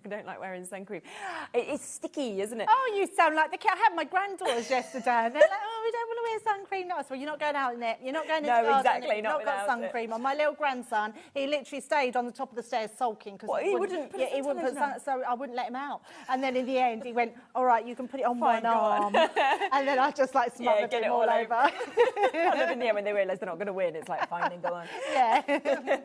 I don't like wearing sun cream. It's sticky, isn't it? Oh, you sound like the kid. I had my granddaughters yesterday, and they're like, "Oh, we don't want to wear sun cream." No, I said, "Well, you're not going out in it. You're not going in the garden. Exactly. You've not got sun cream on." My little grandson, he literally stayed on the top of the stairs sulking because he wouldn't put sun, so I wouldn't let him out. And then in the end, he went, "All right, you can put it on one arm," and then I just like smothered him all over. Kind of in the end, when they realise they're not going to win, it's like, fine, then go on. Yeah.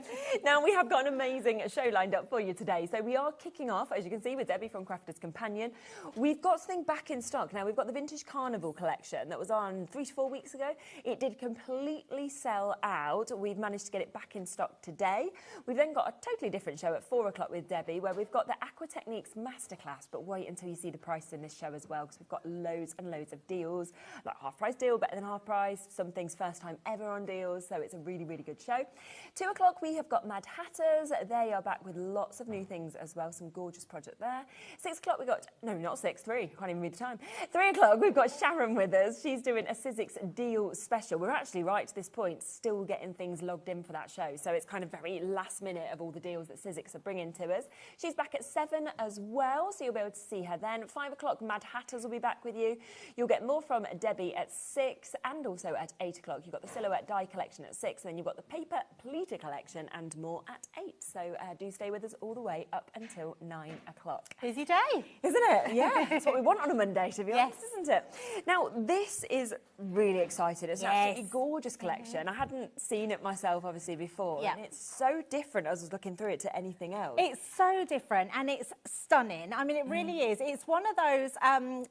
Now, we have got an amazing show lined up for you today. So we are kicking off, as you can see, with Debbie from Crafter's Companion. We've got something back in stock. Now, we've got the Vintage Carnival collection that was on 3 to 4 weeks ago. It did completely sell out. We've managed to get it back in stock today. We've then got a totally different show at 4 o'clock with Debbie, where we've got the Aqua Techniques Masterclass. But wait until you see the price in this show as well, because we've got loads and loads of deals, like half price deal, better than half price, some things first time ever on deals. So it's a really, really good show. 2 o'clock, we have got Mad Hatters. They are back with lots of new things as well. Some gorgeous project there. 6 o'clock, we got, no, not 6, 3. Can't even read the time. 3 o'clock, we've got Sharon with us. She's doing a Sizzix deal special. We're actually right to this point still getting things logged in for that show. So it's kind of very last minute of all the deals that Sizzix are bringing to us. She's back at 7 as well, so you'll be able to see her then. 5 o'clock, Mad Hatters will be back with you. You'll get more from Debbie at 6, and also at 8 o'clock. You've got the Silhouette Die collection at 6, and then you've got the Paper Pleater collection and more at 8. So do stay with us all the way up until 9 o'clock. Busy day. Isn't it? Yeah, that's what we want on a Monday, to be honest, isn't it? Now, this is really exciting. It's an absolutely gorgeous collection. I hadn't seen it myself, obviously, before. And it's so different as I was looking through it to anything else. It's so different, and it's stunning. I mean, it really is. It's one of those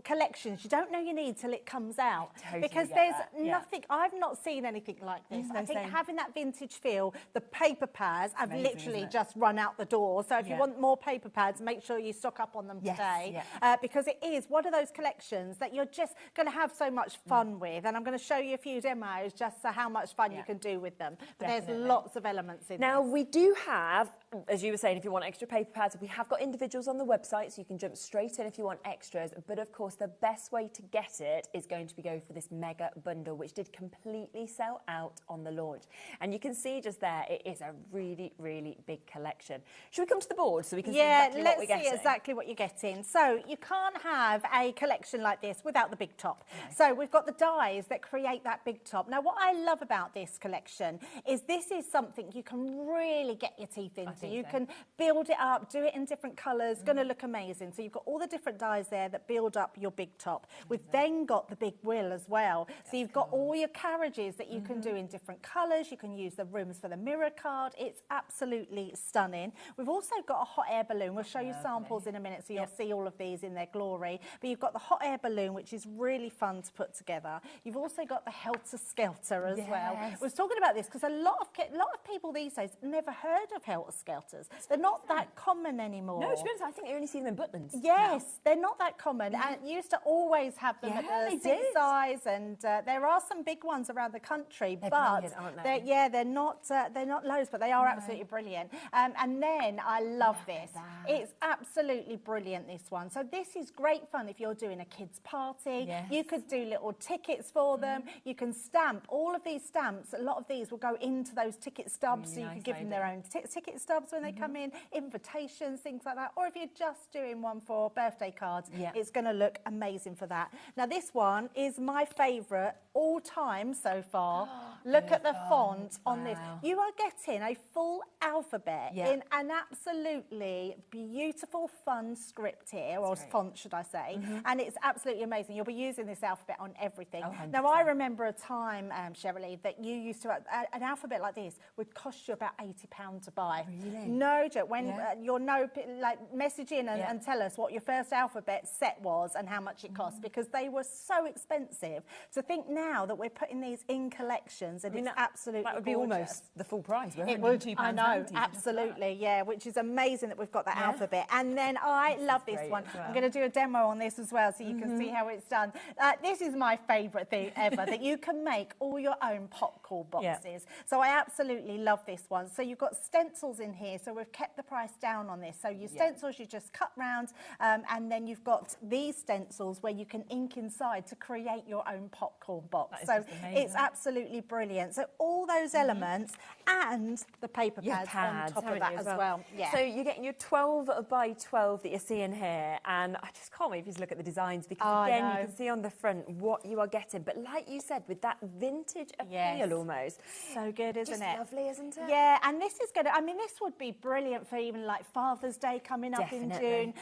collections you don't know you need till it comes out. Totally because there's nothing, I've not seen anything like this. I think having that vintage feel, the paper pads have literally just run out the door. So if you want more paper pads, make sure you stock up on them today. Because it is one of those collections that you're just going to have so much fun with. And I'm going to show you a few demos just for how much fun you can do with them. But there's lots of elements in Now, we do have, as you were saying, if you want extra paper pads, we have got individuals on the website, so you can jump straight in if you want extras. But of course, the best way to get it is going to be go for this mega bundle, which did completely sell out on the launch. And you can see just there, it is a really, really big collection. Should we come to the board so we can see exactly what we're getting? Let's see exactly what you're getting. So you can't have a collection like this without the big top. So we've got the dies that create that big top. Now, what I love about this collection is this is something you can really get your teeth into. You can build it up, do it in different colours, going to look amazing. So you've got all the different dies there that build up your big top. We've then got the big wheel as well. So you've got all your carriages that you can do in different colours. You can use the rooms for the mirror card. It's absolutely stunning. We've also got a hot air balloon. We'll show you samples in a minute, so you'll see all of these in their glory. But you've got the hot air balloon, which is really fun to put together. You've also got the Helter Skelter as well. I was talking about this because a lot of people these days never heard of Helter Skelters. They're not that common anymore. No, to be honest, I think you only see them in Butlins. Yes, they're not that common. And you used to always have them at the same size, and there are some big ones around the country, but aren't they? they're not loads, but they are absolutely brilliant. And then I love this. It's absolutely brilliant, this one. So this is great fun if you're doing a kids' party. You could do little tickets for them. You can stamp all of these stamps. A lot of these will go into those ticket stubs, so you can give them their own ticket stubs when they come in, invitations, things like that. Or if you're just doing one for birthday cards, it's going to look amazing for that. Now, this one is my favourite all time so far. Look at the font on this. You are getting a full alphabet in an absolutely beautiful, fun script here, or font, should I say. And it's absolutely amazing. You'll be using this alphabet on everything. Now, I remember a time, Shirley, that you used to, an alphabet like this would cost you about £80 to buy. Really? No joke. When you'll know, like, message in and tell us what your first alphabet set was and how much it cost, because they were so expensive. To think now that we're putting these in collections, and it's absolutely that would be almost the full price. It would. I know, absolutely, which is amazing that we've got that alphabet. And then I love this one. I'm going to do a demo on this as well, so you can see how it's done. This is my favourite thing ever, that you can make all your own popcorn boxes. So I absolutely love this one. So you've got stencils in here, so we've kept the price down on this. So your stencils you just cut round, and then you've got these stencils where you can ink inside to create your own popcorn box. So it's absolutely brilliant. So all those elements and the paper pads on top of that as well. So you're getting your 12 by 12 that you're seeing here, and I just can't wait for you to look at the designs, because again you can see on the front what you are getting, but like you said, with that vintage appeal almost. So good, isn't it? Lovely, isn't it? Yeah, and this is going to, I mean, this would be brilliant for even like Father's Day coming up in June.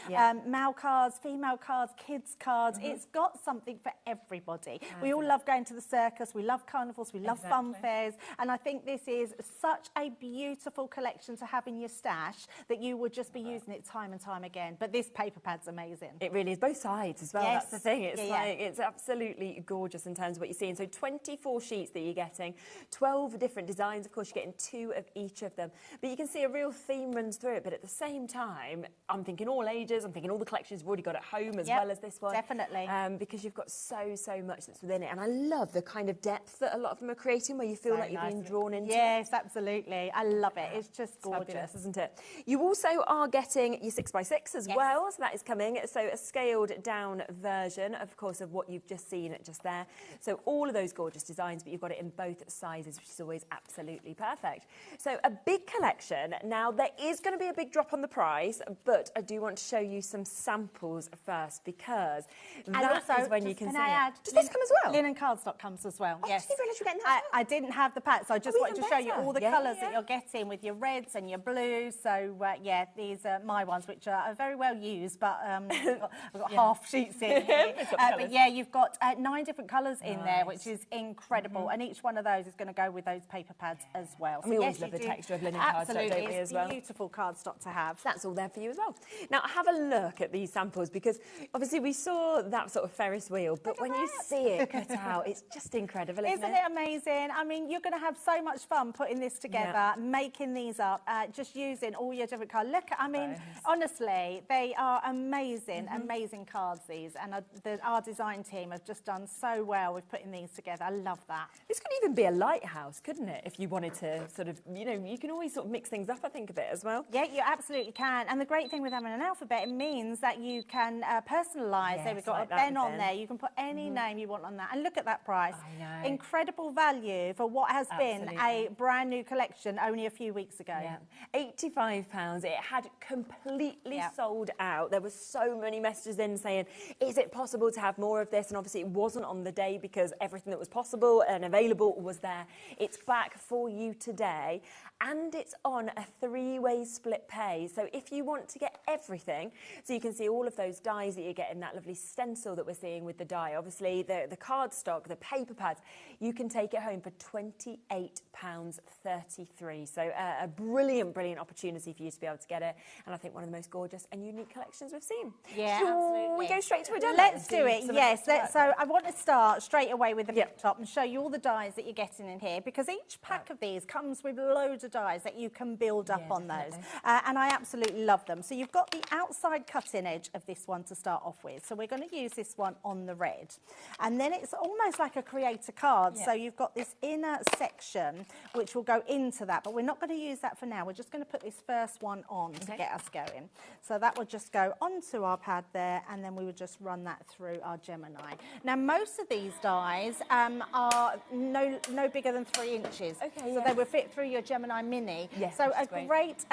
Male cards, female cards, kids cards. It's got something for everybody. We all love going to the circus, we love carnivals, we love fun fairs, and I think this is such a beautiful collection to have in your stash that you would just be using it time and time again. But this paper pad's amazing. It really is, both sides as well. That's the thing. It's it's absolutely gorgeous in terms of what you're seeing. So 24 sheets that you're getting, 12 different designs. Of course, you're getting 2 of each of them. But you can see a real theme runs through it. But at the same time, I'm thinking all ages. I'm thinking all the collections you've already got at home as well as this one. Definitely. Because you've got so much that's within it. And I love the kind of depth that a lot of them are creating, where you feel like you're being drawn into. Yes, absolutely. I love it. It's just gorgeous. Fabulous, isn't it? You also are getting your 6x6 as well. So that is coming. So a scaled down version, of course, of what you've just seen just there. So all of those gorgeous designs, but you've got it in both sizes, which is always absolutely perfect. So a big collection. Now, there is going to be a big drop on the price, but I do want to show you some samples first, because that is when you can see it. Does this come as well? Linen cardstock comes as well, yes. I didn't realise you were getting that. I didn't have the pack, so I just wanted to show you all the colours that you're getting with your reds and your blues. So, yeah, these are my ones, which are very well used, but I've got half sheets in here. But yeah, you've got 9 different colours in there, which is incredible. And each one of those is going to go with those paper pads as well. So we always love the texture of linen cardstock, don't we, as well? Beautiful cardstock to have. That's all there for you as well. Now, have a look at these samples, because obviously we saw that sort of Ferris wheel, but when you see it cut out, it's just incredible, isn't it? Isn't it amazing? I mean, you're going to have so much fun putting this together, making these up, just using all your different colours. Look, I mean, honestly, they are amazing, amazing cards, these. And our design team have just done so well with putting these together. I love that. This could even be a lighthouse, couldn't it? If you wanted to sort of, you know, you can always sort of mix things up, I think, a bit as well. Yeah, you absolutely can. And the great thing with having an alphabet, it means that you can personalise. There we've got a Ben on there. You can put any name you want on that. And look at that price. I know. Incredible value for what has been a brand new collection only a few weeks ago. Yeah. £85. It had completely sold out. There were so many messages in saying, is it possible to have more of this? And obviously it wasn't on the day, because everything that was possible and available was there. It's back for you today, and it's on a 3-way split pay. So if you want to get everything, so you can see all of those dies that you're getting, that lovely stencil that we're seeing with the die, obviously the cardstock, the paper pads, you can take it home for £28.33. So a brilliant opportunity for you to be able to get it, and I think one of the most gorgeous and unique collections we've seen. Yeah, absolutely. We go straight to a demo. Let's do it, yes. So I want to start straight away with the top and show you all the dies that you're getting in here, because each pack of these comes with loads of dies that you can build up on those. And I absolutely love them. So you've got the outside cutting edge of this one to start off with. So we're going to use this one on the red. And then it's almost like a creator card. So you've got this inner section which will go into that, but we're not going to use that for now. We're just going to put this first one on to get us going. So that will just go onto our pad there, and then we would just run that through our Gemini. Now, most of these dies are no bigger than 3 inches. So they will fit through your Gemini Mini. So a great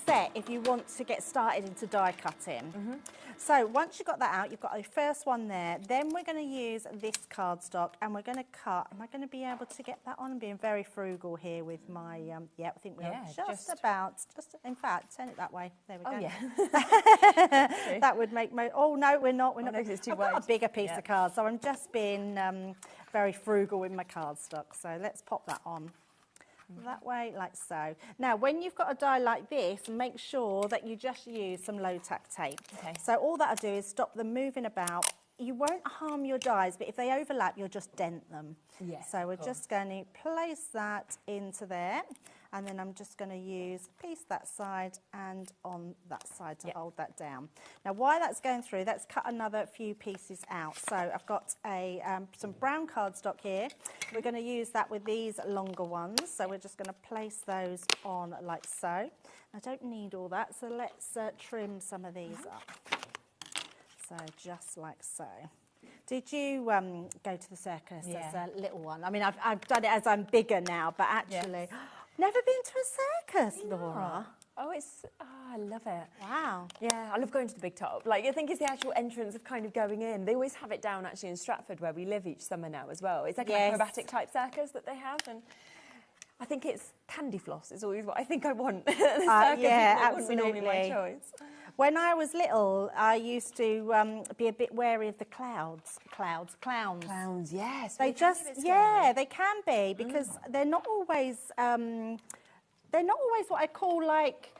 set if you want to get started into die cutting. So once you've got that out, you've got a first one there. Then we're going to use this cardstock, and we're going to cut. Am I going to be able to get that on? I'm being very frugal here with my, I think we're just about, in fact, turn it that way. There we go. That would make oh no, we're not. No, it's too I've got a bigger piece of card, so I'm just being very frugal with my cardstock. So let's pop that on. That way, like so. Now, when you've got a die like this, make sure that you just use some low-tack tape. So all that I do is stop them moving about. You won't harm your dies, but if they overlap, you'll just dent them. So we're just going to place that into there. And then I'm just going to use a piece that side and on that side to hold that down. Now, while that's going through, let's cut another few pieces out. So I've got some brown cardstock here. We're going to use that with these longer ones. So we're just going to place those on like so. I don't need all that, so let's trim some of these up. So just like so. Did you go to the circus as a little one? I mean, I've done it as I'm bigger now, but actually, never been to a circus, Laura. Oh, I love it. Wow. Yeah, I love going to the big top. Like, I think it's the actual entrance of kind of going in. They always have it down actually in Stratford where we live each summer now as well. It's like an acrobatic type circus that they have, and I think it's candy floss is always what I think I want. The circus absolutely. wouldn't be normally my choice. When I was little, I used to be a bit wary of the clowns. Clowns, yes. They just, they can be, because they're not always what I call like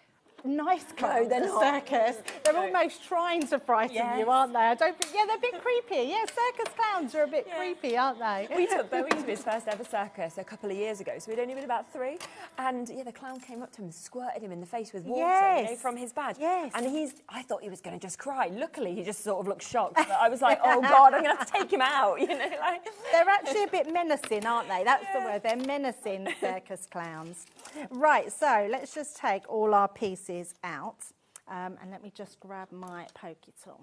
nice clowns. No, they're not. Circus. They're almost trying to frighten you, aren't they? I don't think, they're a bit creepy. Yeah, circus clowns are a bit creepy, aren't they? We took Bowie to his first ever circus a couple of years ago, so we'd only been about 3, and the clown came up to him and squirted him in the face with water from his badge. Yes. And I thought he was going to just cry. Luckily, he just sort of looked shocked. But I was like, oh God, I'm going to have to take him out. Like. They're actually a bit menacing, aren't they? That's the word. They're menacing circus clowns. Right, so let's just take all our pieces out. And let me just grab my pokey tool,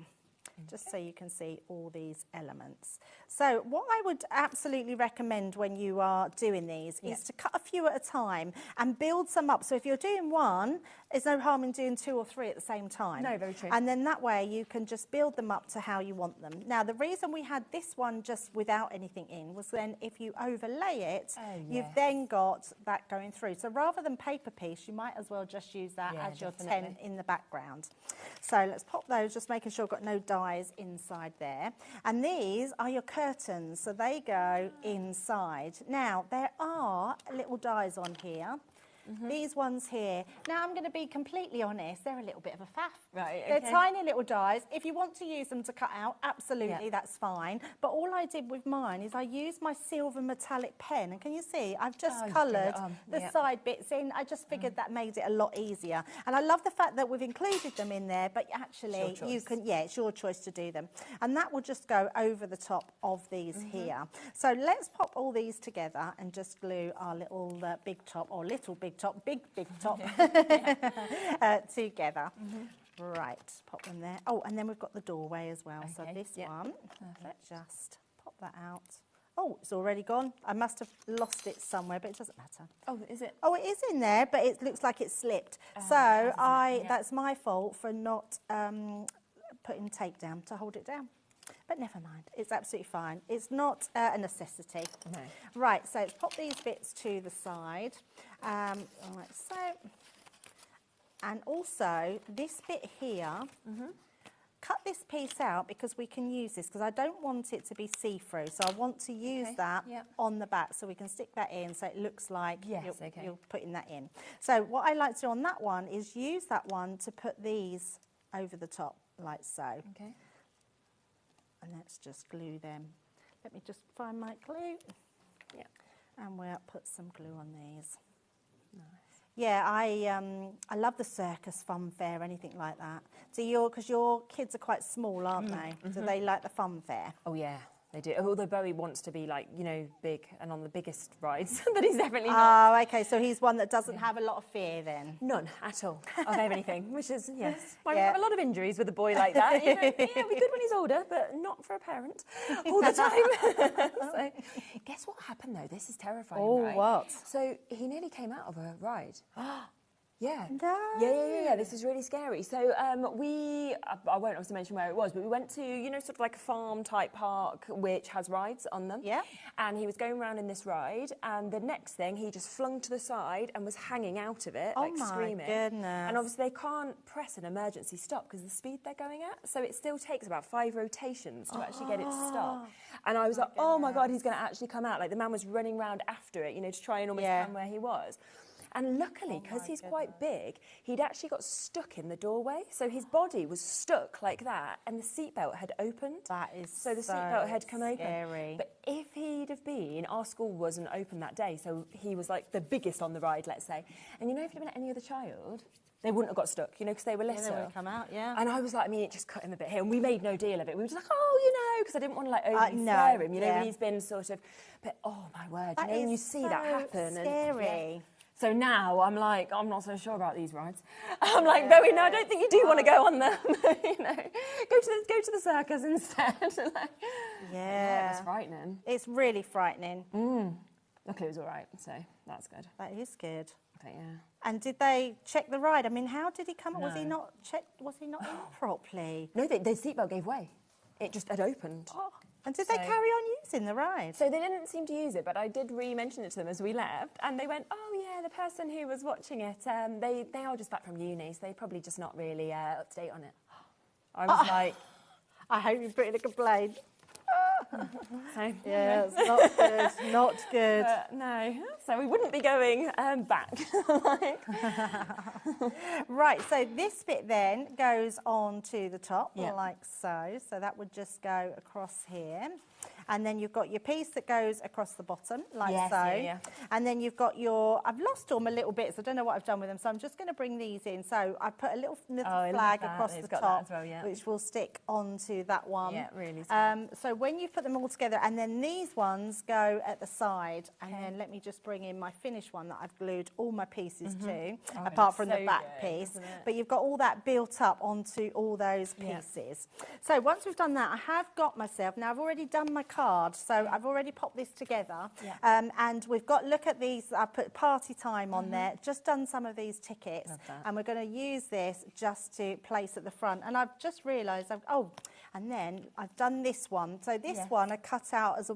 just so you can see all these elements. So what I would absolutely recommend when you are doing these is to cut a few at a time and build some up. So if you're doing one, there's no harm in doing 2 or 3 at the same time. No, very true. And then that way you can just build them up to how you want them. Now, the reason we had this one just without anything in was then if you overlay it, you've then got that going through. So rather than paper piece, you might as well just use that as your tent in the background. So let's pop those, just making sure I've got no dies inside there. And these are your curtains, so they go inside. Now, there are little dies on here. These ones here. Now, I'm going to be completely honest, they're a little bit of a faff. Right, They're tiny little dies. If you want to use them to cut out, absolutely, that's fine. But all I did with mine is I used my silver metallic pen. And can you see, I've just coloured the side bits in. I just figured that made it a lot easier. And I love the fact that we've included them in there, but actually you can, it's your choice to do them. And that will just go over the top of these here. So let's pop all these together and just glue our little big top, or little big top, big top together. Right, pop them there. Oh, and then we've got the doorway as well. So this one, let's just pop that out. Oh, it's already gone. I must have lost it somewhere, but it doesn't matter. Oh, is it? Oh, it is in there, but it looks like it slipped. So that's my fault for not putting tape down to hold it down. But never mind, it's absolutely fine. It's not a necessity. No. Right, so let's pop these bits to the side, like so. And also, this bit here, cut this piece out because we can use this, because I don't want it to be see-through. So I want to use that on the back, so we can stick that in so it looks like you're putting that in. So what I like to do on that one is use that one to put these over the top, like so. Okay. And let's just glue them. Let me just find my glue. Yeah. And we'll put some glue on these. Nice. Yeah, I love the circus fun fair, anything like that. Because your kids are quite small, aren't they? Do they like the fun fair? Oh, yeah. They do. Although Bowie wants to be like, big and on the biggest rides, but he's definitely not. Oh, okay. So he's one that doesn't have a lot of fear then? None at all of anything, which is, Why we have a lot of injuries with a boy like that. Yeah, we're good when he's older, but not for a parent all the time. So, guess what happened though? This is terrifying. Oh, right? what? So he nearly came out of a ride. Yeah. No. Yeah. This is really scary. So I won't obviously mention where it was, but we went to, sort of like a farm type park, which has rides on them. Yeah. And he was going around in this ride, and the next thing he just flung to the side and was hanging out of it, screaming. Oh my goodness. And obviously they can't press an emergency stop because of the speed they're going at. So it still takes about 5 rotations to actually get it to stop. And I was like, oh my God, he's going to actually come out. Like the man was running around after it, to try and almost come where he was. And luckily, because he's quite big, he'd actually got stuck in the doorway. So his body was stuck like that, and the seatbelt had opened. That is so the seatbelt had come scary. open. But if he'd have been, our school wasn't open that day, so he was like the biggest on the ride, let's say. And you know, if it had been any other child, they wouldn't have got stuck, you know, because they were little. Yeah, they would have come out, yeah. And I was like, I mean, it just cut him a bit here. And we made no deal of it. We were just like, oh, you know, because I didn't want to like overly scare him, you know, when he's been sort of, but oh my word, you know, and you see that happen. Scary. And, so now I'm like, I'm not so sure about these rides. I'm like, Bowie, no, I don't think you do want to go on them. You know, go to the circus instead. Like, yeah, it's frightening. It's really frightening. Luckily, it was all right, so that's good. That is good. But yeah. And did they check the ride? I mean, how did he come? No. Was he not checked? Was he not in properly? No, the seatbelt gave way. It just had opened. Oh. And did they carry on using the ride? So they didn't seem to use it, but I did re-mention it to them as we left, and they went, oh yeah, the person who was watching it, they are just back from uni, so they're probably just not really up to date on it. I was like... I hope you put in a complaint. So, yeah, it's not good, not good. No, so we wouldn't be going back. Right, so this bit then goes on to the top, like so. So that would just go across here. And then you've got your piece that goes across the bottom, like so. And then you've got your, I've lost all my little bits, I don't know what I've done with them, so I'm just going to bring these in. So I put a little flag across the top, which will stick onto that one. Yeah, really. So when you put them all together, and then these ones go at the side, and then let me just bring in my finished one that I've glued all my pieces to, apart from the back piece. But you've got all that built up onto all those pieces. So once we've done that, I have got myself, now I've already done my card, so I've already popped this together, and we've got, look at these, I put party time on there, just done some of these tickets, and we're going to use this just to place at the front. And I've just realised, and then I've done this one. So this one I cut out as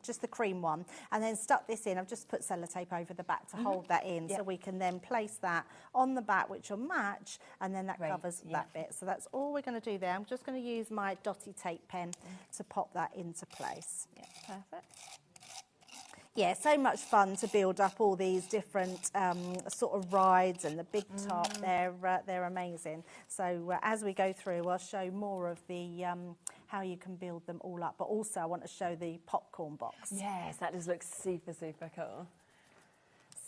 just the cream one, and then stuck this in. I've just put sellotape over the back to hold that in, so we can then place that on the back, which will match, and then that covers that bit. So that's all we're going to do there. I'm just going to use my dotty tape pen to pop that into place. Yeah, perfect. Yeah, so much fun to build up all these different sort of rides and the big top. They're amazing. So as we go through, I'll show more of the how you can build them all up. But also, I want to show the popcorn box. Yes, that just looks super, super cool.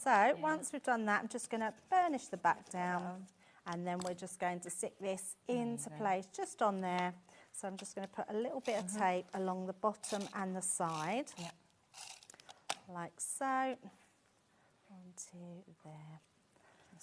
So once we've done that, I'm just going to burnish the back down, and then we're just going to stick this into place just on there. So I'm just going to put a little bit of tape along the bottom and the side. Like so, onto there.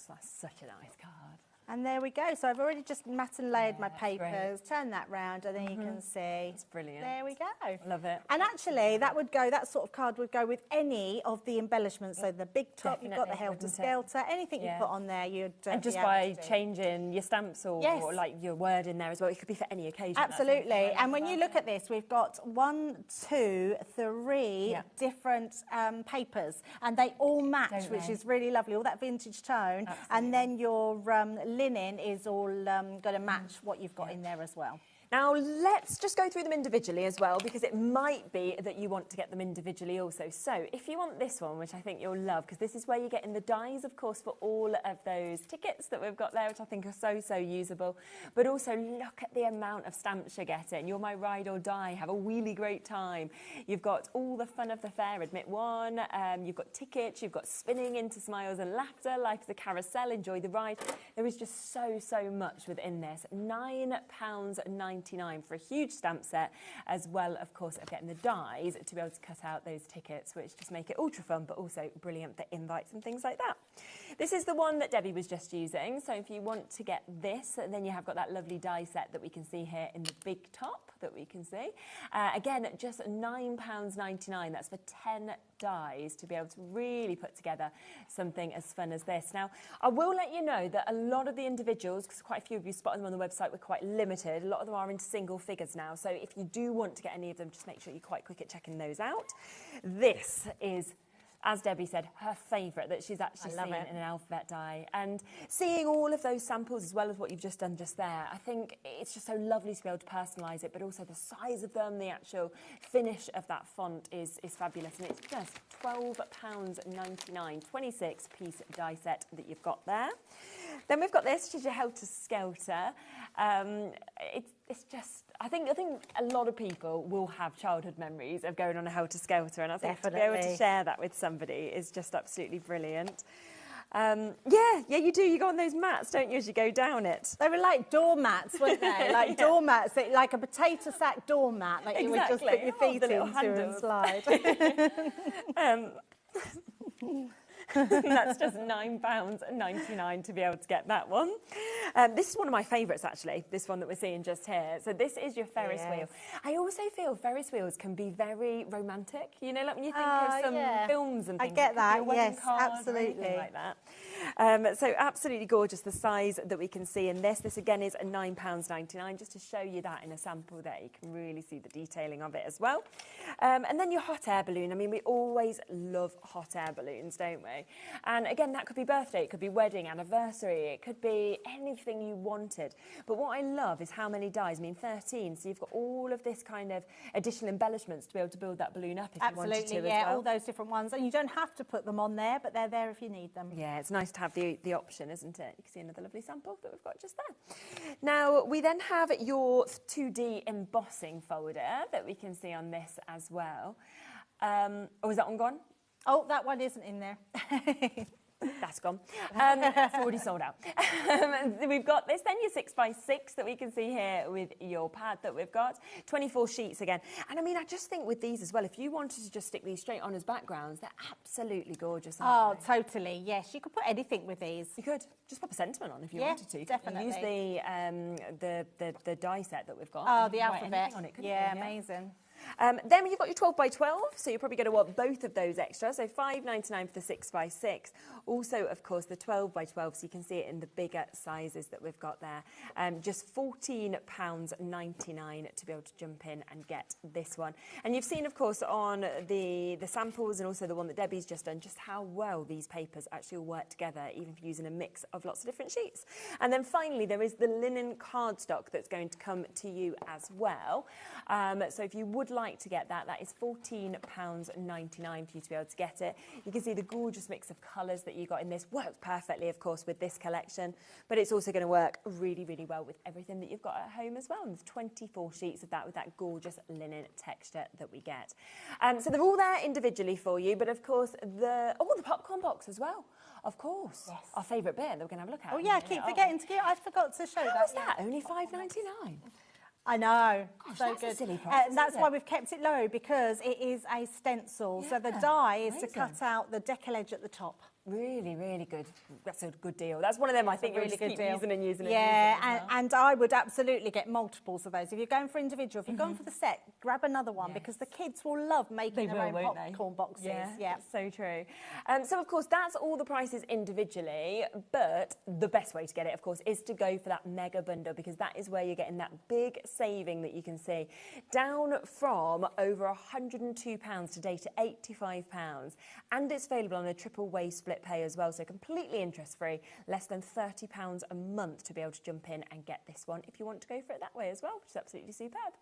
That's such a nice card. And there we go. So I've already just mat and layered my papers, turn that round, and then you can see. It's brilliant. There we go. Love it. And actually, that would go, that sort of card would go with any of the embellishments. So the big top, you've got the Helter Skelter, anything you put on there, you'd and just by changing your stamps or like your word in there as well, it could be for any occasion. Absolutely. And when you look at this, we've got 1, 2, 3 different papers, and they all match, which is really lovely. All that vintage tone, and then your linen is all going to match what you've got in there as well. Now, let's just go through them individually as well, because it might be that you want to get them individually also. So if you want this one, which I think you'll love, because this is where you get in the dies, of course, for all of those tickets that we've got there, which I think are so, so usable. But also look at the amount of stamps you're getting. You're my ride or die. Have a really great time. You've got all the fun of the fair, admit one. You've got tickets. You've got spinning into smiles and laughter. Life is a carousel. Enjoy the ride. There is just so, so much within this. £9.99 for a huge stamp set, as well, of course, of getting the dies to be able to cut out those tickets, which just make it ultra fun, but also brilliant for invites and things like that. This is the one that Debbie was just using. So if you want to get this, then you have got that lovely die set that we can see here in the big top that we can see. Again, just £9.99. That's for 10 dies to be able to really put together something as fun as this. Now, I will let you know that a lot of the individuals, because quite a few of you spotted them on the website, were quite limited. A lot of them are into single figures now. So if you do want to get any of them, just make sure you're quite quick at checking those out. This is as Debbie said, her favourite that she's actually seen in an alphabet die. And seeing all of those samples as well as what you've just done just there, I think it's just so lovely to be able to personalise it, but also the size of them, the actual finish of that font is fabulous. And it's just £12.99, 26-piece die set that you've got there. Then we've got this, which is your Helter Skelter. It's just, I think a lot of people will have childhood memories of going on a Helter Skelter, and I think to be able to share that with somebody is just absolutely brilliant. Yeah, you do. You go on those mats, don't you, as you go down it? They were like doormats, weren't they? Like doormats, like a potato sack doormat, like you would just put your feet into and slide. That's just £9.99 to be able to get that one. This is one of my favourites, actually, this one that we're seeing just here. So this is your Ferris wheel. I also feel Ferris wheels can be very romantic, you know, like when you think of some films and things. I get that, yes, absolutely. Like that. So absolutely gorgeous, the size that we can see in this. This, again, is £9.99, just to show you that in a sample there. You can really see the detailing of it as well. And then your hot air balloon. I mean, we always love hot air balloons, don't we? And again, that could be birthday, it could be wedding, anniversary, it could be anything you wanted. But what I love is how many dies. I mean, 13, so you've got all of this kind of additional embellishments to be able to build that balloon up if you wanted to as well. All those different ones. And you don't have to put them on there, but they're there if you need them. Yeah, it's nice to have the option, isn't it? You can see another lovely sample that we've got just there. Now, we then have your 2D embossing folder that we can see on this as well. Oh, is that one gone? Oh, that one isn't in there. That's gone. It's already sold out. We've got this then, your 6x6 that we can see here with your pad that we've got. 24 sheets again. And I mean, I just think with these as well, if you wanted to just stick these straight on as backgrounds, they're absolutely gorgeous, aren't they? Totally, yes. You could put anything with these. You could. Just pop a sentiment on if you wanted to. Definitely. Use the die set that we've got. Oh, the alphabet. On it, amazing. Then you've got your 12x12, so you're probably going to want both of those extra. So £5.99 for the 6x6. Also, of course, the 12x12, so you can see it in the bigger sizes that we've got there. Just £14.99 to be able to jump in and get this one. And you've seen, of course, on the samples and also the one that Debbie's just done, just how well these papers actually all work together, even if you're using a mix of lots of different sheets. And then finally, there is the linen cardstock that's going to come to you as well. So if you would like to get that, that is £14.99 for you to be able to get it. You can see the gorgeous mix of colours that you got in this. Works perfectly, of course, with this collection, but it's also going to work really, really well with everything that you've got at home as well. And there's 24 sheets of that with that gorgeous linen texture that we get. So they're all there individually for you, but of course, the popcorn box as well. Of course. Yes. Our favourite bit that we're going to have a look at. Oh, yeah, I keep forgetting to get. I forgot to show that. How was that? Only £5.99? I know. Gosh, so that's good. A silly price, and that's why we've kept it low, because it is a stencil. Yeah, so the die is to cut out the decal edge at the top. Really, really good. That's a good deal. That's one of them I think you'll just keep using and using. Yeah, and I would absolutely get multiples of those. If you're going for individual, if you're going for the set, grab another one, because the kids will love making their own popcorn boxes. Yeah, so true. So, of course, that's all the prices individually, but the best way to get it, of course, is to go for that mega bundle, because that is where you're getting that big saving that you can see, down from over £102 today to £85, and it's available on a triple way split pay as well, so completely interest-free, less than £30 a month to be able to jump in and get this one if you want to go for it that way as well, which is absolutely superb.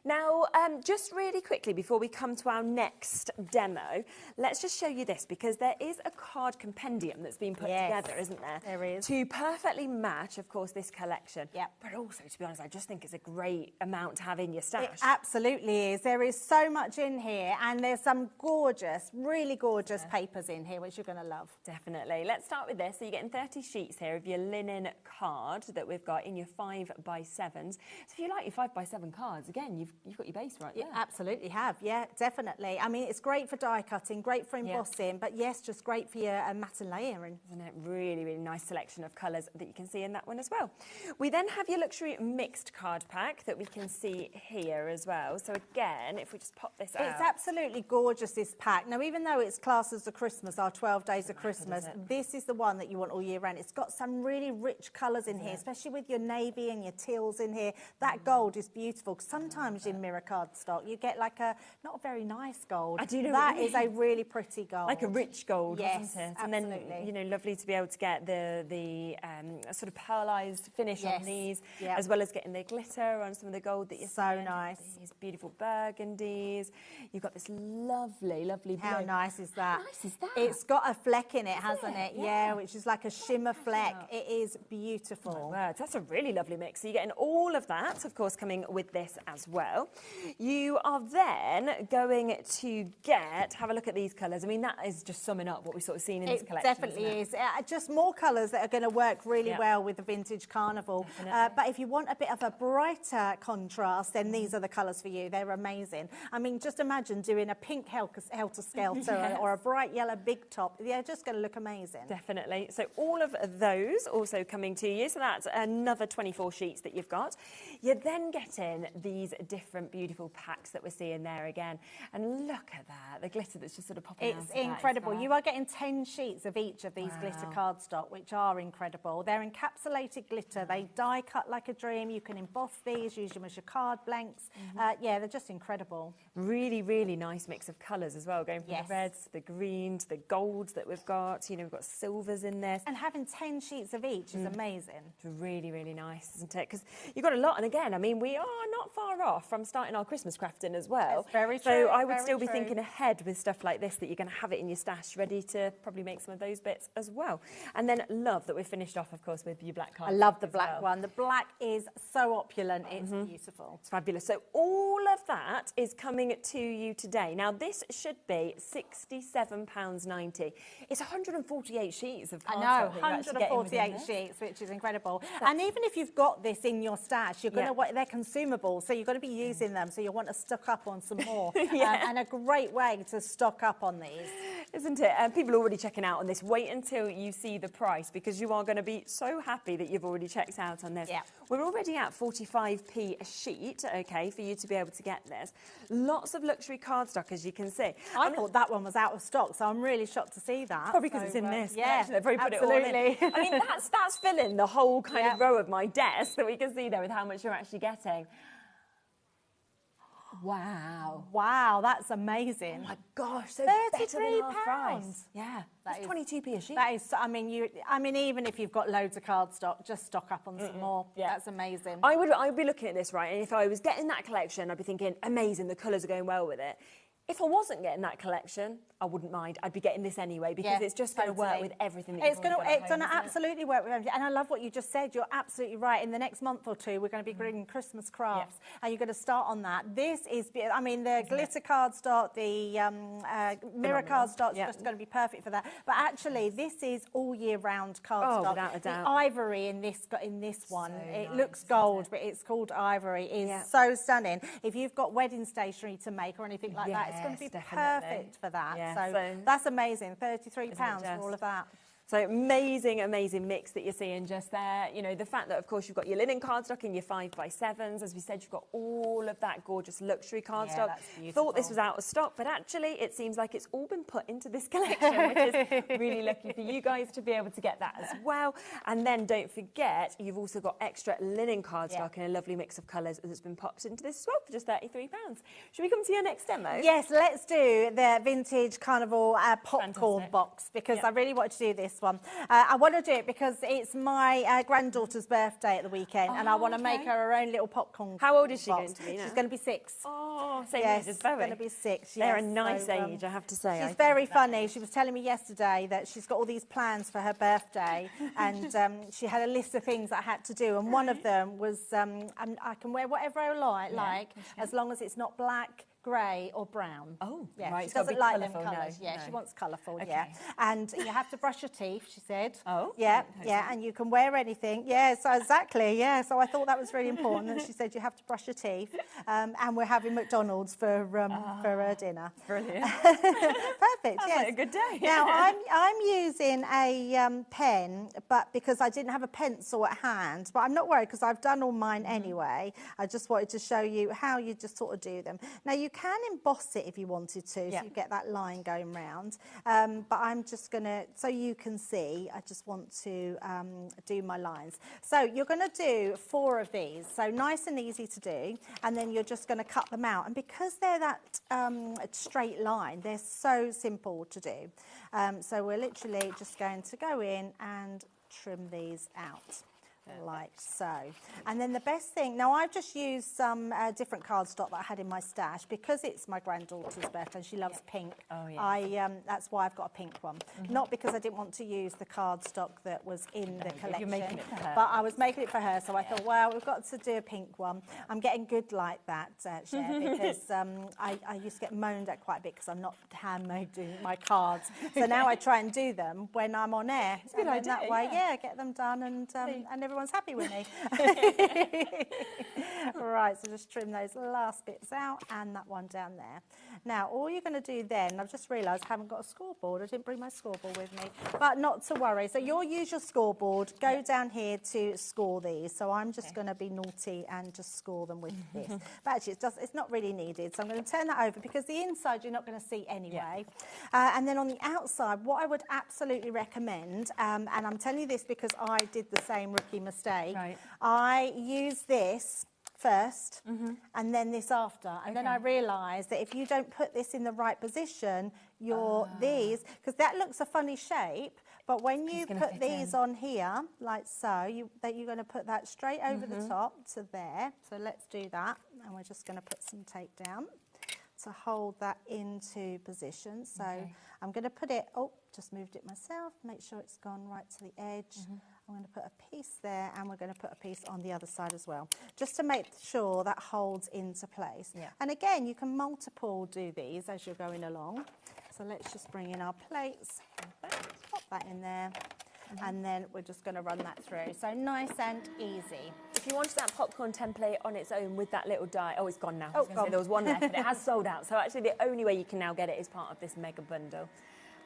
Now, just really quickly before we come to our next demo, let's just show you this, because there is a card compendium that's been put together, isn't there? There is. To perfectly match, of course, this collection. Yep. But also, to be honest, I just think it's a great amount to have in your stash. It absolutely is. There is so much in here, and there's some gorgeous, really gorgeous papers in here, which you're going to love. Definitely. Let's start with this. So you're getting 30 sheets here of your linen card that we've got in your 5x7s. So if you like your 5x7 cards, again, you've got your base right there. You absolutely have, yeah, definitely. I mean, it's great for die cutting, great for embossing, but yes, just great for your matte and layering. Isn't it? Really, really nice selection of colours that you can see in that one as well. We then have your luxury mixed card pack that we can see here as well. So again, if we just pop this out. It's absolutely gorgeous, this pack. Now, even though it's classed as a Christmas, our 12 days of Christmas, this is the one that you want all year round. It's got some really rich colours in here, especially with your navy and your teals in here. That gold is beautiful. Sometimes using mirror cardstock. You get like a, not a very nice gold. I do know that what you is a really pretty gold. Like a rich gold, yes, wasn't it? Absolutely. And then, you know, lovely to be able to get the sort of pearlised finish on these, as well as getting the glitter on some of the gold that you're so nice. These beautiful burgundies. You've got this lovely blue. How nice is that? How nice is that? It's got a fleck in it, hasn't it? Yeah, which is like a shimmer fleck. It is beautiful. Oh, wow, that's a really lovely mix. So you're getting all of that, of course, coming with this as well. You are then going to have a look at these colours. I mean, that is just summing up what we've sort of seen in this collection. It definitely is. Just more colours that are going to work really well with the Vintage Carnival. But if you want a bit of a brighter contrast, then these are the colours for you. They're amazing. I mean, just imagine doing a pink helter-skelter or a bright yellow big top. They're just going to look amazing. Definitely. So all of those also coming to you. So that's another 24 sheets that you've got. You're then getting these different beautiful packs that we're seeing there again. And look at that, the glitter that's just sort of popping out. It's incredible. You are getting 10 sheets of each of these glitter cardstock, which are incredible. They're encapsulated glitter. They die cut like a dream. You can emboss these, use them as your card blanks. Yeah, they're just incredible. Really, really nice mix of colours as well, going from the reds to the green to the golds that we've got. You know, we've got silvers in this. And having 10 sheets of each is amazing. It's really, really nice, isn't it? Because you've got a lot. And again, I mean, we are not far off from starting our Christmas crafting as well. That's very so true. I would still be thinking ahead with stuff like this, that you're going to have it in your stash ready to probably make some of those bits as well. And then love that we've finished off, of course, with your black card. I love the black one. The black is so opulent. It's beautiful. It's fabulous. So all of that is coming to you today. Now, this should be £67.90. It's 148 sheets of cardstock. I know, 148 sheets, which is incredible. And even if you've got this in your stash, you're going to they're consumable, so you're going to be using them, so you'll want to stock up on some more. And a great way to stock up on these. Isn't it? And people are already checking out on this. Wait until you see the price, because you are going to be so happy that you've already checked out on this. We're already at 45p a sheet, okay, for you to be able to get this. Lots of luxury cardstock, as you can see. I thought that one was out of stock, so I'm really shocked to see that. Probably because it's in this. Yeah, they've probably put it all in. I mean, that's filling the whole kind of row of my desk that we can see there with how much you're actually getting. Wow. Wow, that's amazing. Oh my gosh, so £33. Yeah, that's 22p a sheet. That is, I mean, even if you've got loads of cardstock, just stock up on some more. Yeah. That's amazing. I would be looking at this, right, and if I was getting that collection, I'd be thinking, amazing, the colours are going well with it. If I wasn't getting that collection, I wouldn't mind. I'd be getting this anyway, because it's just going to work with everything that it's going to absolutely work with everything. And I love what you just said. You're absolutely right. In the next month or two, we're going to be doing Christmas crafts, and you're going to start on that. This is, I mean, the glitter cardstock, the mirror cardstock is just going to be perfect for that. But actually, this is all year round cardstock. Oh, without a doubt. The ivory in this one, it looks gold, but it's called ivory. Is so stunning. If you've got wedding stationery to make or anything like that, it's going to be perfect for that. So that's amazing. £33 for all of that. So amazing, amazing mix that you're seeing just there. You know, the fact that, of course, you've got your linen cardstock in your 5x7s. As we said, you've got all of that gorgeous luxury cardstock. Yeah, that's beautiful. Thought this was out of stock, but actually it seems like it's all been put into this collection, which is really lucky for you guys to be able to get that as well. And then don't forget, you've also got extra linen cardstock in a lovely mix of colours that's been popped into this as well for just £33. Should we come to your next demo? Yes, let's do the Vintage Carnival popcorn box, because I really want to do this one. I want to do it because it's my granddaughter's birthday at the weekend, and I want to make her own little popcorn. How old is she box. going to be now? She's going to be 6. Oh, same age as Bowie. She's going to be 6. They're a nice age, I have to say. She's very funny. She was telling me yesterday that she's got all these plans for her birthday, and she had a list of things that I had to do, and one of them was I can wear whatever I like, as long as it's not black, grey or brown. Oh, yeah. right. She doesn't like them colours. colours. No, she wants colourful, And you have to brush your teeth, she said. Oh. Yeah, and you can wear anything. Yeah, so exactly, so I thought that was really important. And she said you have to brush your teeth. And we're having McDonald's for dinner. Brilliant. Perfect, That's like a good day. Now, I'm using a pen, but because I didn't have a pencil at hand, but I'm not worried because I've done all mine anyway. I just wanted to show you how you just sort of do them. Now, you can emboss it if you wanted to, so you get that line going round. But I'm just going to, so you can see, I just want to do my lines. So you're going to do 4 of these, so nice and easy to do, and then you're just going to cut them out. And because they're that straight line, they're so simple to do. So we're literally just going to go in and trim these out. Like so. And then the best thing, now I've just used some different cardstock that I had in my stash because it's my granddaughter's birthday and she loves pink. Oh, yeah. That's why I've got a pink one. Not because I didn't want to use the cardstock that was in the collection. You're making it for her. But I was making it for her, so I thought, well, we've got to do a pink one. I'm getting good like that, Cher, because I used to get moaned at quite a bit because I'm not handmade doing my cards. So now I try and do them when I'm on air. It's a good idea, that way, get them done and everyone's happy with me. Right, so just trim those last bits out and that one down there. Now, all you're going to do then, I've just realised I haven't got a scoreboard. I didn't bring my scoreboard with me, but not to worry. So you'll use your scoreboard, go down here to score these. So I'm just going to be naughty and just score them with this. But actually, it's not really needed. So I'm going to turn that over because the inside you're not going to see anyway. And then on the outside, what I would absolutely recommend, and I'm telling you this because I did the same rookie mistake, I use this first and then this after, and then I realised that if you don't put this in the right position, these, because that looks a funny shape, but when you put these on here like so, you're going to put that straight over the top to there. So let's do that, and we're just going to put some tape down to hold that into position. So I'm going to put it, just moved it myself, make sure it's gone right to the edge. I'm going to put a piece there, and we're going to put a piece on the other side as well, just to make sure that holds into place. And again, you can multiple do these as you're going along. So let's just bring in our plates, pop that in there, and then we're just going to run that through. So nice and easy. If you wanted that popcorn template on its own with that little die, it's gone now. I was going to say there was one left, but it has sold out. So actually the only way you can now get it is part of this mega bundle,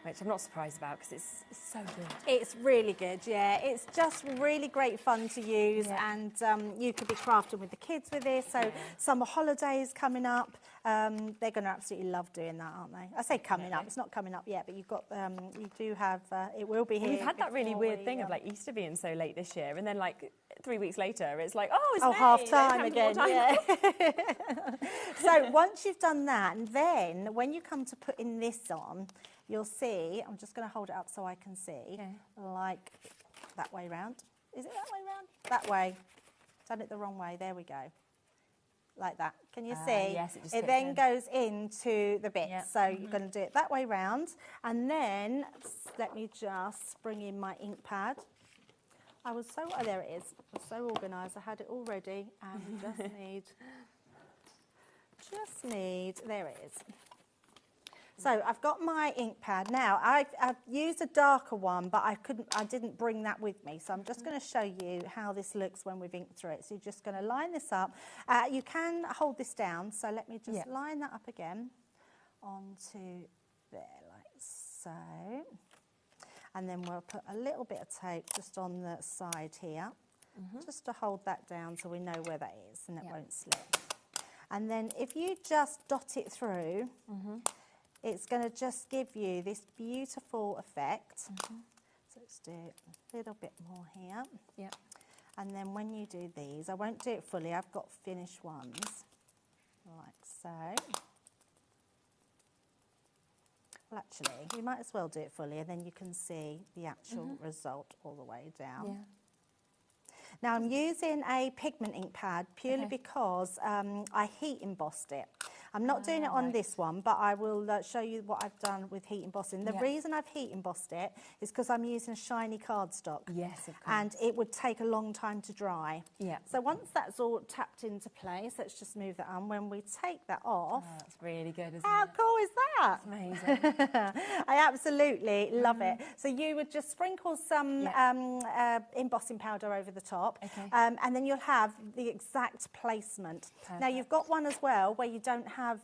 which I'm not surprised about because it's so good. It's really good, It's just really great fun to use, and you could be crafting with the kids with this. So summer holidays coming up, they're going to absolutely love doing that, aren't they? I say coming up, it's not coming up yet, but you've got, you do have, it will be here. We've had that really weird thing of like Easter being so late this year, and then like 3 weeks later, it's like, it's May, half time again. So once you've done that, and then when you come to putting this on, you'll see, I'm just going to hold it up so I can see, like that way round. Is it that way round? That way. Done it the wrong way. There we go. Like that. Can you see? Yes, it then goes into the bits. So you're going to do it that way round. And then let me just bring in my ink pad. I was so, there it is. I was so organised. I had it all ready and just need, there it is. So I've got my ink pad now. I've used a darker one, but I didn't bring that with me. So I'm just going to show you how this looks when we've inked through it. So you're just going to line this up. You can hold this down. So let me just line that up again onto there, like so. And then we'll put a little bit of tape just on the side here, just to hold that down so we know where that is and it won't slip. And then if you just dot it through, it's going to just give you this beautiful effect. So let's do a little bit more here. And then when you do these, I won't do it fully, I've got finished ones, like so. Well, actually, you might as well do it fully, and then you can see the actual result all the way down. Now, I'm using a pigment ink pad purely because I heat embossed it. I'm not doing it on this one, but I will show you what I've done with heat embossing. The reason I've heat embossed it is because I'm using shiny cardstock. Yes, of course. And it would take a long time to dry. So once that's all tapped into place, let's just move that on. When we take that off... Oh, that's really good, isn't it? How cool is that? It's amazing. I absolutely love it. So you would just sprinkle some embossing powder over the top, and then you'll have the exact placement. Now, you've got one as well where you don't have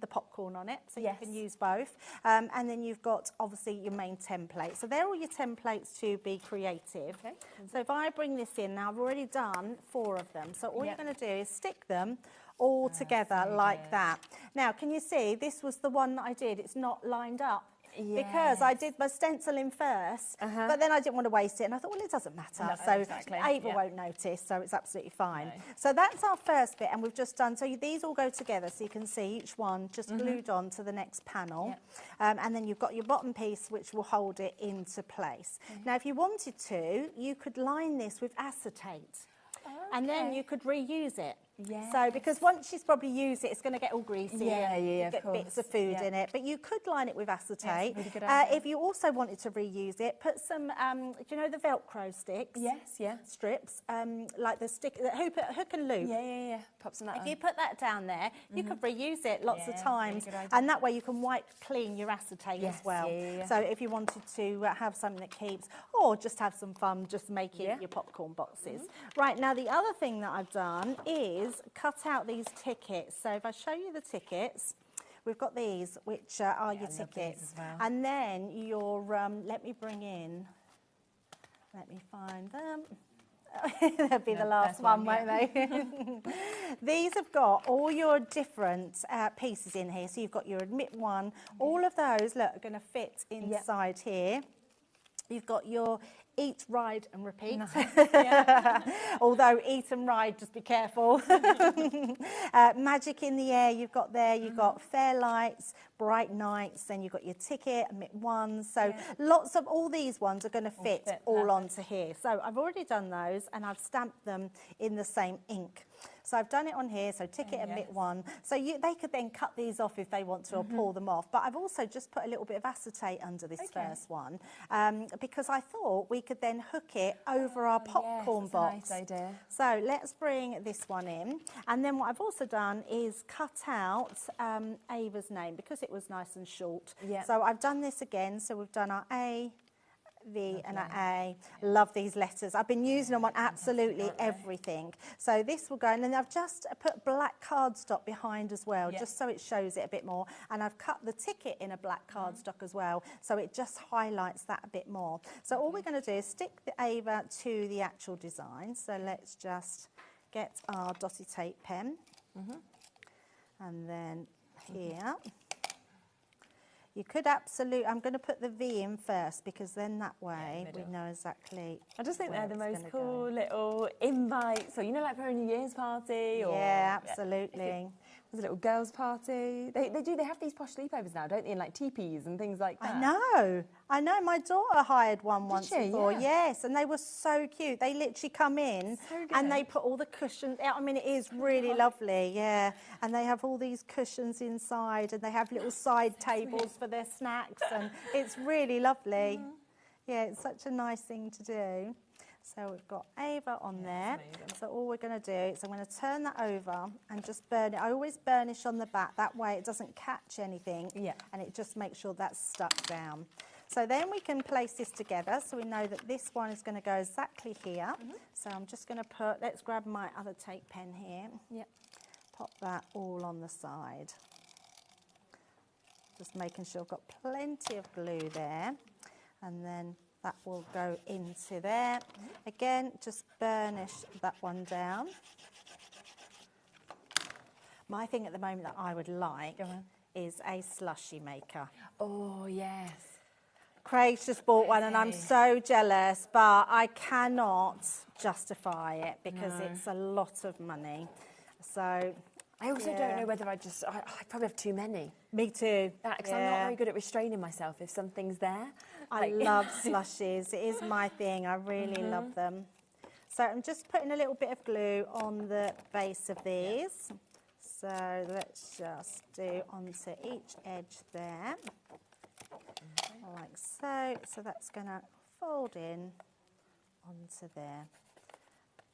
the popcorn on it, so you can use both. And then you've got, obviously, your main template. So they're all your templates to be creative. Okay. So if I bring this in, now I've already done 4 of them. So all you're going to do is stick them all together like that. Now, can you see, this was the one that I did. It's not lined up. Because I did my stencil in first, but then I didn't want to waste it, and I thought, well, it doesn't matter. No, so Ava won't notice, so it's absolutely fine. No. So that's our first bit, and we've just done, so these all go together, so you can see each one just glued on to the next panel. And then you've got your bottom piece, which will hold it into place. Now, if you wanted to, you could line this with acetate, and then you could reuse it. So, because once she's probably used it, it's going to get all greasy and get bits of food in it. But you could line it with acetate. Really good idea. If you also wanted to reuse it, put some, do you know the Velcro sticks? Strips, like the stick, the hook and loop. Pop some of that on. If you put that down there, you could reuse it lots of times. And that way you can wipe clean your acetate as well. So if you wanted to have something that keeps, or just have some fun, just making your popcorn boxes. Right, now the other thing that I've done is cut out these tickets. So if I show you the tickets, we've got these, which are your tickets. And then your, let me find them. They'll be the last one, won't they? These have got all your different pieces in here. So you've got your admit one. All of those, look, are going to fit inside here. You've got your eat, ride and repeat. Although eat and ride, just be careful. Magic in the air, you've got there. You've got fair lights, bright nights, then you've got your ticket, admit ones. So lots of, all these ones are going to fit all onto here. So I've already done those, and I've stamped them in the same ink. So I've done it on here, so ticket, admit one. So they could then cut these off if they want to, or pull them off. But I've also just put a little bit of acetate under this first one, because I thought we could then hook it over our popcorn box. Nice idea. So let's bring this one in. And then what I've also done is cut out Ava's name, because it was nice and short. So I've done this again. So we've done our A, V and an A. Love these letters. I've been using them on absolutely everything. So this will go, and then I've just put black cardstock behind as well, just so it shows it a bit more. And I've cut the ticket in a black cardstock as well, so it just highlights that a bit more. So all we're going to do is stick the Ava to the actual design. So let's just get our dotty tape pen, and then here. You could absolutely, I'm going to put the V in first, because then that way we know exactly. I just think they're the most cool little invites, or, you know, like for a New Year's party. Or, absolutely. There's a little girls' party. They have these posh sleepovers now, don't they, in like teepees and things like that. I know. My daughter hired one once before. Yes, and they were so cute. They literally come in and they put all the cushions out. I mean, it is really lovely, and they have all these cushions inside, and they have little side tables for their snacks, and it's really lovely. Yeah, it's such a nice thing to do. So we've got Ava on there. So all we're going to do is I'm going to turn that over and just burn it. I always burnish on the back. That way it doesn't catch anything. And it just makes sure that's stuck down. So then we can place this together. So we know that this one is going to go exactly here. So I'm just going to put, let's grab my other tape pen here. Pop that all on the side. Just making sure I've got plenty of glue there. And then that will go into there. Again, just burnish that one down. My thing at the moment that I would like is a slushy maker. Oh, yes. Craig's just bought one, and I'm so jealous, but I cannot justify it because it's a lot of money. So I also don't know whether I probably have too many. Me too. Because I'm not very good at restraining myself if something's there. I love slushies. It is my thing. I really love them. So I'm just putting a little bit of glue on the base of these. So let's just do onto each edge there. Like so. So that's going to fold in onto there.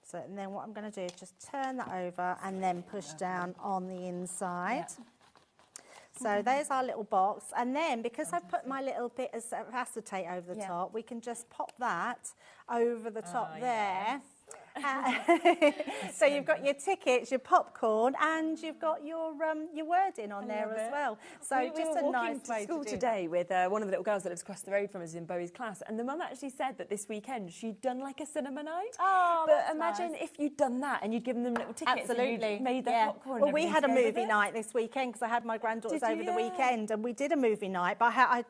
So, and then what I'm going to do is just turn that over and then push down on the inside. So there's our little box. And then, because I've put my little bit of acetate over the top, we can just pop that over the top there. So you've got your tickets, your popcorn, and you've got your wording on there as well. So we just were a nice walking to way school to do today with one of the little girls that lives across the road from us in Bowie's class, and the mum actually said that this weekend she'd done like a cinema night. Oh, but that's imagine nice. if you'd done that and you'd given them little tickets and you'd made their popcorn. Well, we had a movie night. night this weekend because I had my granddaughters over the weekend, and we did a movie night. But I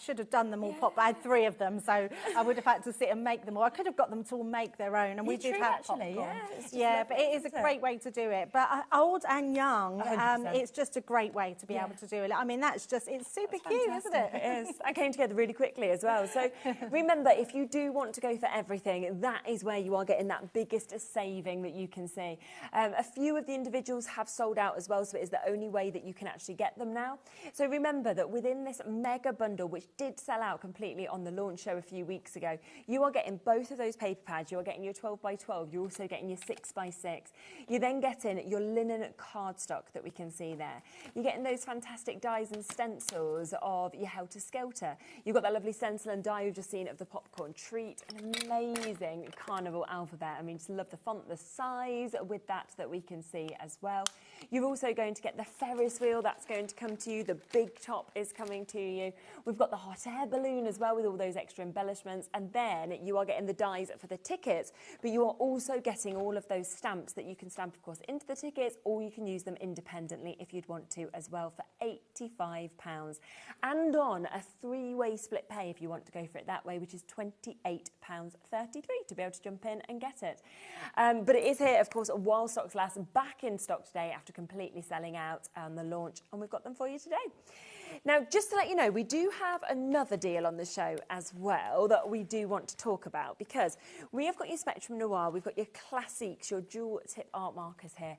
should have done them all pop. But I had 3 of them, so I would have had to sit and make them all. I could have got them to all make their own, and we did have popcorn. But it is a great way to do it. But old and young, it's just a great way to be able to do it. I mean, it's super cute, isn't it? It is. I came together really quickly as well. So remember, if you do want to go for everything, that is where you are getting that biggest saving that you can see. A few of the individuals have sold out as well, so it is the only way that you can actually get them now. So remember that within this mega bundle, which did sell out completely on the launch show a few weeks ago, you are getting both of those paper pads. You are getting your 12 by 12. You're also getting your 6 by 6. You're then getting your linen cardstock that we can see there. You're getting those fantastic dies and stencils of your Helter Skelter. You've got that lovely stencil and die you've just seen of the popcorn treat. An amazing Carnival alphabet. I mean, just love the font, the size with that we can see as well. You're also going to get the Ferris wheel. That's going to come to you. The big top is coming to you. We've got the hot air balloon as well with all those extra embellishments. And then you are getting the dies for the tickets, but you are also getting all of those stamps that you can stamp, of course, into the tickets, or you can use them independently if you'd want to as well for £85. And on a 3-way split pay if you want to go for it that way, which is £28.33 to be able to jump in and get it. But it is here, of course, while stocks last, back in stock today after completely selling out on the launch, and we've got them for you today. Now, just to let you know, we do have another deal on the show as well that we do want to talk about, because we have got your Spectrum Noir, we've got your classiques, your dual tip art markers here.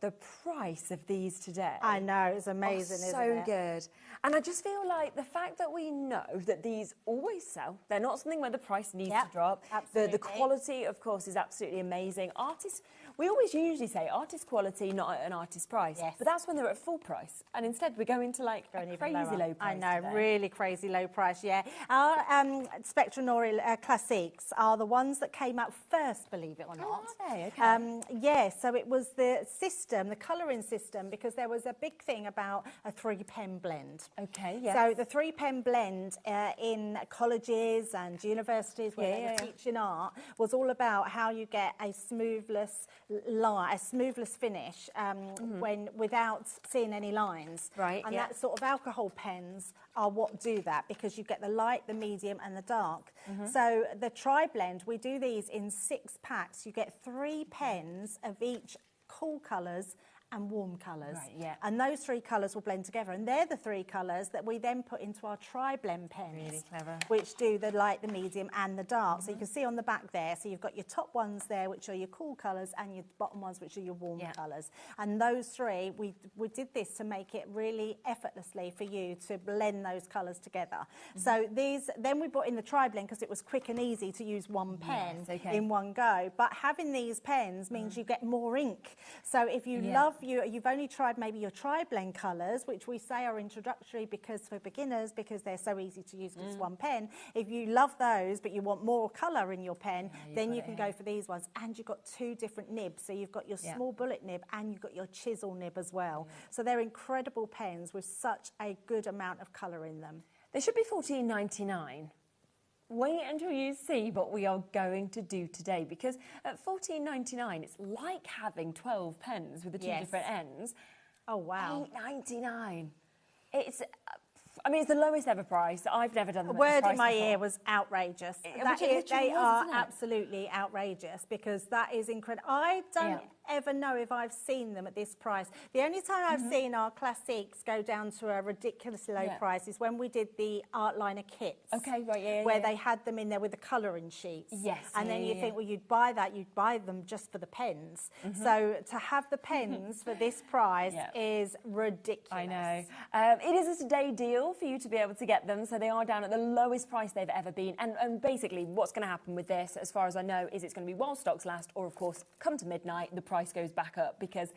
The price of these today, I know, it's amazing, isn't it? So good. And I just feel like the fact that we know that these always sell, they're not something where the price needs to drop. Absolutely. The quality, of course, is absolutely amazing. Artists, we always usually say artist quality, not at an artist price. Yes. But that's when they're at full price. And instead we're going to like a crazy low price. I know, today. really crazy low price, yeah. Our Spectrum Noir Classiques are the ones that came out first, believe it or not. Oh, are they? Okay. Yeah, so it was the system, the colouring system, because there was a big thing about a 3-pen blend. Okay, yes. So the 3-pen blend in colleges and universities where they were teaching art was all about how you get a smoothless line, a smoothless finish when without seeing any lines. Right. And that sort of alcohol pens are what do that, because you get the light, the medium and the dark. So the tri-blend, we do these in 6 packs. You get 3 pens of each cool colours and warm colours. Right, yeah. And those 3 colours will blend together. And they're the 3 colours that we then put into our tri-blend pens. Really clever. Which do the light, the medium and the dark. So you can see on the back there, so you've got your top ones there, which are your cool colours, and your bottom ones, which are your warm colours. And those 3, we did this to make it really effortlessly for you to blend those colours together. So these, then we brought in the tri-blend because it was quick and easy to use one pen in one go. But having these pens means you get more ink. So if you love you've only tried maybe your tri-blend colours, which we say are introductory because for beginners, because they're so easy to use because it's one pen. If you love those, but you want more colour in your pen, then you can go for these ones. And you've got 2 different nibs. So you've got your small bullet nib and you've got your chisel nib as well. So they're incredible pens with such a good amount of colour in them. They should be $14.99. Wait until you see what we are going to do today, because at $14.99 it's like having 12 pens with the 2 different ends. Oh wow. $8.99. It's I mean, it's the lowest ever price. I've never done the word in my ear was outrageous. They are isn't it? Absolutely outrageous, because that is incredible. I don't ever know if I've seen them at this price. The only time I've seen our classics go down to a ridiculously low price is when we did the art liner kits. Okay, right, where they had them in there with the colouring sheets. Yes. And then you think, well, you'd buy them just for the pens. So to have the pens for this price is ridiculous. I know. It is a today deal for you to be able to get them, so they are down at the lowest price they've ever been. And basically what's going to happen with this, as far as I know, is it's going to be while stocks last, or of course come to midnight the price goes back up, because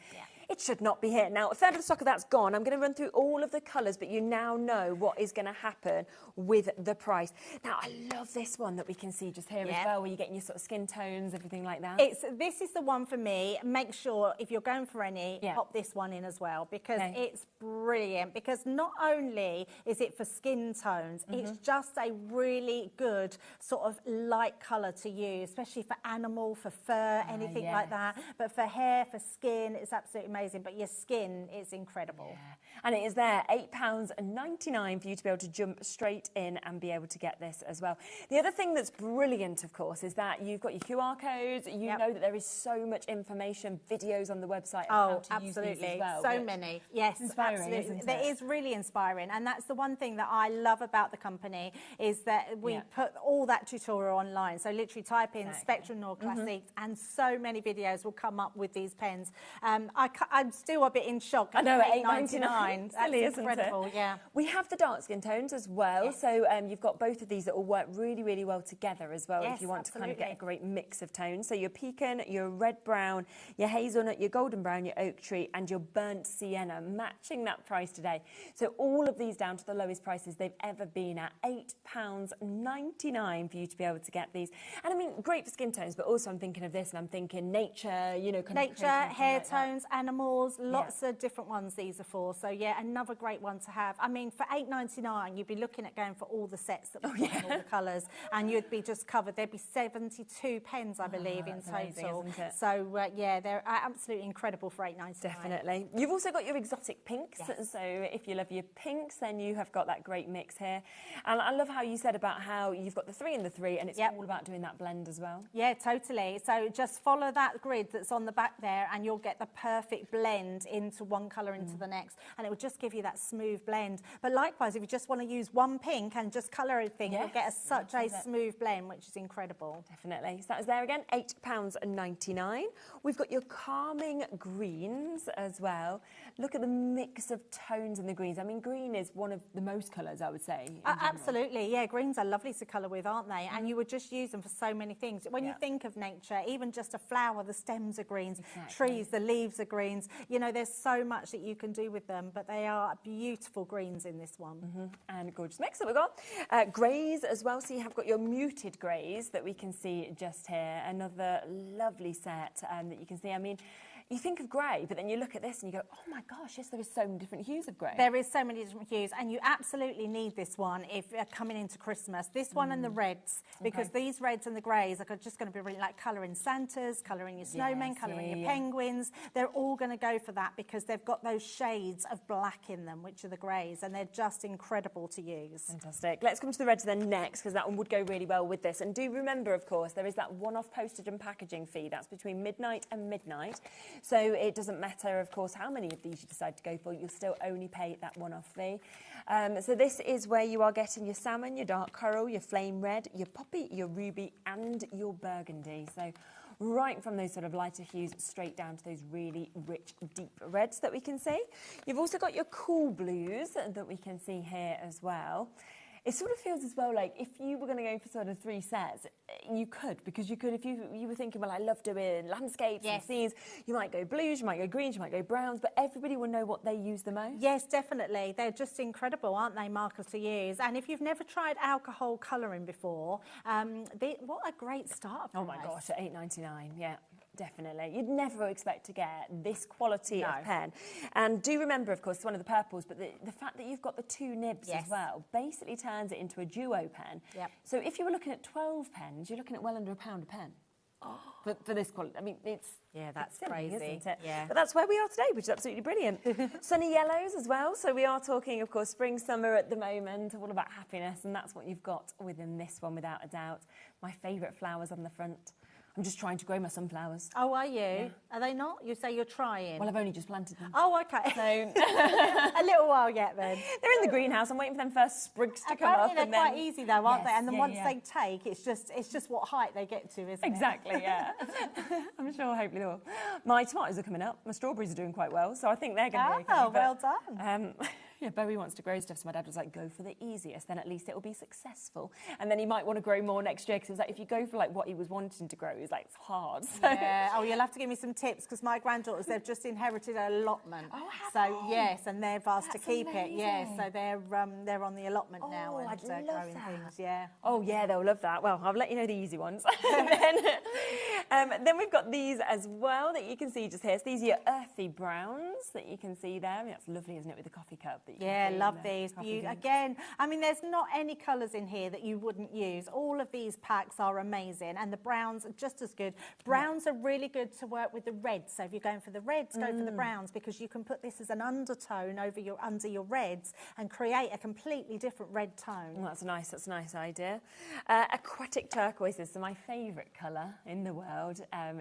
it should not be here. Now, a third of the stock of that's gone. I'm going to run through all of the colours, but you now know what is going to happen with the price. Now, I love this one that we can see just here as well, where you're getting your sort of skin tones, everything like that. This is the one for me. Make sure if you're going for any, pop this one in as well, because it's brilliant. Because not only is it for skin tones, it's just a really good sort of light colour to use, especially for animal, for fur, anything like that. But for hair, for skin, it's absolutely amazing. But your skin is incredible. Yeah. And it is there, £8.99 for you to be able to jump straight in and be able to get this as well. The other thing that's brilliant, of course, is that you've got your QR codes. You know that there is so much information, videos on the website on how to use these as well. So many. Yes, inspiring, absolutely. It is really inspiring. And that's the one thing that I love about the company, is that we put all that tutorial online. So literally type in Spectrum Noir Classics and so many videos will come up with these pens. I'm still a bit in shock. I know, at £8.99. Silly, isn't incredible, it? yeah. We have the dark skin tones as well. So you've got both of these that will work really, really well together as well, if you want to kind of get a great mix of tones. So your pecan, your red brown, your hazelnut, your golden brown, your oak tree, and your burnt sienna, matching that price today. So all of these down to the lowest prices they've ever been at, £8.99 for you to be able to get these. And I mean, great for skin tones, but also I'm thinking of this and I'm thinking nature, you know, kind of nature, hair tones, animals, lots of different ones these are for. So yeah, another great one to have. I mean, for £8.99, you'd be looking at going for all the sets that we've got in all the colours, and you'd be just covered. There'd be 72 pens, I believe, in total. Amazing, isn't it? So yeah, they're absolutely incredible for £8.99. Definitely. You've also got your exotic pinks. So if you love your pinks, then you have got that great mix here. And I love how you said about how you've got the 3 and the 3, and it's all about doing that blend as well. Yeah, totally. So just follow that grid that's on the back there, and you'll get the perfect blend into one colour into the next, and it will just give you that smooth blend. But likewise, if you just want to use one pink and just colour everything, you'll get such a smooth blend, which is incredible. Definitely. So that was there again, £8.99. We've got your calming greens as well. Look at the mix of tones in the greens. I mean, green is one of the most colours, I would say. Absolutely, yeah. Greens are lovely to colour with, aren't they? And you would just use them for so many things. When you think of nature, even just a flower, the stems are greens, trees, the leaves are greens. You know, there's so much that you can do with them, but they are beautiful greens in this one. And gorgeous mix that we've got. Greys as well, so you have got your muted greys that we can see just here. Another lovely set that you can see. I mean, you think of grey, but then you look at this and you go, oh my gosh, yes, there is so many different hues of grey. There is so many different hues, and you absolutely need this one if you're coming into Christmas. This one and the reds, because these reds and the greys are just going to be really like colouring Santas, colouring your snowmen, colouring your penguins. They're all going to go for that because they've got those shades of black in them, which are the greys, and they're just incredible to use. Fantastic. Let's come to the reds then next, because that one would go really well with this. And do remember, of course, there is that one-off postage and packaging fee. That's between midnight and midnight. So it doesn't matter, of course, how many of these you decide to go for. You'll still only pay that one-off fee. So this is where you are getting your salmon, your dark coral, your flame red, your poppy, your ruby, and your burgundy. So right from those sort of lighter hues straight down to those really rich, deep reds that we can see. You've also got your cool blues that we can see here as well. It sort of feels as well like if you were going to go for sort of 3 sets, you could, because you could, if you were thinking, well, I love doing landscapes and scenes, you might go blues, you might go greens, you might go browns, but everybody will know what they use the most. Yes, definitely. They're just incredible, aren't they, Marco, to use? And if you've never tried alcohol colouring before, what a great start. Oh my gosh, at £8.99, yeah. Definitely. You'd never expect to get this quality of pen. And do remember, of course, it's one of the purples, but the fact that you've got the 2 nibs as well basically turns it into a duo pen. So if you were looking at 12 pens, you're looking at well under £1 a pen. For this quality. I mean, it's... Yeah, that's silly, crazy. Isn't it? Yeah. But that's where we are today, which is absolutely brilliant. Sunny yellows as well. So we are talking, of course, spring, summer at the moment, all about happiness, and that's what you've got within this one, without a doubt. My favourite flowers on the front. I'm just trying to grow my sunflowers. Oh, are you? Yeah. Are they not? You say you're trying. Well, I've only just planted them. Oh, okay. So a little while yet then. They're in the greenhouse. I'm waiting for them first sprigs to come up. They're quite easy though, aren't they? And then once they take, it's just what height they get to, isn't it? Exactly, yeah. I'm sure hopefully they will. My tomatoes are coming up. My strawberries are doing quite well, so I think they're going to be okay. Oh, well done. Yeah, Bowie wants to grow stuff, so my dad was like, go for the easiest, then at least it'll be successful. And then he might want to grow more next year, because it was like, if you go for like what he was wanting to grow, it was like, it's hard. So. Yeah, oh, you'll have to give me some tips, because my granddaughters, they've just inherited an allotment. Oh, have so they? yes, and they've asked That's to keep it. Yeah, amazing. so they're on the allotment now and I'd love growing that. things. Yeah. Oh yeah, they'll love that. Well, I'll let you know the easy ones. Then we've got these as well that you can see just here. So these are your earthy browns that you can see there. I mean, that's lovely, isn't it, with the coffee cup? That you Yeah, can see love in the these. coffee drinks. Again, I mean, there's not any colours in here that you wouldn't use. All of these packs are amazing, and the browns are just as good. Browns are really good to work with the reds. So if you're going for the reds, go for the browns, because you can put this as an undertone under your reds and create a completely different red tone. Well, that's a nice idea. Aquatic turquoises. So my favourite colour in the world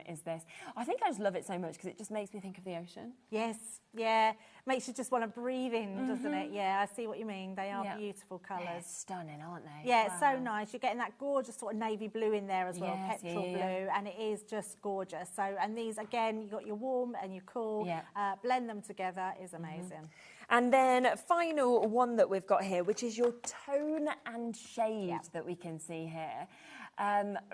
is this. I think I just love it so much because it just makes me think of the ocean. Yes, yeah. Makes you just want to breathe in, doesn't it? Yeah, I see what you mean. They are beautiful colours. They're stunning, aren't they? Yeah, it's so nice. You're getting that gorgeous sort of navy blue in there as well, Yes, petrol blue, and it is just gorgeous. So, and these, again, you've got your warm and your cool. Yeah. Blend them together is amazing. And then final one that we've got here, which is your tone and shade that we can see here.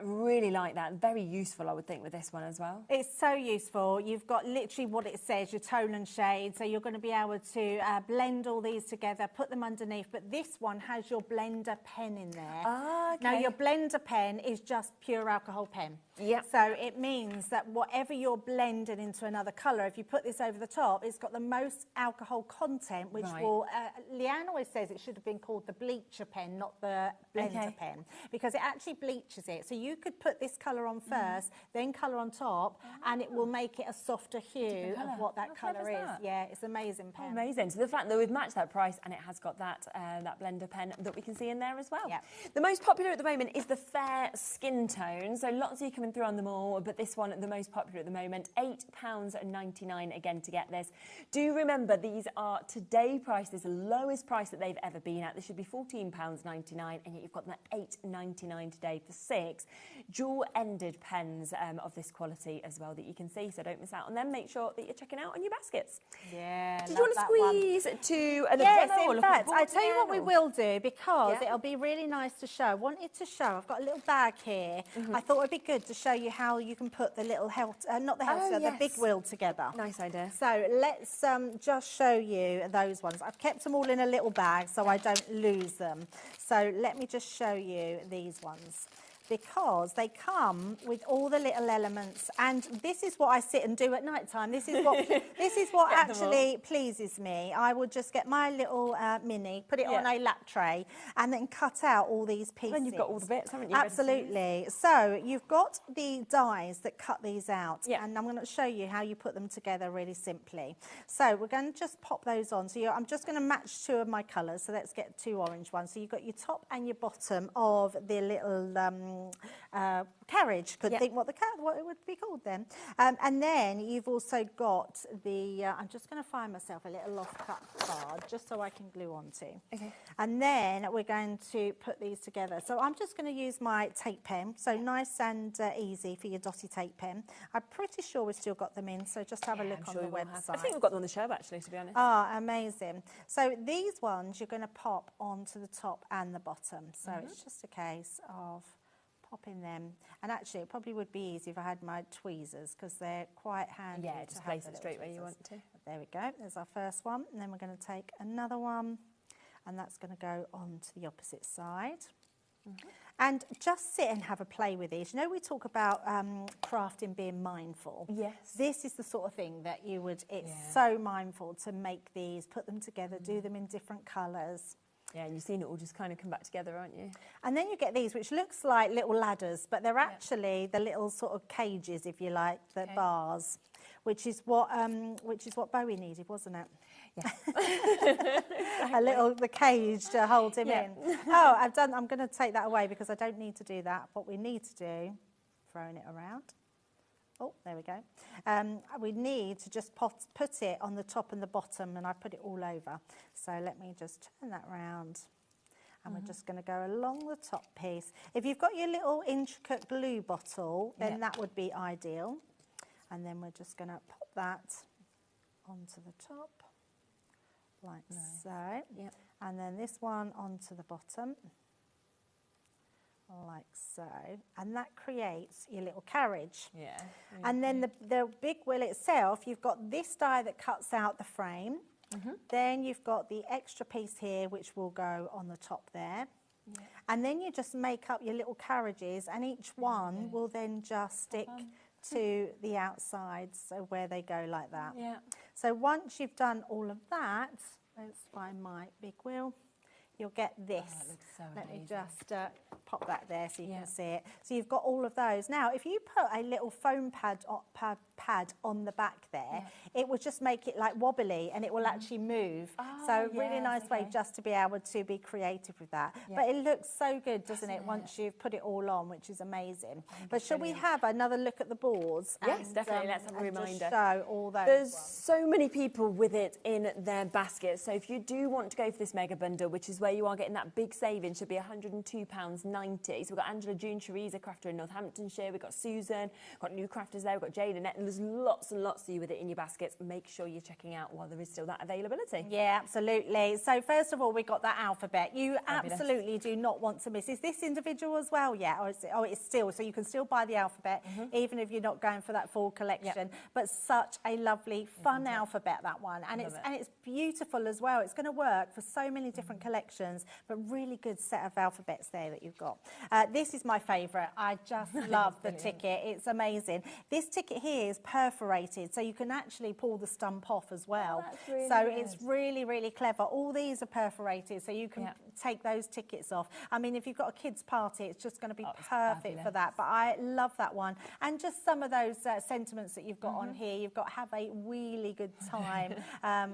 Really like that. Very useful, I would think, with this one as well. It's so useful. You've got literally what it says, your tone and shade. So you're going to be able to blend all these together, put them underneath. But this one has your blender pen in there. Ah, okay. Now, your blender pen is just pure alcohol pen. Yep. So it means that whatever you're blending into another colour, if you put this over the top, it's got the most alcohol content, which will... Leanne always says it should have been called the bleacher pen, not the blender pen, because it actually bleaches it. So you could put this colour on first, then colour on top, and it will make it a softer hue of what that colour is. Yeah, it's an amazing pen. Oh, amazing. So the fact that we've matched that price and it has got that that blender pen that we can see in there as well. Yep. The most popular at the moment is the fair skin tone. So lots of you coming through on them all, but this one, the most popular at the moment, £8.99 again to get this. Do remember, these are today prices, the lowest price that they've ever been at. This should be £14.99, and yet you've got them at £8.99 today for 6 dual-ended pens of this quality as well that you can see, so don't miss out on them. Make sure that you're checking out on your baskets. Yeah, Did you want to squeeze to another Yes, demo? in fact, I tell you what we will do, because Yeah. it'll be really nice to show. I wanted to show, I've got a little bag here. I thought it'd be good to show you how you can put the little the big wheel together. Nice idea. So let's just show you those ones. I've kept them all in a little bag so I don't lose them. So let me just show you these ones, because they come with all the little elements, and this is what I sit and do at night time. This is what actually pleases me. I would just get my little mini, put it on a lap tray, and then cut out all these pieces. And you've got all the bits, haven't you? Absolutely. So you've got the dies that cut these out, and I'm going to show you how you put them together really simply. So we're going to just pop those on. So I'm just going to match 2 of my colours. So let's get 2 orange ones. So you've got your top and your bottom of the little carriage. Could think what it would be called then. And then you've also got the, I'm just going to find myself a little lost cut card just so I can glue onto. Okay. And then we're going to put these together. So I'm just going to use my tape pen. So nice and easy for your dotty tape pen. I'm pretty sure we've still got them in, so just have a look on the website. I think we've got them on the show, actually, to be honest. Ah, amazing. So these ones you're going to pop onto the top and the bottom. So it's just a case of popping them, and actually it probably would be easy if I had my tweezers, because they're quite handy. Yeah, just place it straight where you want to. There we go, there's our first one, and then we're going to take another one, and that's going to go on to the opposite side. And just sit and have a play with these. You know, we talk about crafting being mindful. Yes. This is the sort of thing that you would, it's so mindful to make these, put them together, do them in different colours. Yeah, and you've seen it all just kind of come back together, aren't you? And then you get these, which looks like little ladders, but they're actually the little sort of cages, if you like, the bars, which is what Bowie needed, wasn't it? Yeah. The cage to hold him in. Oh, I'm going to take that away because I don't need to do that. What we need to do, throwing it around. Oh, there we go. We need to just put it on the top and the bottom, and I put it all over. So let me just turn that round, and we're just going to go along the top piece. If you've got your little intricate glue bottle, then that would be ideal. And then we're just going to pop that onto the top, like so. Yep. And then this one onto the bottom, like so. And that creates your little carriage. Yeah. And then the big wheel itself, you've got this die that cuts out the frame. Then you've got the extra piece here, which will go on the top there. Yeah. And then you just make up your little carriages, and each one will then just stick to the outside, so where they go like that. Yeah. So once you've done all of that, let's find my big wheel. You'll get this. Oh, that looks so Let amazing. me just pop that there so you can see it. So you've got all of those. Now, if you put a little foam pad on the back there, it will just make it like wobbly, and it will actually move. Oh, so really nice way just to be able to be creative with that. But it looks so good, doesn't it, once you've put it all on, which is amazing. But shall we have another look at the boards? Yes, definitely. Let's have a reminder. Just show all those. There's so many people with it in their baskets. So if you do want to go for this mega bundle, which is where you are getting that big saving, should be £102.90. So we've got Angela, June, Teresa, crafter in Northamptonshire. We've got Susan, got new crafters there. We've got Jade, Annette, and there's lots and lots of you with it in your baskets. Make sure you're checking out while there is still that availability. Yeah, absolutely. So first of all, we got that alphabet. You absolutely do not want to miss. Is this individual as well? Yeah, or is it, oh, it's still. So you can still buy the alphabet, even if you're not going for that full collection. But such a lovely, fun alphabet, that one, and it's beautiful as well. It's going to work for so many different collections, but really good set of alphabets there that you've got. This is my favourite. I just love the ticket. It's amazing. This ticket here is perforated, so you can actually pull the stump off as well. Oh, really so good. It's really, really clever. All these are perforated, so you can take those tickets off. I mean, if you've got a kids' party, it's just going to be perfect for that. But I love that one. And just some of those sentiments that you've got on here. You've got have a really good time. I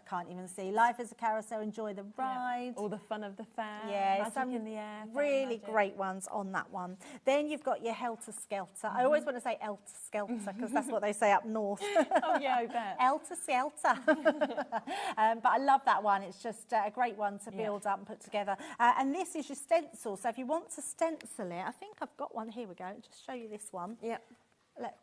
can't even see. Life is a carousel. Enjoy the ride. All the fun of the fair. Yeah, magic some in the air. really great ones on that one. Then you've got your Helter Skelter. I always want to say Elter Skelter because that's what they say up north. Oh yeah, I bet. Elter Skelter. But I love that one. It's just a great one to build up and put together. And this is your stencil. So if you want to stencil it, I think I've got one. Here we go. Just show you this one. Yep.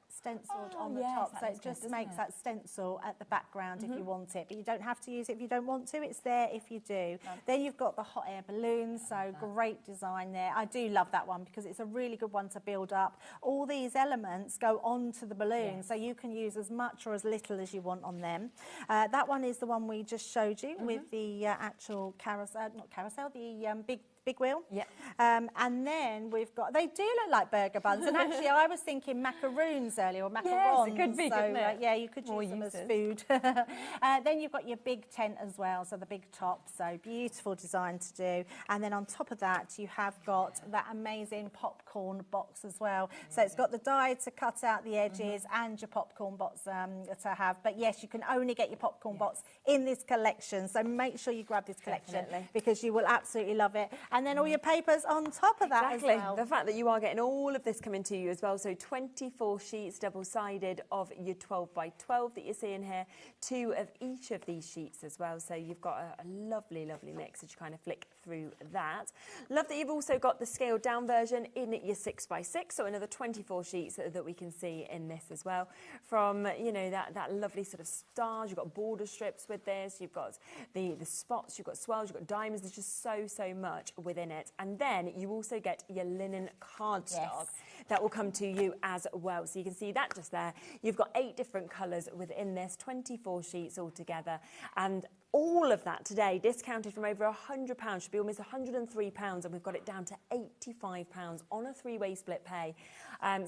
Stenciled on the top, so it just makes that stencil at the background if you want it, but you don't have to use it if you don't want to. It's there if you do. Then you've got the hot air balloons, so great design there. I do love that one because it's a really good one to build up. All these elements go onto the balloon, so you can use as much or as little as you want on them. That one is the one we just showed you with the actual carousel, not carousel, the big wheel. Yeah. And then we've got, they do look like burger buns. And actually, I was thinking macaroons earlier, or macarons. Yes, it could be, couldn't it? Yeah, you could use them as food. Then you've got your big tent as well, so the big top. So beautiful design to do. And then on top of that, you have got that amazing popcorn box as well. So it's got the die to cut out the edges and your popcorn box to have. But yes, you can only get your popcorn box in this collection. So make sure you grab this collection because you will absolutely love it. And then all your papers on top of that as well. The fact that you are getting all of this coming to you as well. So 24 sheets double-sided of your 12 by 12 that you're seeing here. 2 of each of these sheets as well. So you've got a lovely, lovely mix as you kind of flick through that. Love that you've also got the scaled down version in your 6 by 6. So another 24 sheets that we can see in this as well. From, you know, that lovely sort of stars. You've got border strips with this. You've got the spots. You've got swirls. You've got diamonds. There's just so much within it. And then you also get your linen cardstock that will come to you as well. So you can see that just there. You've got 8 different colours within this, 24 sheets altogether. And all of that today discounted from over £100, should be almost £103, and we've got it down to £85 on a 3-way split pay.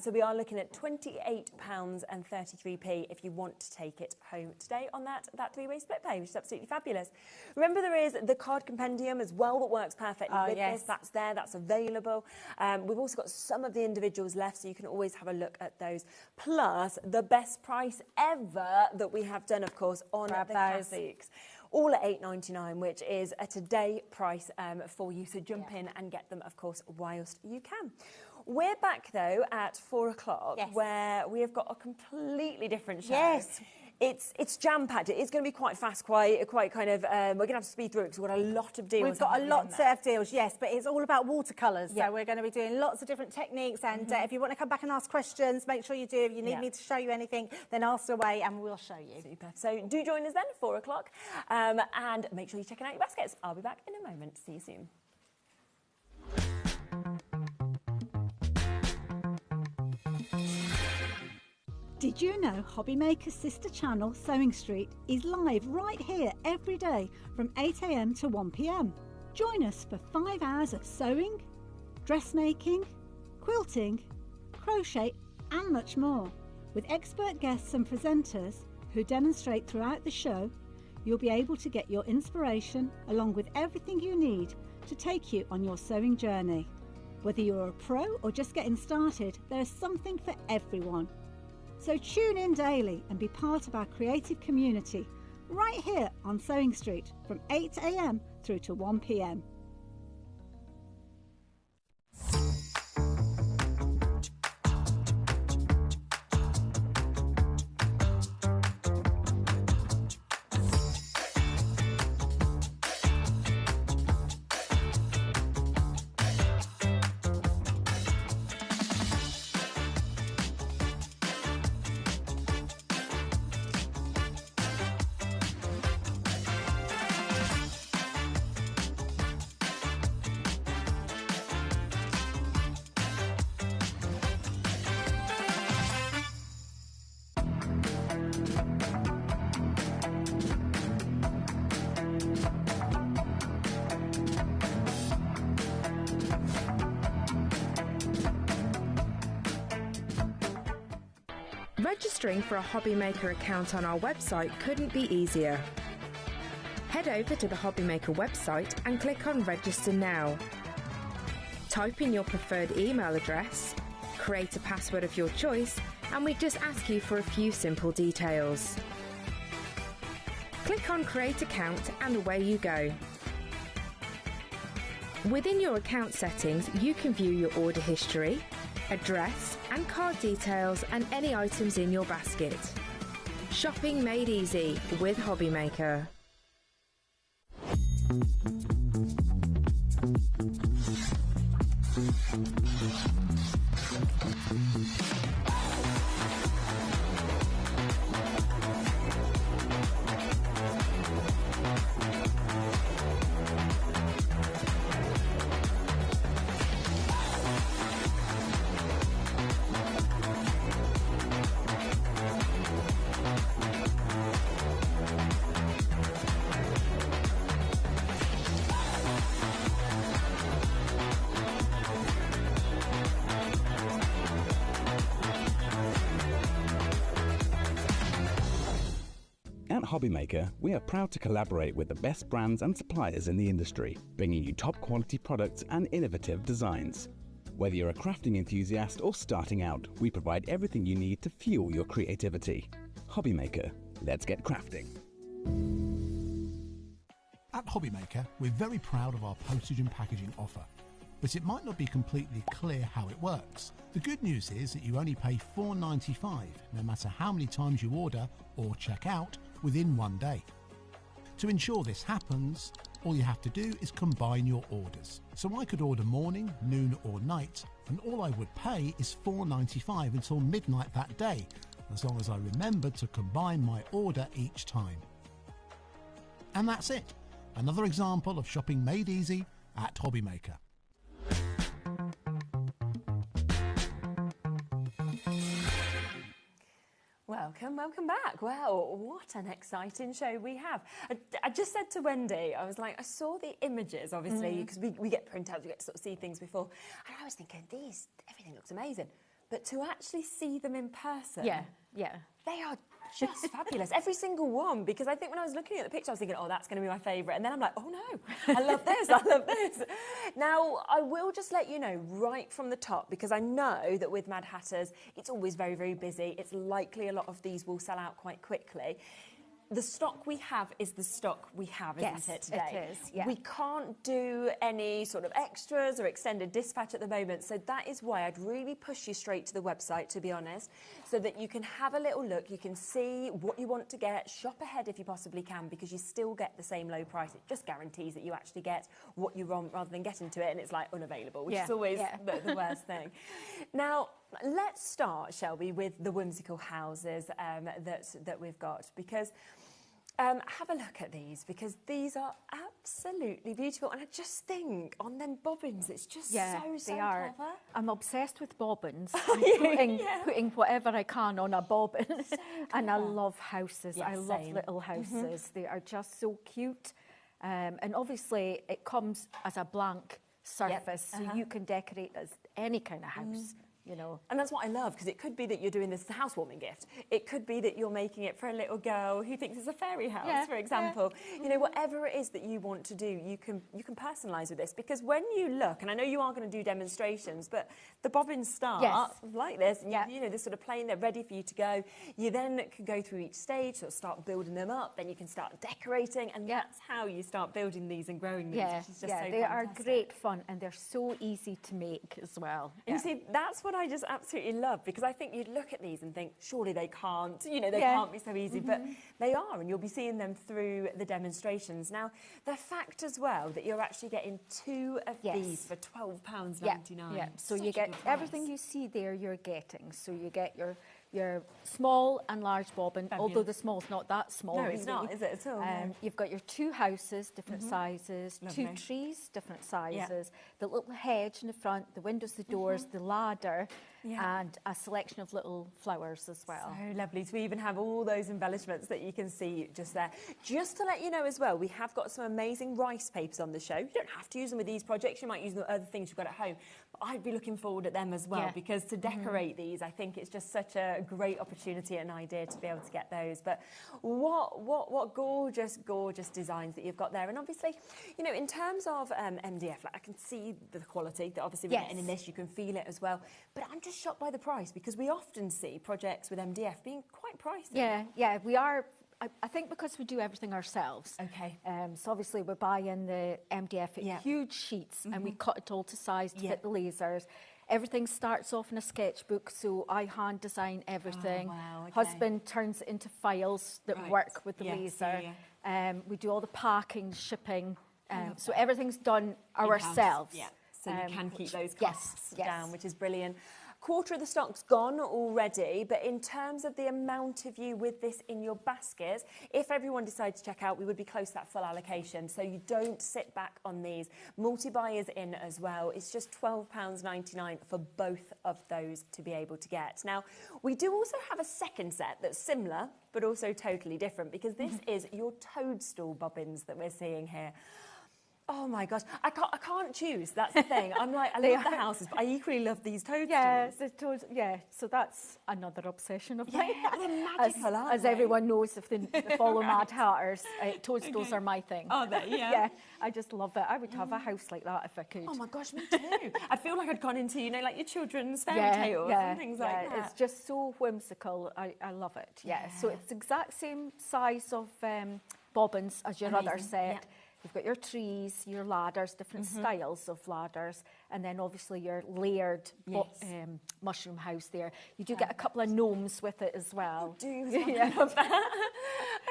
So we are looking at £28.33 if you want to take it home today on that 3-way split pay, which is absolutely fabulous. Remember, there is the card compendium as well that works perfectly with this. That's there, that's available. We've also got some of the individuals left, so you can always have a look at those. Plus, the best price ever that we have done, of course, on the classics. All at £8.99, which is a today price for you. So jump in and get them, of course, whilst you can. We're back, though, at 4 o'clock, where we have got a completely different show. It's jam-packed. It is going to be quite fast, quite kind of, we're going to have to speed through it because we've got a lot of deals. We've got a lot of deals, yes, but it's all about watercolours. So we're going to be doing lots of different techniques, and if you want to come back and ask questions, make sure you do. If you need me to show you anything, then ask away and we'll show you. Super. So do join us then at 4 o'clock, and make sure you're checking out your baskets. I'll be back in a moment. See you soon. Did you know HobbyMaker's sister channel, Sewing Street, is live right here every day from 8 AM to 1 PM? Join us for 5 hours of sewing, dressmaking, quilting, crochet and much more. With expert guests and presenters who demonstrate throughout the show, you'll be able to get your inspiration along with everything you need to take you on your sewing journey. Whether you're a pro or just getting started, there is something for everyone. So tune in daily and be part of our creative community right here on Sewing Street from 8 AM through to 1 PM. Registering for a HobbyMaker account on our website couldn't be easier. Head over to the HobbyMaker website and click on Register Now. Type in your preferred email address, create a password of your choice, and we just ask you for a few simple details. Click on Create Account and away you go. Within your account settings, you can view your order history, address and card details and any items in your basket. Shopping made easy with HobbyMaker. At HobbyMaker, we are proud to collaborate with the best brands and suppliers in the industry, bringing you top quality products and innovative designs. Whether you're a crafting enthusiast or starting out, we provide everything you need to fuel your creativity. HobbyMaker, let's get crafting. At HobbyMaker, we're very proud of our postage and packaging offer, but it might not be completely clear how it works. The good news is that you only pay $4.95 no matter how many times you order or check out within 1 day. To ensure this happens, all you have to do is combine your orders. So I could order morning, noon or night, and all I would pay is $4.95 until midnight that day, as long as I remembered to combine my order each time. And that's it. Another example of shopping made easy at HobbyMaker. Welcome back. Well, what an exciting show we have. I just said to Wendy, I was like, I saw the images, obviously, because we get printouts, we get to sort of see things before, and I was thinking, everything looks amazing. But to actually see them in person, they are just fabulous. Every single one, because I think when I was looking at the picture, I was thinking, oh, that's going to be my favourite. And then I'm like, oh no, I love this, I love this. Now, I will just let you know right from the top, because I know that with Mad Hatters, it's always very, very busy. It's likely a lot of these will sell out quite quickly. the stock we have is the stock we have, isn't it, today? It is, yeah. We can't do any sort of extras or extended dispatch at the moment, so that is why I'd really push you straight to the website, to be honest, so that you can have a little look, you can see what you want to get, shop ahead if you possibly can, because you still get the same low price. It just guarantees that you actually get what you want rather than get into it and it's like unavailable, which is always the worst thing. Now, let's start, shall we, with the whimsical houses that we've got, because have a look at these, because these are absolutely beautiful, and I just think on them bobbins it's just so they are. clever. I'm obsessed with bobbins. Putting whatever I can on a bobbin. And I love houses. Yeah, I love same. little houses. They are just so cute. And obviously it comes as a blank surface, so you can decorate as any kind of house. You know. And that's what I love, because it could be that you're doing this as a housewarming gift. It could be that you're making it for a little girl who thinks it's a fairy house, for example. You know, whatever it is that you want to do, you can personalise with this, because when you look, and I know you are going to do demonstrations, but the bobbins start like this, and you know, they're sort of plain, they're ready for you to go. You then can go through each stage, sort of start building them up, then you can start decorating, and that's how you start building these and growing them. Which is just so they fantastic. are great fun, and they're so easy to make as well. And you see, that's what I just absolutely love, because I think you'd look at these and think, surely they can't, you know, they can't be so easy, but they are, and you'll be seeing them through the demonstrations. Now, the fact as well that you're actually getting 2 of these for £12.99. So you get everything you see there, you're getting. So you get your small and large bobbin, although the small's not that small. No, it's not, is it, at all? You've got your 2 houses, different sizes, Lovely. 2 trees, different sizes, the little hedge in the front, the windows, the doors, the ladder, and a selection of little flowers as well. So lovely to even have all those embellishments that you can see just there. Just to let you know as well, we have got some amazing rice papers on the show. You don't have to use them with these projects, you might use them with other things you've got at home, but I'd be looking forward at them as well, because to decorate these, I think it's just such a great opportunity and idea to be able to get those. But what gorgeous, gorgeous designs that you've got there. And obviously, you know, in terms of MDF, like I can see the quality that obviously we're getting in this, you can feel it as well. But I'm just shocked by the price, because we often see projects with MDF being quite pricey. Yeah, we are. I think because we do everything ourselves. Okay. So obviously we're buying the MDF in huge sheets, and we cut it all to size to fit the lasers. Everything starts off in a sketchbook, so I hand design everything. Oh, wow, okay. Husband turns it into files that work with the laser. We do all the packing, shipping. So everything's done ourselves. Yeah. So you can keep those costs down, which is brilliant. Quarter of the stock's gone already, but in terms of the amount of you with this in your baskets, if everyone decides to check out, we would be close to that full allocation. So you don't sit back on these. Multi-buyers in as well. It's just £12.99 for both of those to be able to get. Now, we do also have a second set that's similar, but also totally different, because this is your toadstool bobbins that we're seeing here. Oh my gosh, I can't choose. That's the thing. I'm like, I love the houses, but I equally love these toadstools. So that's another obsession of mine. They're magical, aren't as they? everyone knows, if they follow Mad Hatters, toadstools are my thing. Are they? Yeah. I just love it. I would have a house like that if I could. Oh my gosh, me too. I feel like I'd gone into, you know, like your children's fairy tales and things like that. It's just so whimsical. I love it. So it's the exact same size of bobbins as your other set. You've got your trees, your ladders, different styles of ladders, and then obviously your layered mushroom house there. You do get a couple of gnomes with it as well. You do? I love that.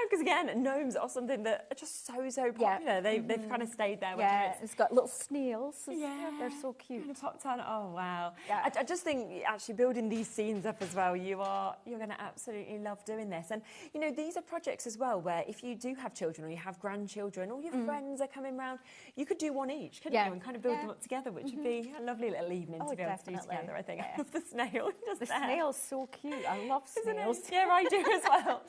Because again, gnomes are something that are just so popular. They've kind of stayed there. It's got little snails. They're so cute. Kind of popped on. Oh wow! I just think actually building these scenes up as well, you're going to absolutely love doing this. And you know, these are projects as well where if you do have children or you have grandchildren or your friends are coming round, you could do one each, couldn't you? And kind of build them up together, which would be a lovely little evening to be able to do together. I think. I love the snail. The snail's so cute. I love snails. Yeah, I do as well.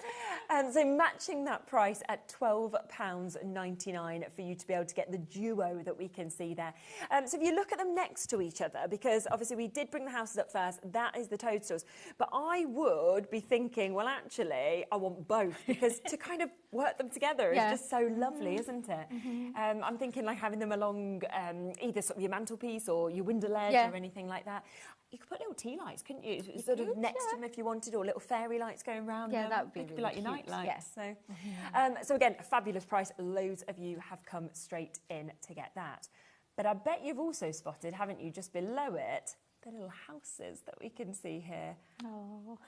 And so matching that price at £12.99 for you to be able to get the duo that we can see there. So if you look at them next to each other, because obviously we did bring the houses up first, that is the toadstools. But I would be thinking, well, actually, I want both, because to kind of work them together is just so lovely, isn't it? I'm thinking like having them along either sort of your mantelpiece or your window ledge or anything like that. You could put little tea lights, couldn't you? Sort of next to them if you wanted, or little fairy lights going round. Yeah, that would be could really be like cute. your night lights. Yeah. So, so again, a fabulous price. Loads of you have come straight in to get that. But I bet you've also spotted, haven't you, just below it, the little houses that we can see here. Oh.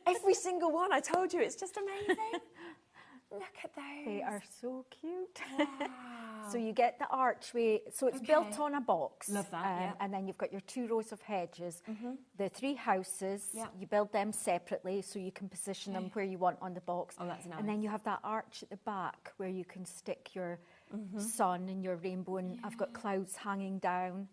Every single one. I told you, it's just amazing. Look at those. They are so cute. Wow. So you get the archway. So it's built on a box. Love that, And then you've got your 2 rows of hedges. The 3 houses, you build them separately so you can position them where you want on the box. Oh, that's nice. And then you have that arch at the back where you can stick your sun and your rainbow. And I've got clouds hanging down.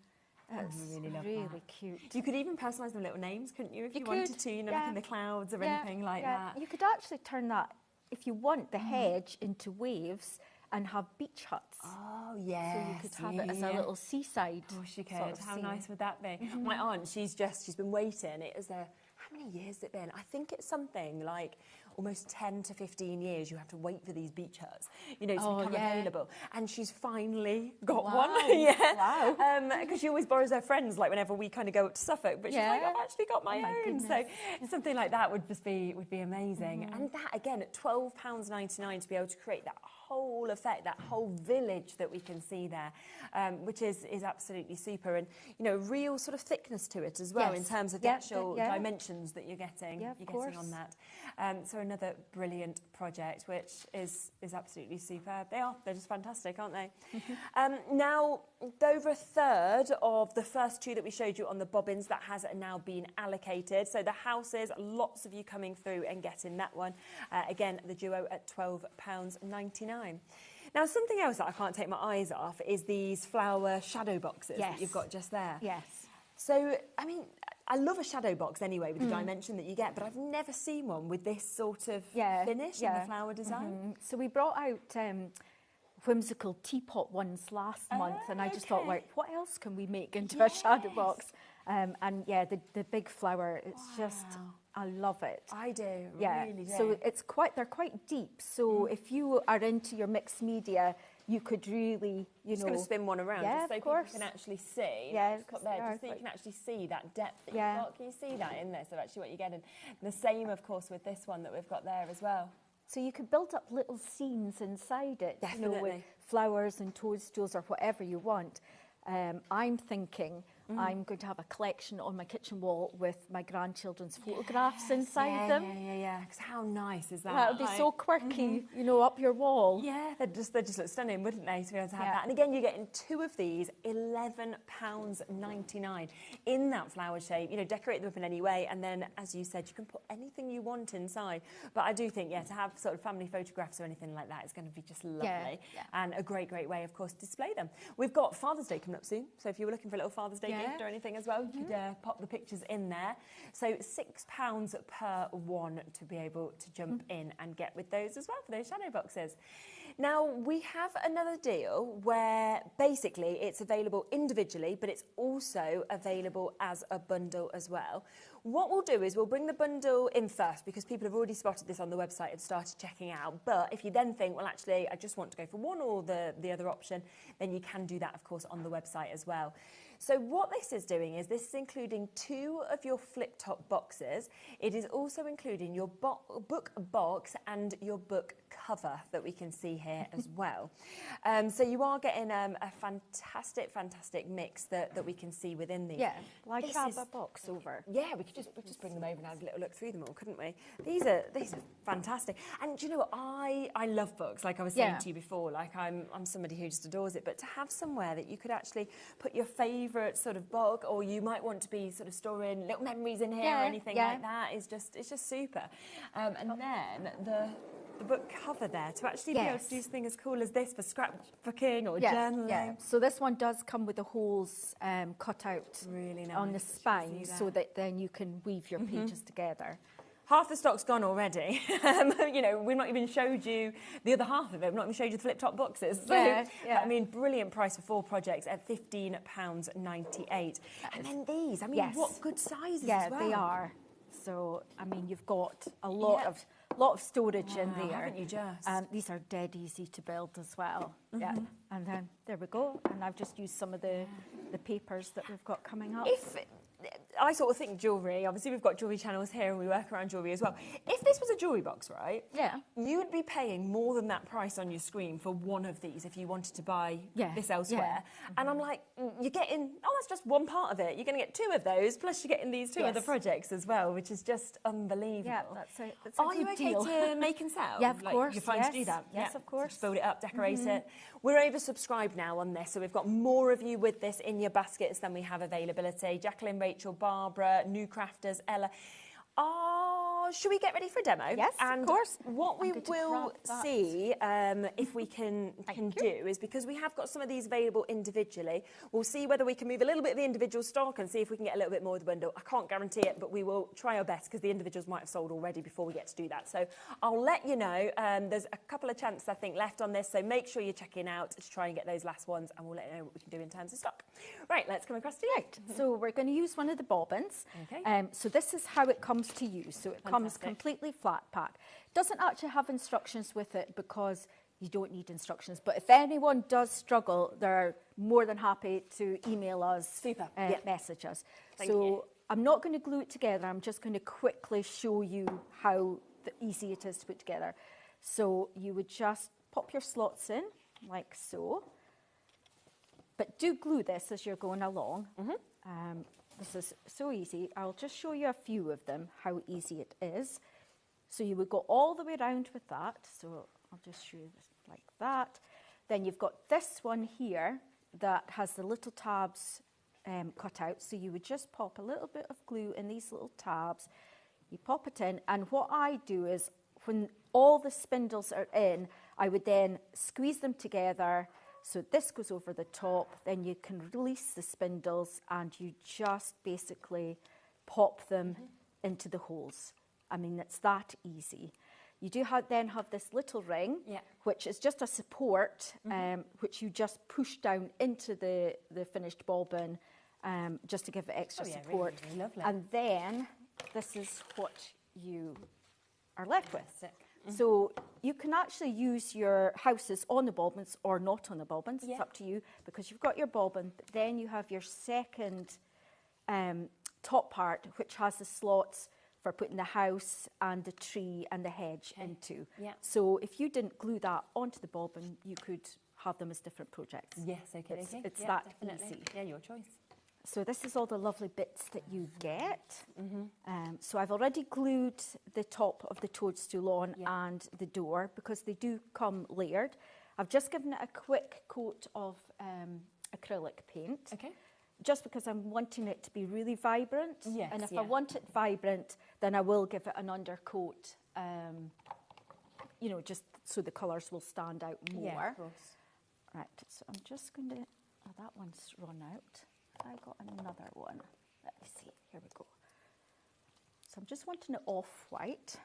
It's really cute. You could even personalise them little names, couldn't you, if you could, wanted to, you know, like in the clouds or anything like that. You could actually turn that, if you want, the hedge into waves and have beach huts. Oh, yes. So you could have it as a little seaside. Oh, she could. Sort of How scene. nice would that be? My aunt, she's been waiting. It was how many years has it been? I think it's something like almost 10 to 15 years you have to wait for these beach huts, you know, to become available. And she's finally got one. Wow. Because she always borrows her friends, like whenever we kind of go up to Suffolk, but she's like, I've actually got my own. Goodness. So something like that would be amazing. And that, again, at £12.99 to be able to create that whole effect, that whole village that we can see there, which is absolutely super. And, you know, real sort of thickness to it as well in terms of the actual dimensions that you're getting, on that. So another brilliant project, which is absolutely superb. They're just fantastic, aren't they? Now, over a third of the first 2 that we showed you on the bobbins, that has now been allocated. So the houses, lots of you coming through and getting that one. Again, the duo at £12.99. Now, something else that I can't take my eyes off is these flower shadow boxes that you've got just there. Yes. So, I mean, I love a shadow box anyway with the dimension that you get, but I've never seen one with this sort of finish and the flower design. So we brought out whimsical teapot ones last month, and I just thought, right, what else can we make into a shadow box? And the big flower, it's just, I love it. I do, really do. So they're quite deep. So if you are into your mixed media, you could really, just going to spin one around just so people can actually see. Yes, just so you can actually see that depth that you've got. Can you see that in there? So actually what you're getting. And the same, of course, with this one that we've got there as well. So you could build up little scenes inside it, Definitely. you know, with flowers and toadstools or whatever you want. I'm thinking I'm going to have a collection on my kitchen wall with my grandchildren's photographs inside them. Yeah. Because how nice is that? That would be so quirky, you know, up your wall. Yeah, they just look stunning, wouldn't they, to be able to have that? And again, you're getting 2 of these, £11.99 in that flower shape. You know, decorate them up in any way, and then, as you said, you can put anything you want inside. But I do think, to have sort of family photographs or anything like that is going to be just lovely, and a great way, of course, to display them. We've got Father's Day coming up soon, so if you were looking for a little Father's Day gift or anything as well, you could pop the pictures in there. So £6 per one to be able to jump in and get with those as well for those shadow boxes. Now, we have another deal where basically it's available individually, but it's also available as a bundle as well. What we'll do is we'll bring the bundle in first because people have already spotted this on the website and started checking out. But if you then think, well, actually, I just want to go for one or the other option, then you can do that, of course, on the website as well. So what this is doing is this is including 2 of your flip-top boxes. It is also including your book box and your book cover that we can see here as well. So you are getting a fantastic mix that we can see within these. Yeah, like have a box over. Yeah, we could just bring them over and have a little look through them all, couldn't we? These are fantastic. And do you know what? I love books, like I was saying to you before. Like I'm somebody who just adores it. But to have somewhere that you could actually put your favourite sort of book, or you might want to be sort of storing little memories in here or anything like that, it's just super. And then the book cover there, to actually be able to do something as cool as this for scrapbooking or journaling. Yeah. So this one does come with the holes cut out really nice on the spine, so that then you can weave your pages together. Half the stock's gone already. You know, we've not even showed you the other half of it. We've not even showed you the flip-top boxes. So, I mean, brilliant price for 4 projects at £15.98. And then these, I mean, what good sizes as well. Yeah, they are. So, I mean, you've got a lot of lot of storage in there. Haven't you just? These are dead easy to build as well. Yeah, and then there we go. And I've just used some of the papers that we've got coming up. I sort of think jewellery, obviously we've got jewellery channels here and we work around jewellery as well. If this was a jewellery box, right? Yeah. You would be paying more than that price on your screen for one of these if you wanted to buy this elsewhere. Yeah. And I'm like, you're getting, that's just one part of it. You're going to get two of those, plus you're getting these two other projects as well, which is just unbelievable. Yeah, that's a Are you okay to make and sell? Yeah, of course. You're fine to do that? Yes, of course. Just build it up, decorate it. We're oversubscribed now on this, so we've got more of you with this in your baskets than we have availability. Jacqueline, Rachel, Barbara, new crafters, Ella. Should we get ready for a demo? Yes, of course. What we will see, if we can do, is because we have got some of these available individually, we'll see whether we can move a little bit of the individual stock and see if we can get a little bit more of the bundle. I can't guarantee it, but we will try our best because the individuals might have sold already before we get to do that. So I'll let you know. There's a couple of chances, I think, left on this, so make sure you're checking out to try and get those last ones, and we'll let you know what we can do in terms of stock. Right, let's come across to you. Right, so we're going to use one of the bobbins. Okay. So this is how it comes to you. So it comes completely flat pack. Doesn't actually have instructions with it because you don't need instructions. But if anyone does struggle, they're more than happy to email us, message us. Thank you. I'm not going to glue it together. I'm just going to quickly show you how easy it is to put together. So you would just pop your slots in like so. But do glue this as you're going along. This is so easy. I'll just show you a few of them, how easy it is. So you would go all the way around with that. So I'll just show you this like that. Then you've got this one here that has the little tabs cut out. So you would just pop a little bit of glue in these little tabs. You pop it in, and what I do is when all the spindles are in, I would then squeeze them together. So this goes over the top, then you can release the spindles and you just basically pop them into the holes. I mean, it's that easy. You do then have this little ring, which is just a support, which you just push down into the finished bobbin just to give it extra support. Really, really lovely. And then this is what you are left with. So you can actually use your houses on the bobbins or not on the bobbins. It's up to you, because you've got your bobbin, but then you have your second top part, which has the slots for putting the house and the tree and the hedge into. So if you didn't glue that onto the bobbin, you could have them as different projects. Yes, okay. It's that definitely easy. Yeah, your choice. So this is all the lovely bits that you get. So I've already glued the top of the toadstool on and the door because they do come layered. I've just given it a quick coat of acrylic paint. Okay. Just because I'm wanting it to be really vibrant. Yes, and if I want it vibrant, then I will give it an undercoat, just so the colours will stand out more. Yeah, of course. Right, so I'm just going to, that one's run out. I got another one. Let me see. Here we go. So I'm just wanting it off-white.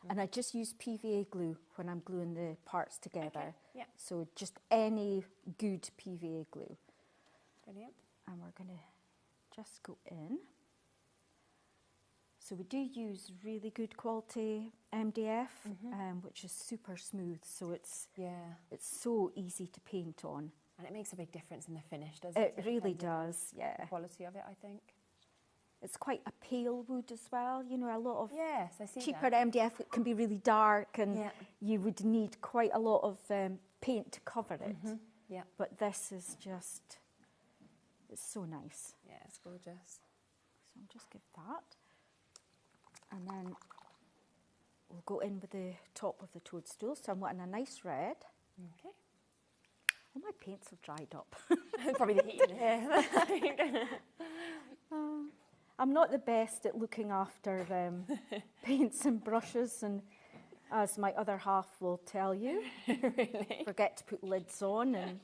And I just use PVA glue when I'm gluing the parts together. So just any good PVA glue. Brilliant. And we're going to just go in. So we do use really good quality MDF, which is super smooth. So it's so easy to paint on. And it makes a big difference in the finish, doesn't it? It really does, yeah. The quality of it, I think. It's quite a pale wood as well. You know, a lot of I see cheaper MDF can be really dark, and you would need quite a lot of paint to cover it. But this is just, it's so nice. Yeah, it's gorgeous. So I'll just give that. And then we'll go in with the top of the toadstool. So I'm wanting a nice red. Okay. All my paints have dried up. Probably the heat in here. I'm not the best at looking after paints and brushes, and as my other half will tell you, forget to put lids on, and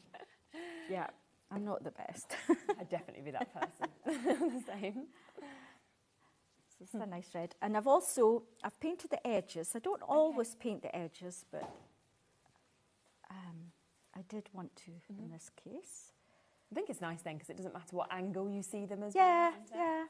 I'm not the best. I'd definitely be that person. The same. So this is a nice red. And I've painted the edges. I don't always paint the edges, but I did want to in this case. I think it's nice then, because it doesn't matter what angle you see them as well. Yeah.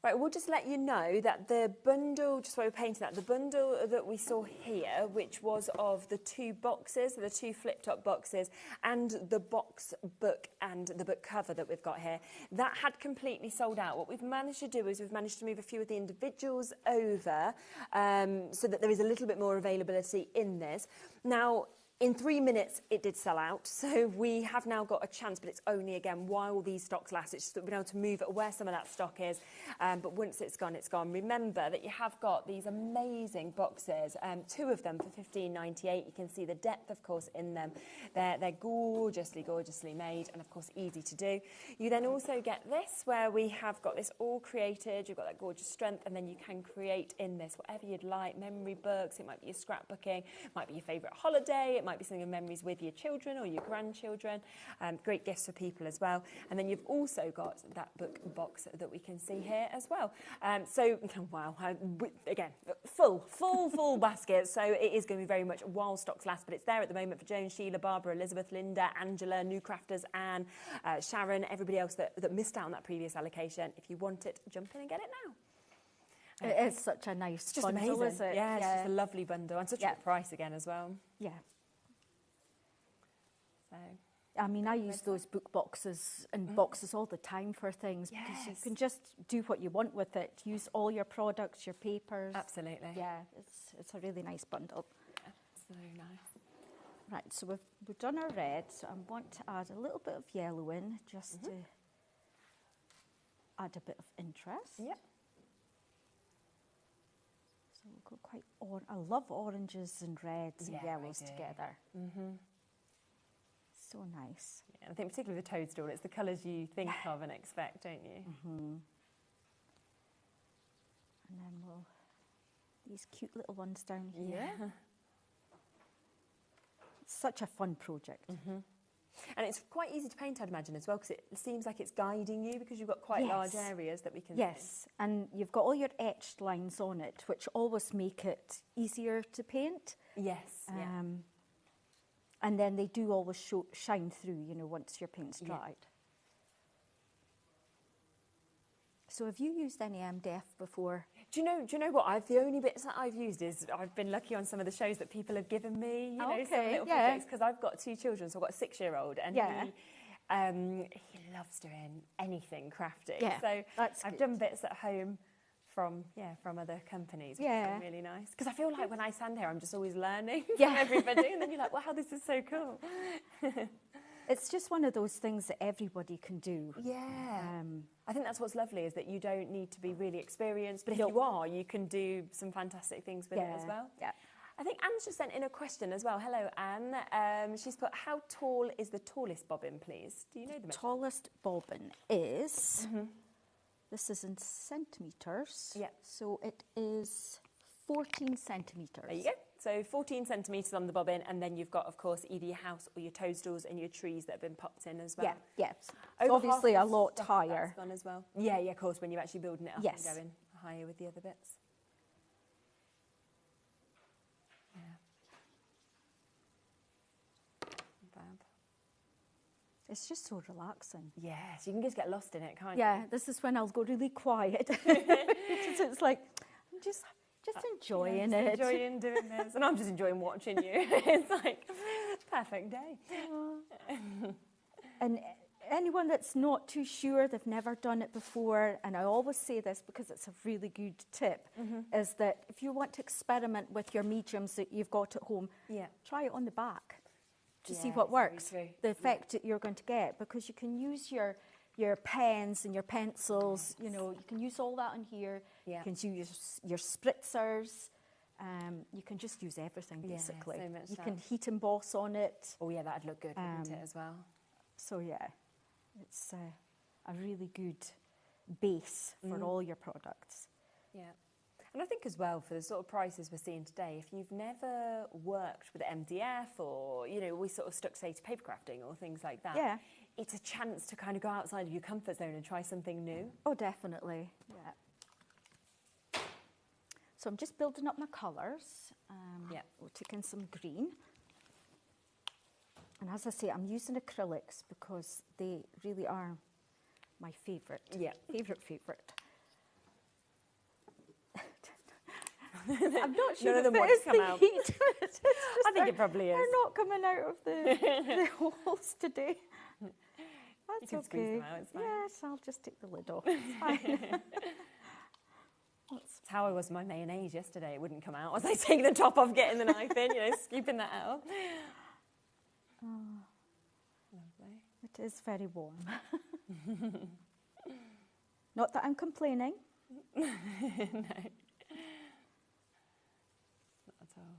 Right, we'll just let you know that the bundle, just while we're painting that, the bundle that we saw here, which was of the 2 boxes, the 2 flip-top boxes, and the box book and the book cover that we've got here, that had completely sold out. What we've managed to do is we've managed to move a few of the individuals over so that there is a little bit more availability in this. Now, in 3 minutes, it did sell out, so we have now got a chance, but it's only, again, while these stocks last. It's just that we've been able to move it where some of that stock is, but once it's gone, it's gone. Remember that you have got these amazing boxes, 2 of them for $15.98. You can see the depth, of course, in them. They're gorgeously, gorgeously made, and, of course, easy to do. You then also get this, where we have got this all created. You've got that gorgeous strength, and then you can create in this whatever you'd like, memory books. It might be your scrapbooking, it might be your favourite holiday, it might be something of memories with your children or your grandchildren. Great gifts for people as well. And then you've also got that book box that we can see here as well. So, wow, again, full basket. So it is going to be very much while stocks last, but it's there at the moment for Joan, Sheila, Barbara, Elizabeth, Linda, Angela, new crafters, Anne, Sharon, everybody else that missed out on that previous allocation. If you want it, jump in and get it now. It is such a nice bundle, amazing. is it? Yeah, it's just a lovely bundle and such a good price again as well. Yeah. So, I mean, I use those book boxes and boxes all the time for things because you can just do what you want with it. Use all your products, your papers. Absolutely. Yeah, it's a really nice bundle. Yeah, so nice. Right, so we've done our red, so I want to add a little bit of yellow in just to add a bit of interest. Yep. So we'll go quite I love oranges and reds and yellows together. So nice. Yeah, I think particularly the toadstool, it's the colours you think of and expect, don't you? And then these cute little ones down here. Yeah. It's such a fun project. And it's quite easy to paint, I'd imagine, as well, because it seems like it's guiding you because you've got quite large areas that we can see. And you've got all your etched lines on it, which always make it easier to paint. Yes, And then they do always shine through, you know, once your paint's dried. So have you used any MDF before? Do you know what? The only bits that I've used is I've been lucky on some of the shows that people have given me, you know, some little projects, because I've got 2 children, so I've got a 6-year-old, and he loves doing anything crafty. Yeah, so I've done bits at home from other companies, which has been really nice. Because I feel like when I stand here, I'm just always learning from everybody, and then you're like, wow, this is so cool. It's just one of those things that everybody can do. Yeah. I think that's what's lovely, is that you don't need to be really experienced, but if you are, you can do some fantastic things with it as well. Yeah. I think Anne's just sent in a question as well. Hello, Anne. She's put, how tall is the tallest bobbin, please? Do you know the tallest bobbin is, this is in centimetres, so it is 14 centimetres. There you go. So 14 centimetres on the bobbin, and then you've got, of course, either your house or your toadstools and your trees that have been popped in as well. Yeah. So obviously a lot higher. That's gone as well. Yeah, of course, when you're actually building it up and going higher with the other bits. Yeah. Fab. It's just so relaxing. Yes, you can just get lost in it, can't you? Yeah, this is when I'll go really quiet. It's like, I'm just enjoying it. Enjoying doing this. And I'm just enjoying watching you. It's like, perfect day. And anyone that's not too sure, they've never done it before, and I always say this because it's a really good tip, is that if you want to experiment with your mediums that you've got at home, try it on the back to see what works, the effect that you're going to get, because you can use your pens and your pencils, you know, you can use all that on here. You can use your spritzers. You can just use everything, basically. So much you can heat emboss on it. Oh, yeah, that'd look good, wouldn't it, as well? So, yeah, it's a really good base for all your products. Yeah. And I think as well, for the sort of prices we're seeing today, if you've never worked with MDF or, you know, we sort of stuck, say, to paper crafting or things like that, it's a chance to kind of go outside of your comfort zone and try something new. Oh, definitely, yeah. So I'm just building up my colours. We'll take in some green. And as I say, I'm using acrylics because they really are my favourite. Yeah. Favourite. I'm not sure None of if them it want is to come the out. heat. It's just I think it probably is. They're not coming out of the holes today. That's can squeeze okay. them out, it's fine. Yes, I'll just take the lid off. It's fine. That's how I was with my mayonnaise yesterday. It wouldn't come out. I was like taking the top off, getting the knife in, scooping that out. Oh, Lovely. it is very warm. Not that I'm complaining. No. Not at all.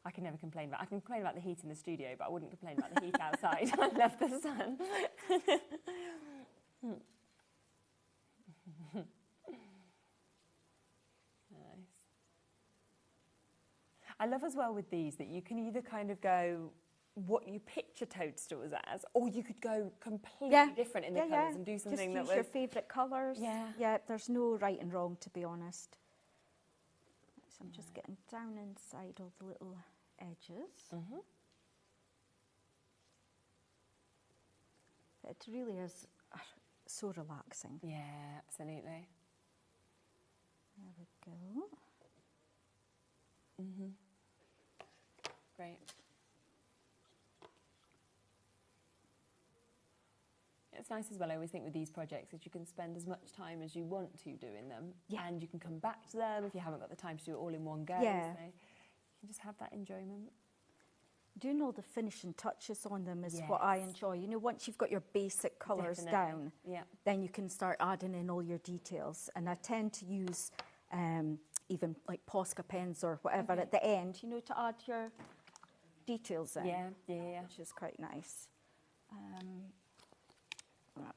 I can never complain about. I can complain about the heat in the studio, but I wouldn't complain about the heat outside. I love the sun. Nice. I love as well with these that you can either kind of go what you picture toadstools as, or you could go completely different in the colours and do something just use your favourite colours. Yeah, there's no right and wrong, to be honest. So I'm just getting down inside all the little edges. It really is so relaxing. Yeah, absolutely. There we go. Great. It's nice as well, I always think with these projects, that you can spend as much time as you want to doing them, and you can come back to them if you haven't got the time to do it all in one go. Yeah. So you can just have that enjoyment. Doing all the finishing touches on them is what I enjoy. You know, once you've got your basic colours down, then you can start adding in all your details. And I tend to use even like Posca pens or whatever at the end, you know, to add your details in. Yeah. Which is quite nice. Right.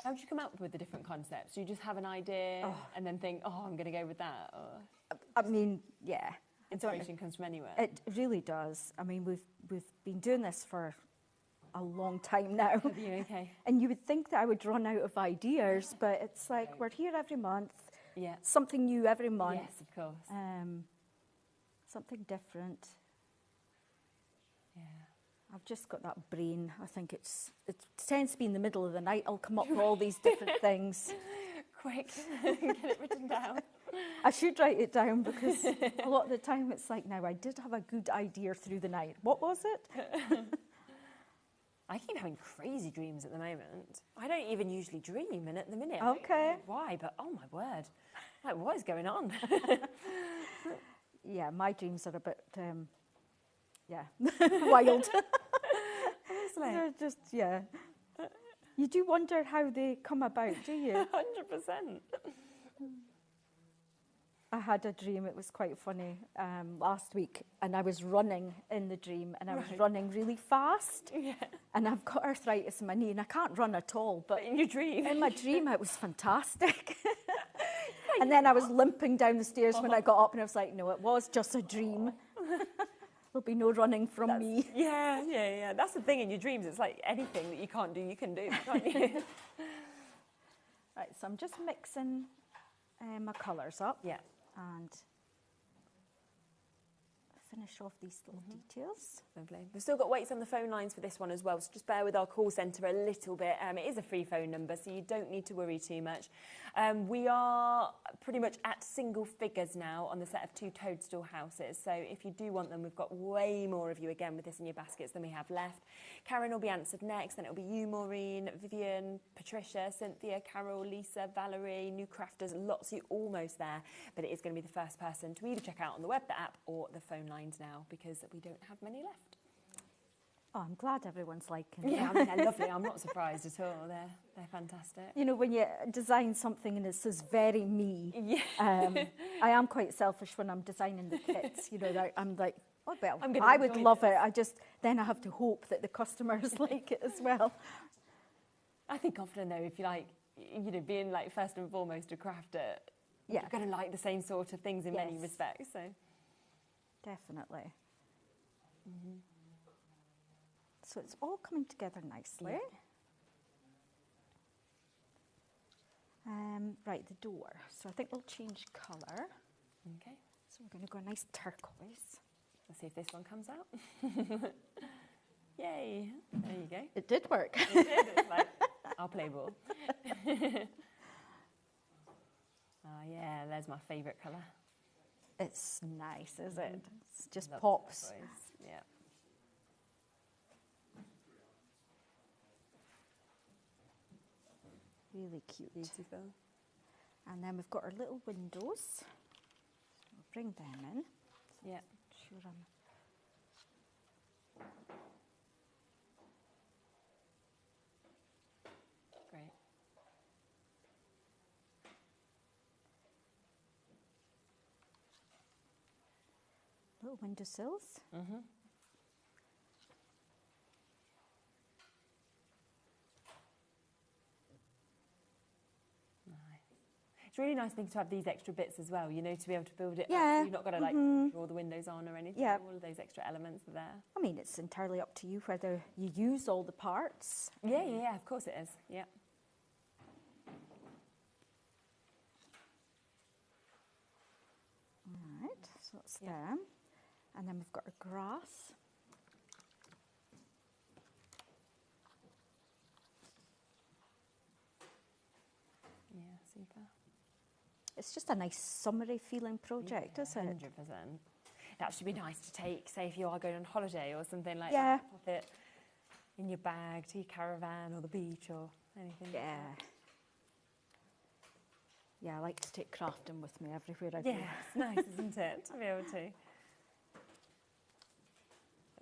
How did you come up with the different concepts? Do you just have an idea and then think, oh, I'm going to go with that? Or I mean, yeah. Inspiration comes from anywhere. It really does. I mean, we've been doing this for a long time now. Have you? Okay. And you would think that I would run out of ideas, but it's like we're here every month. Yeah. Something new every month. Yes, of course. Something different. Yeah. I've just got that brain. I think it tends to be in the middle of the night. I'll come up with all these different things. Quick, get it written down. I should write it down because a lot of the time it's like, now I did have a good idea through the night. What was it? I keep having crazy dreams at the moment. I don't even usually dream, and at the minute, Okay. I don't know why, but oh my word, like what is going on? Yeah, my dreams are a bit, wild. Honestly. They're just, You do wonder how they come about, do you? 100%. I had a dream, it was quite funny, last week, and I was running in the dream, and I was running really fast. Yeah. And I've got arthritis in my knee, and I can't run at all. But in your dream? In my dream, it was fantastic. And then I was limping down the stairs when I got up, and I was like, no, it was just a dream. There'll be no running from me. Yeah. That's the thing in your dreams. It's like anything that you can't do, you can do, can't you? Right, so I'm just mixing my colours up. Yeah. And finish off these little details. Lovely. We've still got waits on the phone lines for this one as well, so just bear with our call centre a little bit. It is a free phone number, so you don't need to worry too much. We are pretty much at single figures now on the set of 2 toadstool houses, so if you do want them, we've got way more of you again with this in your baskets than we have left. Karen will be answered next, then it'll be you, Maureen, Vivian, Patricia, Cynthia, Carol, Lisa, Valerie, new crafters, lots of you almost there, but it is going to be the first person to either check out on the web, the app, or the phone lines now, because we don't have many left. Oh, I'm glad everyone's liking them. Yeah, I mean, they're lovely. I'm not surprised at all. They're fantastic. You know, when you design something and it says very me, I am quite selfish when I'm designing the kits. You know, I'm like, oh, well, I would love it. Then I have to hope that the customers like it as well. I think often, though, if you like, you know, being like first and foremost a crafter, you're going to like the same sort of things in many respects. So definitely. So it's all coming together nicely. Right, the door. So I think we'll change colour. Okay. So we're going to go a nice turquoise. Let's see if this one comes out. Yay. There you go. It did work. It did. It's like, I'll play ball. Oh, yeah, there's my favourite colour. It's nice, is it? It just Love pops. turquoise, yeah. Really cute. Beautiful. And then we've got our little windows. We'll bring them in. Yeah. Sure Great. little windowsills. Mm-hmm. It's a really nice thing to have these extra bits as well, you know, to be able to build it up. Yeah. So you're not going to like draw the windows on or anything. Yeah. All of those extra elements are there. I mean, it's entirely up to you whether you use all the parts. Yeah, yeah, yeah, of course it is. Yeah. All right, so that's them. And then we've got our grass. Yeah, super. It's just a nice summery feeling project, isn't it? 100%. It'd actually be nice to take, say, if you are going on holiday or something like Yeah. that, pop it in your bag to your caravan or the beach or anything like Yeah. that. Yeah, I like to take crafting with me everywhere I Yeah, go. it's nice, isn't it, to be able to.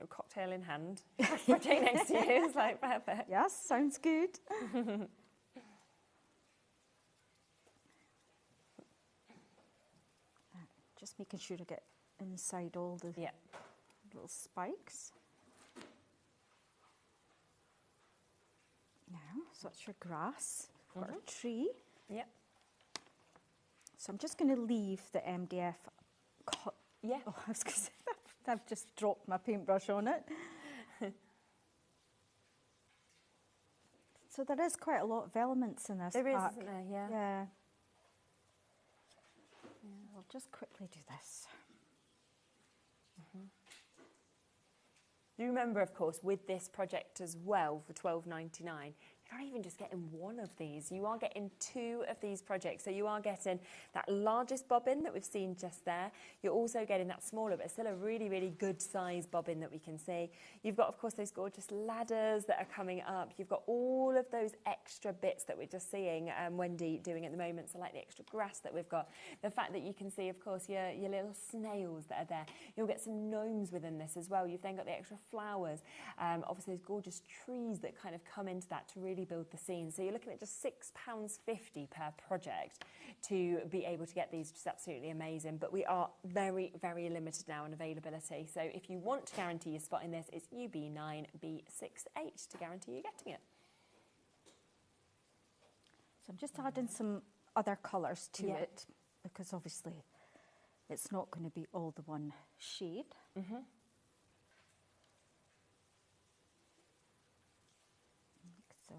A cocktail in hand, project next to you, it's like perfect. Yes, sounds good. Just making sure to get inside all the Yeah. little spikes. Now, so that's your grass, got our tree. Yep. So I'm just going to leave the MDF. Yeah. Oh, I was going to say that. I've just dropped my paintbrush on it. So there is quite a lot of elements in this There is, pack. isn't there? Yeah. Yeah. I'll just quickly do this. Do you remember, of course, with this project as well for £12.99, you're not even just getting one of these, you are getting two of these projects. So you are getting that largest bobbin that we've seen just there. You're also getting that smaller, but still a really, really good size bobbin that we can see. You've got, of course, those gorgeous ladders that are coming up. You've got all of those extra bits that we're just seeing Wendy doing at the moment. So like the extra grass that we've got. The fact that you can see, of course, your little snails that are there. You'll get some gnomes within this as well. You've then got the extra flowers. Obviously, those gorgeous trees that kind of come into that to really build the scene. So you're looking at just £6.50 per project to be able to get these, which is absolutely amazing. But we are very, very limited now on availability. So if you want to guarantee your spot in this, it's UB9B68 to guarantee you getting it. So I'm just adding some other colours to Yeah. it, because obviously it's not going to be all the one shade. Mm-hmm. Like so.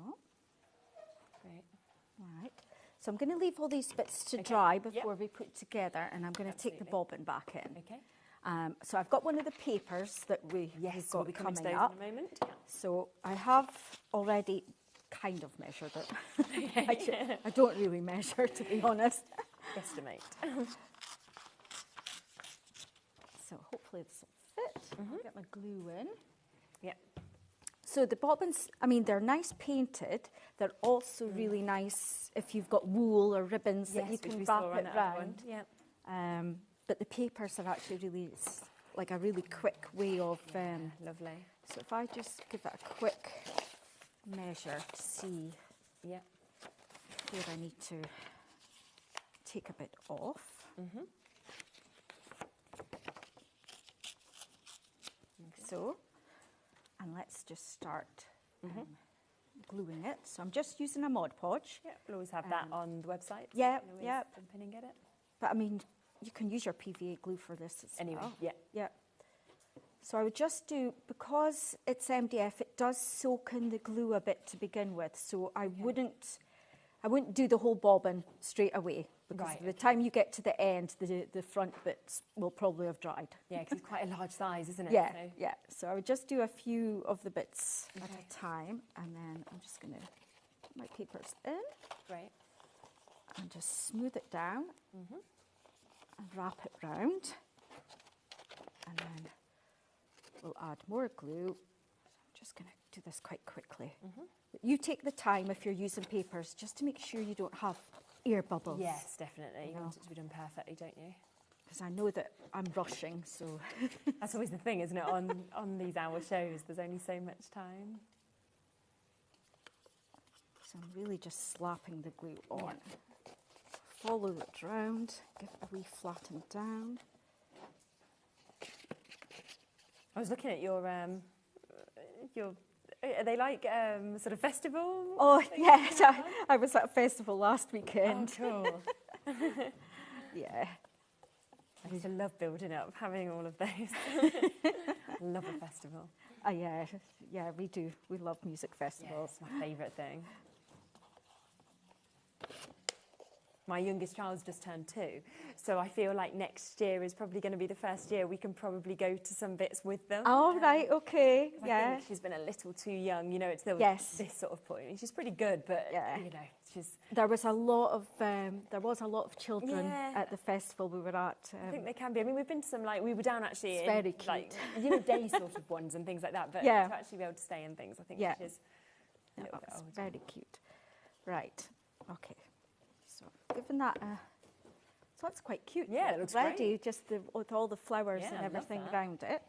Great. Right. So I'm going to leave all these bits to dry before Yep. we put together, and I'm going to take the Absolutely. bobbin back in. Okay. So I've got one of the papers that we've Yes, got we'll be coming to coming those up. in a moment. So I have already kind of measured it. I don't really measure, to be honest. Estimate. So hopefully this will fit. I'll get my glue in. Yeah. So the bobbins, I mean, they're nice painted. They're also really nice if you've got wool or ribbons that you which can we wrap saw on it that other one. round. Yeah. But the papers are actually really, it's like a really quick way of... Lovely. so if I just give it a quick measure to see Yeah. where I need to take a bit off. Like so. And let's just start gluing it. So I'm just using a Mod Podge. Yeah, we'll always have that on the website. So yeah, you can always yeah. jump in and get it. But I mean, you can use your PVA glue for this as Anyway, well. yeah. Yeah. So I would just do, because it's MDF, it does soak in the glue a bit to begin with. So I wouldn't do the whole bobbin straight away, because Right, by the time you get to the end, the front bits will probably have dried. Yeah, because it's quite a large size, isn't it? Yeah, So, yeah. So I would just do a few of the bits at a time, and then I'm just going to put my papers in great. and just smooth it down. and wrap it round. And then we'll add more glue. I'm just going to do this quite quickly. You take the time if you're using papers just to make sure you don't have air bubbles. Yes, definitely. You want it to be done perfectly, don't you? Because I know that I'm rushing, so... That's always the thing, isn't it, on these hour shows? There's only so much time. So I'm really just slapping the glue on. Follow it round, give it a wee flatten down. I was looking at your are they like sort of festival? Oh, yes, I was at a festival last weekend. Oh, cool. Yeah. I used to love building up, having all of those. Love a festival. Yeah, we do. We love music festivals. Yeah, it's my favourite thing. My youngest child's just turned 2, so I feel like next year is probably going to be the first year we can probably go to some bits with them. Oh, right, okay, I think she's been a little too young, you know, it's still this sort of point. She's pretty good, but, you know, she's... There was a lot of children at the festival we were at. I think they can be. I mean, we've been to some, like, we were down actually it's in, very cute. like, you know, day sort of ones and things like that, but to actually be able to stay in things, I think she's a little bit older. Very cute. Right, okay. So, given that so that's quite cute. Yeah, it looks ready, great. just with all the flowers and everything around it.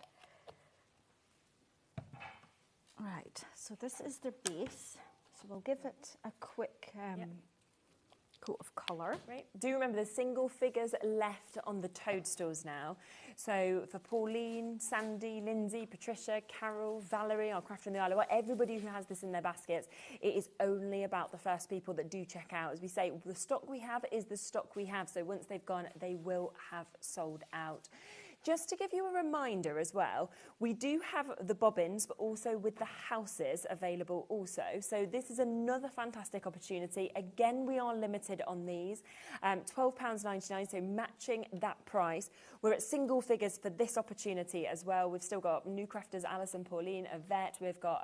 Right, so this is the base. So we'll give it a quick coat of colour. Right. Do remember there's single figures left on the toadstools now. So for Pauline, Sandy, Lindsay, Patricia, Carol, Valerie, our Crafter in the Isle of Wight, everybody who has this in their baskets, it is only about the first people that do check out. As we say, the stock we have is the stock we have. So once they've gone, they will have sold out. Just to give you a reminder as well, we do have the bobbins, but also with the houses available also. So this is another fantastic opportunity. Again, we are limited on these, £12.99, so matching that price. We're at single figures for this opportunity as well. We've still got new crafters, Alison, Pauline, Yvette. We've got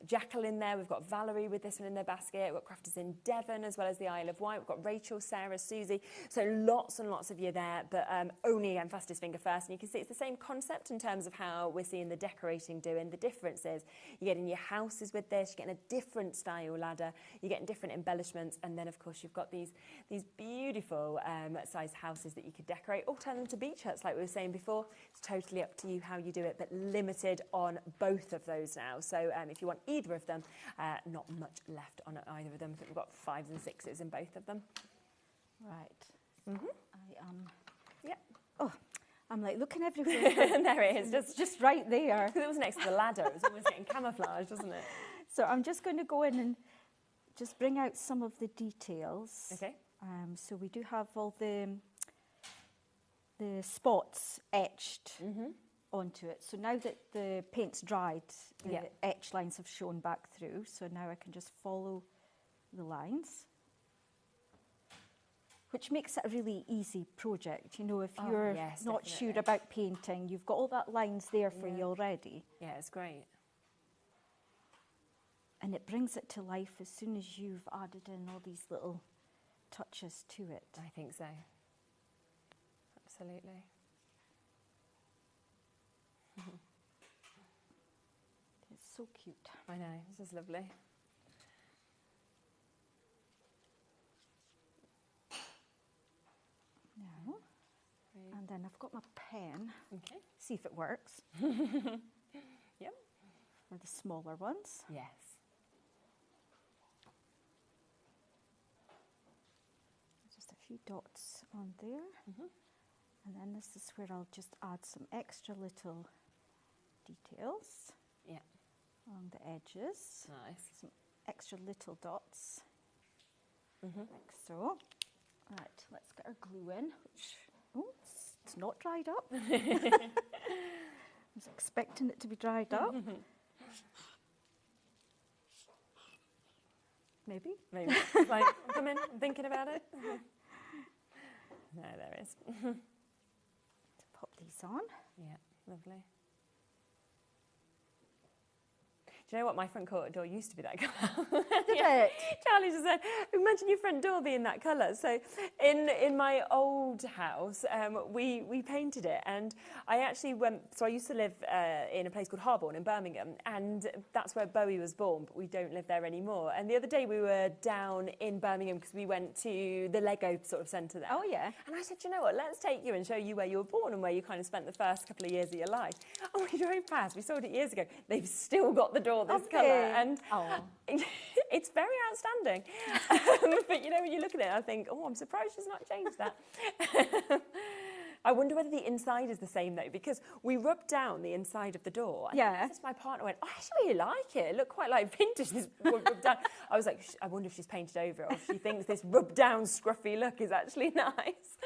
Jacqueline there. We've got Valerie with this one in their basket. We've got crafters in Devon as well as the Isle of Wight. We've got Rachel, Sarah, Susie. So lots and lots of you there, but only again, fastest finger first. And you can see it's the same concept in terms of how we're seeing the decorating doing. The difference is you're getting your houses with this, you're getting a different style ladder, you're getting different embellishments, and then of course you've got these beautiful sized houses that you could decorate or turn them to beach huts like we were saying before. It's totally up to you how you do it, but limited on both of those now. So if you want either of them, not much left on either of them. I think we've got 5s and 6s in both of them. Right. I am... Yep. Oh, I'm like looking everywhere. There it is, just right there. Because it was next to the ladder, it was almost getting camouflaged, wasn't it? So I'm just going to go in and just bring out some of the details. Okay. So we do have all the spots etched onto it. So now that the paint's dried, the etch lines have shown back through. So now I can just follow the lines, which makes it a really easy project. You know, if you're not sure about painting, you've got all that lines there for you already. Yeah, it's great. And it brings it to life as soon as you've added in all these little touches to it. I think so. Absolutely. It's so cute. I know, this is lovely. Now, and then I've got my pen. Okay. See if it works. Yep. For the smaller ones. Yes. Just a few dots on there. And then this is where I'll just add some extra little details. Yeah. Along the edges. Nice. Some extra little dots. Like so. Right, let's get our glue in, which, it's not dried up. I was expecting it to be dried up. Maybe. Maybe. Like, come in, I'm thinking about it. No, there is. To pop these on. Yeah, lovely. Do you know what? My front door used to be that colour. Did it? Charlie just said, imagine your front door being that colour. So in my old house, we painted it, and I actually went, so I used to live in a place called Harborne in Birmingham, and that's where Bowie was born, but we don't live there anymore. And the other day we were down in Birmingham because we went to the Lego sort of centre there. Oh, yeah. And I said, you know what, let's take you and show you where you were born and where you kind of spent the first couple of years of your life. And we drove past, we sold it years ago. They've still got the door this colour, and it's very outstanding. But you know, when you look at it, I think, oh, I'm surprised she's not changed that. I wonder whether the inside is the same though, because we rubbed down the inside of the door. And my partner went, oh, I actually really like it. It looked quite like vintage. This rubbed down. I was like, I wonder if she's painted over it, or if she thinks this rubbed down scruffy look is actually nice.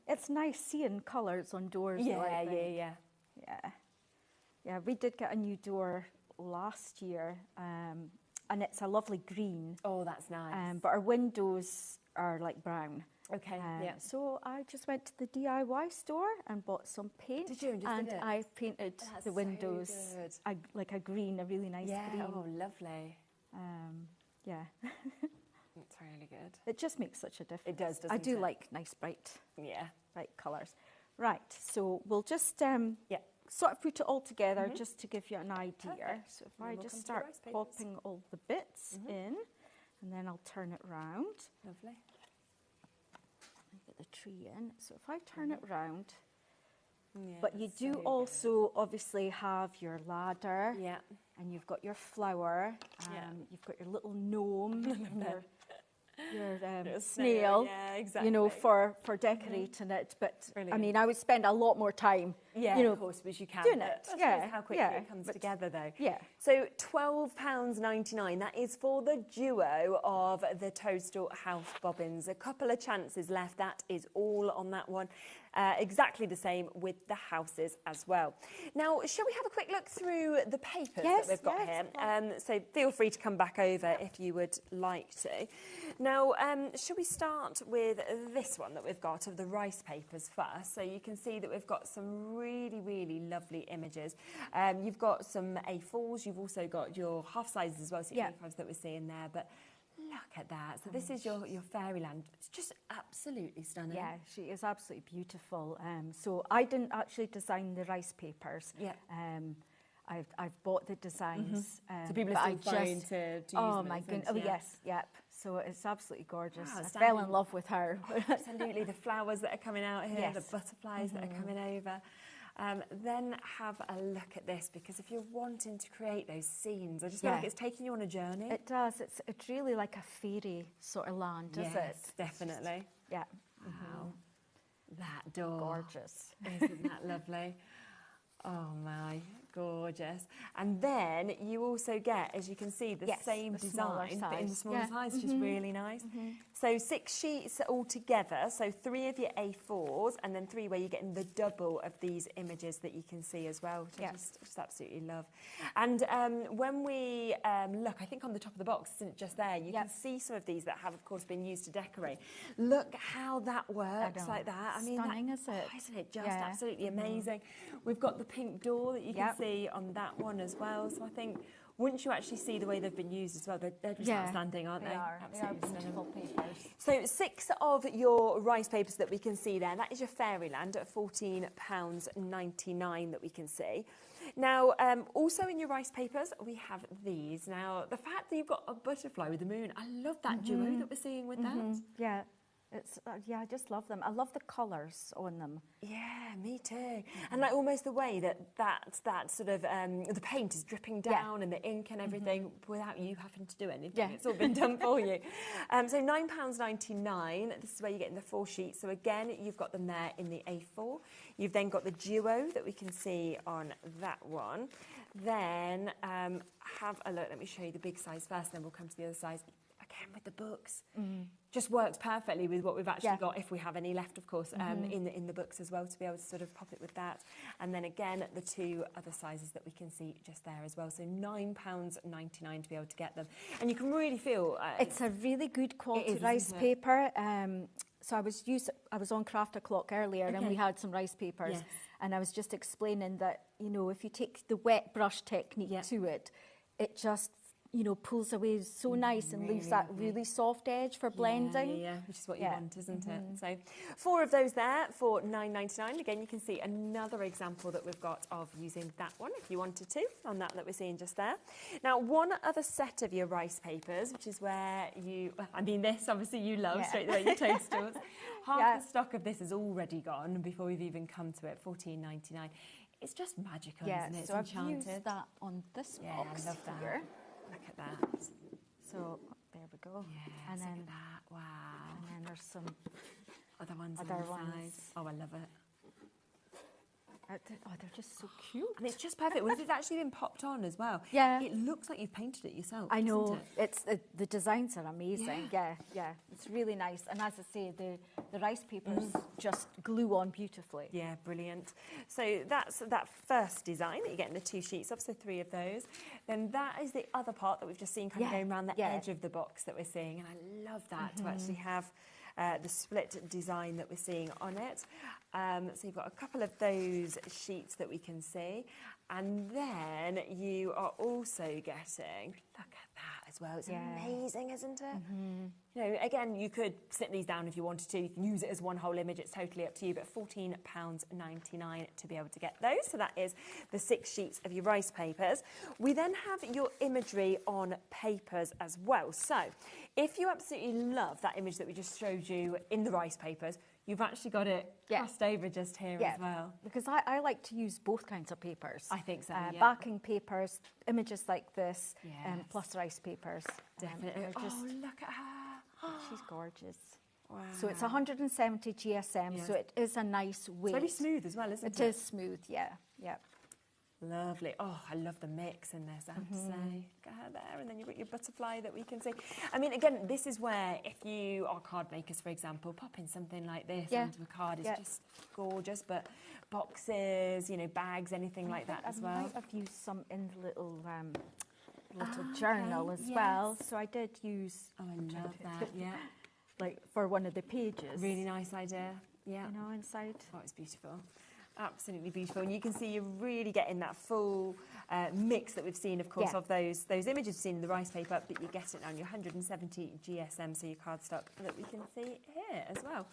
It's nice seeing colours on doors. Yeah. Yeah, we did get a new door last year, and it's a lovely green. Oh, that's nice. But our windows are like brown. Okay, So I just went to the DIY store and bought some paint. Did you? And I've painted the windows like a green, a really nice green. Oh, lovely. Yeah. It's really good. It just makes such a difference. It does, doesn't I do it? like nice, bright colours. Right, so we'll just sort of put it all together just to give you an idea. Perfect. So if I just start popping all the bits in, and then I'll turn it round. Lovely. Get the tree in. So if I turn it round, but you do also obviously have your ladder, and you've got your flower, you've got your little gnome, your snail, exactly. you know, for decorating it. But I mean, I would spend a lot more time, you know, of course, which you can doing it. That shows how quickly it comes together, though. Yeah. So £12.99. That is for the duo of the Toadstool House bobbins. A couple of chances left. That is all on that one. Exactly the same with the houses as well. Now, shall we have a quick look through the papers that we've got here? So feel free to come back over if you would like to. Now, shall we start with this one that we've got of the rice papers first? So you can see that we've got some really, really lovely images. You've got some A4s. You've also got your half sizes as well, so A5s that we're seeing there. But look at that. So this is your fairyland. It's just absolutely stunning. Yeah, she is absolutely beautiful. So I didn't actually design the rice papers. Yeah. I've bought the designs. So people are still trying to use them. Oh my goodness. Oh yes, yep. So it's absolutely gorgeous. Wow, I fell in love with her. Absolutely. The flowers that are coming out here, the butterflies that are coming over. Then have a look at this, because if you're wanting to create those scenes, I just feel like it's taking you on a journey. It does. It's really like a fairy sort of land, is it? Yes, definitely. Yeah. Wow. That door. Gorgeous. Isn't that lovely? Oh my, gorgeous. And then you also get, as you can see, the same design, but in the smaller size, which is really nice. So 6 sheets all together, so 3 of your A4s, and then 3 where you're getting the double of these images that you can see as well, which I just absolutely love. And when we look, I think on the top of the box, isn't it just there, you can see some of these that have, of course, been used to decorate. Look how that works like that. I mean, stunning, is it? Isn't it just absolutely amazing? We've got the pink door that you can see on that one as well. So I think once you actually see the way they've been used as well, they're just outstanding, aren't they? Absolutely beautiful papers. So 6 of your rice papers that we can see there, that is your fairyland at £14.99 that we can see. Now, also in your rice papers, we have these. Now, the fact that you've got a butterfly with the moon, I love that duo that we're seeing with that. Yeah. It's I just love them. I love the colours on them. Yeah, me too. And like almost the way that sort of the paint is dripping down and the ink and everything without you having to do anything. Yeah. It's all been done for you. So £9.99. This is where you're getting the 4 sheets. So again, you've got them there in the A4. You've then got the duo that we can see on that one. Then have a look. Let me show you the big size first, then we'll come to the other size. Again, with the books, just works perfectly with what we've actually got, if we have any left, of course, in the books as well, to be able to sort of pop it with that. And then again, the 2 other sizes that we can see just there as well. So £9.99 to be able to get them. And you can really feel... it's a really good quality rice paper. So I was on Craft O'Clock earlier, and we had some rice papers, Yes. and I was just explaining that, you know, if you take the wet brush technique to it, it just, you know, pulls away so nice and leaves that really soft edge for blending. Yeah, which is what you want, isn't it? So 4 of those there for $9.99. Again, you can see another example that we've got of using that one if you wanted to, on that we're seeing just there. Now, one other set of your rice papers, which is where this obviously you love, straight away, your toadstools. Half the stock of this is already gone before we've even come to it, $14.99. It's just magical, isn't it? It's so enchanted. I've used that on this box. I love that. Here. Look at that. So there we go. Yes, and then look at that. Wow. And then there's some other ones on other the ones. side. Oh, I love it. They're just so cute. And it's just perfect. Well, it's actually been popped on as well. Yeah. It looks like you've painted it yourself. I know. Doesn't it? It's the designs are amazing. Yeah. It's really nice. And as I say, the rice papers just glue on beautifully. Yeah, brilliant. So that's that first design that you get in the 2 sheets of, so 3 of those. Then that is the other part that we've just seen kind of going around the edge of the box that we're seeing. And I love that, to actually have the split design that we're seeing on it. So you've got a couple of those sheets that we can see. And then you are also getting, look at that as well. It's amazing, isn't it? You know, again, you could snip these down if you wanted to. You can use it as one whole image. It's totally up to you, but £14.99 to be able to get those. So that is the 6 sheets of your rice papers. We then have your imagery on papers as well. So if you absolutely love that image that we just showed you in the rice papers, you've actually got it crossed over just here as well. Because I like to use both kinds of papers. I think so, Backing papers, images like this, plus rice papers. Definitely. Look at her. She's gorgeous. Wow. So it's 170 GSM, so it is a nice weight. It's very smooth as well, isn't it? It is smooth, yeah. Lovely. Oh, I love the mix in this, I have to say. Look at her there, and then you've got your butterfly that we can see. I mean, again, this is where, if you are card makers, for example, popping something like this onto a card is just gorgeous. But boxes, you know, bags, anything like that as well. I might have used some in the little journal as well. So I did use... Oh, I love that, like for one of the pages. Really nice idea, You know, inside. Oh, it's beautiful. Absolutely beautiful. And you can see you're really getting that full mix that we've seen, of course, of those images we've seen in the rice paper, but you get it on your 170 GSM, so your cardstock that we can see here as well.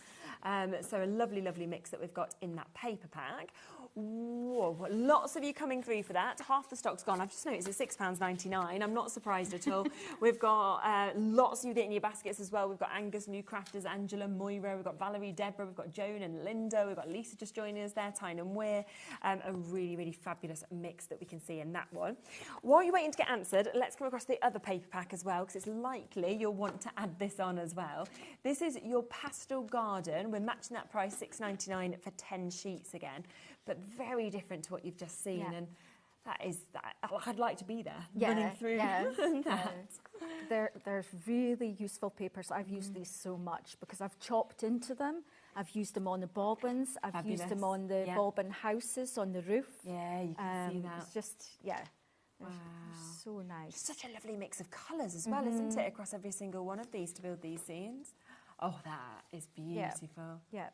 So a lovely, lovely mix that we've got in that paper pack. Whoa, lots of you coming through for that. Half the stock's gone. I've just noticed it's £6.99. I'm not surprised at all. We've got lots of you getting your baskets as well. We've got Angus, New Crafters, Angela, Moira. We've got Valerie, Deborah. We've got Joan and Linda. We've got Lisa just joining us there, Tyne and Weir. A really, really fabulous mix that we can see in that one. While you're waiting to get answered, let's come across the other paper pack as well, because it's likely you'll want to add this on as well. This is your Pastel Garden. We're matching that price, £6.99 for 10 sheets again, but very different to what you've just seen. And that is that. I'd like to be there, running through that. They're really useful papers. I've used these so much because I've chopped into them. I've used them on the bobbins. I've used them on the bobbin houses on the roof. Yeah, you can see that. It's just, they're so nice. Such a lovely mix of colours as well, isn't it, across every single one of these to build these scenes. Oh, that is beautiful. Yeah.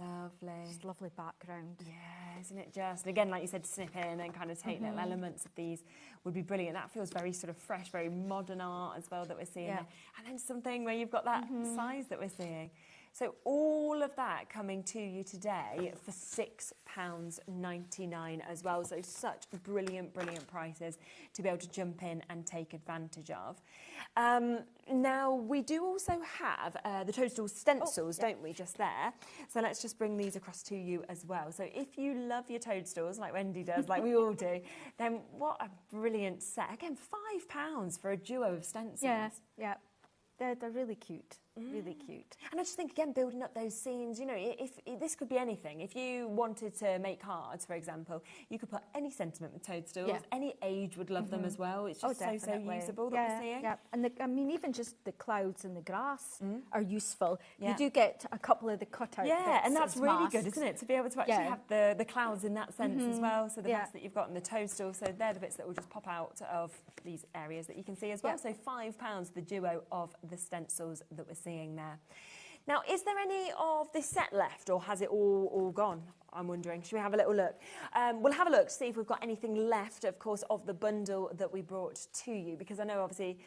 Lovely. Just lovely background. Yeah, isn't it just? And again, like you said, snip in and kind of take little elements of these would be brilliant. That feels very sort of fresh, very modern art as well that we're seeing there. And then something where you've got that size that we're seeing. So all of that coming to you today for £6.99 as well. So such brilliant, brilliant prices to be able to jump in and take advantage of. Now, we do also have the toadstool stencils, don't we, just there? So let's just bring these across to you as well. So if you love your toadstools, like Wendy does, like we all do, then what a brilliant set. Again, £5 for a duo of stencils. Yeah. They're really cute. Really cute. And I just think, again, building up those scenes, you know, if this could be anything. If you wanted to make cards, for example, you could put any sentiment with toadstools. Any age would love them as well. It's just so usable that we're seeing. Yeah, and I mean, even just the clouds and the grass are useful. You do get a couple of the cutout bits and that's as really masks. good, isn't it? To be able to actually have the clouds in that sense as well. So the bits that you've got in the toadstool, so they're the bits that will just pop out of these areas that you can see as well. So £5, the duo of the stencils that we're seeing there. Now, is there any of this set left, or has it all gone? I'm wondering. Should we have a little look? We'll have a look to see if we've got anything left, of course, of the bundle that we brought to you, because I know obviously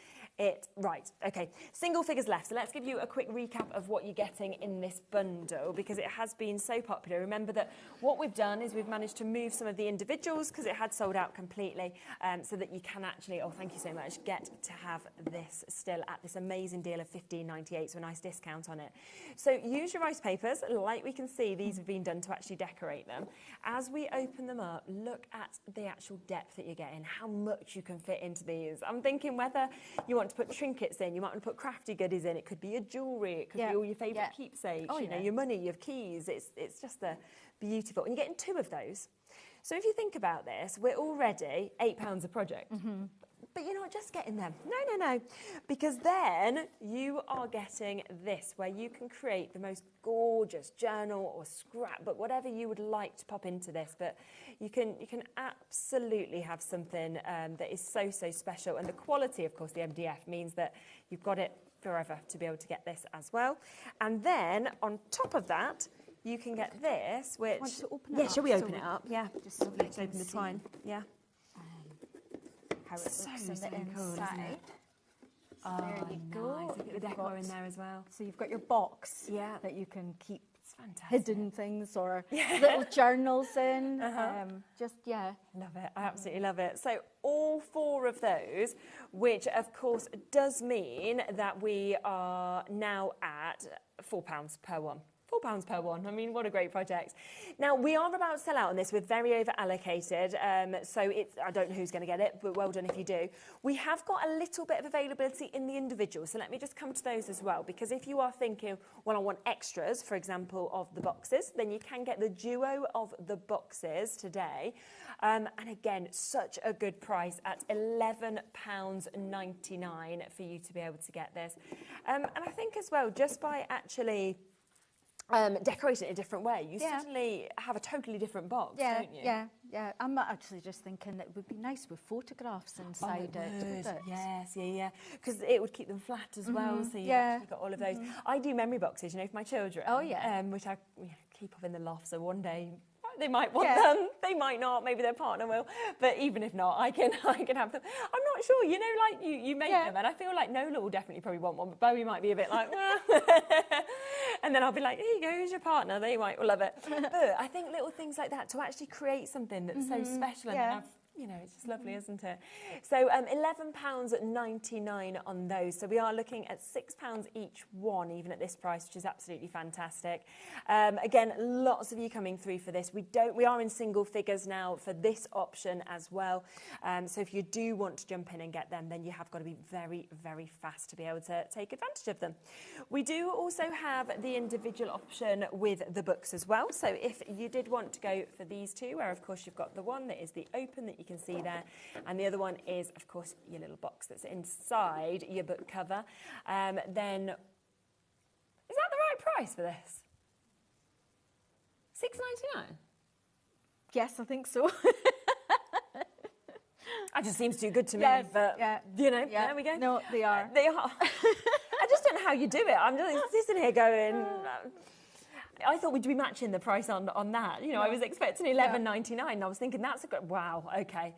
right, okay, single figures left. So let's give you a quick recap of what you're getting in this bundle, because it has been so popular. Remember that what we've done is we've managed to move some of the individuals, because it had sold out completely, so that you can actually, oh, thank you so much, get to have this still at this amazing deal of $15.98, so a nice discount on it. So use your rice papers. Like we can see, these have been done to actually decorate them. As we open them up, look at the actual depth that you're getting, how much you can fit into these. I'm thinking whether you want to put trinkets in, you might want to put crafty goodies in, it could be your jewellery, it could be all your favourite keepsakes, you know, your money, your keys. It's just beautiful. And you're getting 2 of those. So if you think about this, we're already £8 a project. But you're not just getting them. No. Because then you are getting this, where you can create the most gorgeous journal or scrapbook, whatever you would like to pop into this. But you can absolutely have something that is so special. And the quality, of course, the MDF means that you've got it forever to be able to get this as well. And then on top of that, you can get this, which... Shall we open it up? Yeah, just open the twine. Yeah. How it looks on the inside. Cool, isn't it? Oh, there you go. Nice. Look at the decor in there as well. So you've got your box that you can keep hidden things or little journals in. Love it. I absolutely love it. So all 4 of those, which of course does mean that we are now at £4 per one. £4 per one. I mean, what a great project. Now, we are about to sell out on this. We're very over allocated. So I don't know who's going to get it, but well done if you do. We have got a little bit of availability in the individual. So let me just come to those as well, because if you are thinking, well, I want extras, for example, of the boxes, then you can get the duo of the boxes today. And again, such a good price at £11.99 for you to be able to get this. And I think as well, just by actually... decorate it in a different way, you suddenly have a totally different box, don't you? Yeah. I'm actually just thinking that it would be nice with photographs inside it. Yes, because it would keep them flat as well, so you've actually got all of those. I do memory boxes, you know, for my children. Which I keep up in the loft, so one day they might want them, they might not, maybe their partner will, but even if not, I can have them. I'm not sure, you know, like you make them, and I feel like Nola will definitely probably want one, but Bowie might be a bit like, and then I'll be like, here you go, here's your partner, they might love it. But I think little things like that, to actually create something that's so special and have, you know, it's just lovely, isn't it? So £11.99 on those. So we are looking at £6 each one, even at this price, which is absolutely fantastic. Again, lots of you coming through for this. We are in single figures now for this option as well. So if you do want to jump in and get them, then you have got to be very, very fast to be able to take advantage of them. We do also have the individual option with the books as well. So if you did want to go for these 2, where of course you've got the one that is the open that you can see there, and the other one is of course your little box that's inside your book cover, then is that the right price for this? $6.99? Yes, I think so. That just seems too good to me, but you know, there we go. No, they are. They are. I just don't know how you do it. I'm just sitting here going, I thought we'd be matching the price on that. You know, I was expecting $11.99. And I was thinking that's a good. Wow. Okay.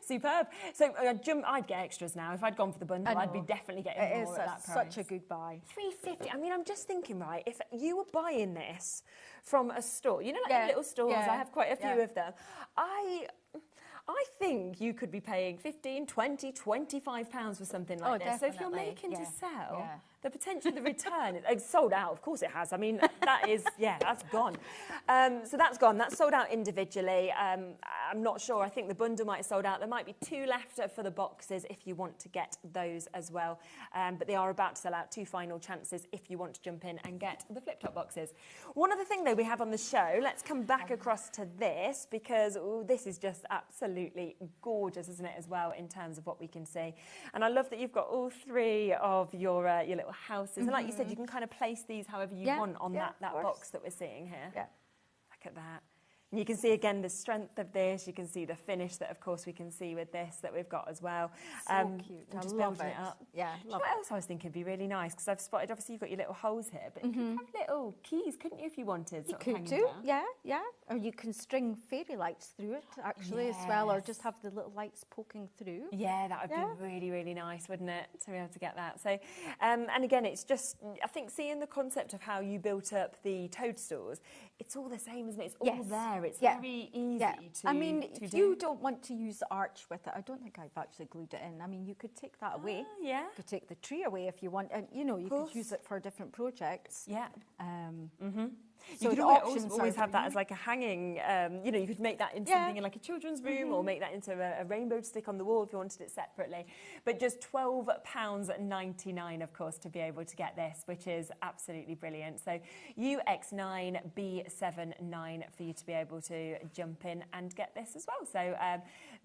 Superb. So I'd get extras now. If I'd gone for the bundle, I'd be definitely getting more at that price. Such a good buy. $3.50. I mean, I'm just thinking, right? If you were buying this from a store, you know, like the little stores. I have quite a few of them. I think you could be paying £15, £20, £25 for something like this. Definitely. So if you're making to sell, the potential, the return, it's sold out. Of course it has. I mean, that is, that's gone. So that's gone. That's sold out individually. I'm not sure. I think the bundle might have sold out. There might be 2 left for the boxes if you want to get those as well. But they are about to sell out. 2 final chances if you want to jump in and get the flip-top boxes. One other thing, though, we have on the show, let's come back across to this, because this is just absolutely gorgeous, isn't it, as well, in terms of what we can see. And I love that you've got all 3 of your little houses. And like you said, you can kind of place these however you want on that box that we're seeing here. Look at that. And you can see again the strength of this. You can see the finish that, of course, we can see with this that we've got as well. So cute. I just love building it. it up. Yeah, Do you know what else I was thinking would be really nice? Because I've spotted, obviously, you've got your little holes here, but you could have little keys, couldn't you, if you wanted? You sort of could hanging do, down? yeah, yeah. Or you can string fairy lights through it, actually, as well, or just have the little lights poking through. Yeah, that would be really, really nice, wouldn't it, to be able to get that. So, and again, it's just, I think, seeing the concept of how you built up the toadstools, it's all the same, isn't it? It's all there. It's very easy to I mean, if do. you don't want to use the arch with it, I don't think I've actually glued it in. I mean, you could take that away. Yeah. You could take the tree away if you want, and, you know, you could use it for different projects. Yeah. So you could the always options have that as like a hanging, you know, you could make that into something in like a children's room or make that into a rainbow to stick on the wall if you wanted it separately. But just £12.99, of course, to be able to get this, which is absolutely brilliant. So UX9B79 for you to be able to jump in and get this as well. So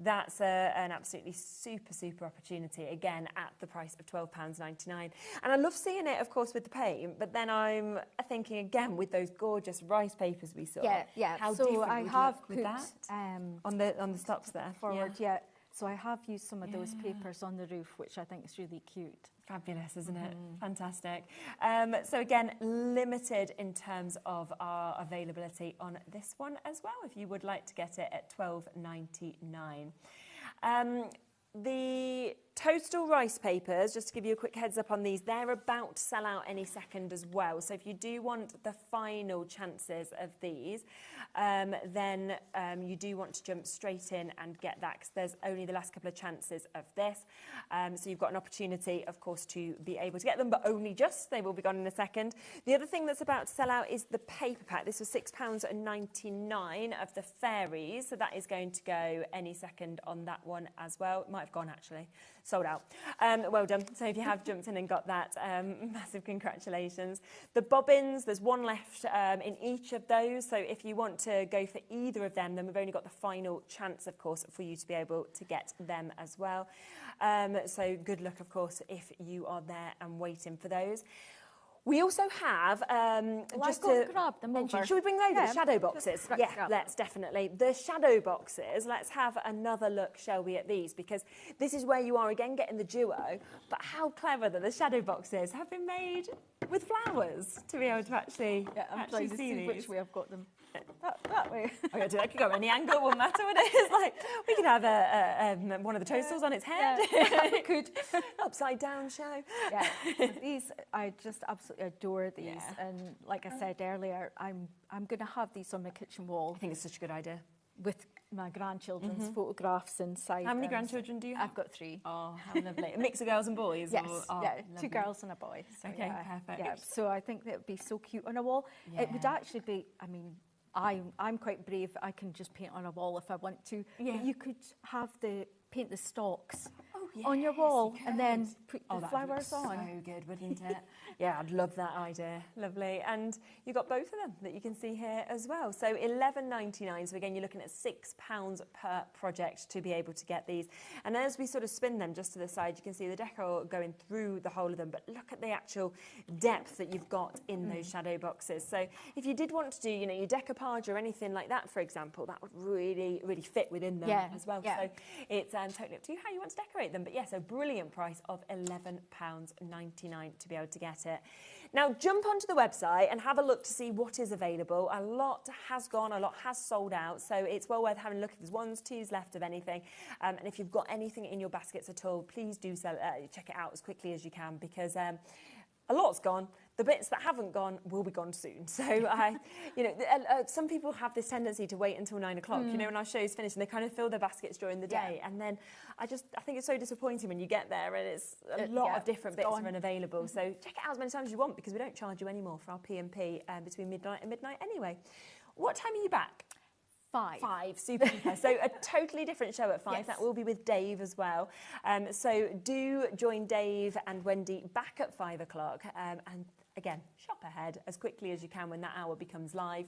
that's an absolutely super opportunity, again, at the price of £12.99. And I love seeing it, of course, with the paint, but then I'm thinking, again, with those gorgeous rice papers we saw. Yeah. How so different I would have you look put with that? On the stops there. Forward, So I have used some of those papers on the roof, which I think is really cute. Fabulous, isn't it? Fantastic. So again, limited in terms of our availability on this one as well, if you would like to get it at £12.99. The toadstool rice papers, just to give you a quick heads up on these, they're about to sell out any second as well. So if you do want the final chances of these, then you do want to jump straight in and get that, because there's only the last couple of chances of this. So you've got an opportunity, of course, to be able to get them, but only just. They will be gone in a second. The other thing that's about to sell out is the paper pack. This was £6.99 of the Ferris, so that is going to go any second on that one as well. It might have gone, actually. Sold out. Well done. So if you have jumped in and got that, massive congratulations. The bobbins, there's one left in each of those. So if you want to go for either of them, then we've only got the final chance, of course, for you to be able to get them as well. So good luck, of course, if you are there and waiting for those. We also have, just to grab them mention, over. should we bring over the shadow boxes? Grab Let's definitely. The shadow boxes, let's have another look, shall we, at these, because this is where you are, again, getting the duo, but how clever that the shadow boxes have been made with flowers to be able to actually, I'm trying to see these. which way I've got them. That way. I could go any angle, wouldn't matter what it is. Like, we could have one of the toadstools on its head. We could. Upside down show. Yeah, these, I just absolutely adore these. And like I said earlier, I'm going to have these on my kitchen wall. I think it's such a good idea. With my grandchildren's photographs inside. How many grandchildren do you have? I've got 3. Oh, how lovely. A mix of girls and boys? Yes, or, 2 girls and a boy. So okay, perfect. Yeah, so I think that would be so cute on a wall. It would actually be, I mean, I'm quite brave. I can just paint on a wall if I want to. Yeah. But you could paint the stalks on your wall and then put the flowers on. So good, wouldn't it? Yeah, I'd love that idea. Lovely. And you've got both of them that you can see here as well. So £11.99. So again, you're looking at £6 per project to be able to get these. And as we sort of spin them just to the side, you can see the decor going through the whole of them. But look at the actual depth that you've got in those shadow boxes. So if you did want to do, you know, your decoupage or anything like that, for example, that would really, really fit within them as well. So it's totally up to you how you want to decorate them. But yes, a brilliant price of £11.99 to be able to get it. Now, jump onto the website and have a look to see what is available. A lot has gone, a lot has sold out, so it's well worth having a look if there's 1s, 2s left of anything. And if you've got anything in your baskets at all, please do check it out as quickly as you can, because a lot's gone. The bits that haven't gone will be gone soon. So, you know, some people have this tendency to wait until 9 o'clock, you know, when our show's finished, and they kind of fill their baskets during the day. And then I think it's so disappointing when you get there and it's a lot of different bits are unavailable. So check it out as many times as you want, because we don't charge you any more for our P&P between midnight and midnight anyway. What time are you back? 5, super. So a totally different show at 5. Yes. That will be with Dave as well. So do join Dave and Wendy back at 5 o'clock. And again, shop ahead as quickly as you can when that hour becomes live.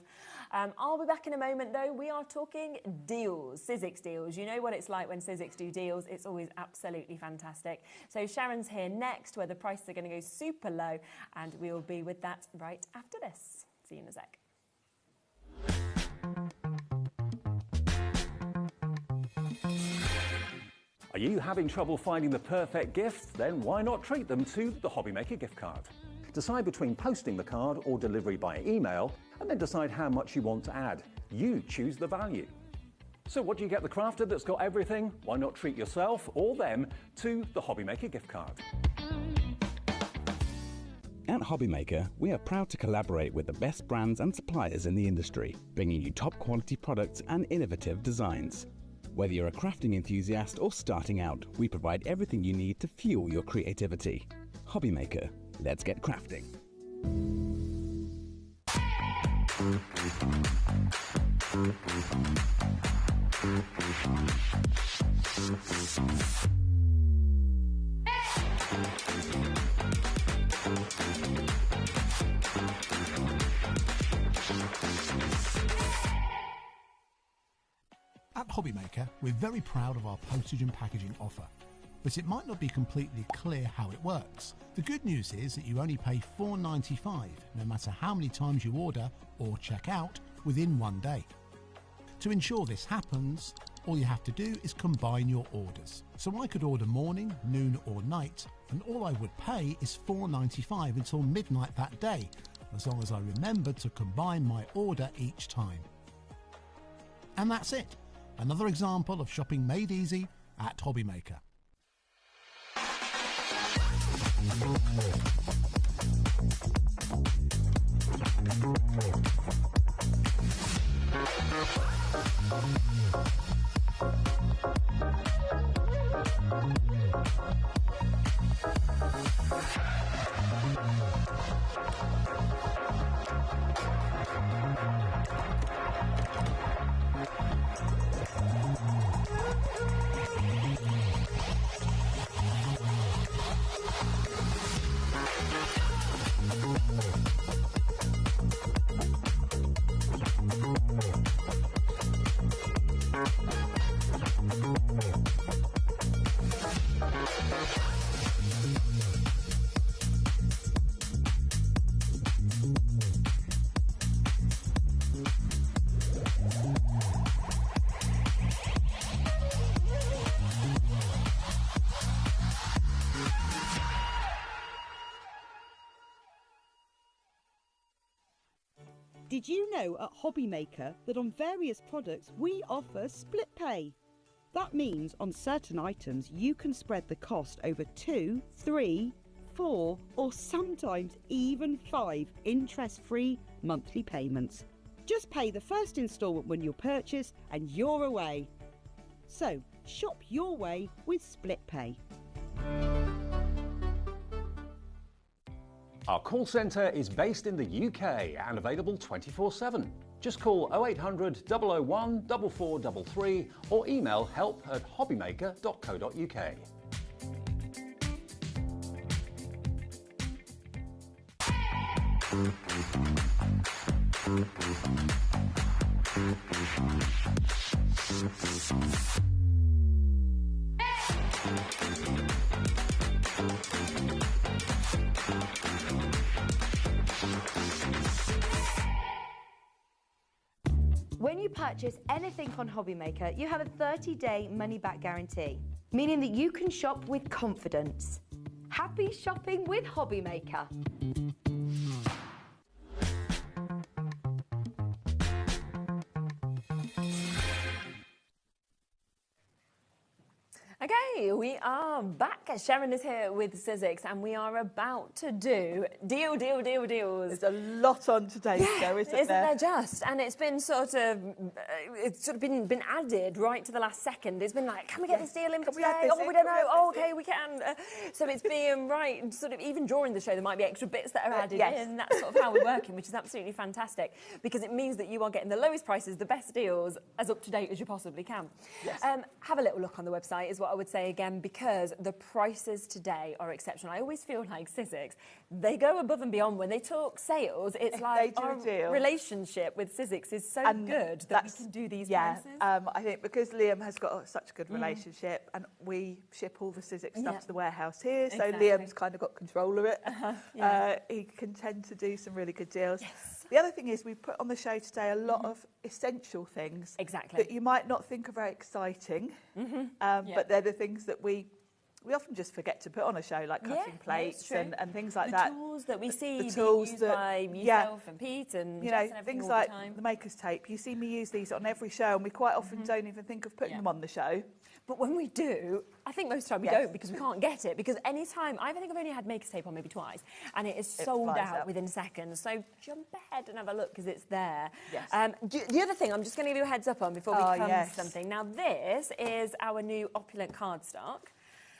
I'll be back in a moment though. We are talking deals, Sizzix deals. You know what it's like when Sizzix do deals. It's always absolutely fantastic. So Sharon's here next, where the prices are going to go super low, and we will be with that right after this. See you in a sec. Are you having trouble finding the perfect gift? Then why not treat them to the HobbyMaker gift card? Decide between posting the card or delivery by email, and then decide how much you want to add. You choose the value. So what do you get the crafter that's got everything? Why not treat yourself or them to the HobbyMaker gift card? At HobbyMaker, we are proud to collaborate with the best brands and suppliers in the industry, bringing you top quality products and innovative designs. Whether you're a crafting enthusiast or starting out, we provide everything you need to fuel your creativity. HobbyMaker, let's get crafting. At HobbyMaker, we're very proud of our postage and packaging offer, but it might not be completely clear how it works. The good news is that you only pay $4.95 no matter how many times you order or check out within 1 day. To ensure this happens, all you have to do is combine your orders. So I could order morning, noon or night, and all I would pay is $4.95 until midnight that day, as long as I remembered to combine my order each time. And that's it. Another example of shopping made easy at HobbyMaker. Did you know at HobbyMaker that on various products we offer split pay? That means on certain items you can spread the cost over 2, 3, 4 or sometimes even 5 interest-free monthly payments. Just pay the first instalment when you purchase and you're away. So shop your way with split pay. Our call centre is based in the UK and available 24/7. Just call 0800 001 4433 or email help@hobbymaker.co.uk. When you purchase anything on HobbyMaker, you have a 30-day money-back guarantee, meaning that you can shop with confidence. Happy shopping with HobbyMaker. Okay, we are back. Sharon is here with Sizzix and we are about to do deals. There's a lot on today's show, isn't there? Just? And it's been been added right to the last second. It's been like, can we get this deal in for today? We don't know. Oh, okay, we can. So it's being right, even during the show, there might be extra bits that are added in. That's sort of how we're working, which is absolutely fantastic because it means that you are getting the lowest prices, the best deals, as up to date as you possibly can. Yes. Have a little look on the website is what I would say again, because the prices today are exceptional. I always feel like Sizzix, they go above and beyond when they talk sales. It's like our relationship with Sizzix is so good that we can do these prices. I think because Liam has got such a good relationship and we ship all the Sizzix stuff to the warehouse here, so Liam's kind of got control of it. He can tend to do some really good deals. The other thing is we put on the show today a lot of essential things that you might not think are very exciting, but they're the things that we often just forget to put on a show, like cutting plates and things like that. The tools that we see the tools used by yourself and Pete and Jess and things all like the time. the maker's tape. You see me use these on every show, and we quite often don't even think of putting them on the show. But when we do, I think most of the time we don't because we can't get it. Because any time, I think I've only had maker's tape on maybe twice, and it is sold out within seconds. So jump ahead and have a look because it's there. Yes. The other thing, I'm just going to give you a heads up on before we come to something. Now, this is our new opulent cardstock.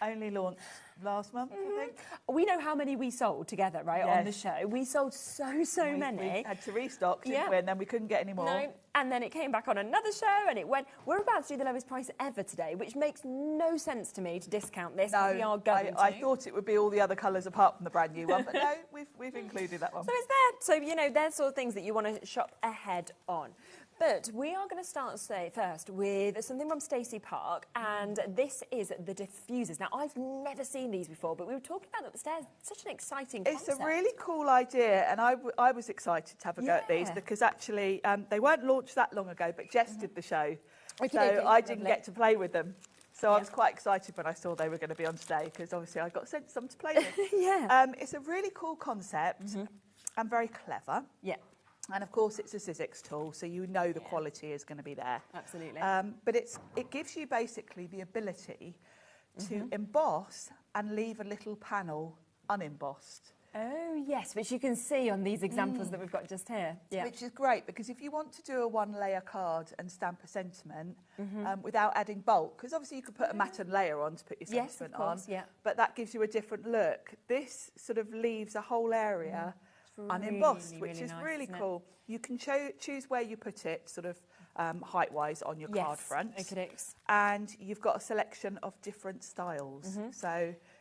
Only launched last month, I think. We know how many we sold together, right, on the show. We sold so many. We had to restock, didn't we? And then we couldn't get any more. No, and then it came back on another show and it went, we're about to do the lowest price ever today, which makes no sense to me to discount this. No, we are going to. I thought it would be all the other colours apart from the brand new one, but no, we've included that one. So it's there. So, they're sort of things that you want to shop ahead on. But we are going to start first with something from Stacey Park, and this is the diffusers. Now, I've never seen these before, but we were talking about them upstairs. Such an exciting concept. It's a really cool idea, and I was excited to have a go at these because actually they weren't launched that long ago, but Jess did the show, so I didn't get to play with them. So I was quite excited when I saw they were going to be on today because obviously I got sent some to play with. It's a really cool concept and very clever. Yeah. And of course, it's a Sizzix tool, so you know the quality is going to be there. Absolutely. But it gives you basically the ability to emboss and leave a little panel unembossed. Oh, yes, which you can see on these examples that we've got just here. Yeah. Which is great, because if you want to do a one-layer card and stamp a sentiment without adding bulk, because obviously you could put a matte and layer on to put your sentiment on, but that gives you a different look. This sort of leaves a whole area unembossed, which is really cool. You can choose where you put it, sort of height-wise on your card front. And you've got a selection of different styles.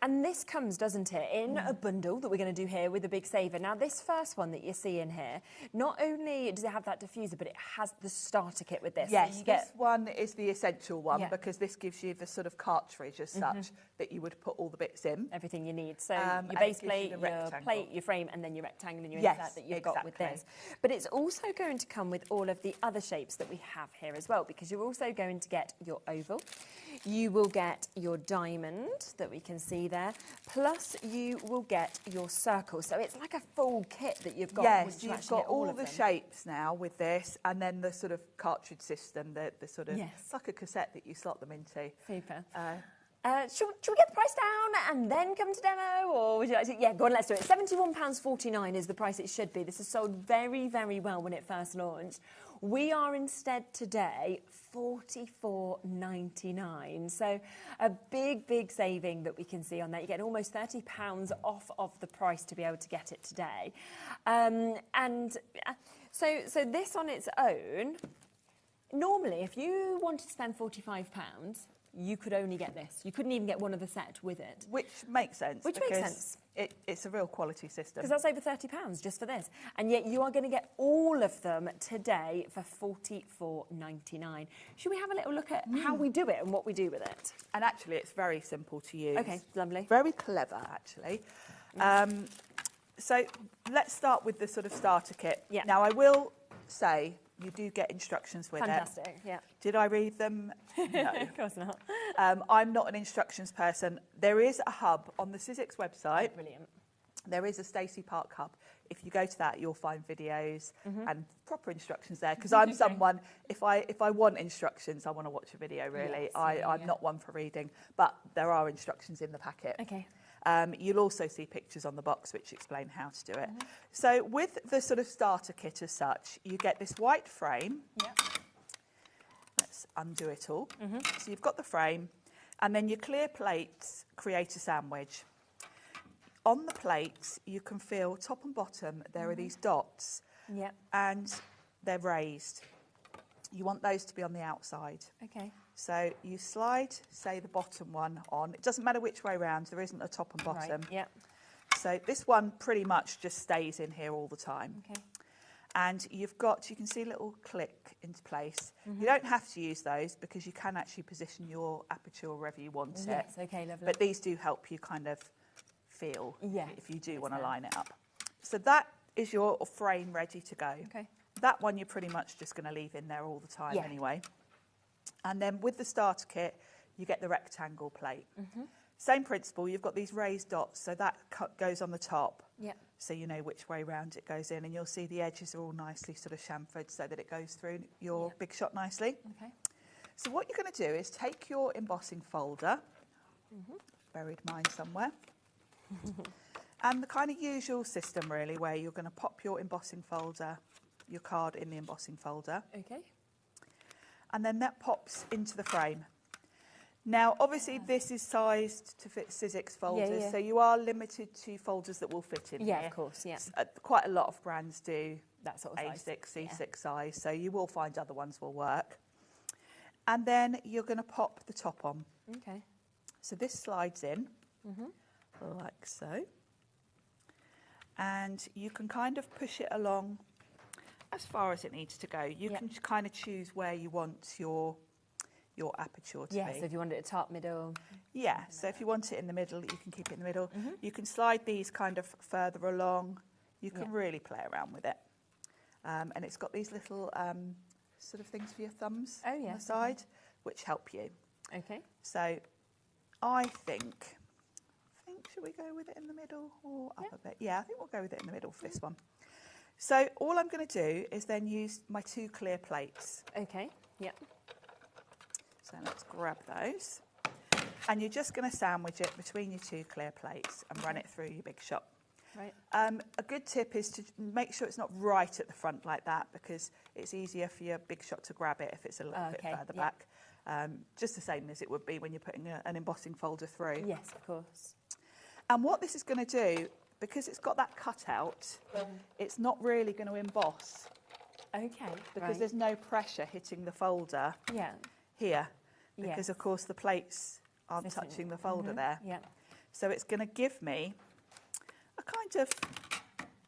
And this comes, doesn't it, in a bundle that we're going to do here with a big saver. Now, this first one that you see in here, not only does it have that diffuser, but it has the starter kit with this. Yes, so this one is the essential one because this gives you the sort of cartridge as such that you would put all the bits in. Everything you need. So your base plate, your plate, your frame, and then your rectangle and your insert that you've got with this. But it's also going to come with all of the other shapes that we have here as well, because you're also going to get your oval. You will get your diamond that we can see there, plus you will get your circle. So it's like a full kit that you've got. Yes, you've got all the shapes now with this, and then the sort of cartridge system, the sort of, it's like a cassette that you slot them into. Super. Should we get the price down and then come to demo, or would you like to? Yeah, go on, let's do it. £71.49 is the price it should be. This is sold very, very well when it first launched. We are instead today £44.99. So a big, big saving that we can see on that. You get almost £30 off of the price to be able to get it today. So this on its own, normally if you wanted to spend £45, you could only get this. You couldn't even get one of the set with it. Which makes sense. Which makes sense. It's a real quality system. Because that's over £30 just for this. And yet you are going to get all of them today for £44.99. Should we have a little look at how we do it and what we do with it? And actually, it's very simple to use. Okay, lovely. Very clever, actually. So let's start with the sort of starter kit. Yeah. Now, I will say you do get instructions with it. Fantastic, yeah. Did I read them? No. Of course not. I'm not an instructions person. There is a hub on the Sizzix website. Brilliant. There is a Stacey Park hub. If you go to that, you'll find videos and proper instructions there. Because I'm someone, if I want instructions, I want to watch a video, really. Yes, I'm not one for reading. But there are instructions in the packet. Okay. You'll also see pictures on the box which explain how to do it. So with the sort of starter kit as such, you get this white frame. Yep. Let's undo it all. So you've got the frame, and then your clear plates create a sandwich. On the plates, you can feel top and bottom, there are these dots, and they're raised. You want those to be on the outside. Okay. So you slide, say, the bottom one on. It doesn't matter which way round, there isn't a top and bottom. Right, yeah. So this one pretty much just stays in here all the time. Okay. And you can see a little click into place. You don't have to use those because you can actually position your aperture wherever you want it. Yes, okay, lovely. But these do help you kind of feel if you do want to there. line it up. So that is your frame ready to go. Okay. That one you're pretty much just going to leave in there all the time anyway. And then with the starter kit, you get the rectangle plate. Same principle, you've got these raised dots, so that goes on the top. So you know which way round it goes in, and you'll see the edges are all nicely sort of chamfered so that it goes through your big shot nicely. Okay. So what you're going to do is take your embossing folder, buried mine somewhere, and the kind of usual system really, where you're going to pop your embossing folder, your card in the embossing folder. Okay. And then that pops into the frame. Now, obviously, this is sized to fit Sizzix folders, so you are limited to folders that will fit in Yeah, here. of course, yeah. Quite a lot of brands do That sort of size. A6, C6 size, so you will find other ones will work. And then you're going to pop the top on. Okay. So this slides in, like so. And you can kind of push it along as far as it needs to go. You can kind of choose where you want your aperture to be. So if you want it at top, middle. Yeah, so if you want it in the middle, you can keep it in the middle. You can slide these kind of further along. You can really play around with it. And it's got these little sort of things for your thumbs on the side, which help you. Okay. So I think, should we go with it in the middle or up a bit? Yeah, I think we'll go with it in the middle for this one. So all I'm going to do is then use my 2 clear plates. Okay, yep. So let's grab those. And you're just going to sandwich it between your 2 clear plates and run it through your big shot. Right. A good tip is to make sure it's not right at the front like that, because it's easier for your big shot to grab it if it's a little bit further back. Just the same as it would be when you're putting an embossing folder through. Yes, of course. And what this is going to do, because it's got that cutout, it's not really going to emboss. Okay. Because there's no pressure hitting the folder here. Because, of course, the plates aren't touching the folder there. Yeah. So it's going to give me a kind of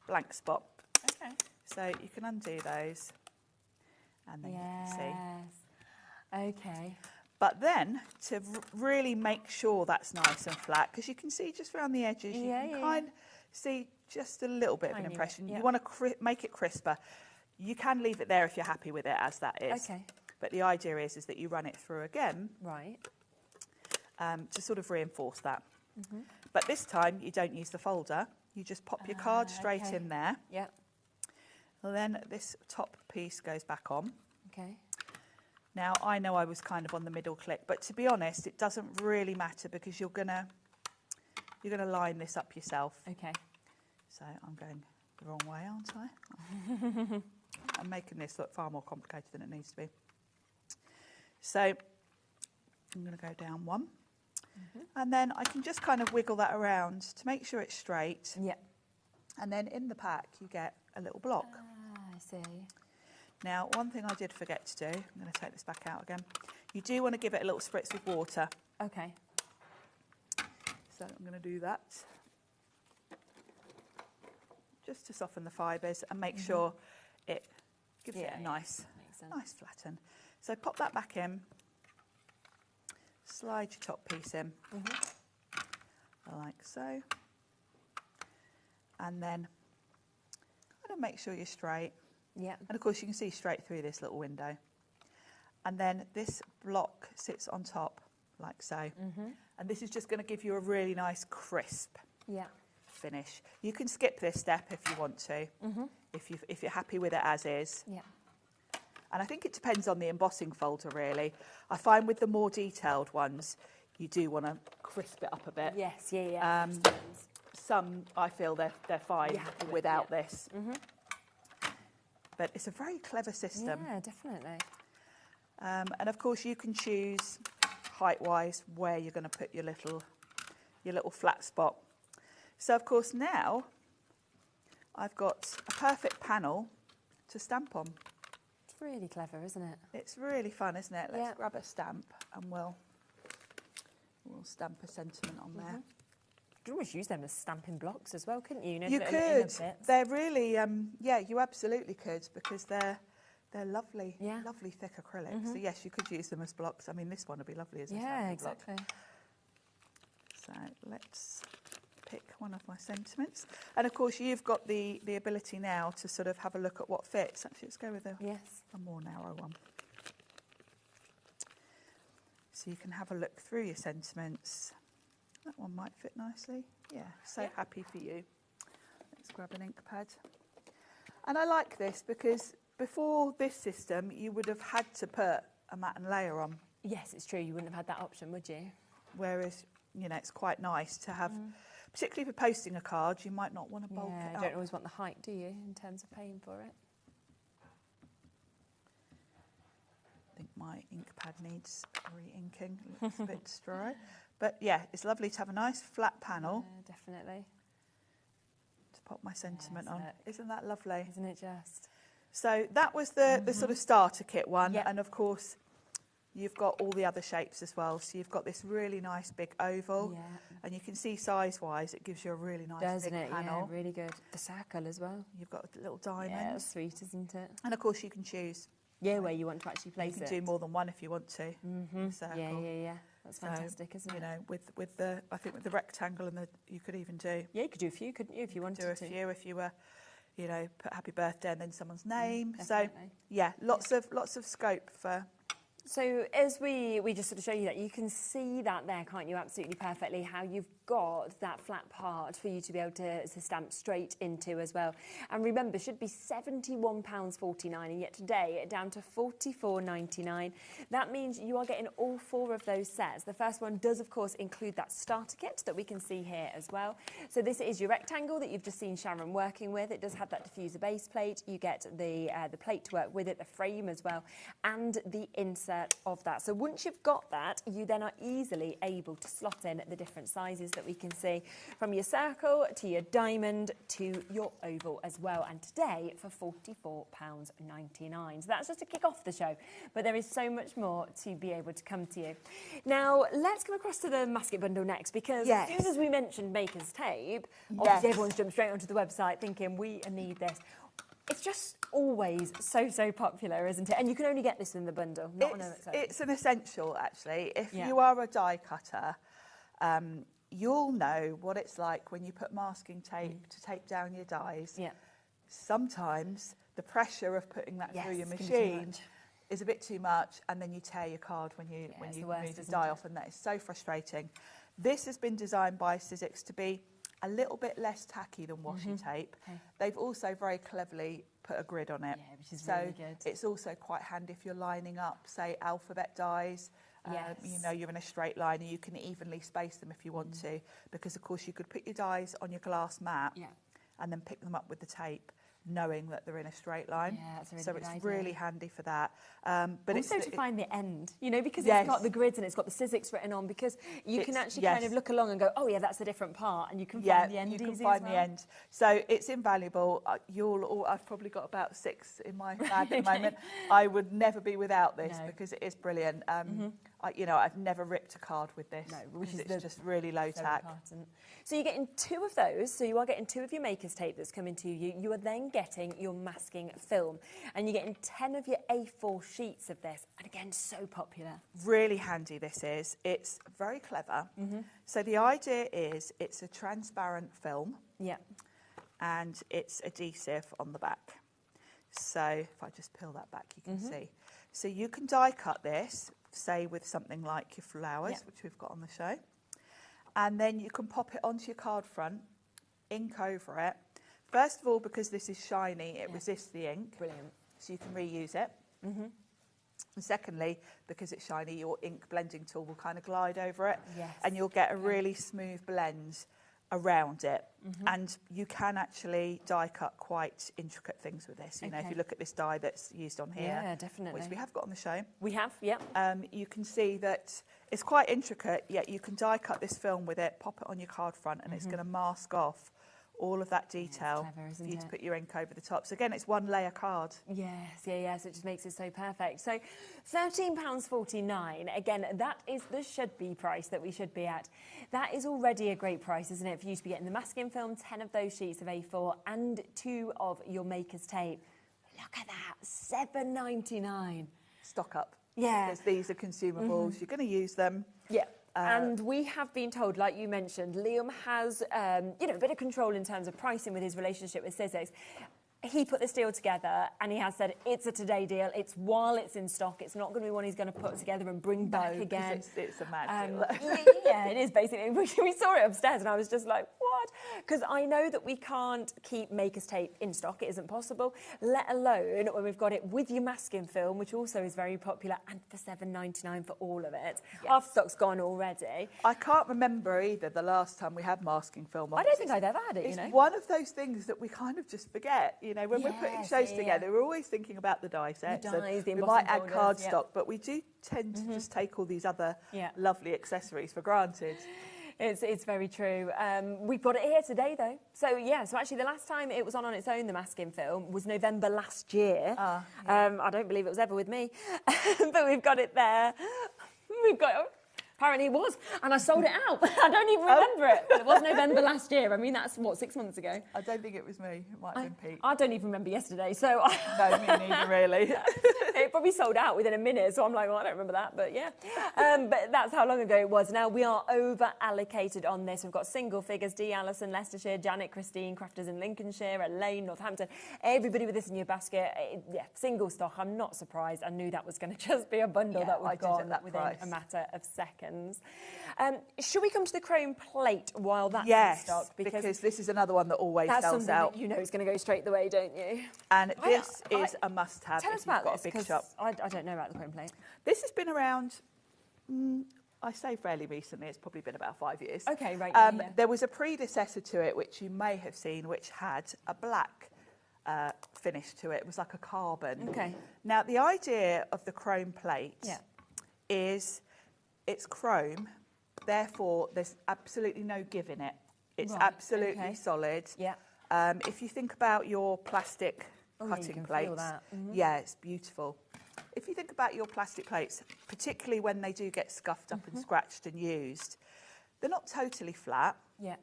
blank spot. Okay. So you can undo those, and then you can see. Okay. But then, to really make sure that's nice and flat, because you can see just around the edges, you can kind of see just a little bit of an impression. You want to make it crisper. You can leave it there if you're happy with it as that is. Okay. But the idea is that you run it through again. Right. To sort of reinforce that. But this time, you don't use the folder. You just pop your card straight in there. Yeah. And then this top piece goes back on. Okay. Now, I know I was kind of on the middle click, but to be honest, it doesn't really matter, because you're gonna line this up yourself. Okay. So I'm going the wrong way, aren't I? I'm making this look far more complicated than it needs to be. So I'm going to go down one. And then I can just kind of wiggle that around to make sure it's straight. Yeah. And then in the pack, you get a little block. I see. Now, one thing I did forget to do, I'm going to take this back out again. You do want to give it a little spritz with water. Okay. So I'm going to do that. Just to soften the fibres and make sure it gives it a nice flatten. So pop that back in. Slide your top piece in, like so. And then kind of make sure you're straight. Yeah. And of course you can see straight through this little window. And then this block sits on top, like so. And this is just going to give you a really nice crisp finish. You can skip this step if you want to, if you're happy with it as is. Yeah. And I think it depends on the embossing folder, really. I find with the more detailed ones, you do want to crisp it up a bit. Yes, yeah. Some, I feel they're fine without this. But it's a very clever system. Yeah, definitely. And of course, you can choose height-wise where you're going to put your little flat spot. So, of course, now I've got a perfect panel to stamp on. It's really clever, isn't it? It's really fun, isn't it? Let's grab a stamp and we'll stamp a sentiment on there. You could almost use them as stamping blocks as well, couldn't you? You could. They're really, you absolutely could, because they're lovely, lovely thick acrylic. So yes, you could use them as blocks. I mean, this one would be lovely as a stamping block. exactly. So let's pick one of my sentiments. And of course, you've got the ability now to sort of have a look at what fits. Actually, let's go with a more narrow one. So you can have a look through your sentiments. That one might fit nicely. Yeah, so happy for you. Let's grab an ink pad. And I like this because before this system, you would have had to put a matte and layer on. Yes, it's true. You wouldn't have had that option, would you? Whereas, you know, it's quite nice to have, particularly for posting a card, you might not want to bulk it up. You don't always want the height, do you, in terms of paying for it? I think my ink pad needs re-inking. It looks a bit dry. But yeah, it's lovely to have a nice flat panel. Yeah, definitely. To pop my sentiment on. Isn't that lovely? Isn't it just? So that was the sort of starter kit one. And of course, you've got all the other shapes as well. So you've got this really nice big oval. Yeah. And you can see size-wise, it gives you a really nice big panel. Yeah, really good. The circle as well. You've got a little diamond. Yeah, that's sweet, isn't it? And of course, you can choose. Yeah, where you want to actually place it. You can do more than one if you want to. Circle. Yeah. That's fantastic, isn't it? You know, with the, I think with the rectangle and you could even do. Yeah, you could do a few, couldn't you, if you wanted to? Do a few if you were, you know, put happy birthday and then someone's name. So yeah, lots of scope for. So as we just sort of show you that, you can see that there, can't you, absolutely perfectly, how you've got that flat part for you to be able to stamp straight into as well. And remember, should be £71.49, and yet today down to £44.99. That means you are getting all 4 of those sets. The first one does, of course, include that starter kit that we can see here as well. So this is your rectangle that you've just seen Sharon working with. It does have that diffuser base plate. You get the plate to work with it, the frame as well, and the insert of that. So once you've got that, you then are easily able to slot in the different sizes that we can see, from your circle to your diamond to your oval as well. And today for £44.99. So that's just to kick off the show, but there is so much more to be able to come to you. Now let's come across to the masket bundle next, because as soon as we mentioned Maker's Tape, obviously everyone's jumped straight onto the website thinking we need this. It's just always so popular, isn't it? And you can only get this in the bundle, not on its own. It's an essential, actually. If you are a die cutter, you'll know what it's like when you put masking tape to tape down your dies. Yeah. Sometimes the pressure of putting that through your machine is a bit too much, and then you tear your card when you move the die off, and that is so frustrating. This has been designed by Sizzix to be a little bit less tacky than washi tape. They've also very cleverly put a grid on it. Yeah, which is really good. It's also quite handy if you're lining up, say, alphabet dies. You know, you're in a straight line, and you can evenly space them if you want to, because of course you could put your dies on your glass mat and then pick them up with the tape, knowing that they're in a straight line. Yeah, that's a really good idea. Really handy for that. But also to find the end, you know, because it's got the grids and it's got the Sizzix written on, because you can actually kind of look along and go, oh yeah, that's a different part, and you can find the end easy as well. You can find the end. So it's invaluable. I've probably got about 6 in my bag at the moment. I would never be without this because it is brilliant. I've never ripped a card with this, which is just really low tack. Important. So you're getting 2 of those. So you are getting 2 of your Maker's Tape that's coming to you. You are then getting your masking film, and you're getting 10 of your A4 sheets of this. And again, so popular. Really handy this is. It's very clever. So the idea is it's a transparent film. Yeah. And it's adhesive on the back. So if I just peel that back, you can see. So you can die cut this, say with something like your flowers, which we've got on the show. And then you can pop it onto your card front, ink over it. First of all, because this is shiny, it resists the ink. Brilliant. So you can reuse it. And secondly, because it's shiny, your ink blending tool will kind of glide over it. And you'll get a really smooth blend around it. And you can actually die cut quite intricate things with this. You know, if you look at this die that's used on here, definitely, which we have got on the show. We have, you can see that it's quite intricate, yet you can die cut this film with it, pop it on your card front, and it's going to mask off all of that detail for you to put your ink over the top. So again, it's one layer card. Yes, so it just makes it so perfect. So £13.49, again, that is the should-be price that we should be at. That is already a great price, isn't it, for you to be getting the masking film, 10 of those sheets of A4, and 2 of your Maker's Tape. Look at that, £7.99. Stock up. Yeah. Because these are consumables. You're going to use them. Yeah. And we have been told, like you mentioned, Liam has, you know, a bit of control in terms of pricing with his relationship with Sizzix. He put this deal together and he has said it's a today deal. It's while it's in stock. It's not going to be one he's going to put together and bring back again. It's a mad deal. Yeah, it is basically. We saw it upstairs and I was just like, what? Because I know that we can't keep Maker's Tape in stock. It isn't possible, let alone when we've got it with your masking film, which also is very popular, and for $7.99 for all of it. Yes. Half stock's gone already. I can't remember either the last time we had masking film on. I don't think I've ever had it, It's one of those things that we kind of just forget. You know, when we're putting shows together, we're always thinking about the die sets. The dies, the we might add folders, cardstock, but we do tend to just take all these other lovely accessories for granted. It's very true. We've got it here today, though. So, yeah, so actually the last time it was on its own, the masking film, was November last year. I don't believe it was ever with me. But we've got it there. We've got it. Apparently it was, and I sold it out. I don't even remember it. But it was November last year. I mean, that's, what, 6 months ago? I don't think it was me. It might have been Pete. I don't even remember yesterday, so... No, me neither, really. It probably sold out within a minute, so I'm like, well, I don't remember that, but yeah. But that's how long ago it was. Now, we are over-allocated on this. We've got single figures, Dee Allison, Leicestershire, Janet, Christine, Crafters in Lincolnshire, Elaine, Northampton. Everybody with this in your basket. Single stock. I'm not surprised. I knew that was going to just be a bundle that would go on within a matter of seconds. Should we come to the chrome plate while that's in stock? Because this is another one that always sells out. That you know is going to go straight the way, don't you? And this is a must-have. Tell us about this, because I don't know about the chrome plate. This has been around, I say fairly recently, it's probably been about 5 years. Okay, right. There was a predecessor to it, which you may have seen, which had a black finish to it. It was like a carbon. Okay. Now, the idea of the chrome plate is it's chrome, therefore there's absolutely no give in it. It's absolutely solid. Yeah. If you think about your plastic cutting plates, yeah, it's beautiful. If you think about your plastic plates, particularly when they do get scuffed up and scratched and used, they're not totally flat. Yeah.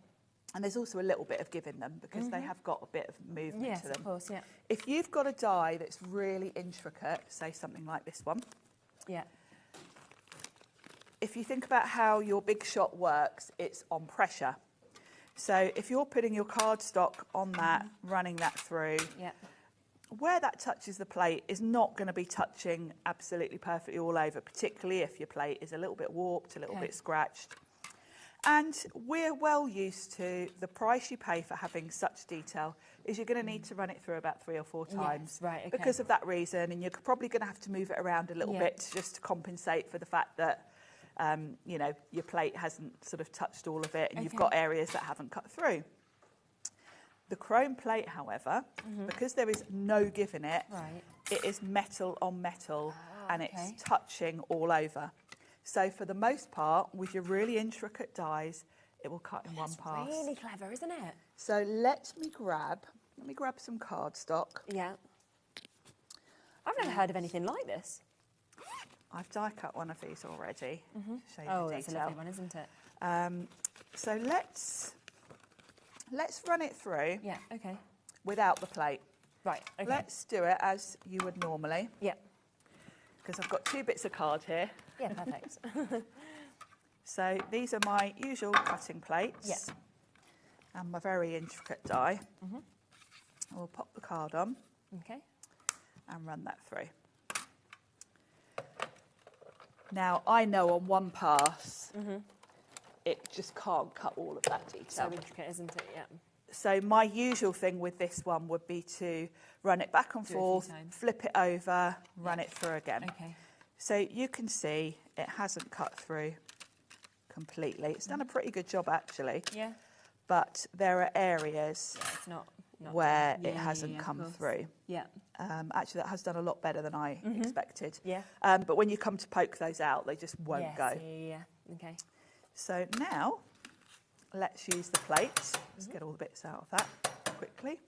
And there's also a little bit of give in them because they have got a bit of movement to them. Yes, of course, yeah. If you've got a die that's really intricate, say something like this one. Yeah. If you think about how your big shot works, it's on pressure. So if you're putting your cardstock on that, running that through, where that touches the plate is not going to be touching absolutely perfectly all over, particularly if your plate is a little bit warped, a little bit scratched. And we're well used to the price you pay for having such detail is you're going to need to run it through about 3 or 4 times because of that reason. And you're probably going to have to move it around a little bit just to compensate for the fact that you know, your plate hasn't sort of touched all of it and you've got areas that haven't cut through. The chrome plate, however, because there is no give in it, it is metal on metal and it's touching all over. So for the most part, with your really intricate dies, it will cut in one pass. It's really clever, isn't it? So let me grab some cardstock. Yeah. I've never heard of anything like this. I've die cut one of these already. To show you the that's a lovely one, isn't it? So let's run it through. Yeah, okay. Without the plate. Right, okay. Let's do it as you would normally. Yeah. Because I've got 2 bits of card here. Yeah, perfect. So these are my usual cutting plates. Yeah. And my very intricate die. We'll pop the card on. Okay. And run that through. Now, I know on one pass, it just can't cut all of that detail. So intricate, isn't it? Yeah. So my usual thing with this one would be to run it back and forth, flip it over, run it through again. Okay. So you can see it hasn't cut through completely. It's done a pretty good job, actually. Yeah. But there are areas it's not where it hasn't come through. Yeah. Actually, that has done a lot better than I expected. Yeah. But when you come to poke those out, they just won't go. Yeah. Okay. So now, let's use the plate. Let's get all the bits out of that quickly.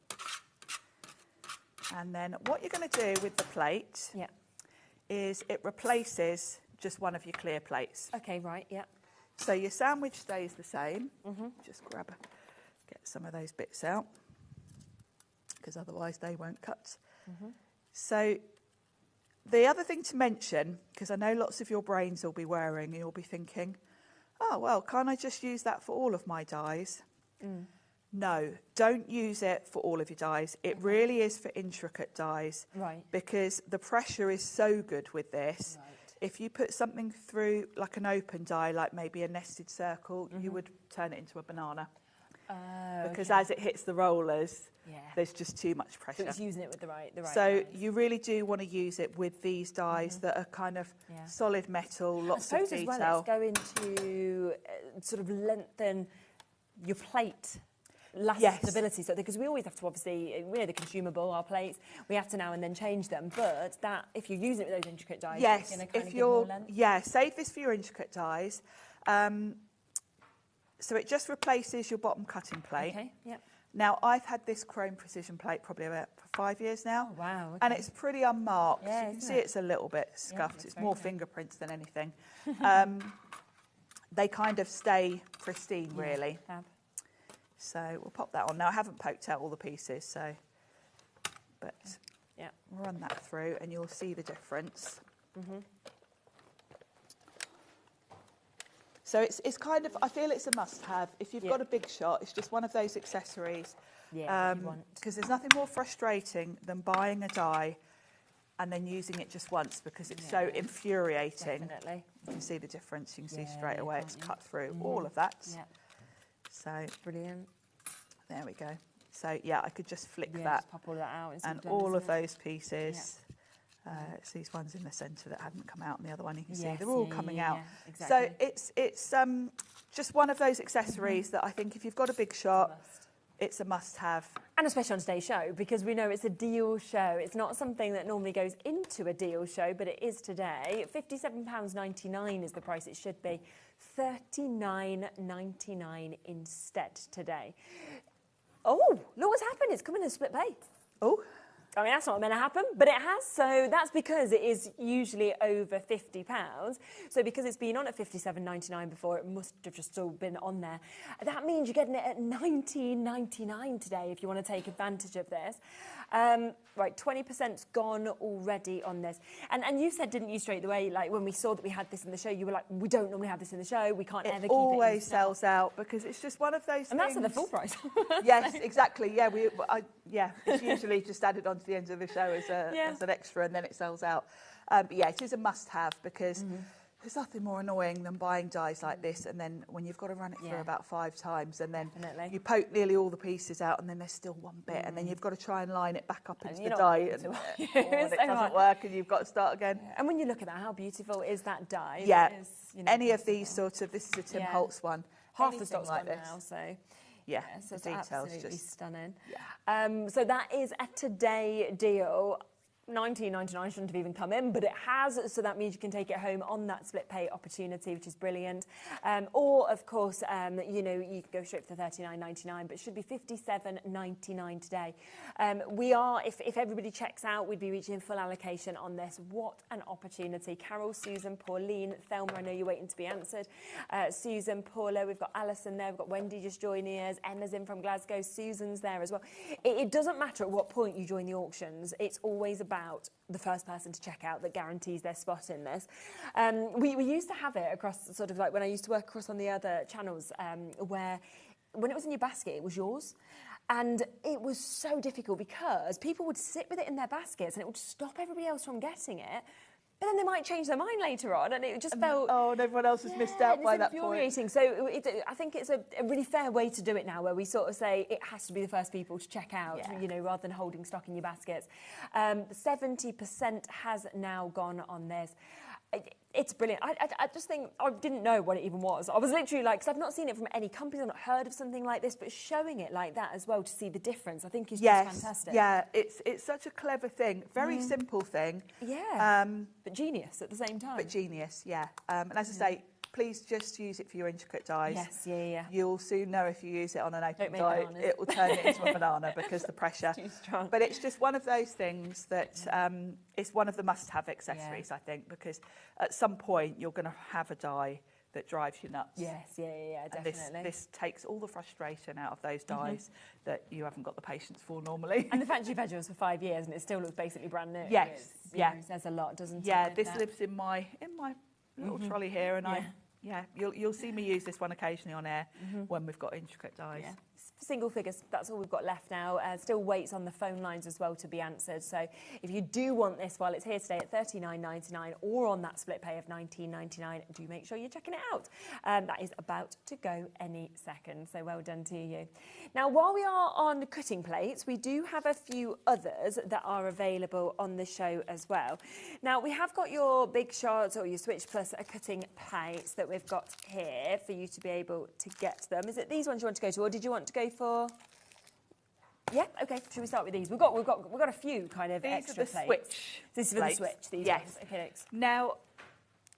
And then what you're going to do with the plate is it replaces just one of your clear plates. Okay, right, yeah. So your sandwich stays the same. Just get some of those bits out, because otherwise they won't cut. So the other thing to mention, because I know lots of your brains will be whirring and you'll be thinking, oh, well, can't I just use that for all of my dies? No, don't use it for all of your dies. It really is for intricate dies. Right. Because the pressure is so good with this. Right. If you put something through like an open die, like maybe a nested circle, you would turn it into a banana. Because as it hits the rollers, there's just too much pressure. So it's using it with the right So dies. you really do want to use it with these dies that are kind of solid metal, lots of detail. As well, it's going to sort of lengthen your plate stability. So because we always have to, obviously, we're the consumable, our plates, we have to now and then change them. But that, if you're using it with those intricate dies, yes, it's going to kind of give more length. Save this for your intricate dies. So it just replaces your bottom cutting plate. Okay, yep. Now, I've had this chrome precision plate probably about for 5 years now. Oh, wow. Okay. And it's pretty unmarked. Yeah, you can see it's a little bit scuffed. It's more fingerprints than anything. They kind of stay pristine, really. Fab. So we'll pop that on. Now, I haven't poked out all the pieces, but run that through and you'll see the difference. So it's kind of, I feel it's a must-have. If you've got a big shot, it's just one of those accessories. Because there's nothing more frustrating than buying a die and then using it just once because it's so infuriating. Definitely. You can see the difference. You can see straight away it's cut through all of that. So brilliant. There we go. So I could just flick that. Just pop all that out. And all of those pieces. It's these ones in the centre that hadn't come out, and the other one you can see they're all coming out. Exactly. So it's just one of those accessories that I think if you've got a big shot, it's a must-have. And especially on today's show, because we know it's a deal show. It's not something that normally goes into a deal show, but it is today. £57.99 is the price it should be. $39.99 instead today. Oh, look what's happened. It's coming in a split pay. Oh. I mean, that's not meant to happen, but it has. So that's because it is usually over £50. So because it's been on at £57.99 before, it must have just still been on there. That means you're getting it at £19.99 today if you want to take advantage of this. Right, 20%'s gone already on this. And you said, didn't you, straight away, like when we saw that we had this in the show, you were like, we don't normally have this in the show. We can't ever keep it. It always sells out because it's just one of those things. And that's at the full price. Yes, exactly. Yeah, it's usually just added on to the end of the show as an extra, and then it sells out. But it is a must-have because there's nothing more annoying than buying dies like this, and then when you've got to run it through about 5 times, and then you poke nearly all the pieces out, and then there's still one bit, and then you've got to try and line it back up into the die, and it doesn't work, and you've got to start again. And when you look at that, how beautiful is that die? Yeah, is, any of these this is a Tim Holtz one. Half the stock's like this now, so. So it's absolutely stunning. So that is a today deal. £19.99 shouldn't have even come in, but it has, so that means you can take it home on that split pay opportunity, which is brilliant. Or, of course, you can go straight for the £39.99, but it should be £57.99 today. We are, if everybody checks out, we'd be reaching full allocation on this. What an opportunity. Carol, Susan, Pauline, Thelma, I know you're waiting to be answered. Susan, Paula, we've got Alison there, we've got Wendy just joining us, Emma's in from Glasgow, Susan's there as well. It doesn't matter at what point you join the auctions, it's always about the first person to check out that guarantees their spot in this. We used to have it across, sort of like when I used to work across on the other channels, where when it was in your basket, it was yours. And it was so difficult because people would sit with it in their baskets and it would stop everybody else from getting it. But then they might change their mind later on, and it just felt... Oh, and everyone else has missed out by that point. Infuriating. So I think it's a really fair way to do it now, where we sort of say it has to be the first people to check out, rather than holding stock in your baskets. 70% has now gone on this. It's brilliant. I just think, I didn't know what it even was. I was literally like, because I've not seen it from any company, I've not heard of something like this, but showing it like that as well to see the difference, I think is just fantastic. Yeah, it's such a clever thing, very simple thing. Yeah, but genius at the same time. But genius, yeah. And as I say, please just use it for your intricate dies. Yes, yeah. You'll soon know if you use it on an open die, it will turn it into a banana because the pressure. It's too strong. But it's just one of those things that is one of the must-have accessories, I think, because at some point you're going to have a die that drives you nuts. Yes, yeah, definitely. And this takes all the frustration out of those dies that you haven't got the patience for normally. And the fact you've had yours for 5 years and it still looks basically brand new. Yes, it says a lot, doesn't it? Yeah, this lives in my little trolley here, and I Yeah, you'll see me use this one occasionally on air when we've got intricate dies. Yeah. Single figures, that's all we've got left now. Still waits on the phone lines as well to be answered. So if you do want this while it's here today at $39.99 or on that split pay of $19.99, do make sure you're checking it out. That is about to go any second, so well done to you. Now, while we are on cutting plates, we do have a few others that are available on the show as well. Now, we have got your big shots or your Switch Plus cutting plates that we've got here for you to be able to get them. Is it these ones you want to go to, or did you want to go for? Yeah, okay. Should we start with these? We've got a few kind of extra plates. Switch. This is for the Switch. These ones. Okay, next. Now,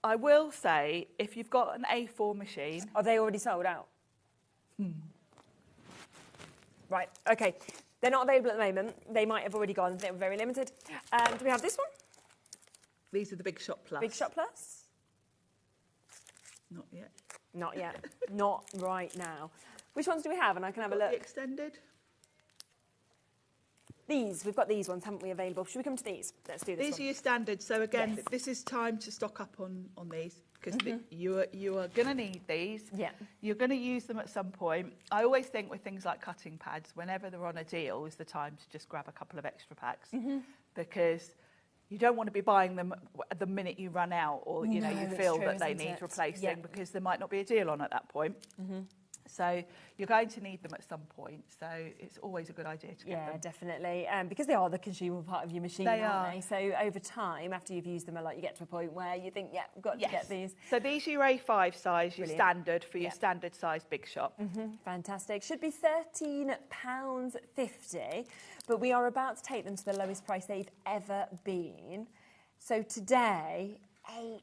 I will say, if you've got an A4 machine, are they already sold out? Right. Okay. They're not available at the moment. They might have already gone. They were very limited. Do we have this one? These are the Big Shot Plus. Big Shot Plus. Not yet. Not yet. Not right now. Which ones do we have? And I can have a look. The extended. These, we've got these ones, haven't we, available? Should we come to these? Let's do this These one. are your standards. So again, this is time to stock up on these because you are going to need these. Yeah. You're going to use them at some point. I always think with things like cutting pads, whenever they're on a deal, is the time to just grab a couple of extra packs because you don't want to be buying them the minute you run out or you feel that they need replacing because there might not be a deal on at that point. So you're going to need them at some point. So it's always a good idea to get them. Yeah, definitely. Because they are the consumable part of your machine, aren't they? So over time, after you've used them a lot, you get to a point where you think, yeah, I've got to get these. So these are your A5 size, your standard for your standard size big shot. Fantastic. Should be £13.50, but we are about to take them to the lowest price they've ever been. So today,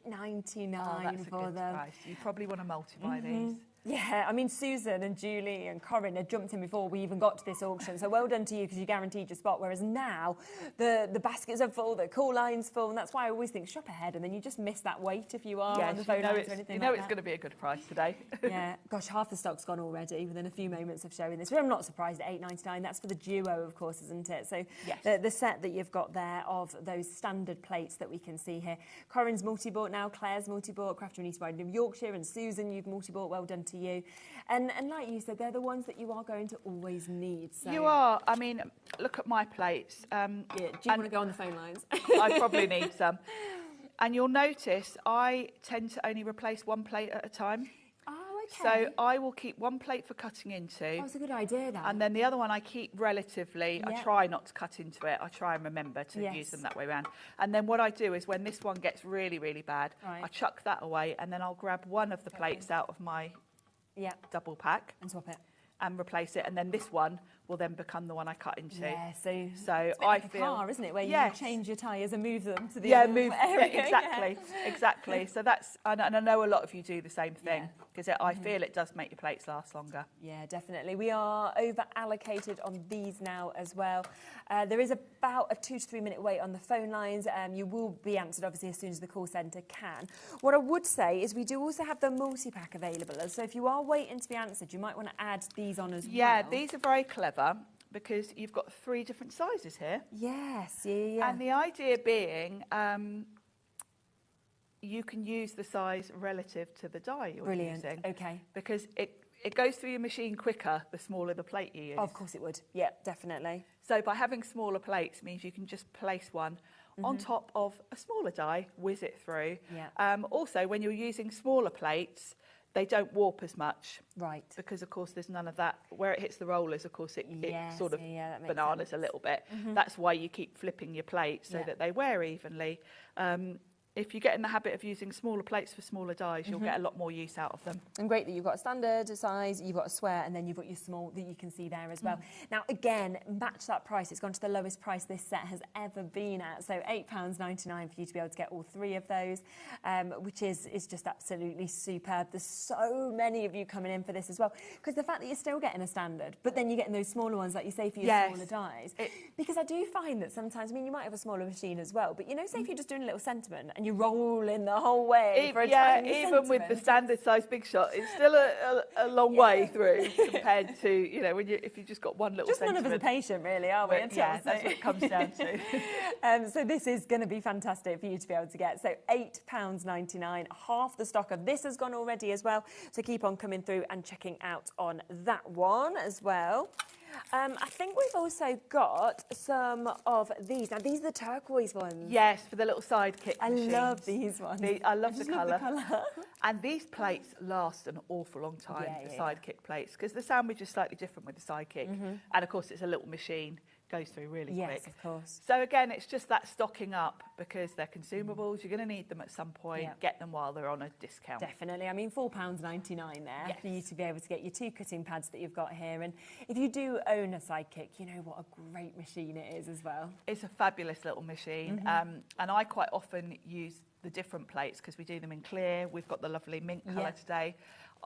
£8.99 for them. Price. You probably want to multiply these. Yeah, I mean, Susan and Julie and Corinne had jumped in before we even got to this auction, so well done to you because you guaranteed your spot, whereas now the baskets are full, the call line's full, and that's why I always think shop ahead, and then you just miss that wait if you are on the phone lines or anything it's going to be a good price today. Yeah, gosh, half the stock's gone already within a few moments of showing this. But I'm not surprised at £8.99. That's for the duo, of course, isn't it? So the set that you've got there of those standard plates that we can see here. Corinne's multi-bought now, Claire's multi-bought, Crafter and East Riding of Yorkshire, and Susan, you've multi-bought. Well done to you. And like you said, they're the ones that you are going to always need. So. You are. I mean, look at my plates. Do you want to go on the phone lines? I probably need some. And you'll notice I tend to only replace one plate at a time. Oh, okay. So I will keep one plate for cutting into. Oh, it's a good idea, that. And then the other one I keep relatively, I try not to cut into it. I try and remember to use them that way around. And then what I do is when this one gets really, really bad, I chuck that away and then I'll grab one of the plates out of my double pack and swap it and replace it, and then this one will then become the one I cut into. Yeah, so it's I feel a car, isn't it, where you change your tyres and move them to the other area. Exactly. So that's, and I know a lot of you do the same thing because I feel it does make your plates last longer. Yeah, definitely. We are over allocated on these now as well. There is about a 2 to 3 minute wait on the phone lines. You will be answered obviously as soon as the call centre can. What I would say is we do also have the multi-pack available. So if you are waiting to be answered, you might want to add these on as well. Yeah, these are very clever because you've got 3 different sizes here. Yes, yeah. And the idea being you can use the size relative to the die you're using. Okay. Because it goes through your machine quicker the smaller the plate you use. Of course it would. Yeah, definitely. So by having smaller plates means you can just place one on top of a smaller die, whiz it through. Yeah. Also, when you're using smaller plates, they don't warp as much. Right. Because, of course, there's none of that. Where it hits the rollers, of course, it sort of that bananas a little bit. That's why you keep flipping your plates so that they wear evenly. If you get in the habit of using smaller plates for smaller dies, you'll get a lot more use out of them. And great that you've got a standard size, you've got a square, and then you've got your small that you can see there as well. Now, again, match that price. It's gone to the lowest price this set has ever been at. So £8.99 for you to be able to get all 3 of those, which is just absolutely superb. There's so many of you coming in for this as well. Because the fact that you're still getting a standard, but then you're getting those smaller ones, like you say, for your smaller dies. Because I do find that sometimes, I mean, you might have a smaller machine as well, but, you know, say if you're just doing a little sentiment and and you're rolling the whole way for a tiny even with the standard size big shot, it's still a long way through compared to, you know, if you've just got one little sentiment. None of us are patient, really, are we? Yeah, that's what it comes down to. So this is going to be fantastic for you to be able to get. So £8.99, half the stock of this has gone already as well. So keep on coming through and checking out on that one as well. I think we've also got some of these. Now, these are the turquoise ones. Yes, for the little sidekick machines. Love these ones. I love the colour. And these plates last an awful long time, the sidekick plates, because the sandwich is slightly different with the sidekick. And, of course, it's a little machine. Goes through really quick. Yes, of course. So again, it's just that stocking up because they're consumables. You're going to need them at some point. Get them while they're on a discount. Definitely. I mean, £4.99 there for you to be able to get your 2 cutting pads that you've got here. And if you do own a sidekick, you know what a great machine it is as well. It's a fabulous little machine. And I quite often use the different plates because we do them in clear. We've got the lovely mint colour today.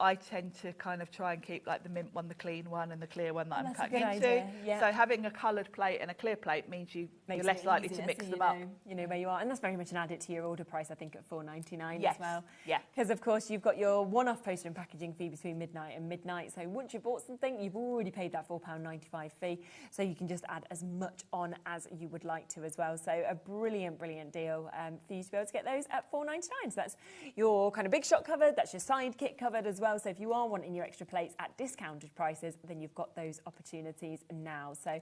I tend to kind of try and keep like the mint one, the clean one, and the clear one that I'm cutting into. So having a coloured plate and a clear plate means you're less likely to mix them up. You know where you are, and that's very much an added to your order price, I think, at £4.99 as well. Yeah. Because of course you've got your one-off postage and packaging fee between midnight and midnight. So once you've bought something, you've already paid that £4.95 fee. So you can just add as much on as you would like to as well. So a brilliant, brilliant deal for you to be able to get those at £4.99. So that's your kind of big shot covered. That's your sidekick covered as well. So if you are wanting your extra plates at discounted prices, then you've got those opportunities now. So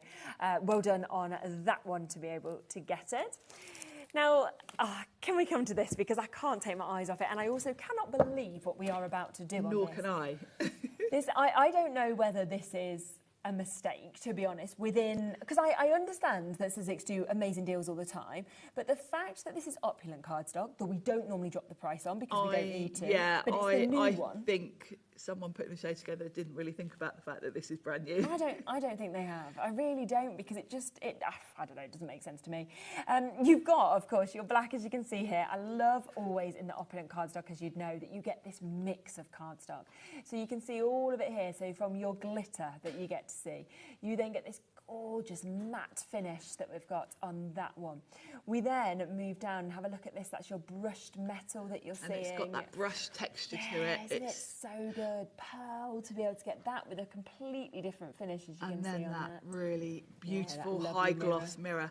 well done on that one to be able to get it. Now, can we come to this? Because I can't take my eyes off it, and I also cannot believe what we are about to do on this. Nor can I. I don't know whether this is a mistake, to be honest, because I understand that Sizzix do amazing deals all the time, but the fact that this is opulent cardstock that we don't normally drop the price on because we don't need to, but it's the new one. I think someone putting the show together didn't really think about the fact that this is brand new. I don't think they have. I really don't, because I don't know, it doesn't make sense to me. You've got, of course, your black, as you can see here. I love always in the opulent cardstock, as you'd know, that you get this mix of cardstock. So you can see all of it here. So from your glitter that you get to see, you then get this gorgeous matte finish that we've got on that one. We then move down and have a look at this. That's your brushed metal that you're seeing. And it's got that brushed texture to it. It's so good. Pearl, to be able to get that with a completely different finish, as you can see on that. And then that really beautiful high gloss mirror.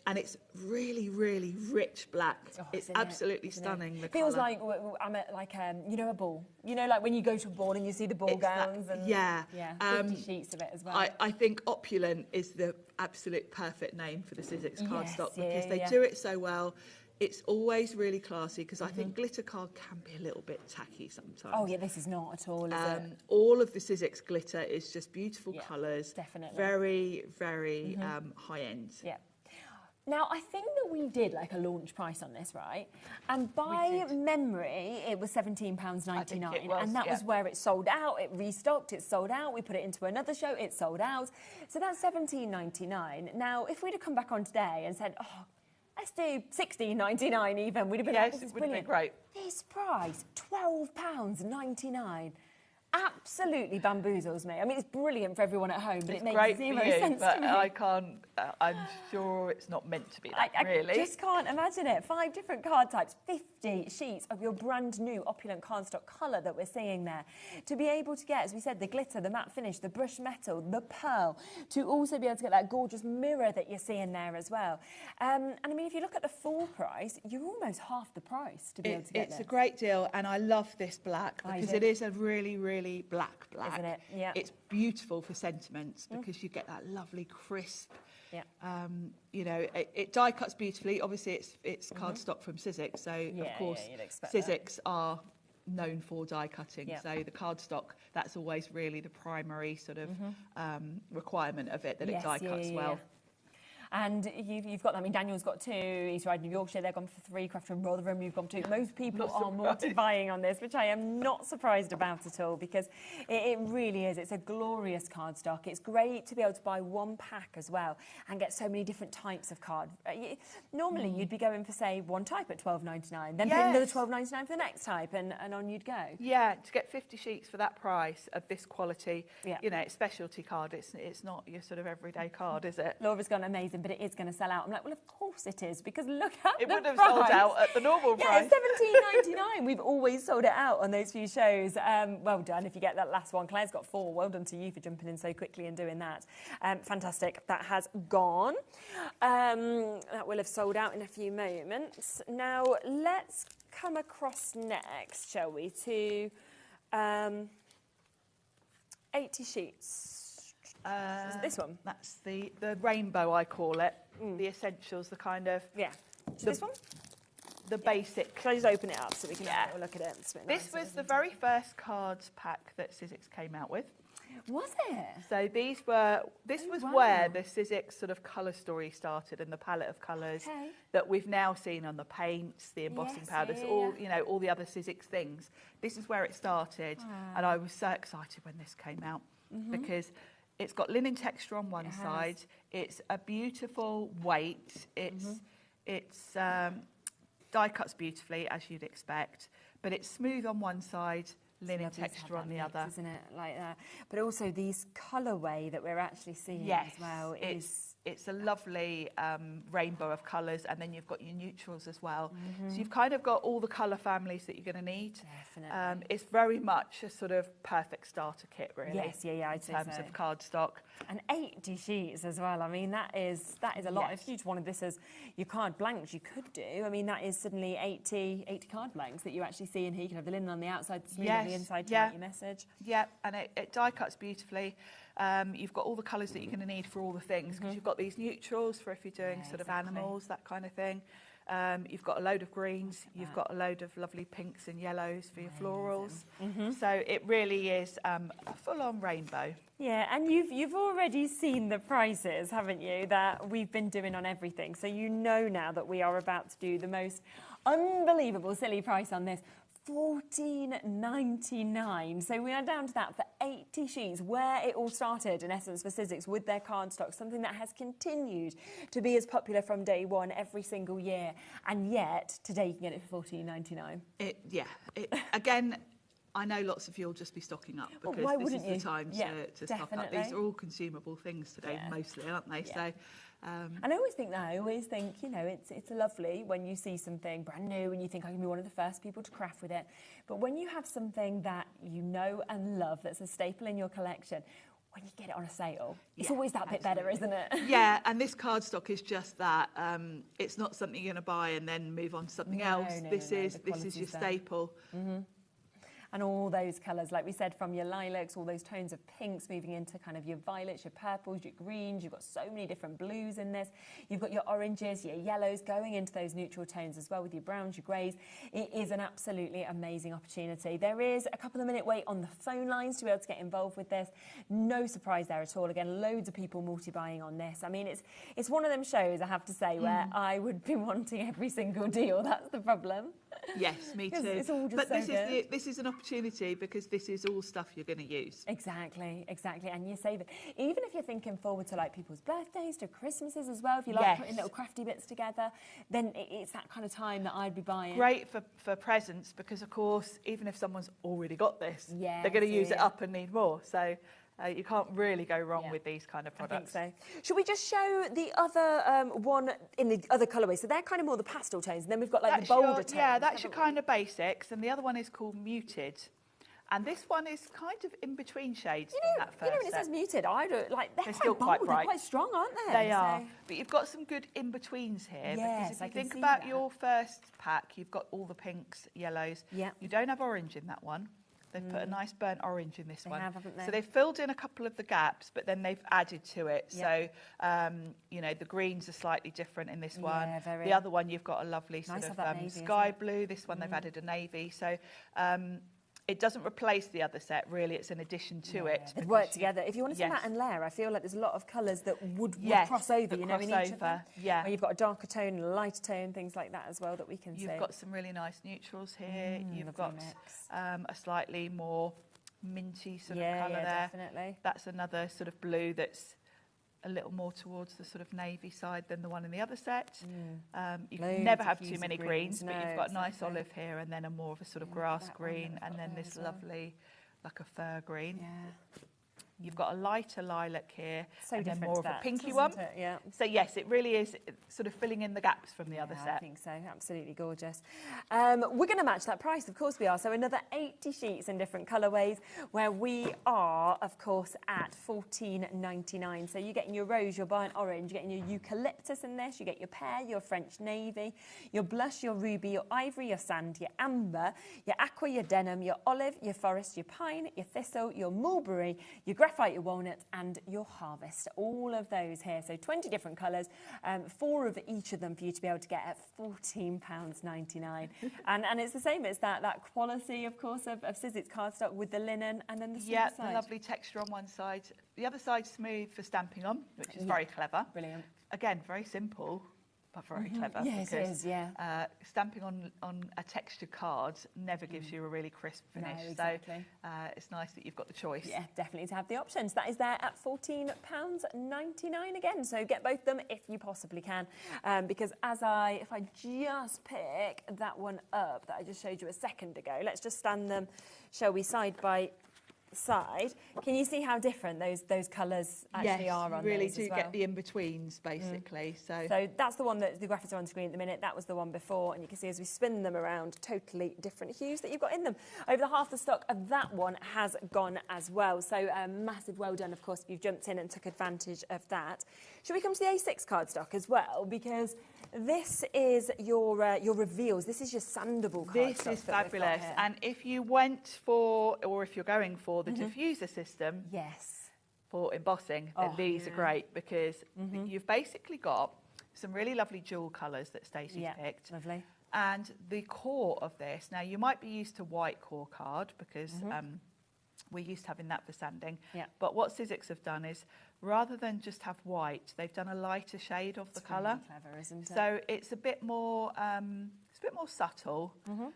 And it's really, really rich black. It's absolutely stunning. The feels like I'm at a ball. You know, like when you go to a ball and you see the ball gowns. 50 sheets of it as well. I think opulent is the absolute perfect name for the Sizzix cardstock because they do it so well. It's always really classy because I think glitter card can be a little bit tacky sometimes. Oh yeah, this is not at all, is it? All of the Sizzix glitter is just beautiful colours. Definitely. Very, very high end. Yeah. Now, I think that we did like a launch price on this, right? And by memory, it was £17.99. And that was where it sold out. It restocked, it sold out. We put it into another show, it sold out. So that's £17.99. Now, if we'd have come back on today and said, oh, let's do £16.99 even, we'd have been like, this is brilliant. Great. This price, £12.99. Absolutely bamboozles me. I mean, it's brilliant for everyone at home, but it makes zero sense to me. I can't. I'm sure it's not meant to be that. Really, I just can't imagine it. 5 different card types, 50 sheets of your brand new opulent cardstock colour that we're seeing there. To be able to get, as we said, the glitter, the matte finish, the brushed metal, the pearl, to also be able to get that gorgeous mirror that you're seeing there as well. And I mean, if you look at the full price, you're almost half the price to be able to get this. It's a great deal, and I love this black because it is a really, really black, isn't it? Yeah. It's beautiful for sentiments because you get that lovely crisp. Yeah. You know, it die cuts beautifully. Obviously, it's cardstock from Sizzix, so of course Sizzix are known for die cutting. So the cardstock, that's always really the primary sort of requirement of it, that it die cuts well. And you've got, I mean, Daniel's got 2, East Riding of Yorkshire, they've gone for 3, Crafter and Rotherham, you've gone for 2. Most people are multi-buying on this, which I am not surprised about at all, because it really is. It's a glorious cardstock. It's great to be able to buy one pack as well and get so many different types of card. Normally, you'd be going for, say, one type at £12.99, then pay another £12.99 for the next type, and on you'd go. Yeah, to get 50 sheets for that price of this quality, you know, it's specialty card. It's not your sort of everyday card, is it? Laura's got an amazing but it is going to sell out. I'm like, well, of course it is, because look at it the would have price. sold out at the normal price. Yeah, $17.99. We've always sold it out on those few shows. Well done if you get that last one. Claire's got 4. Well done to you for jumping in so quickly and doing that. Fantastic. That has gone. That will have sold out in a few moments. Now, let's come across next, shall we, to 80 sheets. Is it this one? That's the rainbow, I call it. The essentials, the kind of... Yeah. This one? The basic. Can I just open it up so we can have a look at it? It's a bit This nicer, was the very first cards pack that Sizzix came out with. Was it? So this was where the Sizzix sort of colour story started, and the palette of colours that we've now seen on the paints, the embossing powders, all the other Sizzix things. This is where it started, and I was so excited when this came out because it's got linen texture on one side. It's a beautiful weight. It's die cuts beautifully, as you'd expect, but it's smooth on one side, linen texture on the other, isn't it? Like that. But also these colourway that we're actually seeing as well it's a lovely rainbow of colours, and then you've got your neutrals as well. So you've kind of got all the colour families that you're going to need. Definitely. It's very much a sort of perfect starter kit, really. Yes, I'd say in terms of cardstock. And 80 sheets as well. I mean, that is a lot. If you wanted this as your card blanks, you could do. I mean, that is suddenly 80 card blanks that you actually see in here. You can have the linen on the outside, the smooth on the inside to write your message. Yeah, and it die cuts beautifully. You've got all the colours that you're going to need for all the things, because you've got these neutrals for if you're doing sort of animals, that kind of thing. You've got a load of greens, you've got a load of lovely pinks and yellows for your florals. So it really is a full-on rainbow. Yeah, and you've already seen the prices, haven't you, that we've been doing on everything. So you know now that we are about to do the most unbelievable silly price on this. $14.99. So we are down to that for 80 sheets, where it all started, in essence, for Sizzix with their cardstock, something that has continued to be as popular from day one every single year. And yet, today you can get it for $14.99. Again, I know lots of you will just be stocking up, because this is the time to stock up. These are all consumable things today, mostly, aren't they? So. And I always think, it's lovely when you see something brand new and you think I can be one of the first people to craft with it. But when you have something that you know and love that's a staple in your collection, when you get it on a sale, it's always that bit better, isn't it? Yeah, and this cardstock is just that. It's not something you're going to buy and then move on to something else. This is your staple. And all those colours, like we said, from your lilacs, all those tones of pinks moving into kind of your violets, your purples, your greens. You've got so many different blues in this. You've got your oranges, your yellows, going into those neutral tones as well with your browns, your greys. It is an absolutely amazing opportunity. There is a couple of minute wait on the phone lines to be able to get involved with this. No surprise there at all. Again, loads of people multi-buying on this. I mean, it's one of them shows, I have to say, where I would be wanting every single deal. That's the problem. Yes, me too. It's all just this is an opportunity, because this is all stuff you're going to use. Exactly, and you save it. Even if you're thinking forward to like people's birthdays, to Christmases as well, if you like putting little crafty bits together, then it's that kind of time that I'd be buying. Great for presents, because of course, even if someone's already got this, they're going to use it up and need more. So you can't really go wrong with these kind of products. I think so. Should we just show the other one in the other colourways? So they're kind of more the pastel tones, and then we've got like the bolder tones. Yeah, that's your kind of basics, and the other one is called muted. And this one is kind of in between shades from that first when it says muted, I don't like they're still quite quite bold, bright. they're quite strong, aren't they? They are. But you've got some good in-betweens here. Yes, because if I you can think see about that. your first pack, you've got all the pinks, yellows. Yeah. You don't have orange in that one. They've put a nice burnt orange in this one. haven't they? So they've filled in a couple of the gaps, but then they've added to it. So, the greens are slightly different in this one. Very. The other one, you've got a lovely sort of navy, sky blue. This one, they've added a navy. So it doesn't replace the other set, really. It's an addition to it. They work together. If you want to see matte and layer, I feel like there's a lot of colours that would cross over, in each of them. Yeah. Where you've got a darker tone and a lighter tone, things like that as well that we can see. You've got some really nice neutrals here. You've got a slightly more minty sort of colour there. Definitely. That's another sort of blue that's a little more towards the sort of navy side than the one in the other set. You can never have too many greens, but you've got a nice olive here, and then a more of a sort of grass green, and then this lovely, like a fir green. You've got a lighter lilac here, So and then different more to of a that, pinky doesn't one. it? Yeah. So yes, it really is sort of filling in the gaps from the other set. I think so. Absolutely gorgeous. We're going to match that price, of course we are. So another 80 sheets in different colourways, where we are, of course, at $14.99. So you're getting your rose, your burnt orange, you're getting your eucalyptus in this, you get your pear, your French navy, your blush, your ruby, your ivory, your sand, your amber, your aqua, your denim, your olive, your forest, your pine, your thistle, your mulberry, your graphite, your walnut, and your harvest. All of those here. So 20 different colours, 4 of each of them for you to be able to get at £14.99. and it's the same. It's that quality, of course, of Sizzix cardstock with the linen and then the Yeah, side. the lovely texture on one side. The other side smooth for stamping on, which is very clever. Brilliant. Again, very simple, but very clever. Yes, it is, yeah. Stamping on a textured card never gives you a really crisp finish. No, exactly. So it's nice that you've got the choice. Yeah, definitely to have the options. That is there at £14.99 again. So get both of them if you possibly can. Because if I just pick that one up that I just showed you a second ago, let's just stand them, shall we, side by side. Can you see how different those colours actually are on you really those do as well? get the in-betweens, basically. So that's the one that the graphics are on screen at the minute. That was the one before, and you can see as we spin them around, totally different hues that you've got in them. Over half the stock of that one has gone as well. So massive well done, of course, if you've jumped in and took advantage of that. Should we come to the A6 cardstock as well? Because this is your reveals. This is your sandable cardstock. This is fabulous. And if you went for, or if you're going for the diffuser system, yes, for embossing, then these are great, because you've basically got some really lovely jewel colours that Stacey's picked. Lovely. And the core of this, now you might be used to white core card, because we're used to having that for sanding. Yeah. But what Sizzix have done is, rather than just have white, they've done a lighter shade of the colour. Really clever, isn't it? So it's a bit more subtle,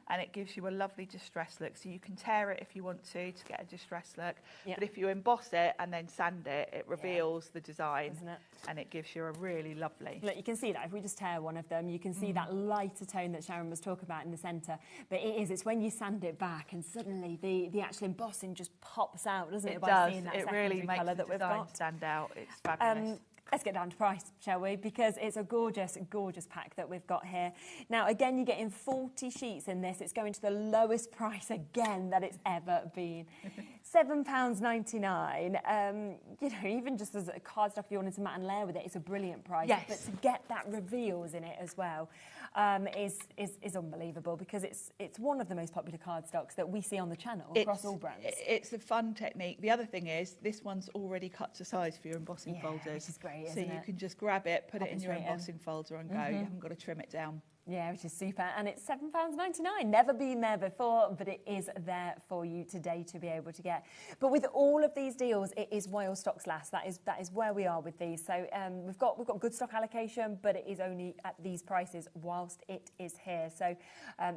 and it gives you a lovely distress look. So you can tear it if you want to get a distress look. But if you emboss it and then sand it, it reveals the design, isn't it? And it gives you a really lovely. Look, you can see that if we just tear one of them, you can see that lighter tone that Sharon was talking about in the centre. But it's when you sand it back and suddenly the actual embossing just pops out, doesn't it? It by does. Seeing that It really makes colour the that we've design got. stand out. It's fabulous. Let's get down to price, shall we? Because it's a gorgeous, gorgeous pack that we've got here. Now, again, you're getting 40 sheets in this. It's going to the lowest price again that it's ever been. £7.99. You know, even just as a cardstock, if you wanted to mat and layer with it, it's a brilliant price. Yes. But to get that reveals in it as well is unbelievable, because it's one of the most popular cardstocks that we see on the channel across all brands. It's a fun technique. The other thing is, this one's already cut to size for your embossing folders. Which is great, so isn't you it? can just grab it, put Pop it in it your straight in. embossing folder and go. You haven't got to trim it down. Yeah, which is super. And it's £7.99. Never been there before, but it is there for you today to be able to get. But with all of these deals, it is while stocks last. That is where we are with these. So we've got good stock allocation, but it is only at these prices whilst it is here. So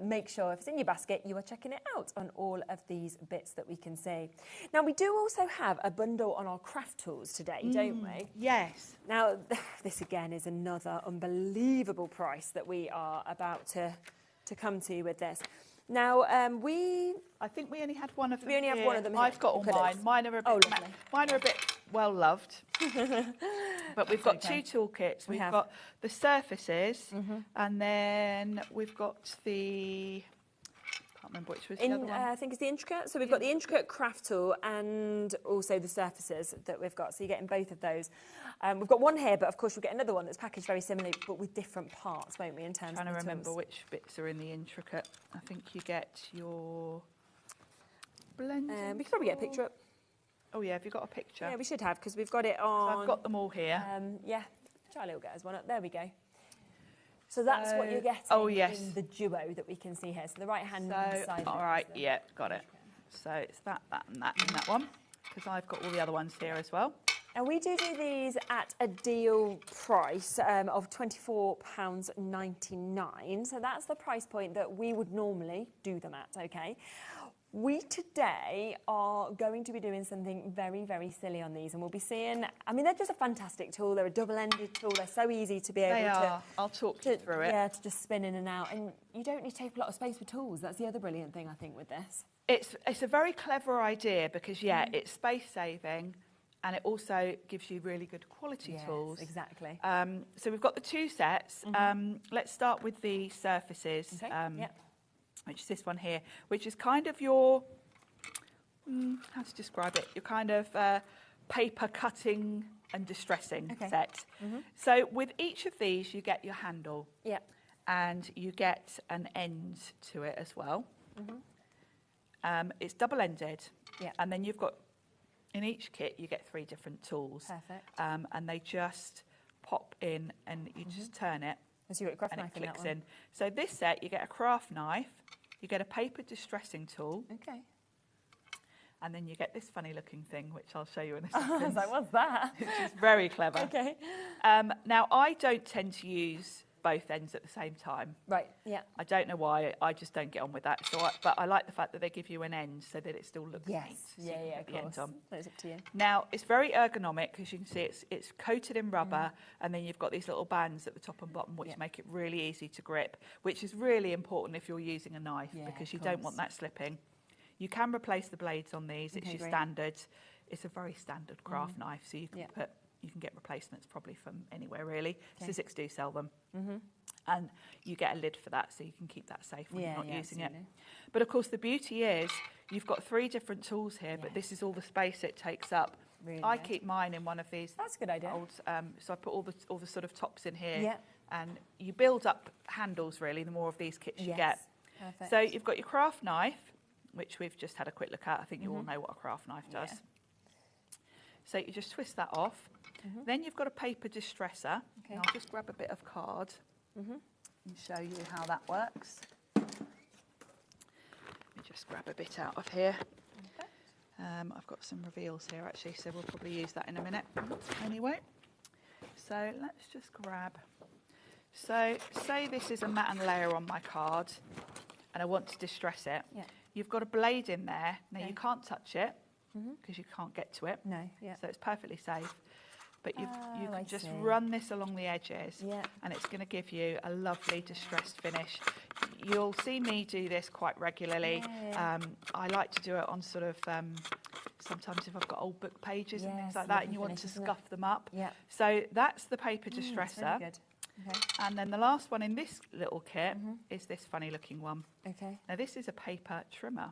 make sure if it's in your basket, you are checking it out on all of these bits that we can see. Now, we do also have a bundle on our craft tools today, don't we? Yes. Now, this again is another unbelievable price that we are about to come to with this. Now, I think we only had one of them. We only have one of them here. I've got all mine. Mine are a bit well loved. But we've got two toolkits. We've got the surfaces, and then we've got the. Can't remember which was the other one. I think it's the intricate. So we've got the intricate craft tool and also the surfaces that we've got. So you're getting both of those. We've got one here, but of course we'll get another one that's packaged very similarly, but with different parts, won't we, in terms of the tools? Trying to remember which bits are in the intricate. I think you get your blend. We could probably get a picture up. Oh yeah, have you got a picture? Yeah, we should have, because we've got it on. So I've got them all here. Yeah, Charlie will get us one up. There we go. So that's what you're getting in the duo that we can see here. So the right-hand side. All right, yeah, got it. So it's that, and that, and that one, because I've got all the other ones here as well. And we do these at a deal price of £24.99. So that's the price point that we would normally do them at, okay? We today are going to be doing something very, very silly on these, and we'll be seeing, I mean, they're just a fantastic tool. They're a double-ended tool. They're so easy to be able to... I'll talk you through it. Yeah, to just spin in and out. And you don't need to take a lot of space for tools. That's the other brilliant thing, I think, with this. It's a very clever idea because, it's space-saving. and it also gives you really good quality tools. Exactly. So we've got the 2 sets. Let's start with the surfaces, which is this one here, which is kind of your, how to describe it, your kind of paper cutting and distressing set. So with each of these, you get your handle. And you get an end to it as well. It's double-ended. And then you've got, in each kit, you get 3 different tools. Perfect. And they just pop in and you just turn it. So you got a craft and knife it clicks in that one. in. So this set, you get a craft knife, you get a paper distressing tool. And then you get this funny looking thing, which I'll show you in a second. I was like, what's that? Which is very clever. Now, I don't tend to use both ends at the same time. I don't know why. I just don't get on with that. But I like the fact that they give you an end so that it still looks neat. So Of course. It's up to you. Now, it's very ergonomic because you can see it's coated in rubber, and then you've got these little bands at the top and bottom which make it really easy to grip, which is really important if you're using a knife because you don't want that slipping. You can replace the blades on these. It's your standard. It's a very standard craft knife, so you can you can get replacements probably from anywhere really. Sizzix do sell them. And you get a lid for that so you can keep that safe when you're not using it. But of course the beauty is you've got 3 different tools here, but this is all the space it takes up. I keep mine in one of these. That's a good idea. Old, so I put all the sort of tops in here. And you build up handles really the more of these kits you get. Perfect. So you've got your craft knife, which we've just had a quick look at. I think you all know what a craft knife does. So you just twist that off. Then you've got a paper distresser. And I'll just grab a bit of card and show you how that works. Let me just grab a bit out of here. I've got some reveals here actually, so we'll probably use that in a minute anyway. So let's just grab. So say this is a matte and layer on my card and I want to distress it. You've got a blade in there. Now you can't touch it because you can't get to it. So it's perfectly safe. But you can just run this along the edges and it's going to give you a lovely distressed finish. You'll see me do this quite regularly. I like to do it on sort of, sometimes if I've got old book pages and things like that and you want to scuff them up. So that's the paper distresser. Really good. And then the last one in this little kit is this funny looking one. Now this is a paper trimmer,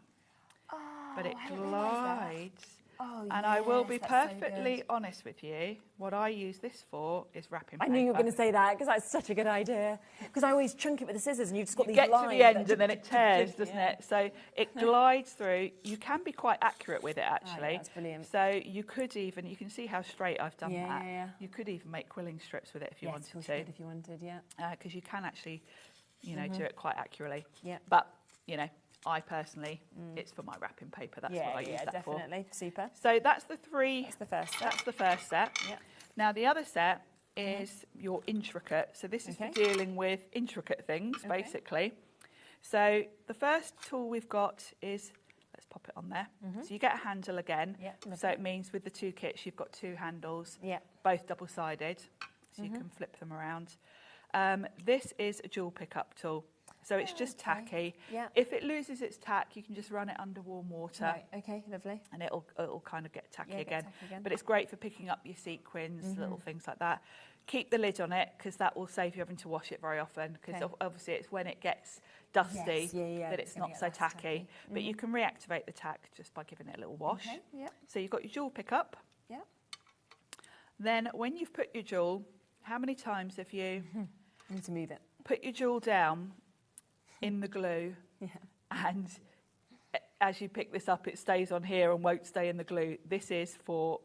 but it glides. And I will be perfectly honest with you, what I use this for is wrapping paper. I knew you were going to say that because that's such a good idea. Because I always chunk it with the scissors and you've just got you these get lines. to the end and then it tears, doesn't it? So it glides through. You can be quite accurate with it actually. That's brilliant. So you could even, you can see how straight I've done that. You could even make quilling strips with it if you wanted to. Yes, if you wanted, because you can actually, you know, do it quite accurately. Yeah. But, you know, I personally, it's for my wrapping paper. That's what I use that for. Definitely. Super. So that's the 3. That's the first set. That's the first set. Now the other set is your intricate. So this is for dealing with intricate things, basically. So the first tool we've got is, let's pop it on there. So you get a handle again. So it means with the 2 kits, you've got 2 handles, both double-sided. So you can flip them around. This is a dual pickup tool. So it's just tacky. If it loses its tack, you can just run it under warm water. Lovely. And it'll kind of get tacky again. But it's great for picking up your sequins, little things like that. Keep the lid on it because that will save you having to wash it very often because obviously it's when it gets dusty that it's not so tacky. But you can reactivate the tack just by giving it a little wash. So you've got your jewel pickup. Then when you've put your jewel, how many times have you need to move it? Put your jewel down in the glue and as you pick this up it stays on here and won't stay in the glue. This is for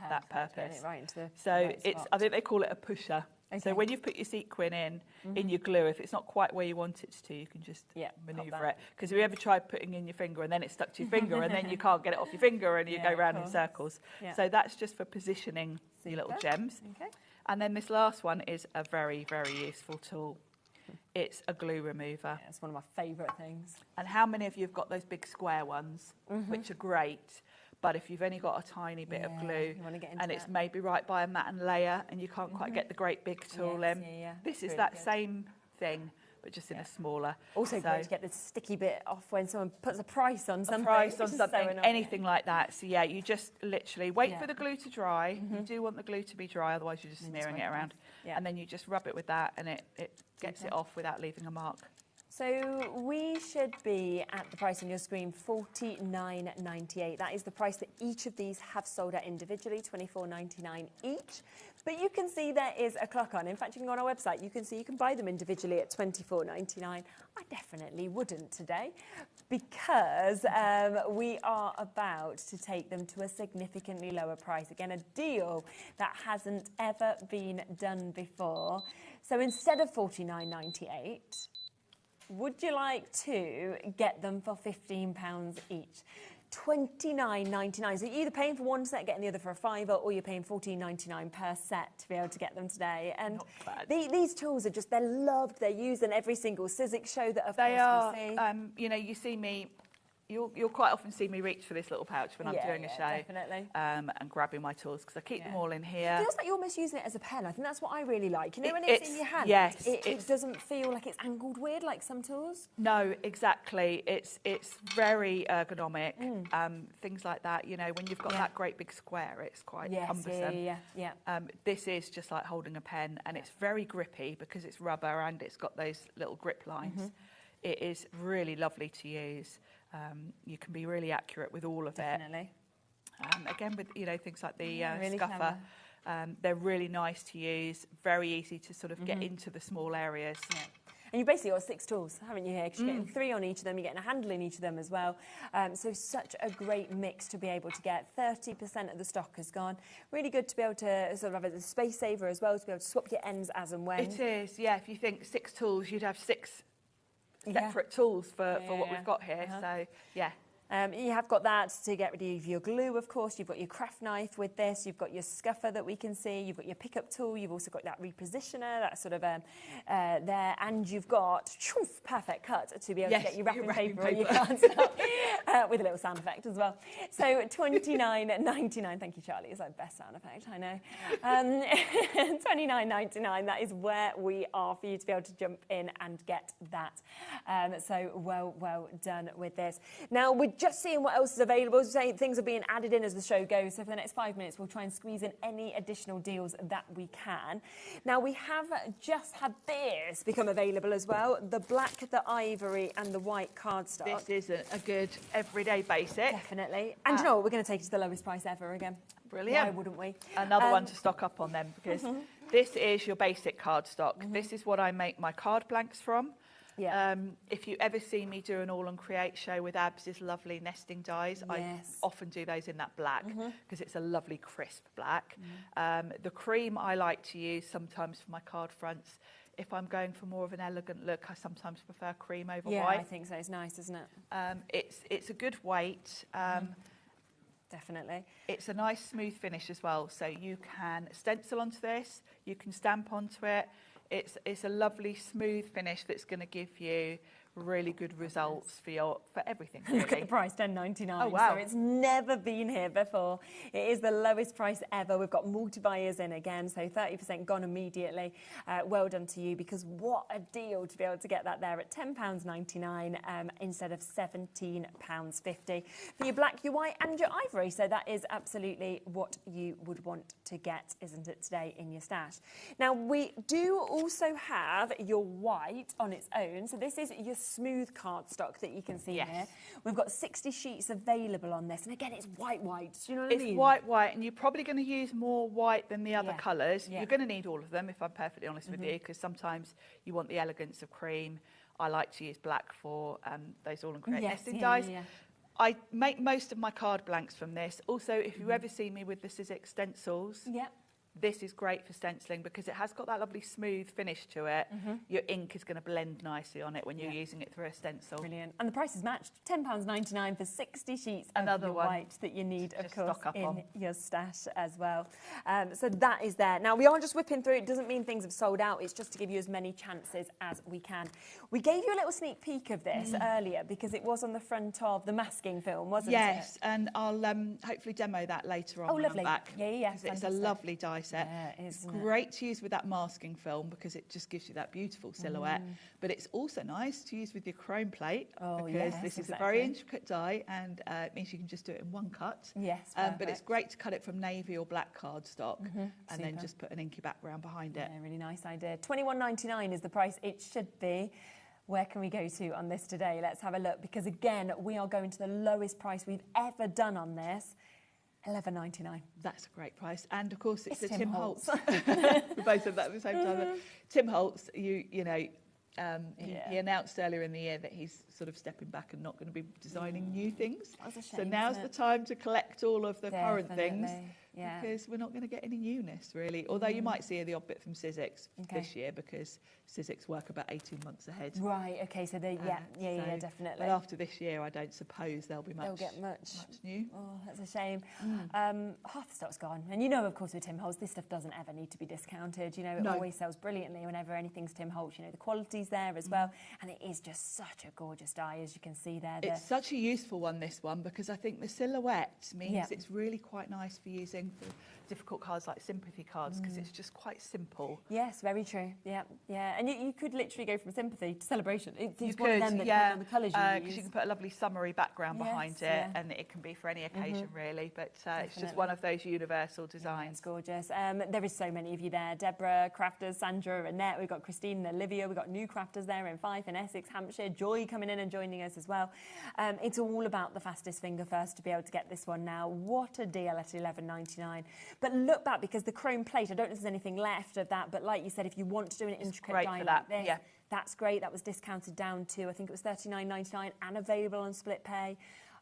that purpose. It right into the it's I think they call it a pusher. So when you've put your sequin in your glue, if it's not quite where you want it to, you can just manoeuvre it. Because if you ever tried putting in your finger and then it's stuck to your finger and then you can't get it off your finger and you go round in circles. So that's just for positioning your little gems. And then this last one is a very, very useful tool. It's a glue remover. It's one of my favourite things. And how many of you have got those big square ones, which are great, but if you've only got a tiny bit of glue and it's maybe right by a matte and layer and you can't quite get the great big tool in, this is that same thing, but just in a smaller. Also great to get the sticky bit off when someone puts a price on something. Anything like that. So yeah, you just literally wait for the glue to dry. You do want the glue to be dry, otherwise you're just smearing it around. And then you just rub it with that, and it gets it off without leaving a mark. So we should be at the price on your screen, $49.98. That is the price that each of these have sold at individually, $24.99 each. But you can see there is a clock on. In fact, you can go on our website. You can see you can buy them individually at $24.99. I definitely wouldn't today, because we are about to take them to a significantly lower price. Again, a deal that hasn't ever been done before. So instead of $49.98, would you like to get them for £15 each? $29.99. So you're either paying for one set, getting the other for a fiver, or you're paying $14.99 per set to be able to get them today. And these tools are just, they're loved. They're used in every single Sizzix show that, of course, we see. You know, you see me. You'll quite often see me reach for this little pouch when I'm doing a show, definitely. And grabbing my tools, because I keep them all in here. It feels like you're almost using it as a pen. I think that's what I really like. You know, when it's in your hand, it doesn't feel like it's angled weird like some tools. No, exactly. It's very ergonomic. Things like that. You know, when you've got that great big square, it's quite cumbersome. This is just like holding a pen, and it's very grippy because it's rubber and it's got those little grip lines. It is really lovely to use. You can be really accurate with all of it. Again, with things like the scuffer, they're really nice to use. Very easy to sort of get into the small areas. And you've basically got 6 tools, haven't you, here? Because you're getting 3 on each of them, you're getting a handle in each of them as well. So such a great mix to be able to get. 30% of the stock has gone. Really good to be able to sort of have a space saver as well, to be able to swap your ends as and when. It is, yeah. If you think 6 tools, you'd have 6 separate tools for what we've got here. So, yeah. You have got that to get rid of your glue, of course. You've got your craft knife with this. You've got your scuffer that we can see. You've got your pickup tool. You've also got that repositioner, that sort of there. And you've got perfect cut to be able to get your wrapping paper or your cardstock with a little sound effect as well. So $29.99. Thank you, Charlie. It's like best sound effect, I know. $29.99. That is where we are for you to be able to jump in and get that. So well done with this. Now, we're just seeing what else is available. So things are being added in as the show goes. So for the next 5 minutes, we'll try and squeeze in any additional deals that we can. Now, we have just had this become available as well. The black, the ivory and the white cardstock. This is a good everyday basic. Definitely. And you know what? We're going to take it to the lowest price ever again. Brilliant. Why wouldn't we? Another one to stock up on them, because this is your basic cardstock. This is what I make my card blanks from. If you ever see me do an All on Create show with Abs's lovely nesting dies, I often do those in that black because it's a lovely crisp black. The cream I like to use sometimes for my card fronts. If I'm going for more of an elegant look, I sometimes prefer cream over white. Yeah, I think so. It's nice, isn't it? It's a good weight. Definitely. It's a nice smooth finish as well. So you can stencil onto this, you can stamp onto it. It's a lovely smooth finish that's going to give you really good results for everything, really. Look at the price, $10.99. Oh, wow. So it's never been here before. It is the lowest price ever. We've got multi-buyers in again, so 30% gone immediately. Well done to you, because what a deal to be able to get that there at £10.99 instead of £17.50 for your black, your white and your ivory. So that is absolutely what you would want to get, isn't it, today in your stash. Now, we do also have your white on its own. So this is your smooth cardstock that you can see here. We've got 60 sheets available on this, and again, it's white. Do you know what I mean? It's white, and you're probably going to use more white than the other colours. You're going to need all of them, if I'm perfectly honest with you, because sometimes you want the elegance of cream. I like to use black for those All and Create nesting dies. I make most of my card blanks from this. Also, if you ever see me with the Sizzix stencils, this is great for stenciling because it has got that lovely smooth finish to it. Your ink is going to blend nicely on it when you're using it through a stencil. Brilliant. And the price is matched. £10.99 for 60 sheets of your white that you need, of course, in your stash as well. So that is there. Now, we are just whipping through. It doesn't mean things have sold out. It's just to give you as many chances as we can. We gave you a little sneak peek of this earlier because it was on the front of the masking film, wasn't it? Yes, and I'll hopefully demo that later on. Oh, lovely. Back, yeah. It's a lovely die set. Yeah, it's great to use with that masking film because it just gives you that beautiful silhouette. But it's also nice to use with your chrome plate because this is a very intricate die, and it means you can just do it in one cut. Yes, but it's great to cut it from navy or black cardstock and then just put an inky background behind it. Yeah, really nice idea. $21.99 is the price it should be. Where can we go to on this today? Let's have a look, because again, we are going to the lowest price we've ever done on this. $11.99. That's a great price, and of course it's a Tim Holtz. We both said that at the same time. Tim Holtz, you know, he announced earlier in the year that he's sort of stepping back and not going to be designing new things. That's a shame, so now's the time to collect all of the current things. Yeah. Because we're not going to get any newness, really. Although you might see the odd bit from Sizzix this year, because Sizzix work about 18 months ahead. Right, OK, so they, definitely. But after this year, I don't suppose there'll be much, they'll get much new. Oh, that's a shame. Half the stock's gone. And you know, of course, with Tim Holtz, this stuff doesn't ever need to be discounted. You know, it always sells brilliantly whenever anything's Tim Holtz. You know, the quality's there as well. And it is just such a gorgeous die, as you can see there. It's such a useful one, this one, because I think the silhouette means it's really quite nice for using for difficult cards like sympathy cards, because it's just quite simple. Yes, very true. Yeah, yeah. And you could literally go from sympathy to celebration. It's you one could, of them that on the colours you use. Because you can put a lovely summery background behind it, and it can be for any occasion really. But it's just one of those universal designs. Yeah, it's gorgeous. There is so many of you there: Deborah, crafters, Sandra, Annette. We've got Christine and Olivia. We've got new crafters there in Fife and Essex, Hampshire. Joy coming in and joining us as well. It's all about the fastest finger first to be able to get this one now. What a deal at $11.99. But look back, because the chrome plate, I don't know if there's anything left of that, but like you said, if you want to do an intricate die like this, that's great. That was discounted down to, I think it was $39.99 and available on split pay.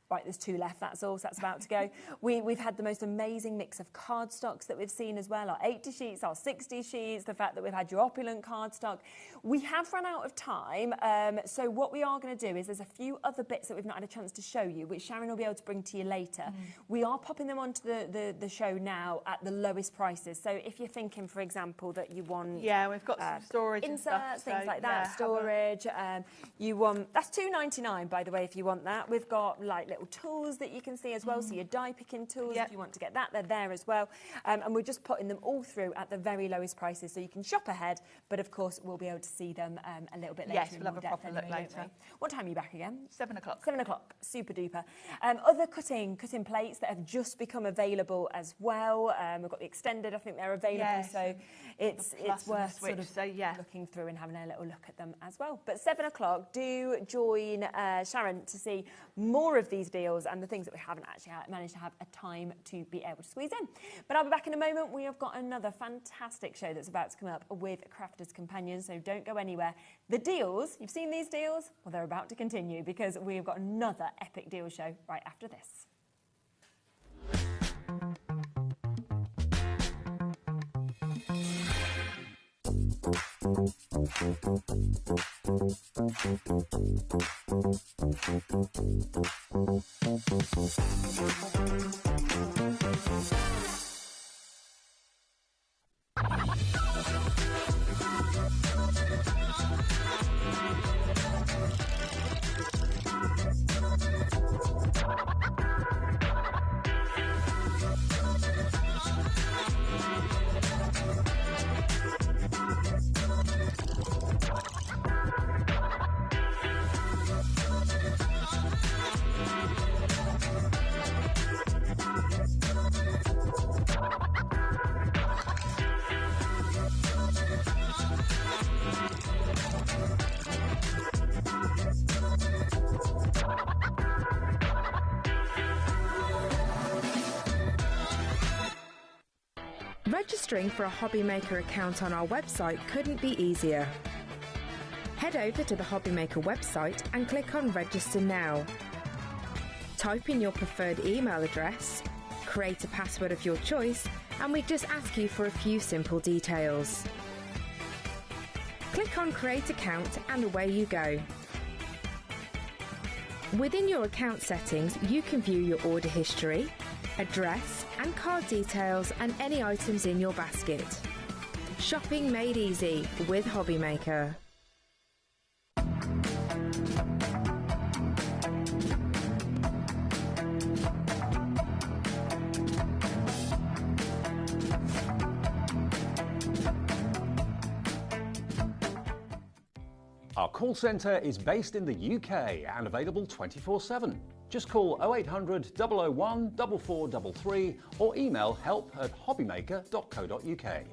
Right, there's 2 left, that's all, so that's about to go. We've had the most amazing mix of cardstocks that we've seen as well, our 80 sheets, our 60 sheets, the fact that we've had your opulent cardstock. We have run out of time, so what we are going to do is there's a few other bits that we've not had a chance to show you, which Sharon will be able to bring to you later. We are popping them onto the show now at the lowest prices. So if you're thinking, for example, that you want... Yeah, we've got some storage inserts, and stuff, things like that, storage. You want... That's $2.99, by the way, if you want that. We've got, like, little tools that you can see as well, so your die picking tools, if you want to get that, they're there as well, and we're just putting them all through at the very lowest prices, so you can shop ahead, but of course we'll be able to see them a little bit later. We'll have a proper look later. What time are you back again? 7 o'clock. 7 o'clock, super duper. Other cutting plates that have just become available as well. We've got the extended, I think they're available, so it's worth sort of looking through and having a little look at them as well. But 7 o'clock, do join Sharon to see more of these deals and the things that we haven't actually managed to have a time to be able to squeeze in. But I'll be back in a moment. We have got another fantastic show that's about to come up with Crafters Companion, so don't go anywhere. The deals, you've seen these deals? Well, they're about to continue, because we've got another epic deal show right after this. Registering for a HobbyMaker account on our website couldn't be easier. Head over to the HobbyMaker website and click on Register Now. Type in your preferred email address, create a password of your choice, and we just ask you for a few simple details. Click on Create Account and away you go. Within your account settings, you can view your order history, address and card details, and any items in your basket. Shopping made easy with HobbyMaker. Our call centre is based in the UK and available 24/7. Just call 0800 001 4433 or email help@hobbymaker.co.uk.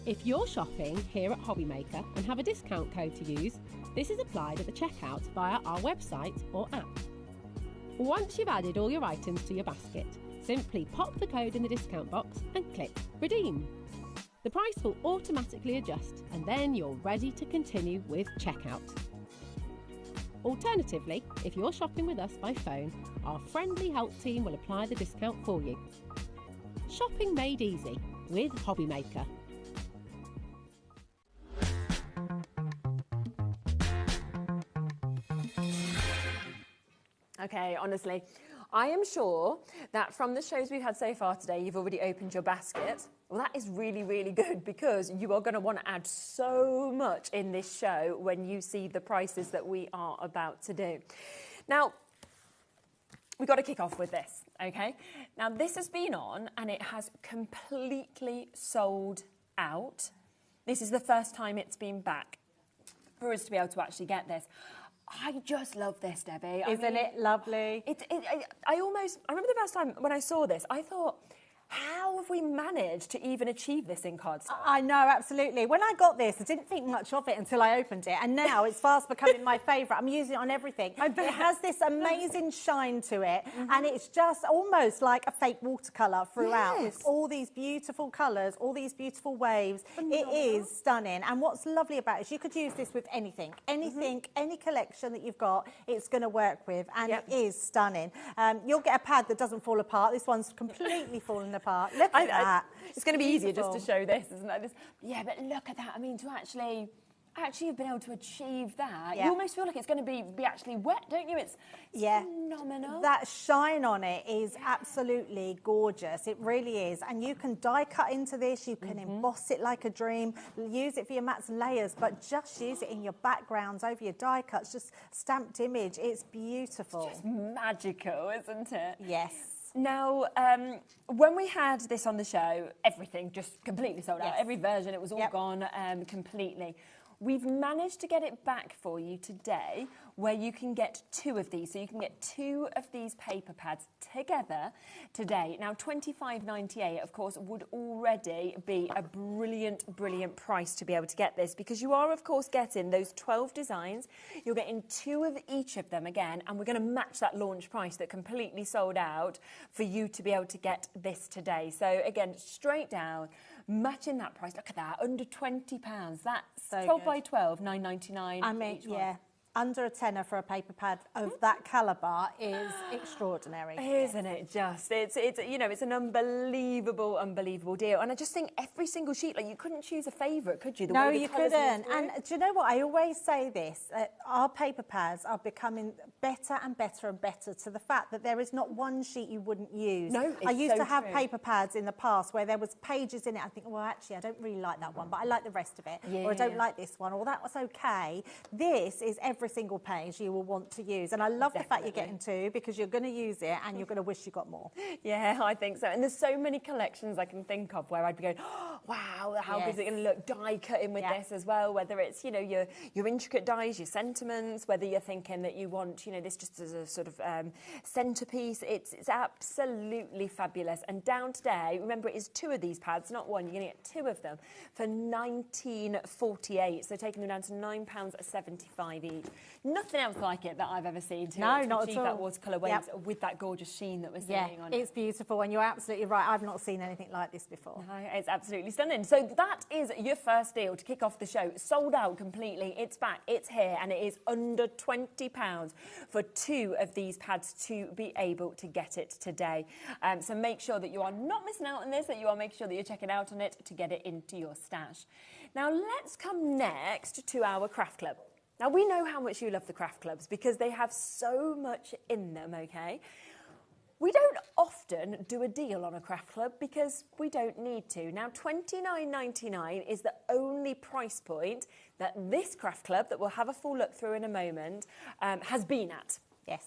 If you're shopping here at HobbyMaker and have a discount code to use, this is applied at the checkout via our website or app. Once you've added all your items to your basket, simply pop the code in the discount box and click Redeem. The price will automatically adjust and then you're ready to continue with checkout. Alternatively, if you're shopping with us by phone, our friendly help team will apply the discount for you. Shopping made easy with HobbyMaker. Okay, honestly, I am sure that from the shows we've had so far today, you've already opened your basket. Well, that is really, really good because you are going to want to add so much in this show when you see the prices that we are about to do. Now, we've got to kick off with this, okay? Now, this has been on and it has completely sold out. This is the first time it's been back for us to be able to actually get this. I just love this, Debbie. Isn't it lovely? I remember the first time when I saw this, I thought, how have we managed to even achieve this in cardstock? I know, absolutely. When I got this, I didn't think much of it until I opened it, and now it's fast becoming my favourite. I'm using it on everything. It has this amazing shine to it, and it's just almost like a fake watercolour throughout. Yes. With all these beautiful colours, all these beautiful waves. It is stunning. And what's lovely about it is you could use this with anything. Any collection that you've got, it's going to work with, and it is stunning. You'll get a pad that doesn't fall apart. This one's completely fallen apart. Look at that. It's going to be easier just to show this, isn't it? Yeah, but look at that. I mean, to actually have been able to achieve that, you almost feel like it's going to be actually wet, don't you? It's phenomenal. That shine on it is absolutely gorgeous. It really is. And you can die cut into this. You can emboss it like a dream. Use it for your mats and layers, but just use it in your backgrounds, over your die cuts, just stamped image. It's beautiful. It's just magical, isn't it? Yes. Now, when we had this on the show, everything just completely sold out. Every version, it was all gone completely. We've managed to get it back for you today where you can get 2 of these. So you can get 2 of these paper pads together today. Now, $25.98, of course, would already be a brilliant, brilliant price to be able to get this because you are, of course, getting those 12 designs. You're getting 2 of each of them again, and we're going to match that launch price that completely sold out for you to be able to get this today. So, again, straight down, matching that price. Look at that, under £20. That's so 12 by 12, $9.99. I mean, under a tenner for a paper pad of that calibre is extraordinary. Isn't it just? It's you know, it's an unbelievable deal. And I just think every single sheet, like you couldn't choose a favourite, could you? No, you couldn't. And do you know what? I always say this, our paper pads are becoming better and better and better to the fact that there is not one sheet you wouldn't use. No, I used to have paper pads in the past where there was pages in it. I think, well, actually, I don't really like that one, but I like the rest of it. Or I don't like this one, or that was okay. This is every single page you will want to use. And I love the fact you're getting 2 because you're going to use it and you're going to wish you got more. Yeah, I think so. And there's so many collections I can think of where I'd be going, oh, wow, how good is it going to look? Die cutting with this as well, whether it's, you know, your intricate dies, your sentiments, whether you're thinking that you want, you know, this just as a sort of centrepiece. It's absolutely fabulous. And down today, remember it is 2 of these pads, not one. You're going to get 2 of them for $19.48. So taking them down to £9.75 each. Nothing else like it that I've ever seen to not at achieve all. that watercolour waves with that gorgeous sheen that we're seeing on it. It's beautiful, and you're absolutely right. I've not seen anything like this before. No, it's absolutely stunning. So that is your first deal to kick off the show. Sold out completely. It's back. It's here, and it is under £20 for 2 of these pads to be able to get it today. So make sure that you are not missing out on this, that you are making sure that you're checking out on it to get it into your stash. Now let's come next to our craft club. Now, we know how much you love the craft clubs because they have so much in them, OK? We don't often do a deal on a craft club because we don't need to. Now, $29.99 is the only price point that this craft club, that we'll have a full look through in a moment, has been at. Yes.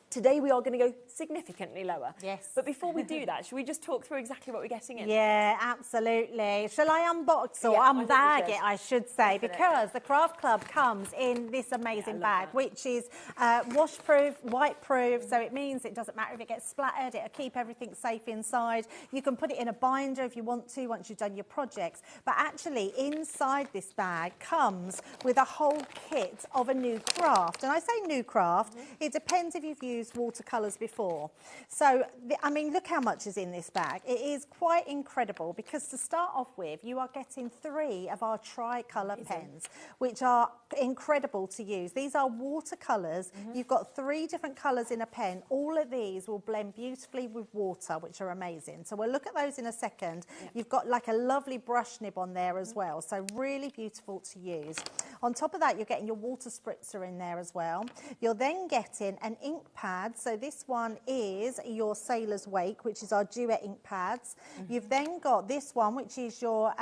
Today we are going to go significantly lower. Yes. But before we do that, should we just talk through exactly what we're getting in? Yeah, absolutely. Shall I unbox or unbag it, I should say, because the Craft Club comes in this amazing bag, which is wash-proof, white-proof, so it means it doesn't matter if it gets splattered, it'll keep everything safe inside. You can put it in a binder if you want to once you've done your projects. But actually, inside this bag comes with a whole kit of a new craft. And I say new craft, it depends if you've used watercolours before. So, I mean, look how much is in this bag. It is quite incredible because to start off with, you are getting 3 of our tricolour pens, which are incredible to use. These are watercolours. You've got 3 different colours in a pen. All of these will blend beautifully with water, which are amazing. So we'll look at those in a second. You've got like a lovely brush nib on there as well. So really beautiful to use. On top of that, you're getting your water spritzer in there as well. You're then getting an ink pad. So this one is your Sailor's Wake, which is our duet ink pads. You've then got this one, which is your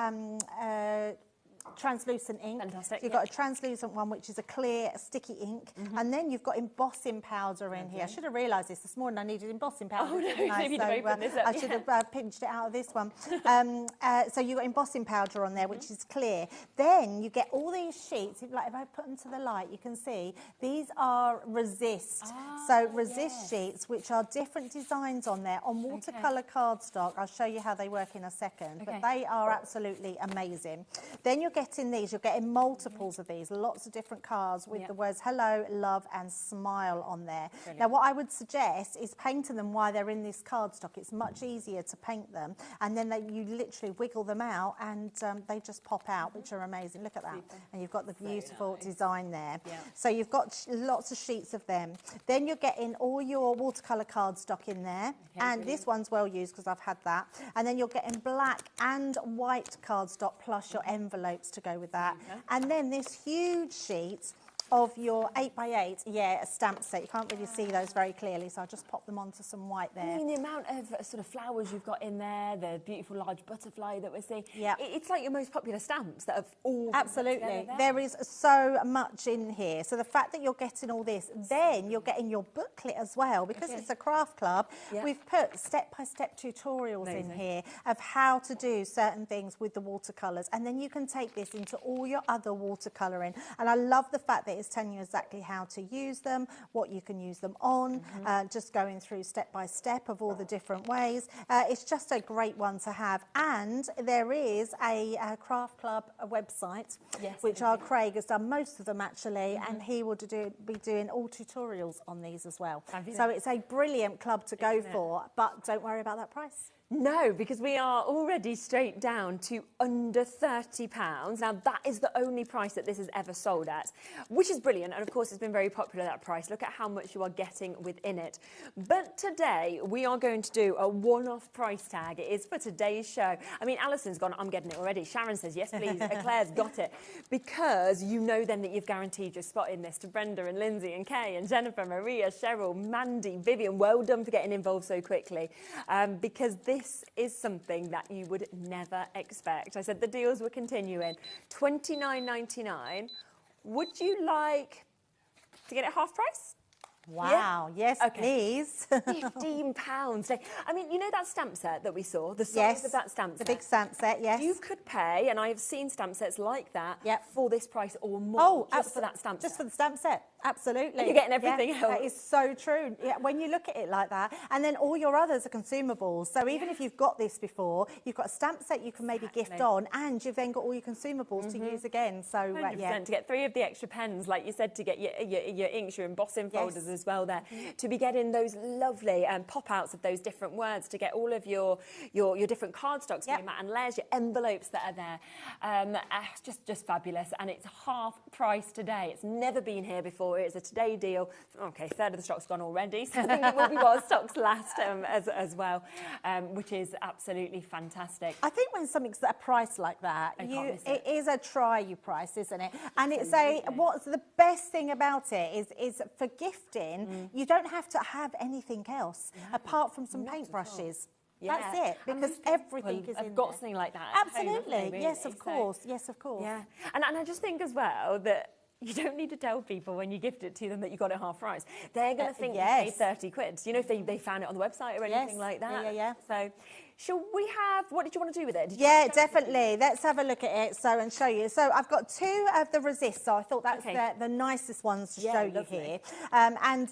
translucent ink. Fantastic. So you've got a translucent one, which is a clear sticky ink, and then you've got embossing powder in here. I should have realised this morning. I needed embossing powder. Oh no, maybe you'd have opened this up. I should have pinched it out of this one. So you've got embossing powder on there, which is clear. Then you get all these sheets. If I put them to the light, you can see these are resist. So resist sheets, which are different designs on there on watercolour cardstock. I'll show you how they work in a second, but they are absolutely amazing. Then you're getting these, you're getting multiples of these, lots of different cards with the words hello, love and smile on there. Brilliant. Now what I would suggest is painting them while they're in this cardstock. It's much easier to paint them, and then you literally wiggle them out and they just pop out, which are amazing. Look at that. And you've got the beautiful design there. So you've got lots of sheets of them. Then you're getting all your watercolour cardstock in there, and this one's well used because I've had that. And then you're getting black and white cardstock plus your envelopes to go with that. And then this huge sheet of your 8x8, a stamp set. You can't really see those very clearly, so I'll just pop them onto some white there. I mean, the amount of sort of flowers you've got in there, the beautiful large butterfly that we're seeing. It's like your most popular stamps that have all absolutely. There is so much in here. So the fact that you're getting all this, then you're getting your booklet as well, because it's a craft club. We've put step-by-step tutorials in here of how to do certain things with the watercolours, and then you can take this into all your other watercolouring. And I love the fact that it's telling you exactly how to use them, what you can use them on, just going through step by step of all the different ways. It's just a great one to have. And there is a craft club website, which our Craig has done most of them actually, and he will be doing all tutorials on these as well. So it's a brilliant club to go for, but don't worry about that price. No, because we are already straight down to under £30. Now, that is the only price that this has ever sold at, which is brilliant. And, of course, it's been very popular, that price. Look at how much you are getting within it. But today, we are going to do a one-off price tag. It is for today's show. I mean, Alison's gone, I'm getting it already. Sharon says, yes, please. Claire's got it. Because you know then that you've guaranteed your spot in this to Brenda and Lindsay and Kay and Jennifer, Maria, Cheryl, Mandy, Vivian. Well done for getting involved so quickly. Because this is something that you would never expect. I said the deals were continuing. $29.99. Would you like to get it half price? Wow, yes, Okay. please. £15. I mean, you know that stamp set that we saw? The size of that stamp set? The big stamp set, yes. You could pay, and I have seen stamp sets like that, for this price or more, just for that stamp set. Just for the stamp set, absolutely. And you're getting everything else. That is so true. Yeah, when you look at it like that, and then all your others are consumables. So even if you've got this before, you've got a stamp set you can maybe gift on, and you've then got all your consumables to use again. So 100%, to get 3 of the extra pens, like you said, to get your inks, your embossing folders as well there, to be getting those lovely pop-outs of those different words, to get all of your different cardstocks for your mat and layers, your envelopes that are there. Just fabulous, and it's half price today. It's never been here before. It's a today deal. Okay, a third of the stock's gone already, so I think it will be while stocks last as well, which is absolutely fantastic. I think when something's at a price like that, it is a try-you price, isn't it? And it's what's the best thing about it is for gifting, you don't have to have anything else apart from some paintbrushes. That's it, because everything is in I've got something like that. Absolutely, really. Yes, of course. Yes, of course. Yeah, and I just think as well that you don't need to tell people when you gift it to them that you got it half price. They're going to think you paid 30 quid. You know, if they found it on the website or anything like that. Yeah. So, shall we have, what did you want to do with it? Definitely. Let's have a look at it and show you. So I've got 2 of the resist, so I thought that's the nicest ones to show you here. And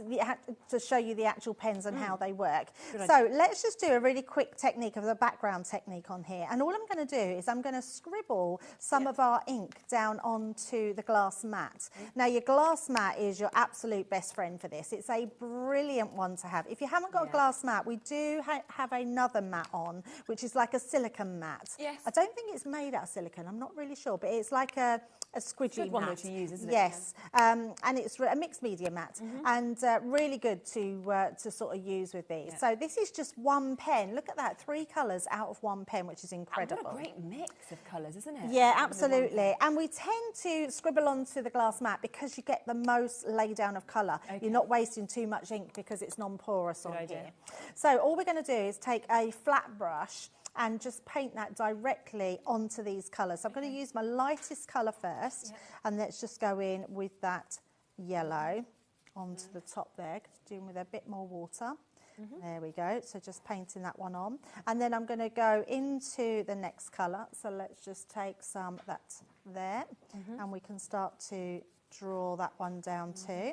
to show you the actual pens and how they work. So let's just do a really quick technique of the background technique on here. And all I'm going to do is I'm going to scribble some of our ink down onto the glass mat. Now, your glass mat is your absolute best friend for this. It's a brilliant one to have. If you haven't got a glass mat, we do have another mat on, which is like a silicone mat. Yes. I don't think it's made out of silicone. I'm not really sure, but it's like a squidgy mat. One to use, isn't it? Yes. And it's a mixed media mat, and really good to sort of use with these. So this is just 1 pen. Look at that, 3 colours out of 1 pen, which is incredible. What a great mix of colours, isn't it? Yeah, absolutely. And we tend to scribble onto the glass mat because you get the most lay down of colour. You're not wasting too much ink because it's non-porous on here. So all we're going to do is take a flat brush and just paint that directly onto these colours. So I'm going to use my lightest colour first, and let's just go in with that yellow onto the top there, doing with a bit more water. There we go. So just painting that one on. And then I'm going to go into the next colour. So let's just take some of that there, and we can start to draw that one down too.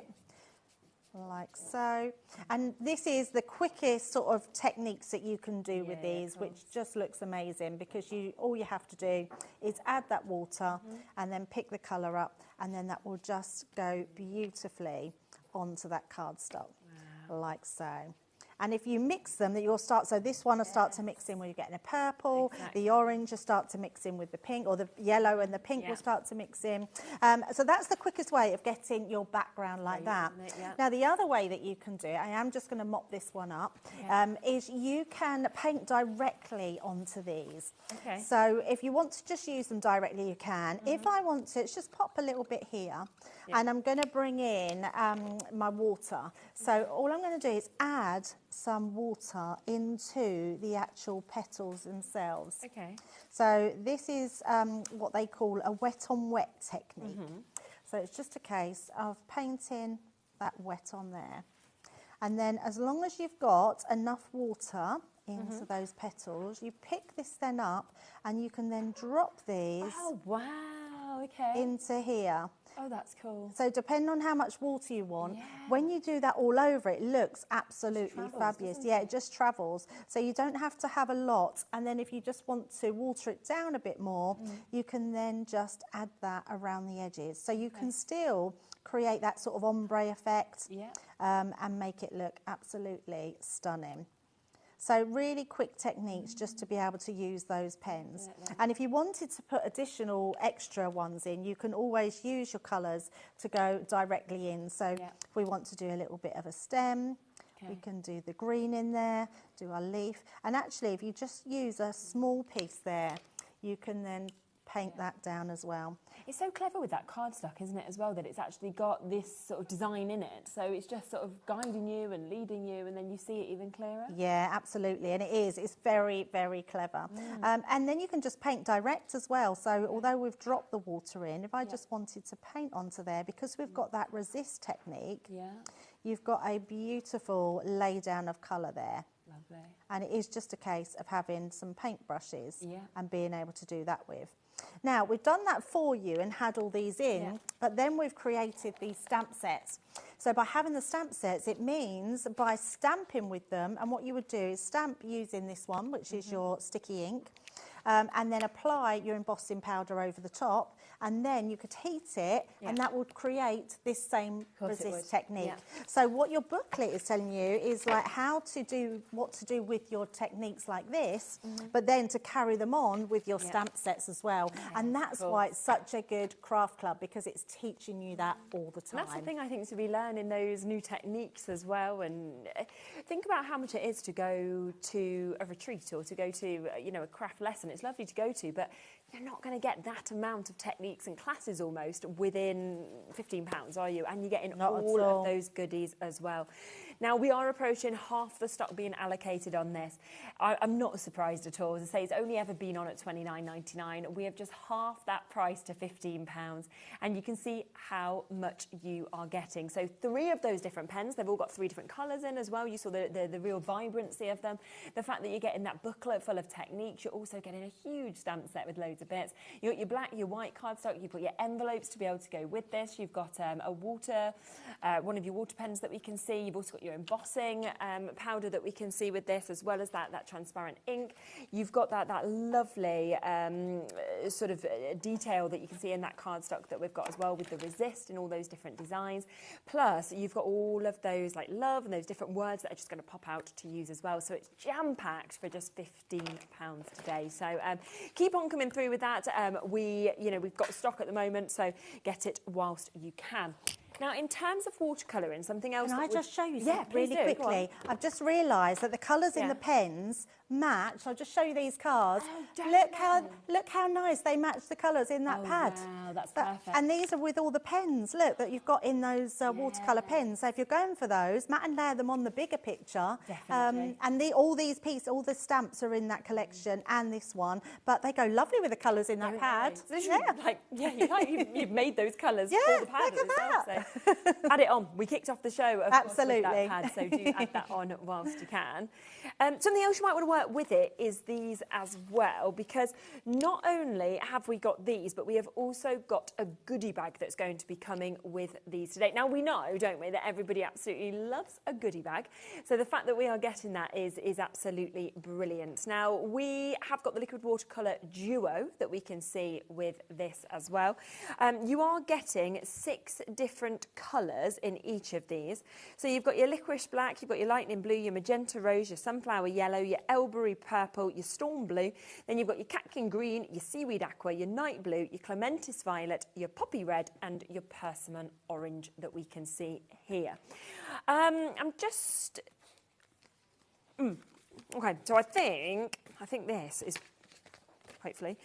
Like so. And this is the quickest sort of techniques that you can do with these, which just looks amazing, because all you have to do is add that water and then pick the colour up, and then that will just go beautifully onto that cardstock, like so. And if you mix them, you'll start, so this one will start to mix in when you're getting a purple, the orange will start to mix in with the pink, or the yellow and the pink will start to mix in. So that's the quickest way of getting your background like that. Now, the other way that you can do it, I am just going to mop this one up, is you can paint directly onto these. So if you want to just use them directly, you can. If I want to, it's just pop a little bit here, and I'm going to bring in my water. So all I'm going to do is add some water into the actual petals themselves. So this is what they call a wet on wet technique. So it's just a case of painting that wet on there. And then as long as you've got enough water into those petals, you pick this then up, and you can then drop these into here. Oh, that's cool. So depending on how much water you want, when you do that all over, it looks absolutely fabulous. It just travels. So you don't have to have a lot. And then if you just want to water it down a bit more, you can then just add that around the edges. So you can still create that sort of ombre effect and make it look absolutely stunning. So really quick techniques just to be able to use those pens. And if you wanted to put additional extra ones in, you can always use your colours to go directly in. So if we want to do a little bit of a stem, we can do the green in there, do our leaf. And actually, if you just use a small piece there, you can then paint that down as well. It's so clever with that cardstock, isn't it, as well, that it's actually got this sort of design in it. So it's just sort of guiding you and leading you, and then you see it even clearer. Yeah, absolutely. And it is. It's very, very clever. And then you can just paint direct as well. So although we've dropped the water in, if I just wanted to paint onto there, because we've got that resist technique, you've got a beautiful lay down of colour there. Lovely. And it is just a case of having some paint brushes and being able to do that with. Now, we've done that for you and had all these in, but then we've created these stamp sets. So by having the stamp sets, it means by stamping with them, and what you would do is stamp using this one, which is your sticky ink, and then apply your embossing powder over the top, and then you could heat it, and that would create this same resist technique. So what your booklet is telling you is like how to do, what to do with your techniques like this, but then to carry them on with your stamp sets as well. And that's why it's such a good craft club, because it's teaching you that all the time. And that's the thing, I think, to be learning those new techniques as well. And think about how much it is to go to a retreat or to go to, you know, a craft lesson. It's lovely to go to, but you're not going to get that amount of techniques and classes almost within £15, are you? And you're getting all of those goodies as well. Now, we are approaching half the stock being allocated on this. I'm not surprised at all. As I say, it's only ever been on at £29.99. We have just half that price to £15, and you can see how much you are getting. So 3 of those different pens, they've all got 3 different colours in as well. You saw the real vibrancy of them. The fact that you're getting that booklet full of techniques, you're also getting a huge stamp set with loads of bits. You got your black, your white cardstock, you've got your envelopes to be able to go with this. You've got one of your water pens that we can see. You've also got your embossing powder that we can see with this, as well as that transparent ink. You've got that lovely sort of detail that you can see in that cardstock that we've got as well, with the resist and all those different designs. Plus, you've got all of those like love and those different words that are just going to pop out to use as well. So it's jam-packed for just £15 today. So keep on coming through with that. We've got stock at the moment, so get it whilst you can. Now, in terms of watercolouring, something else... Can I just show you something really do. quickly? I've just realised that the colours in the pens match. I'll just show you these cards. Look how nice they match the colours in that pad. Wow, that's perfect. And these are with all the pens, look, that you've got in those watercolour pens. So if you're going for those, matte and layer them on the bigger picture. Definitely. And all these pieces, all the stamps are in that collection and this one, but they go lovely with the colours in that pad. You've made those colours for the pad itself. So add it on. We kicked off the show, of course, with that pad, so do add that on whilst you can. Something else you might want to work with it is these as well, because not only have we got these, but we have also got a goodie bag that's going to be coming with these today. Now, we know, don't we, that everybody absolutely loves a goodie bag. So the fact that we are getting that is absolutely brilliant. Now, we have got the liquid watercolour duo that we can see with this as well. You are getting 6 different colours in each of these. So you've got your licorice black, you've got your lightning blue, your magenta rose, your sunflower yellow, your elberry purple, your storm blue, then you've got your catkin green, your seaweed aqua, your night blue, your clematis violet, your poppy red, and your persimmon orange that we can see here. Okay, so I think this is hopefully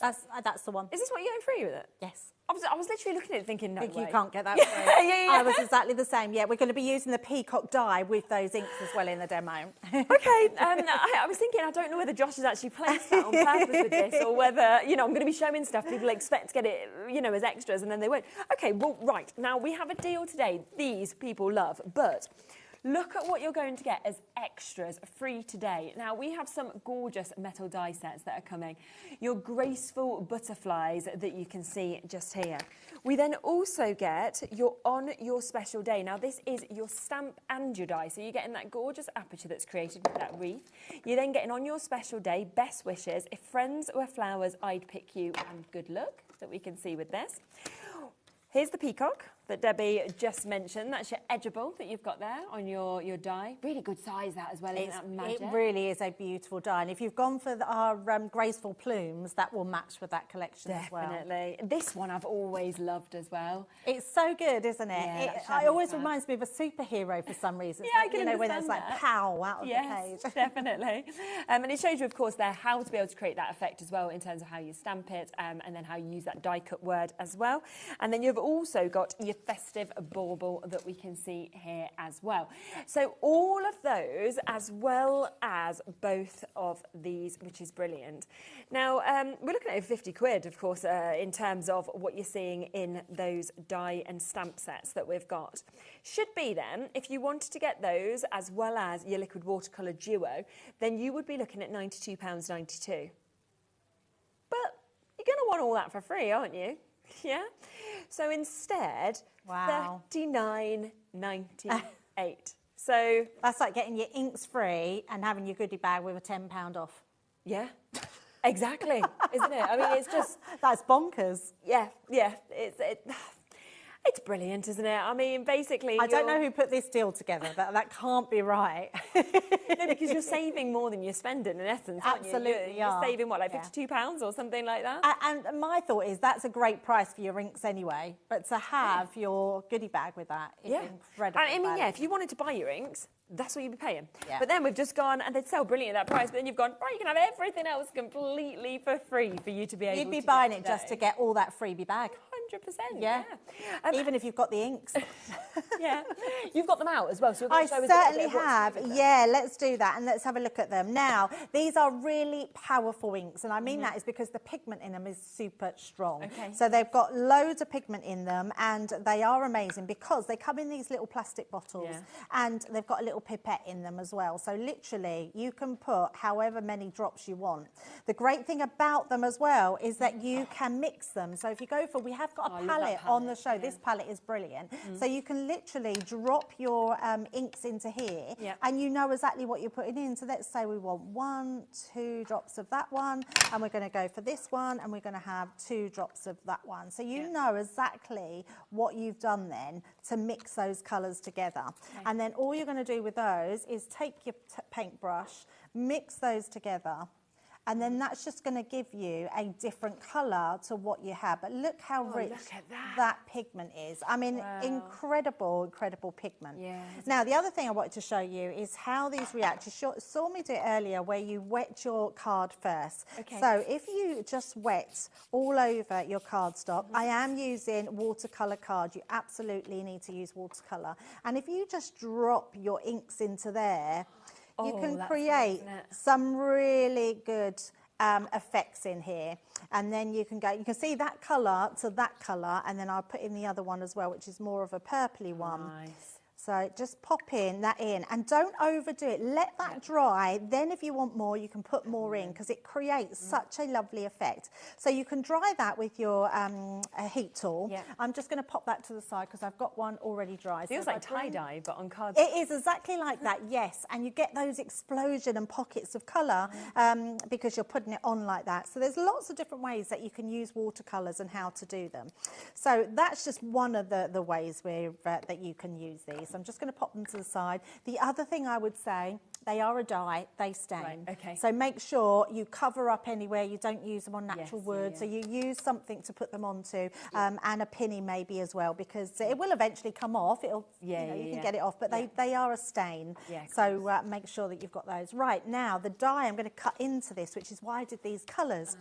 That's the one. Is this what you're going free with it? Yes. I was literally looking at it thinking, no way. You can't get that free. I was exactly the same. Yeah, we're going to be using the peacock dye with those inks as well in the demo. Okay, I was thinking, I don't know whether Josh has actually placed that on purpose with this, or whether, I'm going to be showing stuff people expect to get it, as extras, and then they won't. Okay, well, right, now we have a deal today. These people love, but... look at what you're going to get as extras free today. Now, we have some gorgeous metal die sets that are coming. Your graceful butterflies that you can see just here. We then also get your On Your Special Day. Now, this is your stamp and your die. So you're getting that gorgeous aperture that's created with that wreath. You're then getting On Your Special Day, best wishes. If friends were flowers, I'd pick you, and good luck that we can see with this. Here's the peacock that Debbie just mentioned. That's your edgeable that you've got there on your die. Really good size that as well, isn't that magic? It really is a beautiful die. And if you've gone for our graceful plumes, that will match with that collection as well. Definitely. This one I've always loved as well. It's so good, isn't it? Yeah, it always reminds me of a superhero for some reason. Yeah, I can when understand it's that. like pow out of the page. Definitely. And it shows you, of course, there how to be able to create that effect as well in terms of how you stamp it and then how you use that die cut word as well. And then you've also got your festive bauble that we can see here as well. So all of those, as well as both of these, which is brilliant. Now, we're looking at over 50 quid, of course, in terms of what you're seeing in those die and stamp sets that we've got. Should be then, if you wanted to get those, as well as your liquid watercolour duo, then you would be looking at £92.92. But you're going to want all that for free, aren't you? Yeah? So instead, $39.98. So that's like getting your inks free and having your goodie bag with a £10 off. Yeah, exactly, isn't it? I mean, it's just... That's bonkers. Yeah, it's brilliant, isn't it? I mean, basically... I don't know who put this deal together, but that can't be right. No, because you're saving more than you're spending, in essence, aren't you? Absolutely, You're saving, what, like £52 or something like that? And my thought is that's a great price for your inks anyway, but to have your goodie bag with that is incredible. I mean, if you wanted to buy your inks, that's what you'd be paying. Yeah. But then we've just gone, and they'd sell brilliant at that price, but then you've gone, right, you can have everything else completely for free for you to be able to You'd be buying it just to get all that freebie bag. 100%, yeah. Even if you've got the inks. Yeah. You've got them out as well, so you're I going to show us certainly have. Yeah, let's do that and let's have a look at them. Now, these are really powerful inks, and I mean that is because the pigment in them is super strong. Okay. So they've got loads of pigment in them, and they are amazing because they come in these little plastic bottles, and they've got a little pipette in them as well. So literally, you can put however many drops you want. The great thing about them as well is that you can mix them. So if you go for, we have got a palette on the show. This palette is brilliant. So you can literally drop your inks into here, and you know exactly what you're putting in. So let's say we want 1, 2 drops of that one, and we're going to go for this one, and we're going to have 2 drops of that one. So you know exactly what you've done then to mix those colours together. And then all you're going to do with those is take your paintbrush, mix those together, and then that's just going to give you a different colour to what you have. But look how rich that pigment is. I mean, incredible, incredible pigment. Yeah, now, the other thing I wanted to show you is how these react. You saw me do it earlier where you wet your card first. Okay. So if you just wet all over your cardstock, I am using watercolour card. You absolutely need to use watercolour. And if you just drop your inks into there, you can create some really good effects in here. And then you can see that colour to that colour, and then I'll put in the other one as well, which is more of a purpley one. Nice. So just pop that in and don't overdo it. Let that dry. Then if you want more, you can put more in because it creates such a lovely effect. So you can dry that with your heat tool. Yeah. I'm just going to pop that to the side because I've got one already dry. Feels like tie-dye, but on card. It is exactly like that, yes. And you get those explosion and pockets of colour because you're putting it on like that. So there's lots of different ways that you can use watercolours and how to do them. So that's just one of the ways that you can use these. I'm just going to pop them to the side. The other thing I would say, they are a dye, they stain. Right, okay. So make sure you cover up anywhere, you don't use them on natural wood, so you use something to put them onto, and a pinny maybe as well, because it will eventually come off. It'll, you can get it off, but they are a stain. Yeah, so make sure that you've got those. Right, now the dye I'm going to cut into this, which is why I did these colours.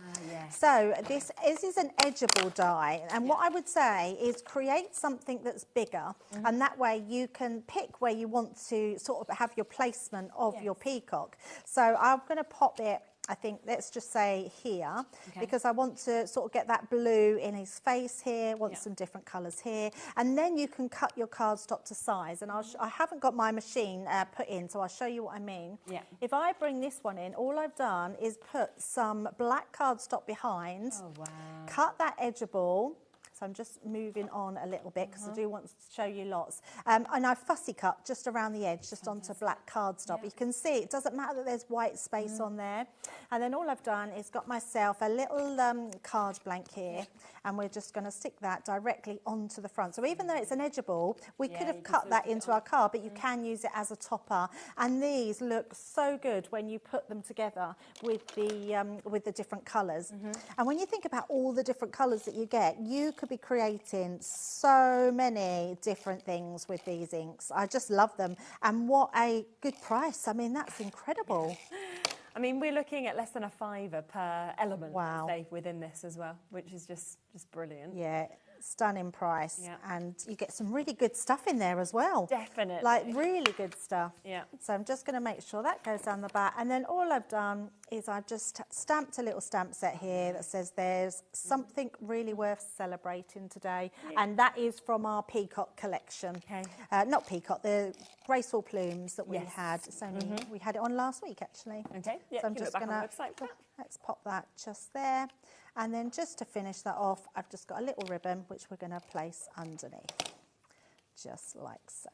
So this is an edgeable dye, and what I would say is create something that's bigger, and that way you can pick where you want to sort of have your placement of your peacock. So I'm going to pop it, I think, let's just say here, because I want to sort of get that blue in his face here, want some different colours here, and then you can cut your cardstock to size. And I haven't got my machine put in, so I'll show you what I mean. Yeah. If I bring this one in, all I've done is put some black cardstock behind, cut that edgeable, So I'm just moving on a little bit because I do want to show you lots. And I've fussy cut just around the edge, just onto black cardstock. You can see it doesn't matter that there's white space on there. And then all I've done is got myself a little card blank here, and we're just going to stick that directly onto the front. So even though it's an edgeable, we could have cut that into our card, but you can use it as a topper. And these look so good when you put them together with the different colours. And when you think about all the different colours that you get, you could be creating so many different things with these inks. I just love them. And what a good price. I mean, that's incredible. I mean, we're looking at less than a £5 per element, Wow. say, within this as well, which is just brilliant. Yeah, stunning price. And you get some really good stuff in there as well. Definitely. Like really good stuff. Yeah. So I'm just going to make sure that goes down the back. And then all I've done is I've just stamped a little stamp set here that says there's something really worth celebrating today. And that is from our Peacock collection. Okay. Not Peacock, the Graceful Plumes that we had. It's only, we had it on last week, actually. Okay. Yeah, So I'm just going to, let's pop that just there. And then just to finish that off, I've just got a little ribbon which we're going to place underneath, just like so.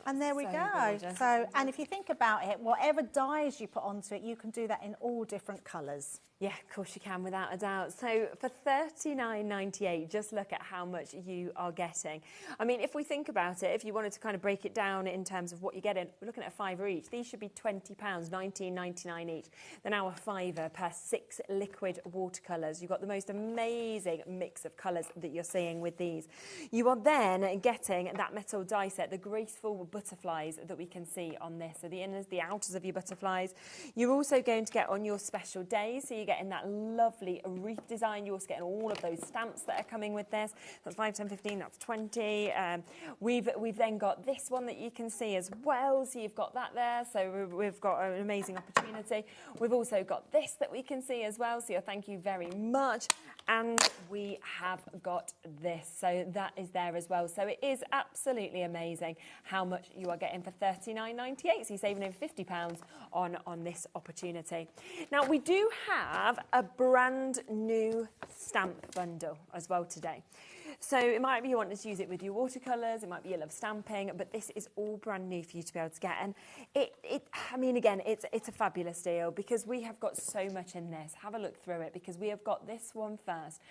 And there we go. Gorgeous. So, and if you think about it, whatever dyes you put onto it, you can do that in all different colours. Yeah, of course you can, without a doubt. So for $39.98, just look at how much you are getting. I mean, if we think about it, if you wanted to kind of break it down in terms of what you're getting, we're looking at a £5 each. These should be £20, $19.99 each. They're now a £5 per 6 liquid watercolours. You've got the most amazing mix of colours that you're seeing with these. You are then getting that metal die set, the graceful butterflies that we can see on this. So the inners, the outers of your butterflies. You're also going to get on your special days, so you get in that lovely wreath design. You're also getting all of those stamps that are coming with this. That's 5, 10, 15, that's 20. We've then got this one that you can see as well. So you've got that there. So we've got an amazing opportunity. We've also got this that we can see as well. So thank you very much. And we have got this. So that is there as well. So it is absolutely amazing how much you are getting for $39.98. So you're saving over £50 on this opportunity. Now, we do have a brand new stamp bundle as well today. So it might be you want to use it with your watercolours, it might be you love stamping, but this is all brand new for you to be able to get. And I mean, again, it's a fabulous deal because we have got so much in this. Have a look through it because we have got this one first.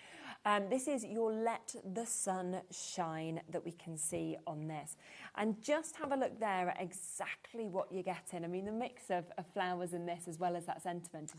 This is your Let the Sun Shine that we can see on this. And just have a look there at exactly what you're getting. I mean, the mix of flowers in this as well as that sentiment.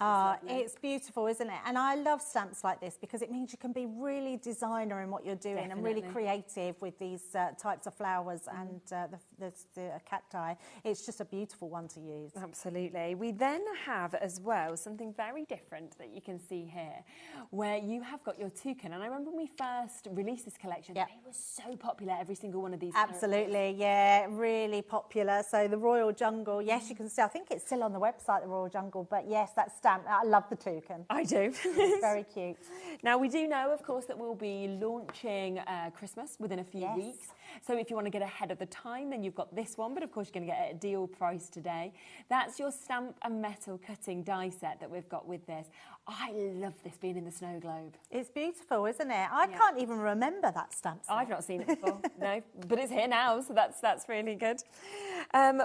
It's beautiful, isn't it? And I love stamps like this because it means you can be really designer in what you're doing. And really creative with these types of flowers and the cacti. It's just a beautiful one to use. Absolutely. We then have as well something very different that you can see here, where you have got your toucan. And I remember when we first released this collection, they were so popular, every single one of these. Absolutely, yeah, really popular. So the Royal Jungle, yes, you can see, I think it's still on the website, the Royal Jungle, but yes, that stamp, I love the toucan. I do. It's very cute. Now, we do know, of course, that we'll be launching Christmas within a few weeks. So if you want to get ahead of the time, then you've got this one, but of course you're going to get it at a deal price today. That's your stamp and metal cutting die set that we've got with this. I love this being in the snow globe. It's beautiful, isn't it? I can't even remember that stamp set. I've not seen it before, no, but it's here now, so that's really good.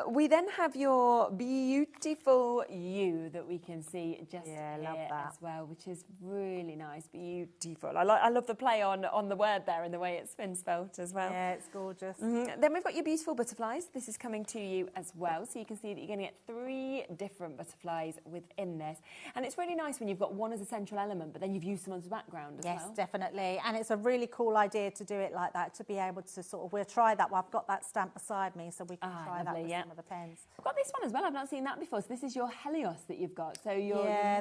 We then have your beautiful U that we can see just here as well, which is really nice, beautiful. I love the play on the word there and the way it's been spelt as well. Yeah, it's gorgeous. Then we've got your beautiful butterflies. This is coming to you as well, so you can see that you're going to get 3 different butterflies within this. And it's really nice when you've got one as a central element, but then you've used someone's background as well. Yes, definitely. And it's a really cool idea to do it like that, to be able to sort of, we'll try that. Well, I've got that stamp beside me, so we can try that with some of the pens. I've got this one as well. I've not seen that before. So this is your Helios that you've got. So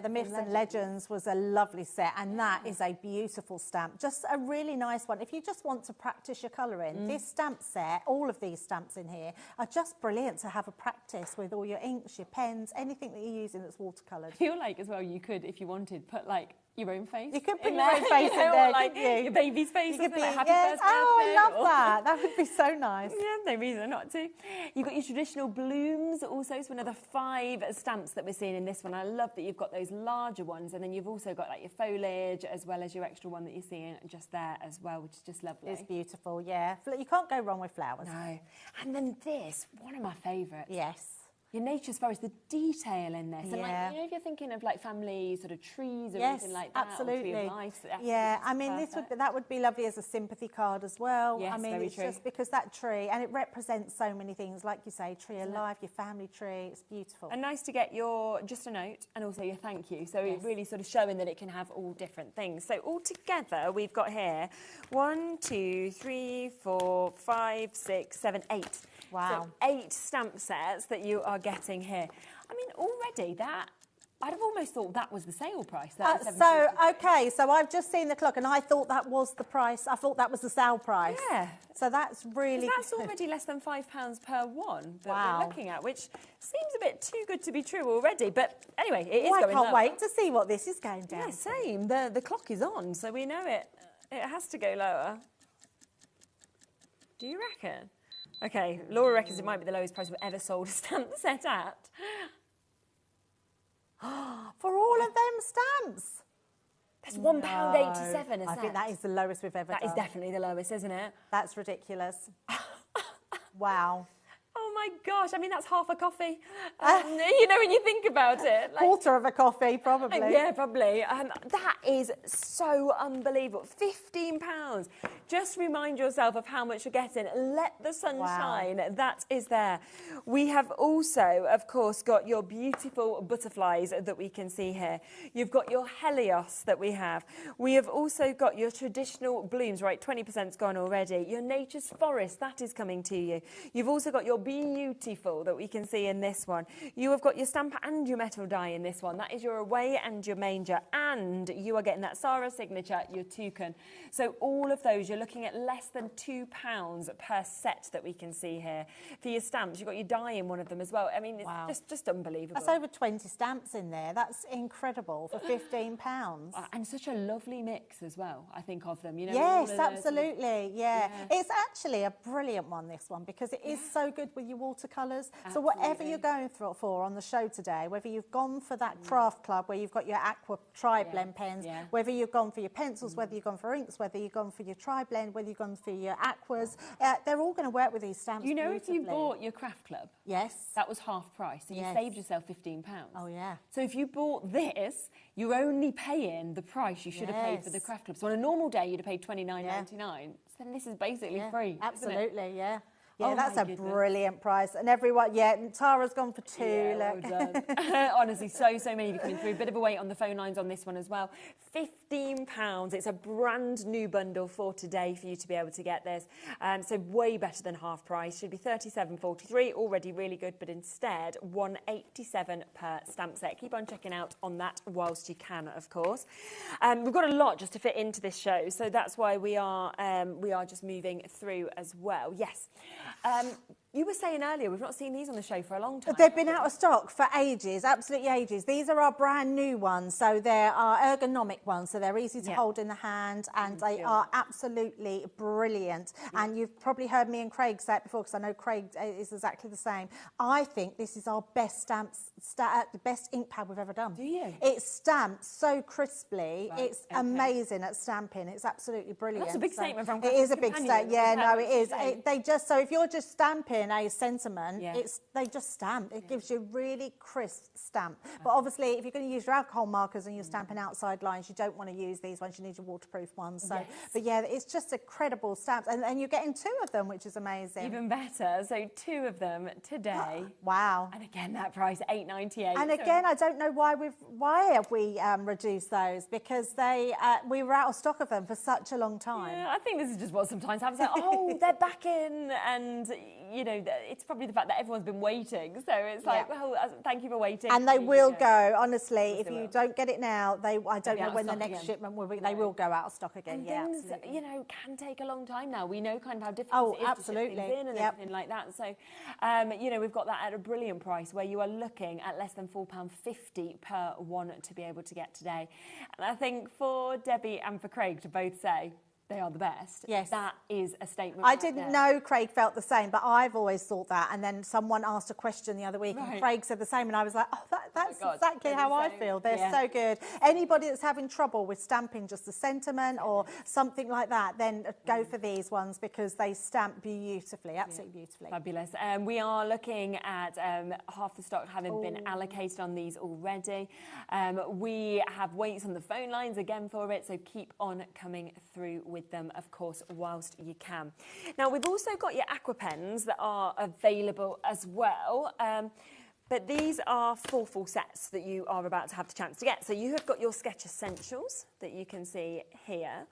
the Myths and Legends was a lovely set, and that is a beautiful stamp. Just a really nice one. If you just want to practice your colouring, this stamp set, all of these stamps in here, are just brilliant to have a practice with all your inks, your pens, anything that you're using that's watercoloured. I feel like as well you could, if you wanted, put like your own face. You could put in your own face in there, like couldn't you? your baby's face. You could be, like, happy yes. first Oh, birthday, I love or- that. That would be so nice. Yeah, no reason not to. You've got your traditional blooms also, so another 5 stamps that we're seeing in this one. I love that you've got those larger ones, and then you've also got like your foliage as well as your extra one that you're seeing just there as well, which is just lovely. It's beautiful, yeah. You can't go wrong with flowers. No. And then this, one of my favourites. Yes. Your nature's forest, the detail in this. And like, Yeah. you know, if you're thinking of like family sort of trees or Yes, anything like that, absolutely. or tree of life, Yeah, I mean, that would be lovely as a sympathy card as well. Yes, I mean, very it's true. just because that tree, and it represents so many things, like you say, tree of life, your family tree, it's beautiful. And nice to get your, just a note, and also your thank you. So it really sort of showing that it can have all different things. So all together, we've got here 1, 2, 3, 4, 5, 6, 7, 8. Wow. So 8 stamp sets that you are getting here. I mean, already that, I'd have almost thought that was the sale price. Okay, so I've just seen the clock and I thought that was the price. I thought that was the sale price. Yeah. So that's really That's already less than £5 per one that Wow. we're looking at, which seems a bit too good to be true already. But anyway, it is I going can't lower. wait to see what this is going down. Yeah, same. The clock is on, so we know it has to go lower. Do you reckon? Okay, Laura reckons it might be the lowest price we've ever sold a stamp set at. For all of them stamps? That's £1.87 a set. I think that is the lowest we've ever done. That is definitely the lowest, isn't it? That's ridiculous. Wow. Oh my gosh, I mean, that's half a coffee. You know, when you think about it. Like, Quarter of a coffee, probably. Yeah, probably. That is so unbelievable. £15. Just remind yourself of how much you're getting. Let the sun shine. That is there. We have also, of course, got your beautiful butterflies that we can see here. You've got your Helios that we have. We have also got your traditional blooms, right? 20%'s gone already. Your nature's forest, that is coming to you. You've also got your beautiful that we can see in this one. You have got your stamper and your metal die in this one. That is your away and your manger. And you are getting that Sarah signature, your toucan. So all of those, you're looking at less than £2 per set that we can see here. For your stamps, you've got your die in one of them as well. I mean, it's just unbelievable. That's over 20 stamps in there. That's incredible for £15. And such a lovely mix as well, I think, of them. You know, Yes, absolutely. Yeah. It's actually a brilliant one, this one, because it is so good with your watercolours. So whatever you're going for on the show today, whether you've gone for that craft club where you've got your aqua tri-blend pens, whether you've gone for your pencils, whether you've gone for inks, whether you've gone for your tri-blend, whether you've gone for your aquas, they're all going to work with these stamps You know, beautifully. if you bought your craft club, yes, that was half price, so you saved yourself £15. Oh, yeah. So if you bought this, you're only paying the price you should have paid for the craft club. So on a normal day, you'd have paid $29.99. So then this is basically free. Absolutely, yeah. Yeah, Oh that's my a goodness. brilliant price. And everyone, Tara's gone for 2. Yeah, look. well done. Honestly, so many of you coming through. A bit of a wait on the phone lines on this one as well. £15. It's a brand new bundle for today for you to be able to get this. So way better than half price. Should be $37.43. Already really good, but instead $1.87 per stamp set. Keep on checking out on that whilst you can, of course. We've got a lot just to fit into this show, so that's why we are just moving through as well. Yes. You were saying earlier, we've not seen these on the show for a long time. They've been out of stock for ages, absolutely ages. These are our brand new ones, so they're our ergonomic ones, so they're easy to hold in the hand, and they are absolutely brilliant. And you've probably heard me and Craig say it before, because I know Craig is exactly the same. I think this is our best the best ink pad we've ever done. Do you? It stamps so crisply. Right. It's amazing at stamping. It's absolutely brilliant. That's a big statement from It is a big statement. Yeah, no, it is. So if you're just stamping a sentiment, they just stamp. It gives you a really crisp stamp. But obviously, if you're going to use your alcohol markers and you're stamping outside lines, you don't want to use these ones. You need your waterproof ones. So, but yeah, it's just a credible stamp, and you're getting 2 of them, which is amazing. Even better. So 2 of them today. Wow. And again, that price $8.98. And again, I don't know why have we reduced those, because we were out of stock of them for such a long time. Yeah, I think this is just what sometimes happens. Like, oh, they're back in, and you know, it's probably the fact that everyone's been waiting. So it's like, well, thank you for waiting. And they will go, honestly, if you don't get it now, I don't know when the next shipment will be. They will go out of stock again. And things, you know, can take a long time now. We know kind of how difficult it is to ship things in and everything like that. So, you know, we've got that at a brilliant price where you are looking at less than £4.50 per one to be able to get today. And I think for Debbie and for Craig to both say they are the best. Yes. That is a statement. I didn't know Craig felt the same, but I've always thought that. And then someone asked a question the other week and Craig said the same. And I was like, oh, that's exactly how I feel. They're so good. Anybody that's having trouble with stamping just the sentiment or something like that, then go for these ones because they stamp beautifully, absolutely beautifully. Fabulous. We are looking at half the stock having been allocated on these already. We have waits on the phone lines again for it, so keep on coming through with them, of course, whilst you can. Now, we've also got your aqua pens that are available as well. But these are 4 full sets that you are about to have the chance to get. So you have got your Sketch Essentials that you can see here.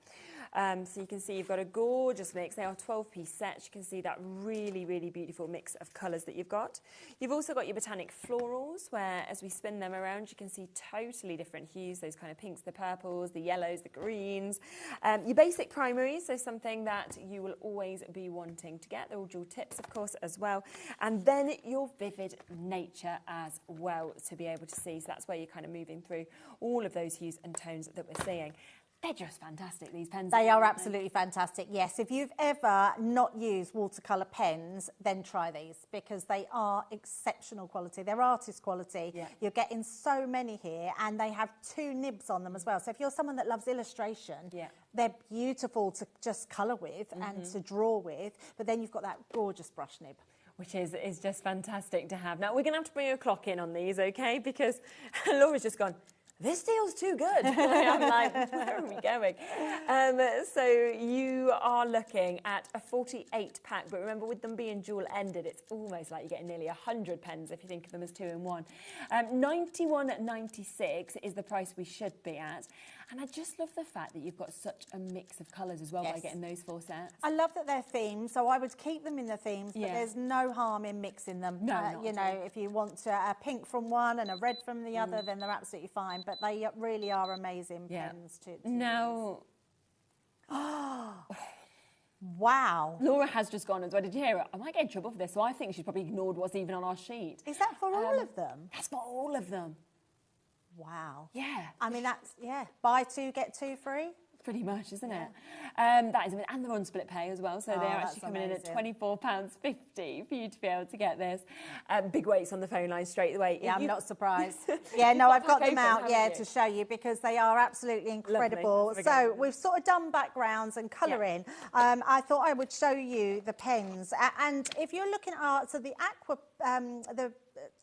So you can see you've got a gorgeous mix. They are 12-piece sets. You can see that really, really beautiful mix of colours that you've got. You've also got your Botanic Florals, where as we spin them around, you can see totally different hues, those kind of pinks, the purples, the yellows, the greens. Your basic primaries, so something that you will always be wanting to get. They're all dual tips, of course, as well. And then your Vivid Nature as well to be able to see. So that's where you're kind of moving through all of those hues and tones that we're seeing. They're just fantastic, these pens. They are absolutely fantastic, yes. If you've ever not used watercolour pens, then try these because they are exceptional quality. They're artist quality. Yeah. You're getting so many here and they have 2 nibs on them as well. So if you're someone that loves illustration, they're beautiful to just colour with and to draw with, but then you've got that gorgeous brush nib. Which is just fantastic to have. Now, we're going to have to bring a clock in on these, OK? Because Laura's just gone, this deal's too good. I'm like, where are we going? So you are looking at a 48 pack, but remember with them being dual ended, it's almost like you're getting nearly 100 pens if you think of them as 2 in 1. £91.96 is the price we should be at. And I just love the fact that you've got such a mix of colours as well by getting those 4 sets. I love that they're themed, so I would keep them in the themes, but there's no harm in mixing them. No, you know, if you want a pink from one and a red from the other, then they're absolutely fine. But they really are amazing pens to now. Wow. Laura has just gone as well. Did you hear it? I might get in trouble for this, so I think she's probably ignored what's even on our sheet. Is that for all of them? That's for all of them. Wow. Yeah. I mean, that's, buy 2, get 2 free. Pretty much, isn't it? That is, and they're on split pay as well, so they're actually coming in at £24.50 for you to be able to get this. Big weights on the phone line straight away. Yeah, I'm not surprised. No, I've got them out, to show you because they are absolutely incredible. So we've sort of done backgrounds and colouring. I thought I would show you the pens. And if you're looking at the aqua, the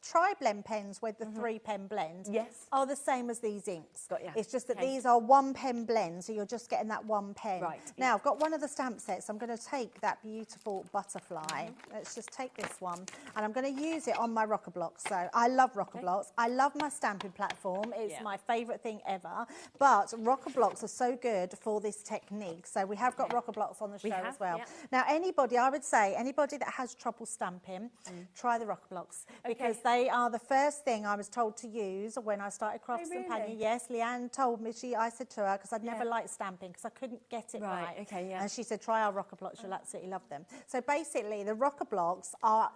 tri-blend pens with the 3-pen blend are the same as these inks. It's just that these are 1-pen blend, so you're just getting that 1 pen. Now, I've got one of the stamp sets. I'm going to take that beautiful butterfly. Let's just take this one, and I'm going to use it on my rocker blocks. So I love rocker blocks. I love my stamping platform. It's my favourite thing ever. But rocker blocks are so good for this technique. So we have got rocker blocks on the show as well. Now, anybody, I would say, anybody that has trouble stamping, try the rocker blocks because they are the first thing I was told to use when I started Crafts Companion. Yes, Leanne told me. I said to her, because I'd never liked stamping because I couldn't get it right. And she said, try our rocker blocks, you'll absolutely love them. So basically, the rocker blocks are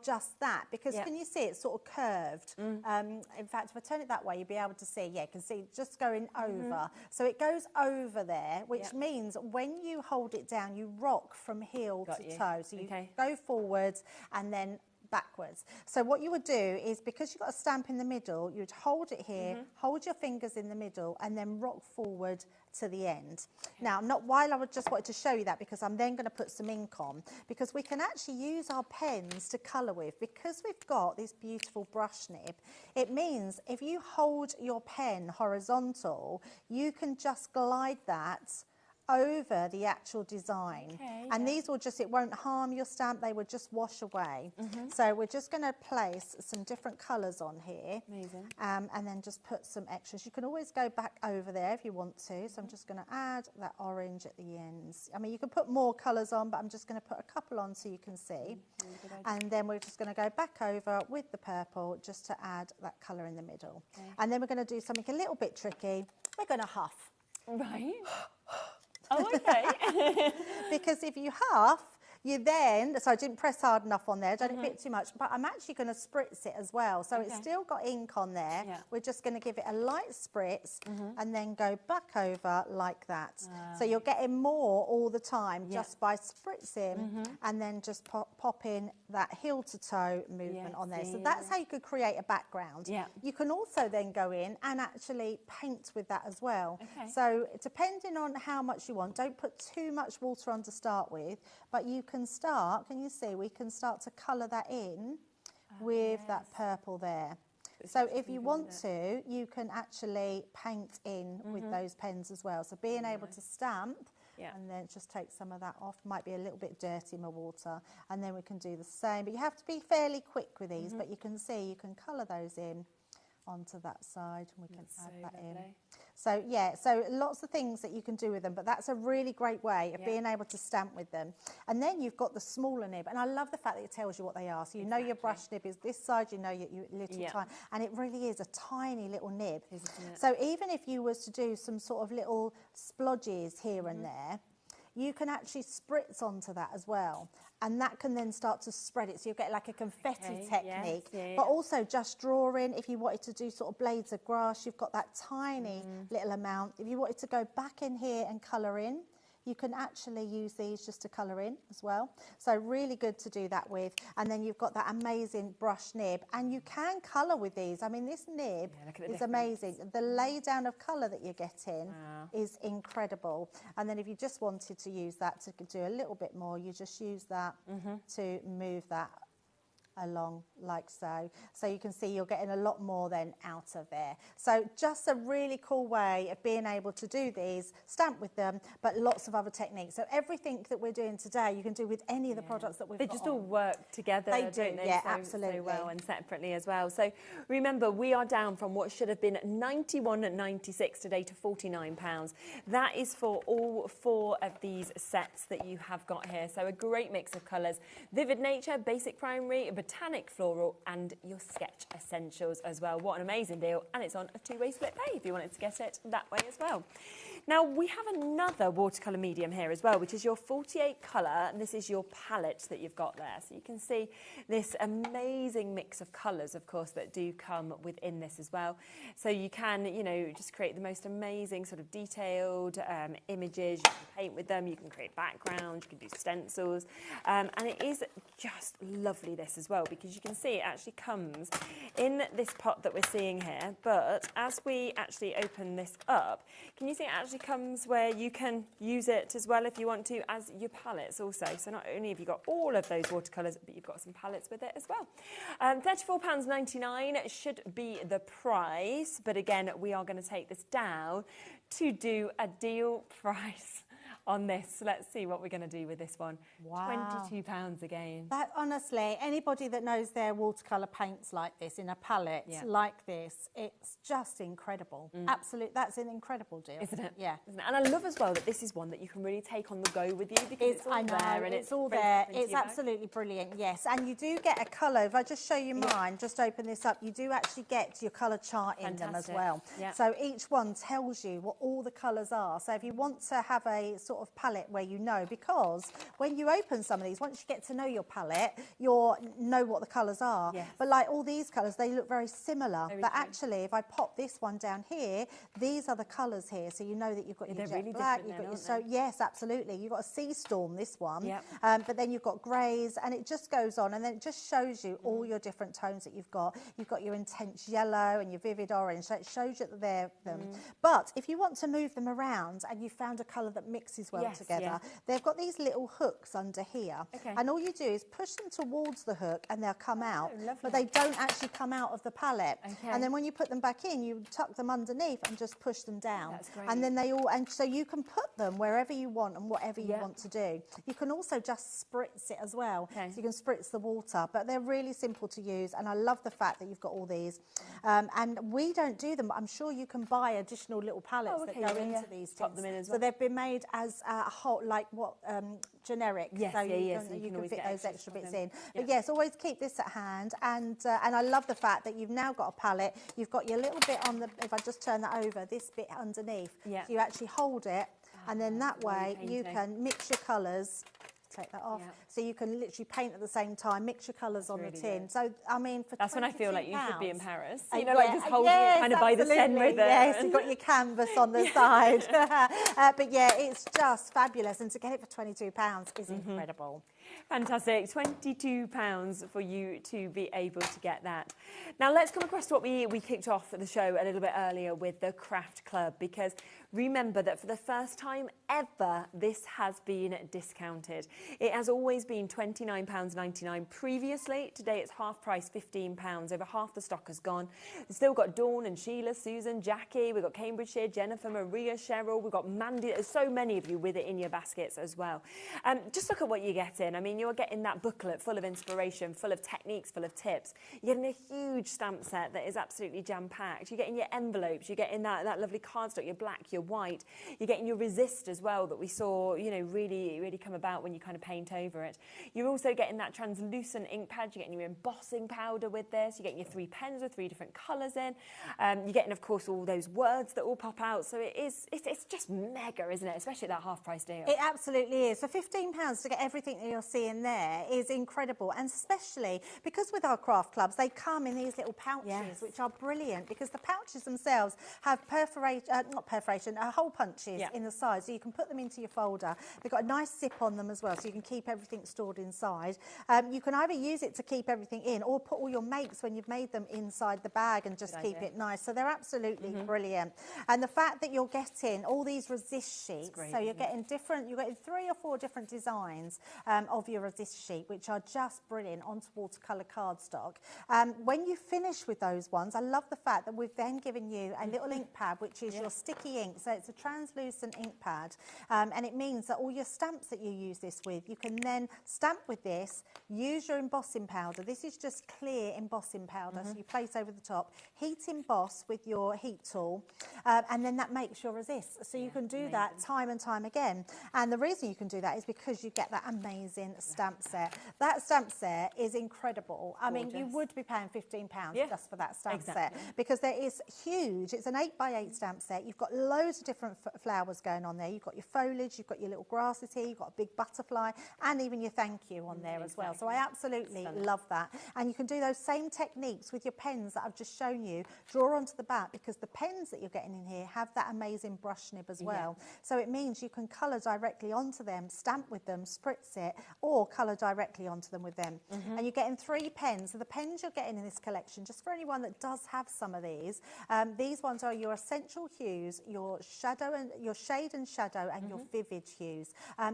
just that because can you see it's sort of curved? In fact, if I turn it that way, you'll be able to see, you can see just going over. So it goes over there, which means when you hold it down, you rock from heel to toe. So you go forwards and then backwards. So what you would do is, because you've got a stamp in the middle, you'd hold it here, hold your fingers in the middle and then rock forward to the end. Now, I would just wanted to show you that because I'm then going to put some ink on, because we can actually use our pens to colour with. Because we've got this beautiful brush nib, it means if you hold your pen horizontal, you can just glide that over the actual design. And these will just, it won't harm your stamp, they will just wash away. So we're just going to place some different colours on here. Amazing. And then just put some extras. You can always go back over there if you want to. So I'm just going to add that orange at the ends. I mean, you can put more colours on, but I'm just going to put a couple on so you can see. And then we're just going to go back over with the purple just to add that colour in the middle. And then we're going to do something a little bit tricky. We're going to huff. Right. Oh, okay. Because if you huff, you then, so I didn't press hard enough on there, don't bit too much, but I'm actually going to spritz it as well. So it's still got ink on there. We're just going to give it a light spritz and then go back over like that. So you're getting more all the time just by spritzing and then just pop in that heel to toe movement on there. So that's how you could create a background. You can also then go in and actually paint with that as well. So depending on how much you want, don't put too much water on to start with, but you can start, can you see, we can start to colour that in with that purple there. So if you want to, you can actually paint in with those pens as well. So being able to stamp and then just take some of that off, might be a little bit dirty in my water, and then we can do the same. But you have to be fairly quick with these, but you can see, you can colour those in onto that side, and we can add that in. So yeah, so lots of things that you can do with them, but that's a really great way of being able to stamp with them. And then you've got the smaller nib, and I love the fact that it tells you what they are. So you know your brush nib is this side, you know your little tiny, and it really is a tiny little nib. So even if you was to do some sort of little splodges here and there, you can actually spritz onto that as well, and that can then start to spread it, so you get like a confetti technique. But also just drawing, if you wanted to do sort of blades of grass, you've got that tiny little amount. If you wanted to go back in here and colour in, you can actually use these just to colour in as well. So really good to do that with. And then you've got that amazing brush nib, and you can colour with these. I mean, this nib is amazing. The lay down of colour that you're getting is incredible. And then if you just wanted to use that to do a little bit more, you just use that to move that along like so. So you can see you're getting a lot more then out of there. So just a really cool way of being able to do these, stamp with them, but lots of other techniques. So everything that we're doing today, you can do with any of the products that we've got. They just all work together, they do, don't they? Yeah, so, absolutely. So well, and separately as well. So remember, we are down from what should have been £91.96 today to £49. That is for all 4 of these sets that you have got here. So a great mix of colours. Vivid Nature, Basic Primary, Botanic Floral, and your Sketch Essentials as well. What an amazing deal. And it's on a 2-way split pay if you wanted to get it that way as well. Now, we have another watercolour medium here as well, which is your 48 colour, and this is your palette that you've got there. So you can see this amazing mix of colours, of course, that do come within this as well. So you can, you know, just create the most amazing sort of detailed images. You can paint with them, you can create backgrounds, you can do stencils, and it is just lovely, this as well, because you can see it actually comes in this pot that we're seeing here, but as we actually open this up, can you see it actually comes where you can use it as well if you want to as your palettes also. So not only have you got all of those watercolours, but you've got some palettes with it as well. £34.99 should be the price, but again, we are going to take this down to do a deal price on this. Let's see what we're going to do with this one. Wow. £22 again. That, honestly, anybody that knows their watercolour paints like this in a palette like this, it's just incredible. Absolutely, that's an incredible deal. Isn't it? Yeah. Isn't it? And I love as well that this is one that you can really take on the go with you, because it's all there. And it's all there. It's absolutely brilliant, yes. And you do get a colour. If I just show you mine, just open this up, you do actually get your colour chart in them as well. So each one tells you what all the colours are. So if you want to have a sort of palette where you know, because when you open some of these, once you get to know your palette, you'll know what the colours are. But like all these colours, they look very similar. But actually, if I pop this one down here, these are the colours here. So you know that you've got your jet really black, you've got your yes, absolutely. You've got a sea storm, this one. But then you've got greys, and it just goes on, and then it just shows you all your different tones that you've got. You've got your intense yellow and your vivid orange, so it shows you that they're them. But if you want to move them around and you found a colour that mixes as well together. They've got these little hooks under here. And all you do is push them towards the hook and they'll come out, but they don't actually come out of the palette. And then when you put them back in, you tuck them underneath and just push them down. And then they all, and so you can put them wherever you want and whatever you want to do. You can also just spritz it as well. So you can spritz the water, but they're really simple to use. And I love the fact that you've got all these. And we don't do them, but I'm sure you can buy additional little pallets that go into these Pop them in as well. So they've been made as a whole, like what, generic. So you can fit those extra bits in. But yes, always keep this at hand. And I love the fact that you've now got a palette. You've got your little bit on the, if I just turn that over, this bit underneath. So you actually hold it, and then that way you can mix your colours. Take that off. So you can literally paint at the same time, mix your colours on the tin. So, I mean, for that's when I feel like you should be in Paris. You know, yeah, like just holding it kind of by the centre with it. Yes, you've got your canvas on the side. But yeah, it's just fabulous. And to get it for £22 is incredible. Fantastic. £22 for you to be able to get that. Now, let's come across to what we kicked off the show a little bit earlier with the Craft Club, because remember that for the first time ever, this has been discounted. It has always been £29.99 previously. Today it's half price, £15. Over half the stock has gone. We've still got Dawn and Sheila, Susan, Jackie. We've got Cambridgeshire, Jennifer, Maria, Cheryl. We've got Mandy. There's so many of you with it in your baskets as well. Just look at what you're getting. I mean, you're getting that booklet full of inspiration, full of techniques, full of tips. You're getting a huge stamp set that is absolutely jam-packed. You're getting your envelopes. You're getting that lovely cardstock, your black, your white. You're getting your resist as well that we saw, you know, really come about when you kind of paint over it. You're also getting that translucent ink pad. You're getting your embossing powder with this. You're getting your 3 pens with 3 different colours in. You're getting, of course, all those words that all pop out. So it's just mega, isn't it? Especially at that half-price deal. It absolutely is. For £15 to get everything that you're seeing there is incredible. And especially because with our craft clubs, they come in these little pouches, which are brilliant, because the pouches themselves have hole punches in the side, so you can put them into your folder. They've got a nice zip on them as well, so you can keep everything stored inside. You can either use it to keep everything in, or put all your makes when you've made them inside the bag and just keep it nice. So they're absolutely brilliant. And the fact that you're getting all these resist sheets, so you're getting you're getting 3 or 4 different designs of your resist sheet, which are just brilliant onto watercolour cardstock. When you finish with those ones, I love the fact that we've then given you a little ink pad, which is your sticky ink. So it's a translucent ink pad, and it means that all your stamps that you use this with, you can then stamp with this, use your embossing powder. This is just clear embossing powder, so you place over the top, heat emboss with your heat tool, and then that makes your resist. So you can do that time and time again. And the reason you can do that is because you get that amazing stamp set. That stamp set is incredible. I mean, you would be paying £15 just for that stamp set, because there is huge. It's an 8x8 stamp set. You've got loads of different flowers going on there. You've got your foliage, you've got your little grasses here, you've got a big butterfly, and even your thank you on there as well. So I absolutely love that. And you can do those same techniques with your pens that I've just shown you. Draw onto the back, because the pens that you're getting in here have that amazing brush nib as well. So it means you can colour directly onto them, stamp with them, spritz it, or colour directly onto them with them. And you're getting 3 pens. So the pens you're getting in this collection, just for anyone that does have some of these ones are your essential hues, your shadow and your shade and shadow, and your vivid hues.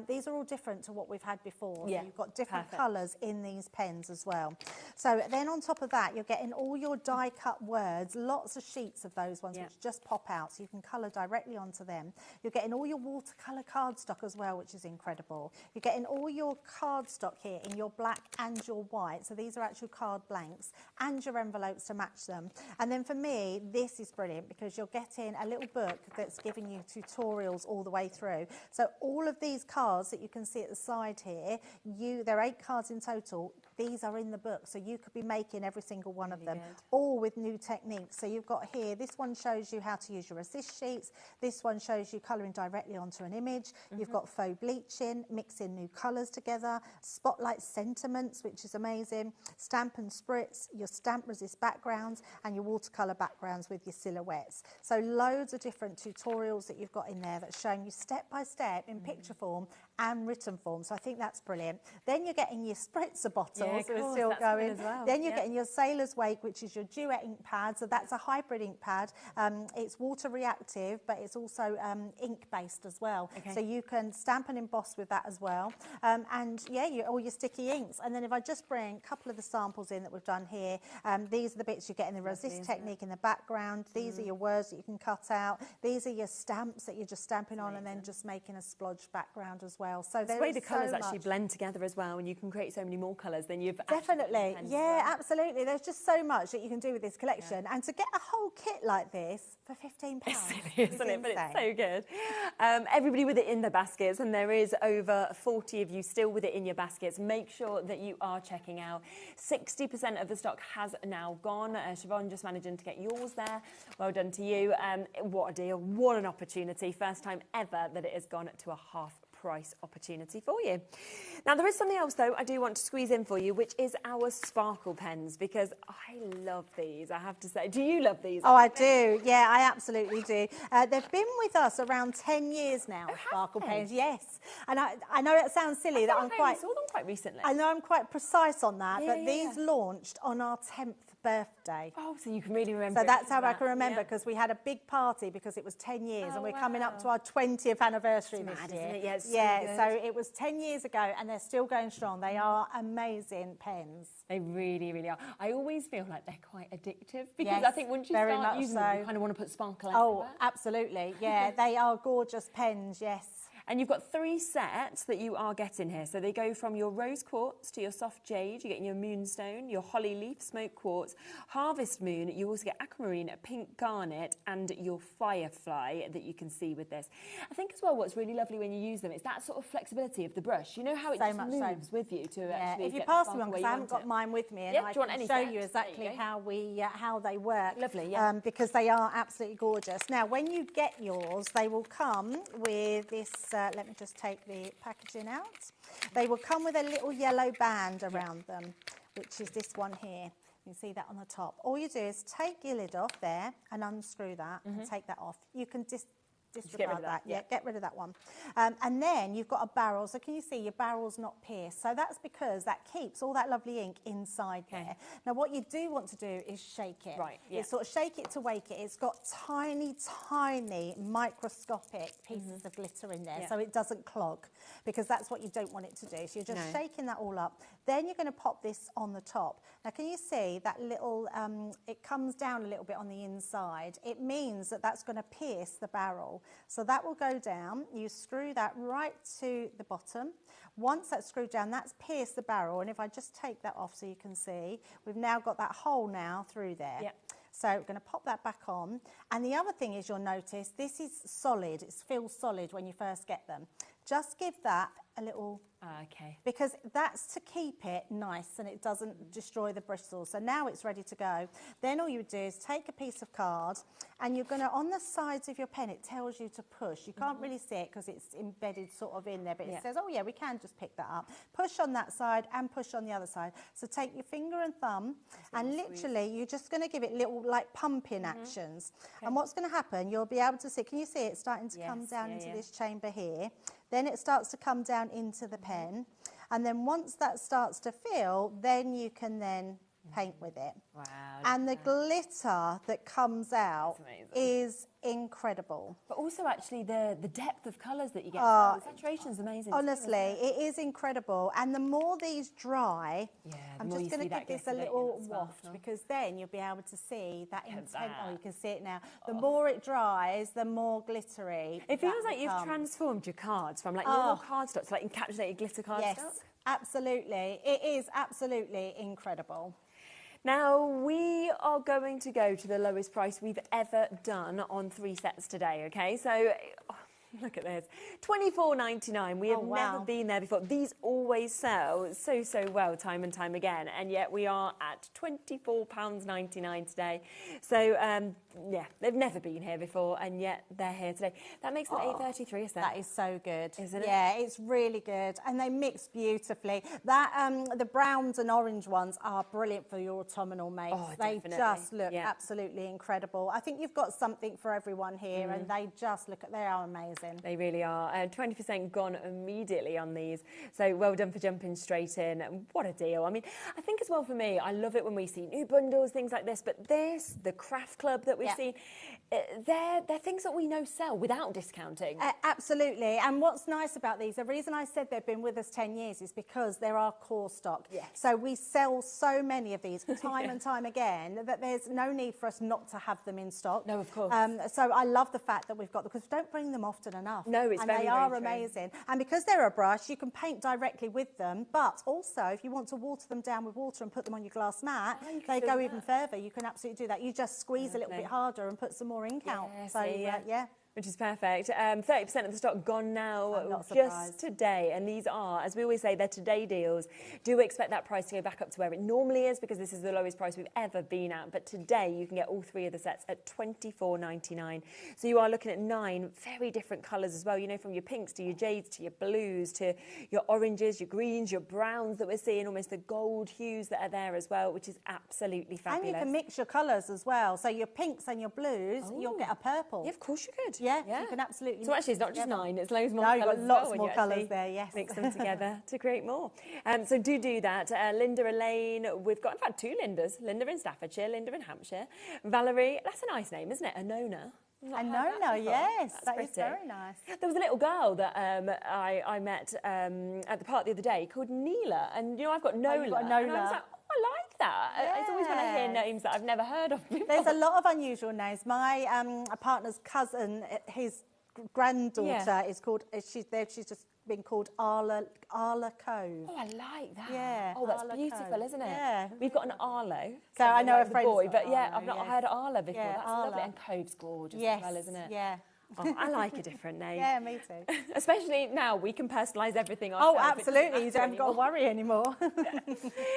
These are all different to what we've had before. So you've got different colours in these pens as well. So then on top of that, you're getting all your die cut words, lots of sheets of those ones which just pop out, so you can colour directly onto them. You're getting all your watercolour cardstock as well, which is incredible. You're getting all your cardstock here in your black and your white, so these are actual card blanks, and your envelopes to match them. And then for me, this is brilliant, because you're getting a little book that's giving you tutorials all the way through. So all of these cards that you can see at the side here, there are 8 cards in total. These are in the book, so you could be making every single one of them, all with new techniques. So you've got here, this one shows you how to use your resist sheets. This one shows you colouring directly onto an image. You've got faux bleaching, mixing new colours together. together, spotlight sentiments, which is amazing, stamp and spritz, your stamp resist backgrounds, and your watercolour backgrounds with your silhouettes. So loads of different tutorials that you've got in there that's showing you step by step in picture form and written form. So I think that's brilliant. Then you're getting your spritzer bottles, so we're still going. As well. Then you're getting your Sailor's Wake, which is your duet ink pad. So that's a hybrid ink pad. It's water reactive, but it's also ink based as well. So you can stamp and emboss with that as well. And yeah, all your sticky inks. And then if I just bring a couple of the samples in that we've done here, these are the bits you get in the resist technique in the background. These are your words that you can cut out. These are your stamps that you're just stamping on and then just making a splodge background as well. So the way the colours actually blend together as well, and you can create so many more colours than you've definitely. Yeah, absolutely. There's just so much that you can do with this collection, and to get a whole kit like this for £15, it's silly, isn't it? But it's so good. Everybody with it in their baskets, and there is over 40 of you still with it in your baskets. Make sure that you are checking out. 60% of the stock has now gone. Siobhan just managing to get yours there. Well done to you. What a deal! What an opportunity! First time ever that it has gone to a half price opportunity for you. Now there is something else though I do want to squeeze in for you, which is our sparkle pens, because I love these, I have to say. Do you love these? Oh, I do. Yeah, I absolutely do. They've been with us around 10 years now, sparkle pens. Yes. And I know it sounds silly that I'm quite... I saw them quite recently. I know I'm quite precise on that, but these launched on our 10th birthday. Oh, so you can really remember. So that's how I can remember, because we had a big party because it was 10 years and we're coming up to our 20th anniversary this year. Isn't it? Yeah, so it was 10 years ago and they're still going strong. They are amazing pens. They really, really are. I always feel like they're quite addictive, because I think once you start using them, you kind of want to put sparkle everywhere. Oh, absolutely. Yeah, they are gorgeous pens, yes. And you've got 3 sets that you are getting here. So they go from your rose quartz to your soft jade, you're getting your moonstone, your holly leaf smoke quartz, harvest moon, you also get aquamarine, pink garnet, and your firefly that you can see with this. I think as well what's really lovely when you use them is that sort of flexibility of the brush. You know how it just moves with you to actually if you get pass me one, because I haven't got mine with me, and I can show you exactly how they work. Lovely, because they are absolutely gorgeous. Now, when you get yours, they will come with this... let me just take the packaging out. They will come with a little yellow band around them, which is this one here. You can see that on the top. All you do is take your lid off there and unscrew that and take that off. You can disregard that. Yeah, get rid of that one. And then you've got a barrel. So can you see your barrel's not pierced? So that's because that keeps all that lovely ink inside there. Now what you do want to do is shake it. Right, You sort of shake it to wake it. It's got tiny, tiny microscopic pieces of glitter in there, so it doesn't clog, because that's what you don't want it to do. So you're just shaking that all up. Then you're going to pop this on the top. Now can you see that little, it comes down a little bit on the inside. It means that that's going to pierce the barrel. So that will go down. You screw that right to the bottom. Once that's screwed down, that's pierced the barrel. And if I just take that off so you can see, we've now got that hole now through there. Yep. So we're going to pop that back on. And the other thing is, you'll notice this is solid. It feels solid when you first get them. Just give that a little... because that's to keep it nice and it doesn't destroy the bristles. So now it's ready to go. Then all you do is take a piece of card and you're going to, on the sides of your pen, it tells you to push. You can't really see it because it's embedded sort of in there, but it says, oh yeah, we can just pick that up. Push on that side and push on the other side. So take your finger and thumb and literally you're just going to give it little like pumping actions. And what's going to happen, you'll be able to see, can you see it starting to come down into this chamber here? Then it starts to come down into the pen. And then once that starts to fill, then you can then paint with it. Wow. And the glitter that comes out is incredible. But also actually the depth of colours that you get. The saturation is amazing. Honestly, it is incredible. And the more these dry, I'm just going to give this a little waft, because then you'll be able to see that intent. Oh, you can see it now. The more it dries, the more glittery. It feels like you've transformed your cards from like normal cardstock to like encapsulated glitter cardstock. Yes, absolutely. It is absolutely incredible. Now, we are going to go to the lowest price we've ever done on 3 sets today, okay? So Look at this. $24.99. We have never been there before. These always sell so well time and time again, and yet we are at £24.99 today. So, yeah, they've never been here before, and yet they're here today. That makes them $8.33, isn't it? That is so good. Isn't it? Yeah, it's really good, and they mix beautifully. That the browns and orange ones are brilliant for your autumnal makes. Oh, they just look absolutely incredible. I think you've got something for everyone here, and they just they are amazing. They really are. 20% gone immediately on these. So well done for jumping straight in. What a deal. I mean, I think as well for me, I love it when we see new bundles, things like this, but this, the craft club that we've seen, they're things that we know sell without discounting. Absolutely. And what's nice about these, the reason I said they've been with us 10 years is because they're our core stock. Yes. So we sell so many of these time and time again that there's no need for us not to have them in stock. No, of course. So I love the fact that we've got them, because we don't bring them often enough. No, it's very, they are amazing. And because they're a brush, you can paint directly with them, but also if you want to water them down with water and put them on your glass mat, they go even further. You can absolutely do that. You just squeeze a little bit harder and put some more ink out. So yeah. Which is perfect. 30% of the stock gone now just today. And these are, as we always say, they're today deals. Do expect that price to go back up to where it normally is, because this is the lowest price we've ever been at. But today you can get all three of the sets at $24.99. So you are looking at 9 very different colours as well. You know, from your pinks to your jades to your blues to your oranges, your greens, your browns that we're seeing, almost the gold hues that are there as well, which is absolutely fabulous. And you can mix your colours as well. So your pinks and your blues, you'll get a purple. Yeah, of course you could. Yeah, you can absolutely. So actually, it's not just 9; it's loads more. No, you've colours got lots as well more colours there. Yes, mix them together to create more. So do that. Linda Elaine, we've got in fact 2 Lindas. Linda in Staffordshire, Linda in Hampshire. Valerie, that's a nice name, isn't it? Anona. Anona, yes, that is very nice. There was a little girl that I met at the park the other day called Neela, and you know I've got Nola. You've got and I was Nola. like, I like that. It's always when I hear names that I've never heard of before. There's a lot of unusual names. My partner's cousin, his granddaughter is called. She's just been called Arla Cove. Oh, I like that. Yeah. Oh, that's Arla beautiful, Cove. isn't it? Yeah. We've got an Arlo. So I know a the friend. boy, but yeah, Arlo, I've not heard Arla before. Yeah, That's Arla. lovely. And Cove's gorgeous Yes. as well, isn't it? Yeah. Oh, I like a different name. Yeah, me too. Especially now we can personalise everything ourselves. Oh, absolutely. You haven't got to worry anymore.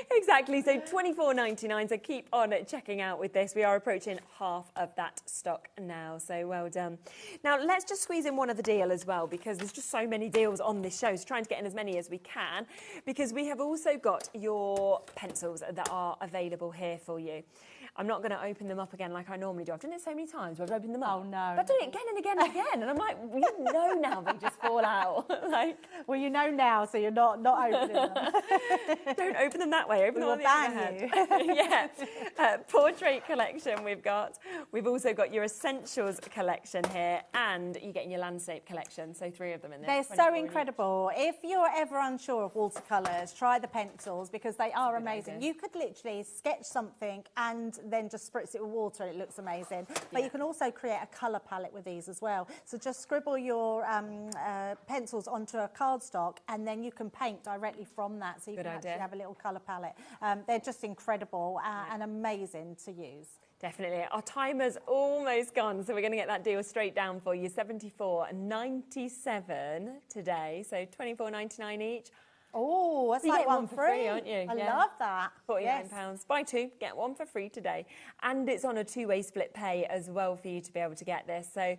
Exactly. So $24.99. So keep on checking out with this. We are approaching half of that stock now. So well done. Now let's just squeeze in one other deal as well, because there's just so many deals on this show. So trying to get in as many as we can, because we have also got your pencils that are available here for you. I'm not going to open them up again like I normally do. I've done it so many times where I've opened them up. Oh, no. But I've done it again and again and again. And I'm like, you know now they just fall out. Like, well, you know now, so you're not opening them. Don't open them that way. Open them on the other hand. Yeah. Portrait collection we've got. We've also got your essentials collection here, and you're getting your landscape collection. So 3 of them in there. They're so incredible. If you're ever unsure of watercolours, try the pencils, because they are amazing. You could literally sketch something and then just spritz it with water and it looks amazing. But you can also create a colour palette with these as well. So just scribble your pencils onto a cardstock, and then you can paint directly from that. So you can actually have a little colour palette. They're just incredible and amazing to use. Definitely. Our timer's almost gone, so we're going to get that deal straight down for you. $74.97 today, so $24.99 each. Oh, that's you like get one for free, aren't you? I love that. £49. Buy 2, get 1 for free today. And it's on a 2-way split pay as well for you to be able to get this. So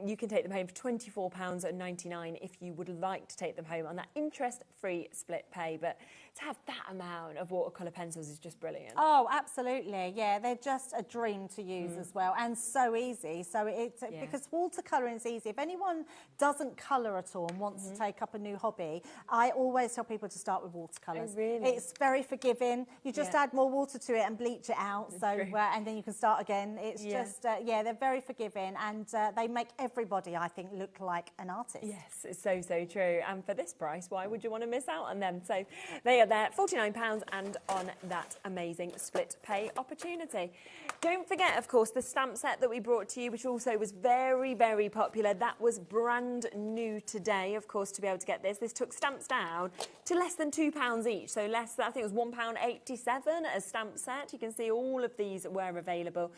you can take them home for £24.99 if you would like to take them home on that interest-free split pay. But to have that amount of watercolour pencils is just brilliant. Oh, absolutely. Yeah, they're just a dream to use as well, and so easy. So it's because watercolouring is easy. If anyone doesn't colour at all and wants to take up a new hobby, I always tell people to start with watercolours. Oh, really? It's very forgiving. You just add more water to it and bleach it out. So and then you can start again. It's just they're very forgiving, and they make everybody, I think, look like an artist. Yes, it's so true. And for this price, why would you want to miss out on them? So they are there, £49, and on that amazing split pay opportunity. Don't forget, of course, the stamp set that we brought to you, which also was very popular. That was brand new today, of course, to be able to get this. This took stamps down down to less than £2 each. So less than, I think it was £1.87 a stamp set. You can see all of these were available,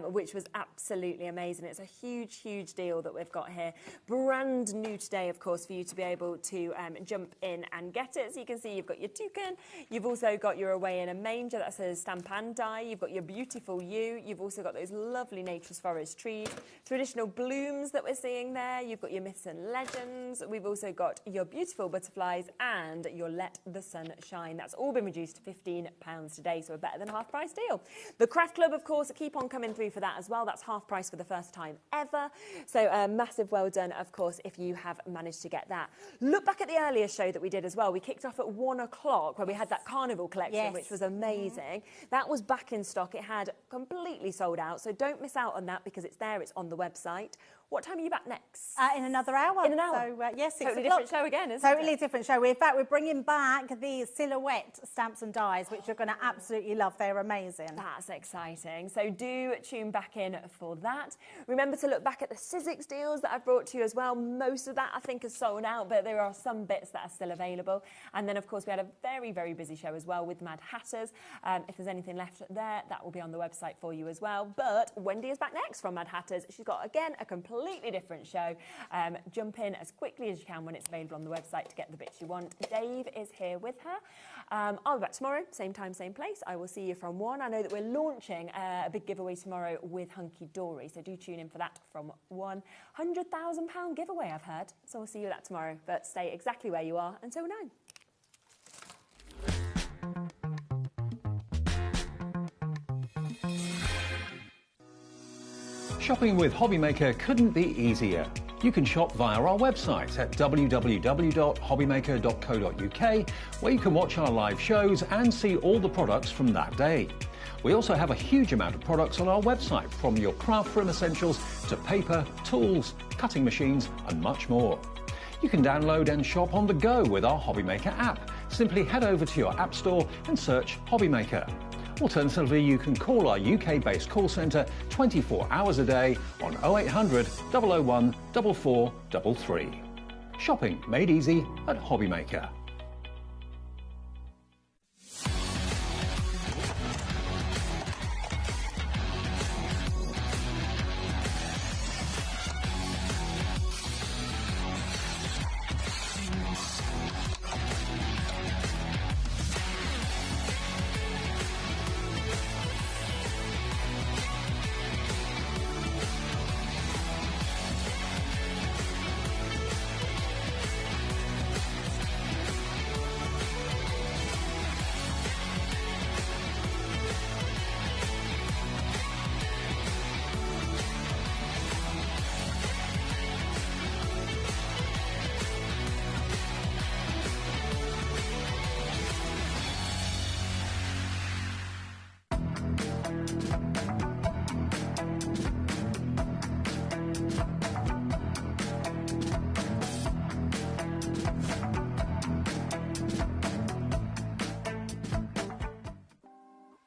which was absolutely amazing. It's a huge, huge deal that we've got here. Brand new today, of course, for you to be able to jump in and get it. So you can see you've got your toucan, you've also got your away in a manger that says stamp and die, you've got your beautiful yew, you've also got those lovely nature's forest trees, traditional blooms that we're seeing there, you've got your myths and legends, we've also got your beautiful butterflies and your let the sun shine. That's all been reduced to £15 today, so a better than half price deal. The Craft Club, of course, keep on coming through for that as well. That's half price for the first time ever. So massive well done, of course, if you have managed to get that. Look back at the earlier show that we did as well. We kicked off at 1 o'clock where we had that Carnival collection, which was amazing. That was back in stock. It had completely sold out. So don't miss out on that because it's there. It's on the website. What time are you back next? In another hour. In an hour? So, yes, 6 totally o'clock. different show again, isn't it? Totally different show. In fact, we're bringing back the silhouette stamps and dies, which you're going to absolutely love. They're amazing. That's exciting. So do tune back in for that. Remember to look back at the Sizzix deals that I've brought to you as well. Most of that, I think, is sold out, but there are some bits that are still available. And then, of course, we had a very, very busy show as well with Mad Hatters. If there's anything left there, that will be on the website for you as well. But Wendy is back next from Mad Hatters. She's got, again, a completely different show. Jump in as quickly as you can when it's available on the website to get the bits you want. Dave is here with her. I'll be back tomorrow, same time, same place. I will see you from 1. I know that we're launching a big giveaway tomorrow with Hunky Dory, so do tune in for that from 1. £100,000 giveaway, I've heard. So I'll see you at that tomorrow, but stay exactly where you are until 9. Shopping with HobbyMaker couldn't be easier. You can shop via our website at www.hobbymaker.co.uk, where you can watch our live shows and see all the products from that day. We also have a huge amount of products on our website, from your craft room essentials to paper, tools, cutting machines and much more. You can download and shop on the go with our HobbyMaker app. Simply head over to your app store and search HobbyMaker. Alternatively, you can call our UK-based call centre 24 hours a day on 0800 001 4433. Shopping made easy at HobbyMaker.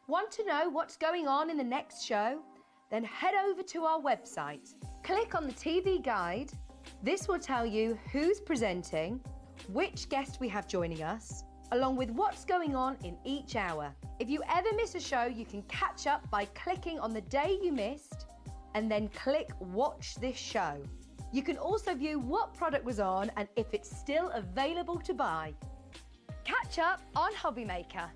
Want to know what's going on in the next show? Then head over to our website. Click on the TV guide. This will tell you who's presenting, which guest we have joining us, along with what's going on in each hour. If you ever miss a show, you can catch up by clicking on the day you missed and then click Watch This Show. You can also view what product was on and if it's still available to buy. Catch up on HobbyMaker.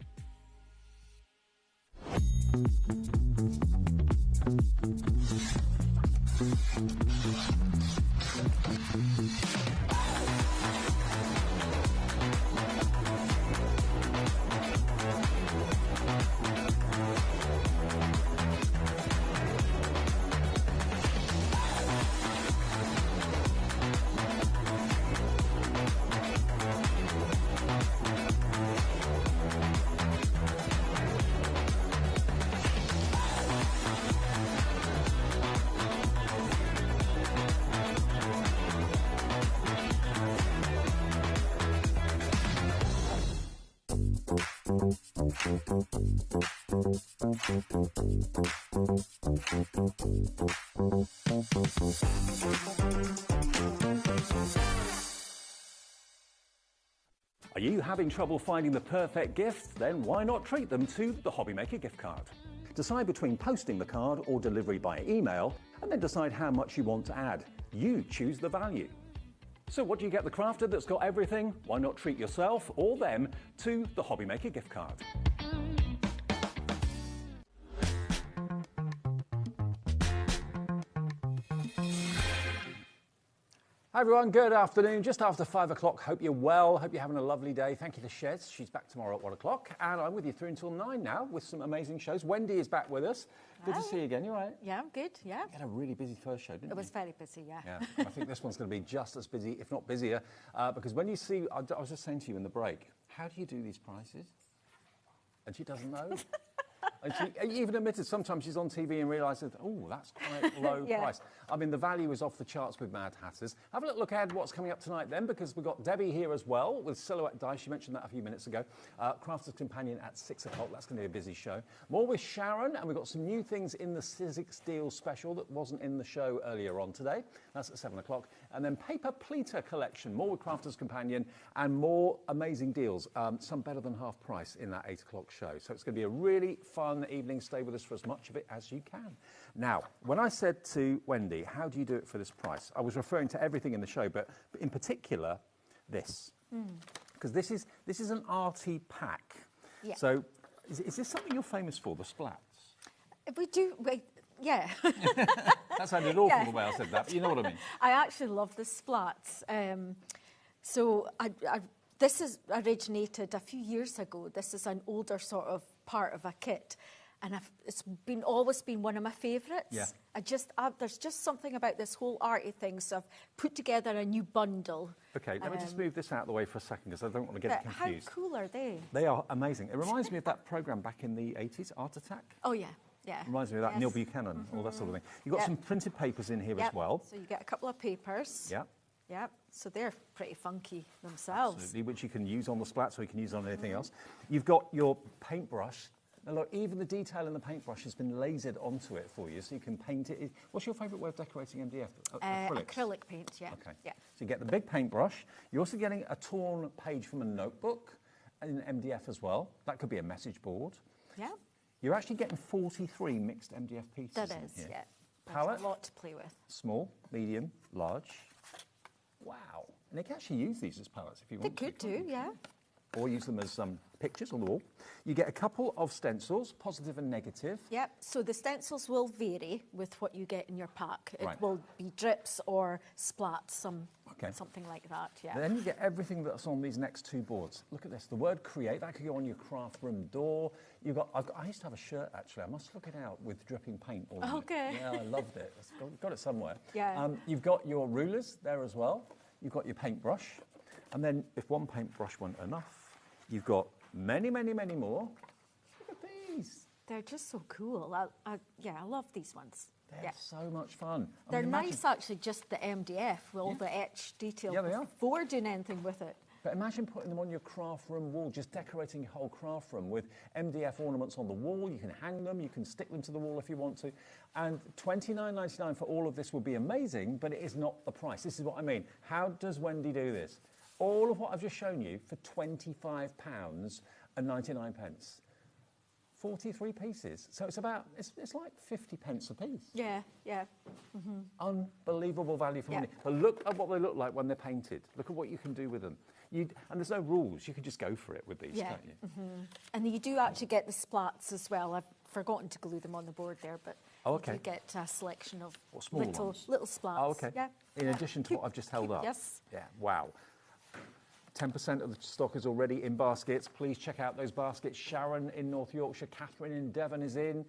Are Are you having trouble finding the perfect gift? Then why not treat them to the HobbyMaker gift card? Decide between posting the card or delivery by email, and then decide how much you want to add. You choose the value. So what do you get the crafter that's got everything? Why not treat yourself or them to the HobbyMaker gift card? Hi everyone, good afternoon. Just after 5 o'clock. Hope you're well. Hope you're having a lovely day. Thank you to Shez. She's back tomorrow at 1 o'clock. And I'm with you through until 9 now with some amazing shows. Wendy is back with us. Good to see you again. You all right? Yeah, I'm good. Yeah. You had a really busy first show, didn't you? It was very busy, yeah. Yeah. I think this one's going to be just as busy, if not busier. Because when you see, I was just saying to you in the break, how do you do these prices? And she doesn't know. And she even admitted sometimes she's on TV and realises, oh, that's quite low price. I mean, the value is off the charts with Mad Hatters. Have a little look ahead what's coming up tonight then, because we've got Debbie here as well with Silhouette Dice. She mentioned that a few minutes ago. Crafter's Companion at 6 o'clock. That's going to be a busy show. More with Sharon, and we've got some new things in the Sizzix Deal special that wasn't in the show earlier on today. That's at 7 o'clock. And then Paper Pleater Collection, more with Crafter's Companion, and more amazing deals, some better than half price in that 8 o'clock show. So it's going to be a really fun evening. Stay with us for as much of it as you can. Now, when I said to Wendy, how do you do it for this price? I was referring to everything in the show, but in particular, this. Because this is an arty pack. Yeah. So is this something you're famous for, the splats? We do, yeah. That sounded awful the way I said that, but you know what I mean. I actually love the splats. So this is originated a few years ago. This is an older sort of part of a kit. And it's always been one of my favourites. Yeah. There's just something about this whole arty thing, so I've put together a new bundle. Okay, let me just move this out of the way for a second because I don't want to get it confused. How cool are they? They are amazing. It reminds me of that programme back in the 80s, Art Attack. Oh, yeah. Yeah. Reminds me of that, Neil Buchanan, all that sort of thing. You've got some printed papers in here as well. So you get a couple of papers. Yeah. Yeah, so they're pretty funky themselves. Absolutely, which you can use on the splats or you can use on anything else. You've got your paintbrush. Now look, even the detail in the paintbrush has been lasered onto it for you, so you can paint it. What's your favourite way of decorating MDF? Acrylic paint, yeah. Okay. Yeah. So you get the big paintbrush. You're also getting a torn page from a notebook in MDF as well. That could be a message board. Yeah. You're actually getting 43 mixed MDF pieces. That is, in here. yeah. Palette. There's a lot to play with. Small, medium, large. Wow. And they can actually use these as palettes if you want to. They could do, yeah. Or use them as pictures on the wall. You get a couple of stencils, positive and negative. Yep, so the stencils will vary with what you get in your pack. It Right. will be drips or splats, something like that, yeah. Then you get everything that's on these next two boards. Look at this, the word create, that could go on your craft room door. I used to have a shirt actually, I must look it out with dripping paint all on Okay. it. Yeah, I loved it. Got it somewhere. Yeah. You've got your rulers there as well. You've got your paintbrush. And then if one paintbrush weren't enough, you've got many, many, many more. Look at these. They're just so cool. I love these ones. They're so much fun. They're nice, actually, just the MDF with all the etched detail before doing anything with it. But imagine putting them on your craft room wall, just decorating your whole craft room with MDF ornaments on the wall. You can hang them, you can stick them to the wall if you want to. And $29.99 for all of this would be amazing, but it is not the price. This is what I mean. How does Wendy do this? All of what I've just shown you for £25.99. 43 pieces. So it's like 50 pence a piece. Yeah, yeah. Unbelievable value for money. But look at what they look like when they're painted. Look at what you can do with them. And there's no rules. You can just go for it with these, can't you? And you do actually get the splats as well. I've forgotten to glue them on the board there, but you get a selection of little splats. Oh, okay. Yeah. In addition to what I've just held up. Yes. Yeah, wow. 10% of the stock is already in baskets. Please check out those baskets. Sharon in North Yorkshire, Catherine in Devon is in,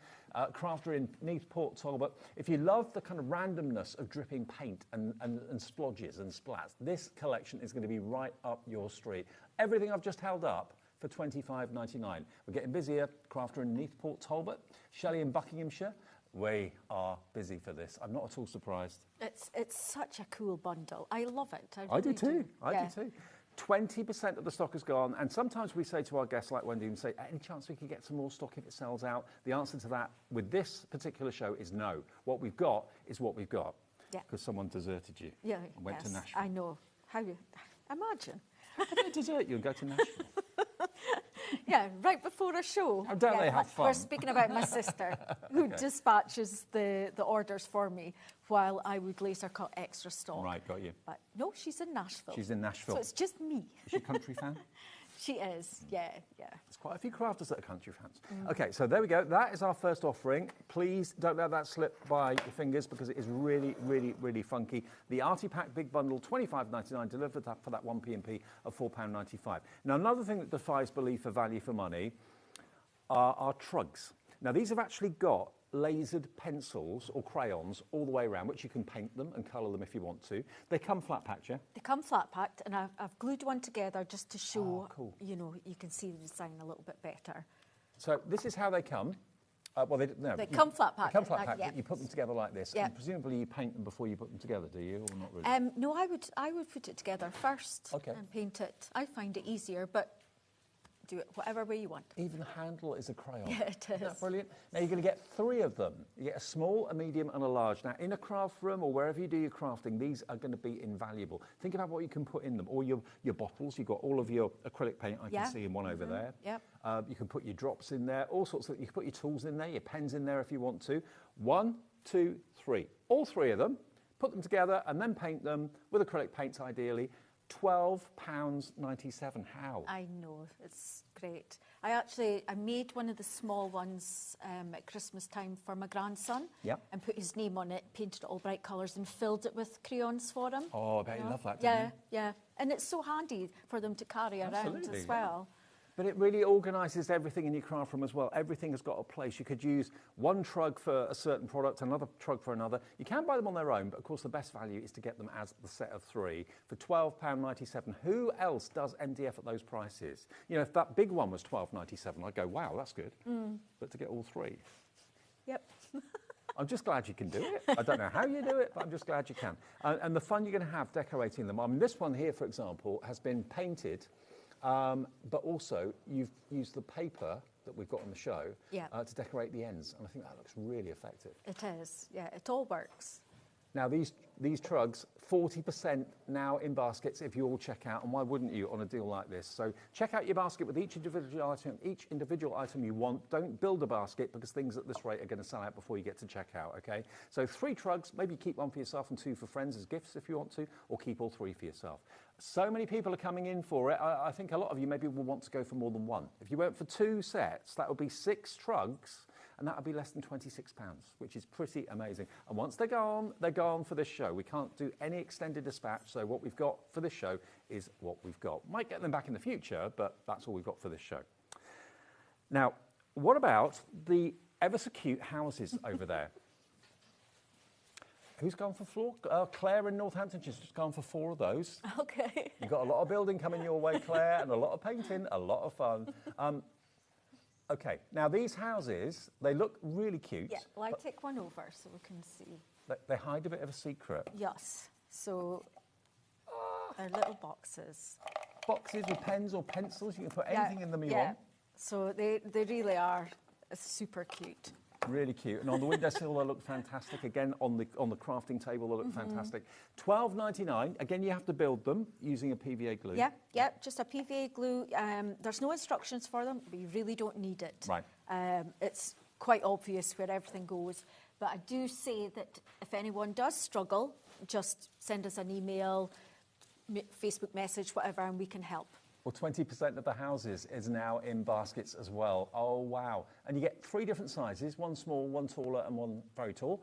Crafter in Newport Talbot. If you love the kind of randomness of dripping paint and splodges and splats, this collection is going to be right up your street. Everything I've just held up for $25.99. We're getting busier. Crafter in Newport Talbot, Shelley in Buckinghamshire. We are busy for this. I'm not at all surprised. It's such a cool bundle. I love it. I do too. I do too. 20% of the stock is gone, and sometimes we say to our guests like Wendy, and say, any chance we could get some more stock if it sells out? The answer to that with this particular show is no. What we've got is what we've got. Yeah. Because someone deserted you. Yeah. And went to Nashville. I know. How you imagine. For dessert, you'll go to Nashville. Yeah, right before a show. How don't they have fun? We're speaking about my sister, who dispatches the orders for me, while I would later cut extra stock. Right, got you. But no, she's in Nashville. She's in Nashville. So it's just me. Is she a country fan? She is, yeah. There's quite a few crafters that are country fans. Okay, so there we go. That is our first offering. Please don't let that slip by your fingers because it is really, really, really funky. The Artie Pack Big Bundle, $25.99, delivered that for that 1 P&P of £4.95. Now, another thing that defies belief for value for money are our trugs. Now, these have actually got lasered pencils or crayons all the way around, which you can paint them and colour them if you want to. They come flat packed, yeah? They come flat packed, and I've glued one together just to show, cool. you know, you can see the design a little bit better. So this is how they come. They come flat packed. They come flat packed, yeah. but you put them together like this. Yeah. And presumably you paint them before you put them together, do you, or not really? No, I would put it together first and paint it. I find it easier, but do it whatever way you want. Even the handle is a crayon. Yeah, it is. Isn't that brilliant? Now, you're going to get 3 of them. You get a small, a medium, and a large. Now, in a craft room or wherever you do your crafting, these are going to be invaluable. Think about what you can put in them. Or your bottles. You've got all of your acrylic paint, I can see in one over there. Yep. You can put your drops in there, all sorts of... You can put your tools in there, your pens in there if you want to. 1, 2, 3. All 3 of them. Put them together and then paint them with acrylic paints, ideally. £12.97. How? I know, it's great. I made one of the small ones at Christmas time for my grandson. Yep. And put his name on it, painted it all bright colours and filled it with crayons for him. Oh, I bet you love that, don't you? Yeah. And it's so handy for them to carry around as well. But it really organises everything in your craft room as well. Everything has got a place. You could use one trug for a certain product, another trug for another. You can buy them on their own, but of course the best value is to get them as the set of 3 for £12.97. Who else does MDF at those prices? You know, if that big one was £12.97, I'd go, wow, that's good. But to get all 3. Yep. I'm just glad you can do it. I don't know how you do it, but I'm just glad you can. And the fun you're going to have decorating them. I mean, this one here, for example, has been painted. But also, you've used the paper that we've got on the show to decorate the ends, and I think that looks really effective. It is, yeah, it all works. Now, these trugs, 40% now in baskets if you all check out, and why wouldn't you on a deal like this? So check out your basket with each individual item you want. Don't build a basket because things at this rate are going to sell out before you get to checkout, okay? So 3 trugs, maybe keep 1 for yourself and 2 for friends as gifts if you want to, or keep all 3 for yourself. So many people are coming in for it. I think a lot of you maybe will want to go for more than 1. If you went for 2 sets, that would be 6 trugs, and that would be less than £26, which is pretty amazing. And once they're gone for this show. We can't do any extended dispatch, so what we've got for this show is what we've got. Might get them back in the future, but that's all we've got for this show. Now, what about the ever so cute houses over there? Who's gone for 4? Claire in Northampton, she's just gone for 4 of those. Okay. You've got a lot of building coming your way, Claire, and a lot of painting, a lot of fun. Okay, now these houses, they look really cute. Yeah, well, I take one over so we can see. They hide a bit of a secret. Yes, so they're little boxes. Boxes with pens or pencils, you can put anything in them you want. So they really are super cute. Really cute. And on the windowsill, they look fantastic. Again, on the crafting table, they look fantastic. $12.99. Again, you have to build them using a PVA glue. Yeah, just a PVA glue. There's no instructions for them, but you really don't need it. Right. It's quite obvious where everything goes. But I do say that if anyone does struggle, just send us an email, Facebook message, whatever, and we can help. Well, 20% of the houses is now in baskets as well. Oh, wow. And you get 3 different sizes, 1 small, 1 taller, and 1 very tall.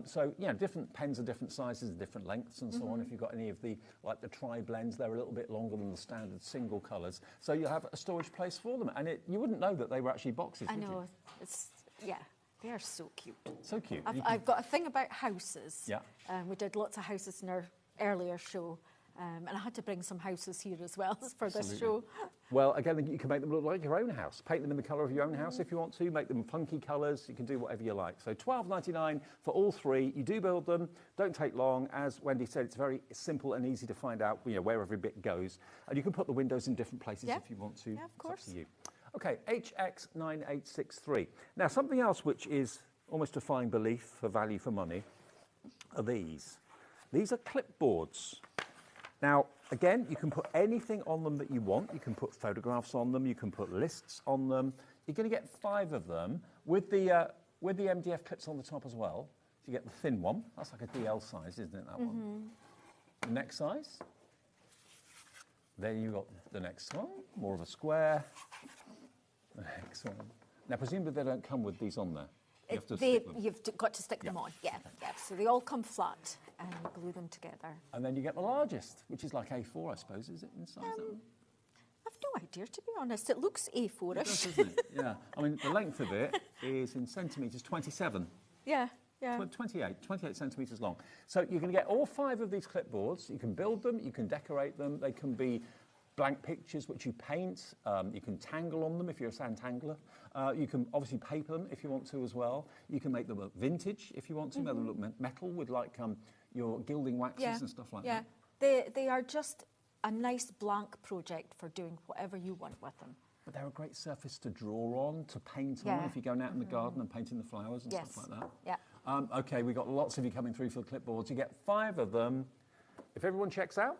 So, you know, different pens are different sizes, different lengths and so on. If you've got any of the, like the tri-blends, they're a little bit longer than the standard single colours. So you'll have a storage place for them. And you wouldn't know that they were actually boxes, would you? I know. They are so cute. So cute. I've got a thing about houses. Yeah. We did lots of houses in our earlier show. And I had to bring some houses here as well for this show. Well, again, you can make them look like your own house. Paint them in the colour of your own house if you want to. Make them funky colours. You can do whatever you like. So $12.99 for all 3. You do build them. Don't take long. As Wendy said, it's very simple and easy to find out where every bit goes. And you can put the windows in different places if you want to. Yeah, of course. It's up to you. OK, HX9863. Now, something else which is almost defying belief for value for money are these. These are clipboards. Now, again, you can put anything on them that you want. You can put photographs on them. You can put lists on them. You're going to get 5 of them with the MDF clips on the top as well. So you get the thin one. That's like a DL size, isn't it, that one? The next size. Then you've got the next one, more of a square. The next one. Now, presumably they don't come with these on there. You have to stick them. You've got to stick them on, yeah. So they all come flat and you glue them together. And then you get the largest, which is like A4, I suppose, is it, in size? That one? I've no idea, to be honest. It looks A4-ish. It does, doesn't it? Yeah. I mean, the length of it is in centimetres, 27. Yeah. 28 centimetres long. So you're going to get all 5 of these clipboards. You can build them, you can decorate them. They can be blank pictures which you paint. You can tangle on them if you're a sand tangler. You can obviously paper them if you want to as well. You can make them look vintage if you want to. Make them look metal with like your gilding waxes and stuff like that. Yeah, they are just a nice blank project for doing whatever you want with them. But they're a great surface to draw on, to paint on if you're going out in the garden and painting the flowers and stuff like that. Yeah. OK, we've got lots of you coming through for the clipboards. You get 5 of them. If everyone checks out,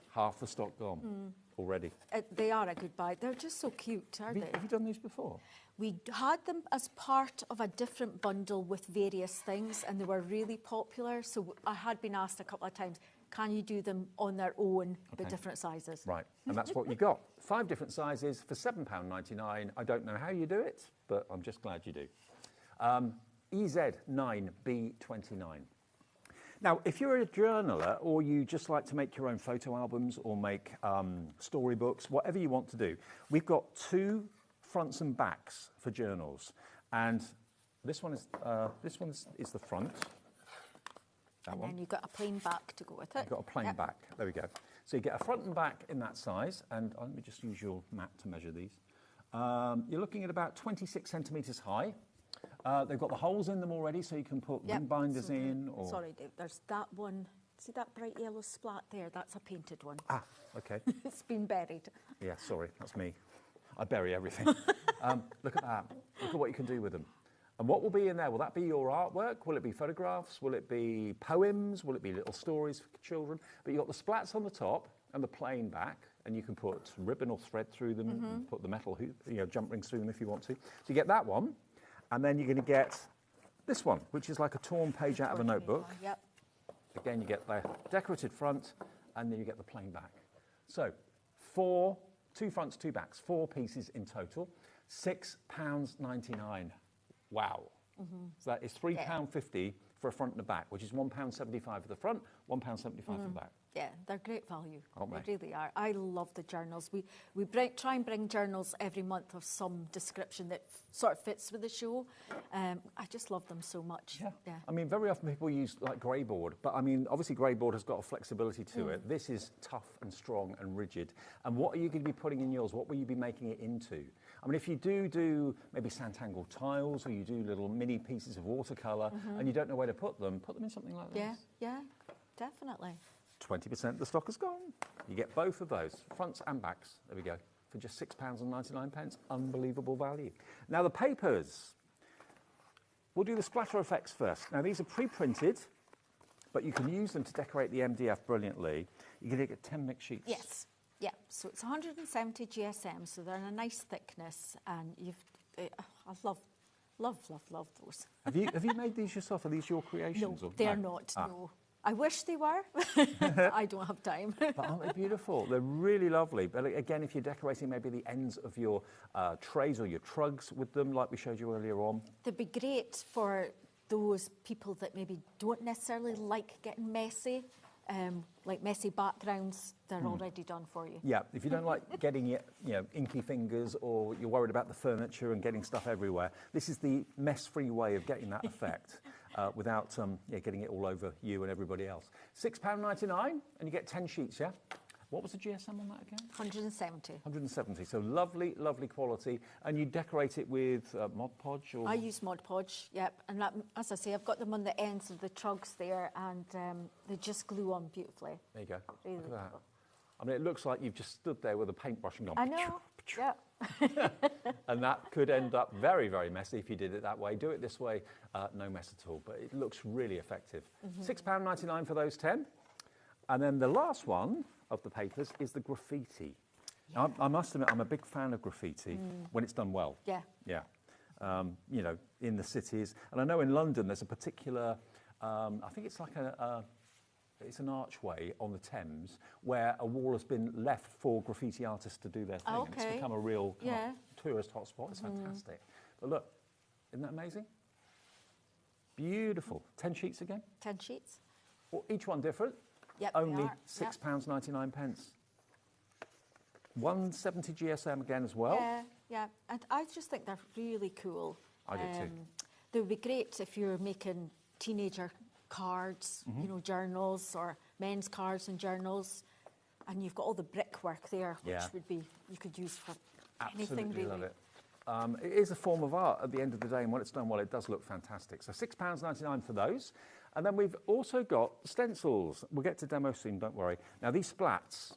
half the stock gone already. They are a good buy. They're just so cute, aren't they? Have you done these before? We had them as part of a different bundle with various things, and they were really popular. So I had been asked a couple of times, can you do them on their own with different sizes? Right, and that's what you got. 5 different sizes for £7.99. I don't know how you do it, but I'm just glad you do. EZ9B29. Now, if you're a journaler or you just like to make your own photo albums or make storybooks, whatever you want to do, we've got 2 fronts and backs for journals. And this one is the front. And then you've got a plain back to go with it. You've got a plain back. There we go. So you get a front and back in that size. And let me just use your mat to measure these. You're looking at about 26 centimetres high. They've got the holes in them already, so you can put ring binders in. Or... Sorry, Dave, there's that one. See that bright yellow splat there? That's a painted one. Ah, OK. It's been buried. Yeah, sorry, that's me. I bury everything. Look at that. Look at what you can do with them. And what will be in there? Will that be your artwork? Will it be photographs? Will it be poems? Will it be little stories for children? But you've got the splats on the top and the plain back, and you can put ribbon or thread through them, and put the metal hoop, jump rings through them if you want to. So you get that one, and then you're going to get this one, which is like a torn page out of a notebook. Yep. Again, you get the decorated front, and then you get the plain back. So 2 fronts, 2 backs, 4 pieces in total, £6.99. Wow. So that is £3.50 for a front and a back, which is £1.75 for the front, £1.75 for the back. Yeah, they're great value. Aren't they really are. I love the journals. We try and bring journals every month of some description that sort of fits with the show. I just love them so much. Yeah. I mean, very often people use like grey board, but I mean, obviously grey board has got a flexibility to it. This is tough and strong and rigid. And what are you going to be putting in yours? What will you be making it into? I mean, if you do maybe sand-tangled tiles, or you do little mini pieces of watercolour, and you don't know where to put them in something like this. Yeah, definitely. 20% of the stock is gone. You get both of those, fronts and backs. There we go, for just £6.99. Unbelievable value. Now the papers. We'll do the splatter effects first. Now these are pre-printed, but you can use them to decorate the MDF brilliantly. You're going to get 10 mix sheets. Yes. Yeah, so it's 170 GSM, so they're in a nice thickness, and I love those. Have you made these yourself? Are these your creations? No, they're not. No, I wish they were. I don't have time. But aren't they beautiful? They're really lovely. But again, if you're decorating maybe the ends of your trays or your trugs with them, like we showed you earlier on, they'd be great for those people that maybe don't necessarily like getting messy. Like messy backgrounds, they're already done for you. Yeah, if you don't like getting inky fingers, or you're worried about the furniture and getting stuff everywhere, this is the mess-free way of getting that effect without getting it all over you and everybody else. £6.99, and you get 10 sheets, yeah? What was the GSM on that again? 170. 170, so lovely, lovely quality. And you decorate it with Mod Podge? Or... I use Mod Podge, yep. And that, as I say, I've got them on the ends of the trugs there, and they just glue on beautifully. There you go. Really Look at that. I mean, it looks like you've just stood there with a paintbrush and gone... I know, yeah. And that could end up very, very messy if you did it that way. Do it this way, no mess at all. But it looks really effective. £6.99 for those 10. And then the last one of the papers is the graffiti. Now, I must admit, I'm a big fan of graffiti when it's done well. Yeah. Yeah. You know, in the cities. And I know in London there's a particular, I think it's like it's an archway on the Thames where a wall has been left for graffiti artists to do their thing. Okay. And it's become a real kind of tourist hotspot. It's fantastic. But look, isn't that amazing? Beautiful. 10 sheets again? 10 sheets. Well, each one different. Yep, Only £6.99. 170 GSM again as well. Yeah, yeah. And I just think they're really cool. I do too. They would be great if you're making teenager cards, you know, journals or men's cards and journals. And you've got all the brickwork there, which would be, you could use for anything really. Love it. It is a form of art at the end of the day, and when it's done well, it does look fantastic. So £6.99 for those. And then we've also got stencils. We'll get to demo soon, don't worry. Now, these splats,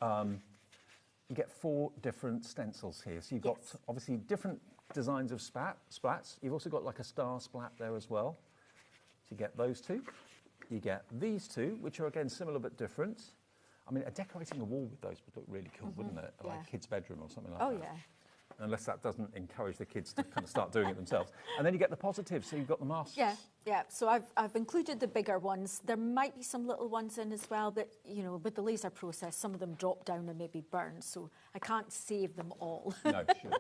you get 4 different stencils here. So you've got, obviously, different designs of splats. You've also got like a star splat there as well. So you get those 2. You get these 2, which are, again, similar but different. I mean, decorating a wall with those would look really cool, wouldn't it? Like a kid's bedroom or something like that. Oh, yeah. Unless that doesn't encourage the kids to kind of start doing it themselves. And then you get the positives, so you've got the masks. Yeah, yeah. So I've included the bigger ones. There might be some little ones in as well, but, you know, with the laser process, some of them drop down and maybe burn, so I can't save them all. No, sure.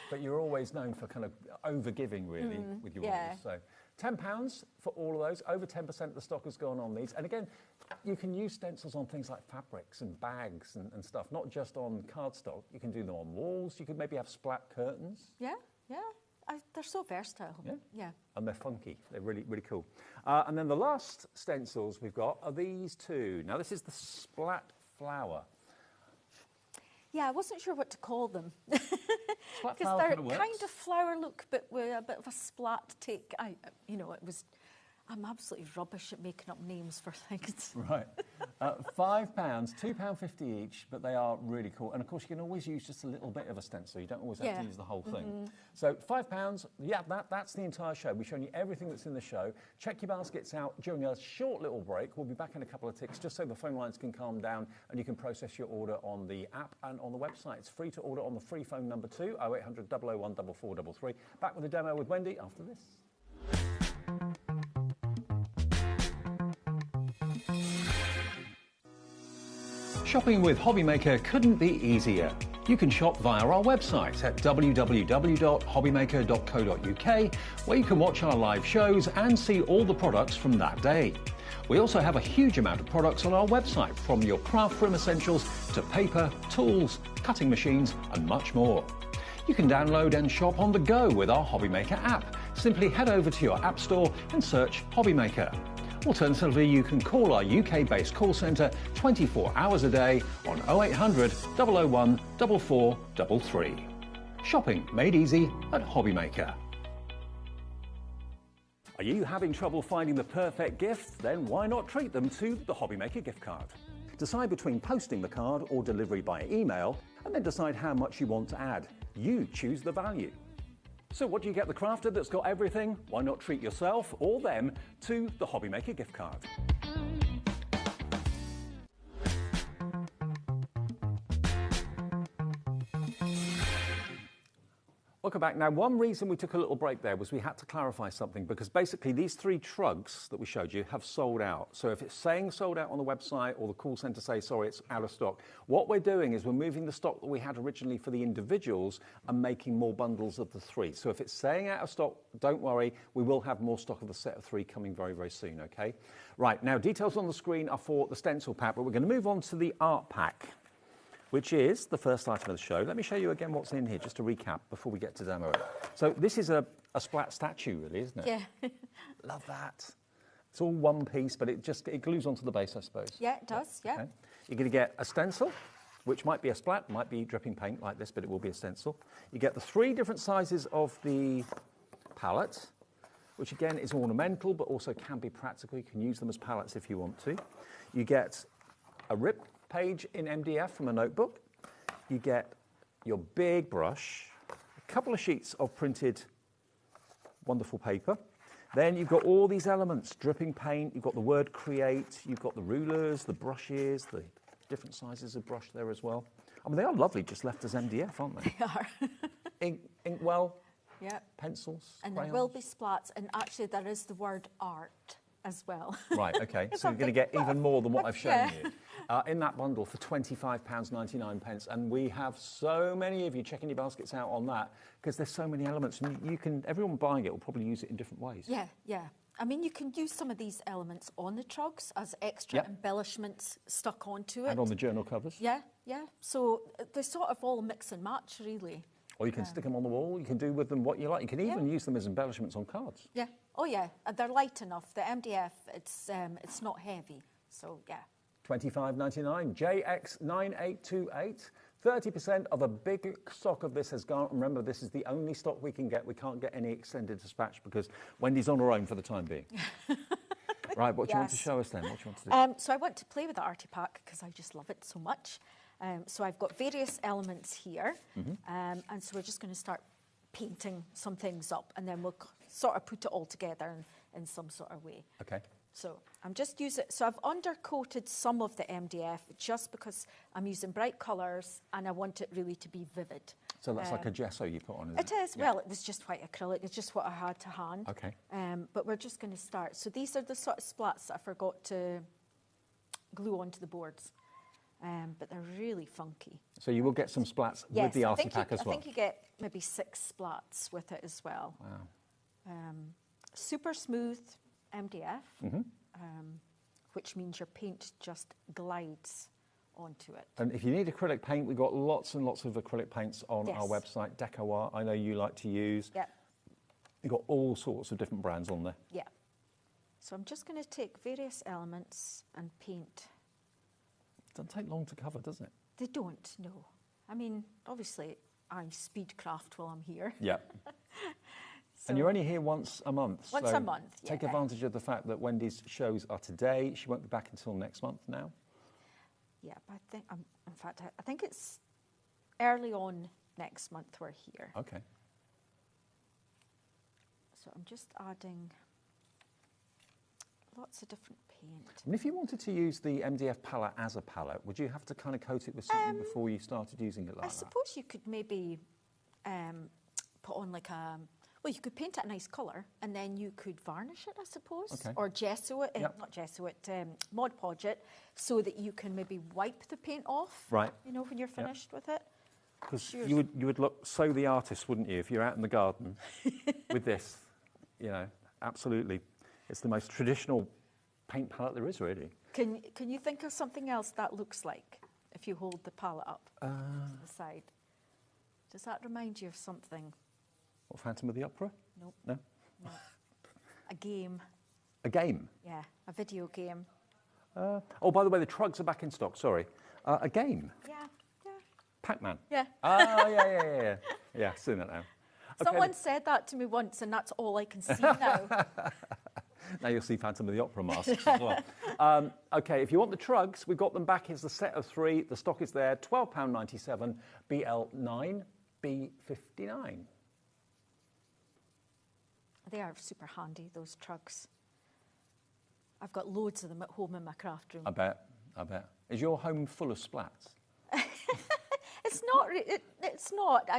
But you're always known for kind of over-giving, really, with your orders. So £10 for all of those. Over 10% of the stock has gone on these. And again, you can use stencils on things like fabrics and bags and stuff, not just on cardstock. You can do them on walls. You could maybe have splat curtains. Yeah, yeah. They're so versatile. Yeah. Yeah. And they're funky. They're really, really cool. And then the last stencils we've got are these 2. Now, this is the splat flower. Yeah, I wasn't sure what to call them. Splat Because flower they're kinda works. kind of flower look, but with a bit of a splat take. I'm absolutely rubbish at making up names for things. Right. £5, £2.50 each, but they are really cool. And of course, you can always use just a little bit of a stencil. You don't always have to use the whole thing. So £5, yeah, that's the entire show. We've shown you everything that's in the show. Check your baskets out during a short little break. We'll be back in a couple of ticks, just so the phone lines can calm down and you can process your order on the app and on the website. It's free to order on the free phone number too, 0800 001 4433. Back with a demo with Wendy after this. Shopping with HobbyMaker couldn't be easier. You can shop via our website at www.hobbymaker.co.uk, where you can watch our live shows and see all the products from that day. We also have a huge amount of products on our website, from your craft room essentials to paper, tools, cutting machines and much more. You can download and shop on the go with our HobbyMaker app. Simply head over to your app store and search HobbyMaker. Alternatively, you can call our UK-based call centre 24 hours a day on 0800 001 4433. Shopping made easy at HobbyMaker. Are you having trouble finding the perfect gift? Then why not treat them to the HobbyMaker gift card? Decide between posting the card or delivery by email, and then decide how much you want to add. You choose the value. So what do you get the crafter that's got everything? Why not treat yourself or them to the HobbyMaker gift card? Welcome back. Now, one reason we took a little break there was we had to clarify something, because basically these 3 trugs that we showed you have sold out. So if it's saying sold out on the website or the call centre say, sorry, it's out of stock, what we're doing is we're moving the stock that we had originally for the individuals and making more bundles of the 3. So if it's saying out of stock, don't worry, we will have more stock of the set of 3 coming very, very soon, okay? Right, now details on the screen are for the stencil pack, but we're going to move on to the art pack, which is the first item of the show. Let me show you again what's in here, just to recap before we get to demo it. So this is a splat statue, really, isn't it? Yeah. Love that. It's all one piece, but it glues onto the base, I suppose. Yeah, it does, yeah. Okay. You're going to get a stencil, which might be a splat, might be dripping paint like this, but it will be a stencil. You get the 3 different sizes of the palette, which again is ornamental, but also can be practical. You can use them as palettes if you want to. You get a rip page in MDF from a notebook. You get your big brush, a couple of sheets of printed wonderful paper, Then you've got all these elements, dripping paint, you've got the word create, you've got the rulers, the brushes, the different sizes of brush there as well. I mean, they are lovely, just left as MDF, aren't they? They are. Inkwell, Yep. pencils, And crayons. there will be splats, and actually there is the word art as well. Right, okay, so you're going to get even more than what I've shown Yeah. you. In that bundle for £25.99, and we have so many of you checking your baskets out on that because there's so many elements, and you can, everyone buying it will probably use it in different ways. Yeah, yeah. I mean, you can use some of these elements on the trugs as extra embellishments stuck onto it. And on the journal covers. Yeah, yeah. So they sort of all mix and match, really. Or you can stick them on the wall, you can do with them what you like. You can even use them as embellishments on cards. Yeah. Oh, yeah. They're light enough. The MDF, it's not heavy. So, yeah. $25.99, JX9828. 30% of a big stock of this has gone. Remember, this is the only stock we can get. We can't get any extended dispatch because Wendy's on her own for the time being. Right, what do you want to show us then? What do you want to do? So I want to play with the Artie Pack because I just love it so much. So I've got various elements here, and so we're just going to start painting some things up, and then we'll sort of put it all together in some sort of way. Okay. So I'm just using, so I've undercoated some of the MDF just because I'm using bright colours and I want it really to be vivid. So that's like a gesso you put on, It is. Yeah. Well, it was just white acrylic. It's just what I had to hand. Okay. But we're just going to start. So these are the sort of splats that I forgot to glue onto the boards. But they're really funky. So you will get some splats with the Artie Pack as well? I think you get maybe 6 splats with it as well. Wow. Super smooth MDF, which means your paint just glides onto it. And if you need acrylic paint, we've got lots and lots of acrylic paints on our website. Deco Art, I know you like to use. Yeah. You've got all sorts of different brands on there. Yeah. So I'm just going to take various elements and paint. It doesn't take long to cover, does it? They don't, no. I mean, obviously, I speed craft while I'm here. Yeah. And you're only here once a month. Once a month, yeah. Take advantage of the fact that Wendy's shows are today. She won't be back until next month now. Yeah, but I think, in fact, I think it's early on next month we're here. Okay. So I'm just adding lots of different paint. And if you wanted to use the MDF palette as a palette, would you have to kind of coat it with something before you started using it like that? I suppose you could maybe put on like a... Well, you could paint it a nice colour and then you could varnish it, I suppose, or gesso it, not gesso it, Mod Podge it, so that you can maybe wipe the paint off, right? You know, when you're finished with it. Because you would look so the artist, wouldn't you, if you're out in the garden with this? You know, absolutely. It's the most traditional paint palette there is, really. Can you think of something else that looks like if you hold the palette up to the side? Does that remind you of something? What, Phantom of the Opera? Nope. No? No. A game. A game? Yeah, a video game. Oh, by the way, the trugs are back in stock, sorry. A game? Yeah, yeah. Pac-Man? Yeah. Oh, yeah. Yeah, seen that now. Okay. Someone said that to me once, and that's all I can see now. Now you'll see Phantom of the Opera masks as well. OK, if you want the trugs, we've got them back. Here's the set of 3. The stock is there, £12.97, BL9, B59. They are super handy, those trugs. I've got loads of them at home in my craft room. I bet. Is your home full of splats? It's not. It's not.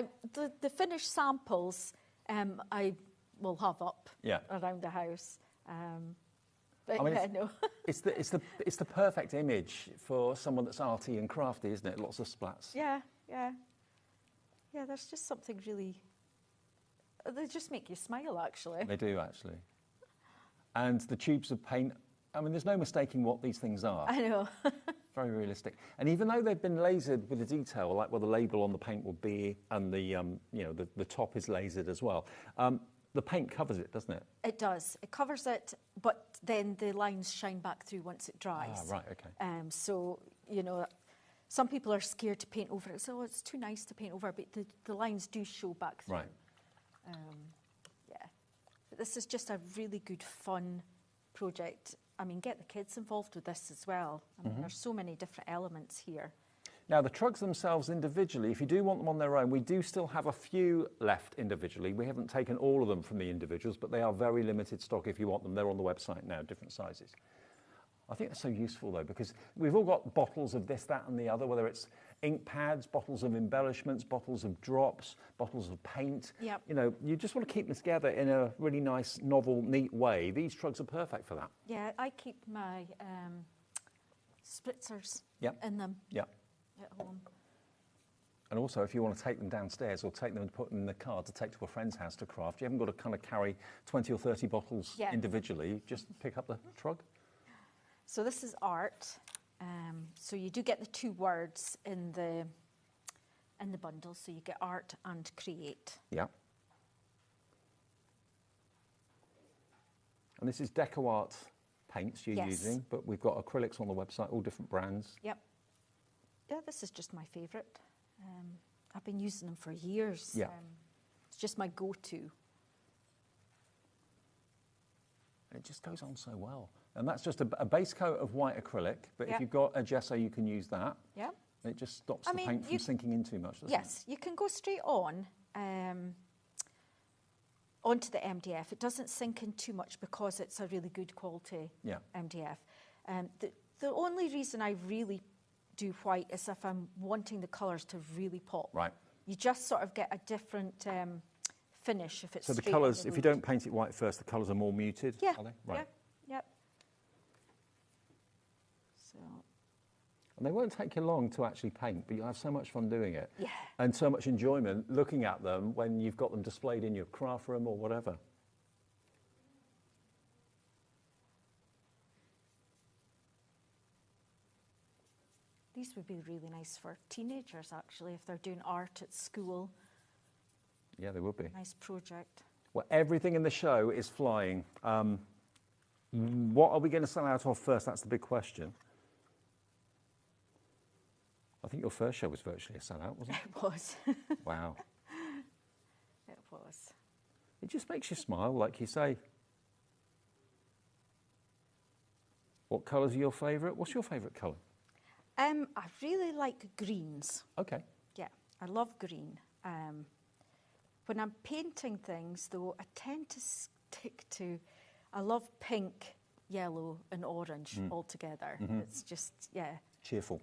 The finished samples I will have up around the house. But I mean, no. it's the perfect image for someone that's arty and crafty, isn't it? Lots of splats. Yeah. There's just something really. They just make you smile, actually. They do, actually. And the tubes of paint. I mean, there's no mistaking what these things are. I know. Very realistic. And even though they've been lasered with the detail, like where the label on the paint will be, and the the top is lasered as well, the paint covers it, doesn't it? It does. It covers it, but then the lines shine back through once it dries. Ah, right. Okay. So some people are scared to paint over it. So it's too nice to paint over, but the lines do show back through. Right. But this is just a really good, fun project. I mean, get the kids involved with this as well. I mean, there's so many different elements here. Now, the trugs themselves individually, if you do want them on their own, we do still have a few left individually. We haven't taken all of them from the individuals, but they are very limited stock if you want them. They're on the website now, different sizes. I think that's so useful, though, because we've all got bottles of this, that, and the other, whether it's ink pads, bottles of embellishments, bottles of drops, bottles of paint. Yep. You know, you just want to keep them together in a really nice, novel, neat way. These trugs are perfect for that. Yeah, I keep my spritzers Yep. in them Yeah. at home. And also, if you want to take them downstairs or take them and put them in the car to take to a friend's house to craft, you haven't got to kind of carry 20 or 30 bottles individually. Just pick up the trug. So this is art. So you do get the 2 words in the bundle. So you get art and create. Yeah. And this is Deco Art paints you're using, but we've got acrylics on the website, all different brands. Yep. Yeah, this is just my favourite. I've been using them for years. Yeah. It's just my go-to. And it just goes on so well. And that's just a base coat of white acrylic, but if Yep. you've got a gesso, you can use that. Yeah. It just stops the paint from sinking in too much, doesn't Yes, you can go straight on onto the MDF. It doesn't sink in too much because it's a really good quality MDF. The only reason I really do white is if I'm wanting the colours to really pop. Right. You just sort of get a different finish if it's So the straight colours, in the if you wood. don't paint it white first, the colours are more muted, Yeah, are they? Right. yeah, yep. So. And they won't take you long to actually paint, but you'll have so much fun doing it. Yeah. And so much enjoyment looking at them when you've got them displayed in your craft room or whatever. These would be really nice for teenagers, actually, if they're doing art at school. Yeah, they would be. Nice project. Well, everything in the show is flying. What are we going to sell out of first? That's the big question. I think your first show was virtually a sellout, wasn't it? It was. Wow. It was. It just makes you smile, like you say. What colours are your favourite? What's your favourite colour? I really like greens. Okay. Yeah, I love green. When I'm painting things, though, I tend to stick to, I love pink, yellow and orange all together. It's just, yeah. Cheerful.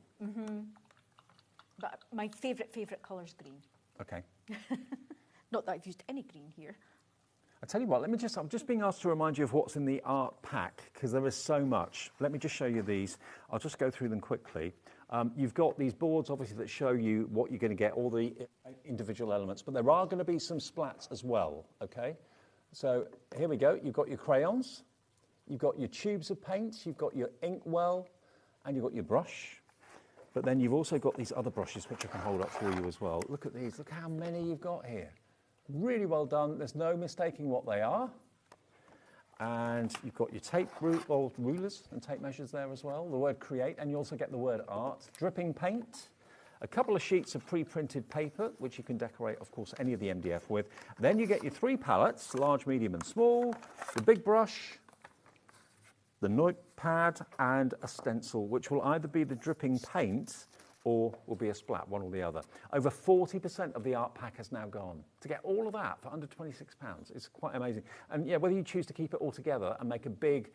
But my favourite colour is green. Okay. Not that I've used any green here. I tell you what, I'm just being asked to remind you of what's in the art pack, because there is so much. Let me just show you these. I'll just go through them quickly. You've got these boards, obviously, that show you what you're going to get, all the individual elements, but there are going to be some splats as well, okay? So here we go. You've got your crayons, you've got your tubes of paint, you've got your inkwell, and you've got your brush. But then you've also got these other brushes, which I can hold up for you as well. Look at these. Look how many you've got here. Really well done. There's no mistaking what they are. And you've got your tape rulers and tape measures there as well. The word create, and you also get the word art. Dripping paint. A couple of sheets of pre-printed paper, which you can decorate, of course, any of the MDF with. Then you get your 3 palettes, large, medium, and small. The big brush, the Noir pad, and a stencil, which will either be the dripping paint or will be a splat, one or the other. Over 40% of the art pack has now gone. To get all of that for under £26, it's quite amazing. And yeah, whether you choose to keep it all together and make a big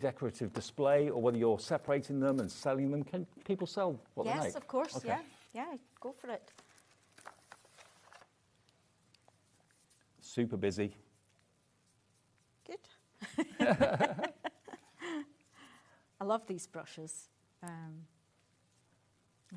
decorative display, or whether you're separating them and selling them, can people sell what they make? Yes, of course, Okay. yeah, go for it. Super busy. Good. I love these brushes.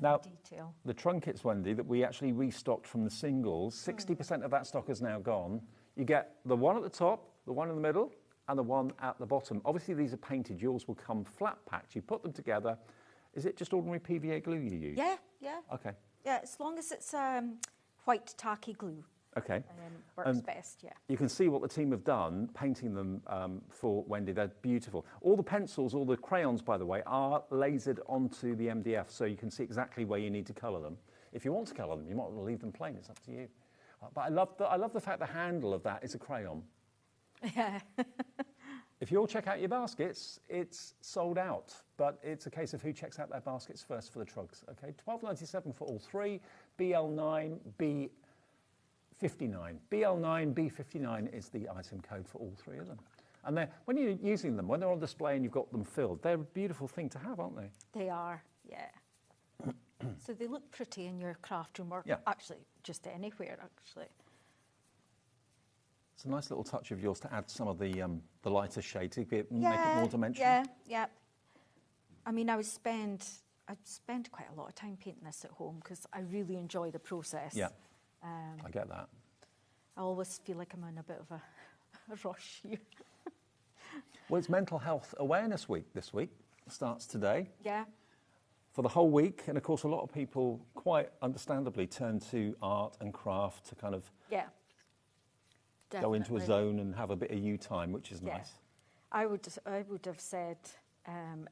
Now, detail. the trunkets, Wendy, that we actually restocked from the singles, 60% of that stock is now gone. You get the one at the top, the one in the middle, and the one at the bottom. Obviously, these are painted. Yours will come flat packed. You put them together. Is it just ordinary PVA glue you use? Yeah. Okay. Yeah, as long as it's white tacky glue. Okay. Works best, yeah. You can see what the team have done, painting them for Wendy. They're beautiful. All the pencils, all the crayons, by the way, are lasered onto the MDF, so you can see exactly where you need to colour them. If you want to colour them, you might want to leave them plain. It's up to you. But I love the fact the handle of that is a crayon. Yeah. If you all check out your baskets, it's sold out. But it's a case of who checks out their baskets first for the trugs. Okay, $12.97 for all three. BL9, B59. BL9, B59 is the item code for all three of them. And when you're using them, when they're on display and you've got them filled, they're a beautiful thing to have, aren't they? They are, yeah. So they look pretty in your craft room, or actually just anywhere, actually. It's a nice little touch of yours to add some of the lighter shade to make it more dimensional. Yeah. I mean, I'd spend quite a lot of time painting this at home because I really enjoy the process. Yeah, I get that. I always feel like I'm in a bit of a rush here. Well, it's Mental Health Awareness Week this week. It starts today. Yeah. For the whole week, and of course a lot of people quite understandably turn to art and craft to kind of go into a zone and have a bit of you time, which is nice. I would have said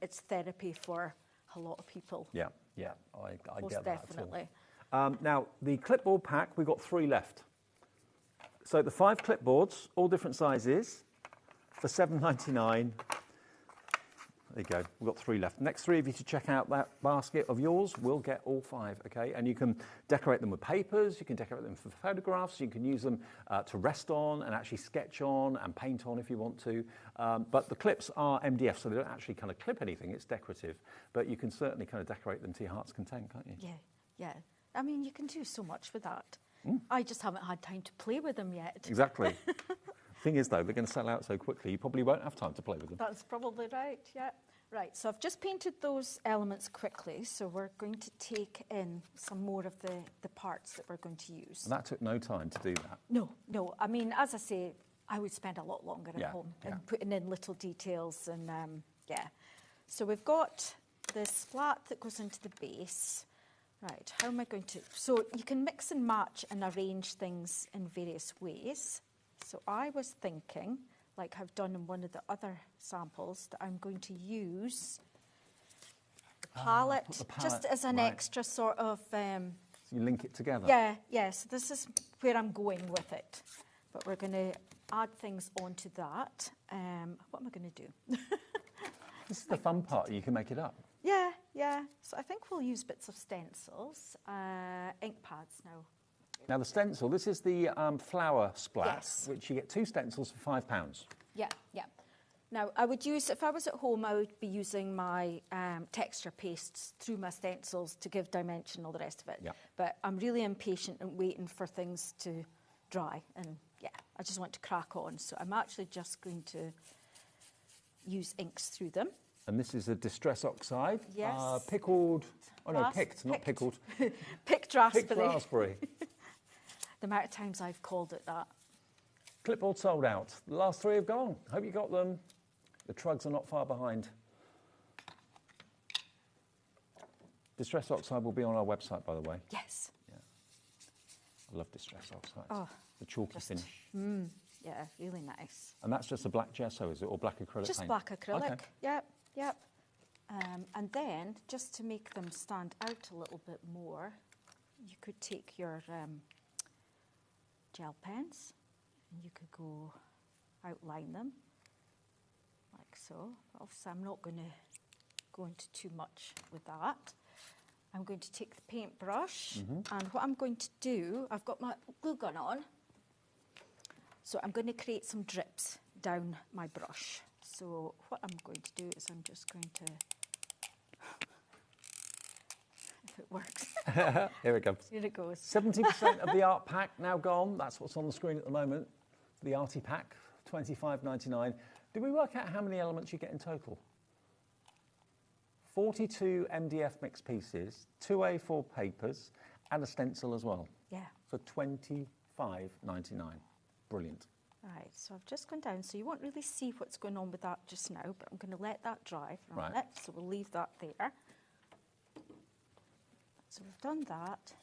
it's therapy for a lot of people. Yeah, I Most get that. Definitely. Now, the clipboard pack, we've got 3 left. So the 5 clipboards, all different sizes, for $7.99. There you go, we've got 3 left. Next 3 of you to check out that basket of yours will get all 5, okay? And you can decorate them with papers, you can decorate them for photographs, you can use them to rest on and actually sketch on and paint on if you want to. But the clips are MDF, so they don't actually kind of clip anything, it's decorative. But you can certainly kind of decorate them to your heart's content, can't you? Yeah. I mean, you can do so much with that. I just haven't had time to play with them yet. Exactly. Thing is, though, they're going to sell out so quickly, you probably won't have time to play with them. That's probably right, yeah. Right, so I've just painted those elements quickly, so we're going to take in some more of the parts that we're going to use. And that took no time to do that? No. I mean, as I say, I would spend a lot longer at home and putting in little details and, So we've got the splat that goes into the base. Right, how am I going to... So you can mix and match and arrange things in various ways. So I was thinking, like I've done in one of the other samples, that I'm going to use the palette just as an extra sort of... So you link it together? Yeah, so this is where I'm going with it. But we're going to add things onto that. What am I going to do? This is the fun part, you can make it up. Yeah. So I think we'll use bits of stencils, ink pads now. Now the stencil, this is the flower splat, which you get 2 stencils for £5. Yeah. Now I would use, if I was at home, I would be using my texture pastes through my stencils to give dimension, all the rest of it. Yeah. But I'm really impatient and waiting for things to dry, and I just want to crack on. So I'm actually just going to use inks through them. And this is a Distress Oxide. Yes. Pickled, picked, not pickled. Picked raspberry. Picked raspberry. The amount of times I've called it that. Clipboard sold out. The last 3 have gone. Hope you got them. The trugs are not far behind. Distress Oxide will be on our website, by the way. Yes. Yeah. I love Distress Oxide. Oh, the chalky finish. Yeah, really nice. And that's just a black gesso, is it, or black acrylic Just paint? black acrylic. Okay. Yep. And then, just to make them stand out a little bit more, you could take your gel pens and you could go outline them like so. Obviously, I'm not going to go into too much with that. I'm going to take the paintbrush, and what I'm going to do, I've got my glue gun on, so I'm going to create some drips down my brush. So what I'm going to do is I'm just going to, if it works. Here it comes. Here it goes. 70% of the art pack now gone. That's what's on the screen at the moment. The Arty pack, $25.99. Did we work out how many elements you get in total? 42 MDF mixed pieces, 2 A4 papers, and a stencil as well. Yeah. For $25.99. Brilliant. Right, so I've just gone down, so you won't really see what's going on with that just now, but I'm going to let that dry for a minute, so we'll leave that there. So we've done that.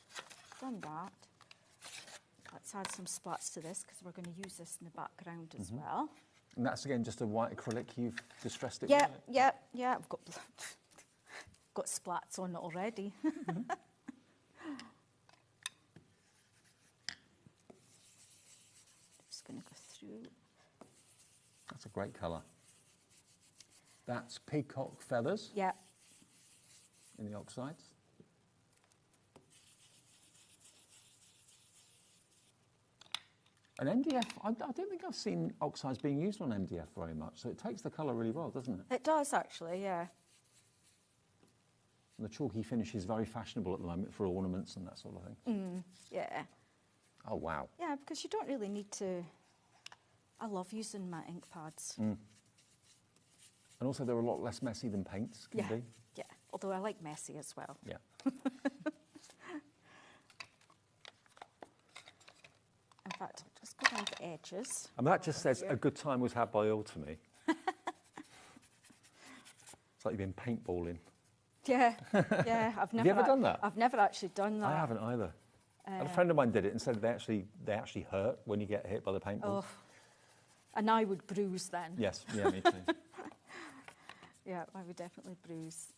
Let's add some splats to this, because we're going to use this in the background as well. And that's again just a white acrylic, you've distressed it? Yeah, I've got splats on it already. Just going to go through. That's a great colour. That's peacock feathers. Yeah. In the oxides. And MDF, I don't think I've seen oxides being used on MDF very much, so it takes the colour really well, doesn't it? It does, actually, yeah. And the chalky finish is very fashionable at the moment for ornaments and that sort of thing. Yeah. Oh, wow. Yeah, because you don't really need to... I love using my ink pads. And also they're a lot less messy than paints can be. Yeah, although I like messy as well. Yeah. In fact, I'll just go down the edges. And that just says a good time was had by all to me. It's like you've been paintballing. Yeah, yeah. I've never. Have you ever done that? I've never actually done that. I haven't either. And a friend of mine did it and said they actually hurt when you get hit by the paintballs. Oh, and I would bruise then. Yes, yeah, me too. Yeah, I would definitely bruise.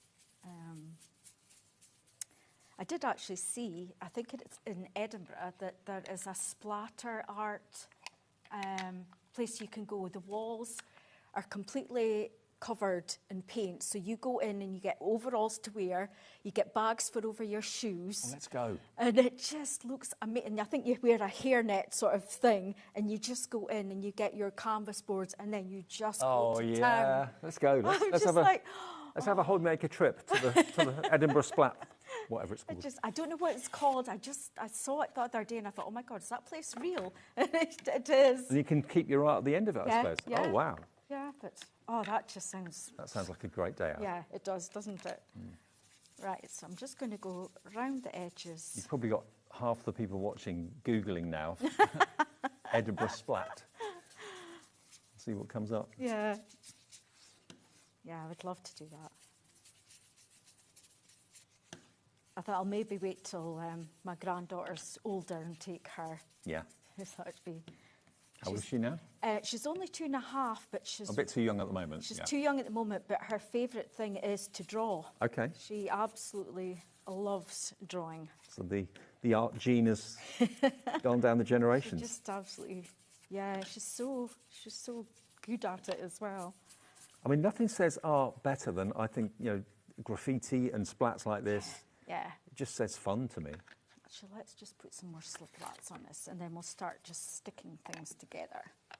I did actually see, I think it's in Edinburgh, that there is a splatter art place you can go. The walls are completely covered in paint. So you go in and you get overalls to wear, you get bags for over your shoes. Oh, let's go. And it just looks amazing. I think you wear a hairnet sort of thing and you just go in and you get your canvas boards and then you just go to town. Let's go. Let's have a HobbyMaker trip to the Edinburgh Splat, whatever it's called. I don't know what it's called. I saw it the other day and I thought, oh my God, is that place real? It is. And you can keep your art at the end of it, I suppose. Yeah. Oh, wow. Yeah, but, that just sounds... That sounds like a great day out. Yeah, it does, doesn't it? Right, so I'm just going to go round the edges. You've probably got half the people watching Googling now. Edinburgh Splat. See what comes up. Yeah. Yeah, I would love to do that. I thought I'll maybe wait till my granddaughter's older and take her. Yeah. That would be... How old is she now? She's only 2.5, but she's... A bit too young at the moment. She's too young at the moment, but her favourite thing is to draw. Okay. She absolutely loves drawing. So the art gene has gone down the generations. She just absolutely... Yeah, she's so good at it as well. I mean, nothing says art better than, I think, graffiti and splats like this. Yeah. It just says fun to me. Actually, let's just put some more slip flats on this and then we'll start just sticking things together. I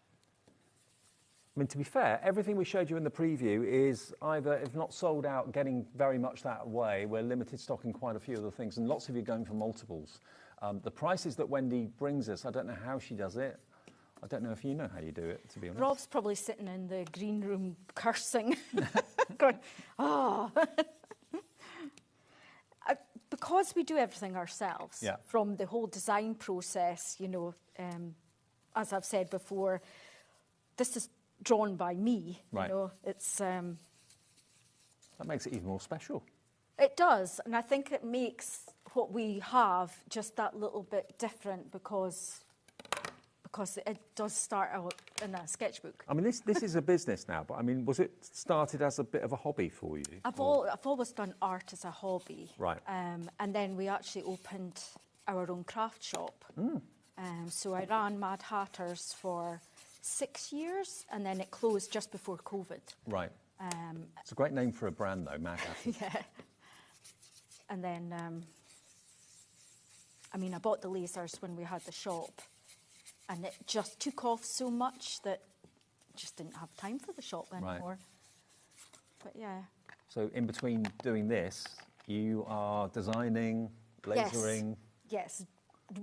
mean, to be fair, everything we showed you in the preview is either, if not sold out, getting very much that way. We're limited stocking quite a few of the things, and lots of you going for multiples. The prices that Wendy brings us, I don't know how she does it. I don't know if you know how you do it, to be honest. Rob's probably sitting in the green room cursing, going, oh. Because we do everything ourselves, from the whole design process, as I've said before, this is drawn by me. Right. It's... That makes it even more special. It does, and I think it makes what we have just that little bit different because it does start out in a sketchbook. I mean, this is a business now, but I mean, was it started as a bit of a hobby for you? I've always done art as a hobby. Right. And then we actually opened our own craft shop. So I ran Mad Hatters for 6 years, and then it closed just before COVID. Right. It's a great name for a brand, though, Mad Hatters. Yeah. And then, I bought the lasers when we had the shop. And it just took off so much that I just didn't have time for the shop anymore. Right. But yeah. So in between doing this, you are designing, lasering? Yes.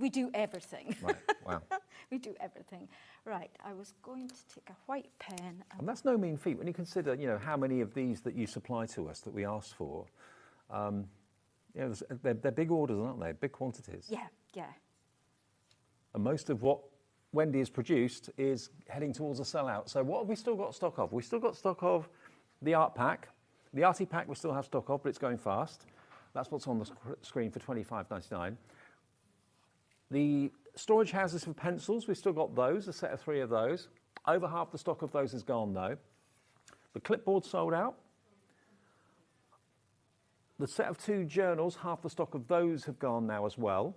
We do everything. Right, wow. We do everything. Right, I was going to take a white pen. And that's no mean feat when you consider, how many of these that you supply to us that we asked for. They're big orders, aren't they? Big quantities. Yeah. And most of what Wendy has produced is heading towards a sellout. So what have we still got stock of? We've still got stock of the art pack. The arty pack we still have stock of, but it's going fast. That's what's on the screen for $25.99. The storage houses for pencils, we've still got those, a set of 3 of those. Over half the stock of those is gone, though. The clipboard sold out. The set of 2 journals, half the stock of those have gone now as well.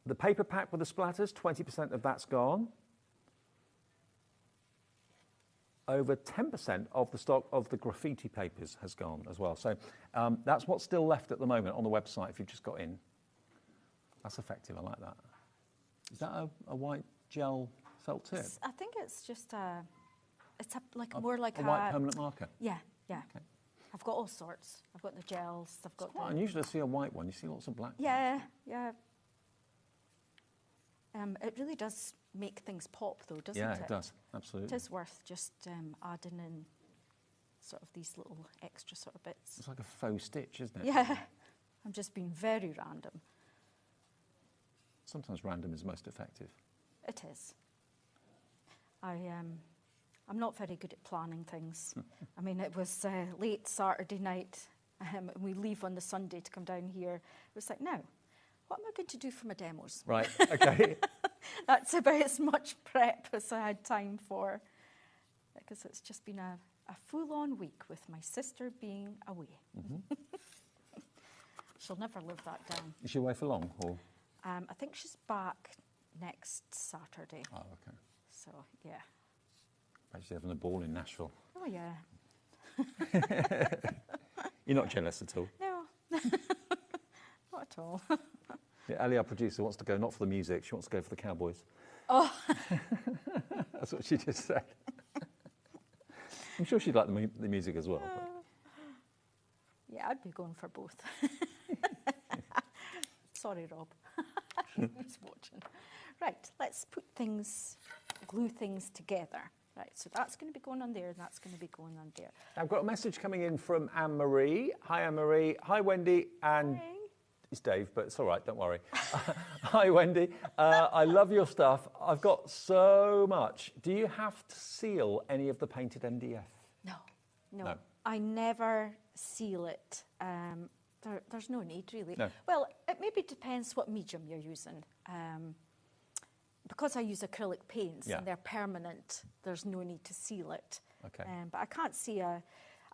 The paper pack with the splatters, 20% of that's gone. over 10% of the stock of the graffiti papers has gone as well. So that's what's still left at the moment on the website if you've just got in. That's effective, I like that. Is that a white gel felt tip? I think it's just more like a white permanent marker? Yeah. Okay. I've got all sorts. I've got the gels, I've got It's quite unusual to see a white one. You see lots of black ones. Yeah. It really does make things pop, though, doesn't it? Yeah, it does, absolutely. It is worth just adding in sort of these little extra sort of bits. It's like a faux stitch, isn't it? Yeah, I'm just being very random. Sometimes random is most effective. It is. I'm not very good at planning things. I mean, it was late Saturday night, and we leave on the Sunday to come down here. It was like, now, what am I going to do for my demos? Right, okay. That's about as much prep as I had time for, because it's just been a full-on week with my sister being away. Mm-hmm. She'll never live that down. Is she away for long? Or? I think she's back next Saturday. Oh, okay. So, yeah. Actually having a ball in Nashville. Oh, yeah. You're not jealous at all? No. Not at all. Yeah, Ali, our producer, wants to go not for the music, she wants to go for the Cowboys. Oh. That's what she just said. I'm sure she'd like the music as well. Yeah, I'd be going for both. Sorry, Rob. He's watching. Right, let's glue things together. Right, so that's going to be going on there, and that's going to be going on there. I've got a message coming in from Anne-Marie. Hi, Anne-Marie. Hi, Wendy. And Hi. It's Dave, but it's all right, don't worry. Hi, Wendy. I love your stuff. I've got so much. Do you have to seal any of the painted MDF? No. I never seal it. There's no need, really. No. Well, it maybe depends what medium you're using. Because I use acrylic paints and they're permanent, there's no need to seal it. Okay. But I can't see I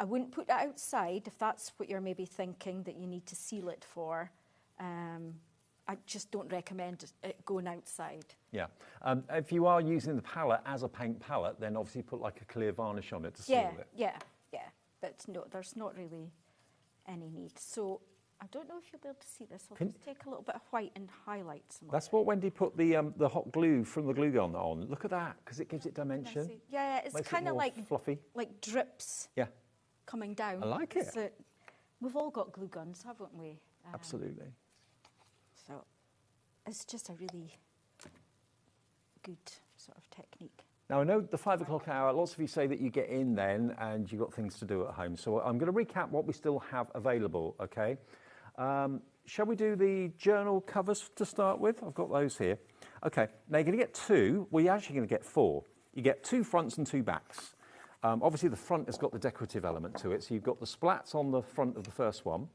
wouldn't put it outside if that's what you're maybe thinking that you need to seal it for. I just don't recommend it going outside. Yeah. If you are using the palette as a paint palette, then obviously put like a clear varnish on it to seal it. Yeah. But no, there's not really any need. So I don't know if you'll be able to see this. I'll just take a little bit of white and highlight some That's of it. what Wendy put the hot glue from the glue gun on. Look at that, because it gives it dimension. Yeah, it's kind of like fluffy. Like drips coming down. I like it. So we've all got glue guns, haven't we? Absolutely. So it's just a really good sort of technique. Now, I know the 5 o'clock hour, lots of you say that you get in then and you've got things to do at home. So I'm going to recap what we still have available, okay? Shall we do the journal covers to start with? I've got those here. Okay, now you're going to get 2. Well, you're actually going to get 4. You get 2 fronts and 2 backs. Obviously, the front has got the decorative element to it. So you've got the splats on the front of the first one.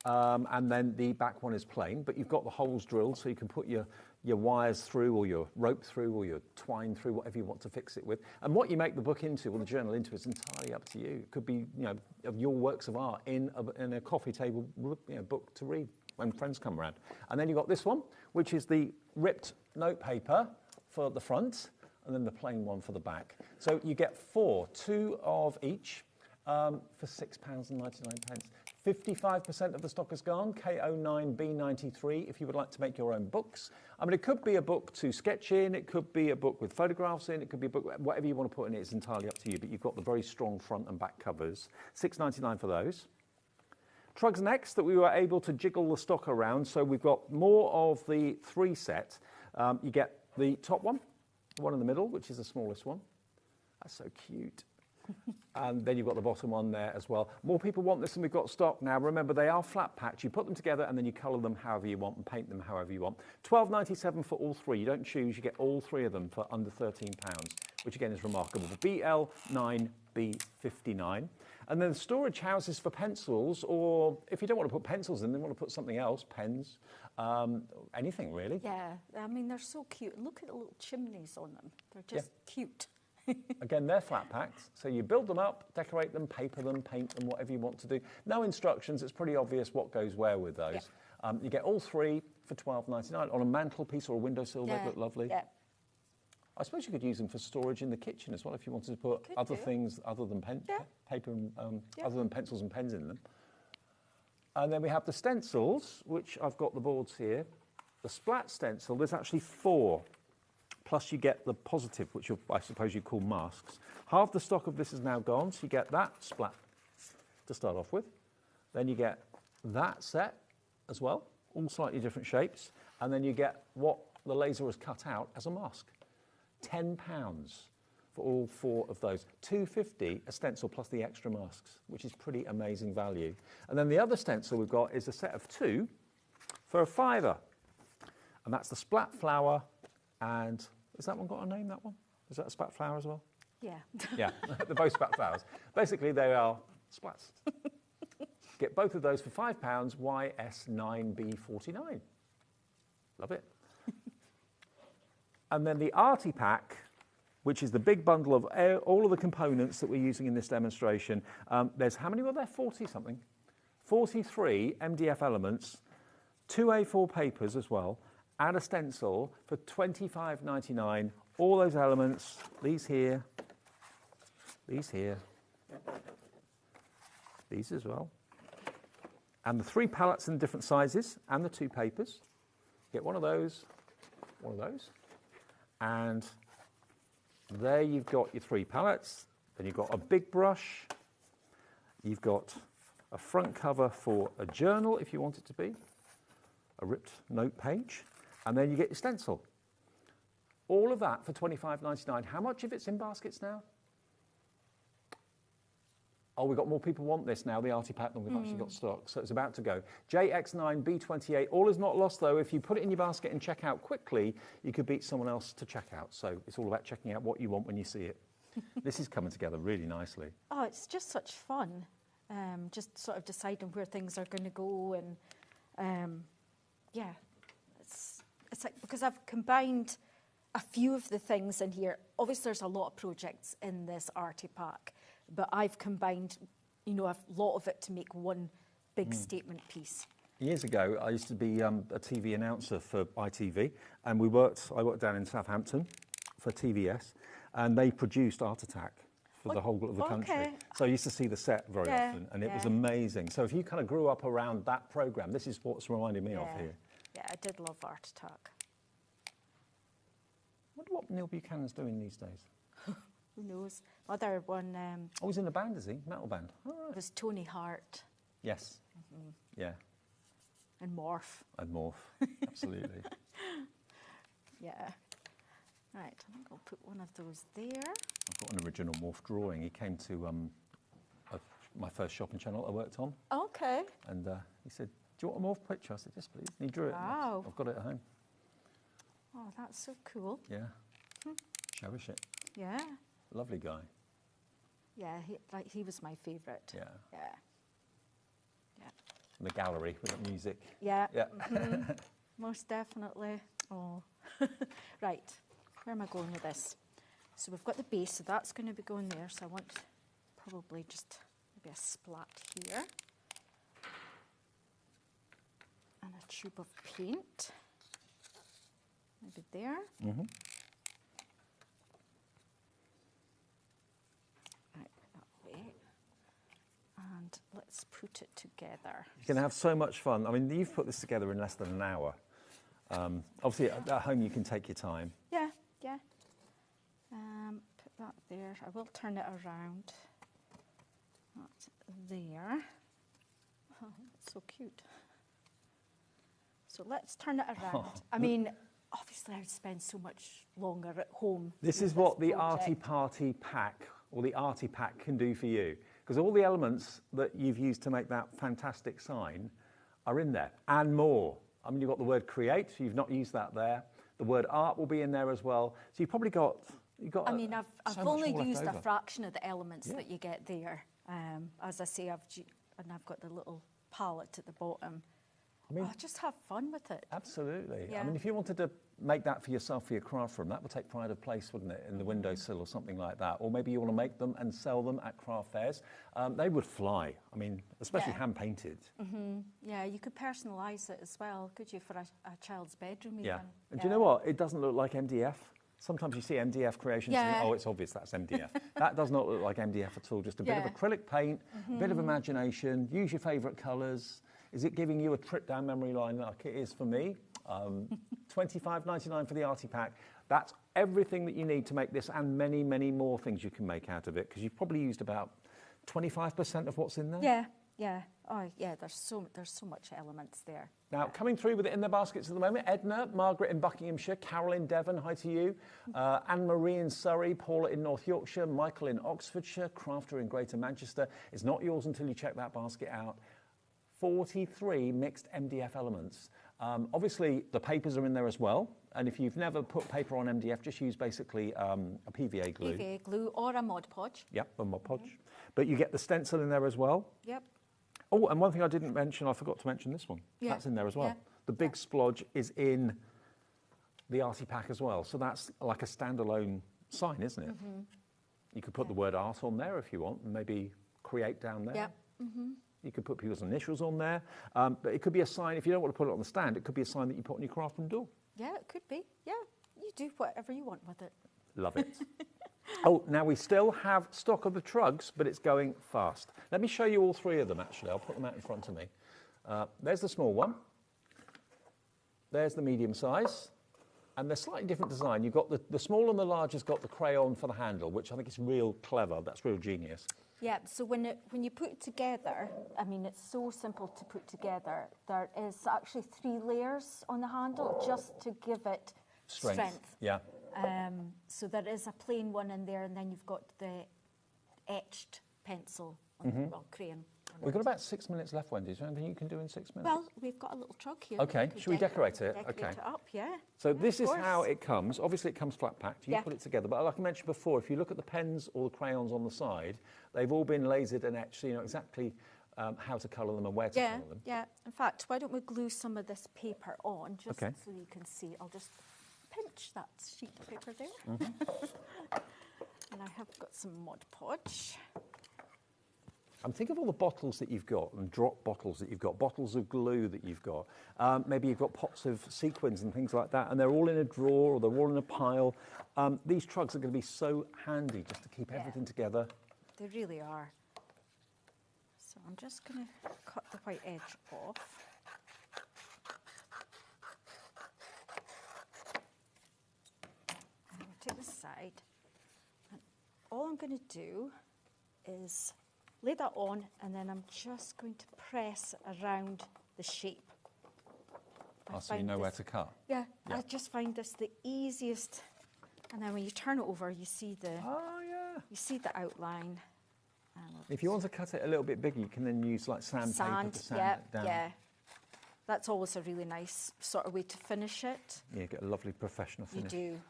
And then the back one is plain, but you've got the holes drilled so you can put your wires through or your rope through or your twine through, whatever you want to fix it with. And what you make the book into or the journal into is entirely up to you. It could be, of your works of art in a coffee table book to read when friends come around. And then you've got this one, which is the ripped note paper for the front and then the plain one for the back. So you get 4, 2 of each for £6.99. 55% of the stock is gone, K09B93, if you would like to make your own books. I mean, it could be a book to sketch in, it could be a book with photographs in, it could be a book, whatever you want to put in it, it's entirely up to you, but you've got the very strong front and back covers. £6.99 for those. Trugs next, that we were able to jiggle the stock around, so we've got more of the 3 set. You get the top one, the one in the middle, which is the smallest one. That's so cute. And then you've got the bottom one there as well. More people want this than we've got stock now. Remember, they are flat packed. You put them together and then you colour them however you want and paint them however you want. £12.97 for all 3. You don't choose, you get all 3 of them for under £13, which again is remarkable. BL9B59. And then storage houses for pencils, or if you don't want to put pencils in, they want to put something else, pens, anything really. Yeah, I mean, they're so cute. Look at the little chimneys on them. They're just cute. Again, they're flat packed, so you build them up, decorate them, paper them, paint them, whatever you want to do. No instructions, it's pretty obvious what goes where with those. You get all 3 for £12.99 on a mantelpiece or a windowsill, they look lovely. Yeah. I suppose you could use them for storage in the kitchen as well if you wanted to put other things other than paper and other than pencils and pens in them. And then we have the stencils, which I've got the boards here. The splat stencil, there's actually 4. Plus you get the positive, which I suppose you call masks. Half the stock of this is now gone, so you get that splat to start off with. Then you get that set as well, all slightly different shapes. And then you get what the laser has cut out as a mask. £10 for all 4 of those. £2.50 a stencil plus the extra masks, which is pretty amazing value. And then the other stencil we've got is a set of 2 for £5. And that's the splat flower. And has that one got a name, that one? Is that a splat flower as well? Yeah. Yeah, they're both splat flowers. Basically, they are splats. Get both of those for £5, YS9B49. Love it. And then the Arty Pack, which is the big bundle of all of the components that we're using in this demonstration. There's, how many were there? 40-something. 43 MDF elements, 2 A4 papers as well, and a stencil for £25.99. All those elements, these here, these as well. And the 3 palettes in different sizes and the 2 papers. Get one of those, and there you've got your 3 palettes. Then you've got a big brush. You've got a front cover for a journal, if you want it to be, a ripped note page, and then you get your stencil. All of that for £25.99. How much of it's in baskets now? Oh, we've got more people want this now, the Arty Pack, than we've actually got stock, so it's about to go. JX9B28, all is not lost though. If you put it in your basket and check out quickly, you could beat someone else to check out. So it's all about checking out what you want when you see it. This is coming together really nicely. Oh, it's just such fun. Just sort of deciding where things are going to go, and yeah, it's like, because I've combined a few of the things in here. Obviously, there's a lot of projects in this Arty Pack, but I've combined, you know, a lot of it to make one big statement piece. Years ago, I used to be a TV announcer for ITV, and I worked down in Southampton for TVS, and they produced Art Attack for the whole of the country. So I used to see the set very often, and it was amazing. So if you kind of grew up around that programme, this is what's reminding me of here. Yeah, I did love Art Attack. I wonder what Neil Buchanan's doing these days. Who knows? Other one... oh, he's in a band, is he? Metal band. Oh, right. It was Tony Hart. Yes. Yeah. And Morph. And Morph, absolutely. Yeah. Right, I think I'll put one of those there. I've got an original Morph drawing. He came to my first shopping channel I worked on. Okay. And he said, do you want a Morph picture? I said, yes, please. And he drew it. Wow. I've got it at home. Oh, that's so cool. Yeah. Cherish it. Yeah. Lovely guy. Yeah, he was my favourite. Yeah. Yeah. Yeah. And the gallery with the music. Yeah. Yeah. Most definitely. Oh. Right. Where am I going with this? So we've got the base, so that's going to be going there. So I want probably just maybe a splat here. And a tube of paint. Maybe there. Mm-hmm. Right, that way. And let's put it together. You're going to have so much fun. I mean, you've put this together in less than an hour. Obviously, at home you can take your time. Yeah, yeah. Put that there. I will turn it around. That's there. Oh, that's so cute. So let's turn it around. I mean, obviously I would spend so much longer at home. This is what the Arty Party Pack, or the Arty Pack, can do for you. Because all the elements that you've used to make that fantastic sign are in there, and more. I mean, you've got the word create, so you've not used that there. The word art will be in there as well. So you've probably got... I mean, I've only used a fraction of the elements that you get there. As I say, I've got the little palette at the bottom. I mean, just have fun with it. Absolutely. Yeah. I mean, if you wanted to make that for yourself, for your craft room, that would take pride of place, wouldn't it, in the windowsill or something like that. Or maybe you want to make them and sell them at craft fairs. They would fly. I mean, especially hand-painted. Mm-hmm. Yeah, you could personalise it as well, could you, for a child's bedroom even? Yeah. And do you know what? It doesn't look like MDF. Sometimes you see MDF creations and oh, it's obvious that's MDF. That does not look like MDF at all, just a bit of acrylic paint, a bit of imagination, use your favourite colours. Is it giving you a trip down memory lane like it is for me? $25.99 for the Artie Pack. That's everything that you need to make this and many, many more things you can make out of it, because you've probably used about 25% of what's in there. Yeah, yeah. Oh, yeah, there's so much elements there. Now, coming through with it in their baskets at the moment, Edna, Margaret in Buckinghamshire, Carol in Devon, hi to you, Anne-Marie in Surrey, Paula in North Yorkshire, Michael in Oxfordshire, Crafter in Greater Manchester. It's not yours until you check that basket out. 43 mixed MDF elements. Obviously, the papers are in there as well. And if you've never put paper on MDF, just use basically a PVA glue. PVA glue or a Mod Podge. Yep, a Mod Podge. But you get the stencil in there as well. Yep. Oh, and one thing I didn't mention, I forgot to mention this one. Yeah. That's in there as well. Yeah. The big splodge is in the Artie Pack as well. So that's like a standalone sign, isn't it? You could put the word art on there if you want, and maybe create down there. Yep. You could put people's initials on there. But it could be a sign, if you don't want to put it on the stand, it could be a sign that you put on your craft room door. Yeah, it could be. Yeah, you do whatever you want with it. Love it. Oh, now we still have stock of the trugs, but it's going fast. Let me show you all three of them, actually. I'll put them out in front of me. There's the small one. There's the medium size. And they're slightly different design. You've got the small and the large has got the crayon for the handle, which I think is real clever. That's real genius. Yeah, so when you put it together, I mean, it's so simple to put together. There is actually 3 layers on the handle just to give it strength. Yeah. So there is a plain one in there, and then you've got the etched pencil, well, crayon. We've got about 6 minutes left, Wendy. Is there anything you can do in 6 minutes? Well, we've got a little trug here. Okay, should we decorate it? Decorate it up, yeah. So this is how it comes. Obviously, it comes flat packed. You put it together. But like I mentioned before, if you look at the pens or the crayons on the side, they've all been lasered and etched, so you know exactly how to colour them and where to colour them. Yeah, in fact, why don't we glue some of this paper on, just so you can see. I'll just pinch that sheet of paper there. And I have got some Mod Podge. And think of all the bottles that you've got, and drop bottles that you've got, bottles of glue that you've got. Maybe you've got pots of sequins and things like that, and they're all in a drawer or they're all in a pile. These trugs are going to be so handy just to keep everything together. They really are. So I'm just going to cut the white edge off. And we'll take this side. And all I'm going to do is lay that on, and then I'm just going to press around the shape. So you know where to cut? Yeah, I just find this the easiest. And then when you turn it over, you see the you see the outline. If you want to cut it a little bit bigger, you can then use like sandpaper to sand it down. Yeah. That's always a really nice sort of way to finish it. Yeah, get a lovely professional finish. You do.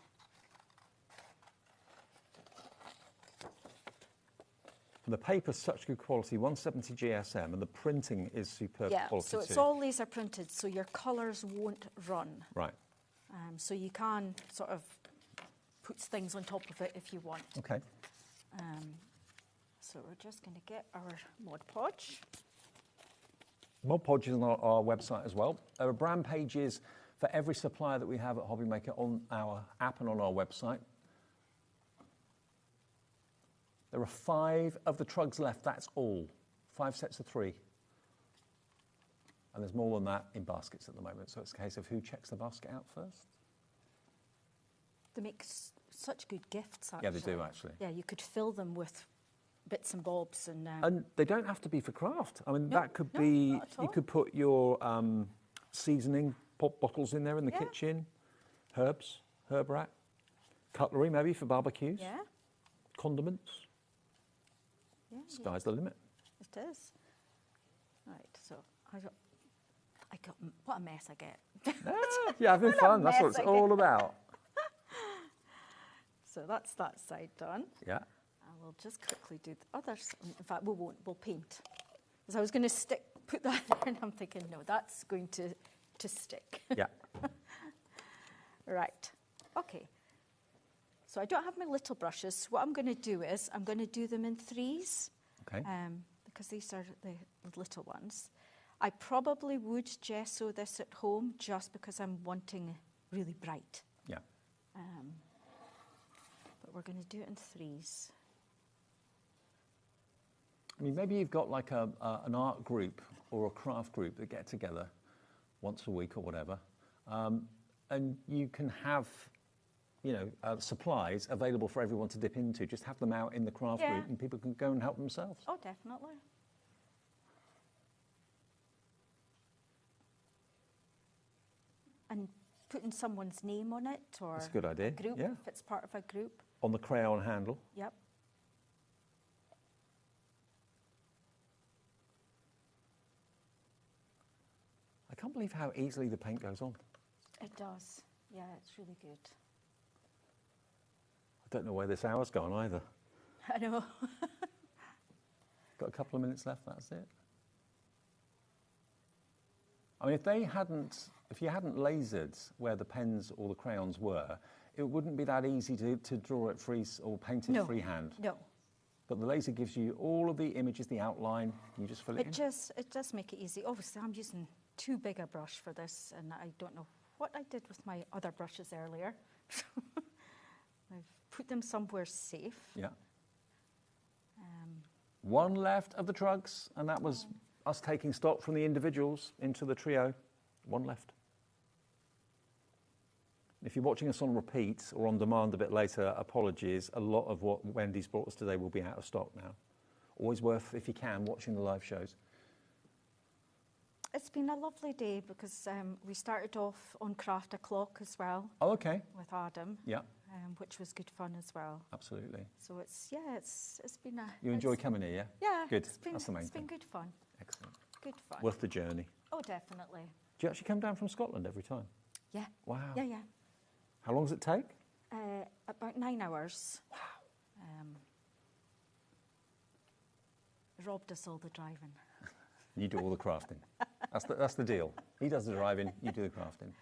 And the paper's such good quality, 170 GSM, and the printing is superb quality so it's all laser printed, so your colours won't run. Right. So you can sort of put things on top of it if you want. Okay. So we're just going to get our Mod Podge. Mod Podge is on our website as well. There are brand pages for every supplier that we have at HobbyMaker on our app and on our website. There are 5 of the trugs left, that's all. 5 sets of 3. And there's more than that in baskets at the moment, so it's a case of who checks the basket out first. They make such good gifts, actually. Yeah, they do, actually. Yeah, you could fill them with bits and bobs. And they don't have to be for craft. I mean, that could be, you could put your seasoning pop bottles in there in the kitchen, herbs, herb rack, cutlery maybe for barbecues, condiments. Yeah, Sky's the limit. It is. Right, so I got what a mess I get. Yeah, having fun. That's what it's all about. So that's that side done. Yeah. And we'll just quickly do the others. In fact, we won't. We'll paint. Because I was going to put that there, and I'm thinking, no, that's going to stick. Yeah. Right. Okay. So I don't have my little brushes. What I'm going to do is I'm going to do them in 3s. Okay. Because these are the little ones. I probably would gesso this at home just because I'm wanting really bright. Yeah. we're going to do it in threes. I mean, maybe you've got like an art group or a craft group that get together once a week or whatever, and you can have, you know, supplies available for everyone to dip into. Just have them out in the craft group and people can go and help themselves. Oh, definitely. And putting someone's name on it, or that's a good idea. A group, yeah. If it's part of a group. On the crayon handle. Yep. I can't believe how easily the paint goes on. It does. Yeah, it's really good. I don't know where this hour's gone either. I know. Got a couple of minutes left, that's it. I mean, if you hadn't lasered where the pens or the crayons were, it wouldn't be that easy to draw it or paint it freehand. No. But the laser gives you all of the images, the outline, you just fill it in. It does make it easy. Obviously, I'm using too big a brush for this, and I don't know what I did with my other brushes earlier. I've put them somewhere safe. Yeah. One left of the trugs, and that was us taking stock from the individuals into the trio. One left. If you're watching us on repeat or on demand a bit later, apologies. A lot of what Wendy's brought us today will be out of stock now. Always worth, if you can, watching the live shows. It's been a lovely day because we started off on Craft O'Clock as well. Oh, okay. With Adam. Yeah. Which was good fun as well. Absolutely. So it's been a... You enjoy coming here, yeah? Yeah. Good. That's the main thing. It's been good fun. Excellent. Good fun. Worth the journey. Oh, definitely. Do you actually come down from Scotland every time? Yeah. Wow. Yeah, yeah. How long does it take? About 9 hours. Wow. Rob does all the driving. You do all the crafting. That's the deal. He does the driving, you do the crafting.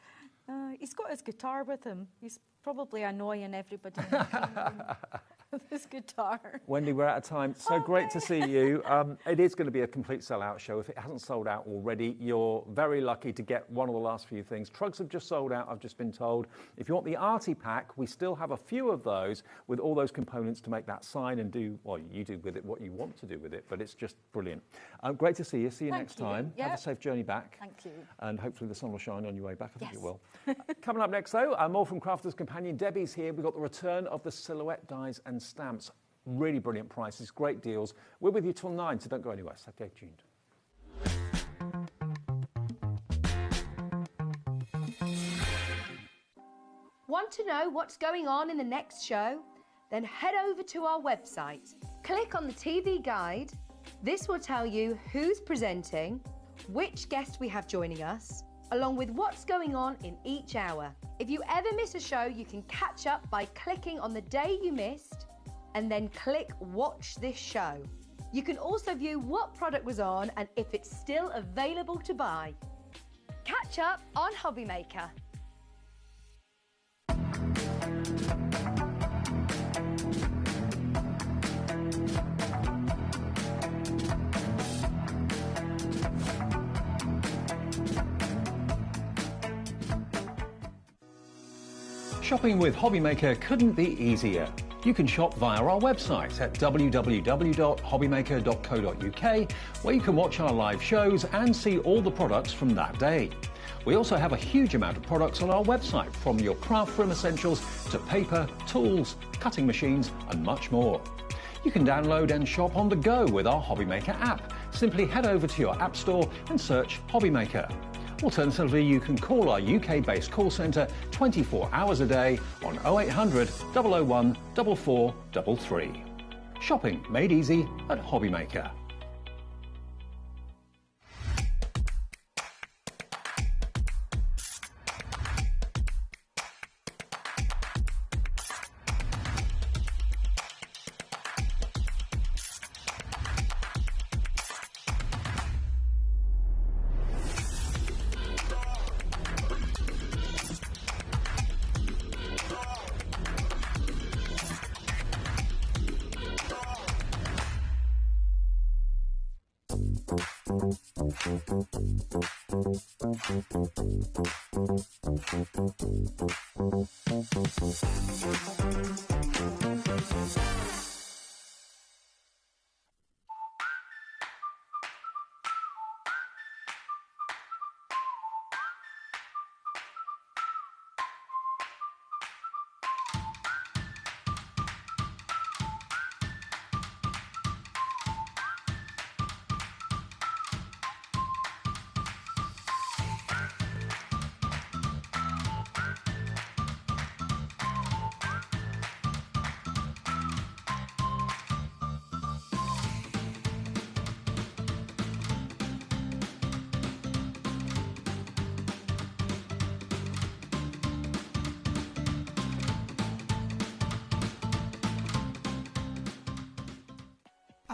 He's got his guitar with him. He's probably annoying everybody in the room with his guitar. Wendy, we're out of time. So great to see you. It is going to be a complete sell-out show. If it hasn't sold out already, you're very lucky to get one of the last few things. Trugs have just sold out, I've just been told. If you want the arty pack, we still have a few of those with all those components to make that sign and do, well, you do with it what you want to do with it, but it's just brilliant. Great to see you. See you next time. Yep. Have a safe journey back. Thank you. And hopefully the sun will shine on your way back. I think it will. Coming up next, though, more from Crafter's Companion. Debbie's here. We've got the return of the silhouette dies and stamps. Really brilliant prices, great deals. We're with you till 9, so don't go anywhere. So stay tuned. Want to know what's going on in the next show? Then head over to our website. Click on the TV guide. This will tell you who's presenting, which guest we have joining us, along with what's going on in each hour. If you ever miss a show, you can catch up by clicking on the day you missed and then click Watch This Show. You can also view what product was on and if it's still available to buy. Catch up on HobbyMaker. Shopping with HobbyMaker couldn't be easier. You can shop via our website at www.hobbymaker.co.uk, where you can watch our live shows and see all the products from that day. We also have a huge amount of products on our website, from your craft room essentials to paper, tools, cutting machines and much more. You can download and shop on the go with our HobbyMaker app. Simply head over to your app store and search HobbyMaker. Alternatively, you can call our UK-based call centre 24 hours a day on 0800 001 4433. Shopping made easy at HobbyMaker. At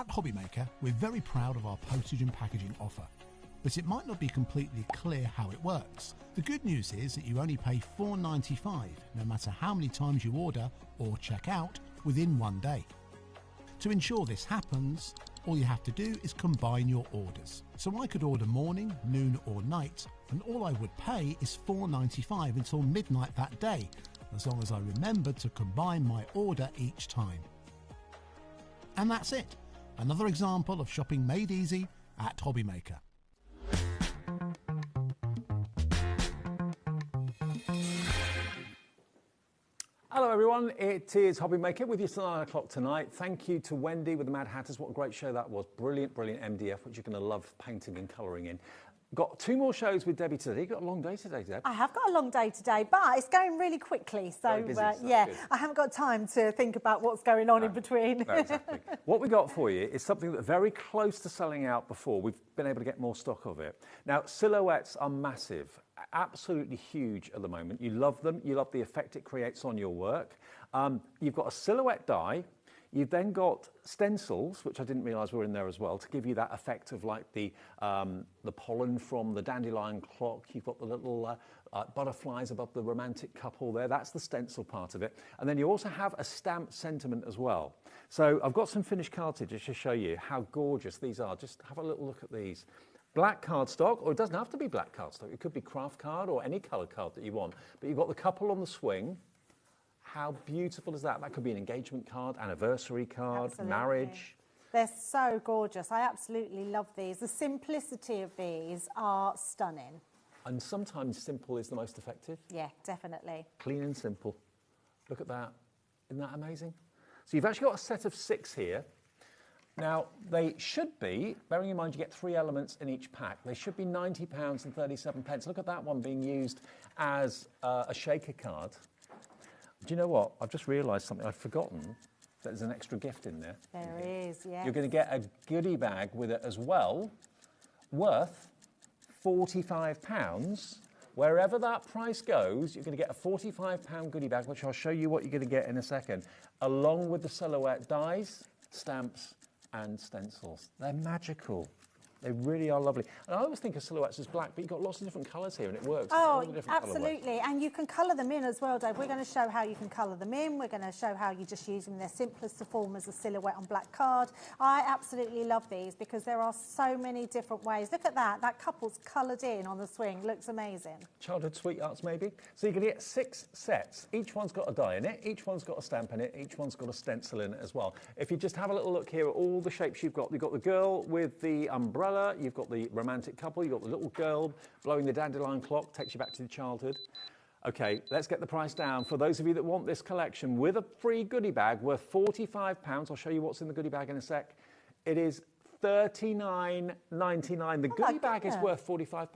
HobbyMaker, we're very proud of our postage and packaging offer, but it might not be completely clear how it works. The good news is that you only pay $4.95 no matter how many times you order or check out within 1 day. To ensure this happens, all you have to do is combine your orders. So I could order morning, noon or night, and all I would pay is $4.95 until midnight that day, as long as I remembered to combine my order each time. And that's it. Another example of shopping made easy at HobbyMaker. Hello everyone, it is HobbyMaker with you till 9 o'clock tonight. Thank you to Wendy with the Mad Hatters. What a great show that was. Brilliant, brilliant MDF, which you're going to love painting and colouring in. Got 2 more shows with Debbie today. You've got a long day today, Deb. I have got a long day today, but it's going really quickly. So, yeah, good. I haven't got time to think about what's going on in between. No, exactly. What we got for you is something that's very close to selling out before. We've been able to get more stock of it. Now, silhouettes are massive, absolutely huge at the moment. You love them. You love the effect it creates on your work. You've got a silhouette die. You've then got stencils, which I didn't realise were in there as well, to give you that effect of like the pollen from the dandelion clock. You've got the little butterflies above the romantic couple there. That's the stencil part of it. And then you also have a stamp sentiment as well. So I've got some finished cards here just to show you how gorgeous these are. Just have a little look at these. Black cardstock, or it doesn't have to be black cardstock. It could be craft card or any coloured card that you want. But you've got the couple on the swing. How beautiful is that? That could be an engagement card, anniversary card, marriage. They're so gorgeous. I absolutely love these. The simplicity of these are stunning. And sometimes simple is the most effective. Yeah, definitely. Clean and simple. Look at that. Isn't that amazing? So you've actually got a set of 6 here. Now, they should be, bearing in mind you get 3 elements in each pack, they should be £90 and 37 pence. Look at that one being used as a shaker card. Do you know what? I've just realised something I'd forgotten. There's an extra gift in there. There is, yes. You're going to get a goodie bag with it as well, worth £45. Wherever that price goes, you're going to get a £45 goodie bag, which I'll show you what you're going to get in a second, along with the silhouette dies, stamps, and stencils. They're magical. They really are lovely. And I always think of silhouettes as black, but you've got lots of different colours here and it works. Oh, absolutely. And you can colour them in as well, Dave. We're going to show how you can colour them in. We're going to show how you're just using their simplest form as a silhouette on black card. I absolutely love these because there are so many different ways. Look at that. That couple's coloured in on the swing. Looks amazing. Childhood sweethearts, maybe. So you're going to get 6 sets. Each one's got a die in it. Each one's got a stamp in it. Each one's got a stencil in it as well. If you just have a little look here at all the shapes you've got the girl with the umbrella. You've got the romantic couple, you've got the little girl blowing the dandelion clock, takes you back to your childhood. Okay, let's get the price down. For those of you that want this collection with a free goodie bag worth £45, I'll show you what's in the goodie bag in a sec. It is $39.99. The goodie bag is worth £45.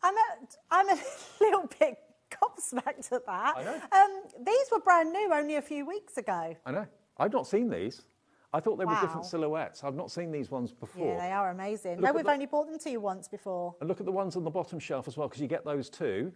I'm a little bit gobsmacked at that. I know. These were brand new only a few weeks ago. I know. I've not seen these. I thought they were different silhouettes. I've not seen these ones before. Yeah, they are amazing. No, we've only bought them to you once before. And look at the ones on the bottom shelf as well, because you get those too.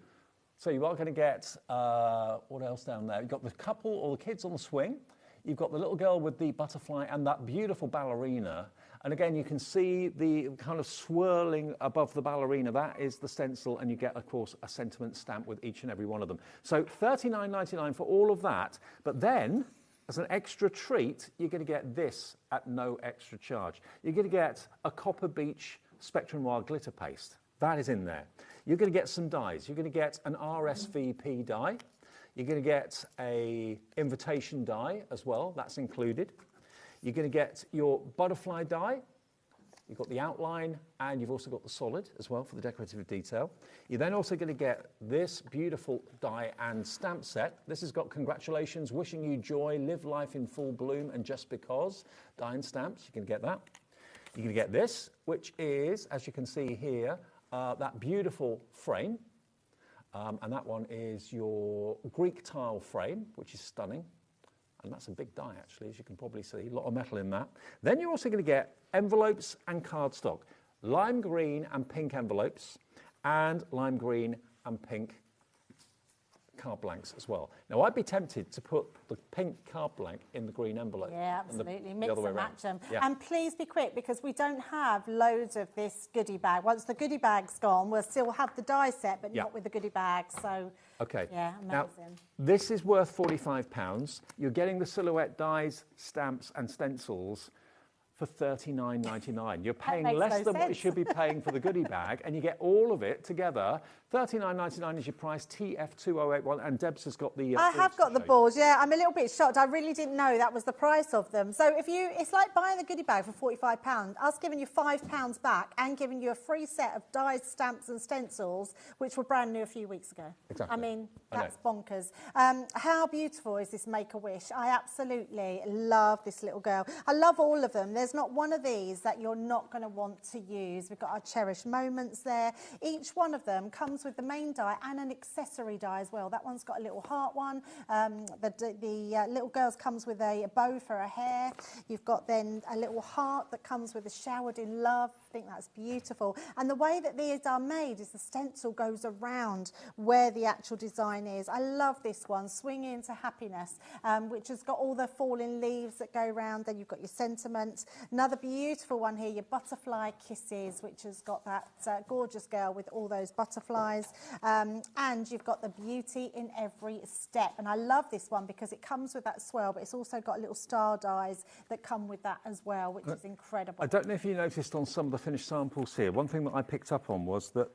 So you are going to get, what else down there? You've got the couple or the kids on the swing. You've got the little girl with the butterfly and that beautiful ballerina. And again, you can see the kind of swirling above the ballerina. That is the stencil, and you get, of course, a sentiment stamp with each and every one of them. So $39.99 for all of that. But then, as an extra treat, you're going to get this at no extra charge. You're going to get a Copper Beach Spectrum Noir glitter paste. That is in there. You're going to get some dies. You're going to get an RSVP die. You're going to get a invitation die as well. That's included. You're going to get your butterfly die. You've got the outline, and you've also got the solid as well for the decorative detail. You're then also going to get this beautiful die and stamp set. This has got congratulations, wishing you joy, live life in full bloom, and just because. Die and stamps, you're going to get that. You're going to get this, which is, as you can see here, that beautiful frame. And that one is your Greek tile frame, which is stunning. And that's a big die, actually, as you can probably see. A lot of metal in that. Then you're also going to get envelopes and cardstock. Lime green and pink envelopes, and lime green and pink card blanks as well. Now, I'd be tempted to put the pink card blank in the green envelope. Yeah, absolutely. Mix and match them. Yeah. And please be quick, because we don't have loads of this goodie bag. Once the goodie bag's gone, we'll still have the die set, but not with the goodie bag. So, okay. Yeah, amazing. Now, this is worth £45. You're getting the silhouette dies, stamps and stencils for $39.99. You're paying less than what you should be paying for the goodie bag, and you get all of it together. $39.99 is your price, TF2081, and Debs has got the... I have got the boards, yeah. I'm a little bit shocked. I really didn't know that was the price of them. So it's like buying the goodie bag for £45, us giving you £5 back and giving you a free set of dies, stamps and stencils, which were brand new a few weeks ago. Exactly. I mean, that's bonkers. How beautiful is this Make-A-Wish? I absolutely love this little girl. I love all of them. There's not one of these that you're not going to want to use. We've got our cherished moments there. Each one of them comes with the main die and an accessory die as well. That one's got a little heart one. The little girl's comes with a bow for her hair. You've got then a little heart that comes with a showered in love. I think that's beautiful. And the way that these are made is the stencil goes around where the actual design is. I love this one, Swing Into Happiness, which has got all the falling leaves that go around. Then you've got your sentiment. Another beautiful one here, your Butterfly Kisses, which has got that gorgeous girl with all those butterflies. And you've got the beauty in every step. And I love this one because it comes with that swirl, but it's also got little star dies that come with that as well, which is incredible. I don't know if you noticed on some of the finished samples here, one thing that I picked up on was that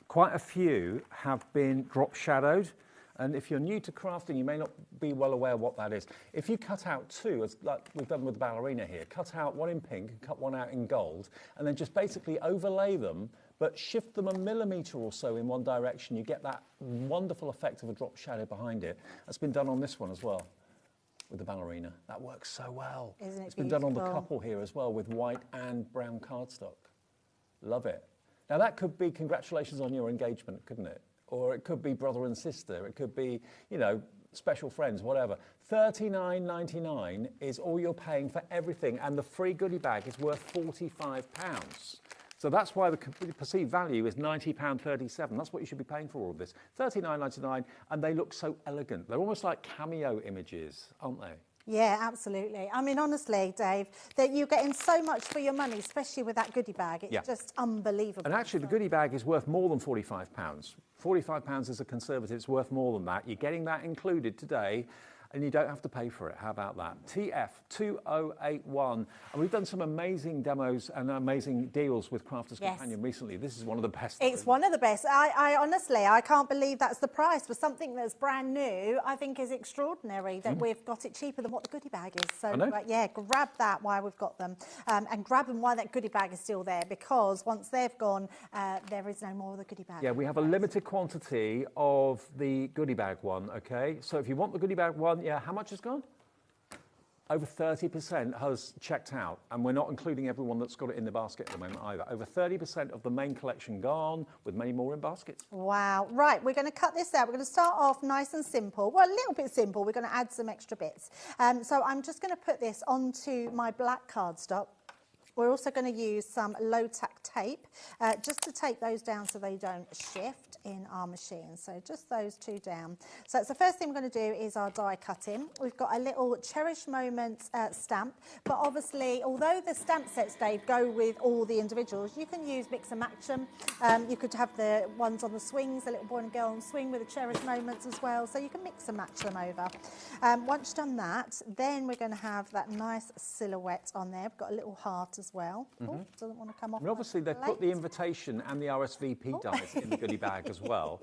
quite a few have been drop shadowed. And if you're new to crafting, you may not be well aware what that is. If you cut out two, as like we've done with the ballerina here, cut out one in pink and cut one out in gold, and then just basically overlay them, but shift them a millimetre or so in one direction, you get that wonderful effect of a drop shadow behind it. That's been done on this one as well, with the ballerina. That works so well. Isn't it It's been done on the couple here as well, with white and brown cardstock. Love it. Now that could be congratulations on your engagement, couldn't it? Or it could be brother and sister. It could be, you know, special friends, whatever. $39.99 is all you're paying for everything, and the free goodie bag is worth £45. So that's why the perceived value is £90.37. That's what you should be paying for all of this. $39.99, and they look so elegant. They're almost like cameo images, aren't they? Yeah, absolutely. I mean, honestly, Dave, that you're getting so much for your money, especially with that goodie bag. It's just unbelievable. And actually, the goodie bag is worth more than £45. £45 is a conservative. It's worth more than that. You're getting that included today, and you don't have to pay for it. How about that? TF2081. And we've done some amazing demos and amazing deals with Crafters Companion recently. This is one of the best. It's one of the best. I honestly, I can't believe that's the price for something that's brand new. I think is extraordinary that we've got it cheaper than what the goodie bag is. So, yeah, grab that while we've got them. And grab them while that goodie bag is still there, because once they've gone, there is no more of the goodie bag. Yeah, we have a limited quantity of the goodie bag one, okay? So if you want the goodie bag one, yeah, how much has gone? Over 30% has checked out, and we're not including everyone that's got it in the basket at the moment either. Over 30% of the main collection gone, with many more in baskets. Wow. Right, we're going to cut this out. We're going to start off nice and simple. Well, a little bit simple. We're going to add some extra bits. So I'm just going to put this onto my black cardstock. We're also going to use some low-tack tape just to tape those down so they don't shift in our machine. So just those two down. So it's the first thing we're going to do is our die cutting. We've got a little Cherish Moments stamp, but obviously, although the stamp sets, Dave, go with all the individuals, you can use mix and match them. You could have the ones on the swings, the little boy and girl on swing with the Cherish Moments as well, so you can mix and match them over. Once you've done that, then we're going to have that nice silhouette on there. We've got a little heart as as well. Oh, doesn't want to come off. And obviously, they've put the invitation and the RSVP dies in the goodie bag as well.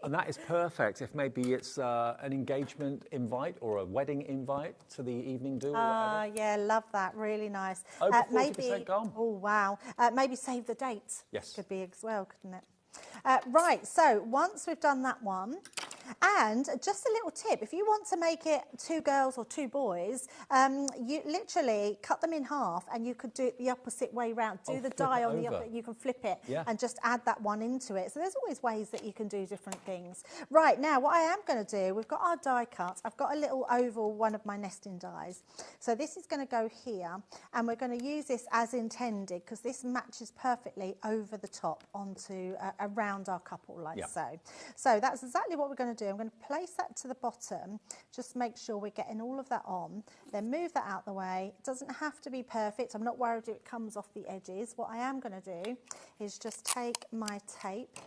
And that is perfect if maybe it's an engagement invite or a wedding invite to the evening do or whatever. Yeah, love that. Really nice. Over 40% gone. Oh, wow. Maybe save the date. Yes. Could be as well, couldn't it? Right, so once we've done that one, and just a little tip, if you want to make it 2 girls or 2 boys, you literally cut them in half and you could do it the opposite way round. Do the die on the other, you can flip it and just add that one into it. So there's always ways that you can do different things. Right, now what I am going to do, we've got our die cut. I've got a little oval, one of my nesting dies. So this is going to go here, and we're going to use this as intended because this matches perfectly over the top onto around our couple like so. So that's exactly what we're going to do. I'm going to place that to the bottom, just make sure we're getting all of that on, then move that out the way. It doesn't have to be perfect. I'm not worried if it comes off the edges. What I am going to do is just take my tape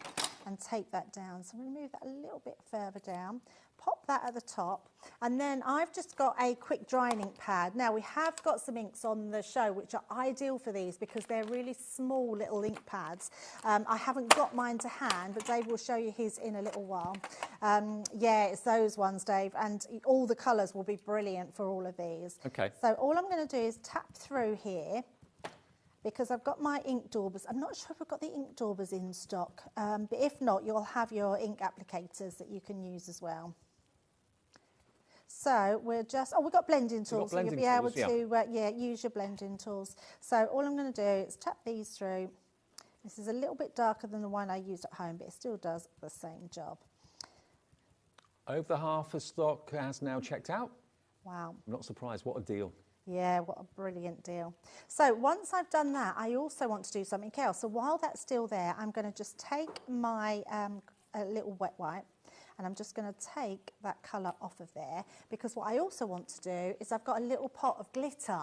and tape that down. So I'm going to move that a little bit further down, pop that at the top, and then I've just got a quick drying ink pad. Now we have got some inks on the show which are ideal for these because they're really small little ink pads. I haven't got mine to hand, but Dave will show you his in a little while. Yeah, it's those ones, Dave, and all the colours will be brilliant for all of these. Okay. So all I'm going to do is tap through here, because I've got my ink daubers. I'm not sure if I've got the ink daubers in stock, but if not, you'll have your ink applicators that you can use as well. So we're just, we've got blending tools, so you'll be able to use your blending tools. So all I'm going to do is tap these through. This is a little bit darker than the one I used at home, but it still does the same job. Over half of stock has now checked out. Wow. I'm not surprised, what a deal. Yeah, what a brilliant deal. So once I've done that, I also want to do something else. So while that's still there, I'm going to just take my little wet wipe, and I'm just going to take that colour off of there, because what I also want to do is I've got a little pot of glitter.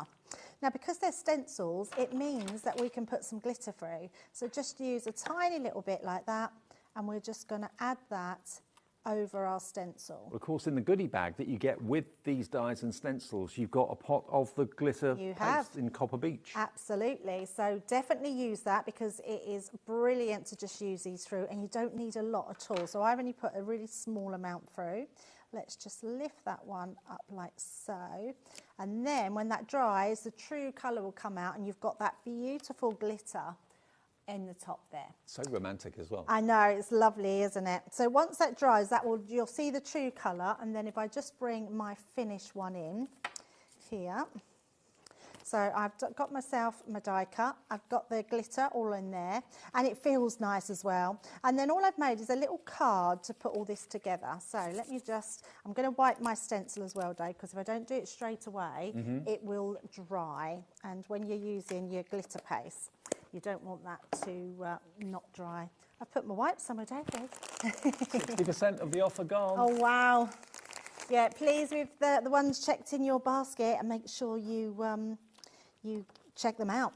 Now, because they're stencils, it means that we can put some glitter through. So just use a tiny little bit like that, and we're just going to add that over our stencil. Well, of course, in the goodie bag that you get with these dies and stencils, you've got a pot of the glitter paste in Copper Beach. Absolutely. So definitely use that, because it is brilliant to just use these through, and you don't need a lot at all. So I've only put a really small amount through. Let's just lift that one up like so. And then when that dries, the true colour will come out, and you've got that beautiful glitter in the top there. So romantic as well. I know, it's lovely, isn't it? So once that dries, you'll see the true colour, and then if I just bring my finished one in here. So I've got myself my die cut, I've got the glitter all in there, and it feels nice as well. And then all I've made is a little card to put all this together. So let me just, I'm going to wipe my stencil as well, Dave, because if I don't do it straight away, it will dry. And when you're using your glitter paste, you don't want that to not dry. I've put my wipes somewhere, Dave. 60% of the offer gone. Oh, wow. Yeah, please, with the ones checked in your basket, and make sure you you check them out.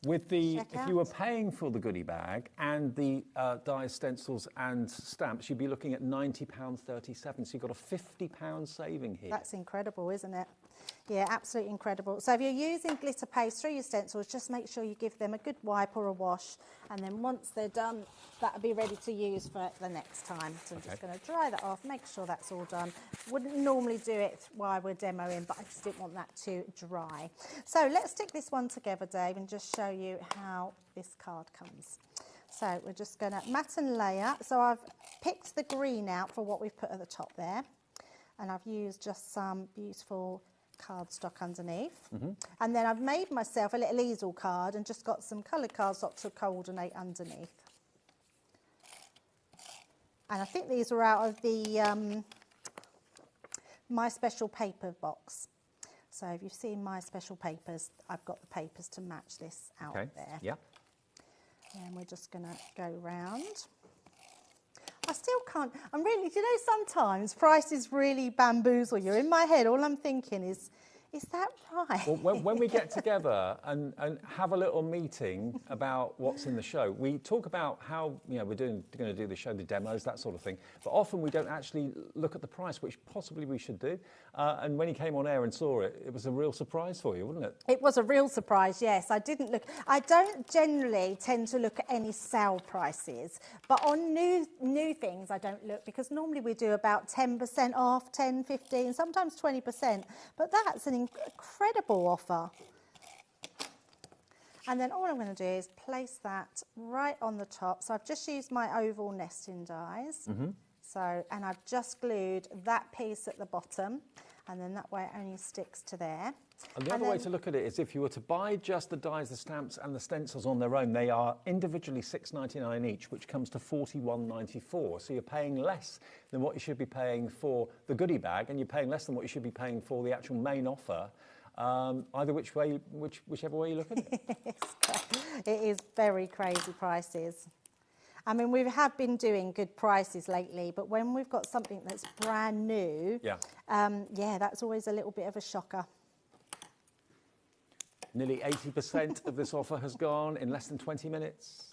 With the, if you were paying for the goodie bag and the dies, stencils and stamps, you'd be looking at £90.37. So you've got a £50 saving here. That's incredible, isn't it? Yeah, absolutely incredible. So if you're using glitter paste through your stencils, just make sure you give them a good wipe or a wash, and then once they're done, that'll be ready to use for the next time. So I'm just going to dry that off, make sure that's all done. Wouldn't normally do it while we're demoing, but I just didn't want that to dry. So let's stick this one together, Dave, and just show you how this card comes. So we're just going to mat and layer. So I've picked the green out for what we've put at the top there, and I've used just some beautiful cardstock underneath, and then I've made myself a little easel card and just got some coloured cardstock to coordinate underneath. And I think these were out of the My Special Paper box. So if you've seen My Special Papers, I've got the papers to match this out there. Yeah. And we're just going to go round. I still can't, you know, sometimes prices really bamboozle you. In my head, all I'm thinking is Is that right? Well, when we get together and have a little meeting about what's in the show, we talk about how we're going to do the show, the demos, that sort of thing. But often we don't actually look at the price, which possibly we should do. And when you came on air and saw it, it was a real surprise for you, wasn't it? It was a real surprise, yes. I didn't look. I don't generally tend to look at any sale prices, but on new things I don't look, because normally we do about 10% off, 10, 15, sometimes 20%. But that's an incredible offer. And then all I'm going to do is place that right on the top. So I've just used my oval nesting dies. And I've just glued that piece at the bottom, and then that way it only sticks to there. And the other way to look at it is if you were to buy just the dies, the stamps and the stencils on their own, they are individually $6.99 each, which comes to $41.94. So you're paying less than what you should be paying for the goodie bag, and you're paying less than what you should be paying for the actual main offer. Whichever way you look at it. It is very crazy prices. I mean, we have been doing good prices lately, but when we've got something that's brand new, that's always a little bit of a shocker. Nearly 80% of this offer has gone in less than 20 minutes.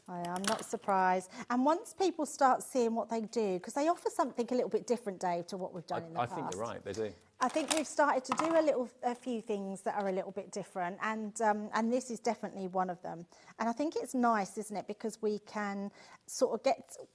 I'm not surprised. And once people start seeing what they do, because they offer something a little bit different, Dave, to what we've done in the past. I think you're right, they do. I think we've started to do a few things that are a little bit different, and this is definitely one of them. And I think it's nice, isn't it, because we can sort of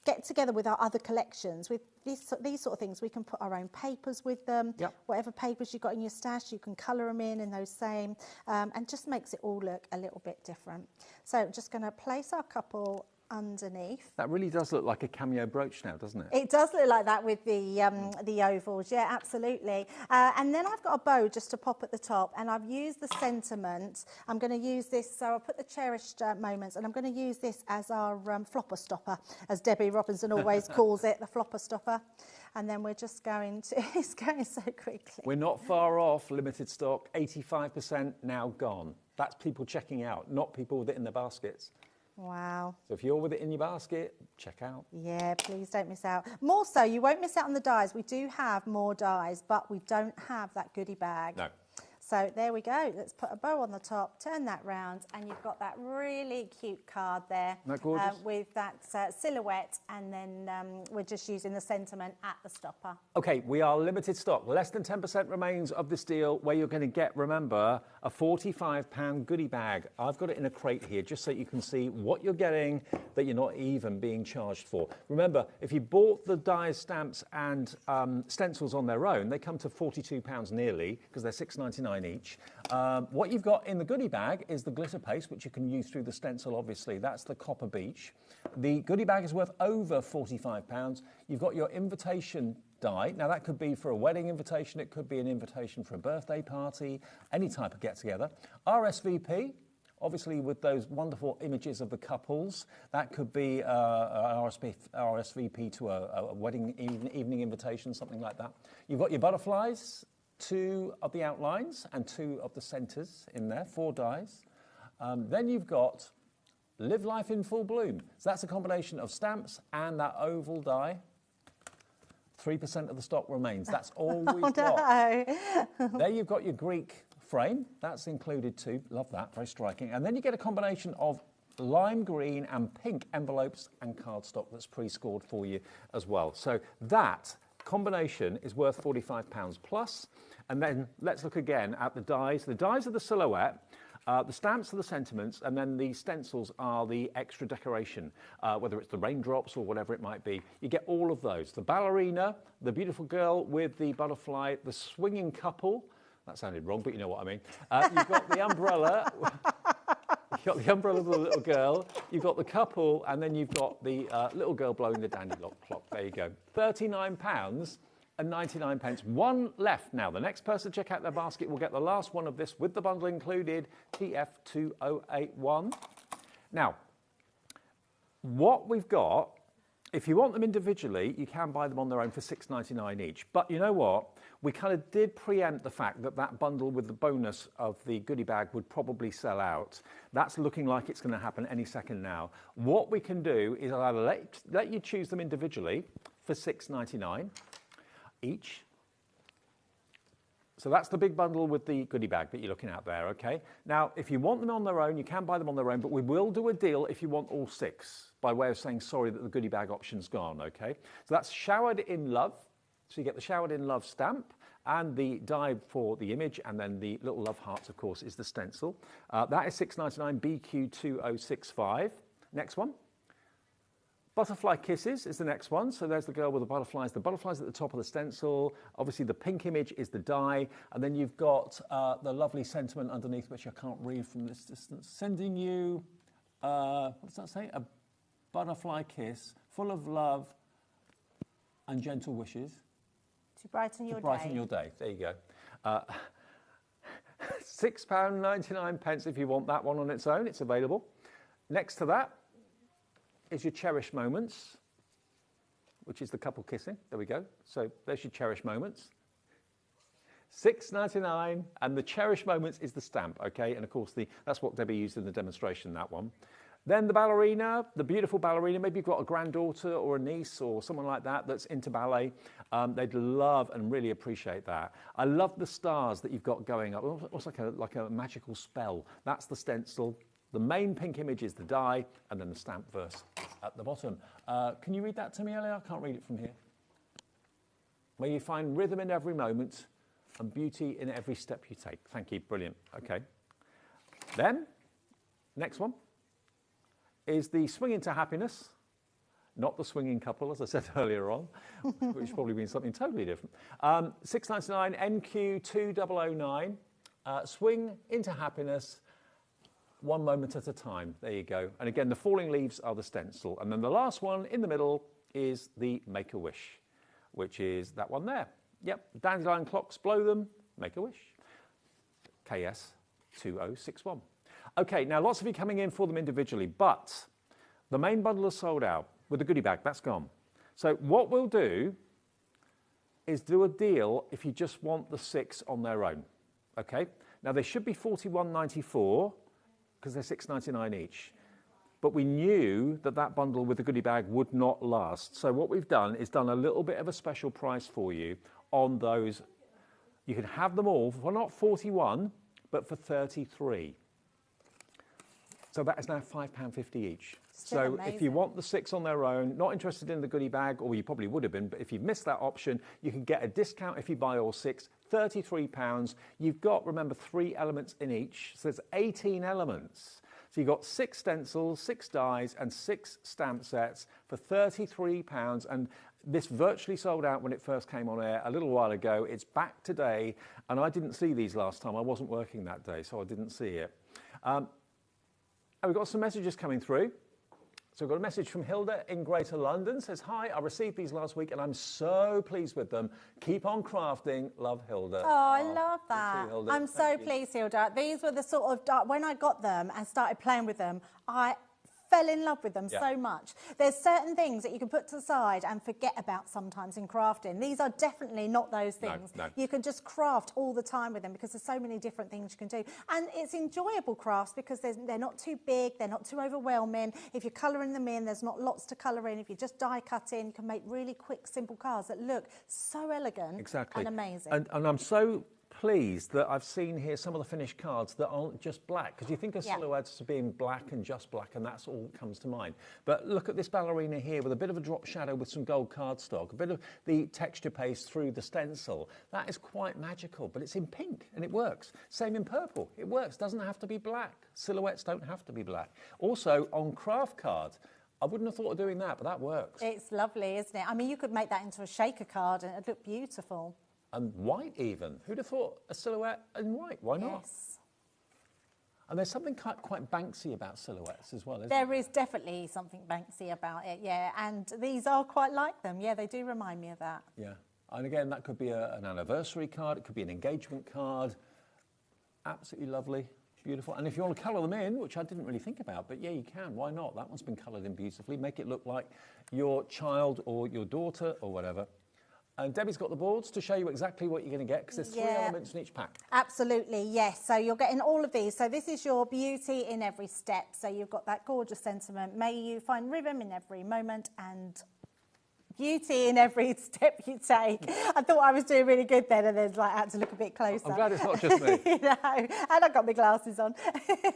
get together with our other collections. With these sort of things, we can put our own papers with them. Whatever papers you've got in your stash, you can colour them in those same, and just makes it all look a little bit different. So I'm just going to place our couple underneath. That really does look like a cameo brooch now, doesn't it? It does look like that with the ovals, yeah, absolutely. And then I've got a bow just to pop at the top, and I've used the sentiment. I'm going to use this, so I'll put the cherished moments, and I'm going to use this as our flopper stopper, as Debbie Robinson always calls it, the flopper stopper. And then we're just going to, it's going so quickly. We're not far off limited stock, 85% now gone. That's people checking out, not people with it in their baskets. Wow. So if you're with it in your basket, check out. Yeah, please don't miss out. More so, you won't miss out on the dies. We do have more dies, but we don't have that goodie bag. No. So there we go. Let's put a bow on the top, turn that round, and you've got that really cute card there. Isn't that gorgeous? With that silhouette, and then we're just using the sentiment at the stopper. Okay, we are limited stock. Less than 10% remains of this deal, where you're going to get, remember, a £45 goodie bag. I've got it in a crate here just so you can see what you're getting that you're not even being charged for. Remember, if you bought the dies, stamps and stencils on their own, they come to £42 nearly, because they're $6.99 each. What you've got in the goodie bag is the glitter paste, which you can use through the stencil, obviously. That's the Copper Beach. The goodie bag is worth over £45. You've got your invitation die. Now, that could be for a wedding invitation. It could be an invitation for a birthday party, any type of get-together. RSVP, obviously with those wonderful images of the couples. That could be an RSVP to a wedding evening invitation, something like that. You've got your butterflies, 2 of the outlines and 2 of the centres in there, 4 dies. Then you've got Live Life in Full Bloom. So that's a combination of stamps and that oval die. 3% of the stock remains. That's all we've got. There you've got your Greek frame. That's included too. Love that. Very striking. And then you get a combination of lime green and pink envelopes and cardstock that's pre-scored for you as well. So that combination is worth £45 plus. And then let's look again at the dies. The dies are the silhouette. The stamps are the sentiments, and then the stencils are the extra decoration, whether it's the raindrops or whatever it might be. You get all of those. The ballerina, the beautiful girl with the butterfly, the swinging couple. That sounded wrong, but you know what I mean. You've got the umbrella. You've got the umbrella with the little girl. You've got the couple, and then you've got the little girl blowing the dandelion clock. There you go. £39 and 99 pence. One left now. The next person to check out their basket will get the last one of this with the bundle included, TF2081. Now, what we've got, if you want them individually, you can buy them on their own for $6.99 each. But you know what? We kind of did preempt the fact that that bundle with the bonus of the goodie bag would probably sell out. That's looking like it's going to happen any second now. What we can do is either let you choose them individually for $6.99 each. So that's the big bundle with the goodie bag that you're looking at there, okay? Now, if you want them on their own, you can buy them on their own, but we will do a deal if you want all 6, by way of saying sorry that the goodie bag option's gone, okay? So that's Showered in Love. So you get the Showered in Love stamp and the die for the image, and then the little love hearts, of course, is the stencil. That is $6.99, BQ2065. Next one. Butterfly Kisses is the next one. So there's the girl with the butterflies. The butterflies at the top of the stencil. Obviously, the pink image is the die. And then you've got the lovely sentiment underneath, which I can't read from this distance. Sending you, what does that say? A butterfly kiss full of love and gentle wishes. To brighten your day. To brighten your day. There you go. £6.99 if you want that one on its own. It's available. Next to that is your Cherish Moments, which is the couple kissing. There we go. So there's your Cherish Moments. $6.99, and the Cherish Moments is the stamp, okay? And of course, that's what Debbie used in the demonstration, that one. Then the ballerina, the beautiful ballerina. Maybe you've got a granddaughter or a niece or someone like that that's into ballet. They'd love and really appreciate that. I love the stars that you've got going up. It's like a magical spell. That's the stencil. The main pink image is the die, and then the stamp verse at the bottom. Can you read that to me, Ellie? I can't read it from here. Where you find rhythm in every moment and beauty in every step you take. Thank you, brilliant. Okay. Then, next one is the Swing Into Happiness, not the swinging couple, as I said earlier on, which probably means something totally different. $6.99, NQ2009, Swing Into Happiness, one moment at a time. There you go. And again, the falling leaves are the stencil. And then the last one in the middle is the Make-A-Wish, which is that one there. Yep, dandelion clocks, blow them, Make-A-Wish. KS2061. Okay, now lots of you coming in for them individually, but the main bundle is sold out with the goodie bag. That's gone. So what we'll do is do a deal if you just want the 6 on their own. Okay? Now they should be $41.94 because they're $6.99 each. But we knew that that bundle with the goodie bag would not last. So what we've done is done a little bit of a special price for you on those. You can have them all for not 41, but for 33. So that is now £5.50 each. So if you want the 6 on their own, not interested in the goodie bag, or you probably would have been, but if you've missed that option, you can get a discount if you buy all 6, £33. You've got, remember, 3 elements in each, so there's 18 elements. So you've got 6 stencils, 6 dies, and 6 stamp sets for £33. And this virtually sold out when it first came on air a little while ago. It's back today, and I didn't see these last time. I wasn't working that day, so I didn't see it. And we've got some messages coming through. So we've got a message from Hilda in Greater London. Says, hi, I received these last week and I'm so pleased with them. Keep on crafting. Love, Hilda. Oh, I love that. Too, Hilda. I'm so pleased, Hilda. These were the sort of, when I got them and started playing with them, I fell in love with them so much. There's certain things that you can put to the side and forget about sometimes in crafting. These are definitely not those things. No. You can just craft all the time with them because there's so many different things you can do. And it's enjoyable crafts because they're not too big, they're not too overwhelming. If you're colouring them in, there's not lots to colour in. If you just die cut in, you can make really quick, simple cards that look so elegant and amazing. And I'm so pleased that I've seen here some of the finished cards that aren't just black, because you think of silhouettes as being black and just black, and that's all that comes to mind. But look at this ballerina here with a bit of a drop shadow with some gold cardstock, a bit of the texture paste through the stencil. That is quite magical, but it's in pink and it works. Same in purple, it works, doesn't have to be black. Silhouettes don't have to be black. Also on craft cards, I wouldn't have thought of doing that, but that works. It's lovely, isn't it? I mean, you could make that into a shaker card and it'd look beautiful. And white even. Who'd have thought a silhouette in white? Why not? Yes. And there's something quite Banksy about silhouettes as well, isn't there? There is definitely something Banksy about it, yeah. And these are quite like them. Yeah, they do remind me of that. Yeah. And again, that could be an anniversary card. It could be an engagement card. Absolutely lovely. Beautiful. And if you want to colour them in, which I didn't really think about, but yeah, you can. Why not? That one's been coloured in beautifully. Make it look like your child or your daughter or whatever. And Debbie's got the boards to show you exactly what you're going to get, because there's 3 elements in each pack. Absolutely, yes. So you're getting all of these. So this is your beauty in every step. So you've got that gorgeous sentiment. May you find rhythm in every moment and Beauty in every step you take. I thought I was doing really good then, and then I had to look a bit closer. I'm glad it's not just me. You know, and I've got my glasses on.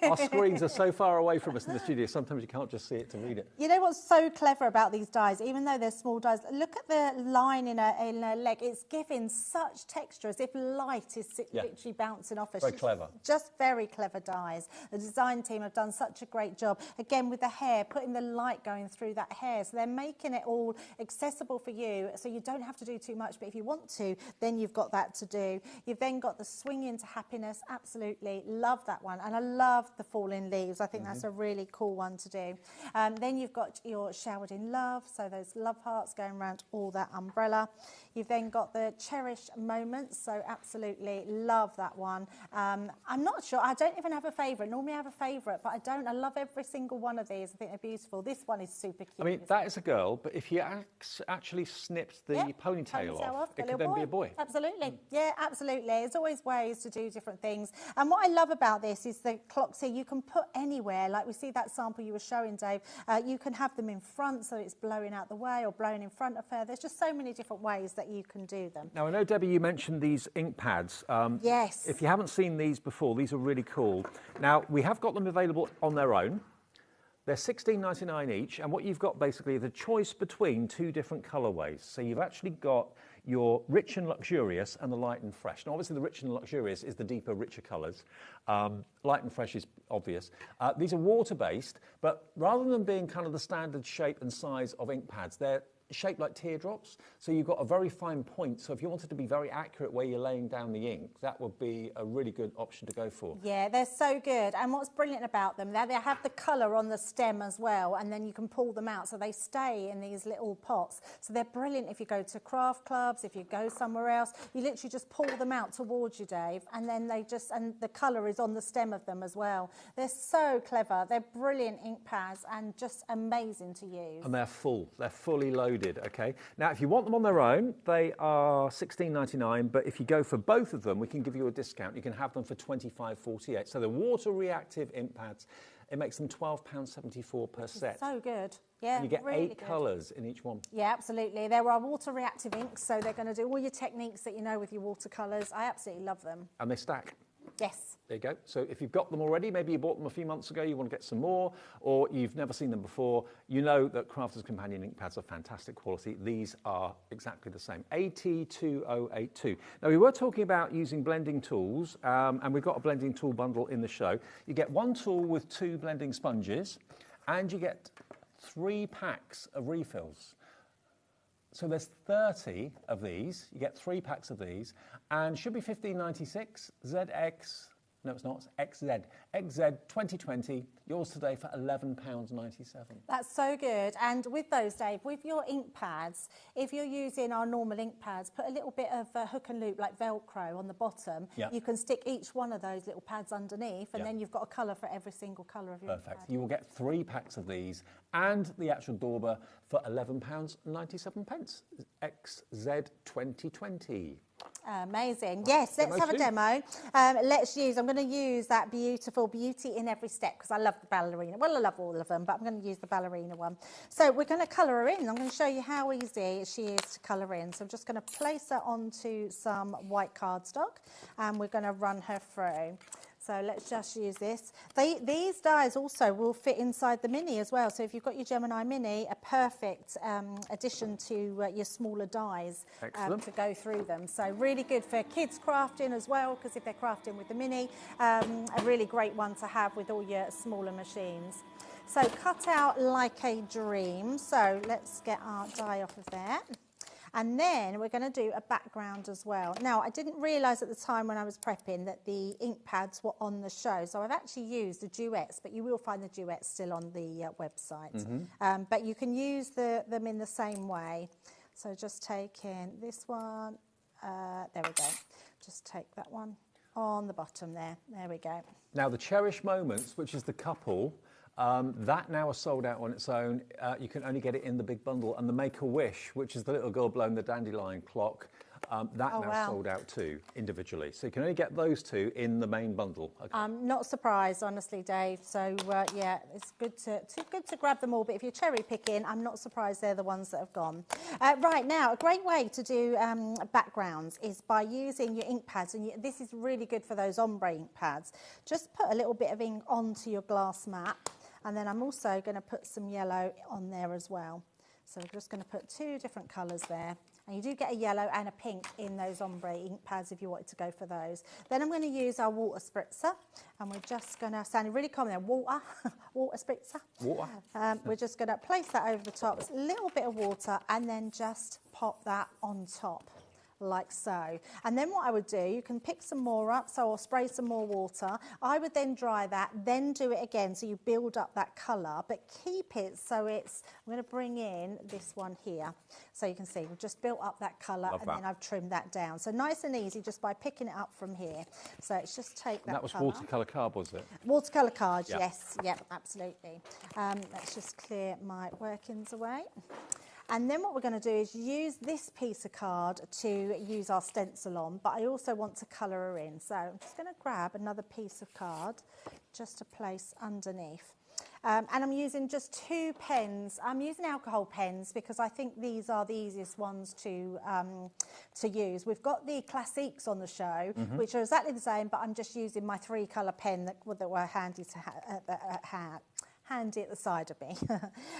Our screens are so far away from us in the studio, sometimes you can't just see it to read it. You know what's so clever about these dies, even though they're small dies, look at the line in a leg. It's giving such texture as if light is literally bouncing off us. Very clever. Just very clever dies. The design team have done such a great job. Again, with the hair, putting the light going through that hair. So they're making it all accessible for you, so you don't have to do too much, but if you want to, then you've got that to do. You've then got the swing into happiness. Absolutely love that one, and I love the falling leaves. I think that's a really cool one to do. Then you've got your showered in love, so those love hearts going around all that umbrella. You've then got the cherished moments, so absolutely love that one. I'm not sure, I don't even have a favourite. Normally I have a favourite, but I don't. I love every single one of these. I think they're beautiful. This one is super cute. I mean, that is a girl, but if you actually snipped the ponytail off, it could then be a boy. Absolutely. Yeah, absolutely. There's always ways to do different things. And what I love about this is the clocks here you can put anywhere. Like we see that sample you were showing, Dave. You can have them in front so it's blowing out the way, or blowing in front of her. There's just so many different ways that you can do them. Now, I know, Debbie, you mentioned these ink pads. Yes. If you haven't seen these before, these are really cool. Now, we have got them available on their own. They're $16.99 each, and what you've got basically is the choice between two different colourways. So you've actually got your rich and luxurious and the light and fresh. Now, obviously, the rich and luxurious is the deeper, richer colours. Light and fresh is obvious. These are water-based, but rather than being kind of the standard shape and size of ink pads, they're shaped like teardrops, so you've got a very fine point. So if you wanted to be very accurate where you're laying down the ink, that would be a really good option to go for. Yeah, they're so good. And what's brilliant about them, they have the colour on the stem as well, and then you can pull them out, so they stay in these little pots. So they're brilliant if you go to craft clubs, if you go somewhere else. You literally just pull them out towards you, Dave, and then and the colour is on the stem of them as well. They're so clever. They're brilliant ink pads and just amazing to use. And they're full. They're fully loaded. Okay. Now, if you want them on their own, they are $16.99. But if you go for both of them, we can give you a discount. You can have them for $25.48. So the water reactive ink pads, it makes them £12.74 per set. So good. Yeah, and you get really 8 colours in each one. Yeah, absolutely. There are water reactive inks, so they're going to do all your techniques that you know with your watercolours. I absolutely love them. And they stack. Yes. There you go. So if you've got them already, maybe you bought them a few months ago, you want to get some more, or you've never seen them before, you know that Crafters Companion ink pads are fantastic quality. These are exactly the same. AT2082. Now, we were talking about using blending tools, and we've got a blending tool bundle in the show. You get one tool with 2 blending sponges, and you get 3 packs of refills. So there's 30 of these. You get 3 packs of these, and should be $15.96. ZX, no, it's not. It's XZ. XZ 2020. Yours today for £11.97. That's so good. And with those, Dave, with your ink pads, if you're using our normal ink pads, put a little bit of hook and loop like Velcro on the bottom. You can stick each one of those little pads underneath, and then you've got a colour for every single colour of your ink pad. You will get 3 packs of these and the actual dauber for £11.97. XZ 2020. Amazing. Yes, let's have a demo. I'm going to use that beautiful Beauty in Every Step, because I love the ballerina. Well, I love all of them, but I'm going to use the ballerina one. So we're going to colour her in. I'm going to show you how easy she is to colour in. So I'm just going to place her onto some white cardstock, and we're going to run her through. So let's just use this. These dies also will fit inside the Mini as well. So if you've got your Gemini Mini, a perfect addition to your smaller dies to go through them. So really good for kids crafting as well, because if they're crafting with the Mini, a really great one to have with all your smaller machines. So cut out like a dream. So let's get our die off of there. And then we're going to do a background as well. Now, I didn't realise at the time when I was prepping that the ink pads were on the show. So I've actually used the duets, but you will find the duets still on the website. But you can use them in the same way. So just taking this one. There we go. Just take that one on the bottom there. There we go. Now, the Cherish Moments, which is the couple, that now is sold out on its own. You can only get it in the big bundle. And the Make-A-Wish, which is the little girl blowing the dandelion clock, Now sold out too, individually. So you can only get those two in the main bundle. Okay. I'm not surprised, honestly, Dave. So, yeah, it's good to grab them all. But if you're cherry picking, I'm not surprised they're the ones that have gone. Right, now, a great way to do backgrounds is by using your ink pads. And this is really good for those ombre ink pads. Just put a little bit of ink onto your glass mat. And then I'm also going to put some yellow on there as well. So we're just going to put 2 different colours there. And you do get a yellow and a pink in those ombre ink pads if you wanted to go for those. Then I'm going to use our water spritzer. And we're just going to, sound really common there, water spritzer. Water. We're just going to place that over the top, a little bit of water, and then just pop that on top. Like so. And then what I would do, you can pick some more up, so I'll spray some more water. I would then dry that, then do it again, so you build up that colour, but keep it so it's, I'm going to bring in this one here. So you can see, we've just built up that colour, and then I've trimmed that down. So nice and easy, just by picking it up from here. So it's just take that. And that was colour. watercolour card, was it? Watercolour card, yes. Yep, absolutely. Let's just clear my workings away. And then what we're going to do is use this piece of card to use our stencil on, but I also want to colour her in. So I'm just going to grab another piece of card just to place underneath. And I'm using just 2 pens. I'm using alcohol pens because I think these are the easiest ones to use. We've got the Classiques on the show, which are exactly the same, but I'm just using my 3-colour pen that were handy to handy at the side of me.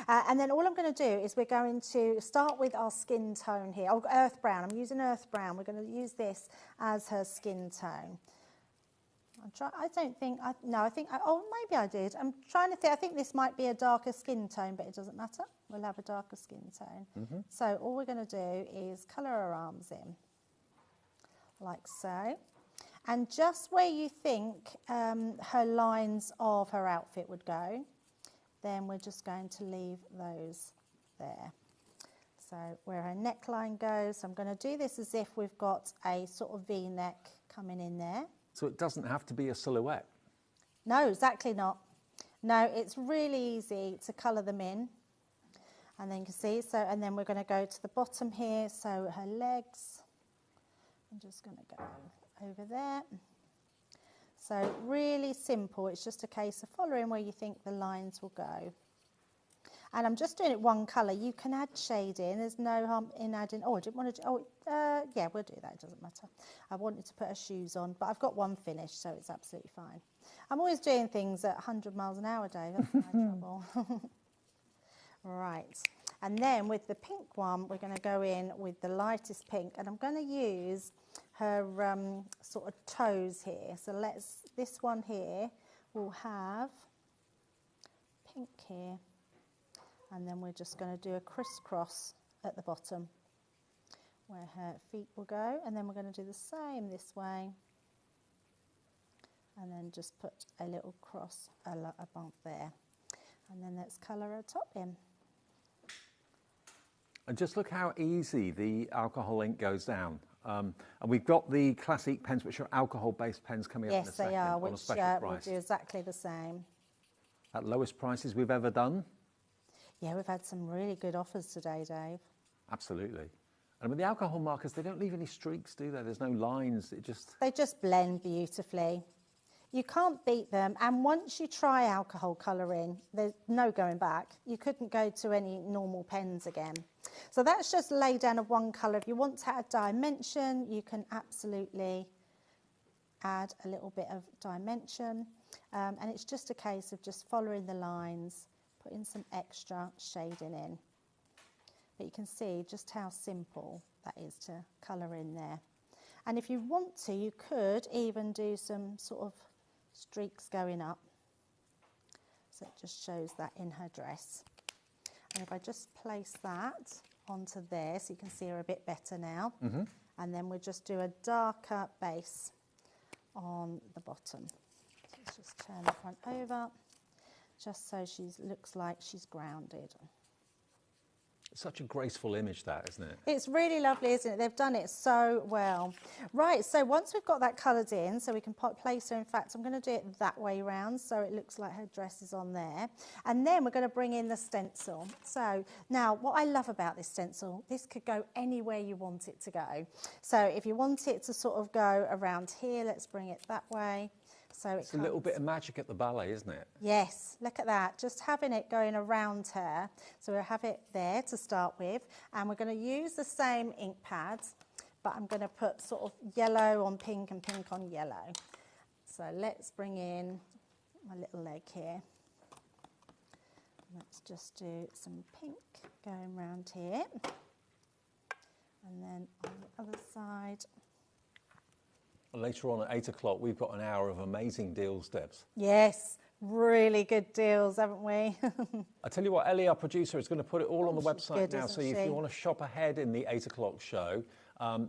And then all I'm going to do is we're going to start with our skin tone here. Oh, earth brown. I'm using earth brown. We're going to use this as her skin tone. Oh, maybe I did. I'm trying to think. I think this might be a darker skin tone, but it doesn't matter. We'll have a darker skin tone. So all we're going to do is colour her arms in, like so. And just where you think her lines of her outfit would go, then we're just going to leave those there. So where her neckline goes, I'm going to do this as if we've got a sort of V-neck coming in there. So it doesn't have to be a silhouette? No, exactly not. No, it's really easy to colour them in. And then you can see, so, and then we're going to go to the bottom here, so her legs. I'm just going to go over there. So really simple, it's just a case of following where you think the lines will go. And I'm just doing it one colour. You can add shading, there's no harm in adding, oh, I didn't want to, yeah, we'll do that, it doesn't matter. I wanted to put her shoes on, but I've got one finished, so it's absolutely fine. I'm always doing things at 100 miles an hour a day, that's my trouble. Right, and then with the pink one, we're going to go in with the lightest pink, and I'm going to use her sort of toes here. So this one here will have pink here, and then we're just going to do a crisscross at the bottom where her feet will go, and then we're going to do the same this way, and then just put a little cross above there, and then let's colour her top in. And just look how easy the alcohol ink goes down. And we've got the Classic pens, which are alcohol-based pens, coming up in a second. Yes, they are, on which a special price. will do exactly the same. At lowest prices we've ever done. Yeah, we've had some really good offers today, Dave. Absolutely. And with the alcohol markers, they don't leave any streaks, do they? There's no lines. They just blend beautifully. You can't beat them, and once you try alcohol colouring, there's no going back. You couldn't go to any normal pens again. So that's just lay down of one colour. If you want to add dimension, you can absolutely add a little bit of dimension. And it's just a case of just following the lines, putting some extra shading in. But you can see just how simple that is to colour in there. And if you want to, you could even do some sort of streaks going up. So it just shows that in her dress. And if I just place that onto there, so you can see her a bit better now. And then we'll just do a darker base on the bottom. So let's just turn the front over, just so she looks like she's grounded. Such a graceful image, that, isn't it? It's really lovely, isn't it? They've done it so well. Right, so once we've got that coloured in, so we can place her, in fact, I'm going to do it that way round, so it looks like her dress is on there. And then we're going to bring in the stencil. So now, what I love about this stencil, this could go anywhere you want it to go. So if you want it to sort of go around here, let's bring it that way. So it's a little bit of magic at the ballet, isn't it? Yes, look at that, just having it going around her. So we'll have it there to start with, and we're going to use the same ink pads, but I'm going to put sort of yellow on pink and pink on yellow. So let's bring in my little leg here. Let's just do some pink going around here. And then on the other side. Later on at 8 o'clock, we've got an hour of amazing deals, Debs. Yes, really good deals, haven't we? I tell you what, Ellie, our producer, is going to put it all on the website good, now. So if you want to shop ahead in the 8 o'clock show,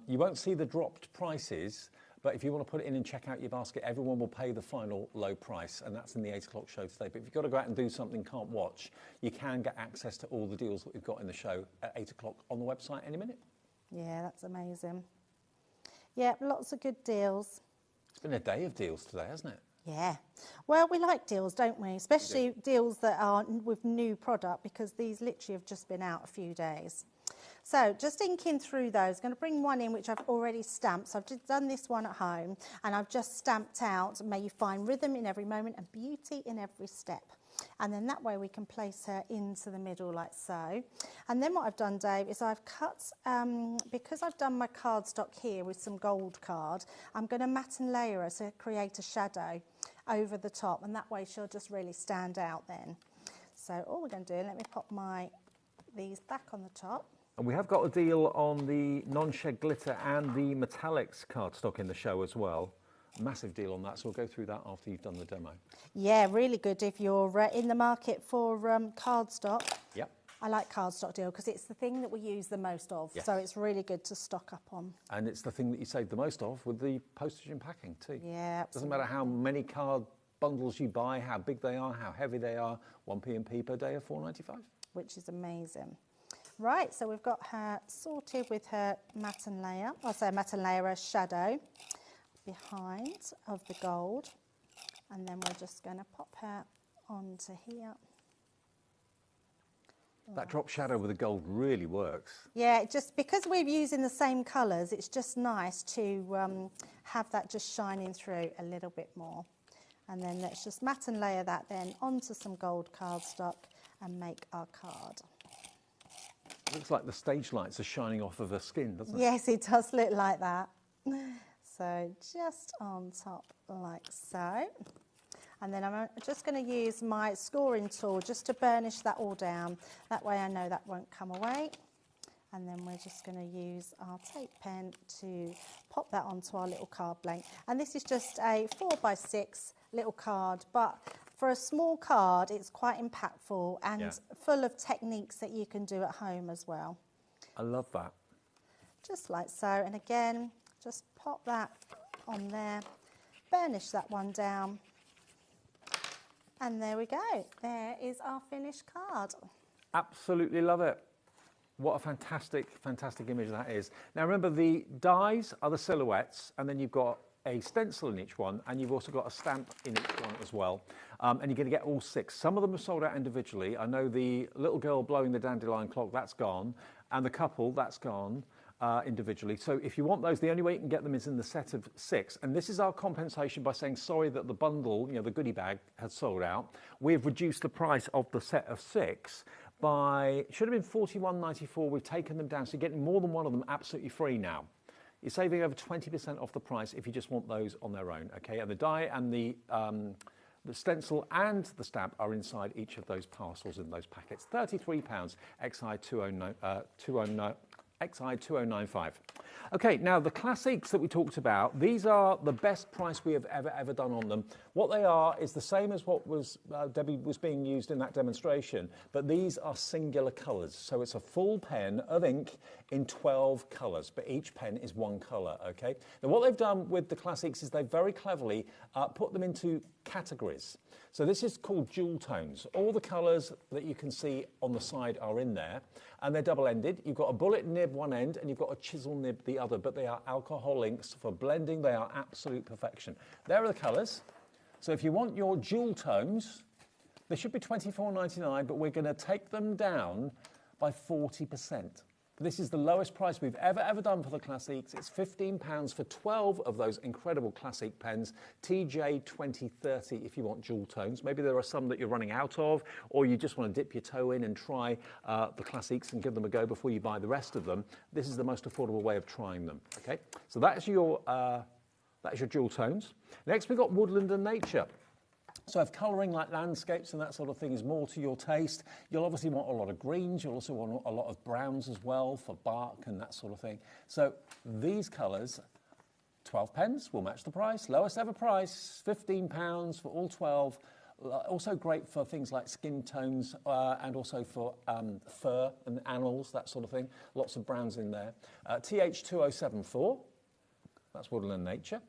you won't see the dropped prices, but if you want to put it in and check out your basket, everyone will pay the final low price, and that's in the 8 o'clock show today. But if you've got to go out and do something, can't watch, you can get access to all the deals that we've got in the show at 8 o'clock on the website any minute. Yeah, that's amazing. Yeah, lots of good deals. It's been a day of deals today, hasn't it? Yeah. Well, we like deals, don't we? Especially deals that are with new product, because these literally have just been out a few days. So just inking through those, I'm going to bring one in which I've already stamped. So I've just done this one at home, and I've just stamped out, may you find rhythm in every moment and beauty in every step. And then that way we can place her into the middle like so. And then what I've done, Dave, is I've cut, because I've done my cardstock here with some gold card, I'm going to matte and layer her to create a shadow over the top, and that way she'll just really stand out then. So all we're going to do, let me pop these back on the top. And we have got a deal on the non-shed glitter and the metallics cardstock in the show as well. Massive deal on that, so we'll go through that after you've done the demo. Yeah, really good if you're in the market for cardstock. Yep. I like cardstock deal because it's the thing that we use the most of, yes. So it's really good to stock up on. And it's the thing that you save the most of with the postage and packing too. Yeah, absolutely. Doesn't matter how many card bundles you buy, how big they are, how heavy they are, 1p&p per day of $4.95. Which is amazing. Right, so we've got her sorted with her matte and layer, matte and layer, her shadow behind of the gold, and then we're just going to pop her onto here. That drop shadow with the gold really works. Yeah, just because we're using the same colours, it's just nice to have that just shining through a little bit more. And then let's just matte and layer that then onto some gold cardstock and make our card. It looks like the stage lights are shining off of her skin, doesn't it? Yes, it does look like that. So just on top like so. And then I'm just going to use my scoring tool just to burnish that all down. That way I know that won't come away. And then we're just going to use our tape pen to pop that onto our little card blank. And this is just a 4x6 little card, but for a small card, it's quite impactful and full of techniques that you can do at home as well. I love that. Just like so. And again, just pop that on there, burnish that one down. And there we go. There is our finished card. Absolutely love it. What a fantastic, fantastic image that is. Now remember, the dies are the silhouettes, and then you've got a stencil in each one, and you've also got a stamp in each one as well. And you're going to get all 6. Some of them are sold out individually. I know the little girl blowing the dandelion clock, that's gone, and the couple, that's gone individually. So if you want those, the only way you can get them is in the set of 6. And this is our compensation by saying sorry that the bundle, the goodie bag, has sold out. We've reduced the price of the set of 6 by, should have been $41.94. We've taken them down, so you're getting more than one of them absolutely free now. You're saving over 20% off the price if you just want those on their own, okay? And the die and the stencil and the stamp are inside each of those parcels in those packets. £33, XI 209, XI2095. Okay, now the classics that we talked about, these are the best price we have ever done on them. What they are is the same as what was Debbie was being used in that demonstration, but these are singular colours. So it's a full pen of ink in 12 colours, but each pen is one colour, okay? Now what they've done with the classics is they very cleverly put them into categories. So this is called dual tones. All the colours that you can see on the side are in there, and they're double-ended. You've got a bullet nib one end, and you've got a chisel nib the other, but they are alcohol inks. For blending, they are absolute perfection. There are the colours. So if you want your dual tones, they should be $24.99, but we're going to take them down by 40%. This is the lowest price we've ever done for the classics. It's £15 for 12 of those incredible classic pens, TJ2030 if you want dual tones. Maybe there are some that you're running out of, or you just want to dip your toe in and try the classics and give them a go before you buy the rest of them. This is the most affordable way of trying them, okay? So that's your dual tones. Next we've got woodland and nature. So if colouring like landscapes and that sort of thing is more to your taste, you'll obviously want a lot of greens, you'll also want a lot of browns as well for bark and that sort of thing. So these colours, 12 pence will match the price, lowest ever price, £15 for all 12. Also great for things like skin tones and also for fur and animals, that sort of thing. Lots of browns in there. TH2074, that's woodland and nature.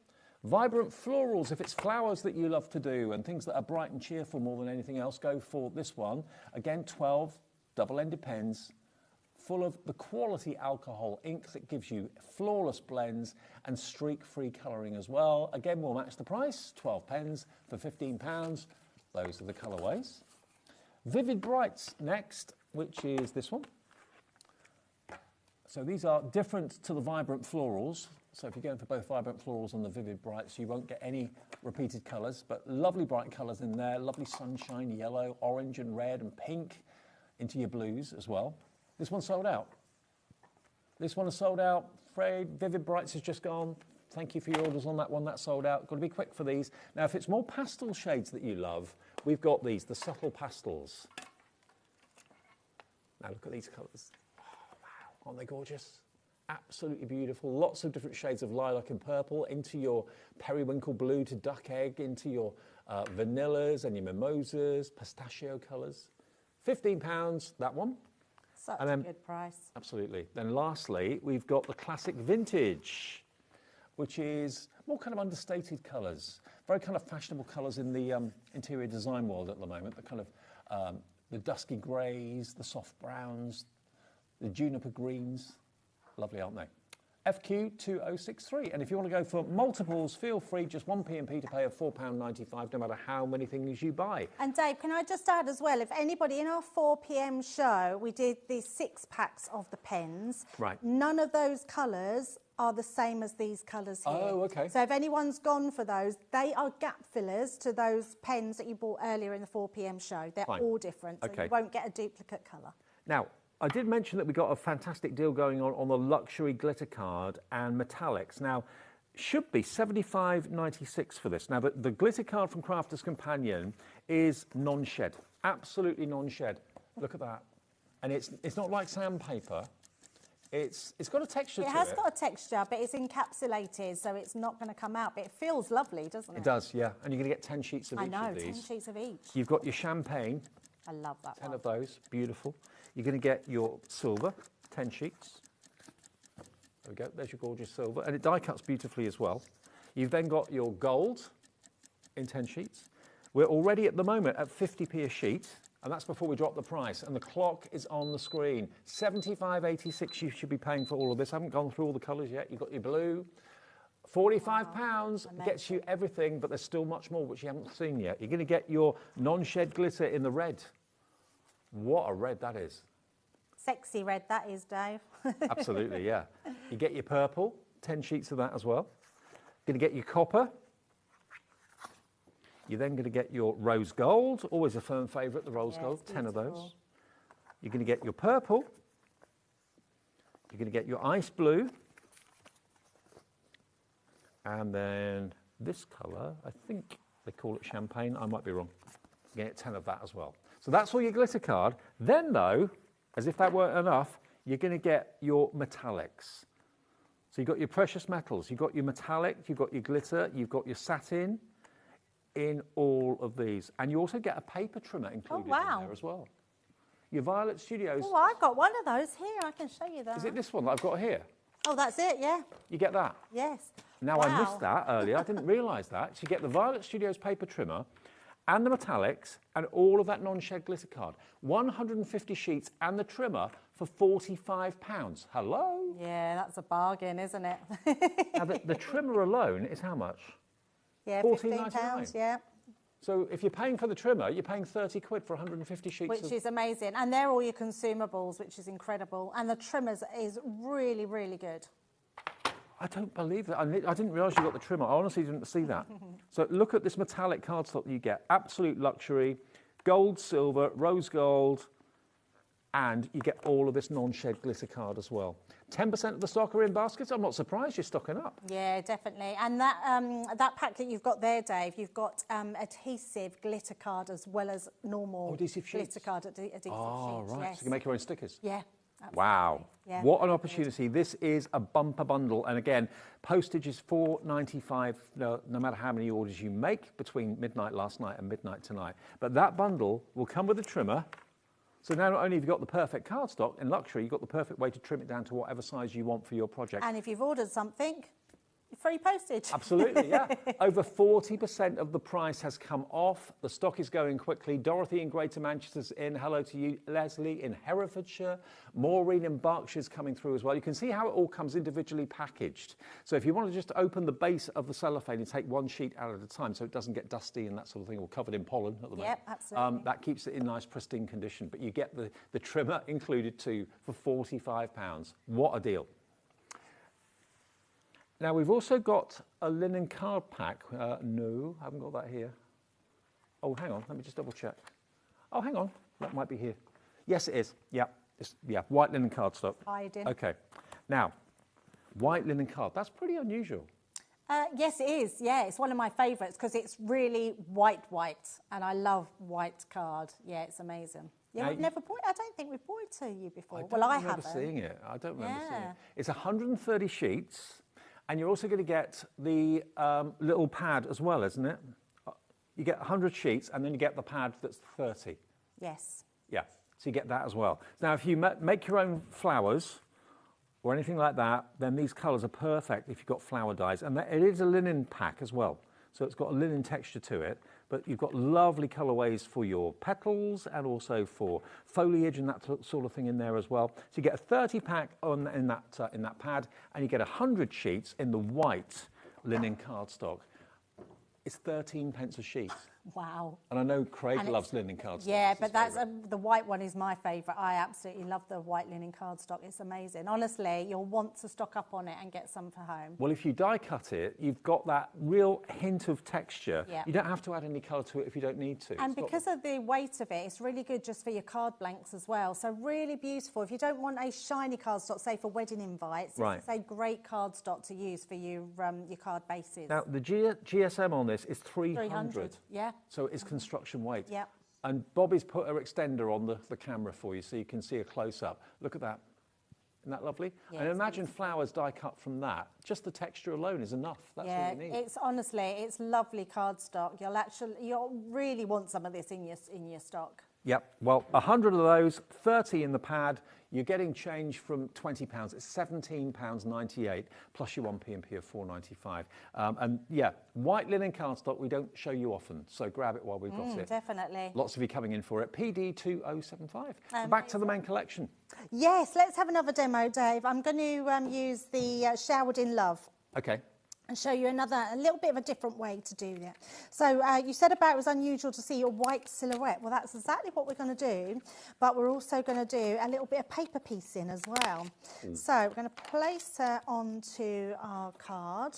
Vibrant florals, if it's flowers that you love to do and things that are bright and cheerful more than anything else, go for this one. Again, 12 double-ended pens, full of the quality alcohol ink that gives you flawless blends and streak-free colouring as well. Again, we'll match the price, 12 pens for £15. Those are the colourways. Vivid Brights next, which is this one. So these are different to the Vibrant Florals. So if you're going for both Vibrant Florals and the Vivid Brights, you won't get any repeated colours, but lovely bright colours in there, lovely sunshine, yellow, orange and red and pink into your blues as well. This one's sold out. This one is sold out. Afraid Vivid Brights has just gone. Thank you for your orders on that one. That's sold out. Got to be quick for these. Now, if it's more pastel shades that you love, we've got these, the subtle pastels. Now look at these colours. Oh, wow, aren't they gorgeous? Absolutely beautiful. Lots of different shades of lilac and purple into your periwinkle blue to duck egg, into your vanillas and your mimosas, pistachio colours. £15, that one. Such a good price. Absolutely. Then lastly, we've got the classic vintage, which is more kind of understated colours. Very kind of fashionable colours in the interior design world at the moment. The kind of the dusky greys, the soft browns, the juniper greens. Lovely, aren't they? FQ2063. And if you want to go for multiples, feel free, just one P&P to pay of £4.95, no matter how many things you buy. And Dave, can I just add as well, if anybody in our 4 p.m. show, we did these 6 packs of the pens. Right. None of those colours are the same as these colours here. Oh, okay. So if anyone's gone for those, they are gap fillers to those pens that you bought earlier in the 4 p.m. show. They're all different, so you won't get a duplicate colour. Now, I did mention that we got a fantastic deal going on the luxury glitter card and metallics. Now, should be $75.96 for this. Now, the glitter card from Crafters Companion is non-shed, absolutely non-shed. Look at that. And it's not like sandpaper. It's got a texture to it. It has got a texture, but it's encapsulated, so it's not going to come out. But it feels lovely, doesn't it? It does, yeah. And you're going to get 10 sheets of each of these. I know, 10 sheets of each. You've got your champagne. I love that 10 one. of those, beautiful. You're going to get your silver, 10 sheets. There we go, there's your gorgeous silver. And it die cuts beautifully as well. You've then got your gold in 10 sheets. We're already at the moment at 50p a sheet, and that's before we drop the price. And the clock is on the screen. £75.86 you should be paying for all of this. I haven't gone through all the colours yet. You've got your blue. £45 gets you everything, but there's still much more which you haven't seen yet. You're going to get your non-shed glitter in the red. What a red that is. Sexy red that is, Dave. Absolutely, yeah. You get your purple, 10 sheets of that as well. You're going to get your copper. You're then going to get your rose gold, always a firm favourite, the rose gold, 10 of those. You're going to get your purple. You're going to get your ice blue. And then this colour, I think they call it champagne. I might be wrong. You get 10 of that as well. So that's all your glitter card. Then, though, as if that weren't enough, you're going to get your metallics. So you've got your precious metals, you've got your metallic, you've got your glitter, you've got your satin in all of these. And you also get a paper trimmer included in there as well. Your Violet Studios. Oh, I've got one of those here. I can show you that. Is it this one that I've got here? Oh, that's it, yeah. You get that? Yes. Now, I missed that earlier. I didn't realise that. So you get the Violet Studios paper trimmer and the metallics and all of that non-shed glitter card. 150 sheets and the trimmer for £45. Hello? Yeah, that's a bargain, isn't it? Now, the trimmer alone is how much? Yeah, £15, yeah. So if you're paying for the trimmer, you're paying 30 quid for 150 sheets. Which is amazing. And they're all your consumables, which is incredible. And the trimmers is really, really good. I don't believe that. I didn't realise you got the trimmer. I honestly didn't see that. So look at this metallic cardstock that you get. Absolute luxury. Gold, silver, rose gold. And you get all of this non-shed glitter card as well. 10% of the stock are in baskets. I'm not surprised you're stocking up. Yeah, definitely. And that pack that you've got there, Dave, you've got adhesive glitter card as well as normal adhesive sheets. Glitter card adhesive sheets. Oh, right. Yes. So you can make your own stickers. Yeah. Absolutely. Wow. Yeah. What an opportunity. This is a bumper bundle. And again, postage is $4.95 no matter how many orders you make between midnight last night and midnight tonight. But that bundle will come with a trimmer. So now not only have you got the perfect cardstock in luxury, you've got the perfect way to trim it down to whatever size you want for your project. And if you've ordered something, free postage. Absolutely, yeah. Over 40% of the price has come off. The stock is going quickly. Dorothy in Greater Manchester's in. Hello to you. Leslie in Herefordshire. Maureen in Berkshire's coming through as well. You can see how it all comes individually packaged. So if you want to just open the base of the cellophane and take one sheet out at a time so it doesn't get dusty and that sort of thing, or covered in pollen at the moment. Yep, absolutely. That keeps it in nice pristine condition. But you get the trimmer included too for £45. What a deal. Now, we've also got a linen card pack. No, I haven't got that here. Oh, hang on. Let me just double check. Oh, hang on. That might be here. Yes, it is. Yeah. White linen cardstock. Hiding. Okay. Now, white linen card. That's pretty unusual. Yes, it is. Yeah, it's one of my favourites because it's really white, and I love white card. Yeah, it's amazing. Yeah, now we've never bought. I don't think we've bought it to you before. I don't remember seeing it. I don't remember seeing it. It's 130 sheets. And you're also going to get the little pad as well, isn't it? You get 100 sheets, and then you get the pad that's 30. Yes. Yeah, so you get that as well. Now, if you make your own flowers or anything like that, then these colours are perfect if you've got flower dyes. And it is a linen pack as well. So it's got a linen texture to it, but you've got lovely colourways for your petals and also for foliage and that sort of thing in there as well. So you get a 30 pack in that pad, and you get 100 sheets in the white linen cardstock. It's 13p a sheet. Wow. And I know Craig loves linen cardstock. Yeah, but the white one is my favourite. I absolutely love the white linen cardstock. It's amazing. Honestly, you'll want to stock up on it and get some for home. Well, if you die cut it, you've got that real hint of texture. Yeah. You don't have to add any colour to it if you don't need to. And because of the weight of it, it's really good just for your card blanks as well. So really beautiful. If you don't want a shiny cardstock, say for wedding invites, it's a great cardstock to use for your card bases. Now, the GSM on this is 300. Yeah. So it's construction weight. Yeah. And Bobby's put her extender on the camera for you so you can see a close-up. Look at that. Isn't that lovely? Yeah, and imagine flowers die cut from that. Just the texture alone is enough. That's all you need. It's honestly, it's lovely cardstock. You'll really want some of this in your stock. Yep. Well, 100 of those, 30 in the pad. You're getting change from £20. It's £17.98 plus your 1p&p of £4.95. And yeah, white linen cardstock we don't show you often, so grab it while we've got it. Definitely. Lots of you coming in for it. PD2075. So back to the main collection. Yes, let's have another demo, Dave. I'm going to use the Showered in Love. Okay. And show you a little bit of a different way to do that. So you said about it was unusual to see your white silhouette. Well, that's exactly what we're going to do, but we're also going to do a little bit of paper piecing as well. So we're going to place her onto our card,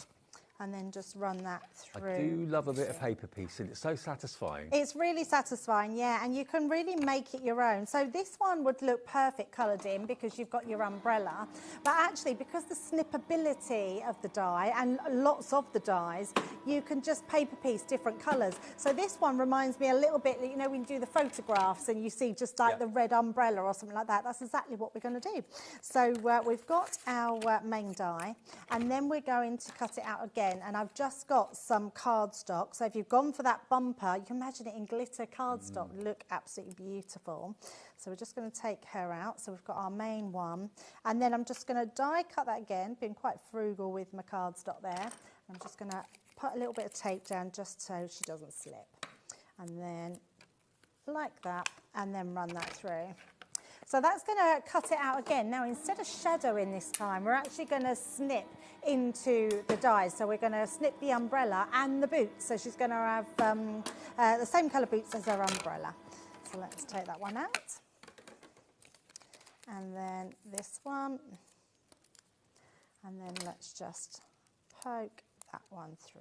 and then just run that through. I do love a bit of paper piecing. It's so satisfying. It's really satisfying, yeah, and you can really make it your own. So this one would look perfect coloured in because you've got your umbrella, but actually because the snippability of the die and lots of the dies, you can just paper piece different colours. So this one reminds me a little bit, you know, when you do the photographs and you see just like the red umbrella or something like that. That's exactly what we're going to do. So we've got our main die, and then we're going to cut it out again. And I've just got some cardstock. So if you've gone for that bumper, you can imagine it in glitter cardstock. Look absolutely beautiful. So we're just going to take her out. So we've got our main one. And then I'm just going to die cut that again. Been quite frugal with my cardstock there. I'm just going to put a little bit of tape down just so she doesn't slip. And then like that, and then run that through. So that's going to cut it out again. Now, instead of shadowing this time, we're actually going to snip into the dies. So we're going to snip the umbrella and the boots. So she's going to have the same colour boots as her umbrella. So let's take that one out. And then this one. And then let's just poke that one through.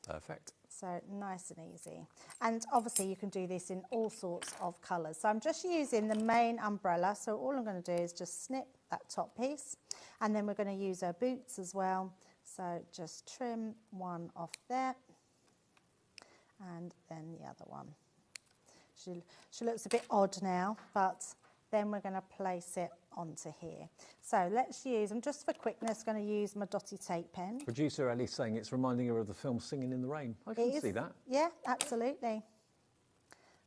Perfect. So nice and easy. And obviously you can do this in all sorts of colours. So I'm just using the main umbrella. So all I'm going to do is just snip that top piece. And then we're going to use our boots as well. So just trim one off there. And then the other one. She looks a bit odd now, but then we're going to place it onto here. So let's use, and just for quickness, going to use my dotty tape pen. Producer Ellie's saying it's reminding her of the film Singing in the Rain. I can see that. Yeah, absolutely.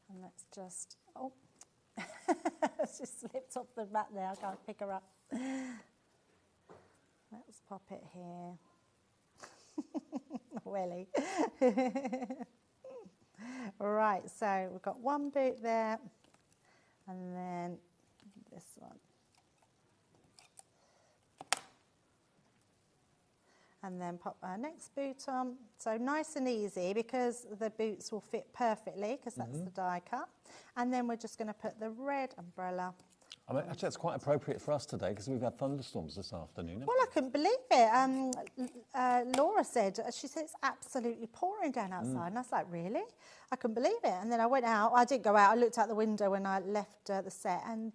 And let's just, oh, she slipped off the mat there. I can't pick her up. Let's pop it here. Welly. Right, so we've got one boot there, and then this one. And then pop our next boot on. So nice and easy because the boots will fit perfectly because that's the die cut. And then we're just going to put the red umbrella. I mean, actually, that's quite appropriate for us today because we've had thunderstorms this afternoon. Well, I couldn't believe it. Laura said, she said it's absolutely pouring down outside. And I was like, really? I couldn't believe it. And then I went out. I didn't go out. I looked out the window when I left the set. And,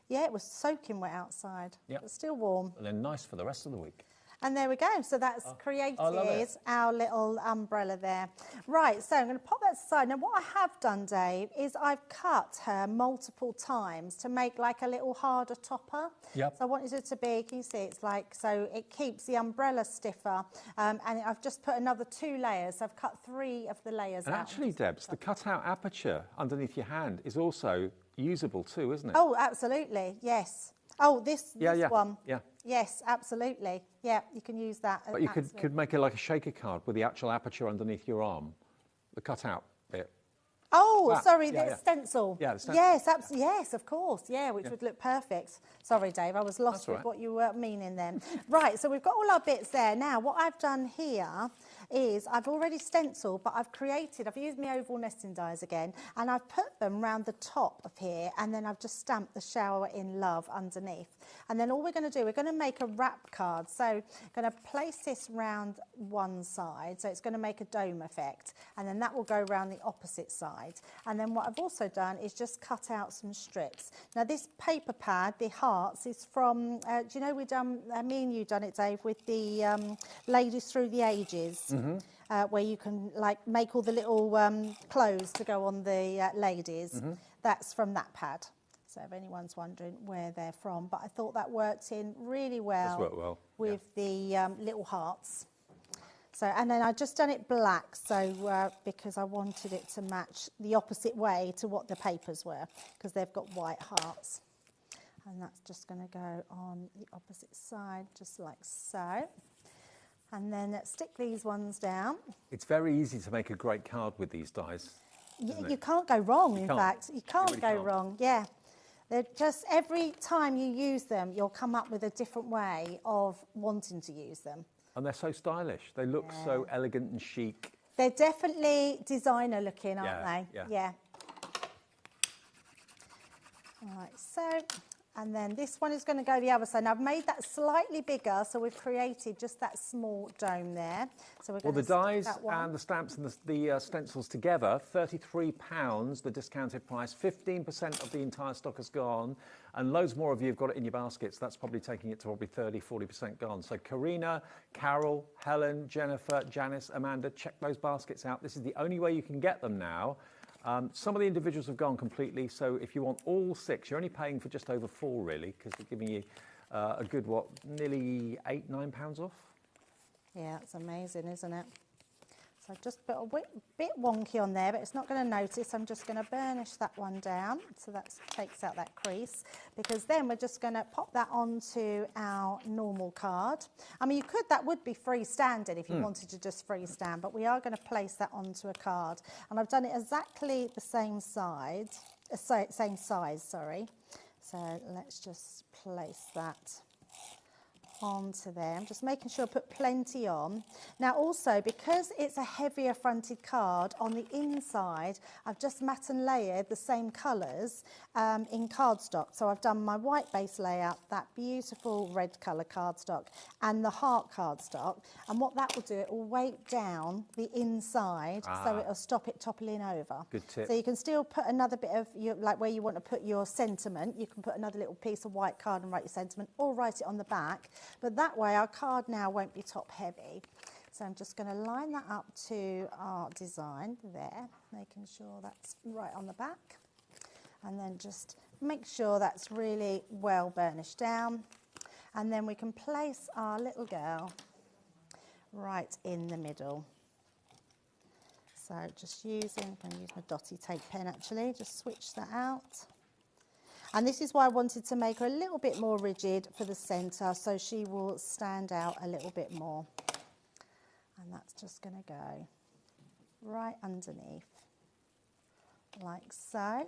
yeah, it was soaking wet outside. Yep. But still warm. And then nice for the rest of the week. And there we go. So that's created our little umbrella there. Right, so I'm going to pop that aside. Now, what I have done, Dave, is I've cut her multiple times to make like a little harder topper. Yep. So I wanted it to be, can you see, it's like, so it keeps the umbrella stiffer. And I've just put another 2 layers. So I've cut 3 of the layers and out. Actually, Debs, the cut-out aperture underneath your hand is also usable too, isn't it? Oh, absolutely, yes. Oh, this one. Yeah. Yes, absolutely. Yeah, you can use that. But you could make it like a shaker card with the actual aperture underneath your arm, the cutout bit. Oh, sorry, the stencil. Yeah, the stencil. Yes, absolutely. Yes, of course. Yeah, which would look perfect. Sorry, Dave, I was lost with what you were meaning then. Right, so we've got all our bits there. Now, what I've done here is I've already stenciled, but I've used my oval nesting dies again, and I've put them round the top of here, and then I've just stamped the shower in love underneath. And then all we're going to do, we're going to make a wrap card. So I'm going to place this round one side, so it's going to make a dome effect, and then that will go round the opposite side. And then what I've also done is just cut out some strips. Now this paper pad, the hearts, is from, do you know me and you done it, Dave, with the Ladies Through the Ages. Where you can like make all the little clothes to go on the ladies. That's from that pad. So if anyone's wondering where they're from, but I thought that worked in really well, with the little hearts. So, and then I just done it black, so because I wanted it to match the opposite way to what the papers were, because they've got white hearts. And that's just going to go on the opposite side, just like so. And then stick these ones down. It's very easy to make a great card with these dies. You can't go wrong, in fact. You can't really go wrong, yeah. They're just, every time you use them, you'll come up with a different way of wanting to use them. And they're so stylish. They look so elegant and chic. They're definitely designer looking, aren't they? Yeah. Right, so, And then this one is going to go the other side. Now I've made that slightly bigger, so we've created just that small dome there. So we're going the to dies and the stamps and the stencils together, £33, the discounted price. 15% of the entire stock has gone, and loads more of you have got it in your baskets. That's probably taking it to probably 30-40% gone. So Karina, Carol, Helen, Jennifer, Janice, Amanda, check those baskets out. This is the only way you can get them now. Some of the individuals have gone completely, so if you want all 6, you're only paying for just over 4 really, because they're giving you a good, nearly £8-9 off? Yeah, that's amazing, isn't it? So I've just put a bit wonky on there, but it's not going to notice. I'm just going to burnish that one down, so that takes out that crease, because then we're just going to pop that onto our normal card. I mean, that would be freestanding if you wanted to just freestand, but we are going to place that onto a card. And I've done it exactly the same size, sorry. So let's just place that onto there. I'm just making sure I put plenty on. Now also, because it's a heavier fronted card, on the inside I've just matte and layered the same colours in cardstock. So I've done my white base layout, that beautiful red colour cardstock, and the heart cardstock, and what that will do, it will weight down the inside, so it'll stop it toppling over. Good tip. So you can still put another bit of like where you want to put your sentiment, you can put another little piece of white card and write your sentiment, or write it on the back. But that way our card now won't be top heavy. So I'm just going to line that up to our design there, making sure that's right on the back. And then just make sure that's really well burnished down. And then we can place our little girl right in the middle. So just I'm going to use my dotty tape pen actually, just switch that out. And this is why I wanted to make her a little bit more rigid for the centre, so she will stand out a little bit more. And that's just going to go right underneath, like so.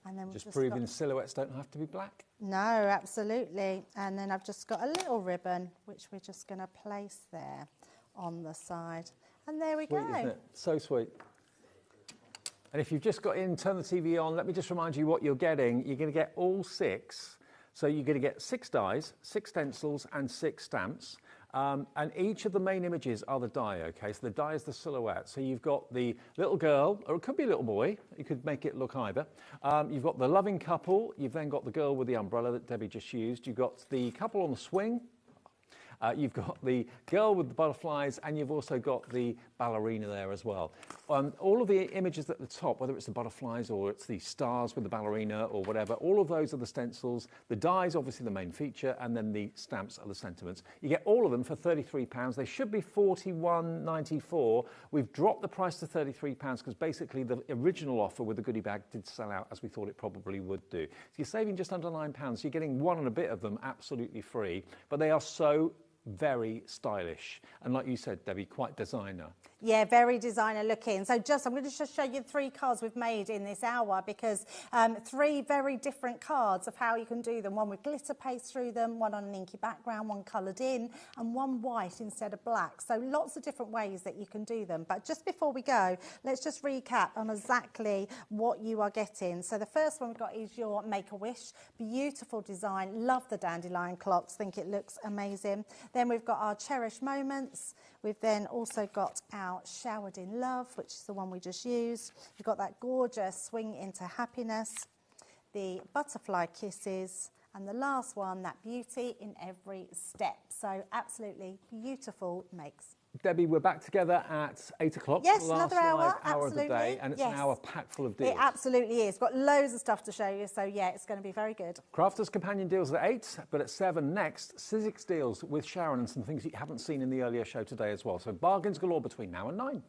And then just proving silhouettes don't have to be black. No, absolutely. And then I've just got a little ribbon, which we're just going to place there on the side. And there we go. Isn't it? So sweet. And if you've just got in, turn the TV on, let me just remind you what you're getting. You're going to get all 6. So you're going to get 6 dies, 6 stencils and 6 stamps. And each of the main images are the die, okay? So the die is the silhouette. So you've got the little girl, or it could be a little boy. You could make it look either. You've got the loving couple. You've then got the girl with the umbrella that Debbie just used. You've got the couple on the swing. You've got the girl with the butterflies, and you've also got the ballerina there as well. All of the images at the top, whether it's the butterflies or it's the stars with the ballerina or whatever, all of those are the stencils. The dies, obviously the main feature, and then the stamps are the sentiments. You get all of them for £33. They should be £41.94. We've dropped the price to £33 because basically the original offer with the goodie bag did sell out as we thought it probably would do. So you're saving just under £9. You're getting 1 and a bit of them absolutely free, but they are so very stylish, and like you said, Debbie, quite designer. Yeah, very designer looking. So I'm going to just show you 3 cards we've made in this hour, because 3 very different cards of how you can do them. One with glitter paste through them, one on an inky background, one coloured in, and one white instead of black. So lots of different ways that you can do them. But just before we go, let's just recap on exactly what you are getting. So the first one we've got is your Make-A-Wish. Beautiful design. Love the dandelion clocks. Think it looks amazing. Then we've got our Cherished Moments. We've then also got our Showered in Love, which is the one we just used. We've got that gorgeous Swing into Happiness, the Butterfly Kisses, and the last one, that Beauty in Every Step. So absolutely beautiful makes. Debbie, we're back together at 8 o'clock. Yes, last another hour, live hour absolutely. of the day, and it's an hour packed full of deals. It absolutely is. Got loads of stuff to show you, so yeah, it's going to be very good. Crafters Companion deals at 8, but at 7 next, Sizzix deals with Sharon and some things you haven't seen in the earlier show today as well. So bargains galore between now and 9.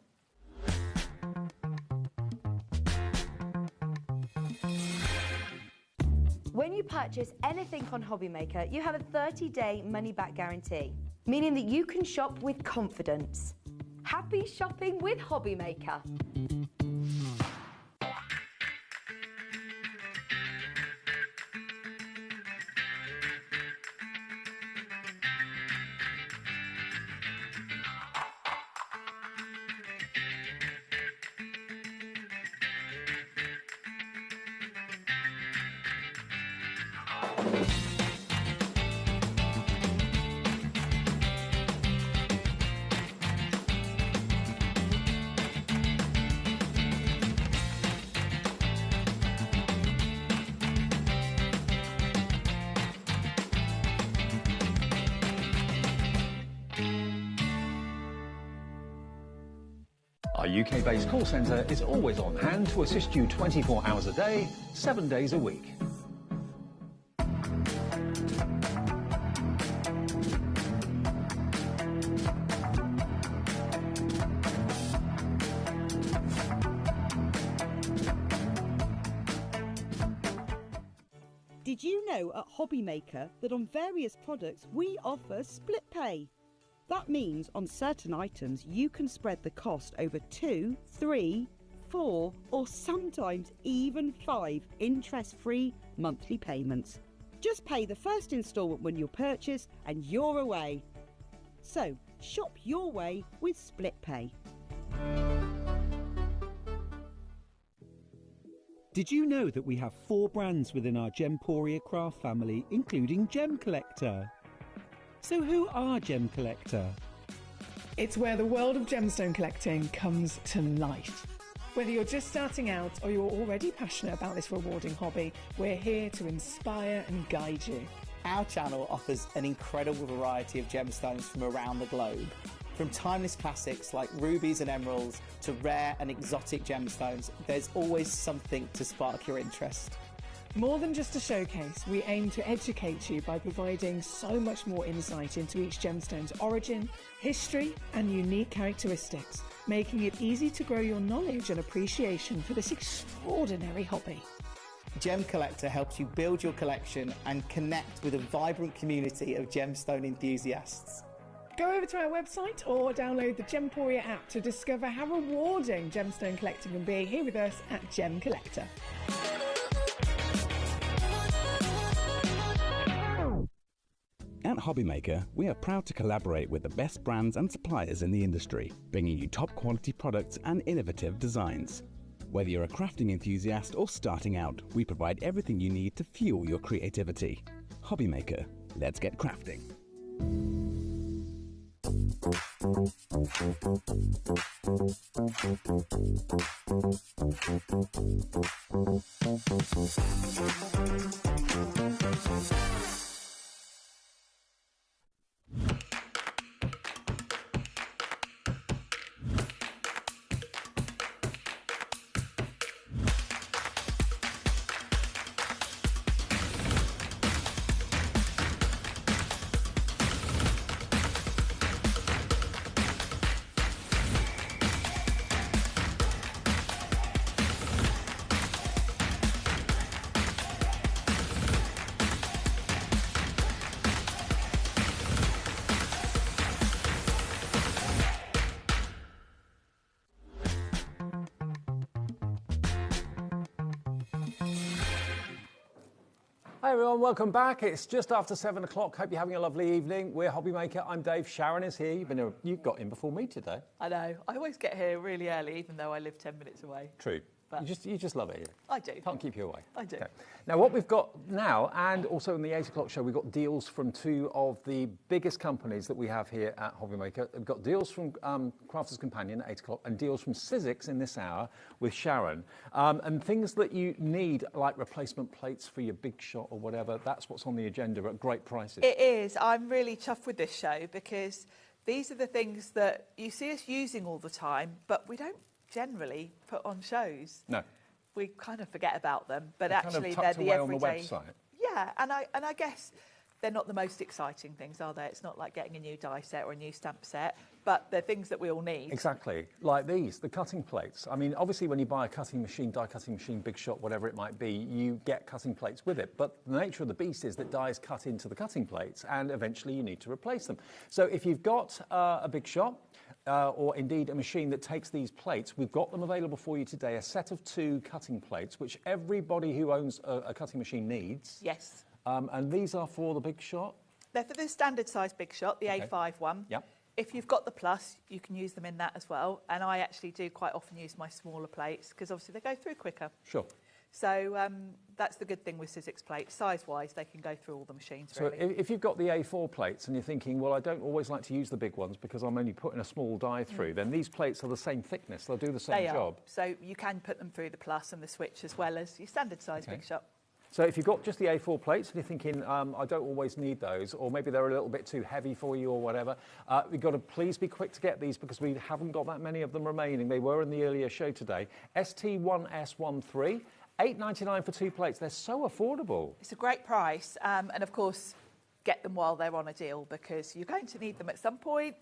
When you purchase anything on HobbyMaker, you have a 30-day money-back guarantee, meaning that you can shop with confidence. Happy shopping with HobbyMaker. Our UK-based call centre is always on hand to assist you 24 hours a day, 7 days a week. Did you know at HobbyMaker that on various products we offer split pay? That means on certain items you can spread the cost over 2, 3, 4 or sometimes even 5 interest-free monthly payments. Just pay the first instalment when you purchase and you're away. So shop your way with split pay. Did you know that we have 4 brands within our Gemporia craft family, including Gem Collector? So who are Gem Collector? It's where the world of gemstone collecting comes to life. Whether you're just starting out or you're already passionate about this rewarding hobby, we're here to inspire and guide you. Our channel offers an incredible variety of gemstones from around the globe. From timeless classics like rubies and emeralds to rare and exotic gemstones, there's always something to spark your interest. More than just a showcase, we aim to educate you by providing so much more insight into each gemstone's origin, history and unique characteristics, making it easy to grow your knowledge and appreciation for this extraordinary hobby. Gem Collector helps you build your collection and connect with a vibrant community of gemstone enthusiasts. Go over to our website or download the Gemporia app to discover how rewarding gemstone collecting can be here with us at Gem Collector. At HobbyMaker, we are proud to collaborate with the best brands and suppliers in the industry, bringing you top quality products and innovative designs. Whether you're a crafting enthusiast or starting out, we provide everything you need to fuel your creativity. HobbyMaker, let's get crafting. Hi everyone, welcome back. It's just after 7 o'clock. Hope you're having a lovely evening. We're HobbyMaker. I'm Dave. Sharon is here. You got in before me today. I know. I always get here really early, even though I live 10 minutes away. True. But You just love it here. I do. Can't keep you away. I do. Okay. Now, what we've got now, and also in the 8 o'clock show, we've got deals from 2 of the biggest companies that we have here at HobbyMaker. We've got deals from Crafters Companion at 8 o'clock and deals from Sizzix in this hour with Sharon. And things that you need, like replacement plates for your big shot or whatever, that's what's on the agenda at great prices. It is. I'm really chuffed with this show because these are the things that you see us using all the time, but we don't generally put on shows. No. We kind of forget about them, but They're actually kind of they're the tucked away everyday. on the website. Yeah, and I guess they're not the most exciting things, are they? It's not like getting a new die set or a new stamp set, but they're things that we all need. Exactly, like these, the cutting plates. I mean, obviously when you buy a cutting machine, die cutting machine, big shot, whatever it might be, you get cutting plates with it. But the nature of the beast is that dies cut into the cutting plates and eventually you need to replace them. So if you've got a big shot, or indeed a machine that takes these plates, we've got them available for you today, a set of 2 cutting plates, which everybody who owns a cutting machine needs. Yes. And these are for the big shot? They're for the standard size big shot, the A5 one. Yep. If you've got the plus, you can use them in that as well. And I actually do quite often use my smaller plates because obviously they go through quicker. Sure. So that's the good thing with Sizzix plates. Size-wise, they can go through all the machines, really. So if you've got the A4 plates and you're thinking, well, I don't always like to use the big ones because I'm only putting a small die through, then these plates are the same thickness. They'll do the same job. So you can put them through the plus and the switch as well as your standard size big shot. So if you've got just the A4 plates and you're thinking, I don't always need those, or maybe they're a little bit too heavy for you or whatever, you've got to please be quick to get these because we haven't got that many of them remaining. They were in the earlier show today. ST1S13, $8.99 for 2 plates. They're so affordable. It's a great price, and of course, get them while they're on a deal because you're going to need them at some point.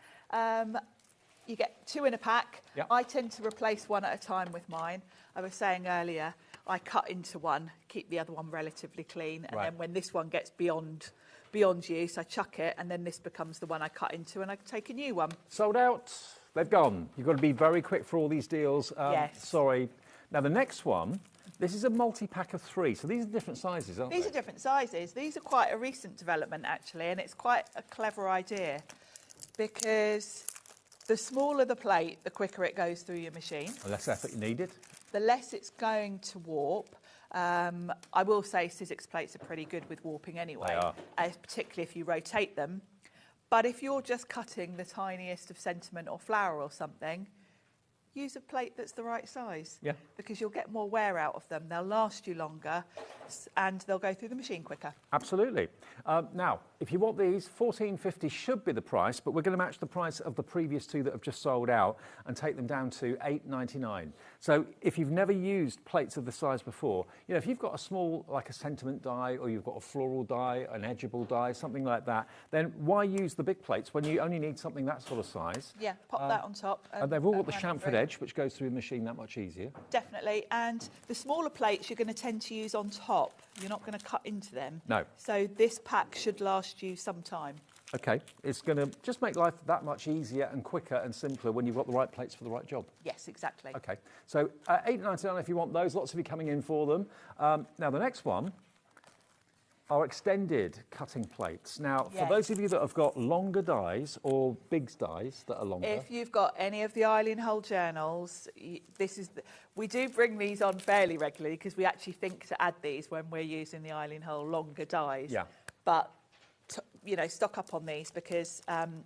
You get 2 in a pack. Yep. I tend to replace one at a time with mine. I was saying earlier, I cut into one, keep the other one relatively clean, and then when this one gets beyond use, I chuck it, and then this becomes the one I cut into, and I take a new one. Sold out. They've gone. You've got to be very quick for all these deals. Yes. Sorry. Now, the next one, this is a multi-pack of 3, so these are different sizes, aren't they? These are different sizes. These are quite a recent development, actually, and it's quite a clever idea because the smaller the plate, the quicker it goes through your machine. The less effort you needed. The less it's going to warp. I will say Sizzix plates are pretty good with warping anyway, They are. Particularly if you rotate them. But if you're just cutting the tiniest of sentiment or flower or something, use a plate that's the right size. Yeah. Because you'll get more wear out of them. They'll last you longer and they'll go through the machine quicker. Absolutely. Now, if you want these, $14.50 should be the price, but we're going to match the price of the previous 2 that have just sold out and take them down to $8.99. So if you've never used plates of this size before, you know, if you've got a small, like a sentiment die, or you've got a floral die, an edgeable die, something like that, then why use the big plates when you only need something that sort of size? Yeah, pop that on top. And they've all got the chamfered edge, which goes through the machine that much easier. Definitely. And the smaller plates you're going to tend to use on top. You're not going to cut into them. No. So this pack should last you some time. Okay, it's going to just make life that much easier and quicker and simpler when you've got the right plates for the right job. Yes, exactly. Okay, so $8.99 if you want those. Lots of you coming in for them. Now, the next one are extended cutting plates. Now, for those of you that have got longer dies or big dies that are longer. If you've got any of the Eileen Hull journals, we do bring these on fairly regularly because we actually think to add these when we're using the Eileen Hull longer dies. Yeah. But, you know, stock up on these because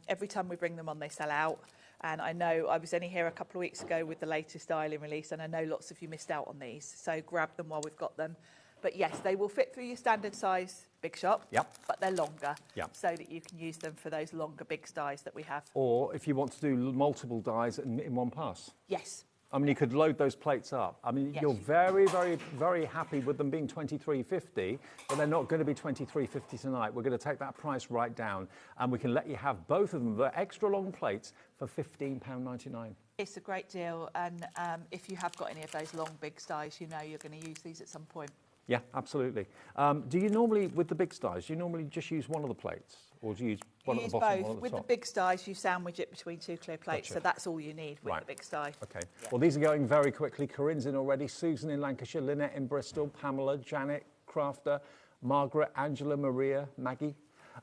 every time we bring them on, they sell out. And I know I was only here a couple of weeks ago with the latest Eileen release, and I know lots of you missed out on these. So grab them while we've got them. But yes, they will fit through your standard size big shop, but they're longer, so that you can use them for those longer big dies that we have. Or if you want to do multiple dies in one pass. Yes. I mean, you could load those plates up. I mean, you're very, very, very happy with them being $23.50, but they're not going to be $23.50 tonight. We're going to take that price right down, and we can let you have both of them, the extra long plates, for £15.99. It's a great deal, and if you have got any of those long big dies, you know you're going to use these at some point. Yeah, absolutely. Do you normally, with the big dies, do you normally just use one of the plates? Or do you use one at the bottom and one at the With top? the big dies, you sandwich it between 2 clear plates, so that's all you need with the big die. Okay. Yeah. Well, these are going very quickly. Corinne's in already, Susan in Lancashire, Lynette in Bristol, Pamela, Janet, Crafter, Margaret, Angela, Maria, Maggie.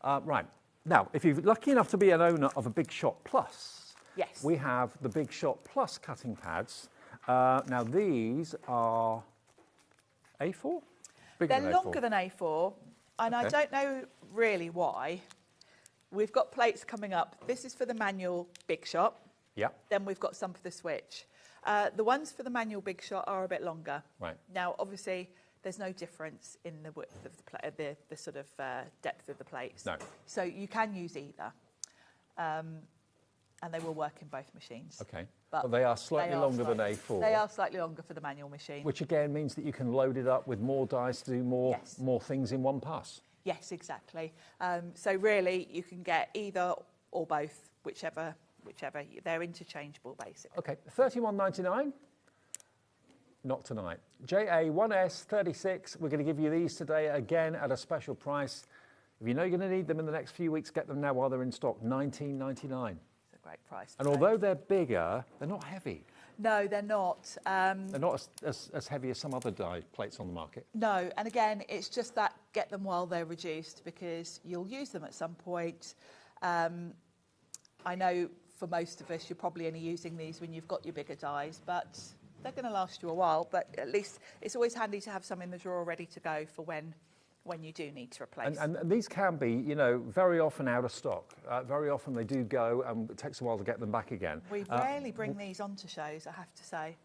Right. Now, if you're lucky enough to be an owner of a Big Shot Plus, we have the Big Shot Plus cutting pads. Now, these are A4? They're longer than A4, and I don't know really why. We've got plates coming up. This is for the manual Big Shot. Yeah. Then we've got some for the Switch. The ones for the manual Big Shot are a bit longer. Right. Now, obviously, there's no difference in the width of the sort of depth of the plates. No. So you can use either, and they will work in both machines. Okay. But they are slightly longer than A4. They are slightly longer for the manual machine. Which again means that you can load it up with more dies to do more things in one pass. Yes, exactly. So really, you can get either or both, whichever. They're interchangeable, basically. Okay, $31.99. Not tonight. JA1S36. We're going to give you these today again at a special price. If you know you're going to need them in the next few weeks, get them now while they're in stock. $19.99. Great price. And although they're bigger, they're not heavy. No, they're not. They're not as heavy as some other die plates on the market. No, and again, it's just that get them while they're reduced because you'll use them at some point. I know for most of us, you're probably only using these when you've got your bigger dies, but they're going to last you a while. But at least it's always handy to have some in the drawer ready to go for when you do need to replace. And these can be, you know, very often out of stock. Very often they do go, and it takes a while to get them back again. We rarely bring these onto shows, I have to say.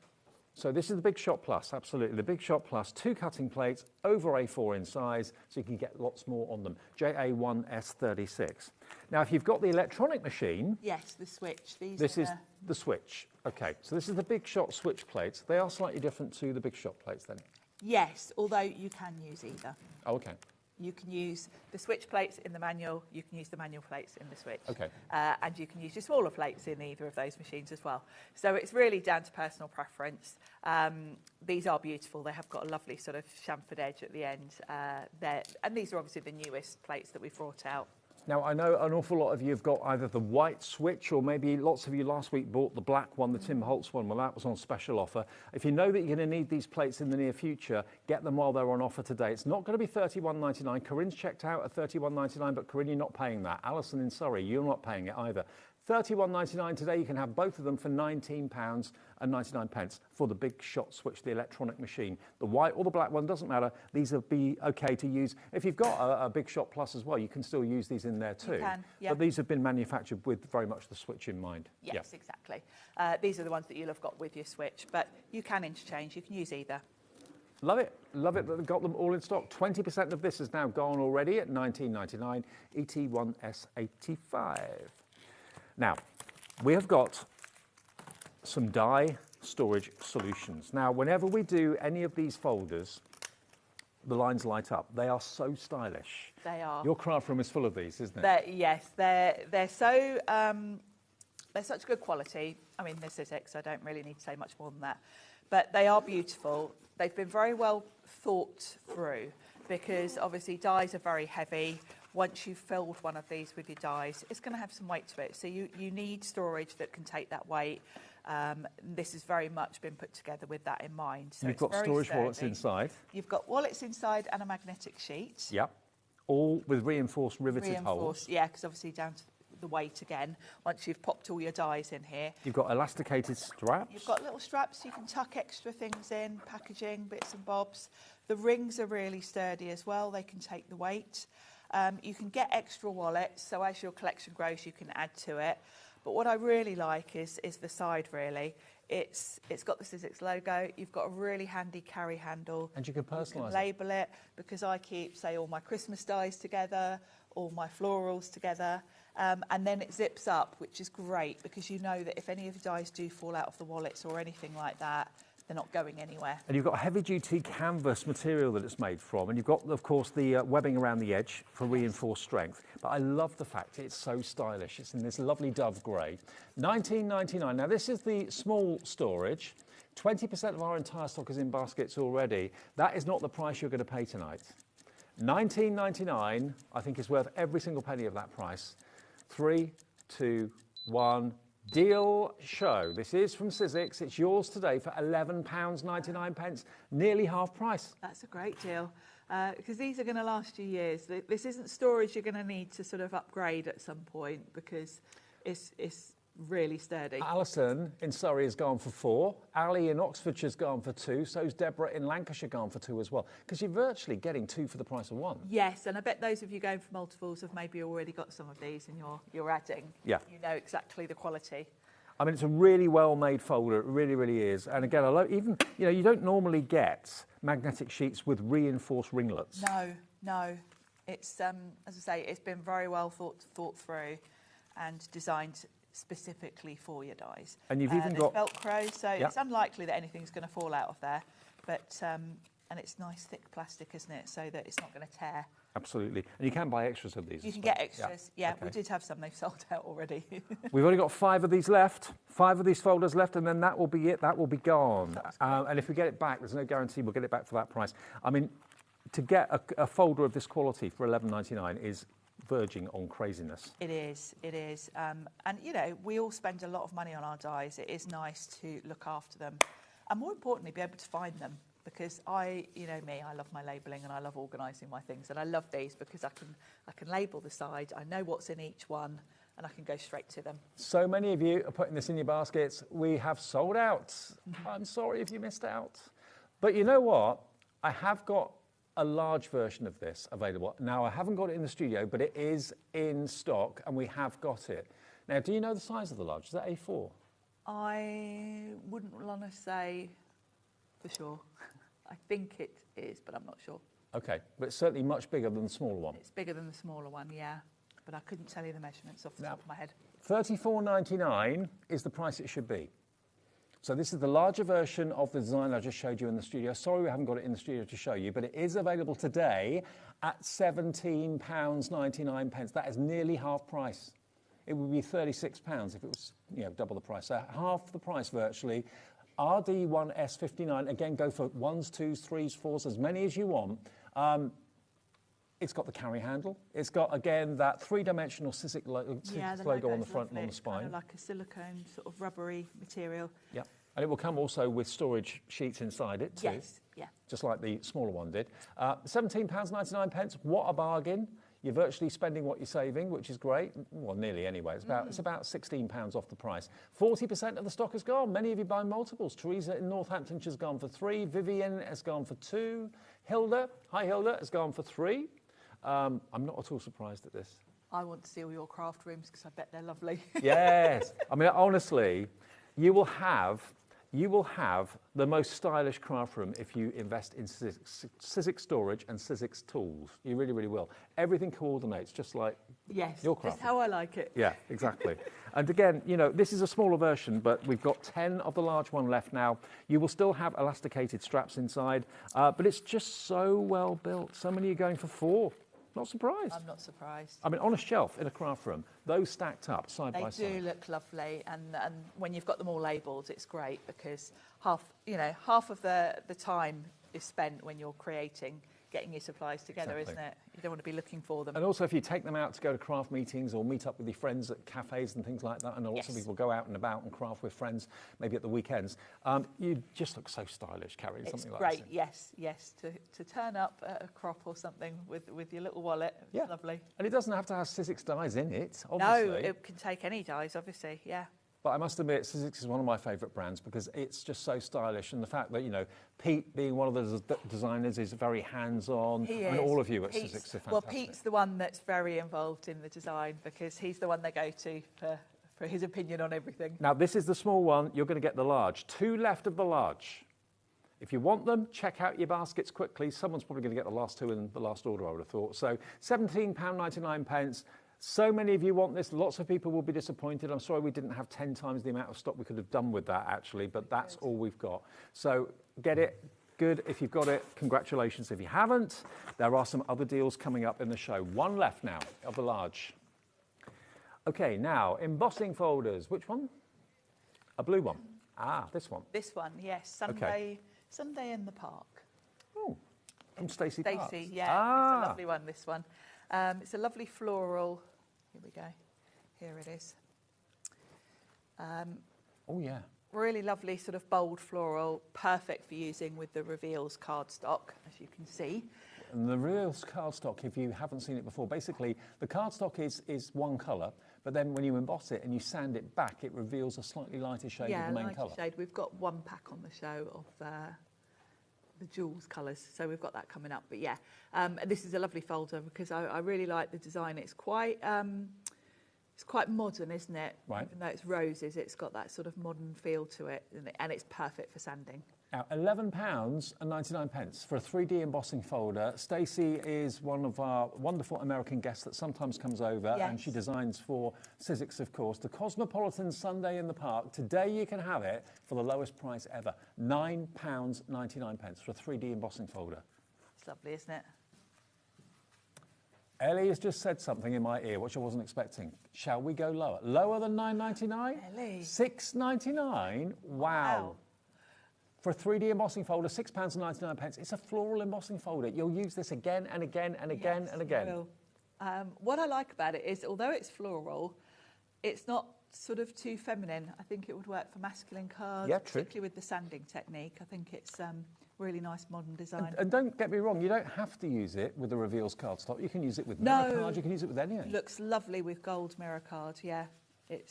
So this is the Big Shot Plus, absolutely. The Big Shot Plus, 2 cutting plates, over A4 in size, so you can get lots more on them. JA1S36. Now, if you've got the electronic machine... Yes, the switch. This is the switch. Okay, so this is the Big Shot switch plates. They are slightly different to the Big Shot plates then? Yes, although you can use either. Oh, okay. You can use the switch plates in the manual, you can use the manual plates in the switch. Okay. And you can use your smaller plates in either of those machines as well. So it's really down to personal preference. These are beautiful. They have got a lovely sort of chamfered edge at the end. And these are obviously the newest plates that we've brought out. Now, I know an awful lot of you have got either the white switch or maybe lots of you last week bought the black one, the Tim Holtz one. Well, that was on special offer. If you know that you're going to need these plates in the near future, get them while they're on offer today. It's not going to be $31.99. Corinne's checked out at $31.99, but Corinne, you're not paying that. Alison in Surrey, you're not paying it either. $31.99 today. You can have both of them for £19.99 for the Big Shot switch, the electronic machine. The white or the black one, doesn't matter. These will be okay to use. If you've got a Big Shot Plus as well, you can still use these in there too. You can, yeah. But these have been manufactured with very much the switch in mind. Yes, exactly. These are the ones that you'll have got with your switch, but you can interchange. You can use either. Love it. Love it that they've got them all in stock. 20% of this is now gone already at $19.99, ET1S85. Now, we have got some die storage solutions. Now, whenever we do any of these folders, the lines light up. They are so stylish. They are. Your craft room is full of these, isn't it? Yes, they're so they're such good quality. I mean, they're Sizzix, so I don't really need to say much more than that. But they are beautiful. They've been very well thought through because obviously dies are very heavy. Once you've filled one of these with your dies, it's going to have some weight to it. So you need storage that can take that weight. This has very much been put together with that in mind. So you've got storage wallets inside. You've got wallets inside and a magnetic sheet. Yep. All with reinforced riveted holes. Yeah, because obviously down to the weight again, once you've popped all your dies in here. You've got elasticated straps. You've got little straps, you can tuck extra things in, packaging, bits and bobs. The rings are really sturdy as well, they can take the weight. You can get extra wallets, so as your collection grows, you can add to it. But what I really like is the side, really. It's got the Sizzix logo. You've got a really handy carry handle. And you can personalise it. You can label it, because I keep, say, all my Christmas dies together, all my florals together, and then it zips up, which is great, because you know that if any of the dies do fall out of the wallets or anything like that, they're not going anywhere. And you've got heavy-duty canvas material that it's made from, and you've got, of course, the webbing around the edge for reinforced strength. But I love the fact it's so stylish. It's in this lovely dove grey. $19.99. Now, this is the small storage. 20% of our entire stock is in baskets already. That is not the price you're going to pay tonight. $19.99, I think, is worth every single penny of that price. 3, 2, 1... Deal show. This is from Sizzix. It's yours today for £11.99, nearly half price. That's a great deal, because these are going to last you years. This isn't storage you're going to need to sort of upgrade at some point, because it's really sturdy. Alison in Surrey has gone for 4. Ali in Oxfordshire's gone for 2. So's Deborah in Lancashire gone for 2 as well. Because you're virtually getting 2 for the price of 1. Yes, and I bet those of you going for multiples have maybe already got some of these and you're adding. Yeah. You know exactly the quality. I mean, it's a really well-made folder. It really, really is. And again, even, you know, you don't normally get magnetic sheets with reinforced ringlets. No. It's, as I say, it's been very well thought through and designed specifically for your dies. And you've even got Velcro, so it's unlikely that anything's going to fall out of there. But and it's nice thick plastic, isn't it, so that it's not going to tear. Absolutely. And you can buy extras of these. You can get extras. Yeah, okay. We did have some. They've sold out already. We've only got 5 of these left. 5 of these folders left, and then that will be it. That will be gone. And if we get it back, there's no guarantee we'll get it back for that price. I mean, to get a folder of this quality for $11.99 is verging on craziness. It is. And, you know, we all spend a lot of money on our dies. It is nice to look after them and, more importantly, be able to find them, because you know me, I love my labelling and I love organising my things, and I love these because I can label the side, I know what's in each one, and I can go straight to them. So many of you are putting this in your baskets. We have sold out. I'm sorry if you missed out. But you know what? I have got a large version of this available. Now, I haven't got it in the studio, but it is in stock and we have got it. Now, do you know the size of the large? Is that A4? I wouldn't want to say for sure. I think it is, but I'm not sure. Okay, but it's certainly much bigger than the smaller one. It's bigger than the smaller one, yeah. But I couldn't tell you the measurements off the top of my head. $34.99 is the price it should be. So this is the larger version of the design I just showed you in the studio. Sorry we haven't got it in the studio to show you, but it is available today at £17.99. That is nearly half price. It would be £36 if it was, double the price. So half the price virtually. RD1S59, again, go for 1s, 2s, 3s, 4s, as many as you want. It's got the carry handle. It's got, again, that three-dimensional Sizzix logo on the front and on the spine. Kind of like a silicone sort of rubbery material. Yeah, and it will come also with storage sheets inside it too. Yes, yeah. Just like the smaller one did. £17.99, what a bargain. You're virtually spending what you're saving, which is great. Well, nearly anyway. It's about £16 off the price. 40% of the stock is gone. Many of you buy multiples. Teresa in Northamptonshire has gone for 3. Vivian has gone for 2. Hilda, hi Hilda, has gone for 3. I'm not at all surprised at this. I want to see all your craft rooms because I bet they're lovely. Yes. I mean, honestly, you will have the most stylish craft room if you invest in Sizzix storage and Sizzix tools. You really, really will. Everything coordinates just like your craft room. That's how I like it. Yeah, exactly. And again, this is a smaller version, but we've got 10 of the large one left now. You will still have elasticated straps inside, but it's just so well built. So many are going for 4. Not surprised. I'm not surprised. I mean, on a shelf in a craft room, those stacked up side by side. They do look lovely, and when you've got them all labelled, it's great because half of the time is spent when you're getting your supplies together, isn't it? You don't want to be looking for them. And also, if you take them out to go to craft meetings or meet up with your friends at cafes and things like that, and lots of people go out and about and craft with friends, maybe at the weekends, you just look so stylish carrying something like this. It's great, yes. To turn up at a crop or something with your little wallet, it's lovely. And it doesn't have to have Sizzix dies in it, obviously. No, it can take any dies, obviously, yeah. But I must admit, Sizzix is one of my favourite brands because it's just so stylish. And the fact that, Pete, being one of the designers, is very hands-on. And all of you at Sizzix are fantastic. Well, Pete's the one that's very involved in the design because he's the one they go to for his opinion on everything. Now, this is the small one. You're going to get the large. 2 left of the large. If you want them, check out your baskets quickly. Someone's probably going to get the last 2 in the last order, I would have thought. So £17.99. So many of you want this. Lots of people will be disappointed. I'm sorry we didn't have 10 times the amount of stock we could have done with that, actually, but that's all we've got. So get it. Good. If you've got it, congratulations. If you haven't, there are some other deals coming up in the show. 1 left now of the large. Okay, now, embossing folders. Which one? A blue one. Ah, this one. This one, yes. Sunday in the Park. Oh, from Stacey Parks. Stacey, yeah. It's a lovely one, this one. It's a lovely floral. Here we go. Here it is. Oh, yeah. Really lovely sort of bold floral, perfect for using with the Reveals cardstock, as you can see. And the Reveals cardstock, if you haven't seen it before, basically the cardstock is one colour, but then when you emboss it and you sand it back, it reveals a slightly lighter shade of the main colour. Yeah, lighter shade. We've got 1 pack on the show of the jewels colours, so we've got that coming up. But yeah, this is a lovely folder because I really like the design. It's quite modern, isn't it? Right. Even though it's roses, it's got that sort of modern feel to it, and it's perfect for sanding. Now, £11.99 for a 3D embossing folder. Stacey is one of our wonderful American guests that sometimes comes over, and she designs for Sizzix, of course. The Cosmopolitan Sunday in the Park. Today you can have it for the lowest price ever, £9.99 for a 3D embossing folder. It's lovely, isn't it? Ellie has just said something in my ear, which I wasn't expecting. Shall we go lower? Lower than £9.99? Ellie. £6.99? Wow. For a 3D embossing folder, £6.99. It's a floral embossing folder. You'll use this again and again and again and again. You will. What I like about it is, although it's floral, it's not sort of too feminine. I think it would work for masculine cards, particularly with the sanding technique. I think it's really nice modern design. And don't get me wrong, you don't have to use it with the Reveals cardstock. You can use it with mirror cards, you can use it with anything. It looks lovely with gold mirror cards, yeah. It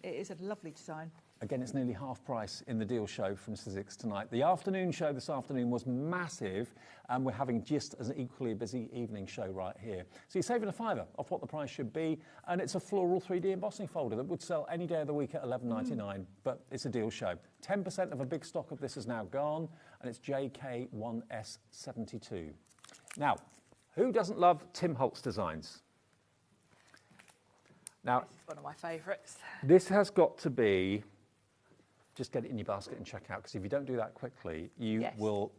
is a lovely design. Again, it's nearly half price in the deal show from Sizzix tonight. The afternoon show this afternoon was massive, and we're having just as an equally busy evening show right here. So you're saving a £5 off what the price should be, and it's a floral 3D embossing folder that would sell any day of the week at $11.99, but it's a deal show. 10% of a big stock of this is now gone, and it's JK1S72. Now, who doesn't love Tim Holtz designs? Now, this is one of my favourites. This has got to be... Just get it in your basket and check out, because if you don't do that quickly, you will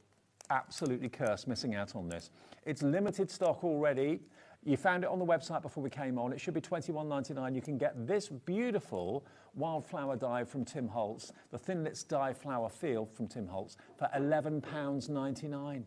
absolutely curse missing out on this. It's limited stock already. You found it on the website before we came on. It should be $21.99. You can get this beautiful wildflower die from Tim Holtz, the Thinlits die flower field from Tim Holtz, for £11.99.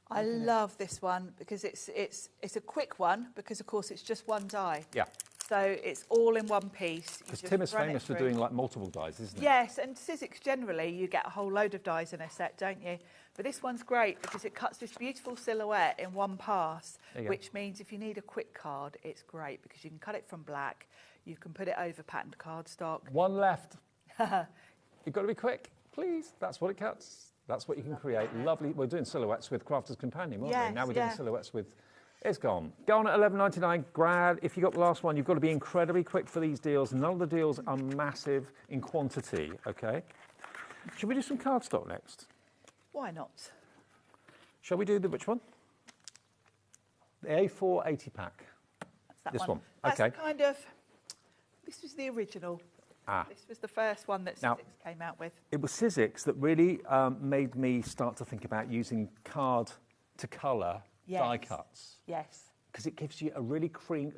I love this one because it's a quick one, because of course it's just one die. Yeah. So it's all in one piece. Because Tim is famous for doing like multiple dies, isn't he? Yes, and Sizzix generally, you get a whole load of dies in a set, don't you? But this one's great because it cuts this beautiful silhouette in one pass, which means if you need a quick card, it's great because you can cut it from black, you can put it over patterned cardstock. One left. You've got to be quick, please. That's what it cuts. That's what you can create. Lovely. We're doing silhouettes with Crafter's Companion, weren't we? Now we're doing silhouettes with... It's gone. Gone at $11.99. Grad, if you got the last one, you've got to be incredibly quick for these deals. None of the deals are massive in quantity, OK? Should we do some cardstock next? Why not? Shall we do which one? The A4 80 pack. That's that this one. That's OK. kind of... This was the original. This was the first one that Sizzix came out with. It was Sizzix that really made me start to think about using card to colour die cuts. Yes. Because it gives you a really clean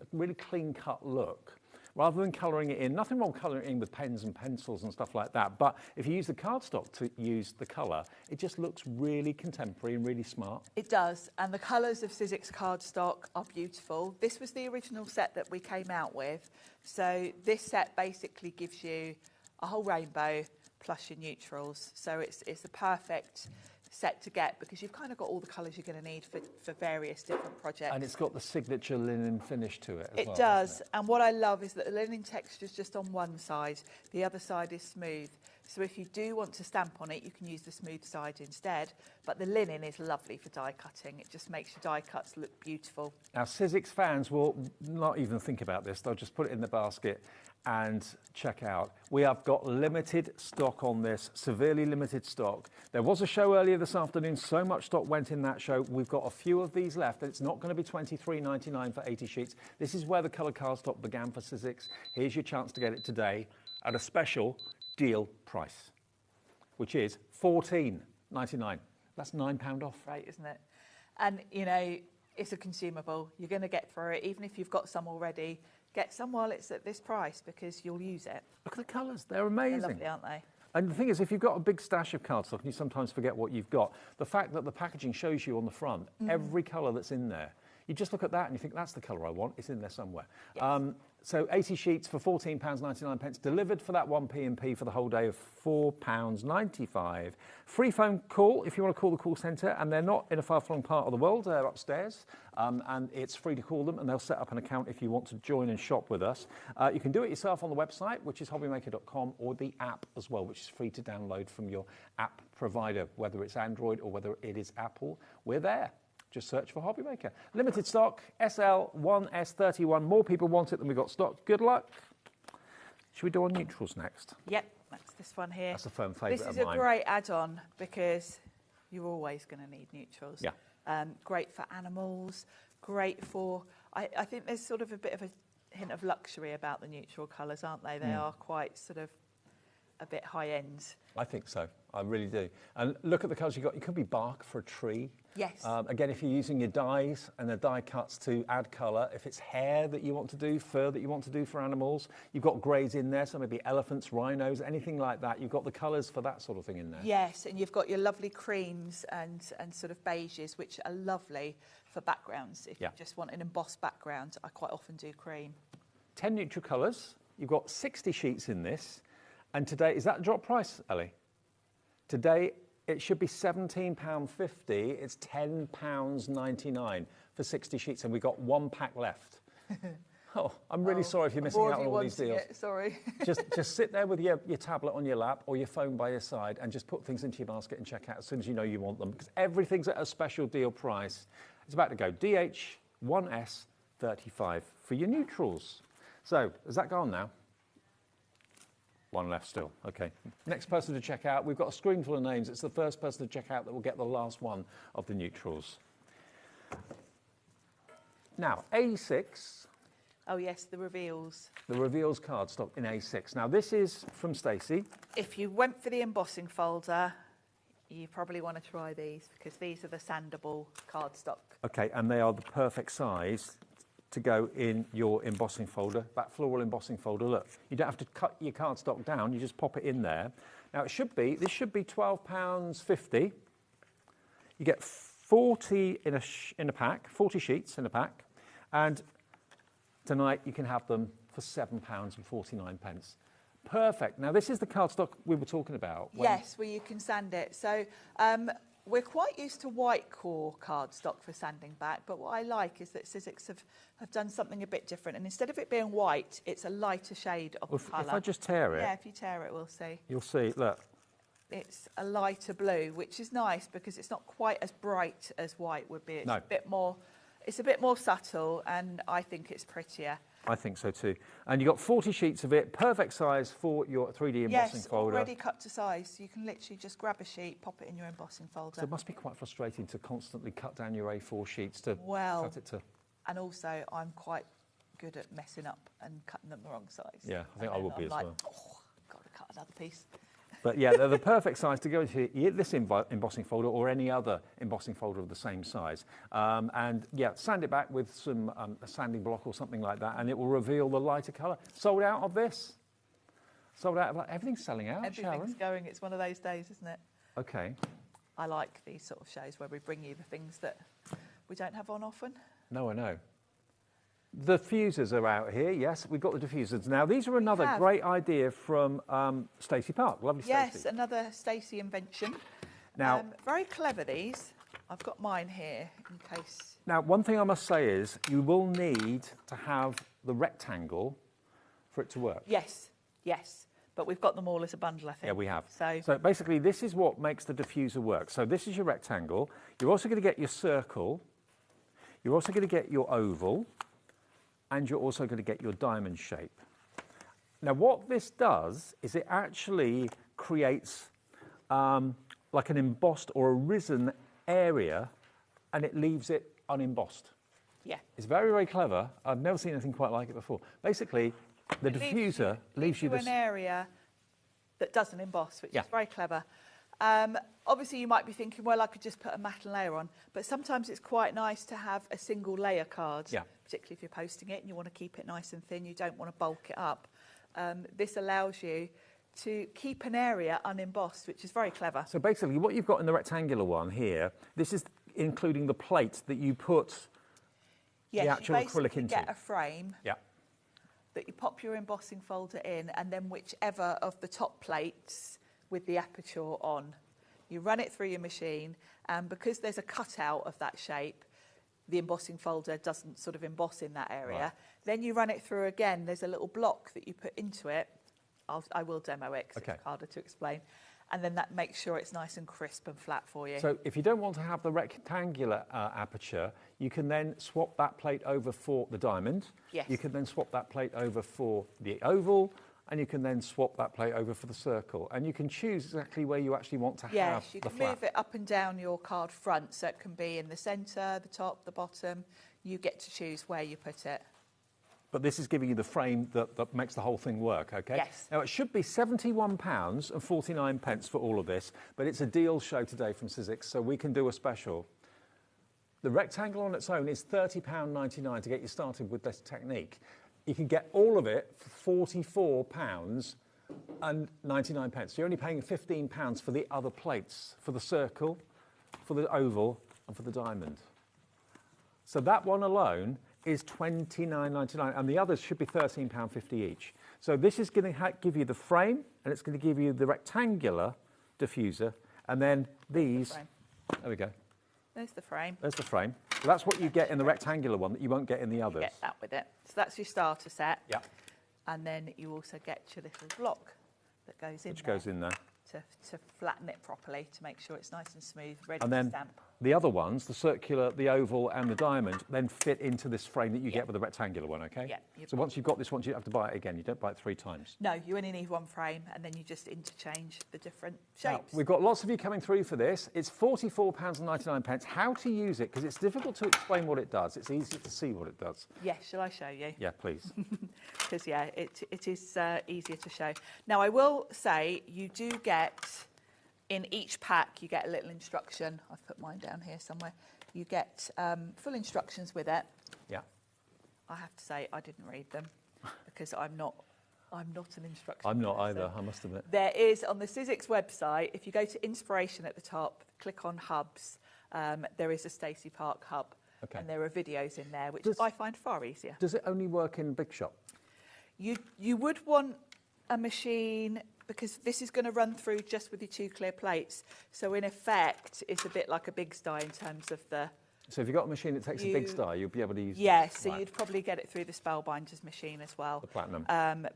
cut look. Rather than colouring it in, nothing wrong colouring it in with pens and pencils and stuff like that, but if you use the cardstock to use the colour, it just looks really contemporary and really smart. It does, and the colours of Sizzix cardstock are beautiful. This was the original set that we came out with, so this set basically gives you a whole rainbow plus your neutrals, so it's the perfect set to get because you've kind of got all the colours you're going to need for various different projects. And it's got the signature linen finish to it as well. It does, and what I love is that the linen texture is just on one side, the other side is smooth. So if you do want to stamp on it, you can use the smooth side instead, but the linen is lovely for die cutting. It just makes your die cuts look beautiful. Now, Sizzix fans will not even think about this. They'll just put it in the basket and check out. We have got limited stock on this, severely limited stock. There was a show earlier this afternoon. So much stock went in that show. We've got a few of these left. It's not going to be $23.99 for 80 sheets. This is where the colour cardstock began for Sizzix. Here's your chance to get it today at a special deal price, which is $14.99. That's £9 off. Right, isn't it? And, you know, it's a consumable. You're going to get through it, even if you've got some already. Get some while it's at this price because you'll use it. Look at the colours. They're amazing. They're lovely, aren't they? And the thing is, if you've got a big stash of cardstock and you sometimes forget what you've got, the fact that the packaging shows you on the front every colour that's in there, you just look at that and you think, that's the colour I want. It's in there somewhere. Yes. So 80 sheets for £14.99, delivered for that 1p&p for the whole day of £4.95. Free phone call if you want to call the call centre, and they're not in a far-flung part of the world. They're upstairs, and it's free to call them, and they'll set up an account if you want to join and shop with us. You can do it yourself on the website, which is hobbymaker.com, or the app as well, which is free to download from your app provider, whether it's Android or whether it is Apple. We're there. Just search for HobbyMaker. Limited stock, SL1S31. More people want it than we got stock. Good luck. Should we do our neutrals next? Yep, that's this one here. That's a firm favourite of mine. This is a great add-on because you're always going to need neutrals. Yeah. Great for animals, great for... I think there's sort of a bit of a hint of luxury about the neutral colours, aren't they? They are quite sort of a bit high-end. I think so. I really do. And look at the colours you got. You could be bark for a tree. Yes. Again, if you're using your dies and the die cuts to add colour, if it's hair that you want to do, fur that you want to do for animals, you've got greys in there, so maybe elephants, rhinos, anything like that. You've got the colours for that sort of thing in there. Yes, and you've got your lovely creams and sort of beiges, which are lovely for backgrounds. If you just want an embossed background, I quite often do cream. 10 neutral colours. You've got 60 sheets in this. And today, is that a drop price, Ellie? Today, it should be £17.50. It's £10.99 for 60 sheets, and we've got one pack left. Oh, I'm really sorry if you're missing out on all these deals. Sorry. just sit there with your tablet on your lap or your phone by your side and just put things into your basket and check out as soon as you know you want them, because everything's at a special deal price. It's about to go DH1S 35 for your neutrals. So, has that gone now? One left still. Okay. Next person to check out. We've got a screen full of names. It's the first person to check out that will get the last one of the neutrals. Now, A6. Oh, yes, the reveals. The reveals cardstock in A6. Now, this is from Stacey. If you went for the embossing folder, you probably want to try these because these are the sandable cardstock. Okay, and they are the perfect size to go in your embossing folder, that floral embossing folder. Look, you don't have to cut your cardstock down, you just pop it in there. Now, this should be £12.50. You get 40 in a pack, 40 sheets in a pack, and tonight you can have them for £7.49. Perfect. Now, this is the cardstock we were talking about. Yes, where you can sand it. So we're quite used to white core cardstock for sanding back, but what I like is that Sizzix have done something a bit different. And instead of it being white, it's a lighter shade of colour. If I just tear it... Yeah, if you tear it, we'll see. You'll see, look. It's a lighter blue, which is nice because it's not quite as bright as white would be. It's a bit more subtle, and I think it's prettier. I think so too. And you've got 40 sheets of it, perfect size for your 3D embossing folder. Yes, already cut to size. You can literally just grab a sheet, pop it in your embossing folder. So it must be quite frustrating to constantly cut down your A4 sheets to cut it to... And also, I'm quite good at messing up and cutting them the wrong size. Yeah, I think I would be as well. Oh, I've got to cut another piece. But yeah, they're the perfect size to go into this embossing folder or any other embossing folder of the same size. And yeah, sand it back with some a sanding block or something like that, and it will reveal the lighter colour. Sold out of this. Sold out of everything's selling out. Everything's going. It's one of those days, isn't it? Okay. I like these sort of shows where we bring you the things that we don't have on often. No, I know. The diffusers are out here, yes, we've got the diffusers. Now, these are another great idea from Stacey Park. Lovely Stacey. Yes, another Stacey invention. Now, very clever, these. I've got mine here in case. Now, one thing I must say is you will need to have the rectangle for it to work. Yes, yes. But we've got them all as a bundle, I think. Yeah, we have. So basically, this is what makes the diffuser work. So this is your rectangle. You're also going to get your circle. You're also going to get your oval. And you're also going to get your diamond shape. Now, what this does is it actually creates like an embossed or a risen area, and it leaves it unembossed. Yeah. It's very, very clever. I've never seen anything quite like it before. Basically, the diffuser leaves you this... an area that doesn't emboss, which is very clever. Obviously, you might be thinking, well, I could just put a matte layer on, but sometimes it's quite nice to have a single layer card, particularly if you're posting it and you want to keep it nice and thin, you don't want to bulk it up. This allows you to keep an area unembossed, which is very clever. So basically, what you've got in the rectangular one here, this is including the plate that you put the actual acrylic into. You get a frame that you pop your embossing folder in, and then whichever of the top plates with the aperture on. You run it through your machine, and because there's a cutout of that shape, the embossing folder doesn't sort of emboss in that area. Right. Then you run it through again. There's a little block that you put into it. I will demo it because it's harder to explain. And then that makes sure it's nice and crisp and flat for you. So if you don't want to have the rectangular aperture, you can then swap that plate over for the diamond. Yes. You can then swap that plate over for the oval, and you can then swap that plate over for the circle. And you can choose exactly where you actually want to have the flat. Yes, you can move it up and down your card front, so it can be in the centre, the top, the bottom. You get to choose where you put it. But this is giving you the frame that makes the whole thing work, OK? Yes. Now, it should be £71.49 for all of this, but it's a deal show today from Sizzix, so we can do a special. The rectangle on its own is £30.99 to get you started with this technique. You can get all of it for £44.99. So you're only paying £15 for the other plates, for the circle, for the oval, and for the diamond. So that one alone is £29.99, and the others should be £13.50 each. So this is going to give you the frame, and it's going to give you the rectangular diffuser, and then these... There we go. There's the frame. There's the frame. So that's what you get in the rectangular one that you won't get in the others. You get that with it. So that's your starter set. Yeah. And then you also get your little block that goes in Which goes in there. To flatten it properly, to make sure it's nice and smooth, ready And to then stamp. the other ones, the circular, the oval and the diamond, then fit into this frame that you get with the rectangular one, okay? Yeah. So once you've got this one, you don't have to buy it again. You don't buy it 3 times. No, you only need one frame, and then you just interchange the different Now, shapes. we've got lots of you coming through for this. It's £44.99. How to use it, because it's difficult to explain what it does. It's easy to see what it does. Yes, shall I show you? Yeah, please. Because, yeah, it is easier to show. Now, I will say you do get, in each pack, you get a little instruction. I've put mine down here somewhere. You get full instructions with it. Yeah. I have to say, I didn't read them because I'm not an instruction. I'm not person. either, I must admit. There is, on the Sizzix website, if you go to Inspiration at the top, click on Hubs, there is a Stacey Park hub. Okay. And there are videos in there, which I find far easier. Does it only work in Big Shop? You would want a machine, because this is going to run through just with your 2 clear plates. So in effect, it's a bit like a big die in terms of the... So if you've got a machine that takes a big die, you'll be able to use Yes, this. so Right. you'd probably get it through the Spellbinders machine as well. The Platinum.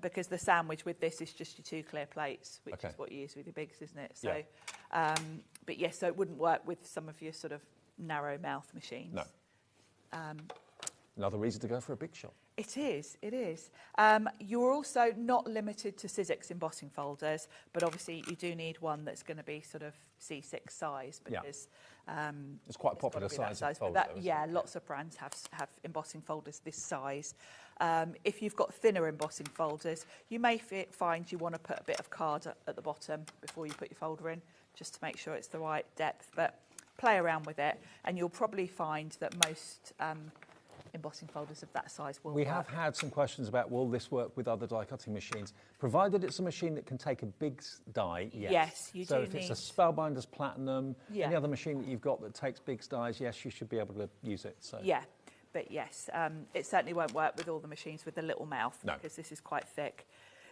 Because the sandwich with this is just your 2 clear plates, which Okay. is what you use with your bigs, isn't it? So, but yes, so it wouldn't work with some of your sort of narrow mouth machines. No. Another reason to go for a Big Shop. It is. You're also not limited to Sizzix embossing folders, but obviously you do need one that's going to be sort of C6 size, because it's quite a popular size of folder. Lots of brands have embossing folders this size. If you've got thinner embossing folders, you may find you want to put a bit of card at the bottom before you put your folder in, just to make sure it's the right depth. But play around with it, and you'll probably find that most embossing folders of that size will We work. have had some questions about, will this work with other die cutting machines? Provided it's a machine that can take a big die, yes. Yes, you so do if it's need... a Spellbinders Platinum, Yeah. any other machine that you've got that takes big dies, yes, you should be able to use it. So. Yeah, but yes, it certainly won't work with all the machines with the little mouth, because this is quite thick.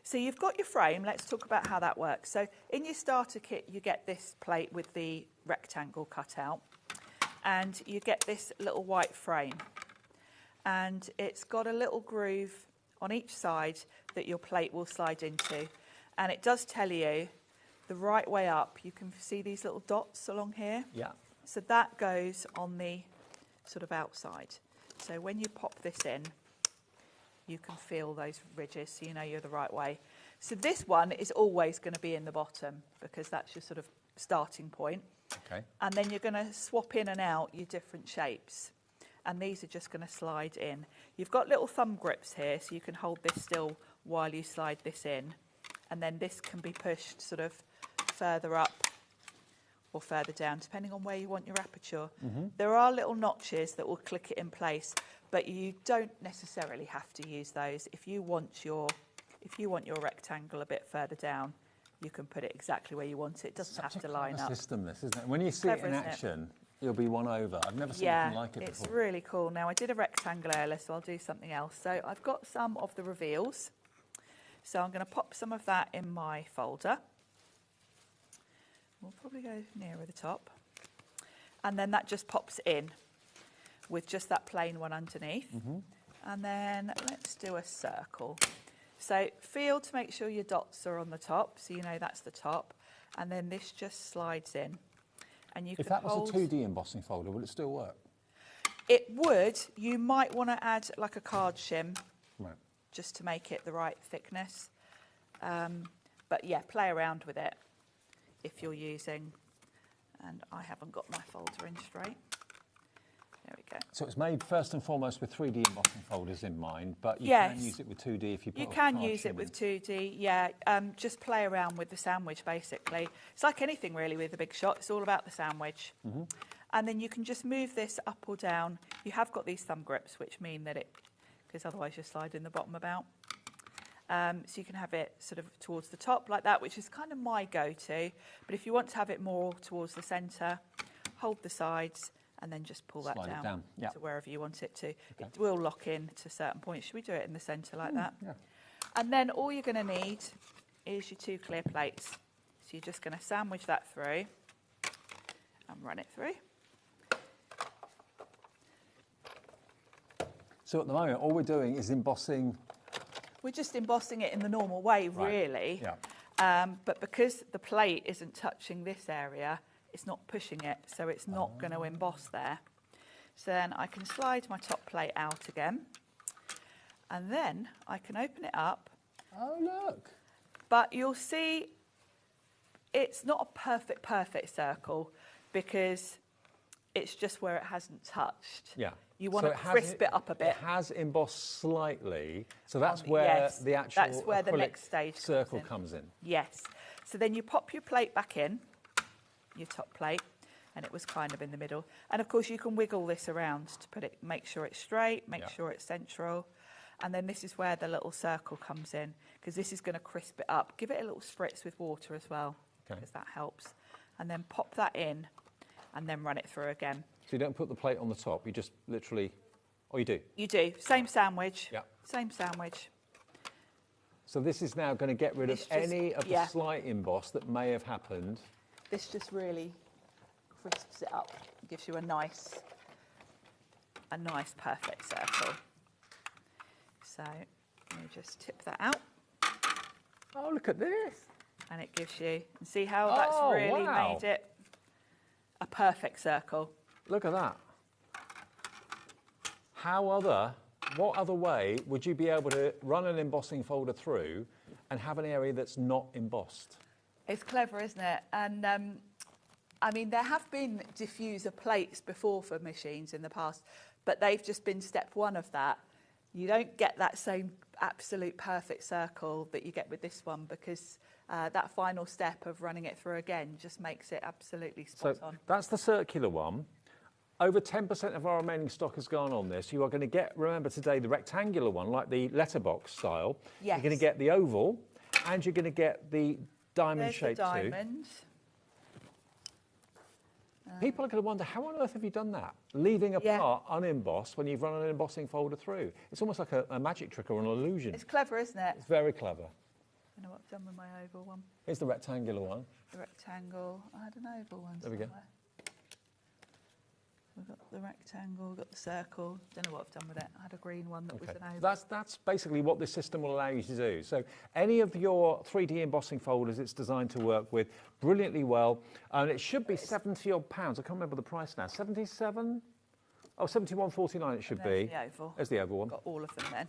So you've got your frame. Let's talk about how that works. So in your starter kit, you get this plate with the rectangle cut out, and you get this little white frame. And it's got a little groove on each side that your plate will slide into. And it does tell you the right way up. You can see these little dots along here. Yeah. So that goes on the sort of outside. So when you pop this in, you can feel those ridges, so you know you're the right way. So this one is always going to be in the bottom, because that's your sort of starting point. Okay. And then you're going to swap in and out your different shapes. And these are just going to slide in. You've got little thumb grips here, so you can hold this still while you slide this in. And then this can be pushed sort of further up or further down, depending on where you want your aperture. There are little notches that will click it in place, but you don't necessarily have to use those. If you want your rectangle a bit further down, you can put it exactly where you want it. It doesn't have to line up. System, this, isn't it? When you see Clever, it in isn't it? action, you'll be won over. I've never seen anything like it it's before. really cool. Now, I did a rectangle earlier, so I'll do something else. So I've got some of the reveals. So I'm going to pop some of that in my folder. We'll probably go nearer the top. And then that just pops in with just that plain one underneath. And then let's do a circle. So feel to make sure your dots are on the top, so you know that's the top. And then this just slides in. And you If can that was hold... a 2D embossing folder, will it still work? It would. You might want to add like a card shim, Right. just to make it the right thickness. But yeah, play around with it if you're using, and I haven't got my folder in straight. There we go. So it's made first and foremost with 3D embossing folders in mind, but you Yes. can use it with 2D if you put You a can card use it shim with in. 2D, yeah. Just play around with the sandwich, basically. It's like anything, really, with a big shot. It's all about the sandwich. And then you can just move this up or down. You have got these thumb grips, which mean that because otherwise you're sliding the bottom about. So you can have it sort of towards the top like that, which is kind of my go-to. But if you want to have it more towards the centre, hold the sides and then just pull that Slide it down, down. to wherever you want it to. It will lock in to certain points. Should we do it in the centre like that? Yeah. And then all you're going to need is your 2 clear plates. So you're just going to sandwich that through and run it through. So at the moment, all we're doing is embossing. We're just embossing it in the normal way, really. Yeah. But because the plate isn't touching this area, it's not pushing it, so it's not going to emboss there. So then I can slide my top plate out again, and then I can open it up. Oh, look. But you'll see it's not a perfect circle because it's just where it hasn't touched. Yeah. You want to crisp it up a bit. It has embossed slightly, so that's where the actual that's where the next stage circle comes in. Yes. So then you pop your plate back in, your top plate, and it was kind of in the middle. And of course you can wiggle this around to put it, make sure it's straight, make sure it's central. And then this is where the little circle comes in, because this is going to crisp it up. Give it a little spritz with water as well, because that helps. And then pop that in, and then run it through again. So you don't put the plate on the top, you just literally, you do? You do. Same sandwich. Yeah. Same sandwich. So this is now going to get rid of any of the slight emboss that may have happened. This just really crisps it up, gives you a nice perfect circle. So you just tip that out. Oh, look at this. And it gives you, and see how that's really made it a perfect circle. Look at that. What other way would you be able to run an embossing folder through and have an area that's not embossed? It's clever, isn't it? And I mean, there have been diffuser plates before for machines in the past, but they've just been step one of that. You don't get that same absolute perfect circle that you get with this one, because that final step of running it through again just makes it absolutely spot on. That's the circular one. Over 10% of our remaining stock has gone on this. You are going to get, remember today, the rectangular one, like the letterbox style. Yes. You're going to get the oval, and you're going to get the diamond shape too. Diamond. People are going to wonder, how on earth have you done that? Leaving a part unembossed when you've run an embossing folder through. It's almost like a magic trick or an illusion. It's clever, isn't it? It's very clever. I know what I've done with my oval one. Here's the rectangular one. The rectangle. I had an oval one. There we go. We've got the rectangle, we've got the circle. Don't know what I've done with it. I had a green one that was an oval. That's basically what this system will allow you to do. So any of your 3D embossing folders, it's designed to work with brilliantly well. And it should be 70 odd pounds. I can't remember the price now. 77? Oh, 71.49 it should be. The oval. There's the oval one. Got all of them then.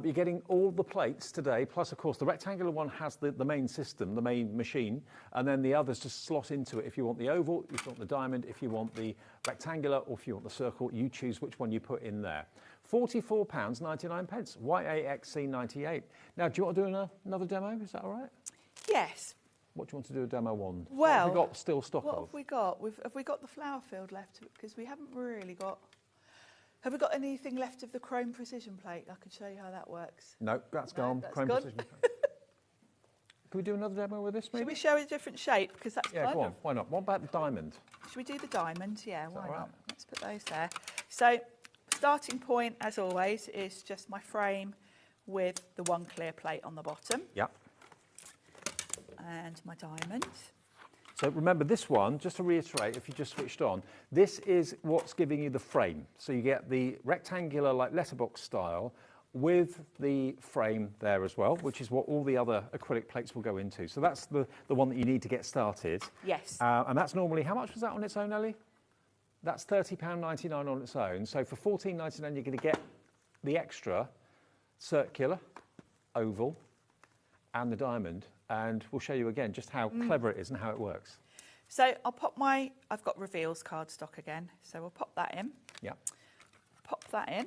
You're getting all the plates today, plus of course the rectangular one has the main system, the main machine, and then the others just slot into it. If you want the oval, if you want the diamond, if you want the rectangular, or if you want the circle, you choose which one you put in there. £44.99, YAXC98. Now, do you want to do another demo? Is that all right? Yes. What do you want to do a demo on? Well, what have we got still stock what of? Have we got? Have we got the flower field left? Because we haven't really got... Have we got anything left of the chrome precision plate? I could show you how that works. No, that's gone. That's chrome gone. precision. Can we do another demo with this, maybe? Should we show a different shape? Because that's yeah, go on. Why not? What about the diamond? Should we do the diamond? Yeah, why right? not? Let's put those there. So, starting point, as always, is just my frame with the one clear plate on the bottom. Yep. And my diamond. So remember this one, just to reiterate, if you just switched on, this is what's giving you the frame. So you get the rectangular, like letterbox style, with the frame there as well, which is what all the other acrylic plates will go into. So that's the one that you need to get started. Yes. And that's normally, how much was that on its own, Ellie? That's £30.99 on its own. So for £14.99, you're going to get the extra circular, oval, and the diamond. And we'll show you again just how clever it is and how it works. So I'll pop I've got reveals cardstock again, so we'll pop that in. Yeah. Pop that in,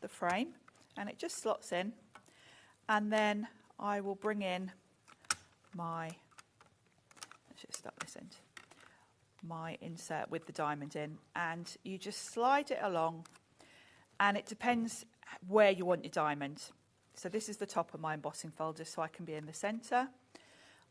the frame, and it just slots in. And then I will bring in let's just start this end, my insert with the diamond in, and you just slide it along, and it depends where you want your diamond. So this is the top of my embossing folder, so I can be in the centre.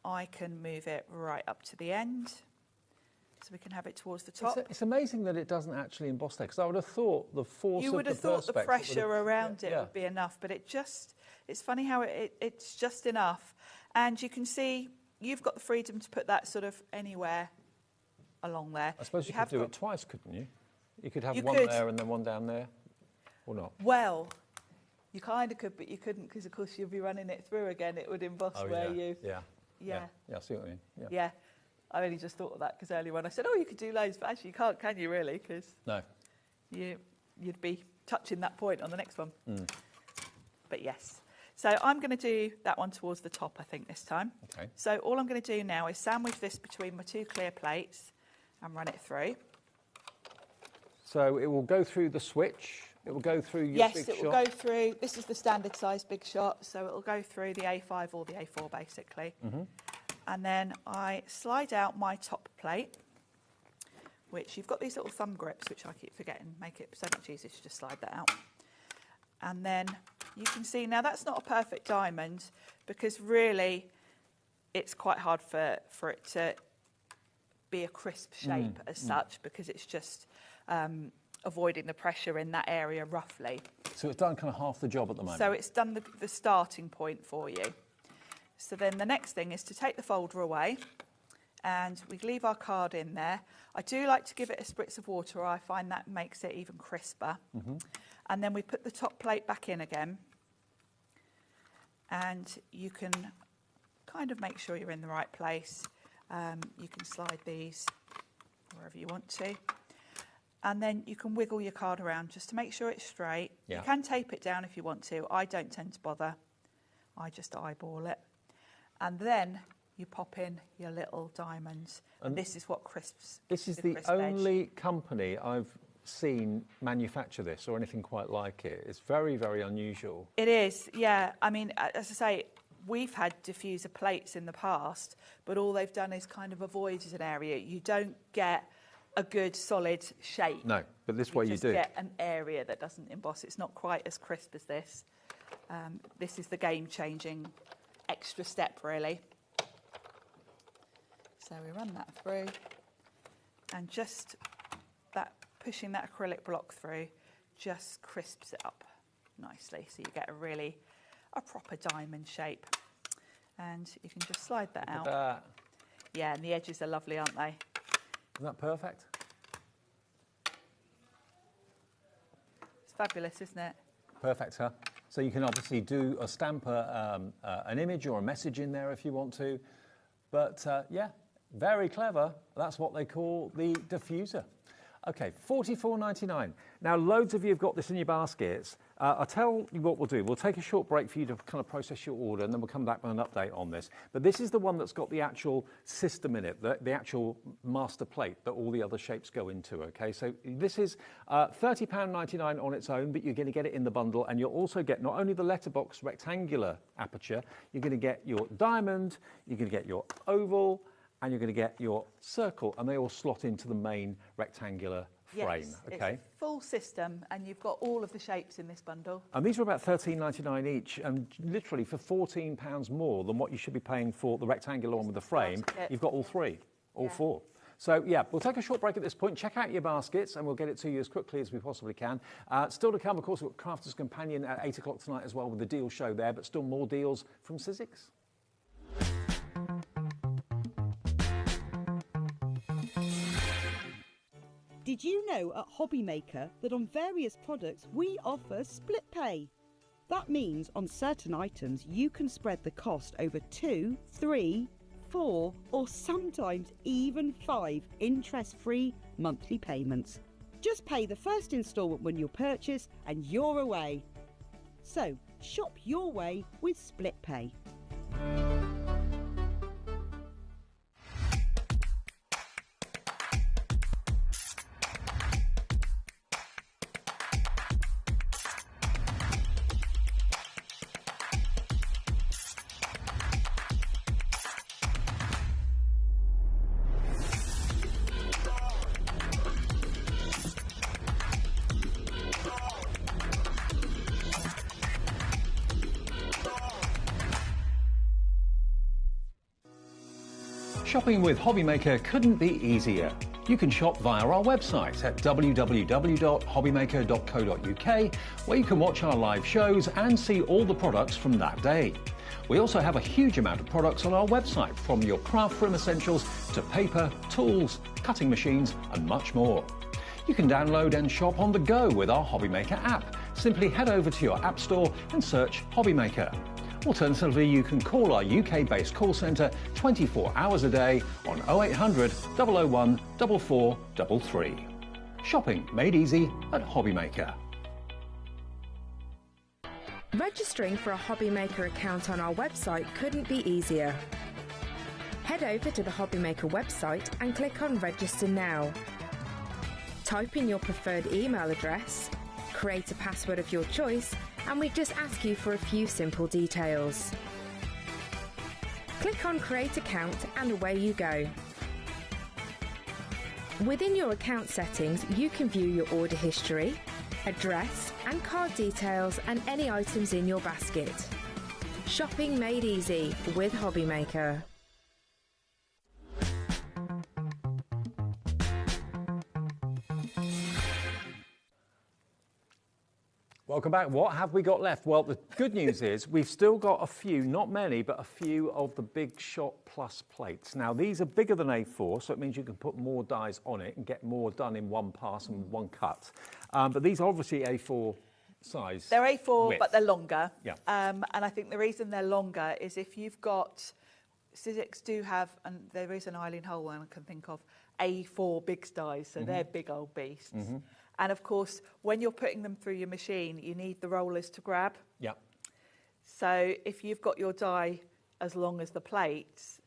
I can move it right up to the end, so we can have it towards the top. It's amazing that it doesn't actually emboss there, because I would have thought the force you would of have thought the perspex pressure around it would be enough, but it's funny how it's just enough. And you can see you've got the freedom to put that sort of anywhere along there. I suppose you could do it twice, couldn't you? You could have one there and then one down there. or not? Well, you kind of could, but you couldn't, because of course you'd be running it through again. It would emboss where you... Yeah, I see what you mean. Yeah. I only just thought of that because earlier when I said, oh, you could do loads, but actually you can't, can you really? Because you'd be touching that point on the next one. But yes. So I'm going to do that one towards the top, I think, this time. Okay. So all I'm going to do now is sandwich this between my two clear plates and run it through. So it will go through the switch. It will go through your big shot. Yes, it will go through. This is the standard size big shot, so it will go through the A5 or the A4 basically. And then I slide out my top plate, which you've got these little thumb grips, which I keep forgetting, make it so much easier to just slide that out. And then you can see now that's not a perfect diamond because really it's quite hard for it to be a crisp shape as such, because it's just avoiding the pressure in that area roughly. So it's done kind of half the job at the moment. So it's done the starting point for you. So then the next thing is to take the folder away and we leave our card in there. I do like to give it a spritz of water. I find that makes it even crisper. And then we put the top plate back in again. And you can kind of make sure you're in the right place. You can slide these wherever you want to. And then you can wiggle your card around just to make sure it's straight. You can tape it down if you want to. I don't tend to bother. I just eyeball it. And then you pop in your little diamonds. And this is what crisps. This is the only company I've seen manufacture this or anything quite like it. It's very, very unusual. It is, yeah. I mean, as I say, we've had diffuser plates in the past, but all they've done is kind of avoid an area. You don't get a good solid shape. No, but this way you do. You just get an area that doesn't emboss. It's not quite as crisp as this. This is the game-changing extra step, really. So we run that through, and just that pushing that acrylic block through just crisps it up nicely, so you get a proper diamond shape. And you can just slide that out. That. Yeah, and the edges are lovely, aren't they? Isn't that perfect? It's fabulous, isn't it? Perfect, huh? So you can obviously do a stamp an image or a message in there if you want to. But yeah, very clever. That's what they call the diffuser. Okay, $44.99. Now, loads of you have got this in your baskets. I'll tell you what we'll do. We'll take a short break for you to kind of process your order, and then we'll come back with an update on this. But this is the one that's got the actual system in it, the actual master plate that all the other shapes go into, okay? So this is £30.99 on its own, but you're going to get it in the bundle, and you'll also get not only the letterbox rectangular aperture, you're going to get your diamond, you're going to get your oval, and you're going to get your circle, and they all slot into the main rectangular frame. Yes, okay. It's a full system, and you've got all of the shapes in this bundle. And these are about $13.99 each, and literally for £14 more than what you should be paying for the rectangular one with the frame, you've got all three, all four. So yeah, we'll take a short break at this point. Check out your baskets, and we'll get it to you as quickly as we possibly can. Still to come, of course, we've got Crafter's Companion at 8 o'clock tonight as well with the deal show there, but still more deals from Sizzix. Did you know at HobbyMaker that on various products we offer split pay? That means on certain items you can spread the cost over 2, 3, 4 or sometimes even 5 interest-free monthly payments. Just pay the first instalment when you purchase and you're away. So shop your way with split pay. Shopping with HobbyMaker couldn't be easier. You can shop via our website at www.hobbymaker.co.uk, where you can watch our live shows and see all the products from that day. We also have a huge amount of products on our website, from your craft room essentials to paper, tools, cutting machines and much more. You can download and shop on the go with our HobbyMaker app. Simply head over to your app store and search HobbyMaker. Alternatively, you can call our UK-based call centre 24 hours a day on 0800 001 4433. Shopping made easy at HobbyMaker. Registering for a HobbyMaker account on our website couldn't be easier. Head over to the HobbyMaker website and click on Register Now. Type in your preferred email address, create a password of your choice, and we just ask you for a few simple details. Click on Create Account and away you go. Within your account settings, you can view your order history, address and card details and any items in your basket. Shopping made easy with HobbyMaker. Welcome back. What have we got left? Well, the good news is we've still got a few, not many, but a few of the Big Shot Plus plates. Now, these are bigger than A4, so it means you can put more dies on it and get more done in one pass and one cut. But these are obviously A4 size. They're A4, width. but they're longer. Yeah. And I think the reason they're longer is if you've got, Sizzix do have, and there is an Eileen Hull one I can think of, A4 big dies, so they're big old beasts. And of course, when you're putting them through your machine, you need the rollers to grab. Yeah. So if you've got your die as long as the plates,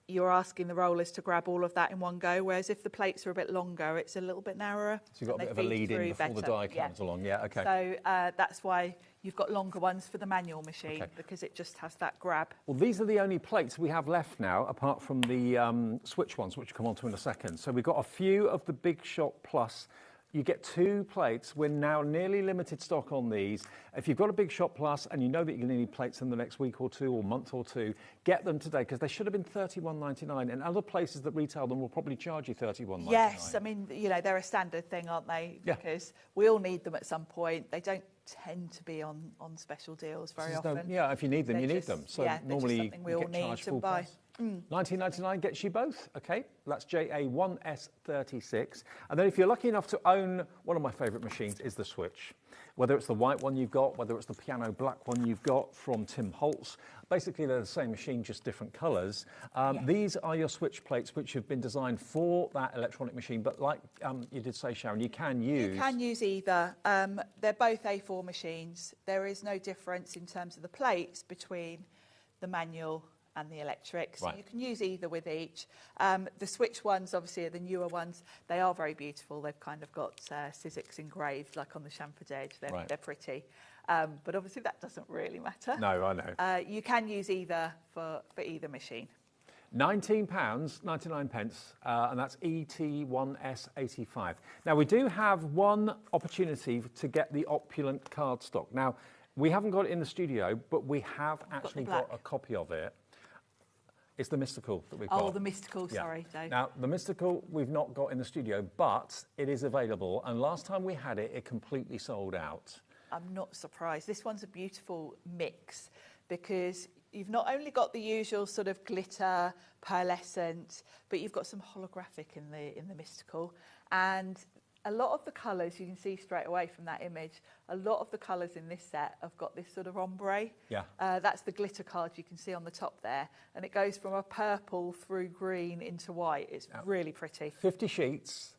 you're asking the rollers to grab all of that in one go, whereas if the plates are a bit longer, it's a little bit narrower. So you've got a bit of a lead in before the die comes along. Yeah, okay. So that's why you've got longer ones for the manual machine, because it just has that grab. Well, these are the only plates we have left now, apart from the switch ones, which we'll come on to in a second. So we've got a few of the Big Shot Plus. You get 2 plates. We're now nearly limited stock on these. If you've got a Big Shot Plus and you know that you're going to need plates in the next week or two or month or two, get them today, because they should have been $31.99, and other places that retail them will probably charge you $31.99. Yes, I mean, you know, they're a standard thing, aren't they? Yeah. Because we all need them at some point. They don't tend to be on special deals very often. Yeah, if you need them, you need them. So normally something we all need to buy. $19.99 gets you both, okay? That's JA1S36. And then if you're lucky enough to own one of my favourite machines is the Switch. Whether it's the white one you've got, whether it's the piano black one you've got from Tim Holtz. Basically, they're the same machine, just different colours. These are your switch plates, which have been designed for that electronic machine. But like you did say, Sharon, you can use... You can use either. They're both A4 machines. There is no difference in terms of the plates between the manual and the electric, so you can use either with each. The switch ones, obviously, are the newer ones. They are very beautiful. They've kind of got Sizzix engraved, like on the chamfered edge. They're pretty. But obviously, that doesn't really matter. No, I know. You can use either for either machine. £19.99, and that's ET1S85. Now, we do have one opportunity to get the opulent cardstock. Now, we haven't got it in the studio, but we have actually got a copy of it. It's the Mystical that we've got. Oh, the Mystical, sorry, Dave. Now, the Mystical we've not got in the studio, but it is available. And last time we had it, it completely sold out. I'm not surprised. This one's a beautiful mix because you've not only got the usual sort of glitter, pearlescent, but you've got some holographic in the Mystical. And a lot of the colours, you can see straight away from that image, a lot of the colours in this set have got this sort of ombre. Yeah. That's the glitter card you can see on the top there. And it goes from a purple through green into white. It's really pretty. 50 sheets,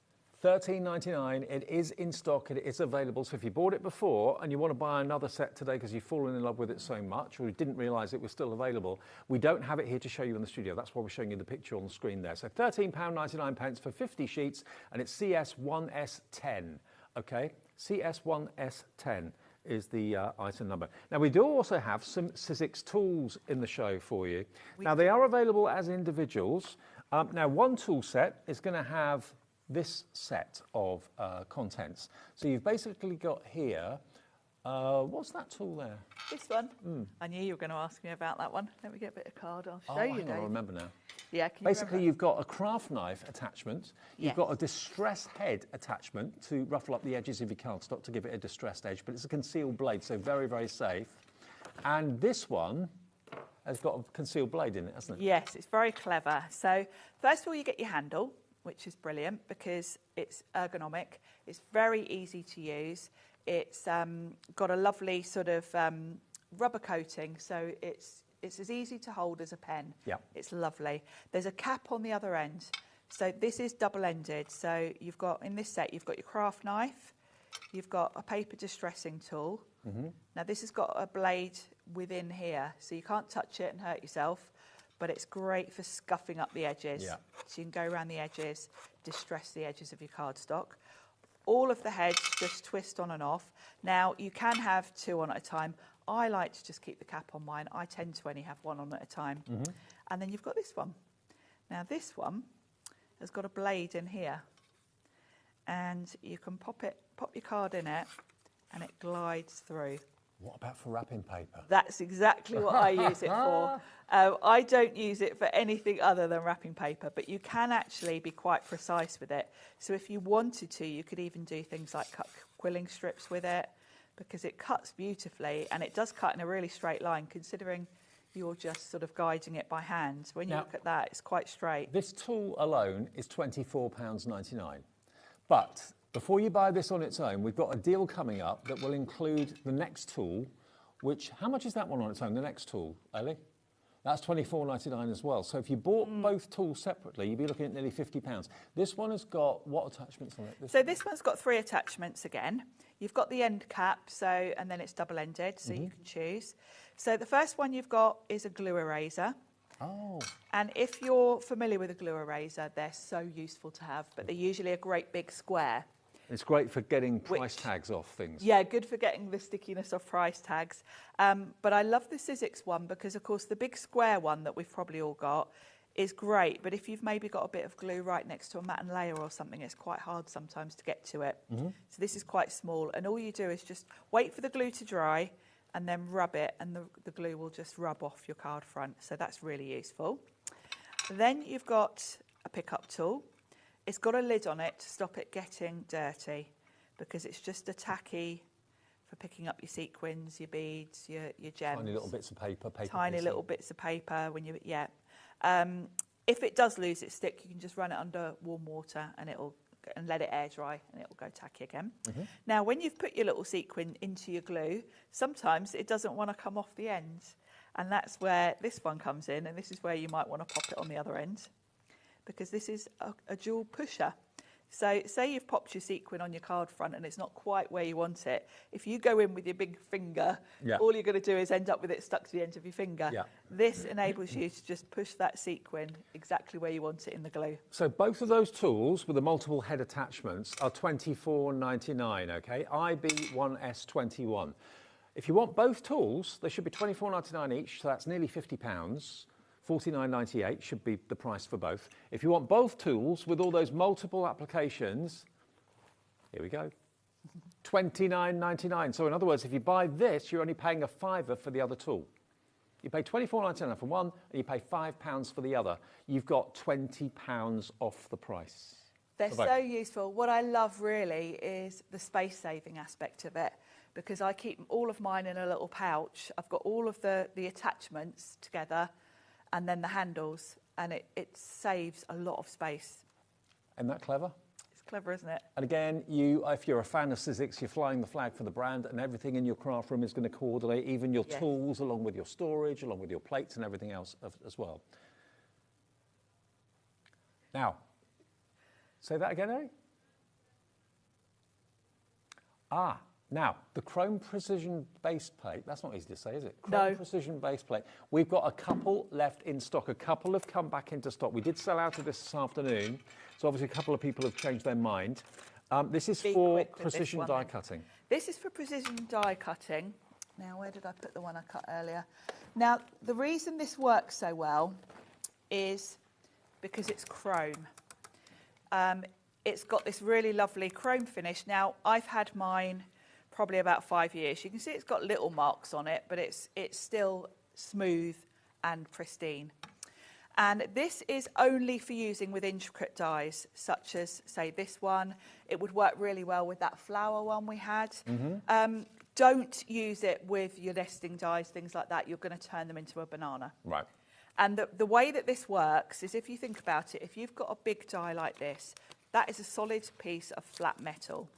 $13.99. It is in stock. It is available. So if you bought it before and you want to buy another set today because you've fallen in love with it so much, or you didn't realise it was still available, we don't have it here to show you in the studio. That's why we're showing you the picture on the screen there. So £13.99 for 50 sheets, and it's CS1S10. Okay, CS1S10 is the item number. Now, we do also have some Sizzix tools in the show for you. Now, they are available as individuals. Now, one tool set is going to have this set of contents. So you've basically got here, what's that tool there? This one. I knew you were going to ask me about that one. Let me get a bit of card. I'll show you, Dave. I remember now. Yeah, can you basically, you've got a craft knife attachment. You've got a distress head attachment to ruffle up the edges of your cardstock to give it a distressed edge, but it's a concealed blade, so very, very safe. And this one has got a concealed blade in it, hasn't it? Yes, it's very clever. So first of all, you get your handle, which is brilliant because it's ergonomic. It's very easy to use. it's got a lovely sort of rubber coating, so it's as easy to hold as a pen. Yeah. It's lovely. There's a cap on the other end. So this is double-ended. So you've got, in this set, you've got your craft knife, you've got a paper distressing tool. Now this has got a blade within here, so you can't touch it and hurt yourself, but it's great for scuffing up the edges. Yeah. So you can go around the edges, distress the edges of your cardstock. All of the heads just twist on and off. Now you can have 2 on at a time. I like to just keep the cap on mine. I tend to only have 1 on at a time. And then you've got this one. Now this one has got a blade in here, and you can pop your card in it, and it glides through. What about for wrapping paper? That's exactly what I use it for. I don't use it for anything other than wrapping paper, but you can actually be quite precise with it. So if you wanted to, you could even do things like cut quilling strips with it, because it cuts beautifully, and it does cut in a really straight line, considering you're just sort of guiding it by hand. When you look at that, it's quite straight. This tool alone is £24.99. But before you buy this on its own, we've got a deal coming up that will include the next tool, which, how much is that one on its own, the next tool, Ellie? That's £24.99 as well. So if you bought both tools separately, you'd be looking at nearly £50. This one has got what attachments on it? This one's got 3 attachments again. You've got the end cap, and then it's double-ended, so you can choose. So the first one you've got is a glue eraser. Oh. And if you're familiar with a glue eraser, they're so useful to have, but they're usually a great big square. It's great for getting price tags off things. Yeah, good for getting the stickiness off price tags. But I love the Sizzix one because, of course, the big square one that we've probably all got is great. But if you've maybe got a bit of glue right next to a matte and layer or something, it's quite hard sometimes to get to it. So this is quite small. And all you do is just wait for the glue to dry and then rub it, and the glue will just rub off your card front. So that's really useful. Then you've got a pickup tool. It's got a lid on it to stop it getting dirty, because it's just a tacky for picking up your sequins, your beads, your gems. Tiny little bits of paper. Tiny little bits of paper. If it does lose its stick, you can just run it under warm water and let it air dry, and it will go tacky again. Now, when you've put your little sequin into your glue, sometimes it doesn't want to come off the end, and that's where this one comes in, and this is where you might want to pop it on the other end, because this is a dual pusher. So say you've popped your sequin on your card front and it's not quite where you want it. If you go in with your big finger, all you're going to do is end up with it stuck to the end of your finger. This enables you to just push that sequin exactly where you want it in the glue. So both of those tools with the multiple head attachments are £24.99, okay? IB1S21. If you want both tools, they should be £24.99 each, so that's nearly £50. $49.98 should be the price for both. If you want both tools with all those multiple applications, here we go, $29.99. So in other words, if you buy this, you're only paying a £5 for the other tool. You pay £24.99 for one, and you pay £5 for the other. You've got £20 off the price. They're so useful. What I love really is the space-saving aspect of it, because I keep all of mine in a little pouch. I've got all of the attachments together, and then the handles, and it saves a lot of space. Isn't that clever? It's clever, isn't it? And again, if you're a fan of Sizzix, you're flying the flag for the brand, and everything in your craft room is going to coordinate, even your tools, along with your storage, along with your plates and everything else as well. Now, say that again, Ellie? Now, the Chrome Precision base plate, that's not easy to say, is it? Chrome Precision base plate. We've got a couple left in stock. A couple have come back into stock. We did sell out of this afternoon, so obviously a couple of people have changed their mind. This is for precision die cutting. This is for precision die cutting. Now, where did I put the one I cut earlier? Now, the reason this works so well is because it's chrome. It's got this really lovely chrome finish. Now, I've had mine probably about 5 years. You can see it's got little marks on it, but it's still smooth and pristine. And this is only for using with intricate dies, such as, say, this one. It would work really well with that flower one we had. Don't use it with your nesting dies, things like that. You're going to turn them into a banana. Right. And the way that this works is, if you think about it, if you've got a big die like this, that is a solid piece of flat metal.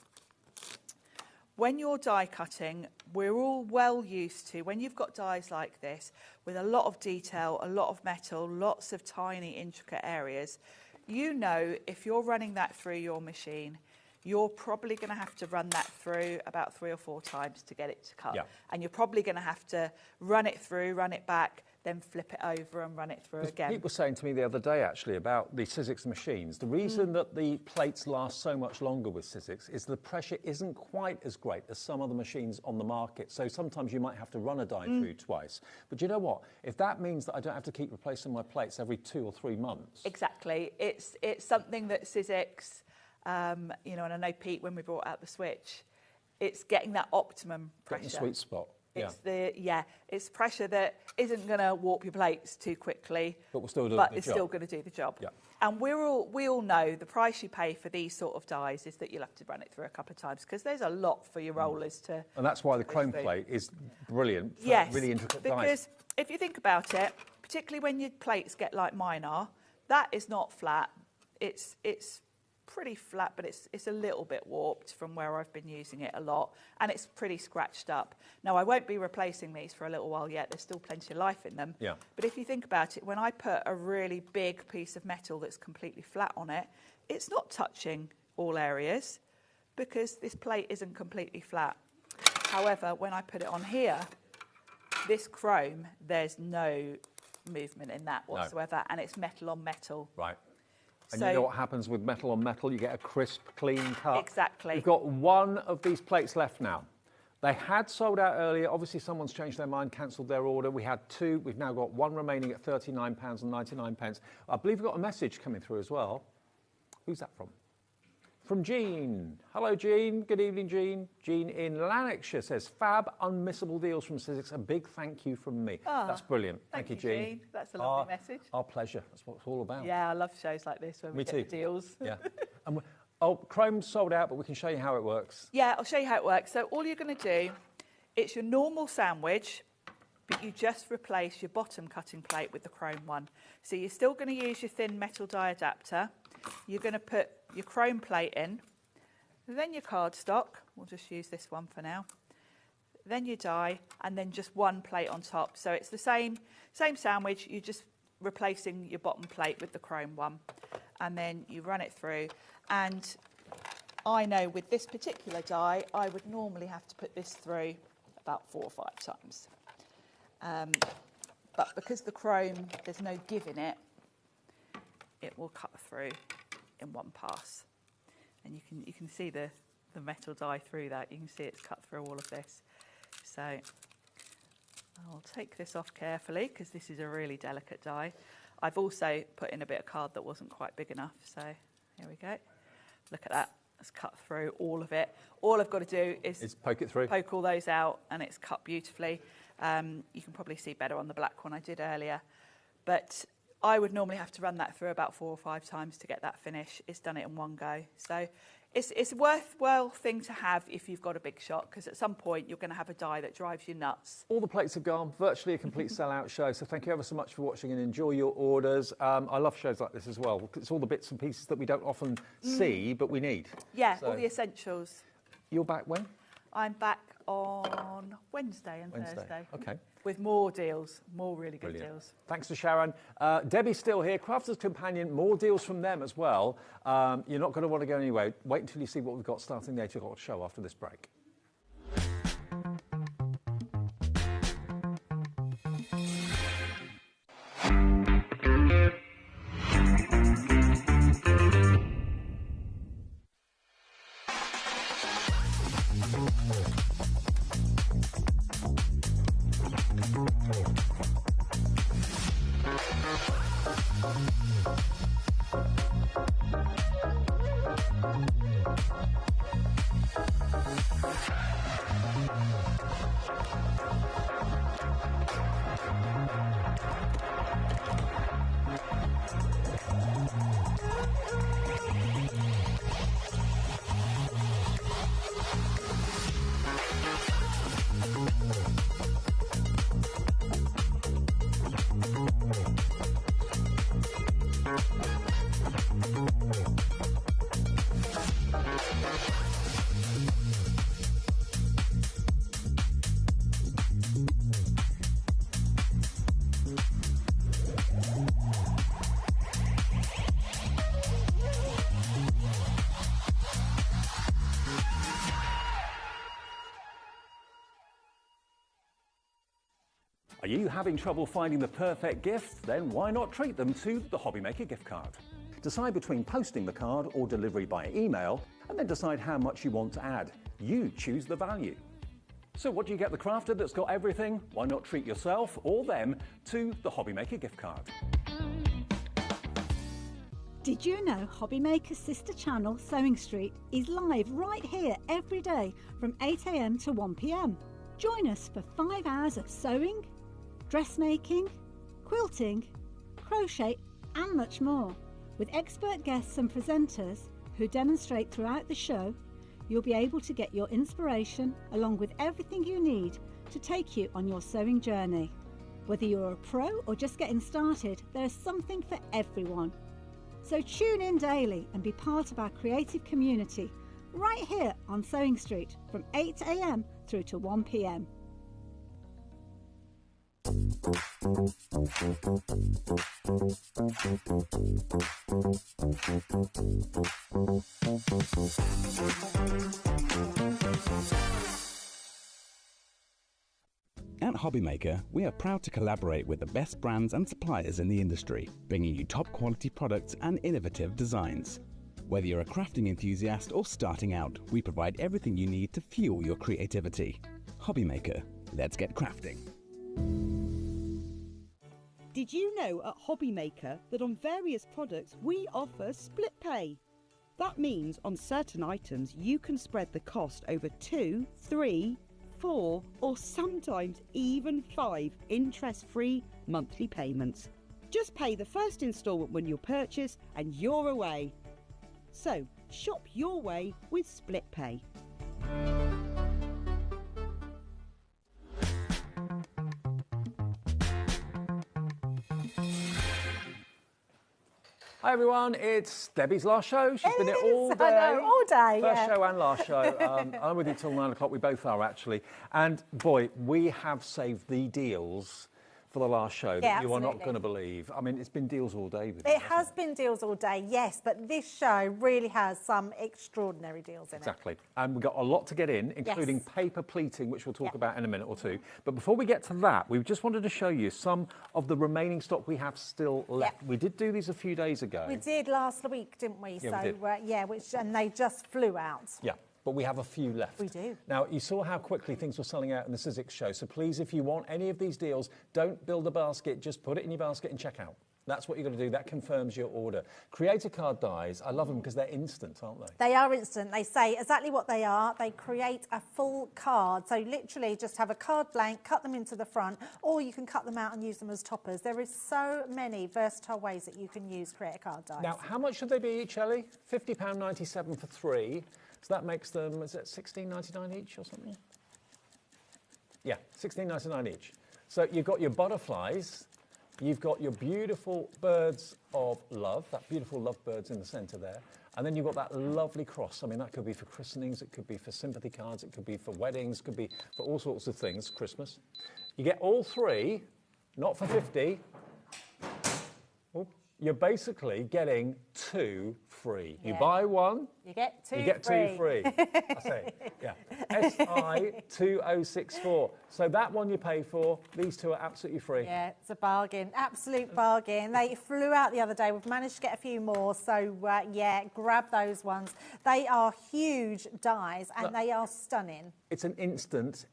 when you're die cutting, we're all well used to, when you've got dies like this, with a lot of detail, a lot of metal, lots of tiny intricate areas, you know if you're running that through your machine, you're probably going to have to run that through about 3 or 4 times to get it to cut. Yeah. And you're probably going to have to run it through, run it back, then flip it over and run it through again. Pete was saying to me the other day, actually, about the Sizzix machines. The reason that the plates last so much longer with Sizzix is the pressure isn't quite as great as some other machines on the market. So sometimes you might have to run a die through twice. But you know what? If that means that I don't have to keep replacing my plates every 2 or 3 months. Exactly. It's something that Sizzix, you know, and I know Pete, when we brought out the Switch, it's getting that optimum pressure. Getting the sweet spot. It's pressure that isn't going to warp your plates too quickly, but it's still going to do the job. Yeah. And we all know the price you pay for these sort of dies is that you'll have to run it through a couple of times because there's a lot for your rollers to. And that's why the chrome plate is brilliant for really intricate dies. Because if you think about it, particularly when your plates get like mine are, that is not flat. It's pretty flat, but it's a little bit warped from where I've been using it a lot, and it's pretty scratched up. Now, I won't be replacing these for a little while yet. There's still plenty of life in them. Yeah. But if you think about it, when I put a really big piece of metal that's completely flat on it, it's not touching all areas because this plate isn't completely flat. However, when I put it on here, this chrome, there's no movement in that whatsoever, and it's metal on metal. Right. And you know what happens with metal on metal? You get a crisp, clean cut. Exactly. We've got 1 of these plates left now. They had sold out earlier. Obviously, someone's changed their mind, cancelled their order. We had 2. We've now got 1 remaining at £39.99. I believe we've got a message coming through as well. Who's that from? From Jean. Hello, Jean. Good evening, Jean. Jean in Lanarkshire says, fab, unmissable deals from Sizzix. A big thank you from me. That's brilliant. Thank you, Jean. That's a lovely message. Our pleasure. That's what it's all about. Yeah, I love shows like this when we get the deals. Yeah. And Chrome's sold out, but we can show you how it works. Yeah, I'll show you how it works. So all you're going to do, it's your normal sandwich, but you just replace your bottom cutting plate with the chrome one. So you're still going to use your thin metal die adapter. You're going to put your chrome plate in, then your cardstock. We'll just use this one for now. Then your die, and then just 1 plate on top. So it's the same sandwich. You're just replacing your bottom plate with the chrome one, and then you run it through. And I know with this particular die, I would normally have to put this through about 4 or 5 times. But because the chrome, there's no give in it, it will cut through in 1 pass. And you can see the metal die through that. You can see it's cut through all of this. So I'll take this off carefully because this is a really delicate die. I've also put in a bit of card that wasn't quite big enough. So here we go. Look at that. It's cut through all of it. All I've got to do is poke it through. Poke all those out, and it's cut beautifully. You can probably see better on the black one I did earlier. But I would normally have to run that through about 4 or 5 times to get that finish. It's done it in 1 go. So it's a worthwhile thing to have if you've got a big shot, because at some point you're going to have a die that drives you nuts. All the plates are gone, virtually a complete sellout show. So thank you ever so much for watching and enjoy your orders. I love shows like this as well. It's all the bits and pieces that we don't often see, but we need. Yeah, all the essentials. You're back when? I'm back on Wednesday and Thursday. Okay. With more deals, more really good deals. Thanks to Sharon. Debbie's still here. Crafter's Companion, more deals from them as well. You're not going to want to go anywhere. Wait until you see what we've got starting the 8 o'clock show after this break. Are you having trouble finding the perfect gift? Then why not treat them to the HobbyMaker gift card? Decide between posting the card or delivery by email, and then decide how much you want to add. You choose the value. So what do you get the crafter that's got everything? Why not treat yourself or them to the HobbyMaker gift card? Did you know HobbyMaker's sister channel, Sewing Street, is live right here every day from 8 AM to 1 PM? Join us for 5 hours of sewing, dressmaking, quilting, crochet and much more. With expert guests and presenters who demonstrate throughout the show, you'll be able to get your inspiration along with everything you need to take you on your sewing journey. Whether you're a pro or just getting started, there is something for everyone. So tune in daily and be part of our creative community right here on Sewing Street from 8 AM through to 1 PM. At HobbyMaker, we are proud to collaborate with the best brands and suppliers in the industry, bringing you top quality products and innovative designs. Whether you're a crafting enthusiast or starting out, we provide everything you need to fuel your creativity. HobbyMaker, let's get crafting. Did you know at HobbyMaker that on various products we offer split pay? That means on certain items you can spread the cost over 2, 3, 4 or sometimes even 5 interest-free monthly payments. Just pay the first instalment when you purchase and you're away. So shop your way with split pay. Hi everyone, it's Debbie's last show. She's been here all day. I know, all day. First show and last show. I'm with you till 9 o'clock. We both are actually. And boy, we have saved the deals for the last show that you are not going to believe. I mean, it's been deals all day. With it has been deals all day, yes, but this show really has some extraordinary deals in Exactly. And we've got a lot to get in, including paper pleating, which we'll talk about in a minute or two. But before we get to that, we just wanted to show you some of the remaining stock we have still left. We did do these a few days ago. We did last week, didn't we? Yeah, so, we did. and they just flew out. Yeah. But we have a few left. We do. Now, you saw how quickly things were selling out in the Sizzix show, so please, if you want any of these deals, don't build a basket, just put it in your basket and check out. That's what you're going to do. That confirms your order. Creator card dies, I love them because they're instant, aren't they? They are instant. They say exactly what they are. They create a full card. So literally just have a card blank, cut them into the front, or you can cut them out and use them as toppers. There is so many versatile ways that you can use Creator card dies. Now, how much should they be each, Ellie? £50.97 for 3. So that makes them, is it £16.99 each or something? Yeah, £16.99 each. So you've got your butterflies, you've got your beautiful birds of love, that beautiful love birds in the centre there, and then you've got that lovely cross. I mean, that could be for christenings, it could be for sympathy cards, it could be for weddings, it could be for all sorts of things, Christmas. You get all 3, not for 50. You're basically getting 2 free. You buy 1, you get 2 free. You get 2 free. I say, yeah. SI2064. So that one you pay for, these 2 are absolutely free. Yeah, it's a bargain, absolute bargain. They flew out the other day. We've managed to get a few more. So, yeah, grab those ones. They are huge dies and they are stunning. It's an instant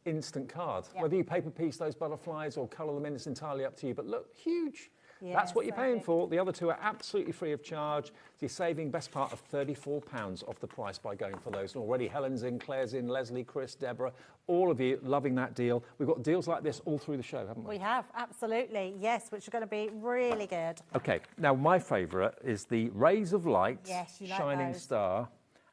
card. Whether you paper piece those butterflies or colour them in, it's entirely up to you. But look, huge. Yeah, that's what you're paying for. The other 2 are absolutely free of charge. So you're saving best part of £34 off the price by going for those. And already Helen's in, Claire's in, Leslie, Chris, Deborah, all of you loving that deal. We've got deals like this all through the show, haven't we? We have, absolutely, yes, which are going to be really good. OK, now my favourite is the Rays of Light, Shining those. Star,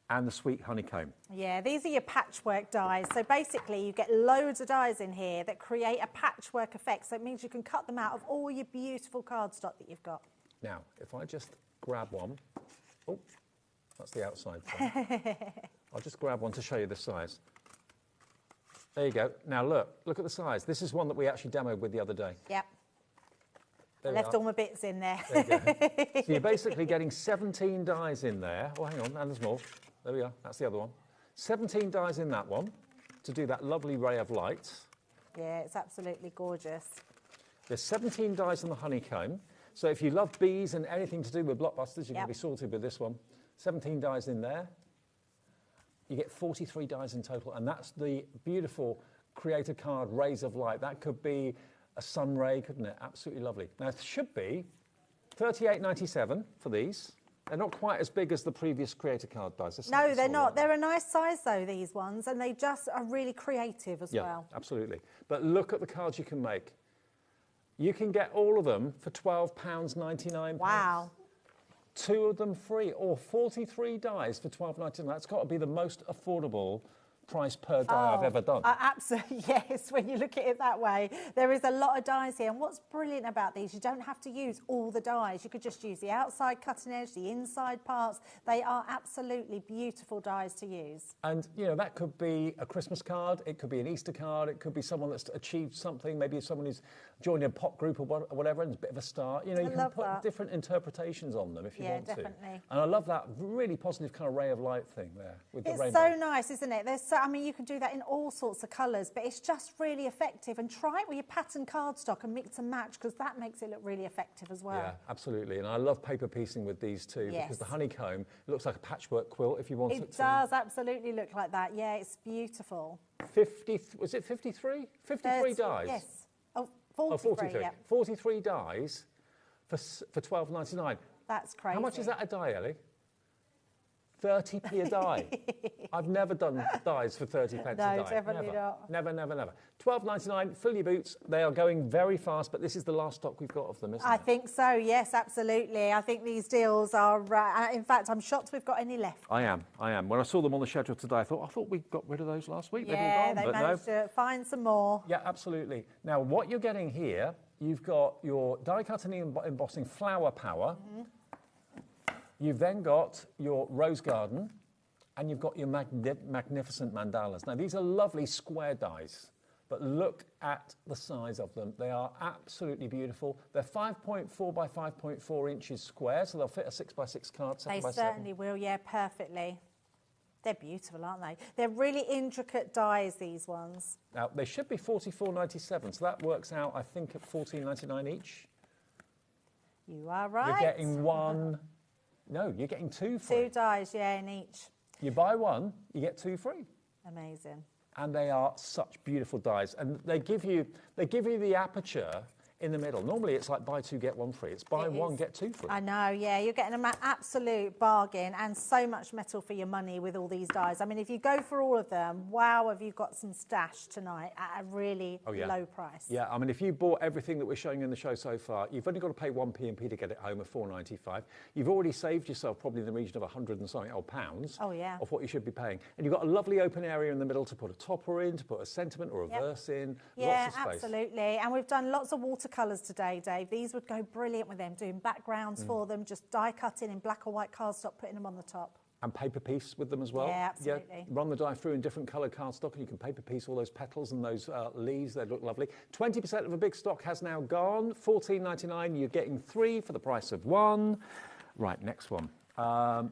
and the Sweet Honeycomb. Yeah, these are your patchwork dies. So basically you get loads of dies in here that create a patchwork effect. So it means you can cut them out of all your beautiful cardstock that you've got. Now, if I just grab one, oh, that's the outside side. I'll just grab one to show you the size. There you go. Now look at the size. This is one that we actually demoed with the other day. Yep. I There left all my bits in there. There you go. So you're basically getting 17 dies in there. Oh, hang on, and there's more. There we are, that's the other one. 17 dies in that one to do that lovely ray of light. Yeah, it's absolutely gorgeous. There's 17 dies on the honeycomb. So if you love bees and anything to do with blockbusters, you're going to be sorted with this one. 17 dies in there. You get 43 dies in total, and that's the beautiful creator card Rays of Light. That could be a sun ray, couldn't it? Absolutely lovely. Now, it should be $38.97 for these. They're not quite as big as the previous creator card dies. No, they're not. They're a nice size, though, these ones, and they just are really creative as well. Yeah, absolutely. But look at the cards you can make. You can get all of them for £12.99. Wow. 2 of them free, or 43 dies for £12.99. That's got to be the most affordable price per die I've ever done. Absolutely, yes, when you look at it that way. There is a lot of dies here, and what's brilliant about these, you don't have to use all the dies. You could just use the outside cutting edge, the inside parts. They are absolutely beautiful dies to use. And, you know, that could be a Christmas card, it could be an Easter card, it could be someone that's achieved something, maybe someone who's joined a pop group or whatever, and it's a bit of a start. You know, you can put different interpretations on them if you want to. Definitely. And I love that really positive kind of ray of light thing there with the rainbow. It's so nice, isn't it? I mean, you can do that in all sorts of colours, but it's just really effective. And try it with your pattern cardstock and mix and match, because that makes it look really effective as well. Yeah, absolutely. And I love paper piecing with these too, because the honeycomb looks like a patchwork quilt if you want it to. It does absolutely look like that. Yeah, it's beautiful. 50, was it 53? 53 dies? Yes. Oh, 43, yeah. 43 dies for £12.99. That's crazy. How much is that a die, Ellie? 30p a die. I've never done dies for 30 pence a die. No, definitely not. Never, never, never. £12.99, fill your boots. They are going very fast, but this is the last stock we've got of them, isn't it? I think so, yes, absolutely. I think these deals are, in fact, I'm shocked we've got any left. I am. When I saw them on the schedule today, I thought we got rid of those last week. Yeah, they managed to find some more. Yeah, absolutely. Now, what you're getting here, you've got your die cutting and embossing flower power. You've then got your rose garden, and you've got your magnificent mandalas. Now, these are lovely square dies, but look at the size of them. They are absolutely beautiful. They're 5.4 by 5.4 inches square, so they'll fit a 6x6 card, 7x7. They certainly will, yeah, perfectly. They're beautiful, aren't they? They're really intricate dies, these ones. Now, they should be $44.97, so that works out, I think, at $14.99 each. You are right. You're getting one... No, you're getting 2 free. 2 dies, yeah, in each. You buy 1, you get 2 free. Amazing. And they are such beautiful dies, and they give you the aperture in the middle. Normally, it's like buy 2 get 1 free. It's buy 1 get 2 free. I know, yeah, you're getting an absolute bargain and so much metal for your money with all these dies. I mean, if you go for all of them, wow, have you got some stash tonight at a really low price. Yeah, I mean, if you bought everything that we're showing in the show so far, you've only got to pay 1 P&P to get it home of £4.95. You've already saved yourself probably in the region of 100 and something pounds of what you should be paying. And you've got a lovely open area in the middle to put a topper in, to put a sentiment or a verse in. Yeah, lots of space. Absolutely. And we've done lots of watercolours today, Dave. These would go brilliant with them, doing backgrounds for them, just die cutting in black or white cardstock, putting them on the top. And paper piece with them as well. Yeah, absolutely. Yeah, run the die through in different coloured cardstock, and you can paper piece all those petals and those leaves. They look lovely. 20% of a big stock has now gone. $14.99. You're getting 3 for the price of 1. Right, next one.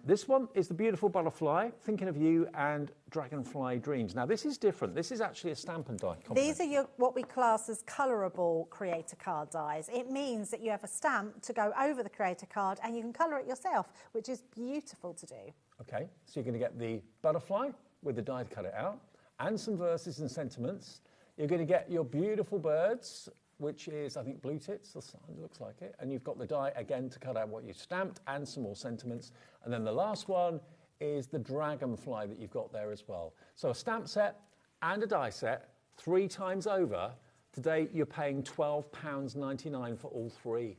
This one is the beautiful butterfly, Thinking of You and Dragonfly Dreams. Now, this is different. This is actually a stamp and die combination. These are what we class as colourable creator card dies. It means that you have a stamp to go over the creator card and you can colour it yourself, which is beautiful to do. Okay, so you're going to get the butterfly with the die to cut it out, and some verses and sentiments. You're going to get your beautiful birds, which is, I think, blue tits, the sign looks like it. And you've got the die, again, to cut out what you stamped and some more sentiments. And then the last one is the dragonfly that you've got there as well. So a stamp set and a die set, 3 times over. Today, you're paying £12.99 for all 3.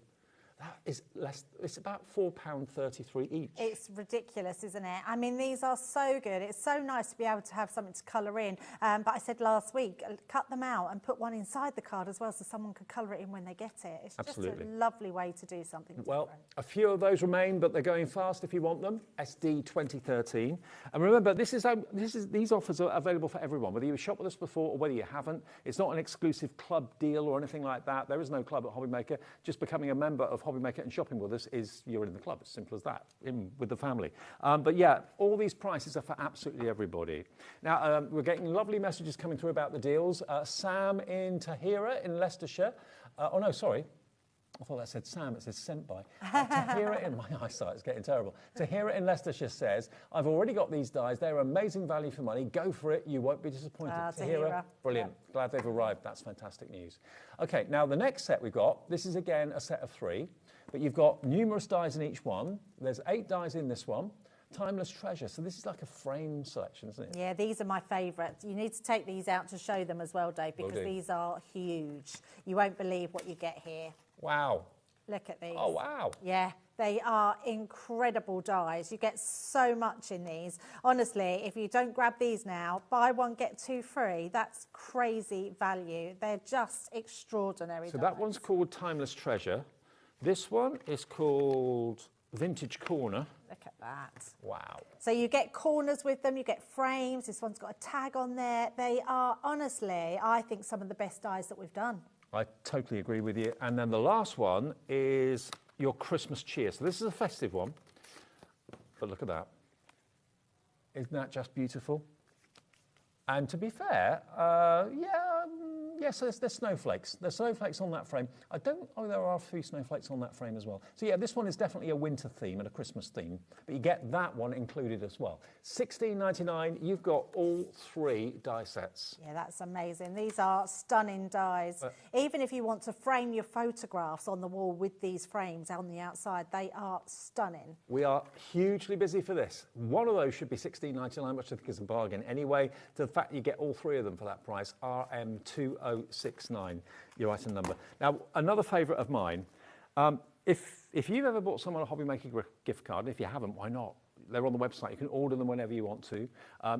That is less, it's about £4.33 each. It's ridiculous, isn't it? I mean, these are so good. It's so nice to be able to have something to colour in. But I said last week, cut them out and put one inside the card as well so someone could colour it in when they get it. It's just a lovely way to do something different. A few of those remain, but they're going fast if you want them. SD 2013. And remember, these offers are available for everyone, whether you've shopped with us before or whether you haven't. It's not an exclusive club deal or anything like that. There is no club at HobbyMaker. Just becoming a member of HobbyMaker and shopping with us is you're in the club. It's simple as that, with the family. But yeah, all these prices are for absolutely everybody. Now, we're getting lovely messages coming through about the deals. Sam in Tahira in Leicestershire Oh, no, sorry. I thought that said Sam, it says sent by. To hear it in, my eyesight is getting terrible. To hear it in Leicestershire says, I've already got these dies. They're amazing value for money. Go for it. You won't be disappointed. Tahira, brilliant. Yep. Glad they've arrived. That's fantastic news. Okay, now the next set we've got, this is again a set of 3, but you've got numerous dies in each one. There's 8 dies in this one. Timeless Treasure. So this is like a frame selection, isn't it? Yeah, these are my favourites. You need to take these out to show them as well, Dave, because these are huge. You won't believe what you get here. Wow. Look at these. Oh, wow. Yeah, they are incredible dies. You get so much in these. Honestly, if you don't grab these now, buy one, get 2 free. That's crazy value. They're just extraordinary So dies. that one's called Timeless Treasure. This one is called Vintage Corner. Look at that. Wow. So you get corners with them, you get frames. This one's got a tag on there. They are, honestly, I think some of the best dies that we've done. I totally agree with you. And then the last one is your Christmas cheer. So this is a festive one. But look at that. Isn't that just beautiful? And to be fair, yes, there's snowflakes. There's snowflakes on that frame. There are 3 snowflakes on that frame as well. So yeah, this one is definitely a winter theme and a Christmas theme, but you get that one included as well. $16.99, you've got all 3 die sets. Yeah, that's amazing. These are stunning dies. Even if you want to frame your photographs on the wall with these frames on the outside, they are stunning. We are hugely busy for this. One of those should be $16.99, which I think is a bargain anyway. The fact you get all 3 of them for that price, RM2069, your item number. Now, another favourite of mine, if you've ever bought someone a HobbyMaker gift card, and if you haven't, why not? They're on the website. You can order them whenever you want to.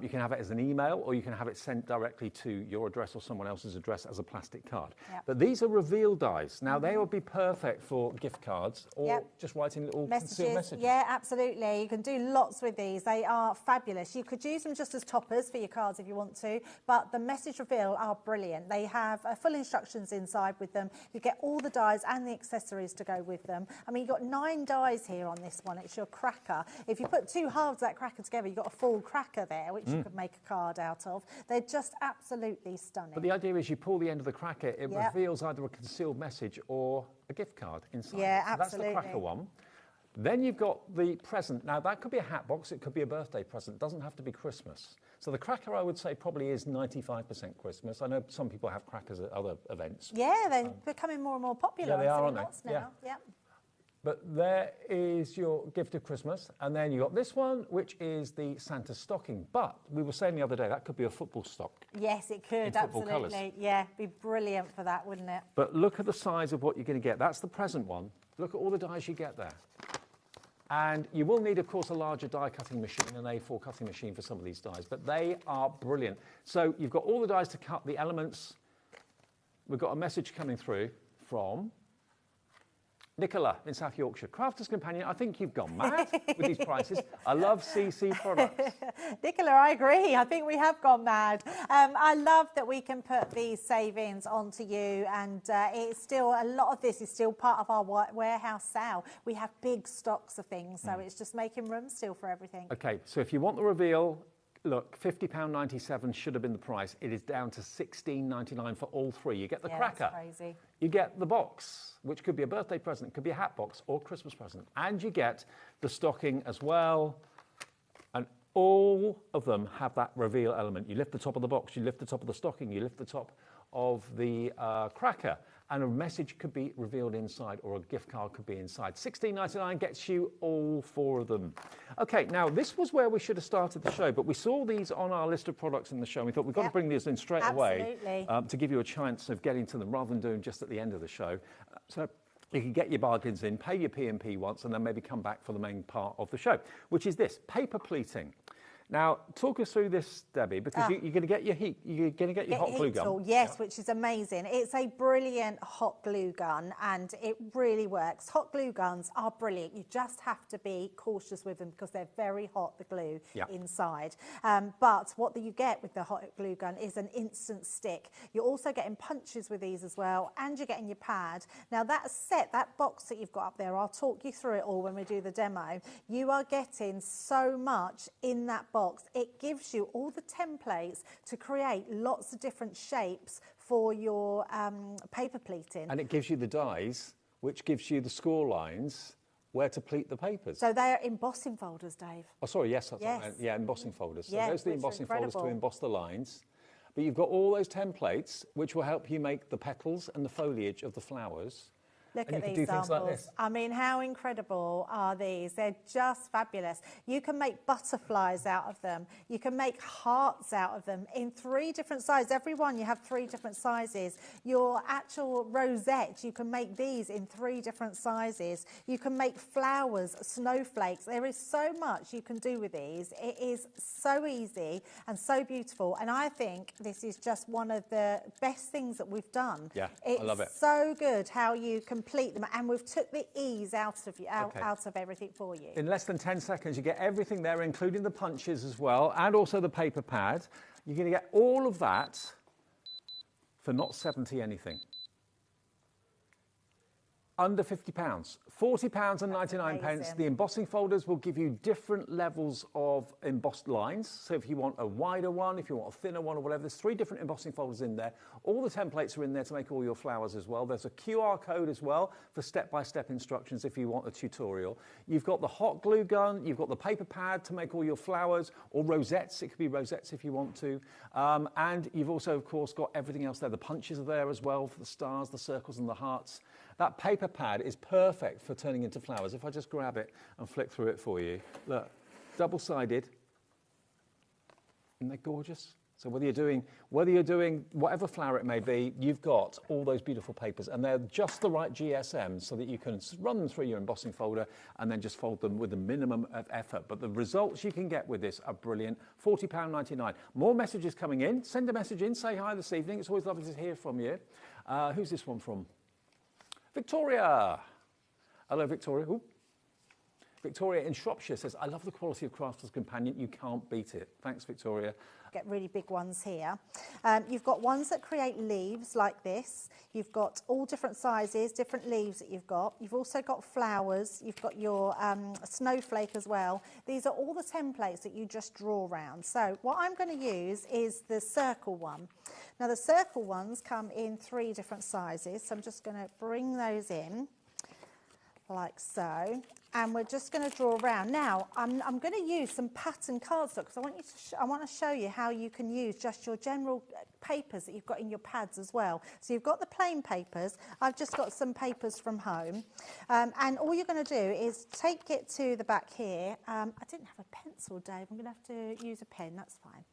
You can have it as an email, or you can have it sent directly to your address or someone else's address as a plastic card. Yep. But these are reveal dies. Now, they would be perfect for gift cards or just writing little concealed messages. Yeah, absolutely. You can do lots with these. They are fabulous. You could use them just as toppers for your cards if you want to, but the message reveal are brilliant. They have full instructions inside with them. You get all the dies and the accessories to go with them. I mean, you've got 9 dies here on this one. It's your cracker. If you put 2 halves of that cracker together, you've got a full cracker there, which you could make a card out of. They're just absolutely stunning. But the idea is you pull the end of the cracker, it reveals either a concealed message or a gift card inside. Yeah, so absolutely. That's the cracker one. Then you've got the present. Now, that could be a hat box, it could be a birthday present. It doesn't have to be Christmas. So the cracker, I would say, probably is 95% Christmas. I know some people have crackers at other events. Yeah, they're becoming more and more popular. Yeah, they are, aren't they? Now. Yeah. But there is your gift of Christmas. And then you got this one, which is the Santa stocking. But we were saying the other day, that could be a football stock. Yes, it could, absolutely. Colours. Yeah, be brilliant for that, wouldn't it? But look at the size of what you're going to get. That's the present one. Look at all the dies you get there. And you will need, of course, a larger die cutting machine, an A4 cutting machine for some of these dies. But they are brilliant. So you've got all the dies to cut, the elements. We've got a message coming through from Nicola in South Yorkshire. Crafter's Companion, I think you've gone mad with these prices. I love CC products. Nicola, I agree. I think we have gone mad. I love that we can put these savings onto you, and it's still, a lot of this is still part of our warehouse sale. We have big stocks of things, so it's just making room still for everything. Okay, so if you want the reveal, look, £50.97 should have been the price. It is down to £16.99 for all 3. You get the cracker. That's crazy. You get the box, which could be a birthday present, it could be a hat box or Christmas present. And you get the stocking as well. And all of them have that reveal element. You lift the top of the box, you lift the top of the stocking, you lift the top of the cracker. And a message could be revealed inside, or a gift card could be inside. $16.99 gets you all 4 of them. Okay, now this was where we should have started the show, but we saw these on our list of products in the show. And we thought we've got to bring these in straight away to give you a chance of getting to them rather than doing just at the end of the show. So you can get your bargains in, pay your P&P once, and then maybe come back for the main part of the show, which is this, paper pleating. Now, talk us through this, Debbie, because you're going to get your hot glue gun. Tool, yes, which is amazing. It's a brilliant hot glue gun, and it really works. Hot glue guns are brilliant. You just have to be cautious with them because they're very hot, the glue inside. But what you get with the hot glue gun is an instant stick. You're also getting punches with these as well, and you're getting your pad. Now, that set, that box that you've got up there, I'll talk you through it all when we do the demo. You are getting so much in that box. It gives you all the templates to create lots of different shapes for your paper pleating. And it gives you the dies, which gives you the score lines where to pleat the papers. So they're embossing folders, Dave. Oh, sorry, yes, that's Yes. what I meant. Yeah, embossing folders. So Yeah, those are the which are embossing folders to incredible. emboss the lines. But you've got all those templates, which will help you make the petals and the foliage of the flowers. Look And at you can these do things samples. like this. I mean, how incredible are these? They're just fabulous. You can make butterflies out of them. You can make hearts out of them in 3 different sizes. Every one, you have 3 different sizes. Your actual rosette, you can make these in 3 different sizes. You can make flowers, snowflakes. There is so much you can do with these. It is so easy and so beautiful. And I think this is just one of the best things that we've done. Yeah, it's I love it. So good how you complete them, and we've took the ease out of everything for you. In less than 10 seconds, you get everything there, including the punches as well, and also the paper pad. You're going to get all of that for not 70 anything. Under £50, £40 and 99 pence. The embossing folders will give you different levels of embossed lines. So if you want a wider one, if you want a thinner one or whatever, there's 3 different embossing folders in there. All the templates are in there to make all your flowers as well. There's a QR code as well for step-by-step instructions if you want a tutorial. You've got the hot glue gun, you've got the paper pad to make all your flowers, or rosettes. It could be rosettes if you want to. And you've also, of course, got everything else there. The punches are there as well for the stars, the circles and the hearts. That paper pad is perfect for turning into flowers. If I just grab it and flick through it for you. Look, double-sided. Isn't they gorgeous? So whether you're doing whatever flower it may be, you've got all those beautiful papers, and they're just the right GSM so that you can run them through your embossing folder and then just fold them with a minimum of effort. But the results you can get with this are brilliant. £40.99. More messages coming in. Send a message in. Say hi this evening. It's always lovely to hear from you. Who's this one from? Victoria. Hello, Victoria. Ooh. Victoria in Shropshire says, I love the quality of Crafter's Companion. You can't beat it. Thanks, Victoria. Get really big ones here. You've got ones that create leaves like this. You've got all different sizes, different leaves that you've got. You've also got flowers. You've got your snowflake as well. These are all the templates that you just draw around. So what I'm going to use is the circle one. Now the circle ones come in 3 different sizes. So I'm just going to bring those in like so. And we're just going to draw around. Now, I'm going to use some pattern cardstock because I want to show you how you can use just your general papers that you've got in your pads as well. So you've got the plain papers. I've just got some papers from home. And all you're going to do is take it to the back here. I didn't have a pencil, Dave. I'm going to have to use a pen. That's fine.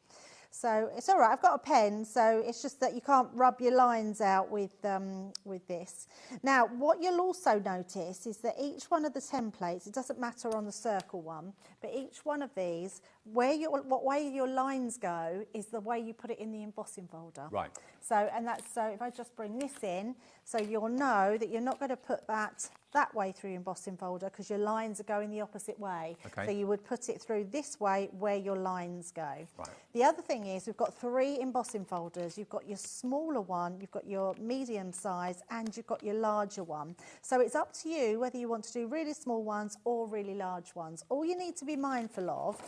So it's all right, I've got a pen, so it's just that you can't rub your lines out with this. Now, what you'll also notice is that each one of the templates, it doesn't matter on the circle one, but each one of these, what way your lines go is the way you put it in the embossing folder. Right. So if I just bring this in, so you'll know that you're not going to put that way through your embossing folder because your lines are going the opposite way. Okay. So you would put it through this way where your lines go. Right. The other thing is we've got 3 embossing folders. You've got your smaller one, you've got your medium size, and you've got your larger one. So it's up to you whether you want to do really small ones or really large ones. All you need to be mindful of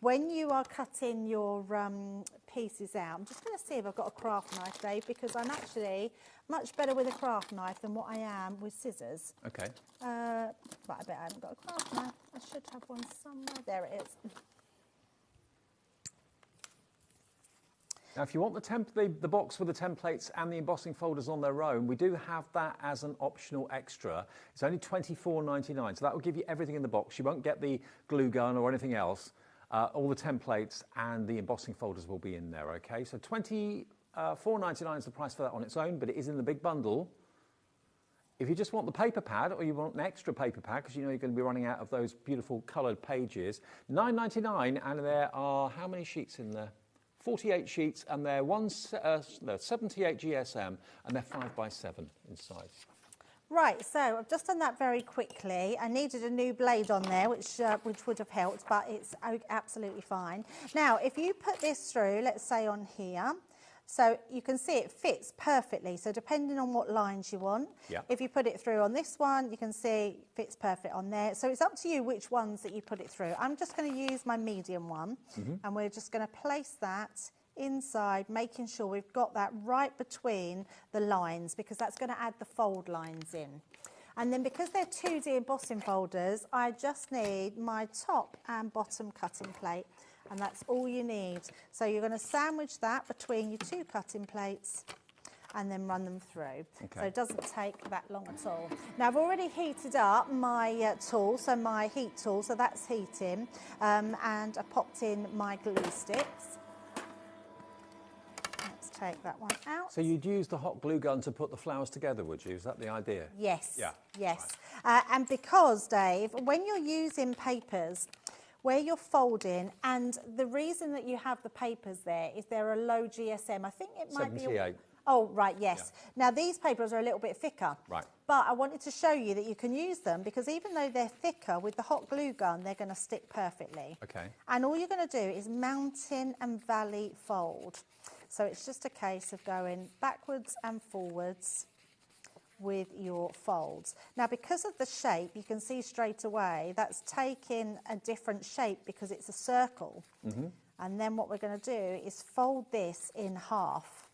when you are cutting your pieces out, I'm just going to see if I've got a craft knife, Dave, because I'm actually much better with a craft knife than what I am with scissors. Okay. But I bet I haven't got a craft knife. I should have one somewhere. There it is. Now, if you want the box with the templates and the embossing folders on their own, we do have that as an optional extra. It's only £24.99, so that will give you everything in the box. You won't get the glue gun or anything else. All the templates and the embossing folders will be in there, okay? So £24.99 is the price for that on its own, but it is in the big bundle. If you just want the paper pad or you want an extra paper pad, because you know you're going to be running out of those beautiful coloured pages, £9.99, and there are how many sheets in there? 48 sheets, and they're 78 GSM, and they're 5x7 in size. Right, so I've just done that very quickly. I needed a new blade on there, which would have helped, but it's absolutely fine. Now, if you put this through, let's say on here, so you can see it fits perfectly. So depending on what lines you want, if you put it through on this one, you can see it fits perfect on there. So it's up to you which ones that you put it through. I'm just going to use my medium one, and we're just going to place that inside, making sure we've got that right between the lines, because that's going to add the fold lines in. And then because they're 2D embossing folders, I just need my top and bottom cutting plate, and that's all you need. So you're going to sandwich that between your 2 cutting plates and then run them through. Okay. So it doesn't take that long at all. Now I've already heated up my tool, so my heat tool, so that's heating, and I popped in my glue sticks. Let's take that one out. So you'd use the hot glue gun to put the flowers together, would you? Is that the idea? Yes. Yeah. Yes. Right. And because, Dave, when you're using papers, where you're folding, and the reason that you have the papers there is they're a low GSM. I think it might 78. be... Oh, right, yes. Yeah. Now, these papers are a little bit thicker. Right. But I wanted to show you that you can use them, because even though they're thicker, with the hot glue gun, they're going to stick perfectly. Okay. And all you're going to do is mountain and valley fold. So it's just a case of going backwards and forwards with your folds. Now, because of the shape, you can see straight away that's taking a different shape because it's a circle. Mm-hmm. And then what we're going to do is fold this in half.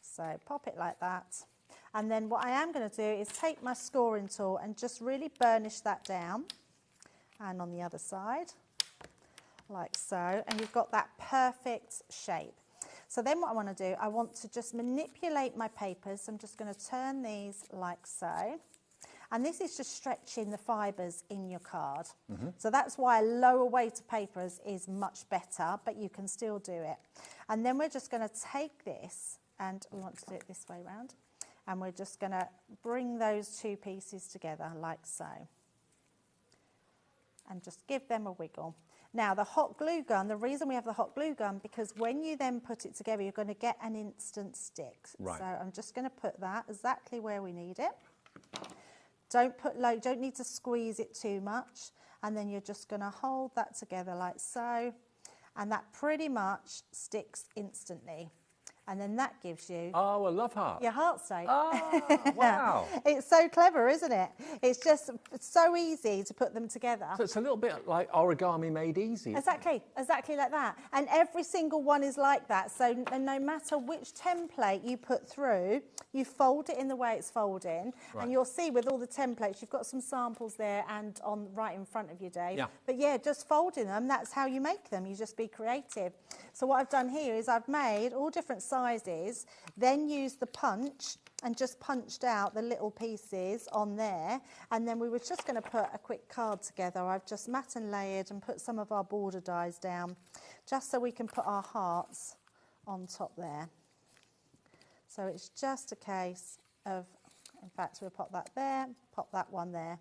So pop it like that. And then what I am going to do is take my scoring tool and just really burnish that down. And on the other side, like so. And you've got that perfect shape. So then what I want to do, I want to just manipulate my papers. So I'm just going to turn these like so. And this is just stretching the fibres in your card. Mm-hmm. So that's why a lower weight of papers is much better, but you can still do it. And then we're just going to take this, and we want to do it this way round, and we're just going to bring those 2 pieces together like so. And just give them a wiggle. Now, the hot glue gun, the reason we have the hot glue gun, because when you then put it together, you're going to get an instant stick. Right. So I'm just going to put that exactly where we need it. Don't put low, don't need to squeeze it too much. And then you're just going to hold that together like so. And that pretty much sticks instantly. And then that gives you... Oh, a love heart. Your heart shape. Oh, wow. It's so clever, isn't it? It's just so easy to put them together. So it's a little bit like origami made easy. Exactly like that. And every single one is like that. So no matter which template you put through, you fold it in the way it's folding. Right. And you'll see with all the templates, you've got some samples there and on right in front of you, Dave. Yeah. But yeah, just folding them, that's how you make them. You just be creative. So what I've done here is I've made all different sizes, then used the punch and just punched out the little pieces on there, and then we were just going to put a quick card together. I've just mat and layered and put some of our border dies down just so we can put our hearts on top there. So it's just a case of, in fact, we'll pop that there, pop that one there,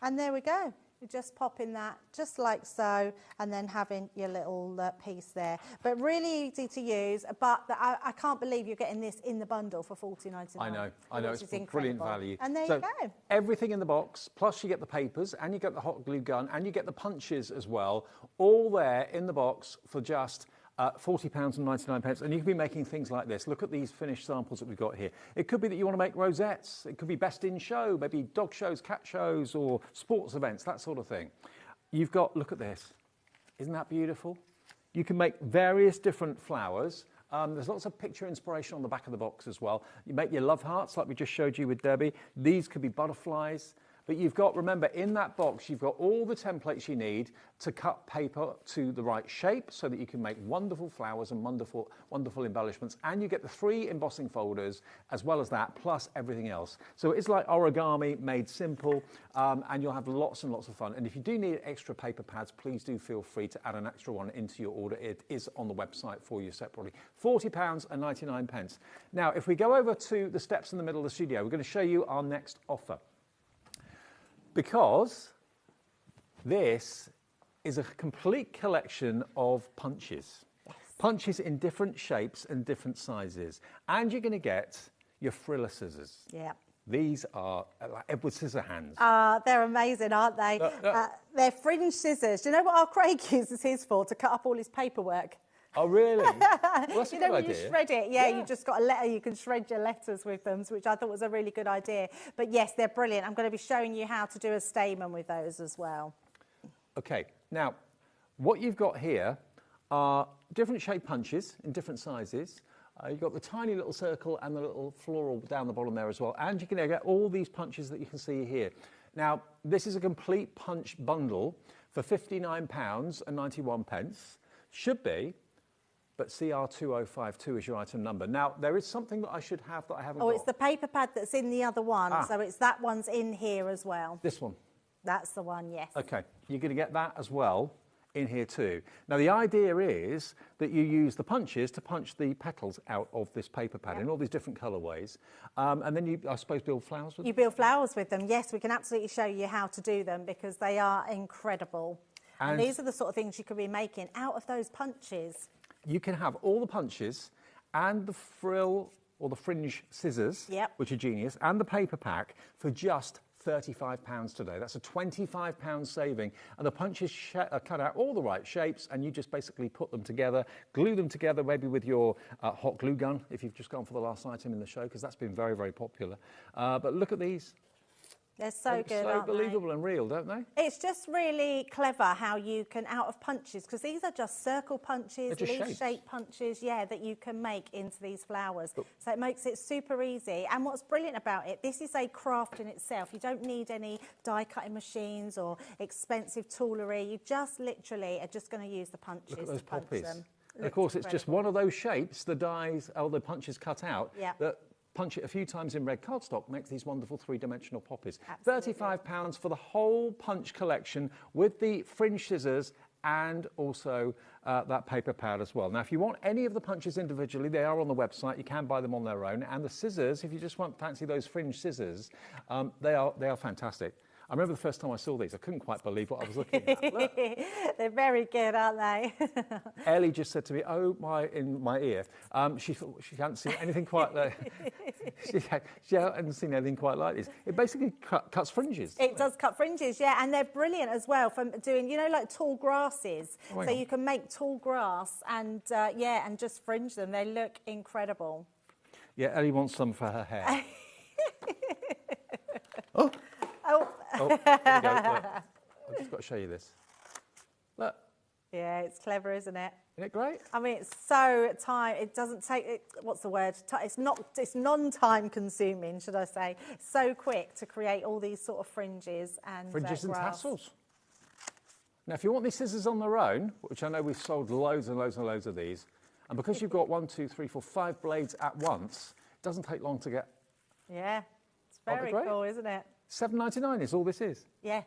and there we go. You're just popping that just like so, and then having your little piece there. But really easy to use, but I can't believe you're getting this in the bundle for $14.99. I know, it's brilliant value. And there you go. Everything in the box, plus you get the papers, and you get the hot glue gun, and you get the punches as well, all there in the box for just £40.99, and you can be making things like this. Look at these finished samples that we've got here. It could be that you want to make rosettes. It could be best in show, maybe dog shows, cat shows, or sports events, that sort of thing. You've got, look at this. Isn't that beautiful? You can make various different flowers. There's lots of picture inspiration on the back of the box as well. You make your love hearts like we just showed you with Debbie. These could be butterflies. But you've got, remember, in that box, you've got all the templates you need to cut paper to the right shape so that you can make wonderful flowers and wonderful, wonderful embellishments. And you get the 3 embossing folders as well as that, plus everything else. So it's like origami made simple, and you'll have lots and lots of fun. And if you do need extra paper pads, please do feel free to add an extra one into your order. It is on the website for you separately. £40.99. Now, if we go over to the steps in the middle of the studio, we're going to show you our next offer. Because this is a complete collection of punches. Yes. Punches in different shapes and different sizes. And you're going to get your friller scissors. Yeah. These are like Edward Scissorhands. They're amazing, aren't they? They're fringe scissors. Do you know what our Craig uses his for? To cut up all his paperwork. Oh, really? Well, that's a good when idea. you shred it, you just got a letter, you can shred your letters with them, which I thought was a really good idea. But yes, they're brilliant. I'm going to be showing you how to do a stamen with those as well. Okay, now, what you've got here are different shaped punches in different sizes. You've got the tiny little circle and the little floral down the bottom there as well. And you can get all these punches that you can see here. Now, this is a complete punch bundle for £59.91. Should be, but CR2052 is your item number. Now, there is something that I should have that I haven't got. Oh, it's the paper pad that's in the other one. So it's that one's in here as well. This one? That's the one, yes. Okay, you're going to get that as well in here too. Now, the idea is that you use the punches to punch the petals out of this paper pad in all these different colourways. And then you, I suppose, build flowers with them? You build flowers with them, yes. We can absolutely show you how to do them because they are incredible. And these are the sort of things you could be making out of those punches. You can have all the punches and the frill or the fringe scissors, which are genius, and the paper pack for just £35 today. That's a £25 saving, and the punches are cut out all the right shapes, and you just basically put them together, glue them together, maybe with your hot glue gun, if you've just gone for the last item in the show, because that's been very, very popular. But look at these. They're so good, aren't they? So believable and real, don't they? It's just really clever how you can, out of punches, because these are just circle punches, leaf-shaped punches, that you can make into these flowers. So it makes it super easy. And what's brilliant about it, this is a craft in itself. You don't need any die-cutting machines or expensive toolery. You just literally are just going to use the punches. Look at those to punch poppies. them. And of course, it's just one of those shapes, the dies, or the punches cut out, that punch it a few times in red cardstock, makes these wonderful three-dimensional poppies. Absolutely. £35 for the whole punch collection with the fringe scissors and also that paper pad as well. Now, if you want any of the punches individually, they are on the website. You can buy them on their own. And the scissors, if you just fancy those fringe scissors, they are fantastic. I remember the first time I saw these, I couldn't quite believe what I was looking at. Look. They're very good, aren't they? Ellie just said to me, "Oh, in my ear." She thought she hadn't seen anything quite like she hadn't seen anything quite like this. It basically cuts fringes. It does cut fringes, and they're brilliant as well for doing, like tall grasses. So you can make tall grass and and just fringe them. They look incredible. Yeah, Ellie wants some for her hair. Oh, there we go. Look. I've just got to show you this. Look. Yeah, it's clever, isn't it? Isn't it great? I mean, it's so time. It doesn't take. What's the word? It's not. It's non-time consuming, should I say? So quick to create all these sort of fringes and and tassels. Now, if you want these scissors on their own, which I know we've sold loads and loads and loads of these, and because you've got 1, 2, 3, 4, 5 blades at once, it doesn't take long to get. Yeah, it's very cool, isn't it? £7.99 is all this is. Yeah.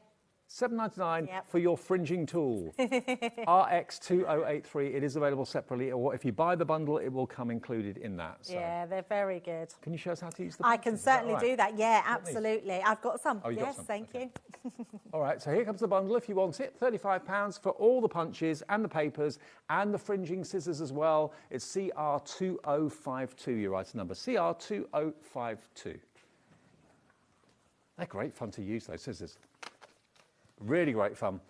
£7.99 for your fringing tool. RX2083. It is available separately, or if you buy the bundle, it will come included in that. So. Yeah, they're very good. Can you show us how to use the punches? I can certainly do that. Yeah, absolutely. I've got some. Oh, you've got some. Thank you. All right, so here comes the bundle if you want it. £35 for all the punches and the papers and the fringing scissors as well. It's CR2052, your item number. CR2052. They're great fun to use, those scissors. Really great fun.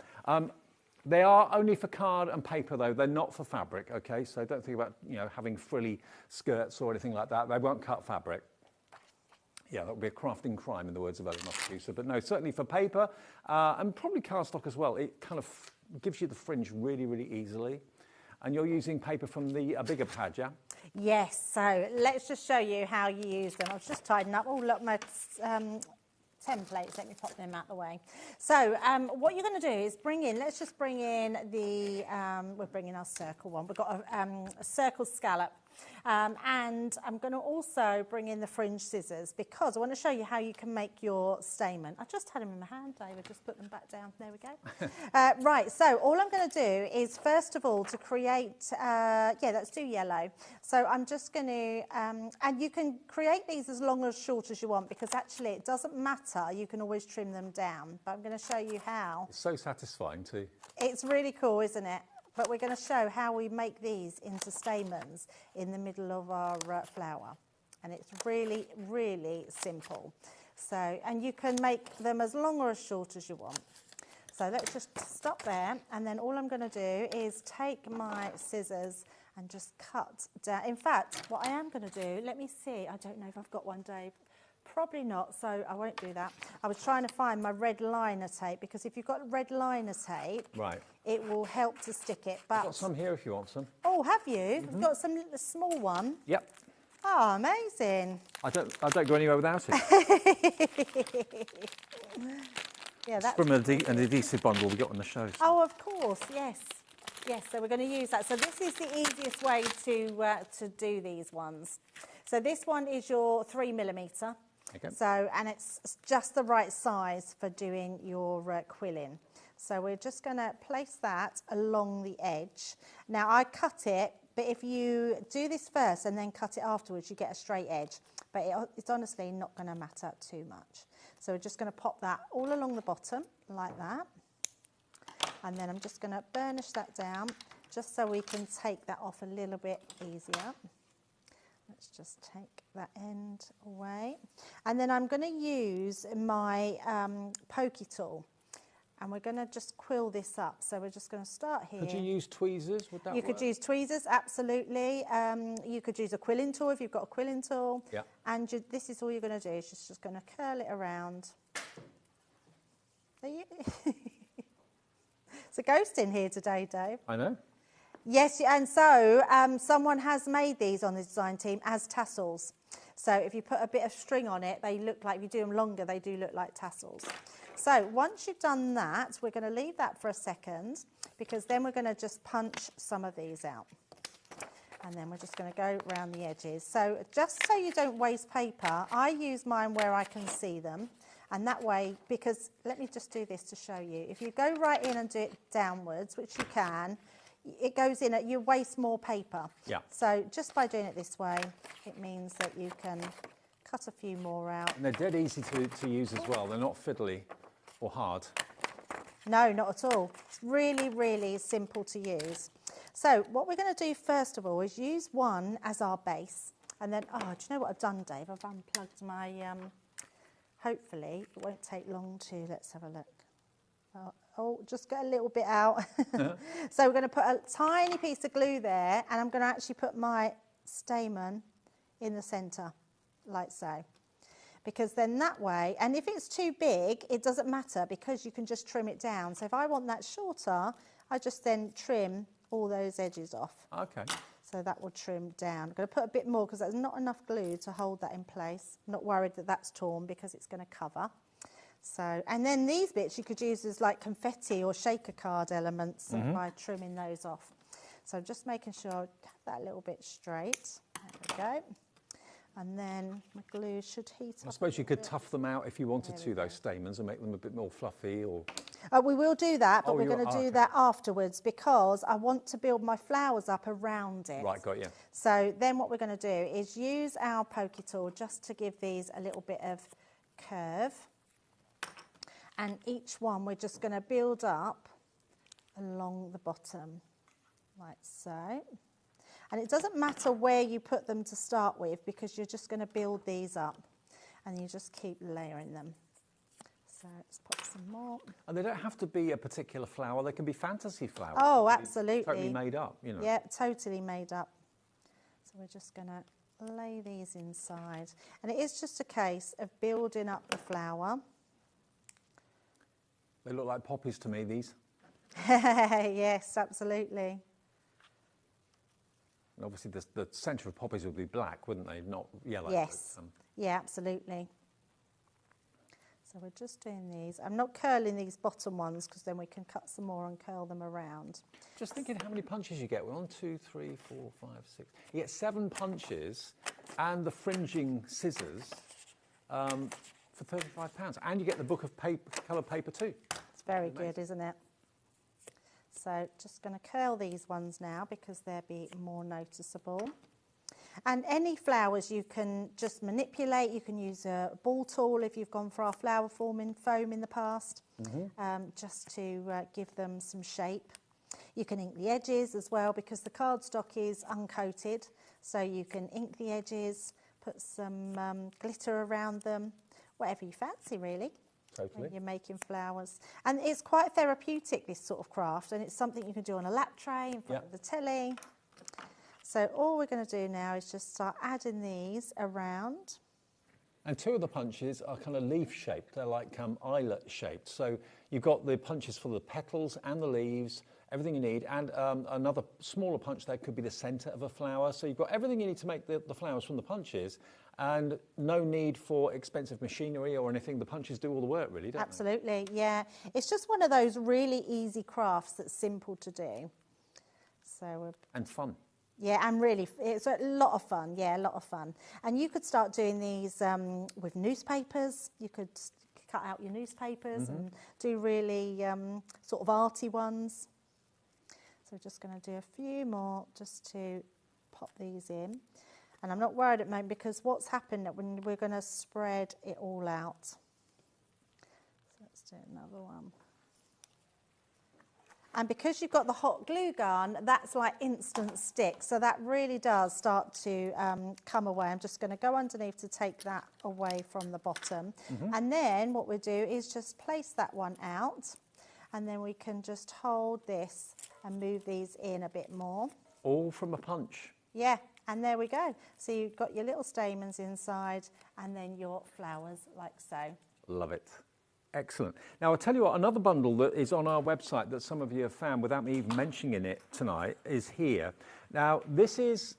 They are only for card and paper, though. They're not for fabric, OK? So don't think about, having frilly skirts or anything like that. They won't cut fabric. Yeah, that would be a crafting crime, in the words of Ellie, my producer. But no, certainly for paper and probably cardstock as well. It kind of gives you the fringe really, really easily. And you're using paper from the bigger pad, yeah? Yes, so let's just show you how you use them. I was just tidying up. Oh, look, my templates. Let me pop them out the way. So what you're going to do is let's just bring in the, we're bringing our circle one. We've got a circle scallop. And I'm going to also bring in the fringe scissors because I want to show you how you can make your stamen. I just had them in my hand, David, just put them back down. There we go. Right, so all I'm going to do is, first of all, to create, let's do yellow. So I'm just going to, and you can create these as long or as short as you want because actually it doesn't matter. You can always trim them down, but I'm going to show you how. It's so satisfying too. It's really cool, isn't it? But we're going to show how we make these into stamens in the middle of our flower. And it's really, really simple. So, and you can make them as long or as short as you want. So let's just stop there. And then all I'm going to do is take my scissors and just cut down. In fact, what I am going to do, let me see. I don't know if I've got one, Dave. Probably not, so I won't do that. I was trying to find my red liner tape, because if you've got red liner tape, right, it will help to stick it. But I've got some here if you want some. Oh, have you? You've got some a small one. Yep. Oh, amazing. I don't go anywhere without it. Yeah, that's from an adhesive bundle we got on the show. So. Oh, of course, yes. Yes, so we're going to use that. So this is the easiest way to do these ones. So this one is your 3mm. Okay. So, and it's just the right size for doing your quilling. So we're just going to place that along the edge. Now I cut it, but if you do this first and then cut it afterwards, you get a straight edge. But it's honestly not going to matter too much. So we're just going to pop that all along the bottom like that. And then I'm just going to burnish that down just so we can take that off a little bit easier. Let's just take that end away. And then I'm going to use my pokey tool. And we're going to just quill this up. So we're just going to start here. Could you use tweezers? Would that You work? could use tweezers, absolutely. You could use a quilling tool if you've got a quilling tool. Yeah. And this is all you're going to do. Is just going to curl it around. It's a ghost in here today, Dave. I know. Yes, and so someone has made these on the design team as tassels. So if you put a bit of string on it, they look like, if you do them longer, they do look like tassels. So once you've done that, we're going to leave that for a second, because then we're going to just punch some of these out. And then we're just going to go around the edges. So just so you don't waste paper, I use mine where I can see them. And that way, because, let me just do this to show you. If you go right in and do it downwards, which you can, it goes in, you waste more paper. Yeah. So just by doing it this way, it means that you can cut a few more out. And they're dead easy to use as well. They're not fiddly or hard. No, not at all. It's really, really simple to use. So what we're going to do first of all is use one as our base. And then, oh, do you know what I've done, Dave? I've unplugged my, hopefully it won't take long to, let's have a look. Oh, just get a little bit out. So we're going to put a tiny piece of glue there, and I'm going to actually put my stamen in the centre, like so. Because then that way, and if it's too big, it doesn't matter, because you can just trim it down. So if I want that shorter, I just then trim all those edges off. Okay. So that will trim down. I'm going to put a bit more because there's not enough glue to hold that in place. I'm not worried that that's torn because it's going to cover. So, and then these bits you could use as like confetti or shaker card elements by trimming those off. So just making sure I have that a little bit straight. There we go. And then my glue should heat up. I suppose you could tough them out if you wanted to, those stamens, and make them a bit more fluffy, or... We will do that, but we're going to do that afterwards, because I want to build my flowers up around it. Right, got you. So then what we're going to do is use our pokey tool just to give these a little bit of curve. And each one we're just going to build up along the bottom, like so. And it doesn't matter where you put them to start with, because you're just going to build these up, and you just keep layering them. So let's put some more. And they don't have to be a particular flower, they can be fantasy flowers. Oh, absolutely. Totally made up, you know. Yeah, totally made up. So we're just going to lay these inside. And it is just a case of building up the flower. They look like poppies to me, these. Yes, absolutely. And obviously the centre of poppies would be black, wouldn't they? Not yellow. Yes. But, yeah, absolutely. So we're just doing these. I'm not curling these bottom ones, because then we can cut some more and curl them around. Just thinking how many punches you get. 1, 2, 3, 4, 5, 6. You get 7 punches and the fringing scissors for £35. And you get the book of coloured paper too. It's very good, isn't it? So just going to curl these ones now, because they'll be more noticeable. And any flowers you can just manipulate. You can use a ball tool if you've gone for our flower forming foam in the past, just to give them some shape. You can ink the edges as well, because the cardstock is uncoated. So you can ink the edges, put some glitter around them, whatever you fancy really. Totally. When you're making flowers. And it's quite therapeutic, this sort of craft, and it's something you can do on a lap tray in front of the telly. So all we're going to do now is just start adding these around. And two of the punches are kind of leaf shaped. They're like eyelet shaped. So you've got the punches for the petals and the leaves, everything you need. And another smaller punch there could be the centre of a flower. So you've got everything you need to make the flowers from the punches. And no need for expensive machinery or anything. The punches do all the work, really, don't Absolutely, yeah. It's just one of those really easy crafts that's simple to do. So and fun. Yeah, and really, it's a lot of fun. Yeah, a lot of fun. And you could start doing these with newspapers. You could cut out your newspapers and do really sort of arty ones. So we're just going to do a few more just to pop these in. And I'm not worried at the moment because what's happened when we're going to spread it all out. So let's do another one. And because you've got the hot glue gun, that's like instant stick. So that really does start to come away. I'm just going to go underneath to take that away from the bottom. And then what we'll do is just place that one out. And then we can just hold this and move these in a bit more. All from a punch. Yeah, and there we go. So you've got your little stamens inside and then your flowers like so. Love it. Excellent. Now, I'll tell you what, another bundle that is on our website that some of you have found without me even mentioning it tonight is here. Now, this is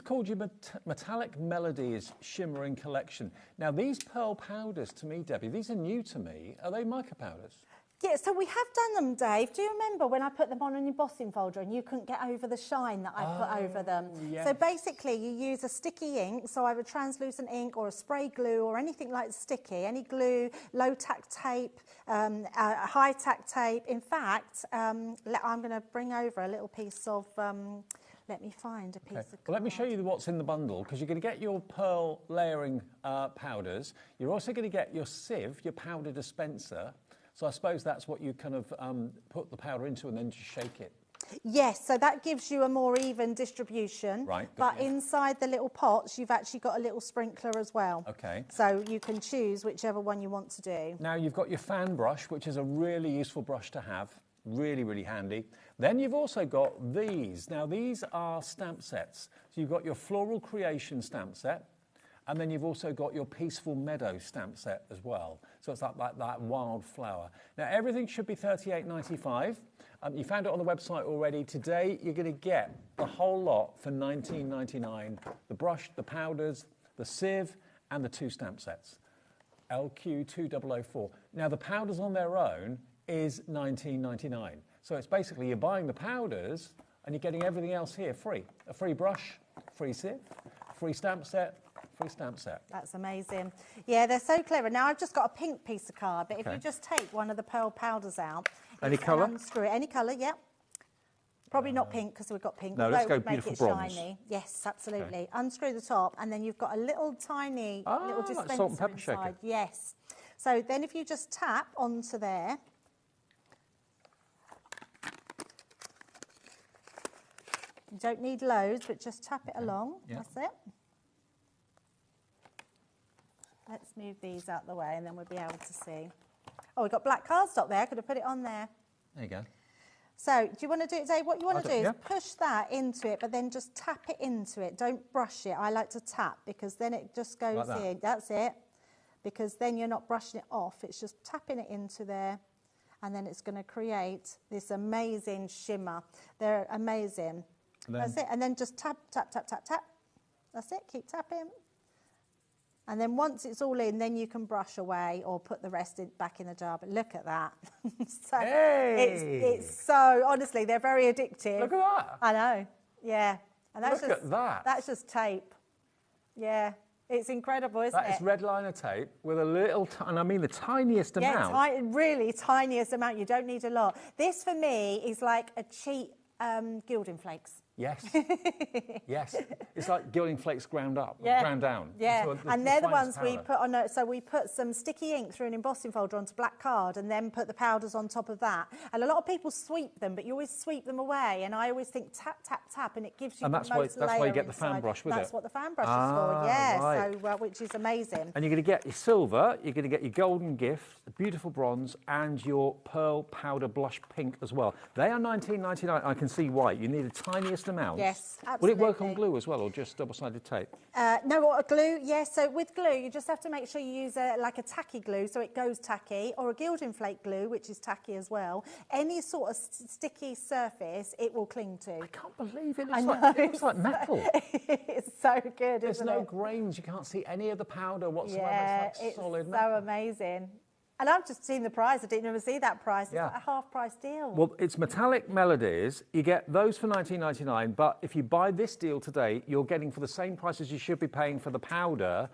called your Metallic Melodies Shimmering Collection. Now, these pearl powders, to me, Debbie, these are new to me. Are they mica powders? Yeah, so we have done them, Dave. Do you remember when I put them on an embossing folder and you couldn't get over the shine that I put over them? Yes. So basically you use a sticky ink, so either translucent ink or a spray glue or anything like sticky, any glue, low tack tape, high tack tape. In fact, I'm going to bring over a little piece of... let me find a piece of card. Well, let me show you what's in the bundle, because you're going to get your pearl layering powders. You're also going to get your sieve, your powder dispenser. So I suppose that's what you kind of put the powder into and then just shake it. Yes, so that gives you a more even distribution. Right. But inside the little pots, you've actually got a little sprinkler as well. Okay. So you can choose whichever one you want to do. Now you've got your fan brush, which is a really useful brush to have. Really, really handy. Then you've also got these. Now these are stamp sets. So you've got your Floral Creation stamp set. And then you've also got your Peaceful Meadow stamp set as well. So it's like that wildflower. Now, everything should be $38.95. You found it on the website already. Today, you're going to get the whole lot for $19.99. The brush, the powders, the sieve, and the two stamp sets. LQ2004. Now, the powders on their own is $19.99. So it's basically you're buying the powders and you're getting everything else here free. A free brush, free sieve, free stamp set, free stamp set. That's amazing. Yeah, they're so clever. Now I've just got a pink piece of card, but if you just take one of the pearl powders out, any colour? Unscrew it. Any colour, yeah. Probably not pink because we've got pink. No, let's go make beautiful it bronze. Shiny. Yes, absolutely. Okay. Unscrew the top, and then you've got a little tiny little dispenser like salt and pepper inside. shaker. Yes. So then, if you just tap onto there. You don't need loads, but just tap it along. Yeah. That's it. Let's move these out the way and then we'll be able to see. Oh, we've got black cardstock there. I could have put it on there. There you go. So, do you want to do it, Dave? What you want to do is push that into it, but then just tap it into it. Don't brush it. I like to tap because then it just goes like in. That's it. Because then you're not brushing it off. It's just tapping it into there. And then it's going to create this amazing shimmer. They're amazing. That's it. And then just tap, tap, tap, tap, tap. That's it. Keep tapping. And then once it's all in, then you can brush away or put the rest back in the jar. But look at that. So it's so, honestly, they're very addictive. Look at that. I know. Yeah. And that's look at that. That's just tape. Yeah. It's incredible, isn't it? That is red liner tape with a little, and I mean the tiniest amount. Yeah, really tiniest amount. You don't need a lot. This, for me, is like a cheap gilding flakes. Yes. Yes. It's like gilding flakes ground up, ground down. Yeah, so and they're the ones we put on. So we put some sticky ink through an embossing folder onto black card and then put the powders on top of that. And a lot of people sweep them, but you always sweep them away. And I always think tap, tap, tap, and it gives you the most layer inside. That's why you get the fan brush with it. That's what the fan brush is for, yeah. Right. So, which is amazing. And you're going to get your silver, you're going to get your golden gift, the beautiful bronze, and your pearl powder blush pink as well. They are $19.99. I can see why. You need the tiniest amount? Yes, absolutely. Will it work on glue as well, or just double-sided tape? No, glue, yes. So with glue, you just have to make sure you use like a tacky glue, so it goes tacky, or a gilding flake glue, which is tacky as well. Any sort of sticky surface, it will cling to. I can't believe it. It looks like metal. It's so good, There's isn't no it? grains. You can't see any of the powder whatsoever. Yeah, it's like solid so metal. amazing. And I've just seen the price. I didn't even see that price. It's Yeah. like a half-price deal. Well, it's metallic melodies. You get those for $19.99, but if you buy this deal today, you're getting for the same price as you should be paying for the powder.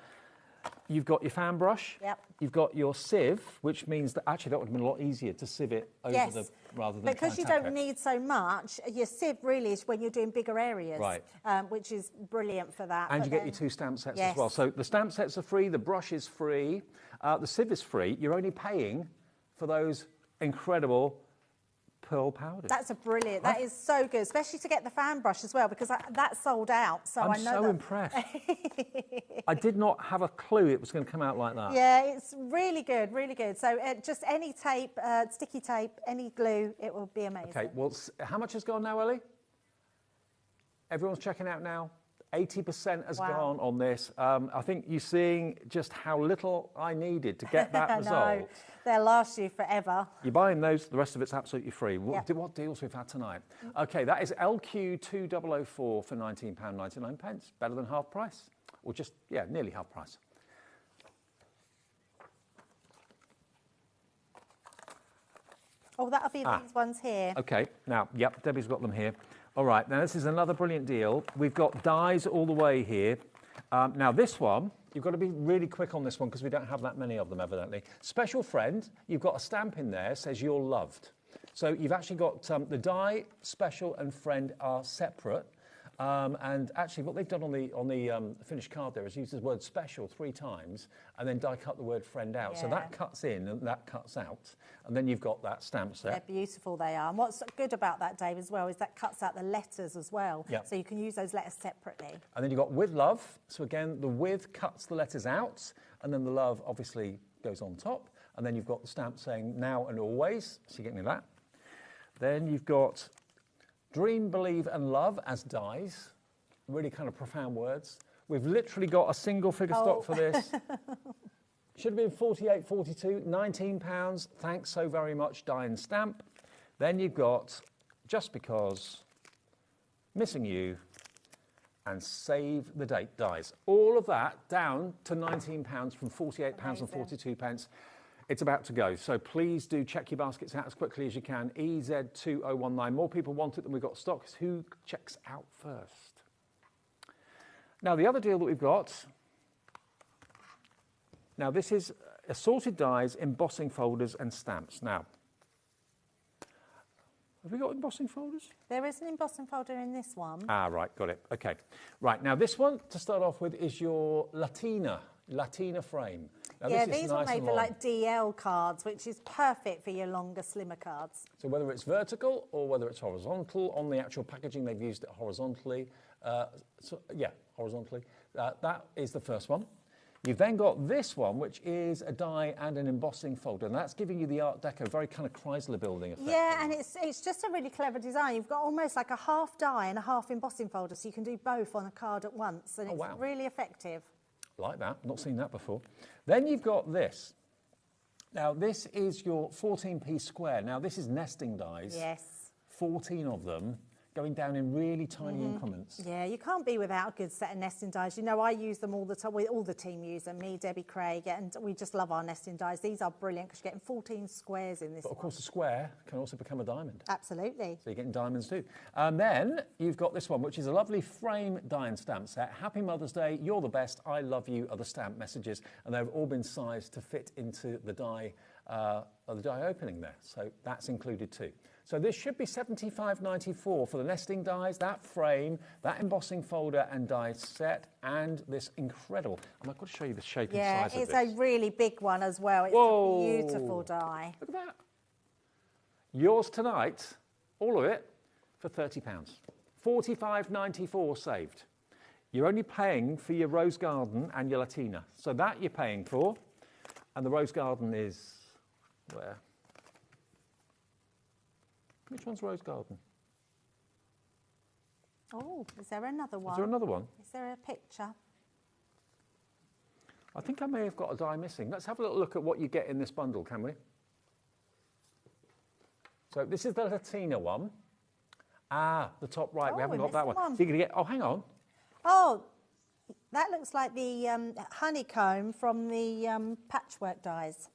You've got your fan brush. Yep. You've got your sieve, which means that actually that would have been a lot easier to sieve it over rather than because you don't need so much. Your sieve really is when you're doing bigger areas, right? Which is brilliant for that. And you get your 2 stamp sets as well. So the stamp sets are free. The brush is free. The sieve is free. You're only paying for those incredible pearl powders. That's a brilliant. That is so good, especially to get the fan brush as well, because that sold out. So I know I'm so impressed. I did not have a clue it was going to come out like that. Yeah, it's really good, really good. So just any tape, sticky tape, any glue, it will be amazing. Okay, well, how much has gone now, Ellie? Everyone's checking out now. 80% has gone on this. I think you're seeing just how little I needed to get that result. They'll last you forever. You're buying those, the rest of it's absolutely free. Yep. What deals we've had tonight? Okay, that is LQ2004 for £19.99. Better than half price. Or just, yeah, nearly half price. Oh, that'll be these ones here. Okay, now, yep, Debbie's got them here. All right, now this is another brilliant deal. We've got dies all the way here. Now this one, you've got to be really quick on this one because we don't have that many of them, evidently. Special friend, you've got a stamp in there, says you're loved. So you've actually got the die, special and friend are separate. And actually what they've done on the finished card there is use the word special 3 times and then die cut the word friend out. Yeah. So that cuts in and that cuts out. And then you've got that stamp set. They're beautiful, they are. And what's good about that, Dave, as well, is that cuts out the letters as well. Yep. So you can use those letters separately. And then you've got with love. So again, the with cuts the letters out and then the love obviously goes on top. And then you've got the stamp saying now and always. So you're getting that. Then you've got dream, believe and love as dies. Really kind of profound words. We've literally got a single figure stock for this. Should have been 48, 42, £19. Thanks so very much, die and stamp. Then you've got just because, missing you, and save the date dies. All of that down to £19 from £48 and 42 pence. It's about to go, so please do check your baskets out as quickly as you can. EZ2019. More people want it than we've got stock. Who checks out first? Now, the other deal that we've got, now this is assorted dies, embossing folders and stamps. Now, have we got embossing folders? There is an embossing folder in this one. Ah, right, got it. Okay. Right, now this one, to start off with, is your Latina frame. Now, yeah, this is these nice are made and for long. like DL cards, which is perfect for your longer, slimmer cards. So whether it's vertical or whether it's horizontal, on the actual packaging they've used it horizontally. Horizontally. That is the first one. You've then got this one, which is a die and an embossing folder, and that's giving you the Art Deco, very kind of Chrysler building effect. Yeah, and it's just a really clever design. You've got almost like a half die and a half embossing folder, so you can do both on a card at once, and it's really effective. Like that, not seen that before. Then you've got this. Now, this is your 14p square. Now, this is nesting dies. Yes. 14 of them, going down in really tiny increments. Yeah, you can't be without a good set of nesting dies. You know, I use them all the time. All the team use them. Me, Debbie, Craig, and we just love our nesting dies. These are brilliant because you're getting 14 squares in this But of course, a square can also become a diamond. Absolutely. So you're getting diamonds too. And then you've got this one, which is a lovely frame die and stamp set. Happy Mother's Day, you're the best, I love you are the stamp messages. And they've all been sized to fit into the die opening there. So that's included too. So this should be $75.94 for the nesting dies, that frame, that embossing folder and die set, and this incredible. I've got to show you the shape and size of this. Yeah, it's a really big one as well. It's a beautiful die. Look at that. Yours tonight, all of it, for £30. $45.94 saved. You're only paying for your Rose Garden and your Latina. So that you're paying for. And the Rose Garden is where? Which one's Rose Garden? Oh, is there another one? Is there another one? Is there a picture? I think I may have got a die missing. Let's have a little look at what you get in this bundle, can we? So this is the Latina one. Ah, the top right. We haven't got that one. So you're going to get... Oh, hang on. Oh, that looks like the honeycomb from the patchwork dies.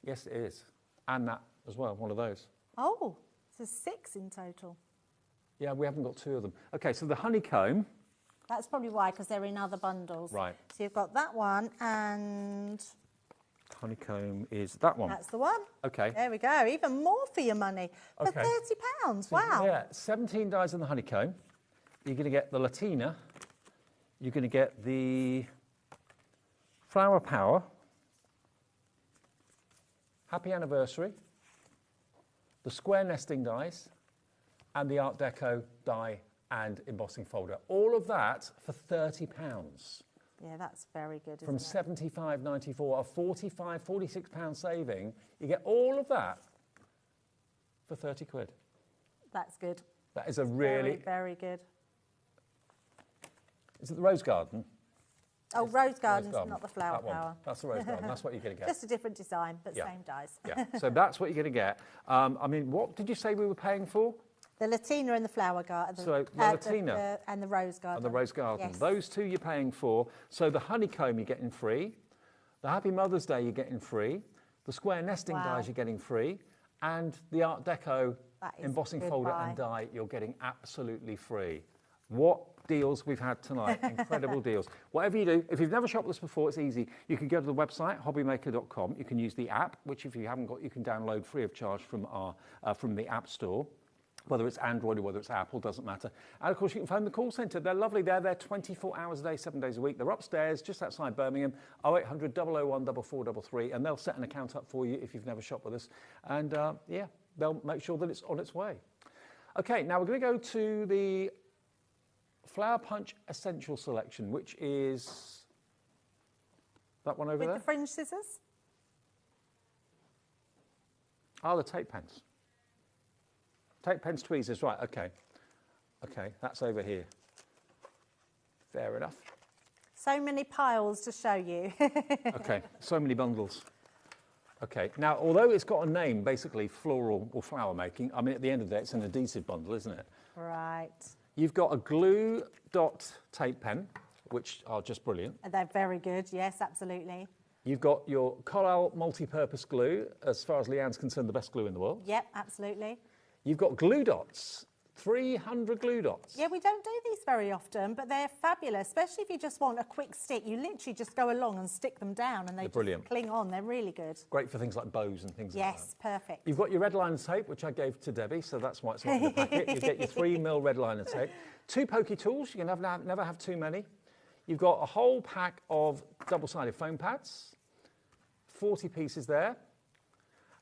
Yes, it is. And that as well, one of those. Oh, there's 6 in total. Yeah, we haven't got 2 of them. OK, so the honeycomb... That's probably why, because they're in other bundles. Right. So you've got that one and... Honeycomb is that one. That's the one. OK. There we go. Even more for your money. For £30. So wow. Yeah, 17 dies in the honeycomb. You're going to get the Latina. You're going to get the Flower Power. Happy Anniversary. The square nesting dies. And the Art Deco die and embossing folder. All of that for £30. Yeah, that's very good, From isn't it? £75.94, a £45, £46 saving, you get all of that for 30 quid. That's good. That is a really... Very, very good. Is it the Rose Garden? Oh, Rose Garden's not the Flower That one. Power. That's the Rose Garden. That's what you're going to get. Just a different design, but Yeah. same dies. Yeah, so that's what you're going to get. I mean, what did you say we were paying for? The Latina and the Flower Garden. So the Latina and the Rose Garden. And the Rose Garden. Yes. Those 2 you're paying for. So the honeycomb you're getting free. The Happy Mother's Day you're getting free. The square nesting dies you're getting free. And the Art Deco embossing folder and die you're getting absolutely free. What deals we've had tonight. Incredible deals. Whatever you do, if you've never shopped with us before, it's easy. You can go to the website, hobbymaker.com. You can use the app, which if you haven't got, you can download free of charge from the App Store. Whether it's Android or whether it's Apple, doesn't matter. And of course, you can phone the call centre. They're lovely. They're there 24 hours a day, 7 days a week. They're upstairs, just outside Birmingham, 0800 001 4433, and they'll set an account up for you if you've never shopped with us. And yeah, they'll make sure that it's on its way. OK, now we're going to go to the Flower Punch Essential Selection, which is that one over there? With the fringe scissors? Oh, the tape pens. Tape pens, tweezers, right, OK. OK, that's over here. Fair enough. So many piles to show you. OK, so many bundles. OK, now, although it's got a name, basically floral or flower making, I mean, at the end of the day, it's an adhesive bundle, isn't it? Right. You've got a glue dot tape pen, which are just brilliant. They're very good, yes, absolutely. You've got your Coral multi-purpose glue, as far as Leanne's concerned, the best glue in the world. Yep, absolutely. You've got glue dots, 300 glue dots. Yeah, we don't do these very often, but they're fabulous, especially if you just want a quick stick. You literally just go along and stick them down and they just cling on. They're really good. Great for things like bows and things like that. Yes, perfect. You've got your red liner tape, which I gave to Debbie, so that's why it's not in the packet. You get your 3mm red liner tape. 2 pokey tools, you can never have too many. You've got a whole pack of double-sided foam pads, 40 pieces there.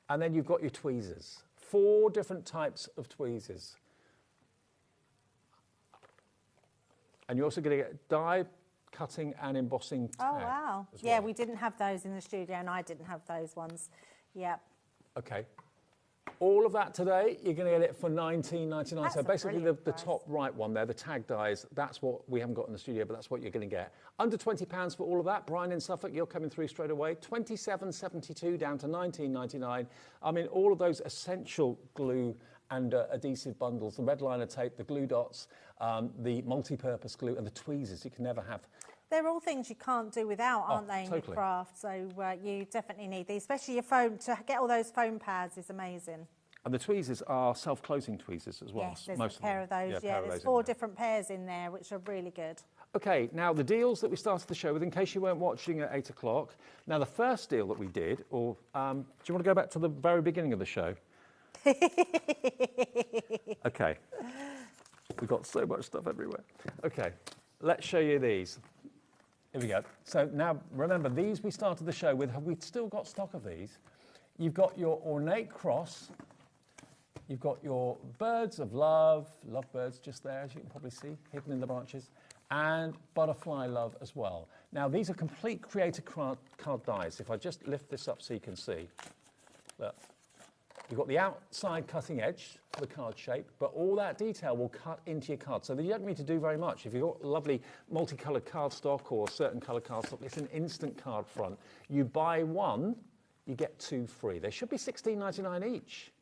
And then you've got your tweezers. 4 different types of tweezers. And you're also going to get die cutting and embossing tag. Oh, wow. Yeah, we didn't have those in the studio, and I didn't have those ones. Yep. OK. All of that today, you're going to get it for $19.99. So basically the top right one there, the tag dies, that's what we haven't got in the studio, but that's what you're going to get. Under £20 for all of that. Brian in Suffolk, you're coming through straight away. $27.72 down to $19.99. I mean, all of those essential glue and adhesive bundles, the red liner tape, the glue dots, the multi-purpose glue and the tweezers you can never have. They're all things you can't do without, aren't they, in your craft? So you definitely need these, especially your foam. To get all those foam pads is amazing. And the tweezers are self-closing tweezers as well. Yes, there's a pair of those. Yeah, there's 4 different pairs in there, which are really good. OK, now the deals that we started the show with, in case you weren't watching at 8 o'clock. Now, the first deal that we did, or do you want to go back to the very beginning of the show? OK. We've got so much stuff everywhere. OK, let's show you these. Here we go. So now, remember, these we started the show with. Have we still got stock of these? You've got your ornate cross. You've got your birds of love, lovebirds just there, as you can probably see, hidden in the branches, and butterfly love as well. Now, these are complete creator card dies. If I just lift this up so you can see. Look, You've got the outside cutting edge for the card shape, but all that detail will cut into your card. So you don't need to do very much. If you've got lovely multicoloured cardstock or certain colour cardstock, it's an instant card front. You buy one, you get 2 free. They should be $16.99 each.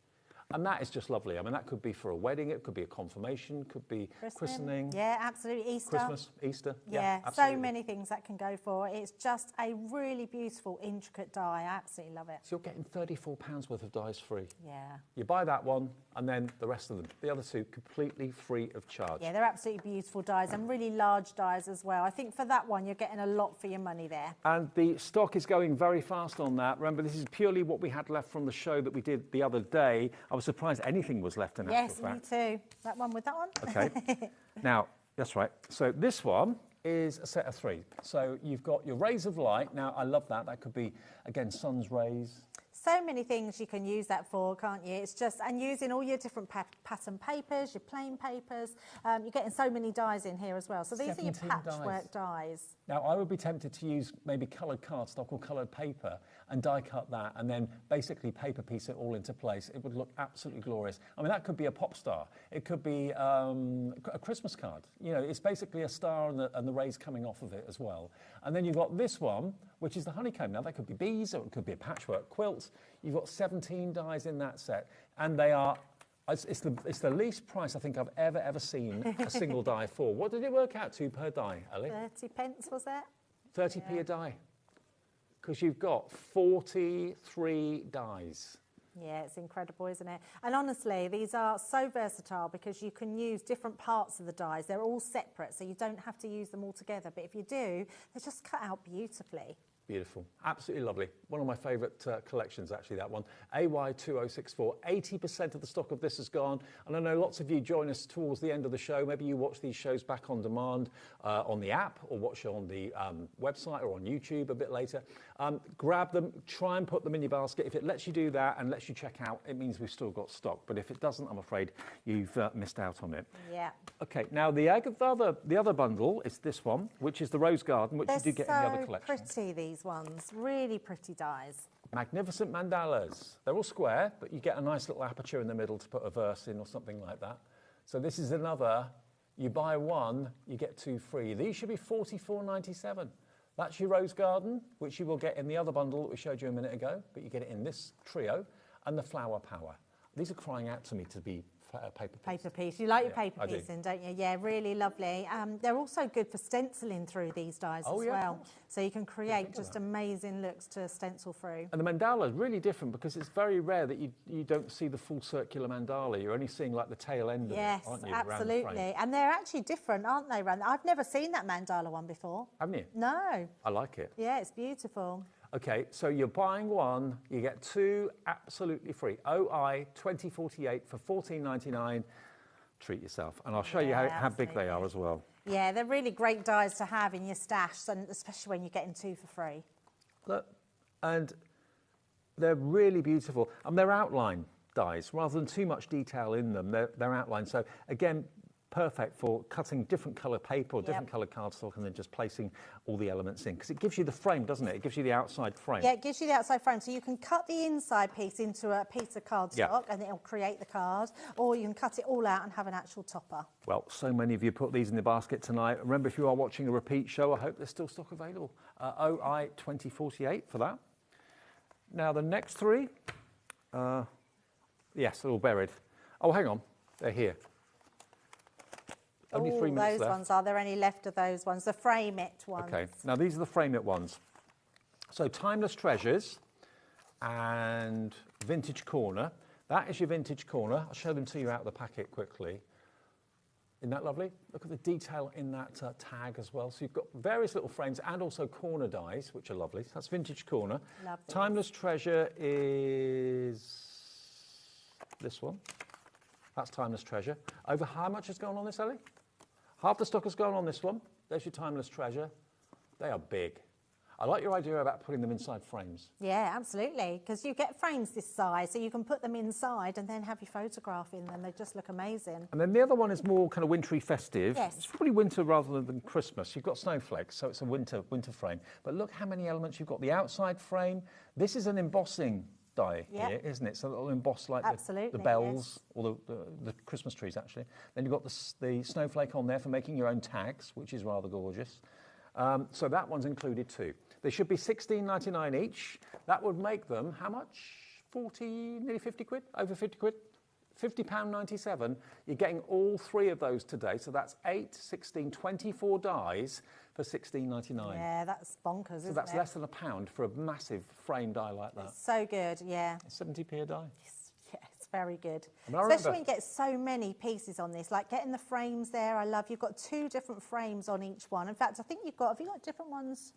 And that is just lovely. I mean, that could be for a wedding, it could be a confirmation, could be christening. Yeah, absolutely. Easter. Christmas, Easter. Yeah, absolutely. so many things that can go for. It's just a really beautiful, intricate die. I absolutely love it. So you're getting £34 worth of dies free. Yeah. You buy that one, and then the rest of them. The other two, completely free of charge. Yeah, they're absolutely beautiful dies and really large dies as well. I think for that one, you're getting a lot for your money there. And the stock is going very fast on that. Remember, this is purely what we had left from the show that we did the other day. I was surprised anything was left in actual fact. Yes, me too. That one with that one? Okay. Now, that's right. So this one is a set of 3. So you've got your rays of light. Now, I love that. That could be, again, sun's rays. So many things you can use that for, can't you? It's just, and using all your different pattern papers, your plain papers, you're getting so many dies in here as well. So these are your patchwork dies. Now, I would be tempted to use maybe coloured cardstock or coloured paper and die cut that and then basically paper piece it all into place. It would look absolutely glorious. I mean, that could be a pop star. It could be a Christmas card. You know, it's basically a star and the rays coming off of it as well. And then you've got this one, which is the honeycomb. Now, that could be bees or it could be a patchwork quilt. You've got 17 dies in that set, and they are, it's the least price I think I've ever seen a single die for. What did it work out to per die, Ellie? 30p, was that? 30p a die. Because you've got 43 dies. Yeah, it's incredible, isn't it? And honestly, these are so versatile because you can use different parts of the dies. They're all separate, so you don't have to use them all together. But if you do, they're just cut out beautifully. Beautiful. Absolutely lovely. One of my favourite collections, actually, that one. AY2064. 80% of the stock of this has gone. And I know lots of you join us towards the end of the show. Maybe you watch these shows back on demand on the app or watch it on the website or on YouTube a bit later. Grab them, try and put them in your basket. If it lets you do that and lets you check out, it means we've still got stock. But if it doesn't, I'm afraid you've missed out on it. Yeah. Okay, now the other bundle is this one, which is the Rose Garden, which you do get in the other collection. They're so pretty, these ones. Really pretty dies. Magnificent mandalas. They're all square, but you get a nice little aperture in the middle to put a verse in or something like that. So this is another, you buy one, you get 2 free. These should be $44.97. That's your Rose Garden, which you will get in the other bundle that we showed you a minute ago, but you get it in this trio, and the Flower Power. These are crying out to me to be paper piece. Paper piece. You like your paper piecing, don't you? Yeah, really lovely. They're also good for stenciling through these dies as well. So you can create just amazing looks to stencil through. And the mandala is really different because it's very rare that you don't see the full circular mandala. You're only seeing like the tail end of it, aren't you? Yes, absolutely. And they're actually different, aren't they? I've never seen that mandala one before. Haven't you? No. I like it. Yeah, it's beautiful. Okay, so you're buying one, you get 2 absolutely free. OI 2048 for $14.99. Treat yourself. And I'll show you how big they are as well. Yeah, they're really great dies to have in your stash, and especially when you're getting 2 for free. Look, and they're really beautiful. And they're outline dies, rather than too much detail in them. They're outline. So again, perfect for cutting different colour paper or different coloured cardstock and then just placing all the elements in. Because it gives you the frame, doesn't it? It gives you the outside frame. Yeah, it gives you the outside frame. So you can cut the inside piece into a piece of cardstock and it'll create the card. Or you can cut it all out and have an actual topper. Well, so many of you put these in the basket tonight. Remember, if you are watching a repeat show, I hope there's still stock available. OI 2048 for that. Now, the next 3, yes, they're all buried. Oh, hang on. They're here. Only 3 minutes those left. ones. Are there any left of those ones? The frame it ones. Okay, now these are the frame it ones. So Timeless Treasures and Vintage Corner. That is your Vintage Corner. I'll show them to you out of the packet quickly. Isn't that lovely? Look at the detail in that tag as well. So you've got various little frames and also corner dies, which are lovely. So that's Vintage Corner. Lovely. Timeless Treasure is this one. That's Timeless Treasure. Over how much has gone on this, Ellie? Half the stock has gone on this one. There's your Timeless Treasure. They are big. I like your idea about putting them inside frames. Yeah, absolutely. Because you get frames this size, so you can put them inside and then have your photograph in them. They just look amazing. And then the other one is more kind of wintry festive. Yes. It's probably winter rather than Christmas. You've got snowflakes, so it's a winter frame. But look how many elements you've got. The outside frame. This is an embossing die here, isn't it? So it'll emboss like the bells or the Christmas trees, actually. Then you've got the snowflake on there for making your own tags, which is rather gorgeous. So that one's included too. They should be $16.99 each. That would make them, how much? 40, nearly 50 quid? Over 50 quid? £50.97. You're getting all 3 of those today. So that's 8, 16, 24 dies for $16.99. Yeah, that's bonkers, isn't it? So that's less than £1 for a massive frame die like that. It's so good, yeah. 70p a die. Yeah, it's very good. I mean, especially when you get so many pieces on this, like getting the frames there, I love. You've got 2 different frames on each one. In fact, I think have you got different ones?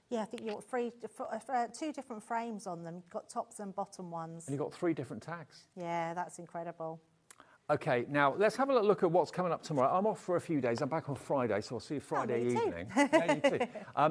Yeah, I think you've got 2 different frames on them. You've got tops and bottom ones. And you've got 3 different tags. Yeah, that's incredible. OK, now let's have a look at what's coming up tomorrow. I'm off for a few days. I'm back on Friday, so I'll see you Friday evening. Yeah, you too.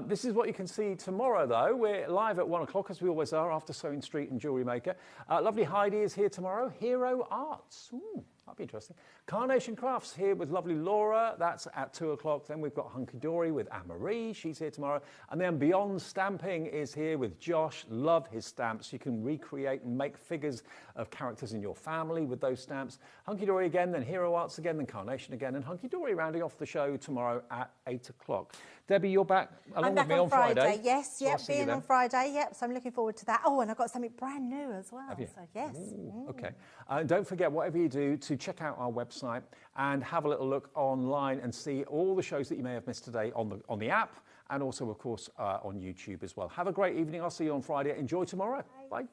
This is what you can see tomorrow, though. We're live at 1 o'clock, as we always are, after Sewing Street and Jewellery Maker. Lovely Heidi is here tomorrow. Hero Arts. Ooh, that'll be interesting. Carnation Crafts here with lovely Laura. That's at 2 o'clock. Then we've got Hunky Dory with Anne-Marie. She's here tomorrow. And then Beyond Stamping is here with Josh. Love his stamps. You can recreate and make figures of characters in your family with those stamps. Hunky Dory again, then Hero Arts again, then Carnation again, and Hunky Dory rounding off the show tomorrow at 8 o'clock. Debbie, you're back along with me on Friday. Yes, yep, being on Friday, yep. So I'm looking forward to that. Oh, and I've got something brand new as well. Have you? So yes. OK. Don't forget, whatever you do, to check out our website and have a little look online and see all the shows that you may have missed today on the app, and also, of course, on YouTube as well. Have a great evening. I'll see you on Friday. Enjoy tomorrow. Bye. Bye.